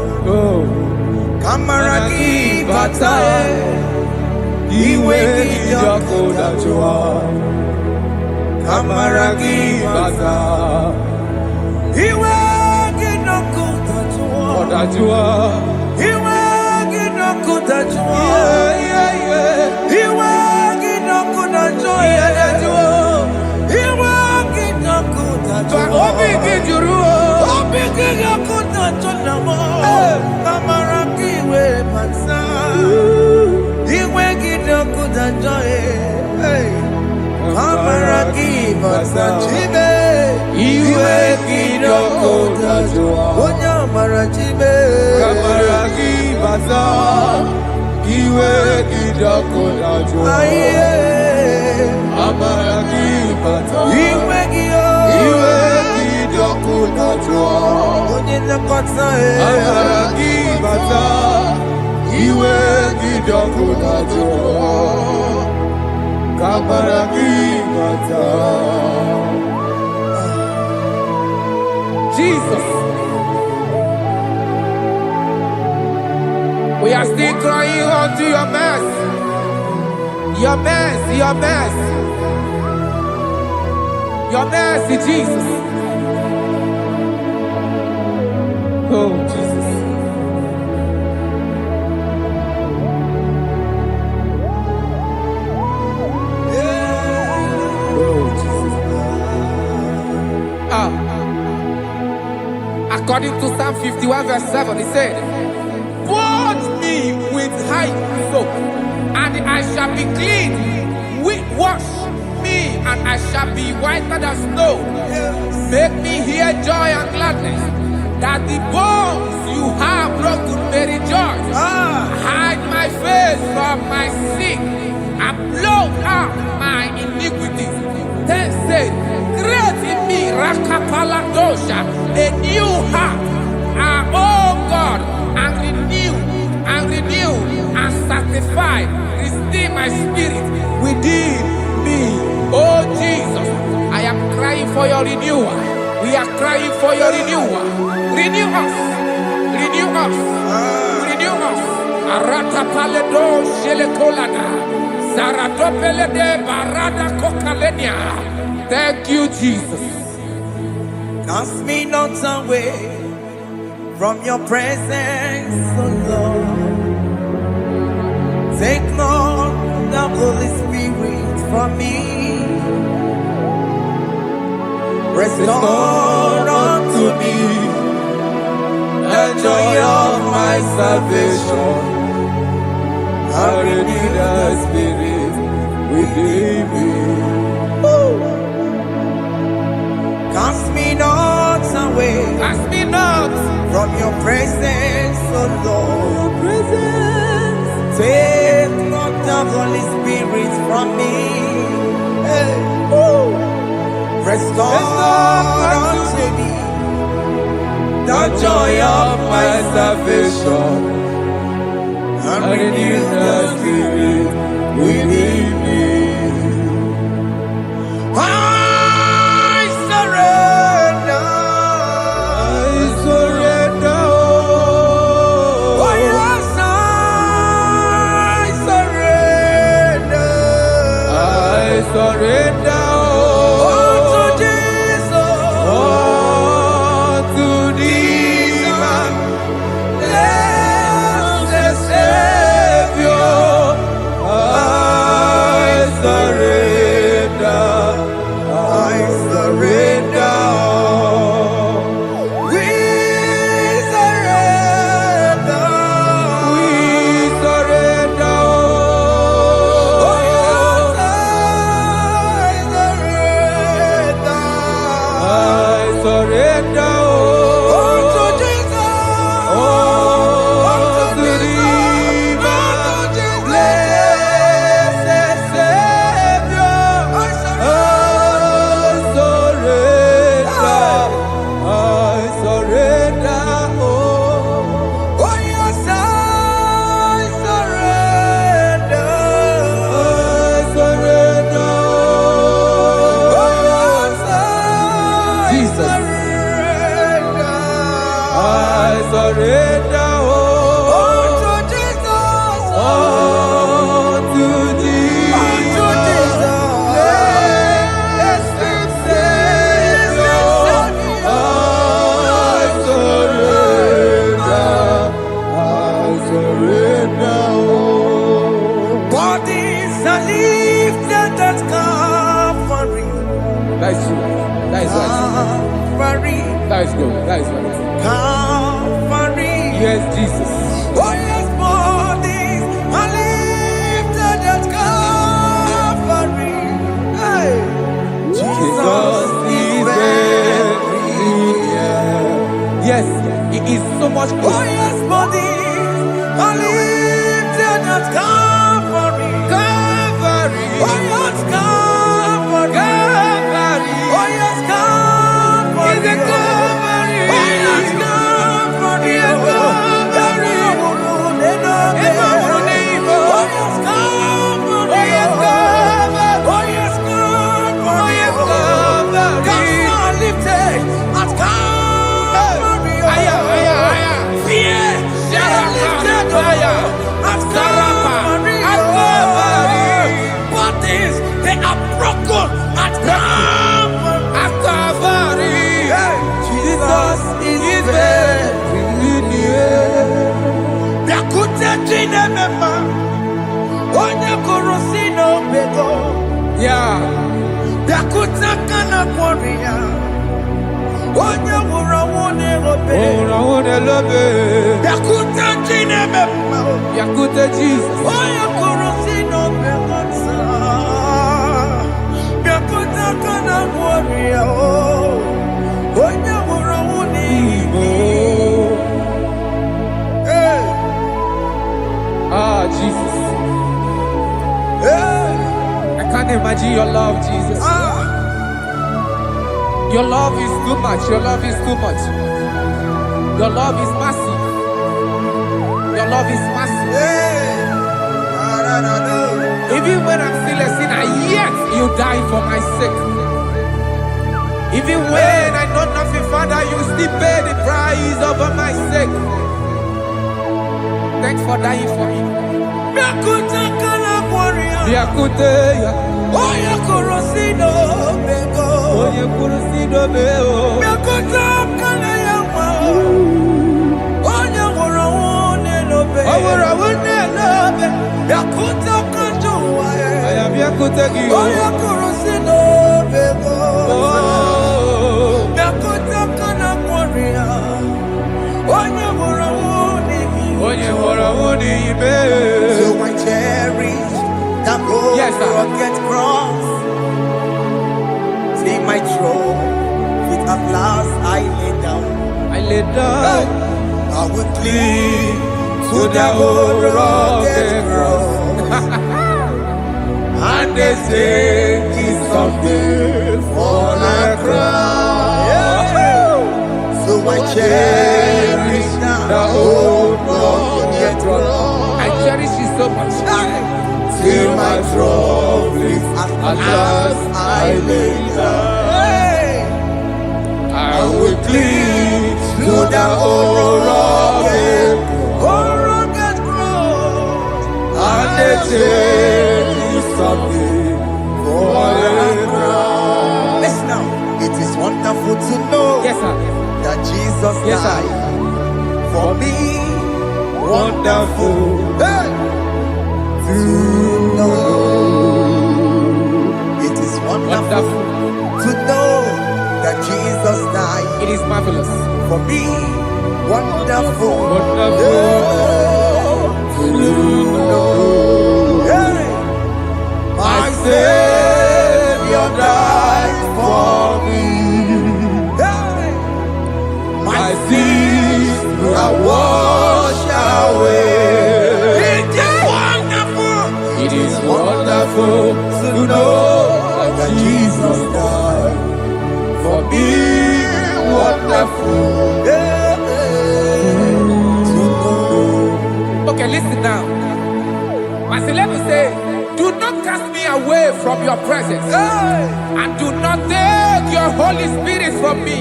Kamaraki batae. He wake it up with a joy. Kamaraki batae. He wake it up with a joy. He wake it up with a joy. He wake it up with a joy. He wake it up with a joy. Jesus. We are still crying unto your mercy. Your mercy, your mercy. Your mercy, Jesus. Oh, Jesus. According to Psalm 51 verse 7, he said, "Wash me with hyssop, soap, and I shall be clean. Wash me, and I shall be whiter than snow. Make me hear joy and gladness, that the bones you have broken may rejoice. Hide my face from my sin, and blot out my iniquities." Then said, "Create in me, Rakapaladosha, a new heart, oh God, and renew, and sanctify, restore my spirit within me." Oh Jesus, I am crying for your renewal. We are crying for your renewal. Renew us, renew us, renew us. Arata paledo shelekolada, zaradopele de barada kokalenia. Thank you, Jesus. Cast me not away from your presence, oh Lord. Take not the Holy Spirit from me. Restore unto me the joy of my salvation, and renew the spirit within me. Cast me not away, Cast me not from your presence, oh Lord. Take not the Holy Spirit from me. Hey. Restore unto me the joy of my salvation, and renew the spirit within me. I surrender. Oh yes, I surrender. That is good. That is right. Calvary. Yes, Jesus. Oh yes, bodies are lifted at Calvary. Hey. Jesus is very near. Yes, it is so much Oh closer. yes, bodies are lifted at Calvary. Calvary. Oh yes, Calvary. Calvary. Oh yes, Calvary. Is it Calvary? Oh yes, Calvary. Yes, Calvary. Yeah. Dakota kana kwaria. Onya wura wone Ora lobe. Yakuta jine mema. Yakuta Jesus. Oya korosino bekonsa. Yakuta kana warrior. Oya murawuni. Hey. Ah, Jesus. Hey. I can't imagine your love, Jesus. Your love is too much. Your love is too much. Your love is massive. Your love is massive. Hey. Even when I'm still a sinner, yet you die for my sake. Even when I know nothing, Father, you still pay the price over my sake. Thanks for dying for me. Yakuta kana warrior. Yakuteya. Oya korosino beko. Oye kurusino beo. Yakuta kana yawa. Oya murawuni lobe. Awura wune lobe. Yakuta kanjuwa. I am Yakutegi. Oya korosino beko. Yakuta kana warrior. Oya murawuni. Oye murawuni ibe. So I cherish that road. Yes, sir. Rugged cross. See my throne. With at last I lay down. I lay down. I will cling to the old rugged cross. And they say he's something for the crown. So I cherish The old rugged cross. I cherish it so much. till my throne is at last I lay down. I will cling To the old rugged cross. and they say he's something for the crown. Listen now, it is wonderful to know Yes, sir. that Jesus Yes, sir. died for me. Wonderful. Hey! To know. It is wonderful Wonderful. to know that Jesus died It is marvelous. for me. Wonderful. Wonderful. To know. Hey! My Savior died for me. Hey! My sins are washed away. It is wonderful. It is wonderful to know that Jesus died for me. Wonderful. Okay, listen now. As the Bible says, do not cast me away from your presence, and do not take your Holy Spirit from me.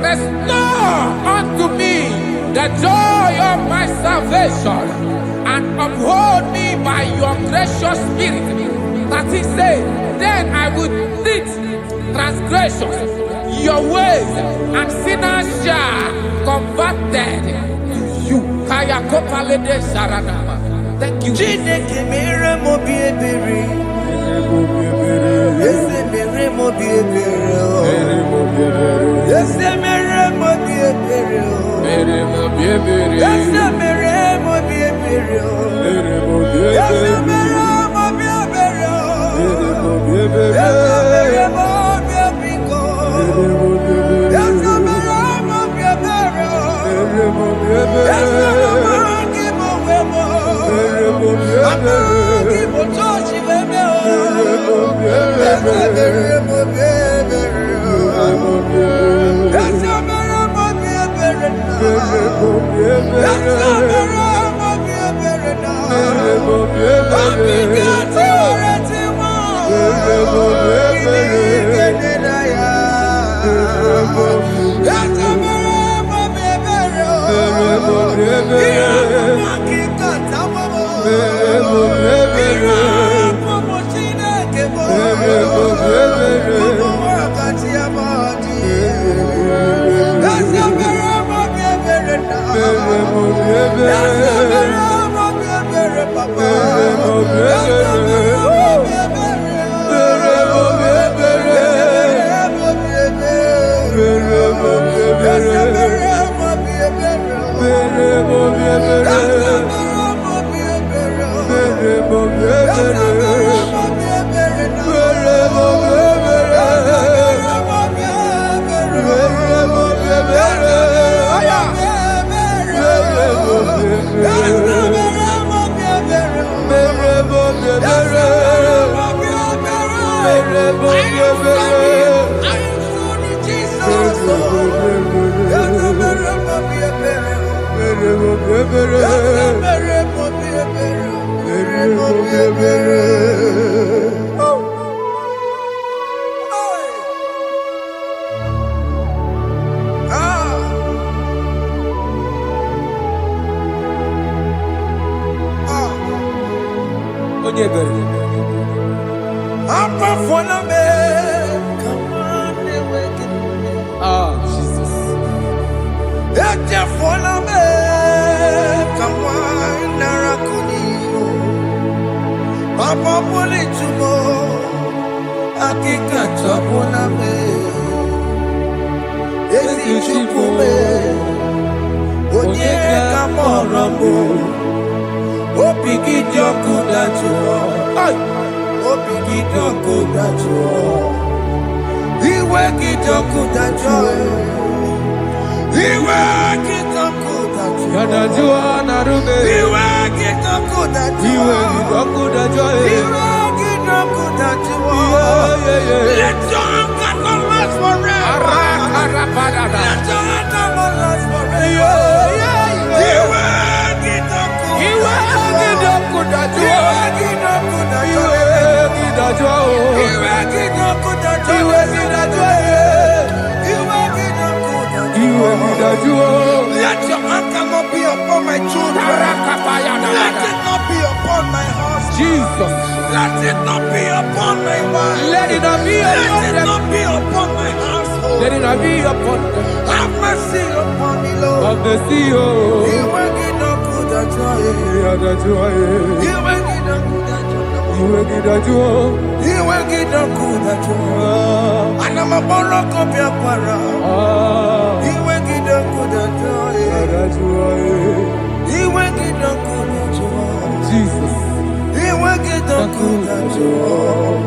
Restore unto me the joy of my salvation, and uphold me by your gracious spirit. That he said, then I would teach transgressions your ways, and sinners shall converted to you. Kaya kopalede sharanama. Thank you. Chineke mere mo bi ebere. Ese mere mo bi ebere. Ese mere mo bi ebere. Ese mere mo bi ebere. Ese mere mo bi ebere. Ese mere mo bi ebere. Ese mere mo bi ebiko. Ese mere mo bi ebere. Ese mere mo wemo. Amo ki mo tochi wemo. Ese mere mo bi ebere. Ese mere mo bi ebere na. Ese mere mo bi ebere na. Obi gati oreti mo. Ili gene na ya. Ese mere mo bi ebere. Iya mo ki kata mo. Iya mo Chineke mo. Mo wakati ya madi. Ese mere mo bi ebere na. Ese mere mo bi ebere papa. Ese mere mo bi ebere. Ese mere mo bi ebere. Ese mere Jesus. Let your anger not be upon my children. Let it not be upon my husband. Jesus. Let it not be upon my wife. Let it not be upon Let it them. not be upon my household. Let it not be upon them. Have mercy upon me, Lord. Of the CEO. You will get no good at joy. You will get no good at joy. You will get no good at joy. And I'm a borrow of your para. You will get no good at joy. You will get no good at joy. Jesus. You will get no good at joy.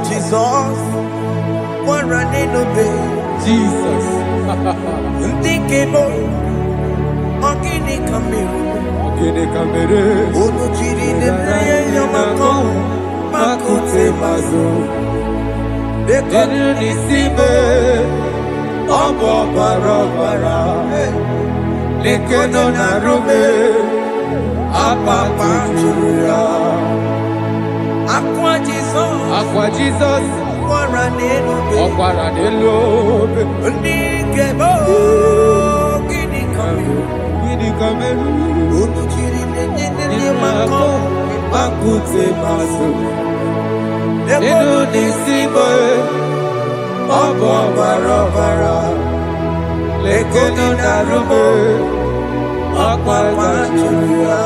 Jesus, we're running away. Jesus. Deepigbo, ogini kamiru. Olu jiri nene yamako, makute mazo. Dekonu nisibe, obo barabara. Lekeno narume, apapa chuya. Aqua Jesus, Ọ̀kwara n'elobe. Deepigbo, Gịnị ka merụ? olu jiri nene yamako, Makute maso. dekonu nisibe, obo barabara. Lekeno narume, Apapa chuya.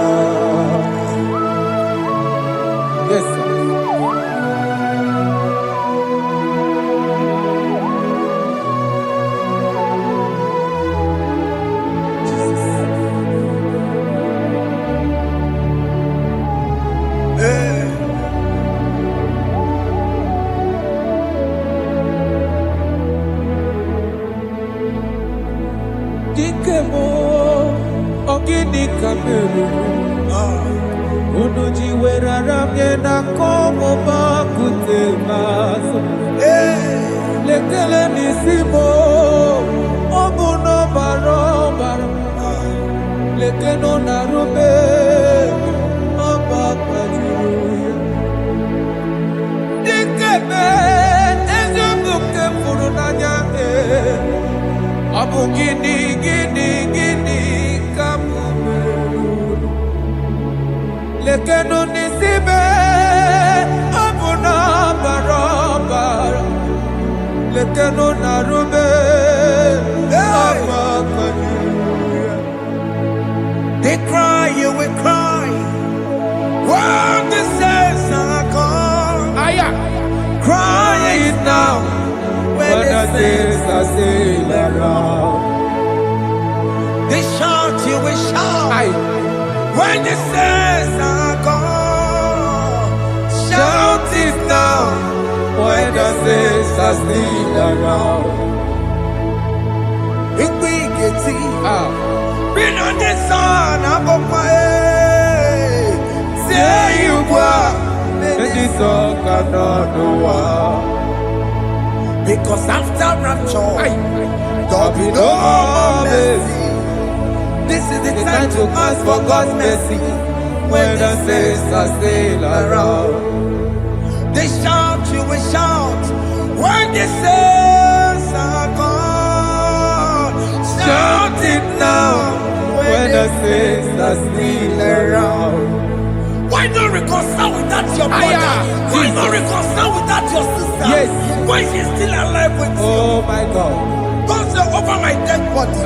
Yes, sir. Deepigbo, ogini ka merụ? Unu ji werara mie na komo bakute maso. Lekele n'isi mo, ọ bụ n'ọbara ọbara. Lekeno na-arube, ọba kpajuru ya. Dikeme, eziokwu nke m fụrụ n'anya. Ọ bụ gịnị ka m mere? Lekenu n'isibe, ọ bụ n'ọbara ọbara. Lekenu na-arube, ọba kpajuru ya. They cry, you will cry. When the saints are gone, cry it now. When the saints are still around, they shout, you will shout. When the saints are gone, shout it now. When the saints are still around. If we get it, Been on the sun, I'm on my head. Say you go. Because after rapture, there'll be no more mercy. This is the time to ask for God's mercy. When the saints are still around, they shout, you will shout. When the saints are gone, shout it now. When the saints are still around. Why not reconcile with that your brother? Why not reconcile with that your sister? Yes. Why she's still alive with you? Oh my God. Don't say over my dead body.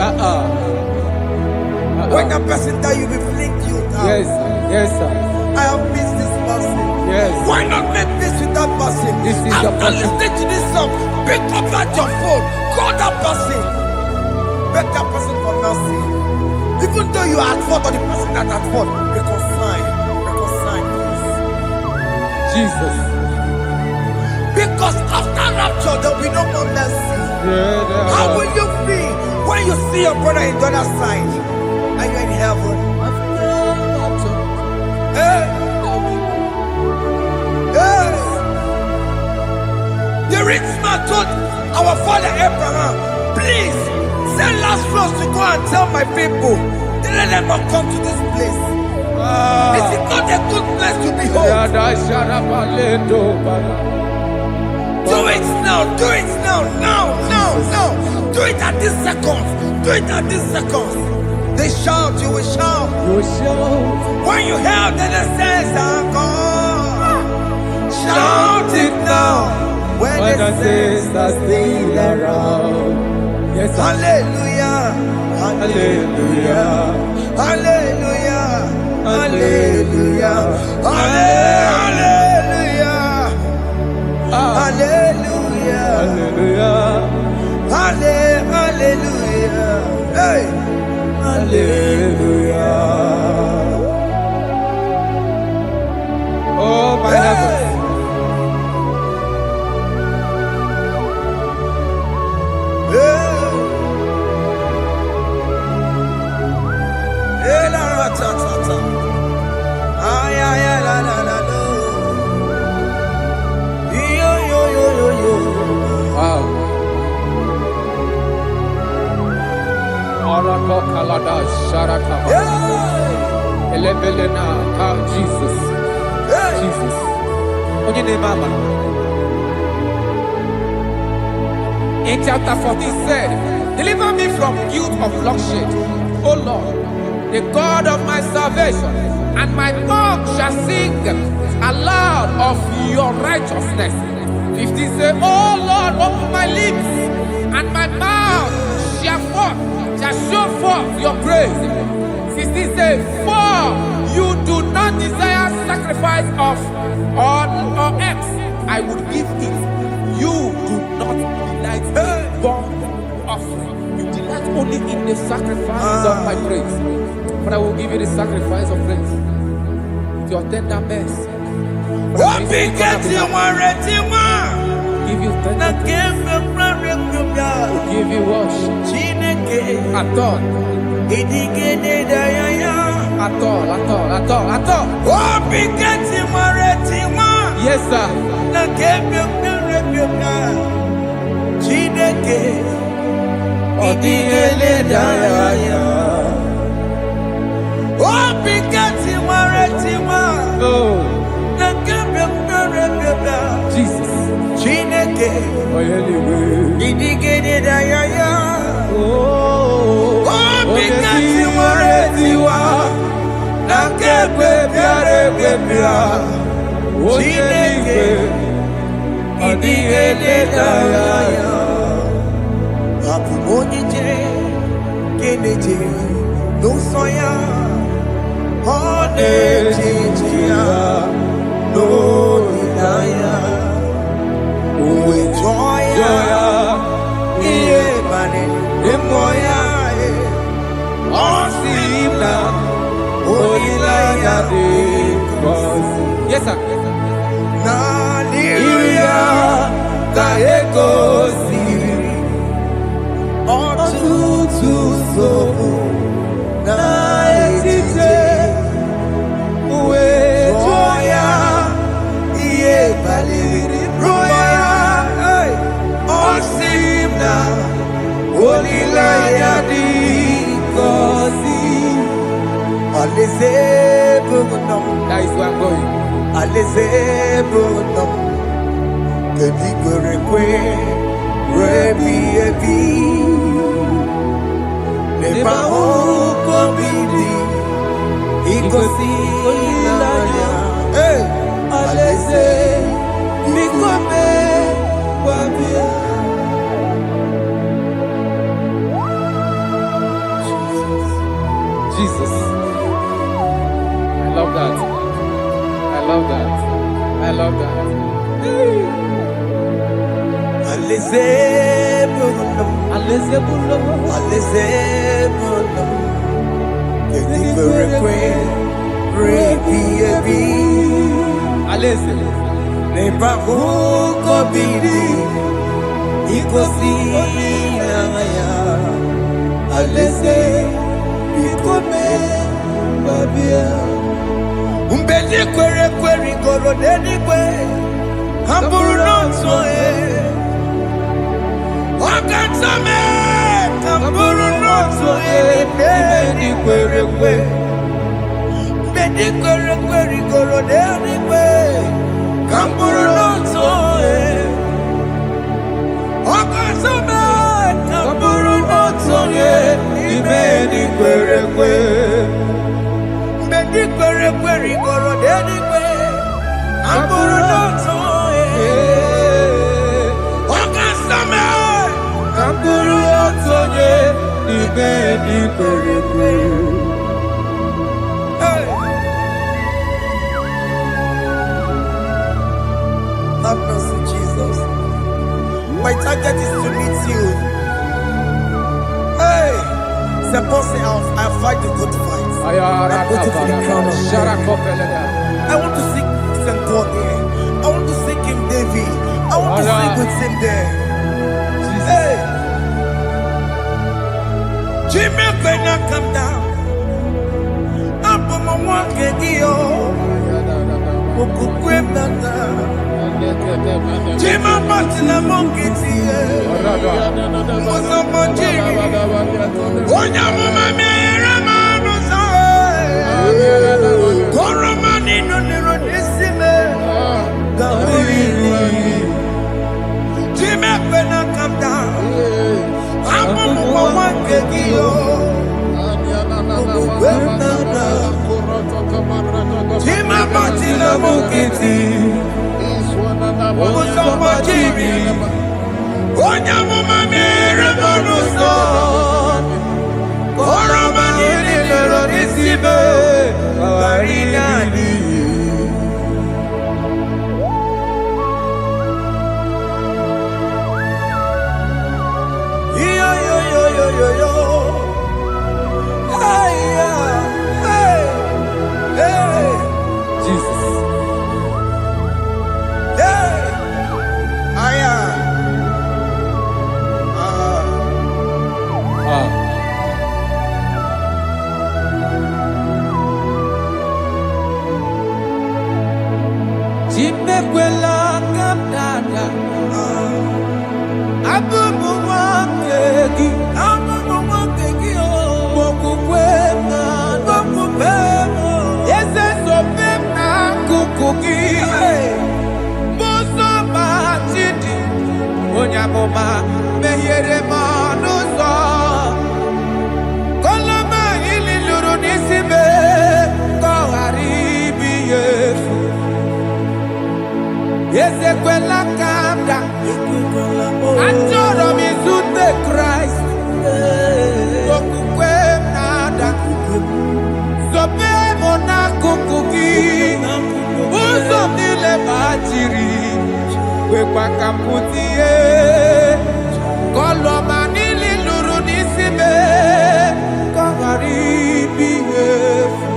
When the person that you inflict you down. Yes, yes, sir. I have missed this person. Yes. Why not make peace with that person? This is the After person. listening to this song, pick up that your phone, call that person, beg that person for mercy. Even though you are at fault or the person that at fault, reconcile, please. Jesus. Because after rapture, there will be no more mercy. How will you feel when you see your brother in the other side and you're in heaven? Hey. Hey. The rich man told our father Abraham, please send Lazarus to go and tell my people to let them not come to this place. This is not a good place to behold. Do it now, do it now. Do it at this second. Do it at this second. They shout, you will shout. When you hear that the saints are gone, shout it now. When the saints are still around. Yes, sir. Hallelujah, hallelujah, hallelujah, hallelujah, hallelujah, hallelujah, hallelujah, hey, hallelujah. Oh my heavens. Jesus. Jesus. In chapter 14 said, deliver me from guilt of bloodshed, O Lord, the God of my salvation, and my tongue shall sing aloud of your righteousness. 15 say, O Lord, open my lips, and my mouth shall show forth your praise. 16 say, for you do not desire sacrifice of or eggs, I would give it. You do not delight in burnt offering. You delight only in the sacrifice of my praise. But I will give you the sacrifice of praise. With your tender mercy. Give you tender praise. Give you worship. At all. At all. Yes, sir. Jesus. Yes, sir. Alezebunam, Kedigwerekwe, Rebi Ebi, Nebaho Kobidi, Ikosi Ilaya, Aleze, Mikome, Wabia. Jesus. I love that. I love that. I love that. Alezebunam, Alezebunam, Alezebunam, Kedigwerekwe, Rebi Ebi, Aleze, Nebaho Kobidi, Ikosi Ilaya, Aleze, Mikome, Babia. Umbedi kwere kwere goro deni kwe, hamburu nonso Wakatame, hamburu nonso Bedi kwere kwe, bedi kwere kwere goro deni kwe, hamburu nonso Wakatame, hamburu nonso Bedi kwere kwe. Bedi kwere kwere goro deni kwe, hamburu nonso Wakatame, hamburu nonso Bedi kwere kwe. Have mercy, Jesus. My target is to meet you. Hey, c'est pensé I fight the good fight. I'm waiting for the crown of glory. I want to seek St. Paul there. I want to seek King David. I want to sing with him there. Hey, Jimmy cannot come down. I'm from my one Kedio. Jima Batila Monkiti, Mosamanjiri, Onyamama Ramanusa, Koromani no Neronisime, Gawiri, Jima Pena come down, I'm one Kedio, Jima Batila Monkiti, Mosamanjiri, Onyamama Ramanusa, Koromani no Neronisime, Gawiri. Yo. Hey, Jesus. Hey, Jimekwela kapdada, abubu wakegi, Bokukwe Yese sopem na kukuki, Muso Machidi, Onyamoma, Mehere Manuso, Koloma Ililuru Nisibe, Koharibi Yesu, Yese Kwela Kamda, Antoro Mizute Christ, Bokukwe Nada, Sope Mona Kukuki, Uzo Nile Bachiri, Wekwa Kamputie, Koloma Nililuru Nisibe, Koharibi Yesu,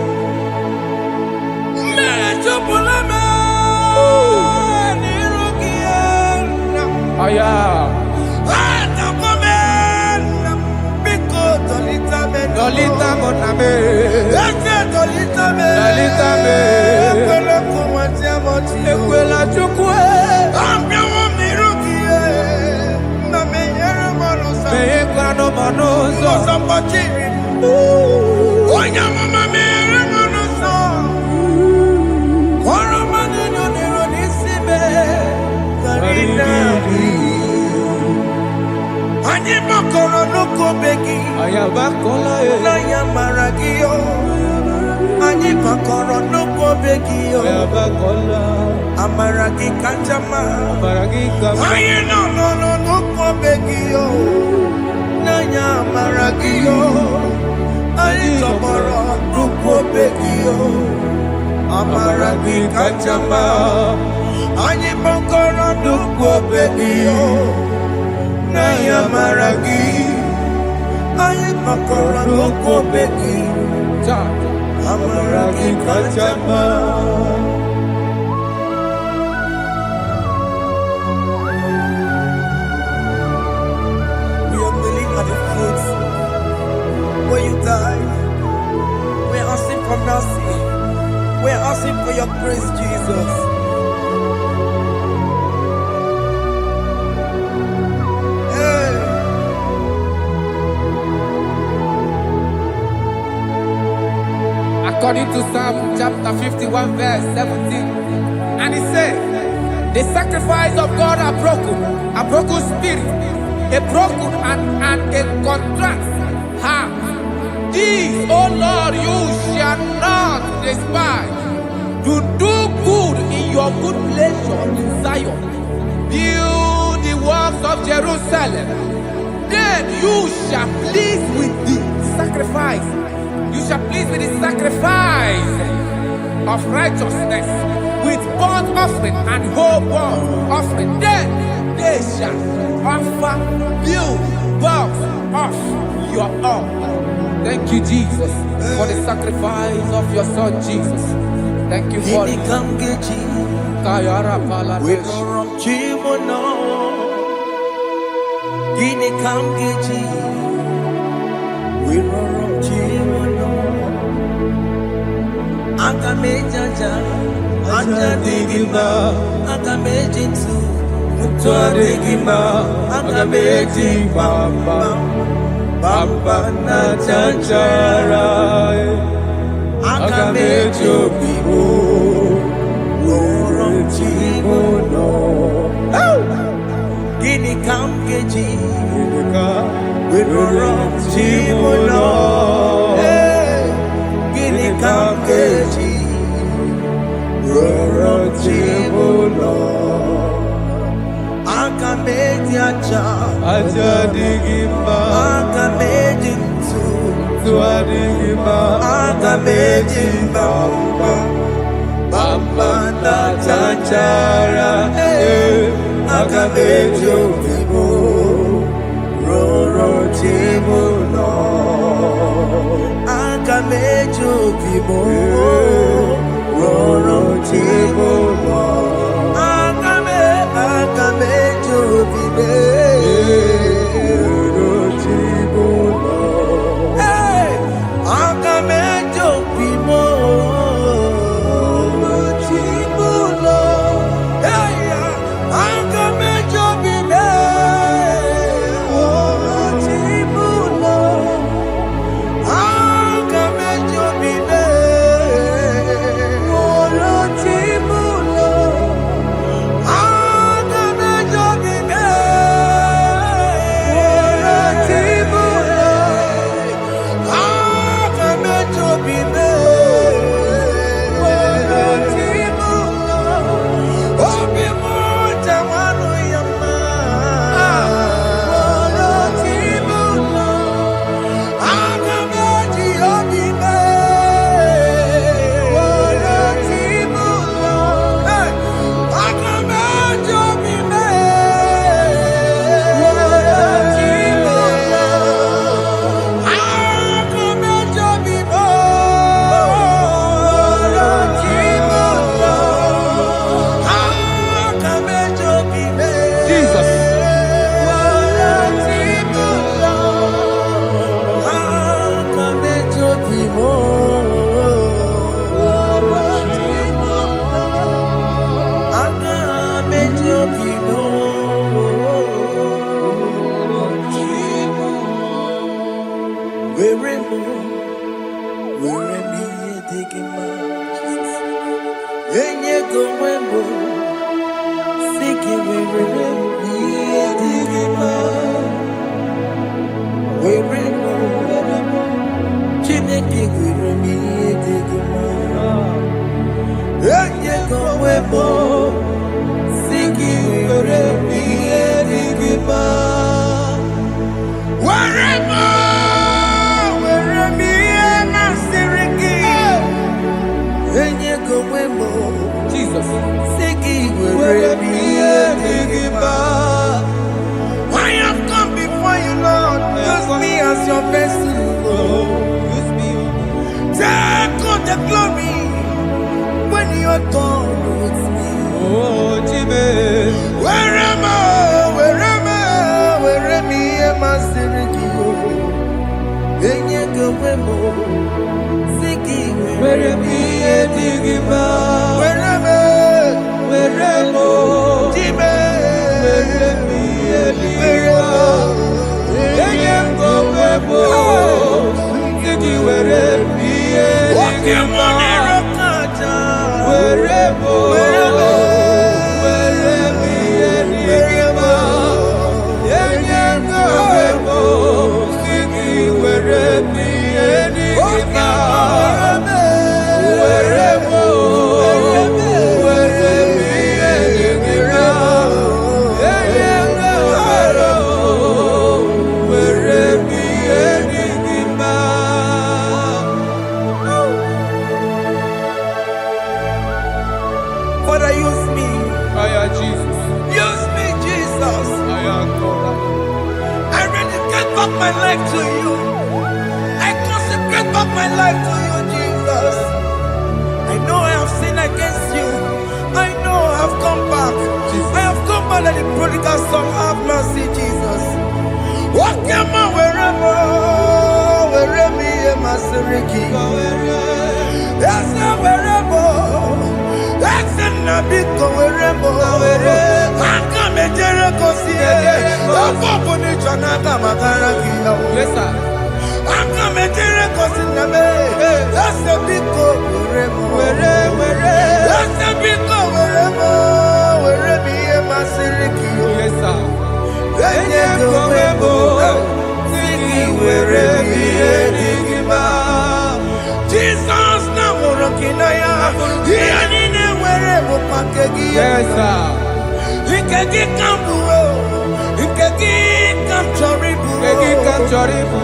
Mechopulame, Nirugiena, Aya. Dolita moname, dolita me, ekwela chukwe, ambia mirukie, na meyere manusa, meyekwano manusa, sambachiri, onya mama meyere manusa, koromani no Anyị makọrọ n'okobe gị. Ayabakola N'anya mara gị o. Anyị makọrọ n'okobe gị o. Ayabakola Amara gị kacha mma. Baragika Anyị nọ n'okobe gị o. N'anya mara gị o. Anyị tọgbọrọ n'okobe gị o. Amara gị kacha mma. Anyị makọrọ n'okobe gị o. N'anya mara gị. Anyị makọrọ n'okobe gị. Amara gị kacha mma. We are kneeling at the foot where you died. We are asking for mercy. We are asking for your grace, Jesus. Hey. According to Psalm chapter 51 verse 17. And he said, the sacrifice of God are broken spirit, a broken and a contrite heart. These, O Lord, you shall not despise. To do good in your good pleasure in Zion. Build the walls of Jerusalem. Then you shall please with the sacrifice. You shall please with the sacrifice of righteousness, with burnt offering and whole burnt offering. Then they shall offer build works of your own. Thank you, Jesus, for the sacrifice of your Son, Jesus. Thank you for Gini kam geji. Kayara We Paladesh. rorom chimono. Gini kam geji. We rorom chimono. Aga mejaja. Aja digima. Aga mejinsu. Mutwa digima. Aga mejibamba. Bamba na chanchara. Aga mejobibo. Rorom chimono. Gini kam geji. We rorom chimono. Gini kam geji. Rorom chimono. Aga mediacha. Aja digimba Aga mejintu. Tua digimba Aga mejimbamba. Bamba na chanchara. Aga mejobibo. Roro chimono. Aga mejobibo. Roro chimono. Aga mejobibo. Roro chimono. Hey, aga mejobibo. Roro chimono. Hey, aga mejobibo. Roro chimono. Aga mejobibo. Roro chimono. Aga mejobibo. your vessel, Lord. Use me, oh. Take all the glory when you're done with me. Oh, Jimmy. Where am I? Where am I? Where am I? Sirikio. Enye gowemo. Siki. Where am I? Digima. Where am I? Where am I? Jimmy. Where am I? Digima. Enye gowemo. Siki. Where am I? Digima. Where am I? Father, use me. Jesus. Use me, Jesus. I am God. I dedicate back my life to you. I consecrate back my life to you, Jesus. I know I have sinned against you. I know I have come back. I have come back like the prodigal son. Have mercy, Jesus. Walk your man wherever me and my Siriki. That's not wherever. That's not big wherever. I come and Jericho see it. Yes, sir. I come and Jericho see it. That's a big wherever. That's a big wherever me and my Siriki. Yes, sir. Jesus na morokinaya yani wherever pakegi Yes, sir. ikegi kamburo ikegi kamchoribu Kegi kamchoribu.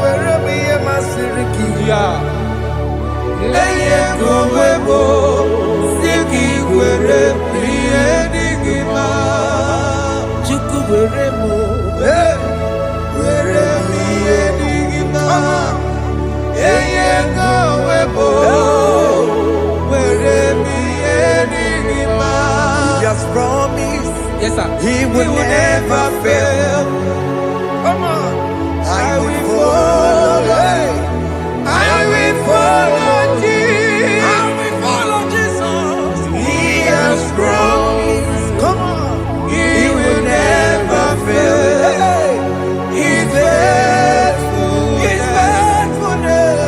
wherever ye masiriki Yeah. Eye kumebo. Siki were priye digima. chuku wherever Were priye digima. Eye kumebo. Were priye digima. He has promised Yes, sir. He will never fail. Come on. I will follow. I will follow Jesus. I will follow Jesus. He has promised. Come on. He will never fail. He's faithful. His faithfulness.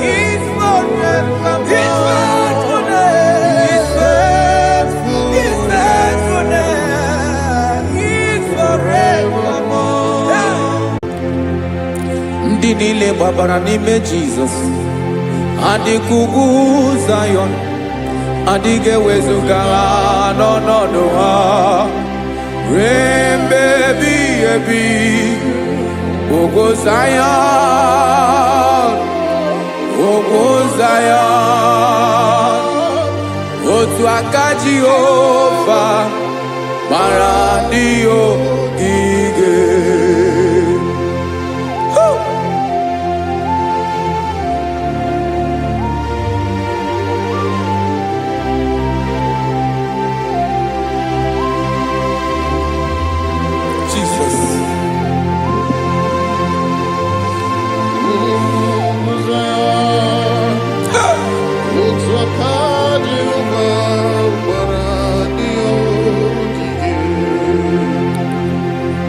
He's forevermore. His faithfulness. He's faithful. His faithfulness. He's forevermore. Ndị niile gbabara n'ime Jizọs adịghị ugwu Zayọn, adịghị ewezuga ha n'ọnọdụ ha ruo mgbe ebighị ebi. Ugwu Zayọn, ugwu Zayọn, otu aka Jehova mara ndị ogige. Jesus.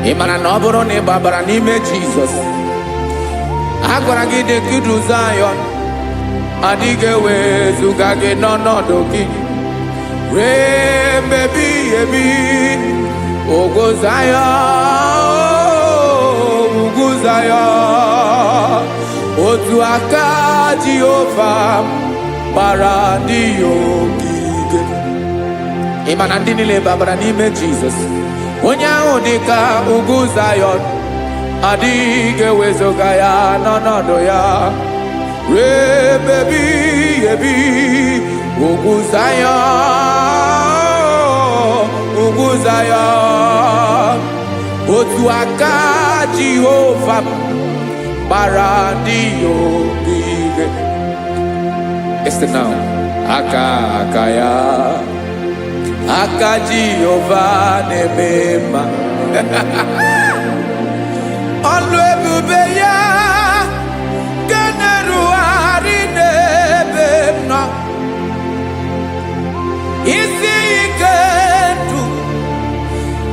Ị mara na ọ bụrụ na ị gbabara n'ime Jizọs, a gwara gị dị kudu Zayọn, adịghị ewezuga gị n'ọnọdụ gị ruo mgbe ebighị ebi. Ugwu Zayọn, ugwu Zayọn, otu aka Jehova gbara ndị ogige. Ị ma na ndị niile gbabara n'ime Jizọs, onye ahụ dị ka ugwu Zayọn, adịghị ewezuga ya n'ọnọdụ ya ruo mgbe ebighị ebi. Ugwu Zayọn, ugwu Zayọn, otu aka Jehovah Baradio Bige. Listen now. Akaya Aka Jehovah Nebema. Alwebubeya Ganeruari Nebema. Isi Ikendu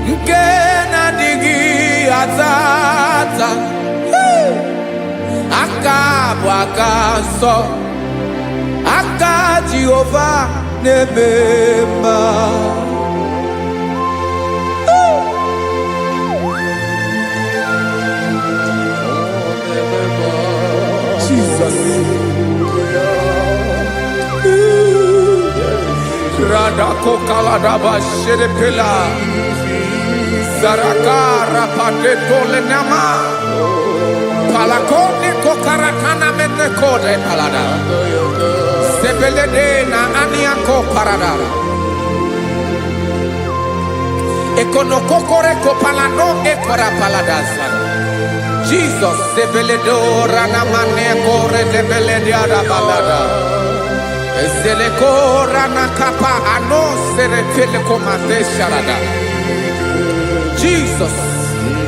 Nkena Digi Atata. Aka so Aka Jehovah Nebema. Jesus. Radako Kaladaba Shedepila Zarakara Padetole Nama Palakone Kokarakana Metekode Palada Sebelede na Aniako Paradara Ekonokokore Kopalano Ekora Paladasa Jesus Sebeledo Ranamane Kore Debeledia Balada Ezeleko Ranakapa Ano Serepeleko Mate Sharada. Jesus,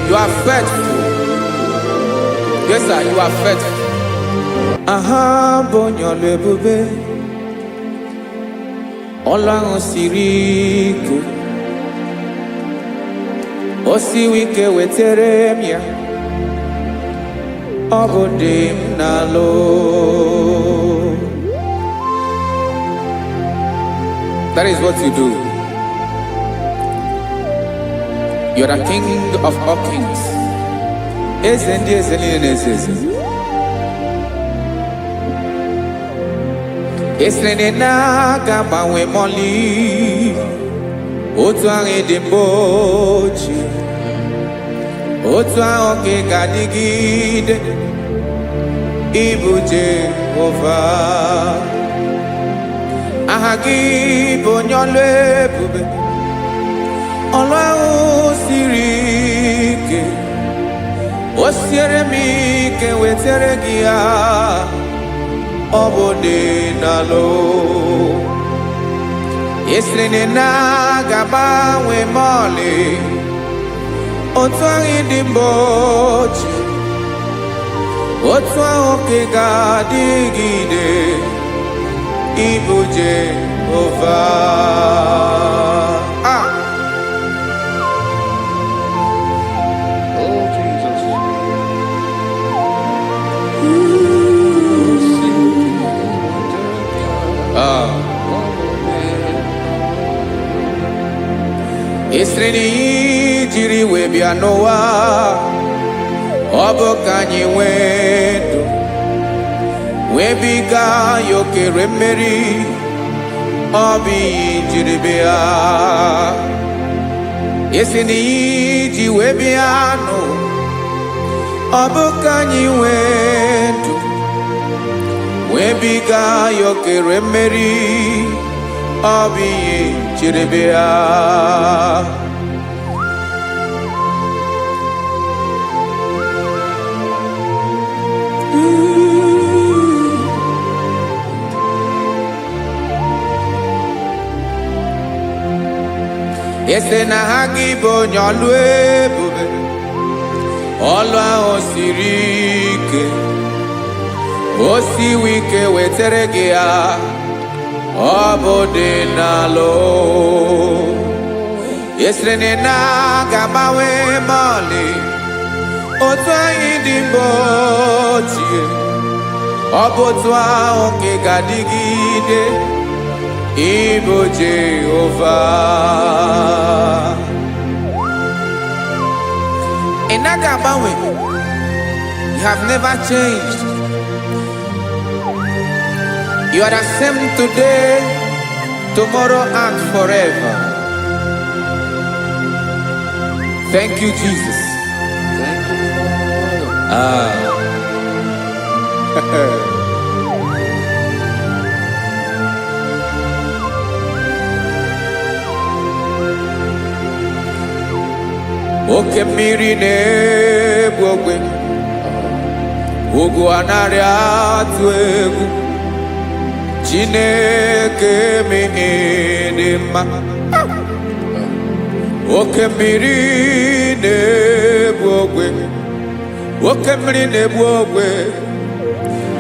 you are faithful. Yes, sir, you are faithful. Aha, bonyo lebube. Olang osiriku. Osiwike weteremia. Obodim nalo. That is what you do. You are the King of all kings. Esrene na gaba we moli. Otwange de bochi. Otwange gadigide. Ibu Jehovah. Ahagi bonyole bube. Ọlọ́run sirike osiere mi ke wetere gia obode nalo eslene na gaba we mole otwangi dimbochi otwa oke gadigide ibuje ova. Esreni jiri webia noa Obo kanyi wedo Webiga yoke remeri Obi jiri bea Esreni jiri webia no Obo kanyi wedo Webiga yoke remeri Obi Chiribia. Ese na hagibo nyolwe bube. Olwa osirike. Osiwike weteregea. Obode nalo Yesrene na gabawe mali Otwa indimbotie Obotwa onke gadigide Ibo Jehovah Enagabawe, you have never changed. You are the same today, tomorrow, and forever. Thank you, Jesus. Thank you, Oke mirine na-egbu ogwe ugwu anarị atụ egwu Chineke mi dị mma oke mmiri na-egbu ogwe oke mmiri na-egbu ogwe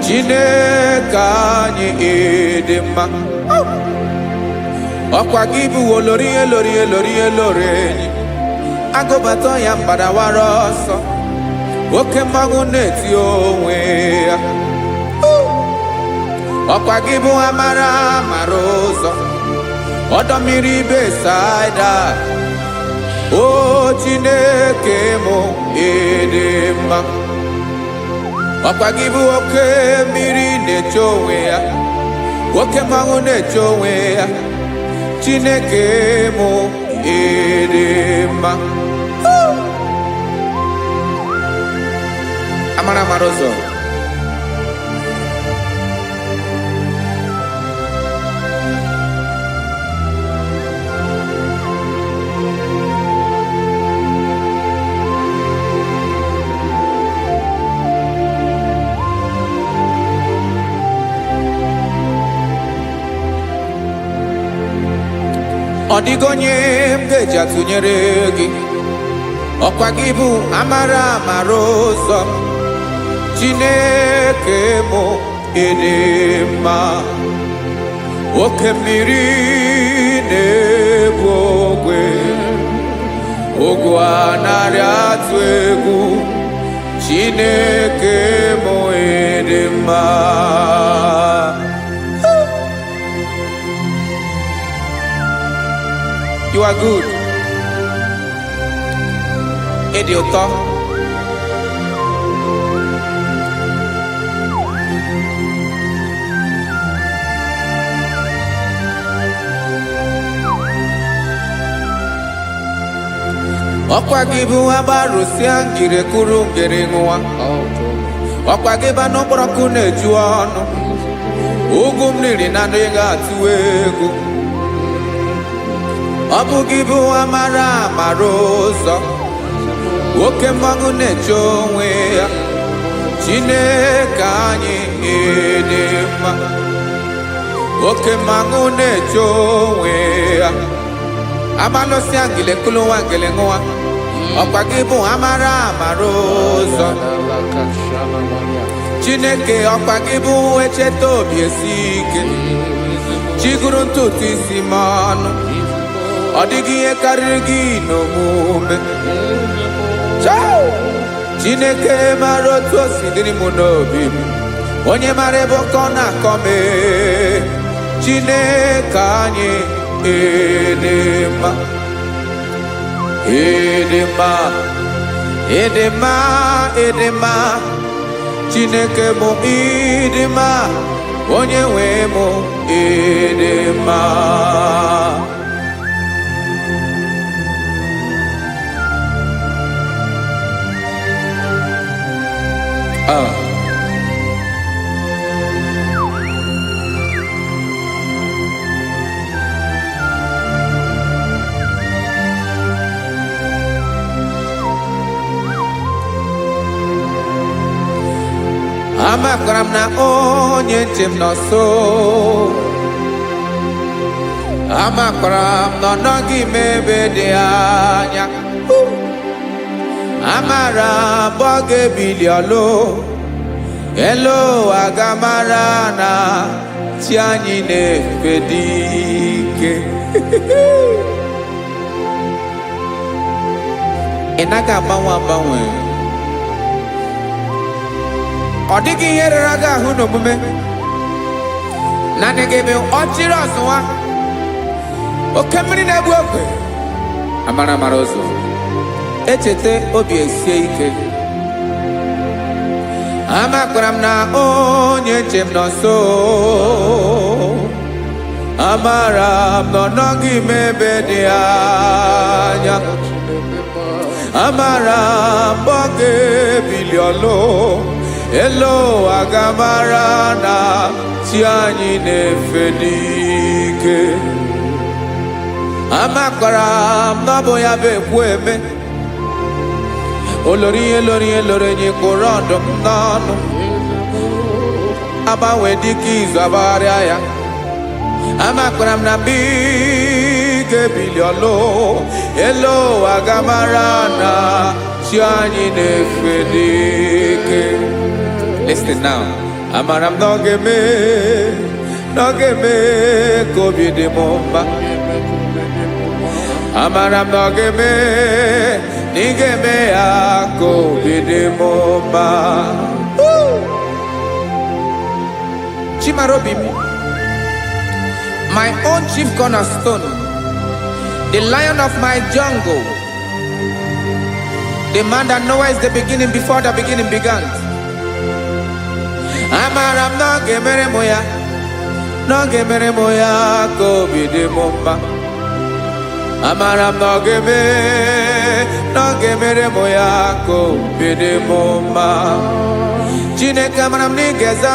Chineke anyị dị mma ọkwa gị bụ olori enyi agụbata ya mgbadawara ọsọ oke mmanwụ na-eti onwe ya ọkwa gị bụ amara ụzọ ọdọ mmiri Besaida o Chineke mụ dị mma ọkwa gị bụ oke mmiri na-eche onwe ya oke mmanwụ na-eche onwe ya Chineke mụ dị mma amara ụzọ ọ dịghị onye m ga-eji atụnyere gị ọkwa gị bụ amara ụzọ Chineke mụ dị mma oke mmiri na-egbu ogwe ugwu anarị atụ egwu Chineke mụ dị mma You are good. Ịdị ụtọ. Ọkwa gị bụ agbarụsịa ngire kụrụ ngere nwa. Ọkwa gị bụ anụ mkpọrọkụ na-eju ọnụ. Ugwu mmiri na ndị ga-atụ egwu. Ọ bụ gị bụ amara ụzọ oke mmanwụ na-eche onwe ya Chineke anyị dị mma oke mmanwụ na-eche onwe ya abalụsị angele kụlụ nwa ngele nwa ọkwa gị bụ amara ụzọ Chineke ọkwa gị bụ echeta obi esi ike chigụrụ ntutu isi m ọnụ ọ dịghị ihe karịrị gị n'omume Chineke mara otu o si dịrị m n'obi m onye mara ebe ọkọ na-akọ m Chineke anyị dị mma dị mma dị mma dị mma Chineke mụ dị mma onye nwe m dị mma Amakwara m na onye nche m nọ nso amakwara m na ọ nọghị m ebe dị anya amara m ọ ga-ebili ọlụ elu agamara na chi anyị na-efe dị ike ị naghị agbanwe ọ dịghị ihe rere gị ahụ n'omume naanị gị bụ ọchịrị ọzụwa oke mmiri na-egbu ogwe amara ụzọ echeta obi esie ike amakwara m na onye nche m nọ nso amara m na ọ nọghị m ebe dị anya amara m ọ ga-ebili ọlụ elu agamara na chi anyị na-efe n'ike amakwara m na ọ bụ ya bụ ekwu eme olori nye korondo nanu aba wediki zabaria ya amakram na bige biliolo elo agamarana chiani nefedike. Listen now. Amaram nogeme kobi de momba. Amaram nogeme nigeme kobi de momba. Chimarobimi, my own chief cornerstone, the lion of my jungle, the man that knows the beginning before the beginning began. Amaram no gemere moya kobi de momba. Amaram no gemere moya kobi de momba. Chineke amaram nigeza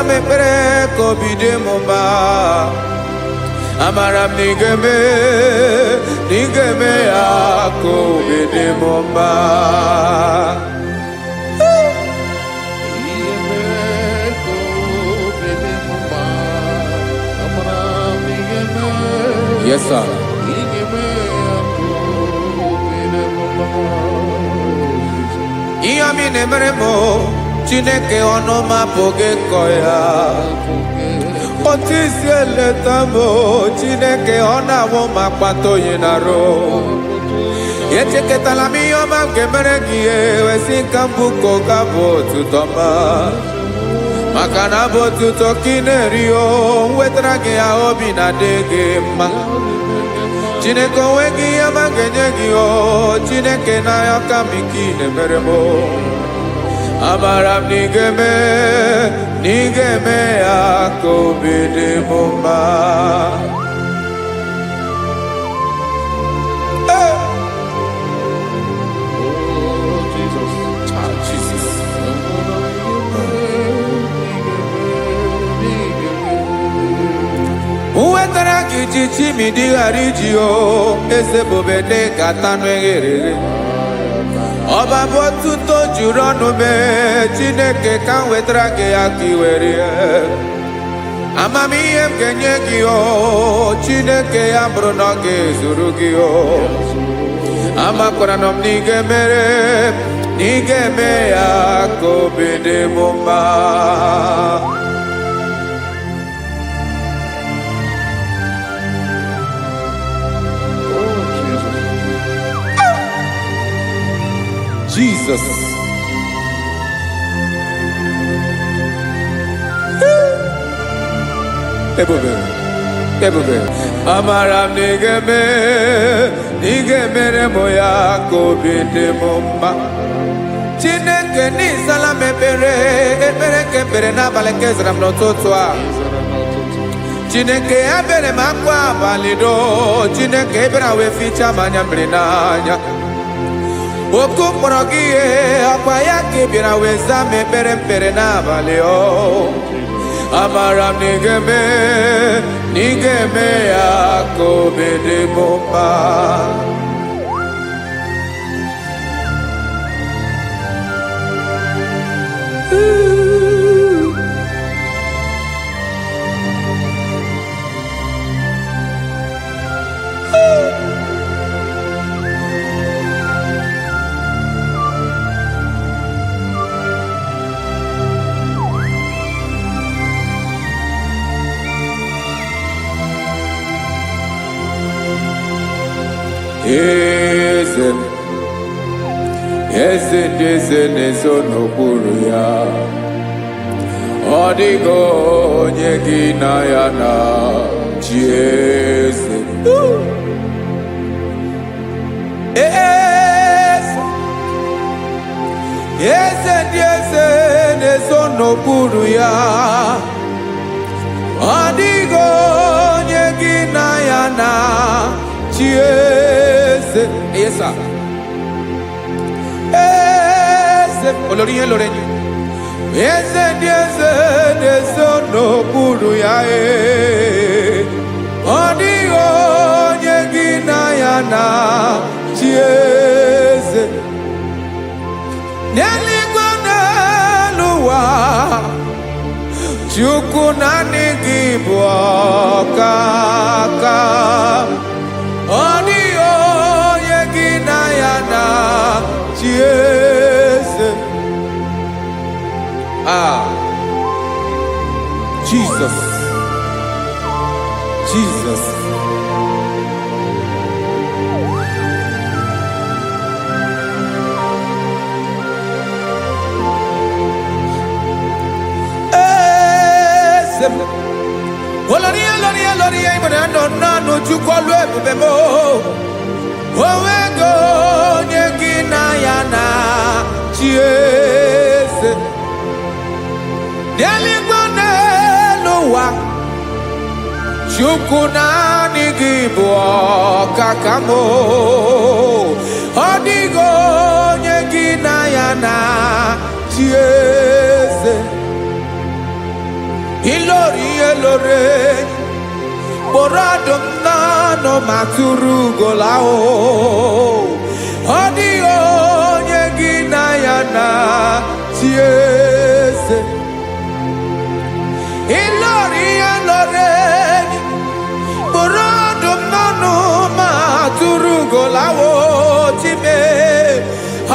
mepere kobi de momba. Amaram nigeme kobi de momba. Yes, sir. Iyami nemeremo Chineke onoma poge koya. Otisi eletamo Chineke onawo makpato yinaro. Yecheke talami yoma kemeregie wesinkambuko kabo tutoma. Makana botu tokinerio wetrage aobi na dege ma. Chineke wegi amagenyegi o Chineke na yakamiki nemeremo. Amaram nigeme akobi de momba. Uwetara kichichi midi harijio ese bobede katanu egerere. Oba botuto jurono me Chineke kan wetara ke akiwere. Amami em kenyegi o Chineke ambrono ke zurugi o. Amakora nom nigeme akobi de momba. Jesus. Ebube. Amaram nigeme moya kobi de momba. Chineke ni salame ebere kepere na baleke zram no totwa. Chineke abere makwa balido. Chineke ebera we ficha manyambrinanya. Oku porogie apaya kibira weza mepere mpere na baleo. Amaram nigeme akobi de momba. Eze nezo n'okpuru ya. Ọ dịghị onye gị na ya na chi eze. Eze nezo n'okpuru ya. Ọ dịghị onye gị na ya na chi eze. Yes, sir. Olori lorenyo. Eze n'okpuru ya. Ọ dịghị onye gị na ya na chi eze. n'eluigwe n'ụwa Chukwu naanị gị bụ ọkaka ọ dịghị onye gị na ya na-achị eze. Jesus. Jesus. Oloria ibona no chukolu ebube mo. Owego onye gị na ya na-achị eze. N'eluigwe n'ụwa Chukwu naanị gị bụ ọkaka m. Ọ dịghị onye gị na ya na-achị eze. Ilori kpọrọ ọdụm n'ọnụ ma tụrụ ugola o. Ọ dịghị onye gị na ya na-achị eze. Ilori kpọrọ ọdụm n'ọnụ ma tụrụ ugola o. Chime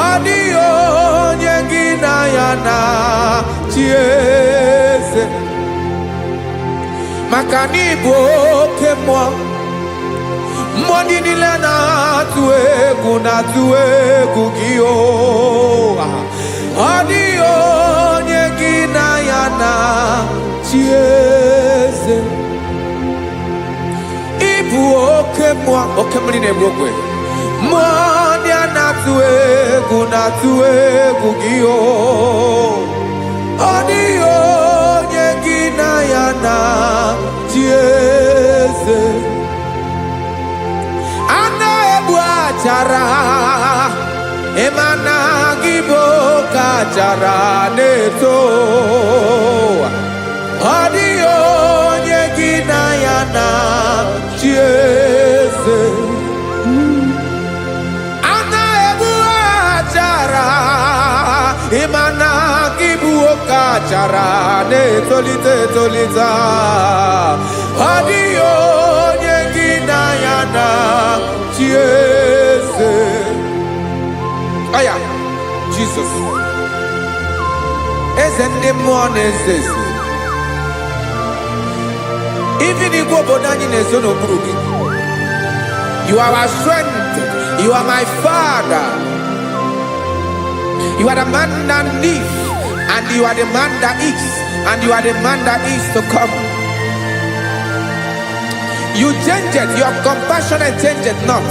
ọ dịghị onye gị na ya na-achị eze. Maka na ị bụ oke mmụọ, mmụọ ndị niile na-atụ egwu gị o. Ọ dịghị onye gị na ya na-achị eze. Ị bụ oke mmụọ, oke mmiri na-egbu ogwe, mmụọ ndị a na-atụ egwu gị o. Ọ dịghị onye gị na ya na-achị eze. A na-egbu achara, ịma na gị bụ ka achara na-eto. Ọ dịghị onye gị na ya na-achị eze. A na-egbu achara, ịma na gị bụ ka achara na-etolite etolite. Ọ dịghị onye gị na ya na-achị eze. Aya, Jesus. Eze ndị mmụọ na-eze eze. Even igwe obodo anyị na-ezo n'okpuru gị. You are our strength. You are my Father. You are the man that lives, and you are the man that is, and you are the man that is to come. You change it, your compassion and change it not.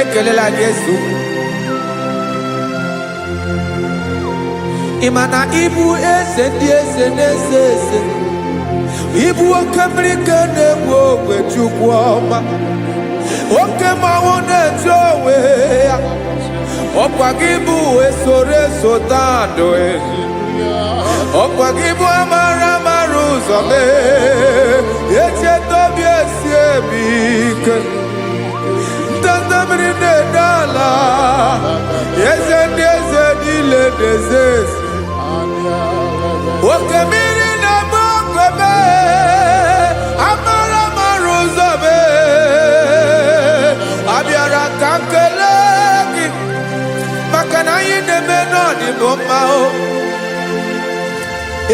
Ekelela Yesu. Imana ibu eze ndị eze na-eze eze. Ibu oke mmiri ka na-egbu ogwe Chukwu ọma. Oke mmanwụ na-eche onwe ya. Ọkwa gị bụ esoro tando ezi. Ọkwa gị bụ amara ụzọ mee. Echeta obi esi ebi ike. Ntanta mmiri na-ede ala. Eze ndị eze niile na-eze eze. Oke mmiri na-agba ogwe mee. Amara ụzọ mee. Abịara ka nkele gị. Maka na anyị na-eme n'ọdịbụ mma o.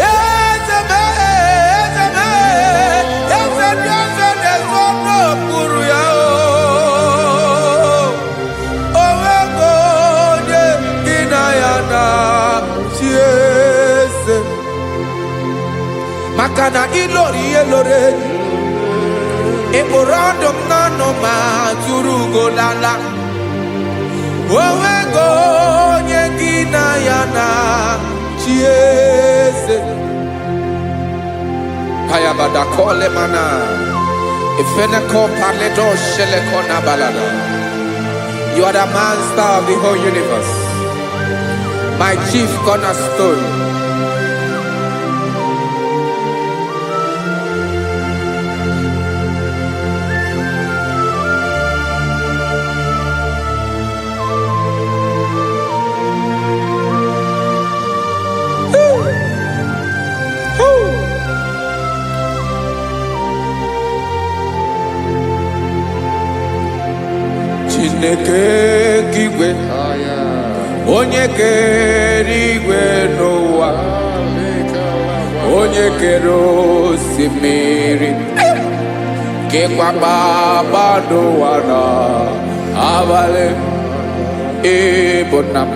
Eze ndị eze na-ezo n'okpuru ya o. Owego onye gị na ya na-achị eze. Maka na ịlori ihe lore enyi. Ịkpụrụ ọdụm n'ọnụ ma tụrụ ugolala. Owego onye gị na ya na-achị eze. Ayabada kole mana. Ifeneko paledo sheleko na balada. You are the master of the whole universe. My chief cornerstone. Chineke kigwe onye kere igwe n'ụwa onye kere osimiri kekwa kpakpando ụwa na abalị ịbụ nna m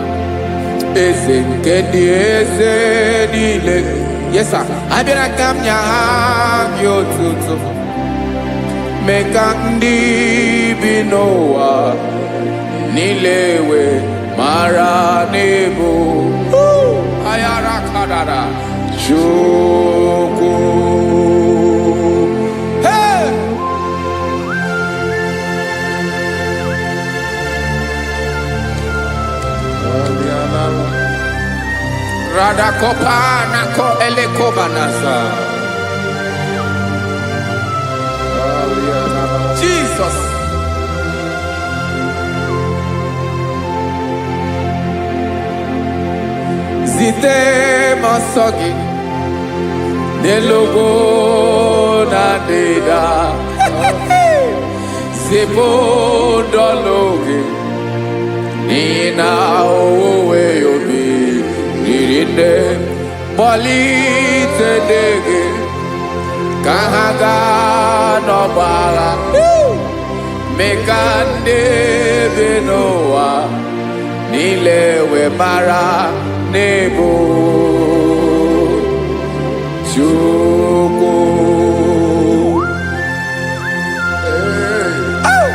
eze nke ndị eze niile. Yes sir, abịara ka m nya gị otuto mee ka ndị bi n'ụwa niile wee mara n'ebu ayara kadara Chukwu. Hey! Radakopa nako elekobanasa. Jesus. Zite masogi nelogo na deda zebo dologe nina owe obi nirinde polite dege kahaga no bala mekande benoa nilewe mara nebo Chukwu. Oh!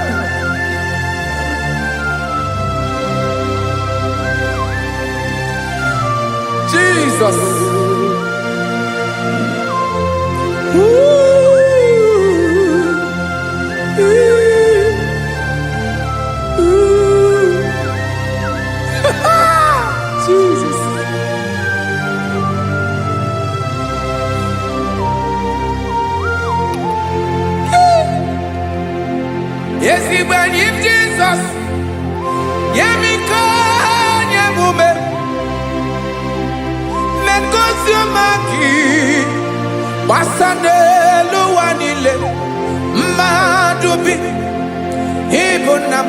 Jesus. Jesus. Yes, he when him Jesus. Yemiko nyemume. Mekosiomaki. Basane luwanile. Madubi. Ibunam.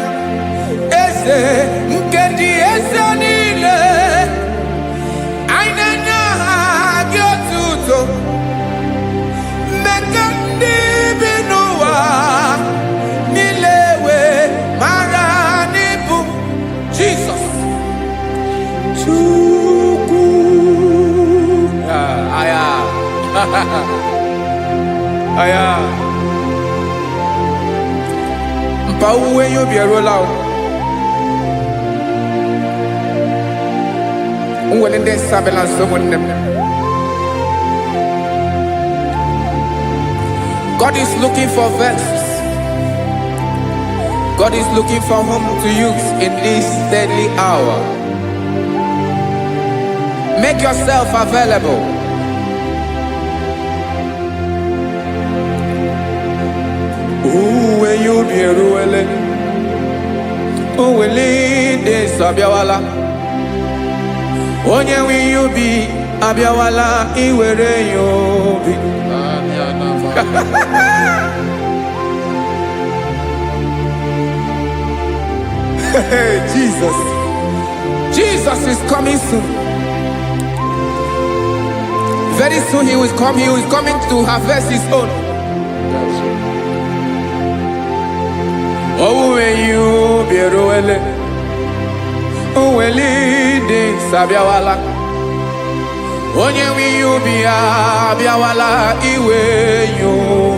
Eze nkendi eze nile. Ainenya gyotuto. Mekandi binuwa. Jesus. Chukwu. Aya. Aya. Mpa uwe yo bierola o. Unwele nde sabela someone. God is looking for verses. God is looking for whom to use in this deadly hour. Make yourself available. When you be ruele, uwele de sabiawala. Onye when you be abiawala, iwere you be. Jesus. Jesus is coming soon. Very soon he will come. He is coming to harvest his own. Oh, when you be roele, oh, when leading sabiawala. Onye when you be abiawala, iwe you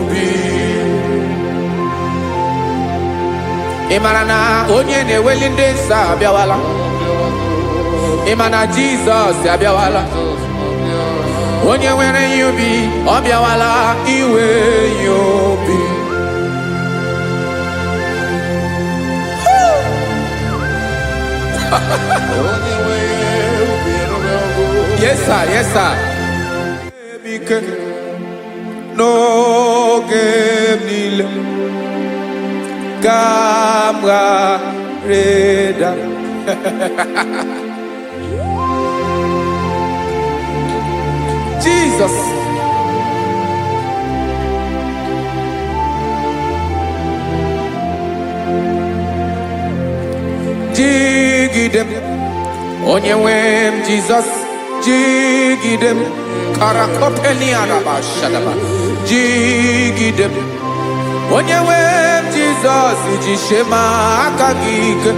be. Imarana onye ne welinde sa abiawala. Imana Jesus abiawala. Onye were yubi abiawala iwe yubi. Yes sir, yes sir. No game nile. Camera reda. Jesus. jigidem. Onye nwem Jesus, jigidem. Karakopeni araba shadaba, jigidem. Onye nwem Jesus, jishema akagike.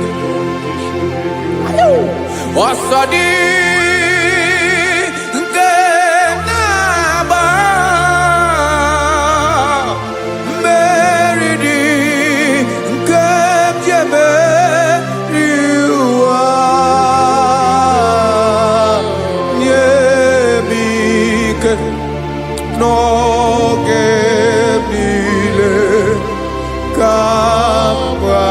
Osodi nke naba, meridi nke jeme riwa, nyebike noge bile kamwareda.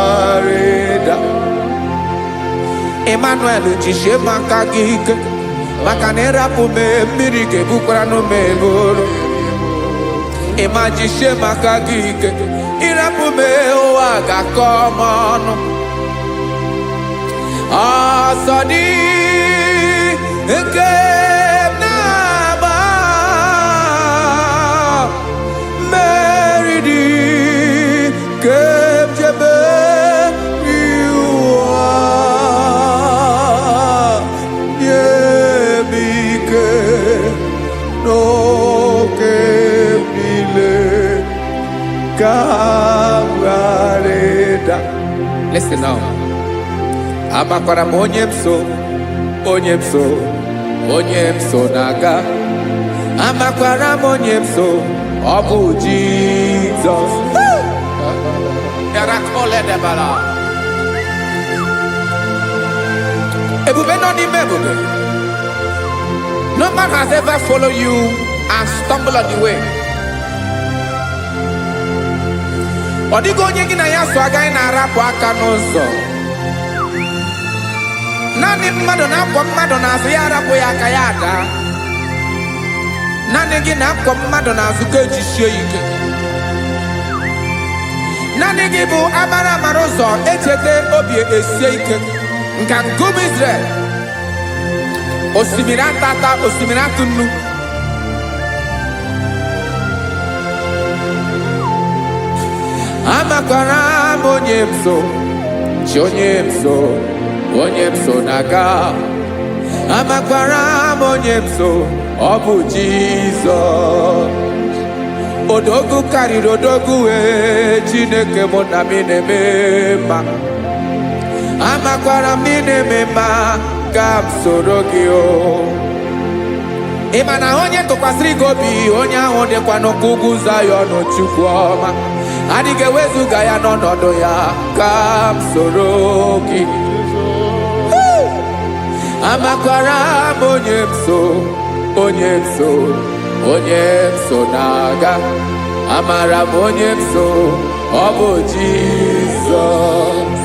Emmanuel jishe maka gike, maka na ịrapụ me mmiri ga-ebukwara n'ume eboro. Ema jishe maka gike, ịrapụ me ụwa ga-akọ m ọnụ. Ọsọ dị nke na-agba, mmeri dị nke jebe Listen now. Amakwara m onye m so na-aga. Amakwara m onye m so, ọ bụ Jizọs. Ebube nọ n'ime ebube. No man has ever followed you and stumbled on the way. Ọ dịghị onye gị na ya so agaghị na-arapụ aka n'ụzọ. Naanị mmadụ na-akwọ mmadụ n'azụ ya arapụ ya aka ya ada. Naanị gị na-akwọ mmadụ n'azụ ka ejisie ike. Naanị gị bụ amara ụzọ echete obi esie ike. Nka nkume Israel. Osimiri atata, osimiri atụ nnu. Amakwara m onye m so, onye m so na-aga. Amakwara m onye m so, ọ bụ Jizọs. Odogwu karịrị odogwu wee Chineke mụ na m na-eme mma. Amakwara m na-eme mma ka m soro gị o. Ị ma na onye tụkwasịrị gị obi, onye ahụ dịkwa n'ugwu Zayọn Chukwu ọma. Adịghị ewezuga ya n'ọnọdụ ya ka m soro gị. Amakwara m onye m so na-aga. Amara m onye m so, ọ bụ Jizọs.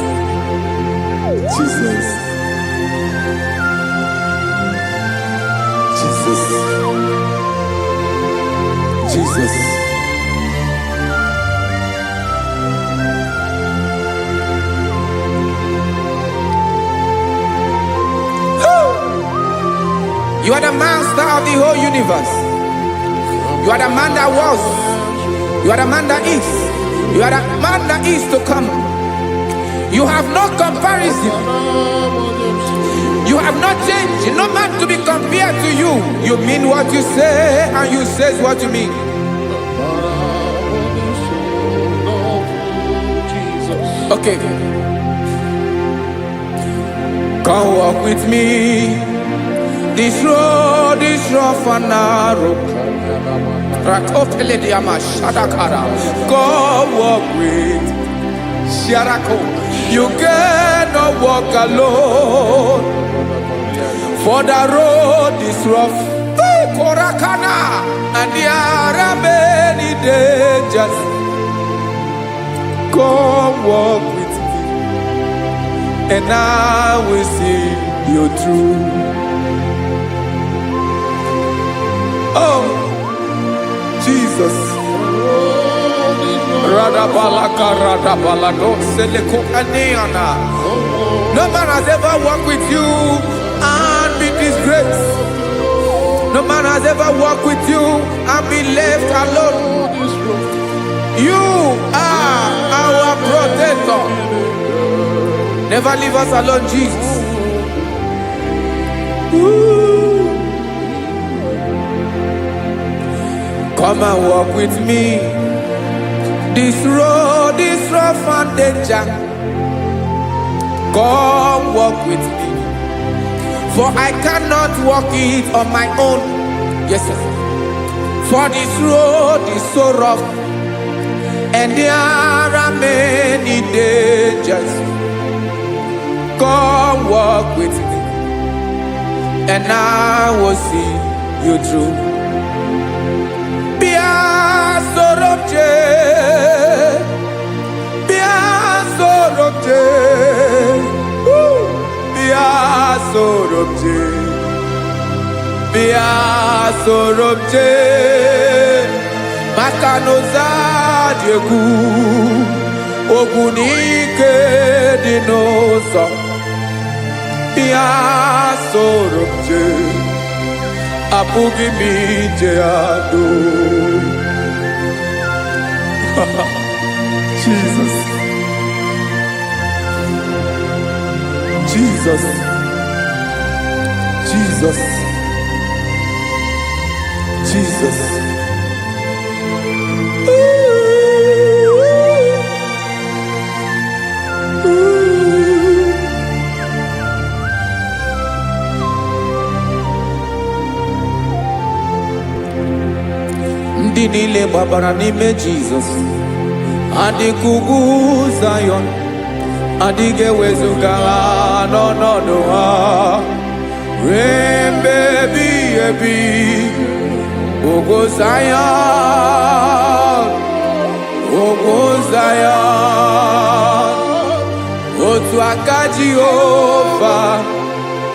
Jesus. You are the master of the whole universe. You are the man that was. You are the man that is. You are the man that is to come. You have no comparison. You have not changed. No man to be compared to you. You mean what you say, and you say what you mean. Okay. Come walk with me. This road is rough and narrow. Go walk with Sharako. You cannot walk alone. For the road is rough. Korakana. And there are many dangers. Come walk with me, and I will see you through. Oh, Jesus. No man has ever walked with you and be disgraced. No man has ever walked with you and be left alone. You are our protector. Never leave us alone, Jesus. Ooh. Come and walk with me. This road is rough and danger. Come walk with me. For I cannot walk it on my own. Yes, sir. For this road is so rough, and there are many dangers. Come walk with me, and I will see you through. Be a sorobje, be a sorobje, be a sorobje. Bia sorobje makanoza diegu ogunike dinoso. Bia sorobje apugi mije ado. Jesus, Jesus, Jesus, Jesus. Ndị niile gbabara n'ime Jesus adịghị Zion, adịghị ewezuga ha n'ọnọdụ ha ruo mgbe ebighị ebi. Ogo Zion, otu aka Jehova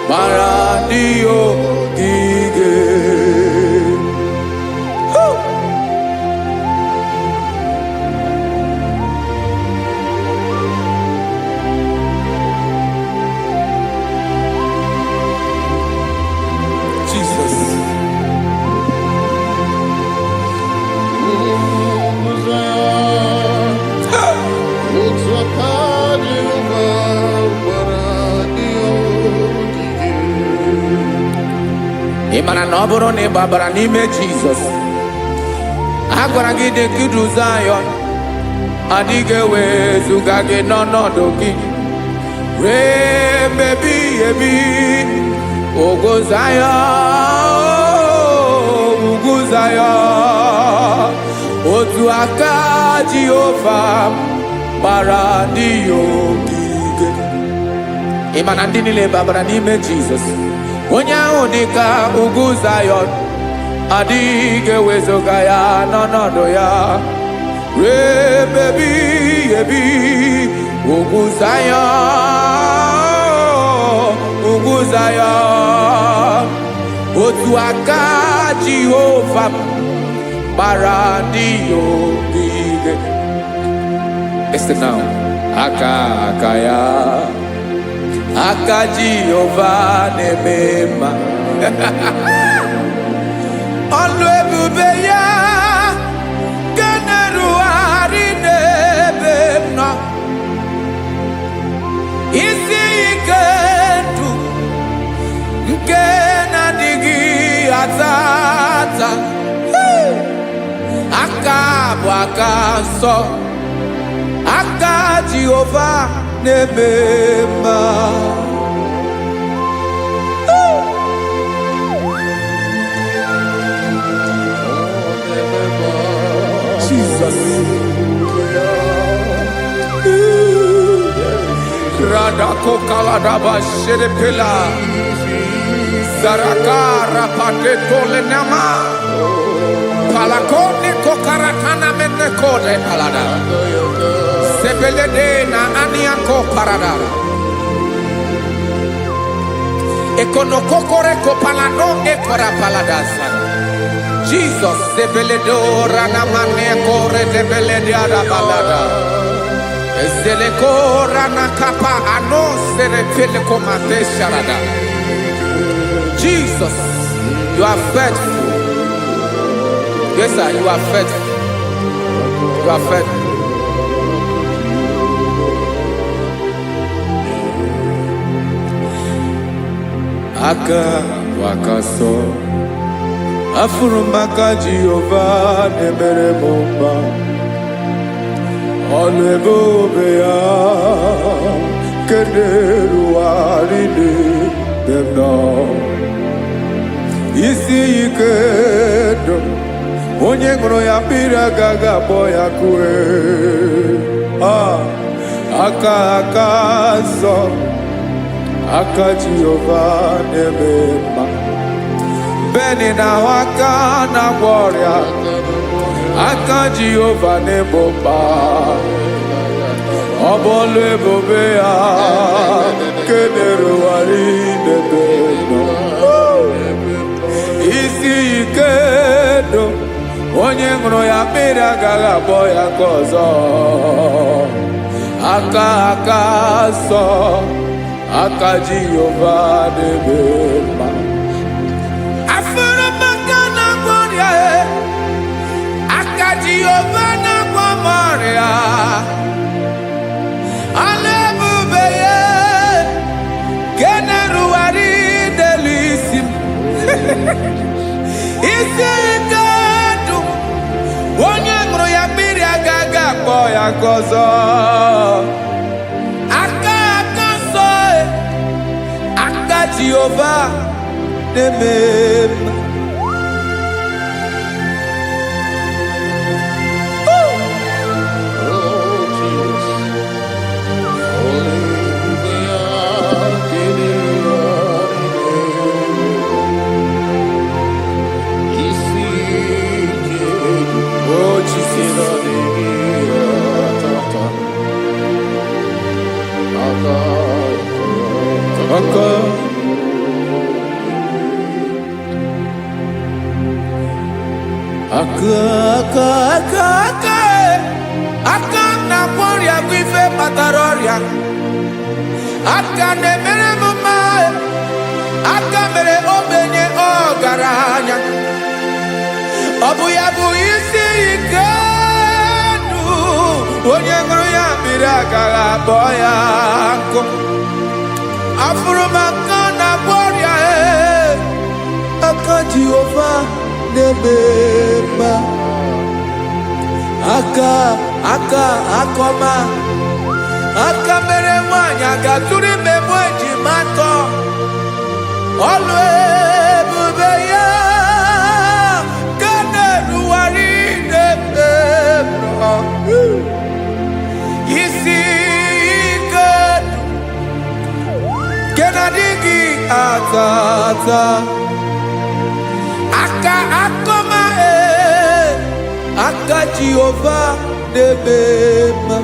mara ndị ogige. Imana na ọ bụrụ na ị gbabara n'ime Jizọs, a gwara gị dị kudu Zion, adịghị ewezuga gị n'ọnọdụ gị ruo mgbe ebighị ebi. Ogo Zion, ugwu Zion, otu aka Jehova gbara ndị ogige. Imana ndị niile gbabara n'ime Jizọs, onye ahụ dịka ugwu Zion, adịghị ewezuga ya n'ọnọdụ ya ruo mgbe ebighị ebi. Ugwu Zion, ugwu Zion, otu aka Jehova gbara ndị ogige. Listen now, aka ya, aka Jehova na-eme mma. Ọlụ ebube ya ga-erugharị n'ebe m nọ. Isi ike ndụ nke na-adịghị ata ata. Aka bụ aka nsọ, aka Jehova na-eme mma. Jesus. Radako kaladaba sherepela zarakara patole nama palakone kokaratana mene kode palada sebelede na aniako parada ekonokokore kopalano ekora paladasa. Jesus sebeledora na mane kore debelediada balada. Ezelekora na kapa ano serepele komate sharada. Jesus, you are faithful. Yes, sir, you are faithful. You are faithful. aka wakaso afuru maka Jehova nebere mumba olebobe ya kederu arine demno isi ikedo onye ngoro ya pira gaga boya kue aka so aka Jehova nebema beni na waka na gloria aka Jehova nebomba obolu ebobe ya kederu arine demno isi ikedo onye ngoro ya pere agaghị abọ ya ka ọzọ aka sọ aka Jehova n'ebe mma afụrụ maka na gwọrịa aka Jehova na-agwọ m ọrịa ala ebube ya ke na-erugharị n'elu isi m isi ike onye ṅụrụ ya mmiri agaghị akpọ ya gọzọ aka nsọ aka Jehova na-eme mma aka na-agwọ ọrịa bụ ife kpatara ọrịa aka na-emere m mma aka mere ogbenye ọgaranya ọ bụ ya bụ isi ike ndụ onye ṅụrụ ya mmiri agaghị abọ ya nkụ afụrụ m aka na-agwọ ọrịa aka Jehova n'ebe mma aka akọma aka mere nwanyị agatụrụ ime mụ ejima atọ ọlụ ebube ya ka na-erugharị n'ebe mma isi ike ke na-adịghị ata aka akọma aka Jehova n'ebe mma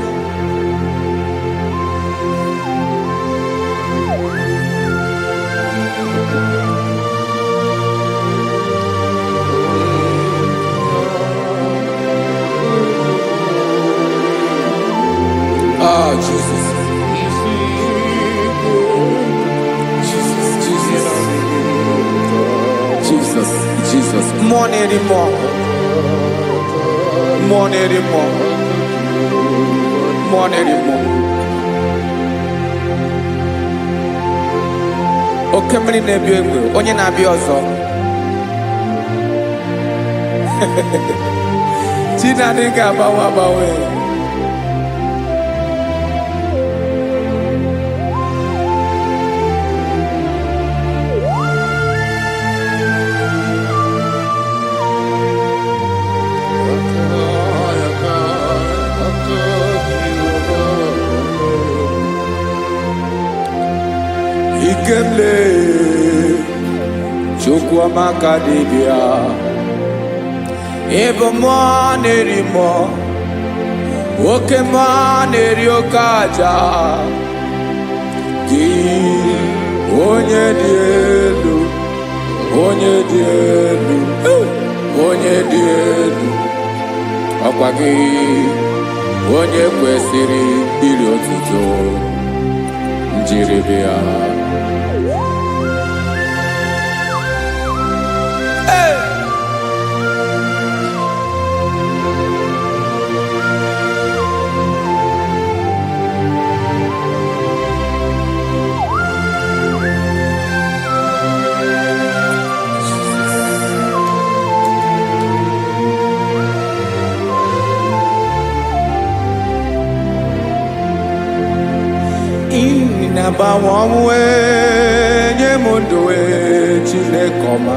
Jesus. Jesus. More anymore. Oke mmiri na-ebi egbe onye na-abịa ọzọ Chinadị ga-agbanwe Ikemle Chukwuamaka dibịa ebe mmụọ na-eri mmụọ oke mmụọ na-eri oke aja gị onye dị elu ọkwa gị onye kwesịrị iri otuto njiribịa Inabawamwe nyemundoe chinekoma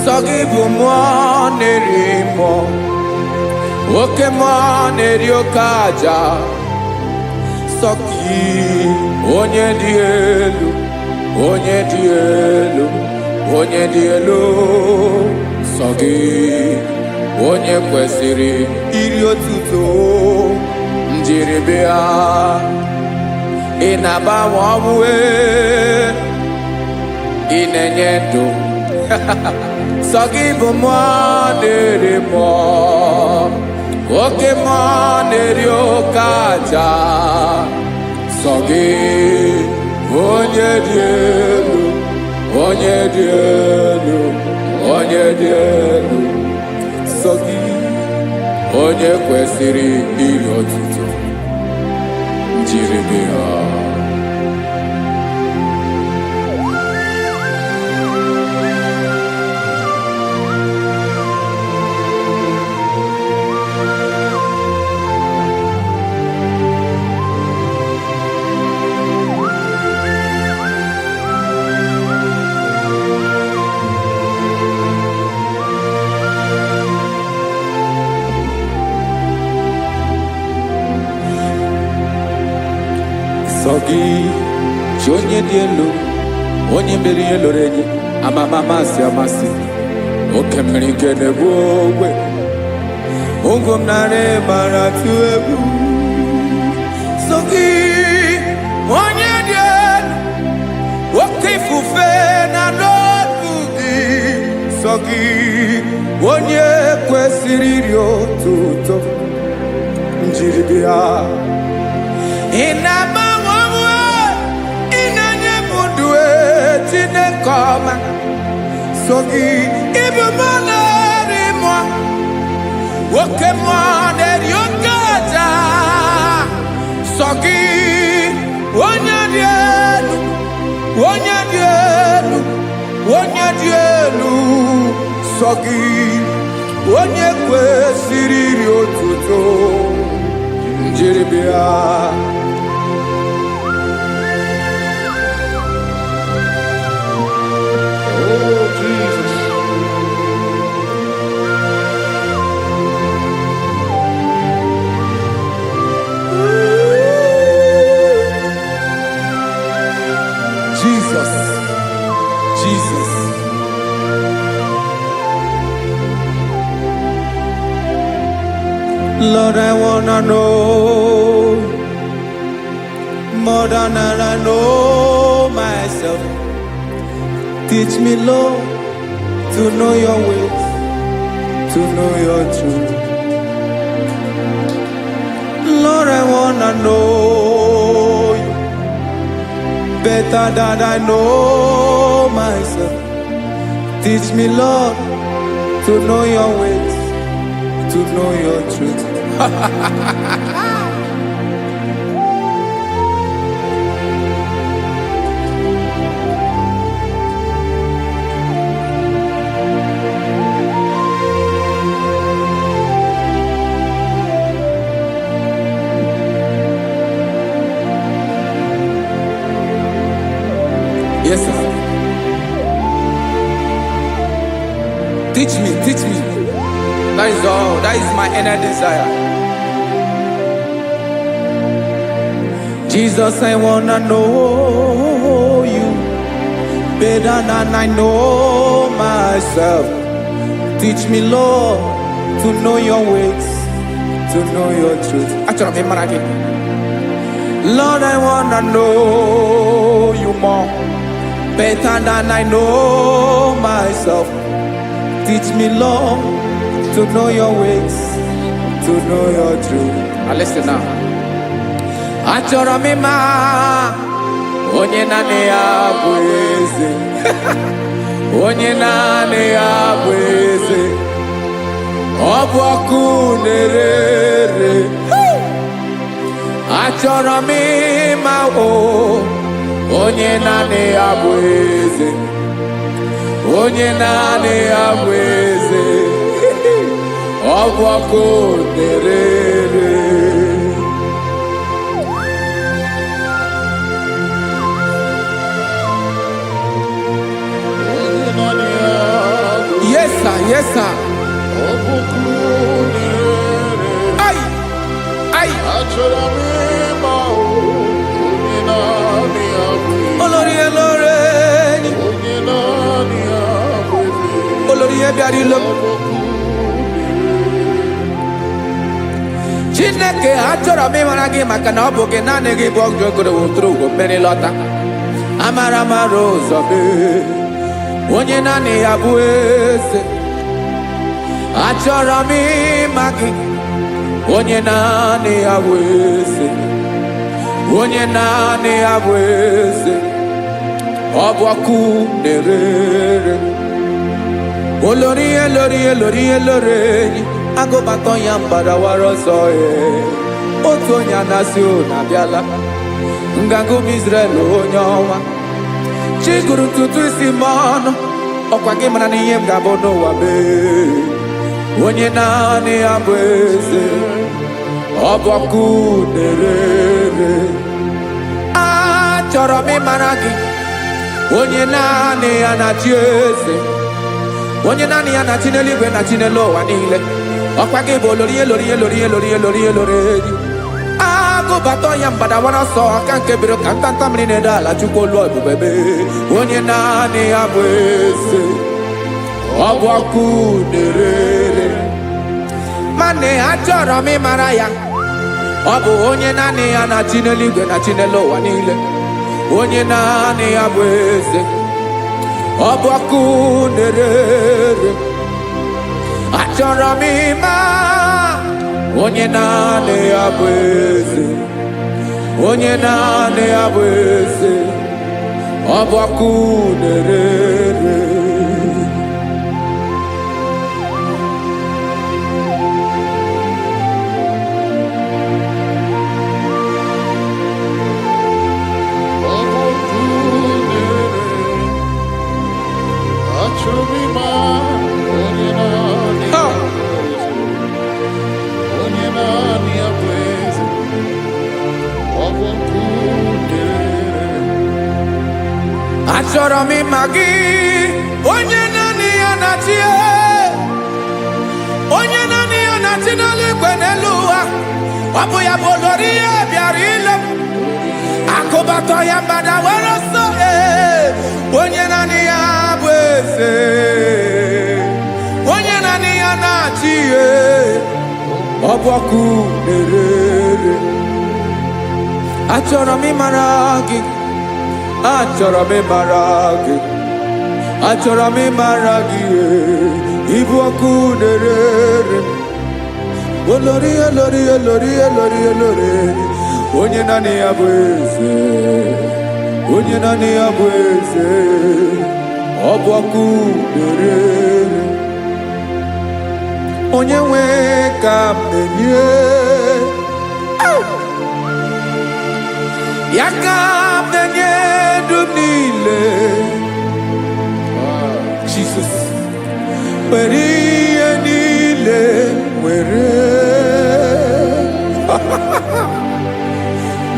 Sogibu mwanerimo Oke mwaneriokaja Sogi onye dielu Onye dielu Onye dielu Sogi onye kwesịrị iri otuto njiribịa ị na-agbanwe ọmụwe ị na-enye ndụ sọ gị bụ mmụọ na-eri mmụọ oke mmụọ na-eri oke aja sọ gị onye dị elu onye dị elu onye dị elu sọ gị onye kwesịrị iri otuto njiribịa Sogi onye dị elu onye mmeri ihe loro enyi amama amasị amasị oke mmiri nke na-egbu ogwe ụgwọ m narị gbara tụ egwu Sogi onye dị elu oke ifufe na n'otu gị Sogi onye kwesịrị iri otuto njiribịa Chinekoma Sogi ibu maneri mo Woke maneri okaja Sogi onye dị elu onye dị elu onye dị elu Sogi onye kwesịrị iri otuto njiribịa Jesus. Lord, I wanna know more than I know myself. Teach me, Lord, to know your ways, to know your truth. Lord, I wanna know you better than I know myself. Teach me, Lord, to know your ways, to know your truth. Yes, sir. Teach me, teach me. That is all. That is my inner desire. Jesus, I wanna know you better than I know myself. Teach me, Lord, to know your ways, to know your truth. Lord, I wanna know you more better than I know myself. Teach me, Lord, to know your ways, to know your truth. Now listen now. Achọrọ m ịma onye naanị ya bụ eze. Onye naanị ya bụ eze. Ọ bụ ọkụ na-ere. Achọrọ m ịma onye naanị ya bụ eze. Onye naanị ya bụ eze. Ọ bụ ọkụ na-ere. sir. Ay, ay. Olórí elóore ni. Olórí ebiari lo. Chineke achọrọ m ịmara gị maka na ọ bụ gị naanị gị bụ ọgụ ogoro wotoro ugwo mmeri lọta. Amara mara ụzọ mee onye naanị ya bụ eze. Achọrọ m ịma gị onye naanị ya bụ eze. Onye naanị ya bụ eze. Ọ bụ ọkụ na-erere. Olórí elórí elórí elóore enyi. Agụbatọ ya mbadawara ọsọ otu onye anasị na-abịala. Nganga ụmụ Izrel onye ọnwa. Chi gụrụ ntutu isi m ọnụ. Ọkwa gị mara na ihe m ga-abụ n'ụwa mee. Onye naanị ya bụ eze. Ọ bụ ọkụ na-erere. Achọrọ m ịmara gị onye naanị ya na-achị eze. Onye naanị ya na-achị n'eluigwe na chi n'elu ụwa niile. Ọkwa gị bụ olórí elórí elórí elórí elórí elórí enyi. Agụbatọ ya mbadawara ọsọ aka nke biri ka ntanta mmiri na-ede ala Chukwu olu ebube mee. Onye naanị ya bụ eze. Ọ bụ ọkụ na-erere. Mane achọrọ m ịmara ya. Ọ bụ onye naanị ya na-achị n'eluigwe na chi n'elu ụwa niile. Onye naanị ya bụ eze. Ọ bụ ọkụ na-erere. Achọrọ m ịma onye naanị ya bụ eze. Onye naanị ya bụ eze. Ọ bụ ọkụ na-erere. Achọrọ m ịma gị onye naanị ya na-achị. Onye naanị ya na-achị n'eluigwe n'elu ụwa. Ọ bụ ya bụ olórí ya bịara ile m. Akụbatọ ya mbadawara ọsọ onye naanị ya bụ eze. Onye naanị ya na-achị ọ bụ ọkụ na-erere. Achọrọ m ịmara gị. Achọrọ m ịmara gị. Achọrọ m ịmara gị ịbụ ọkụ na-erere. Olórí elórí elórí elórí elóore. Onye naanị ya bụ eze. Onye naanị ya bụ eze. Ọ bụ ọkụ na-erere. Onye nwe ka m na-enye. Ya ka m na-enye ndụ m niile. Jesus. Were ihe niile were.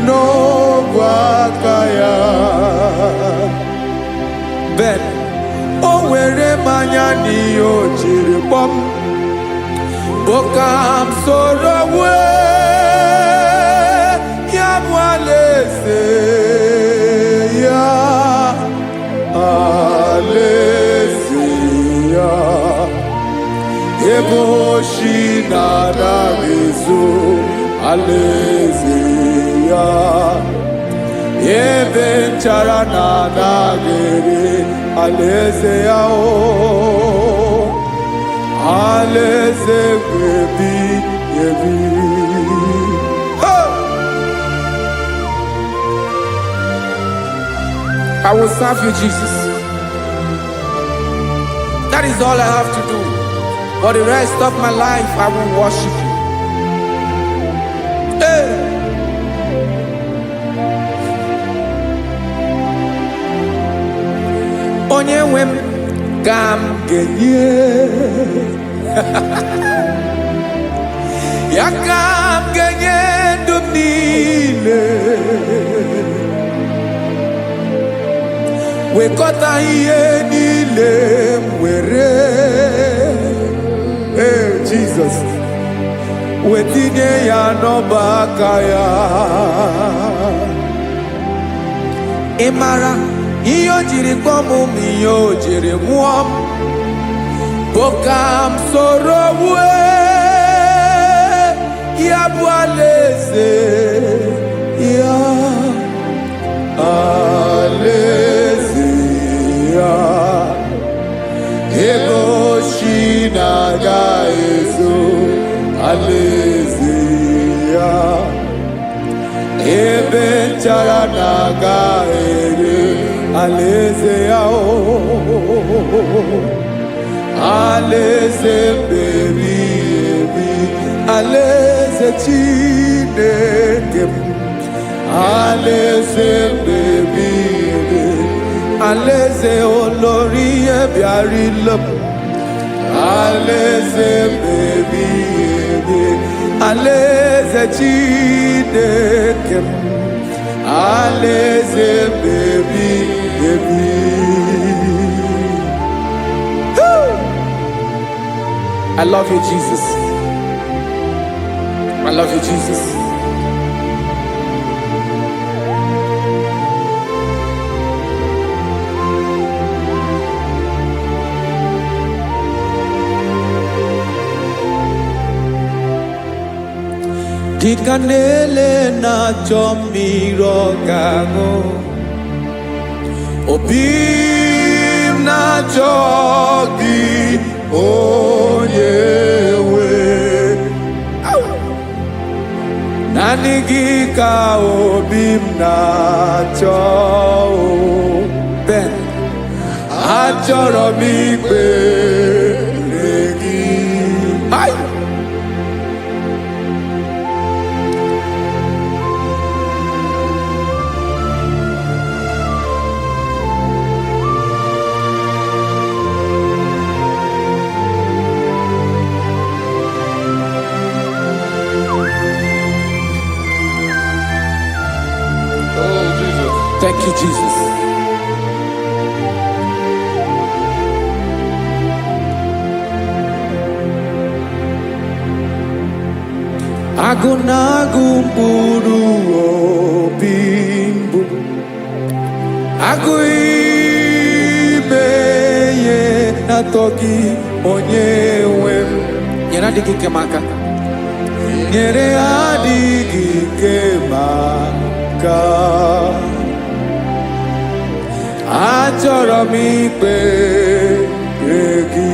N'ọbụ aka ya. Ben, o were mmanya n'ihe o jiri kpọm. Boka m soro wee ya bụ alaeze ya. Alaeze ya. Ebe oshi na-adaghị ezo. Alaeze ya. Ebe nchara na-adaghị ere. Alaeze ya o. Alaeze ebi ebi. I will serve you, Jesus. That is all I have to do. For the rest of my life, I will worship you. Hey. Onye nwe m ka m ga-enye. Ya ka m ga-enye ndụ m niile. Wekọta ihe niile m were. Jesus. Wetinye ya n'ọbaka ya. Ịmara ihe o jiri kpọọ m ihe o jiri mụọ m bụ ka m soro wue ya bụ alaeze ya. Alaeze ya ego shi na-aga ezo. Alaeze ya ebe nchara na-aga ere. Alaeze ya alaeze mbebi ebi. Alaeze Chineke m. Alaeze mbebi ebi. Alaeze olori ebiarila m. Alaeze mbebi ebi. Alaeze Chineke m. Alaeze mbebi ebi. I love you, Jesus. I love you, Jesus. Dikanele na chomiro gango. Obim na chogi onyewe. Nanigi ka obim na cho. Ben achoro mi pe legi. Ay. Thank you, Jesus. Agunagu mburu obimbu. Agu imeye natoki onyewe. Nyere adigi kemaka. Nyere adigi kemaka. Achọrọ m ikpere gị.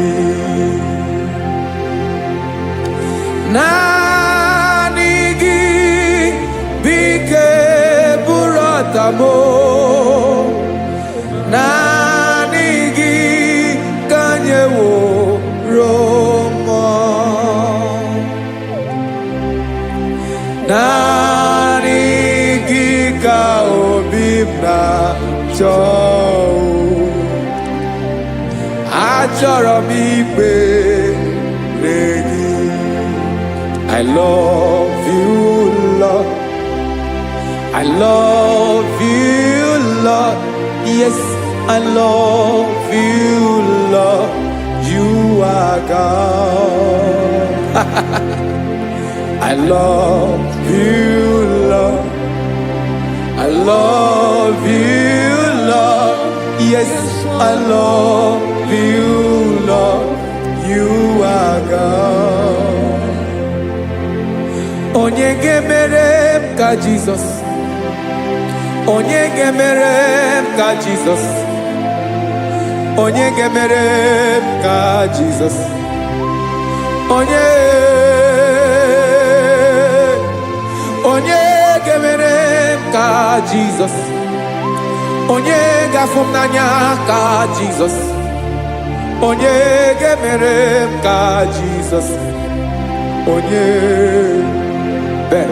Naanị gị bike bụrụ ọtamo. Naanị gị ka nyeworo m. Naanị gị ka obi m na-achọ. Achọrọ m ikpere gị. I love you, Lord. I love you, Lord. Yes, I love you, Lord. You are God. I love you, Lord. I love you, Lord. Yes, I love you, Lord. You are God. Onye gemere ka Jesus. Onye gemere ka Jesus. Onye gemere ka Jesus. Onye gemere ka Jesus. Onye gafum n'anya ka Jesus. Onye gemere ka Jesus. Onye be.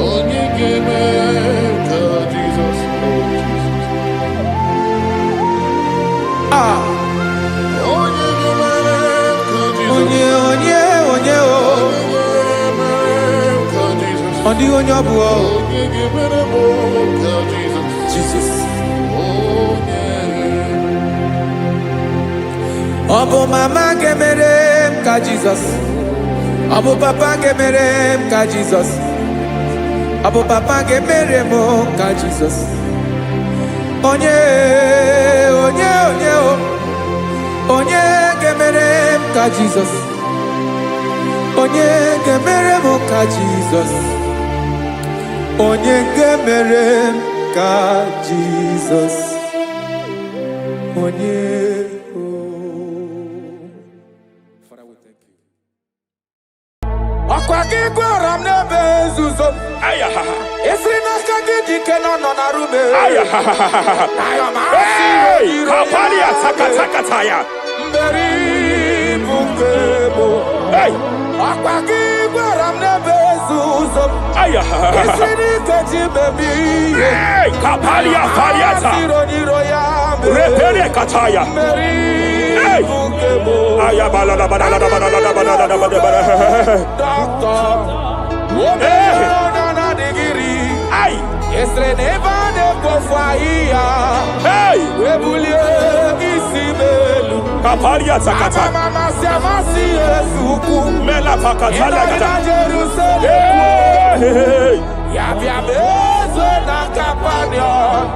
Onye gemere ka Jesus. Ah. Onye gemere ka Jesus. Onye ka Jesus. Onye ọbụ. Onye gemere Obo mama gemere ka Jesus. Obo papa gemere ka Jesus. Obo papa gemere mo ka Jesus. Onye gemere ka Jesus. Onye gemere mo ka Jesus. Onye gemere ka Jesus. Onye. Father, we thank you. Akwaki gwaram nebe zuzo. Esrina kagidi kenono na rume. Hey, kapalia takataya. Mberi bungebo. Hey, akwaki gwaram nebe zuzo. Esrina kaji baby. Hey, kapalia fariata. Repere kataya. Hey, ayabala la bala. Hey, Esre neva de kofaya. hey, Webulie isimelu. kapalia takata. Mama siamasi esuku. Mela pakatala kata. Jerusalem. Hey, Yabia bezo na kapanion.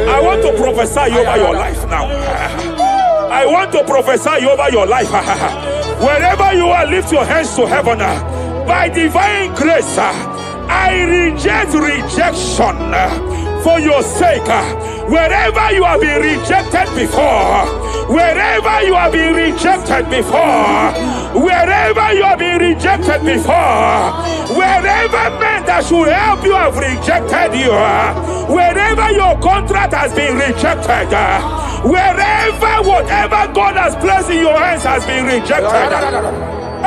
I want to prophesy over your life now. I want to prophesy over your life. Wherever you are, lift your hands to heaven. By divine grace, I reject rejection for your sake. Wherever you have been rejected before, wherever you have been rejected before, wherever you have been rejected before, wherever men that should help you have rejected you, wherever your contract has been rejected, wherever whatever God has placed in your hands has been rejected.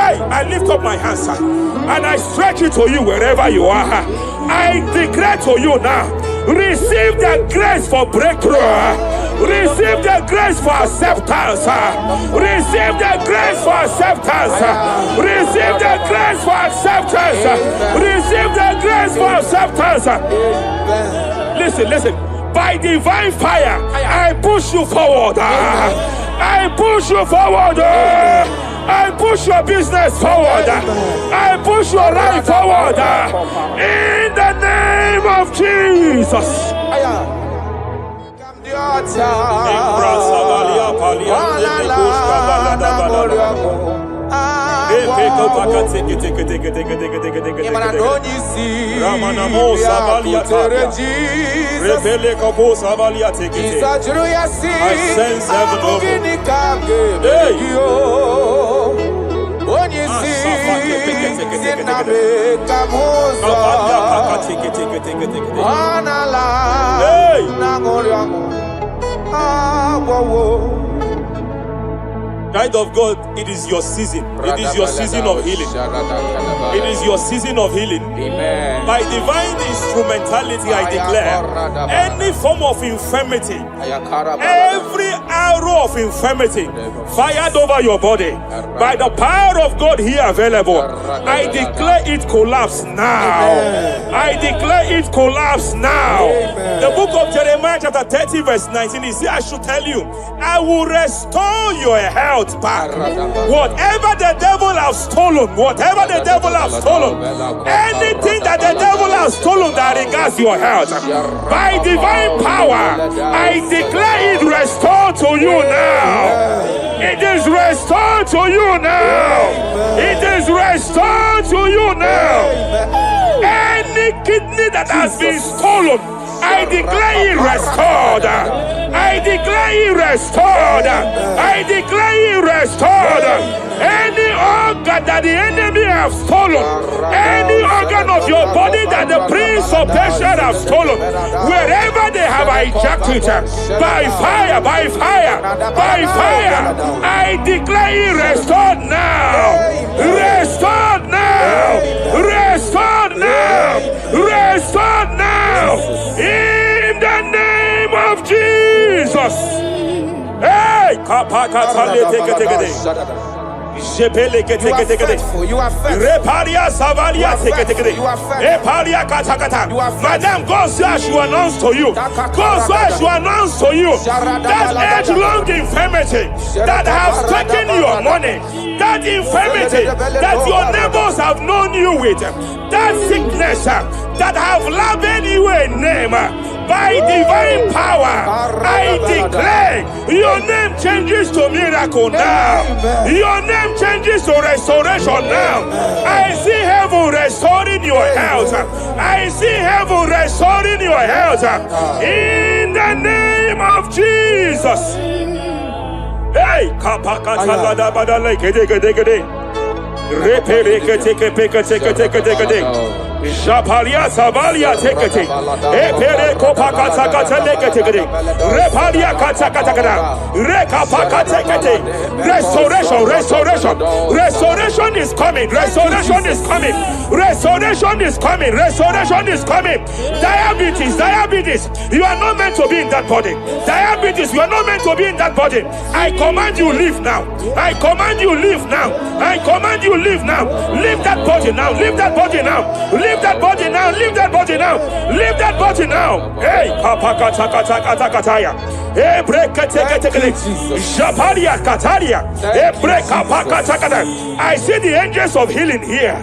Hey, I lift up my hands and I stretch it to you wherever you are. I declare to you now, receive the grace for breakthrough. Receive the grace for acceptance. Receive the grace for acceptance. Receive the grace for acceptance. Receive the grace for acceptance. Listen. By divine fire, I push you forward. I push you forward. I push your business forward. I push your life forward. In the name of Jesus. I sense heaven open. Child of God, it is your season. It is your season of healing. It is your season of healing. Amen. By divine instrumentality, I declare any form of infirmity, every arrow of infirmity fired over your body, by the power of God here available, I declare it collapse now. I declare it collapse now. The book of Jeremiah chapter 30 verse 19 is here. I should tell you, I will restore your health back. Whatever the devil has stolen, whatever the devil has stolen, anything that the devil has stolen that regards your health, by divine power, I declare it restored to you now. It is restored to you now. It is restored to you now. Any kidney that has been stolen, I declare it restored. I declare it restored. I declare it restored. Any organ that the enemy have stolen, any organ of your body that the prince of Persia have stolen, wherever they have hijacked it, by fire, by fire, by fire, I declare it restored now. Restored now. Restored now. Restored now. In the name of Jesus. Hey, You are faithful. You are faithful. Reparia Savalia You are faithful. Eparia Katakata. You are faithful. Madam, God says to announce to you. God says to announce to you that age-long infirmity that has taken your money, that infirmity that your neighbors have known you with, that sickness that have labeled you a name. By divine power, I declare your name changes to miracle now. Your name changes to restoration now. I see heaven restoring your health. I see heaven restoring your health. In the name of Jesus. Hey, kapakata badale gede gede gede. Repere teke peke teke. Japalia Savalia tekete. Epere kopakata katelekete. Repalia katakata. Rekapakatekete. Restoration is coming. Restoration is coming. Diabetes. You are not meant to be in that body. Diabetes, you are not meant to be in that body. I command you leave now. Leave that body now. Leave that body now. Hey, kapakatakataya. Hey, Japalia Kataria. I see the angels of healing here.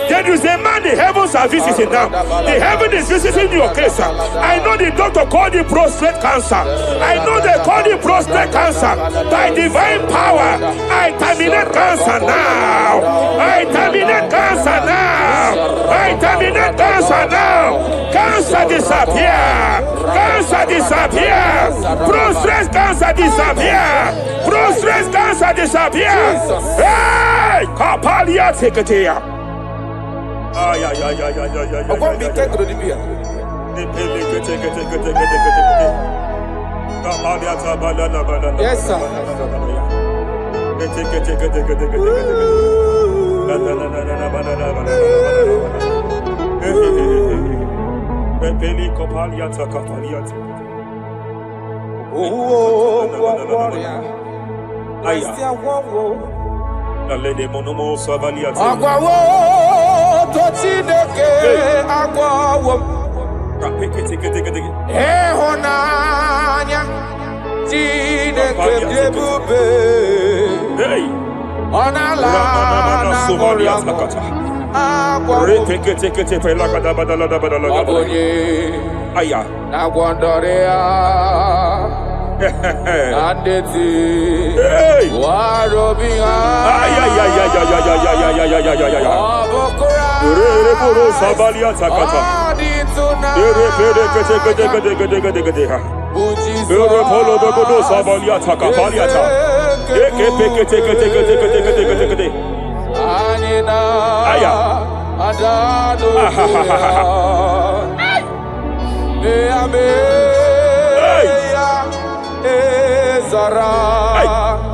There is a man the heavens are visiting now. The heaven is visiting your case. I know the doctor called it prostate cancer. I know they call it prostate cancer. By divine power, I terminate cancer now. Cancer disappear. Prostate cancer disappear. Hey, Kapalia Teketea. Yes, sir.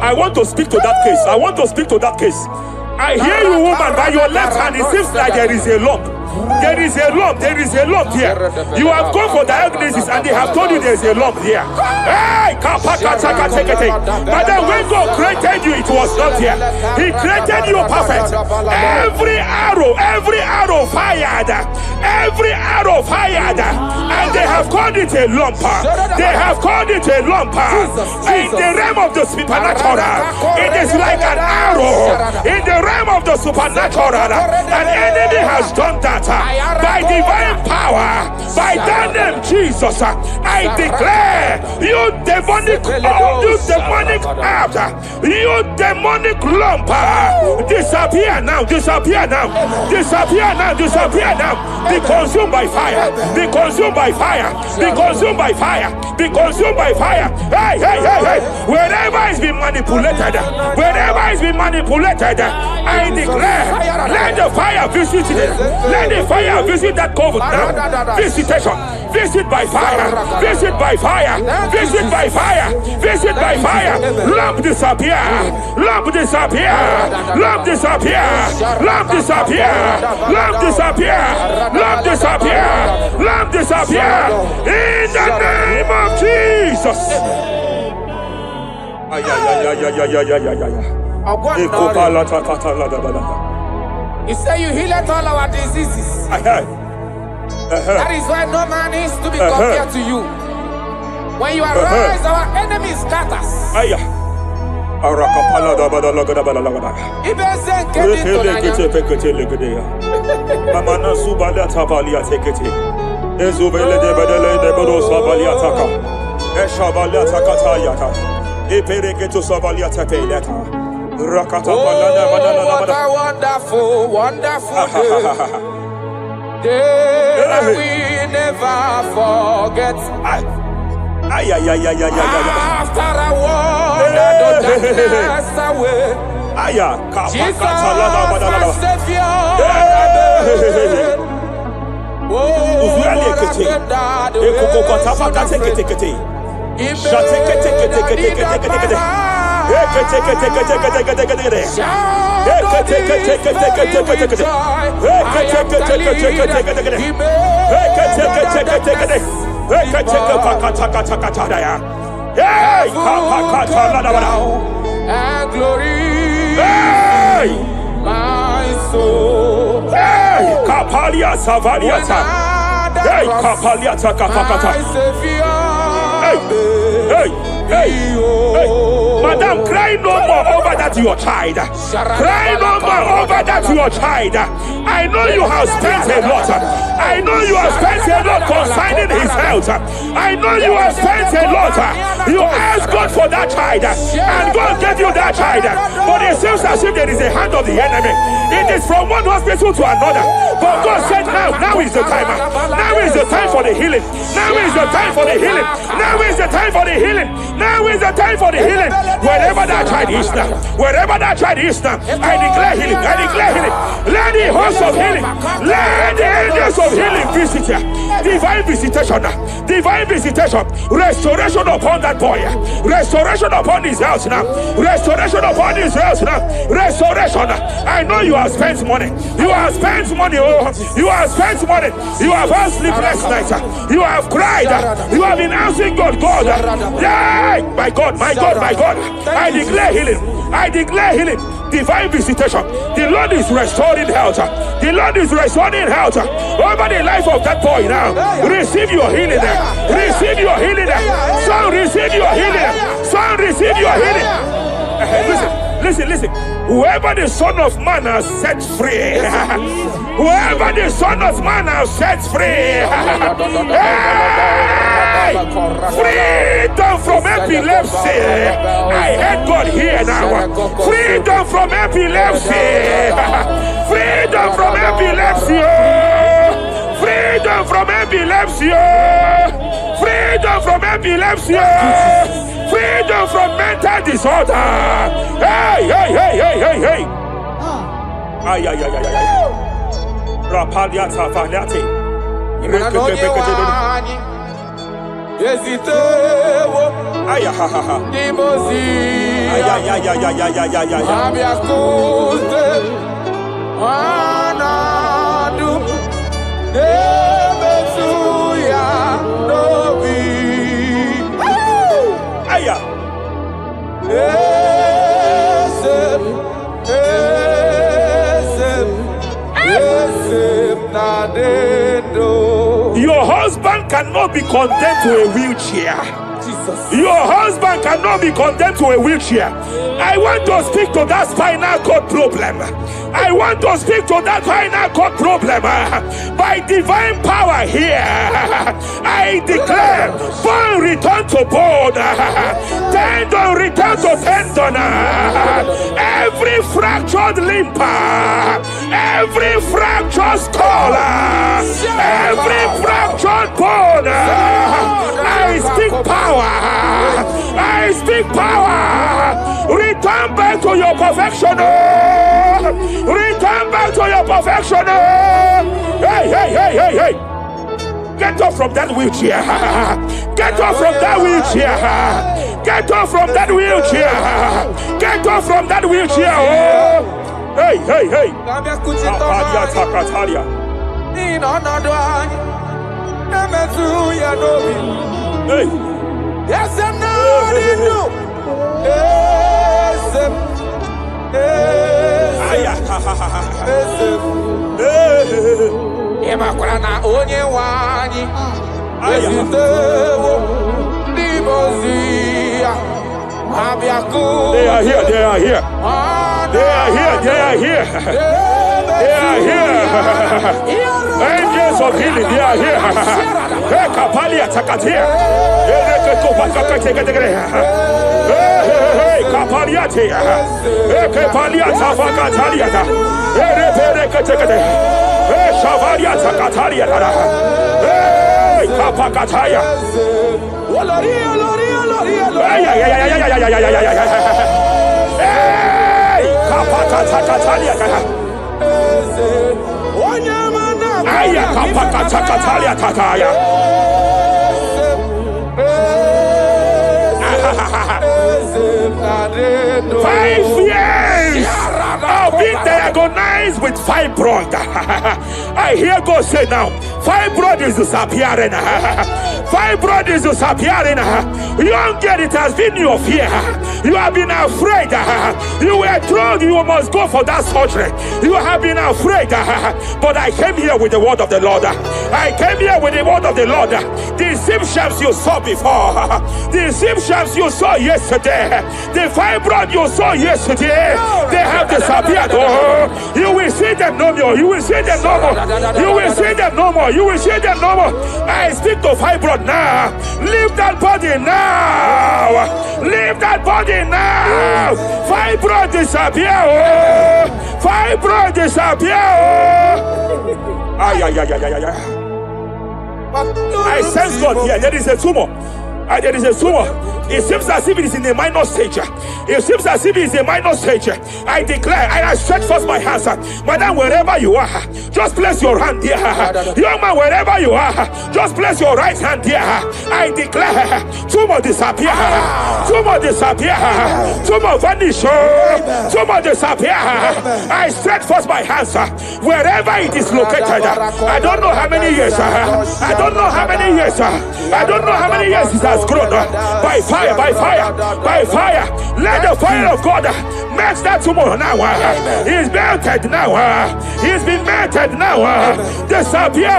I want to speak to that case. I hear you, woman, by your left hand. It seems like there is a lump. There is a lump here. You have gone for diagnosis and they have told you there is a lump here. Hey, but then when God created you, it was not here. He created you perfect. Every arrow fired, and they have called it a lump. In the realm of the supernatural, it is like an arrow. In the realm of the supernatural, an enemy has done that. By divine power, by that name Jesus, I declare you demonic out, you demonic lump, disappear now. Be consumed by fire. Hey. Wherever it's been manipulated, I declare, let the fire visit it. Let the fire visit that coven now. Visitation. Visit by fire. Lamp disappear. In the name of Jesus. You say you heal all our diseases. That is why no man is to be compared to you. When you arise, our enemies scatters. Oh, what a wonderful, wonderful day. Day that we never forget. After I wandered the darkness away, Jesus, my Savior. Oh, what a and glory, my soul. Kapalia Savaliata. Hey, Kapalia Takapakata. Hey. Madam, cry no more over that your child. Cry no more over that your child. I know you have spent a lot. I know you have spent a lot concerning his health. I know you have spent a lot. You asked God for that child, and God gave you that child. But it seems as if there is a hand of the enemy. It is from one hospital to another. But God said, now is the time. Now is the time for the healing. Now is the time for the healing. Now is the time for the healing. Now is the time for the healing. Wherever that child is now, wherever that child is now, I declare healing. I declare healing. Let the host of healing, let the angels of healing visit you. Divine visitation, divine visitation, restoration upon that boy, restoration upon his house now, restoration upon his house now, restoration. I know you have spent money. You have spent money. Oh, you have spent money. You have had sleepless nights. You have cried. You have been asking God, yeah, my God, my God, my God. I declare healing. I declare healing. Divine visitation. The Lord is restoring health. The Lord is restoring health over the life of that boy now. Receive your healing. Receive your healing. Son, receive your healing. Son, receive your healing. Listen. Whoever the Son of Man has set free, whoever the Son of Man has set free, freedom from epilepsy. I heard God here now. Freedom from epilepsy. Freedom from epilepsy. Freedom from epilepsy. Freedom from epilepsy. Freedom from mental disorder. Hey. Ay. Rapalia Tafaniati. Your husband cannot be condemned to a wheelchair. Jesus. Your husband cannot be condemned to a wheelchair. I want to speak to that spinal cord problem. I want to speak to that spinal cord problem. By divine power here, I declare bone return to bone, tendon return to tendon, every fractured limb, every fractured skull, every fractured bone. I speak power. I speak power. Return back to your perfection. Return back to your perfection. Hey. Get off from that wheelchair. Get off from that wheelchair. Get off from that wheelchair. Get off from that wheelchair. Oh. Hey. Hey. Yes, I'm not. Emakwara onye wanyi ezitewo ndibozia abiaku. They are here, they are here. They are here, they are here. They are here. Angels of healing, they are here. Hey, Kapalia Takatia. Hey, Kapalia Tia. Hey, Kapalia Tafakatalia. Hey, Shavalia Takatalia. Hey, Kapakataya. Hey, Kapakatakalia. Aya Kapakatakalia Tataya. 5 years of being diagnosed with fibroid. I hear God say now, fibroid is disappearing. Fibroid is disappearing. Young girl, it has been your fear. You have been afraid. You were told you must go for that surgery. You have been afraid. But I came here with the word of the Lord. I came here with the word of the Lord. The symptoms you saw before, the symptoms you saw yesterday, the fibroid you saw yesterday, they have disappeared. Oh, you will see them no more. You will see them no more. You will see them no more. You will see them no more. I speak to fibroid now. Leave that body now. Leave that body now. Fibroid disappear. Oh. Fibroid disappear. Oh. Ay, ay, ay, ay, ay, ay. I sense God here. There is a tumor. There is a tumor. It seems as if it is in a minor stage. It seems as if it is a minor stage. I declare, I stretch forth my hands. Madam, wherever you are, just place your hand there. Young man, wherever you are, just place your right hand there. I declare, tumor disappear. Tumor disappear. Tumor vanish. Tumor disappear. I stretch forth my hands. Wherever it is located, I don't know how many years. I don't know how many years. I don't know how many years it has grown. By fire, by fire, by fire. Let the fire of God match that tumor now. He's melted now. He's been melted now. Disappear.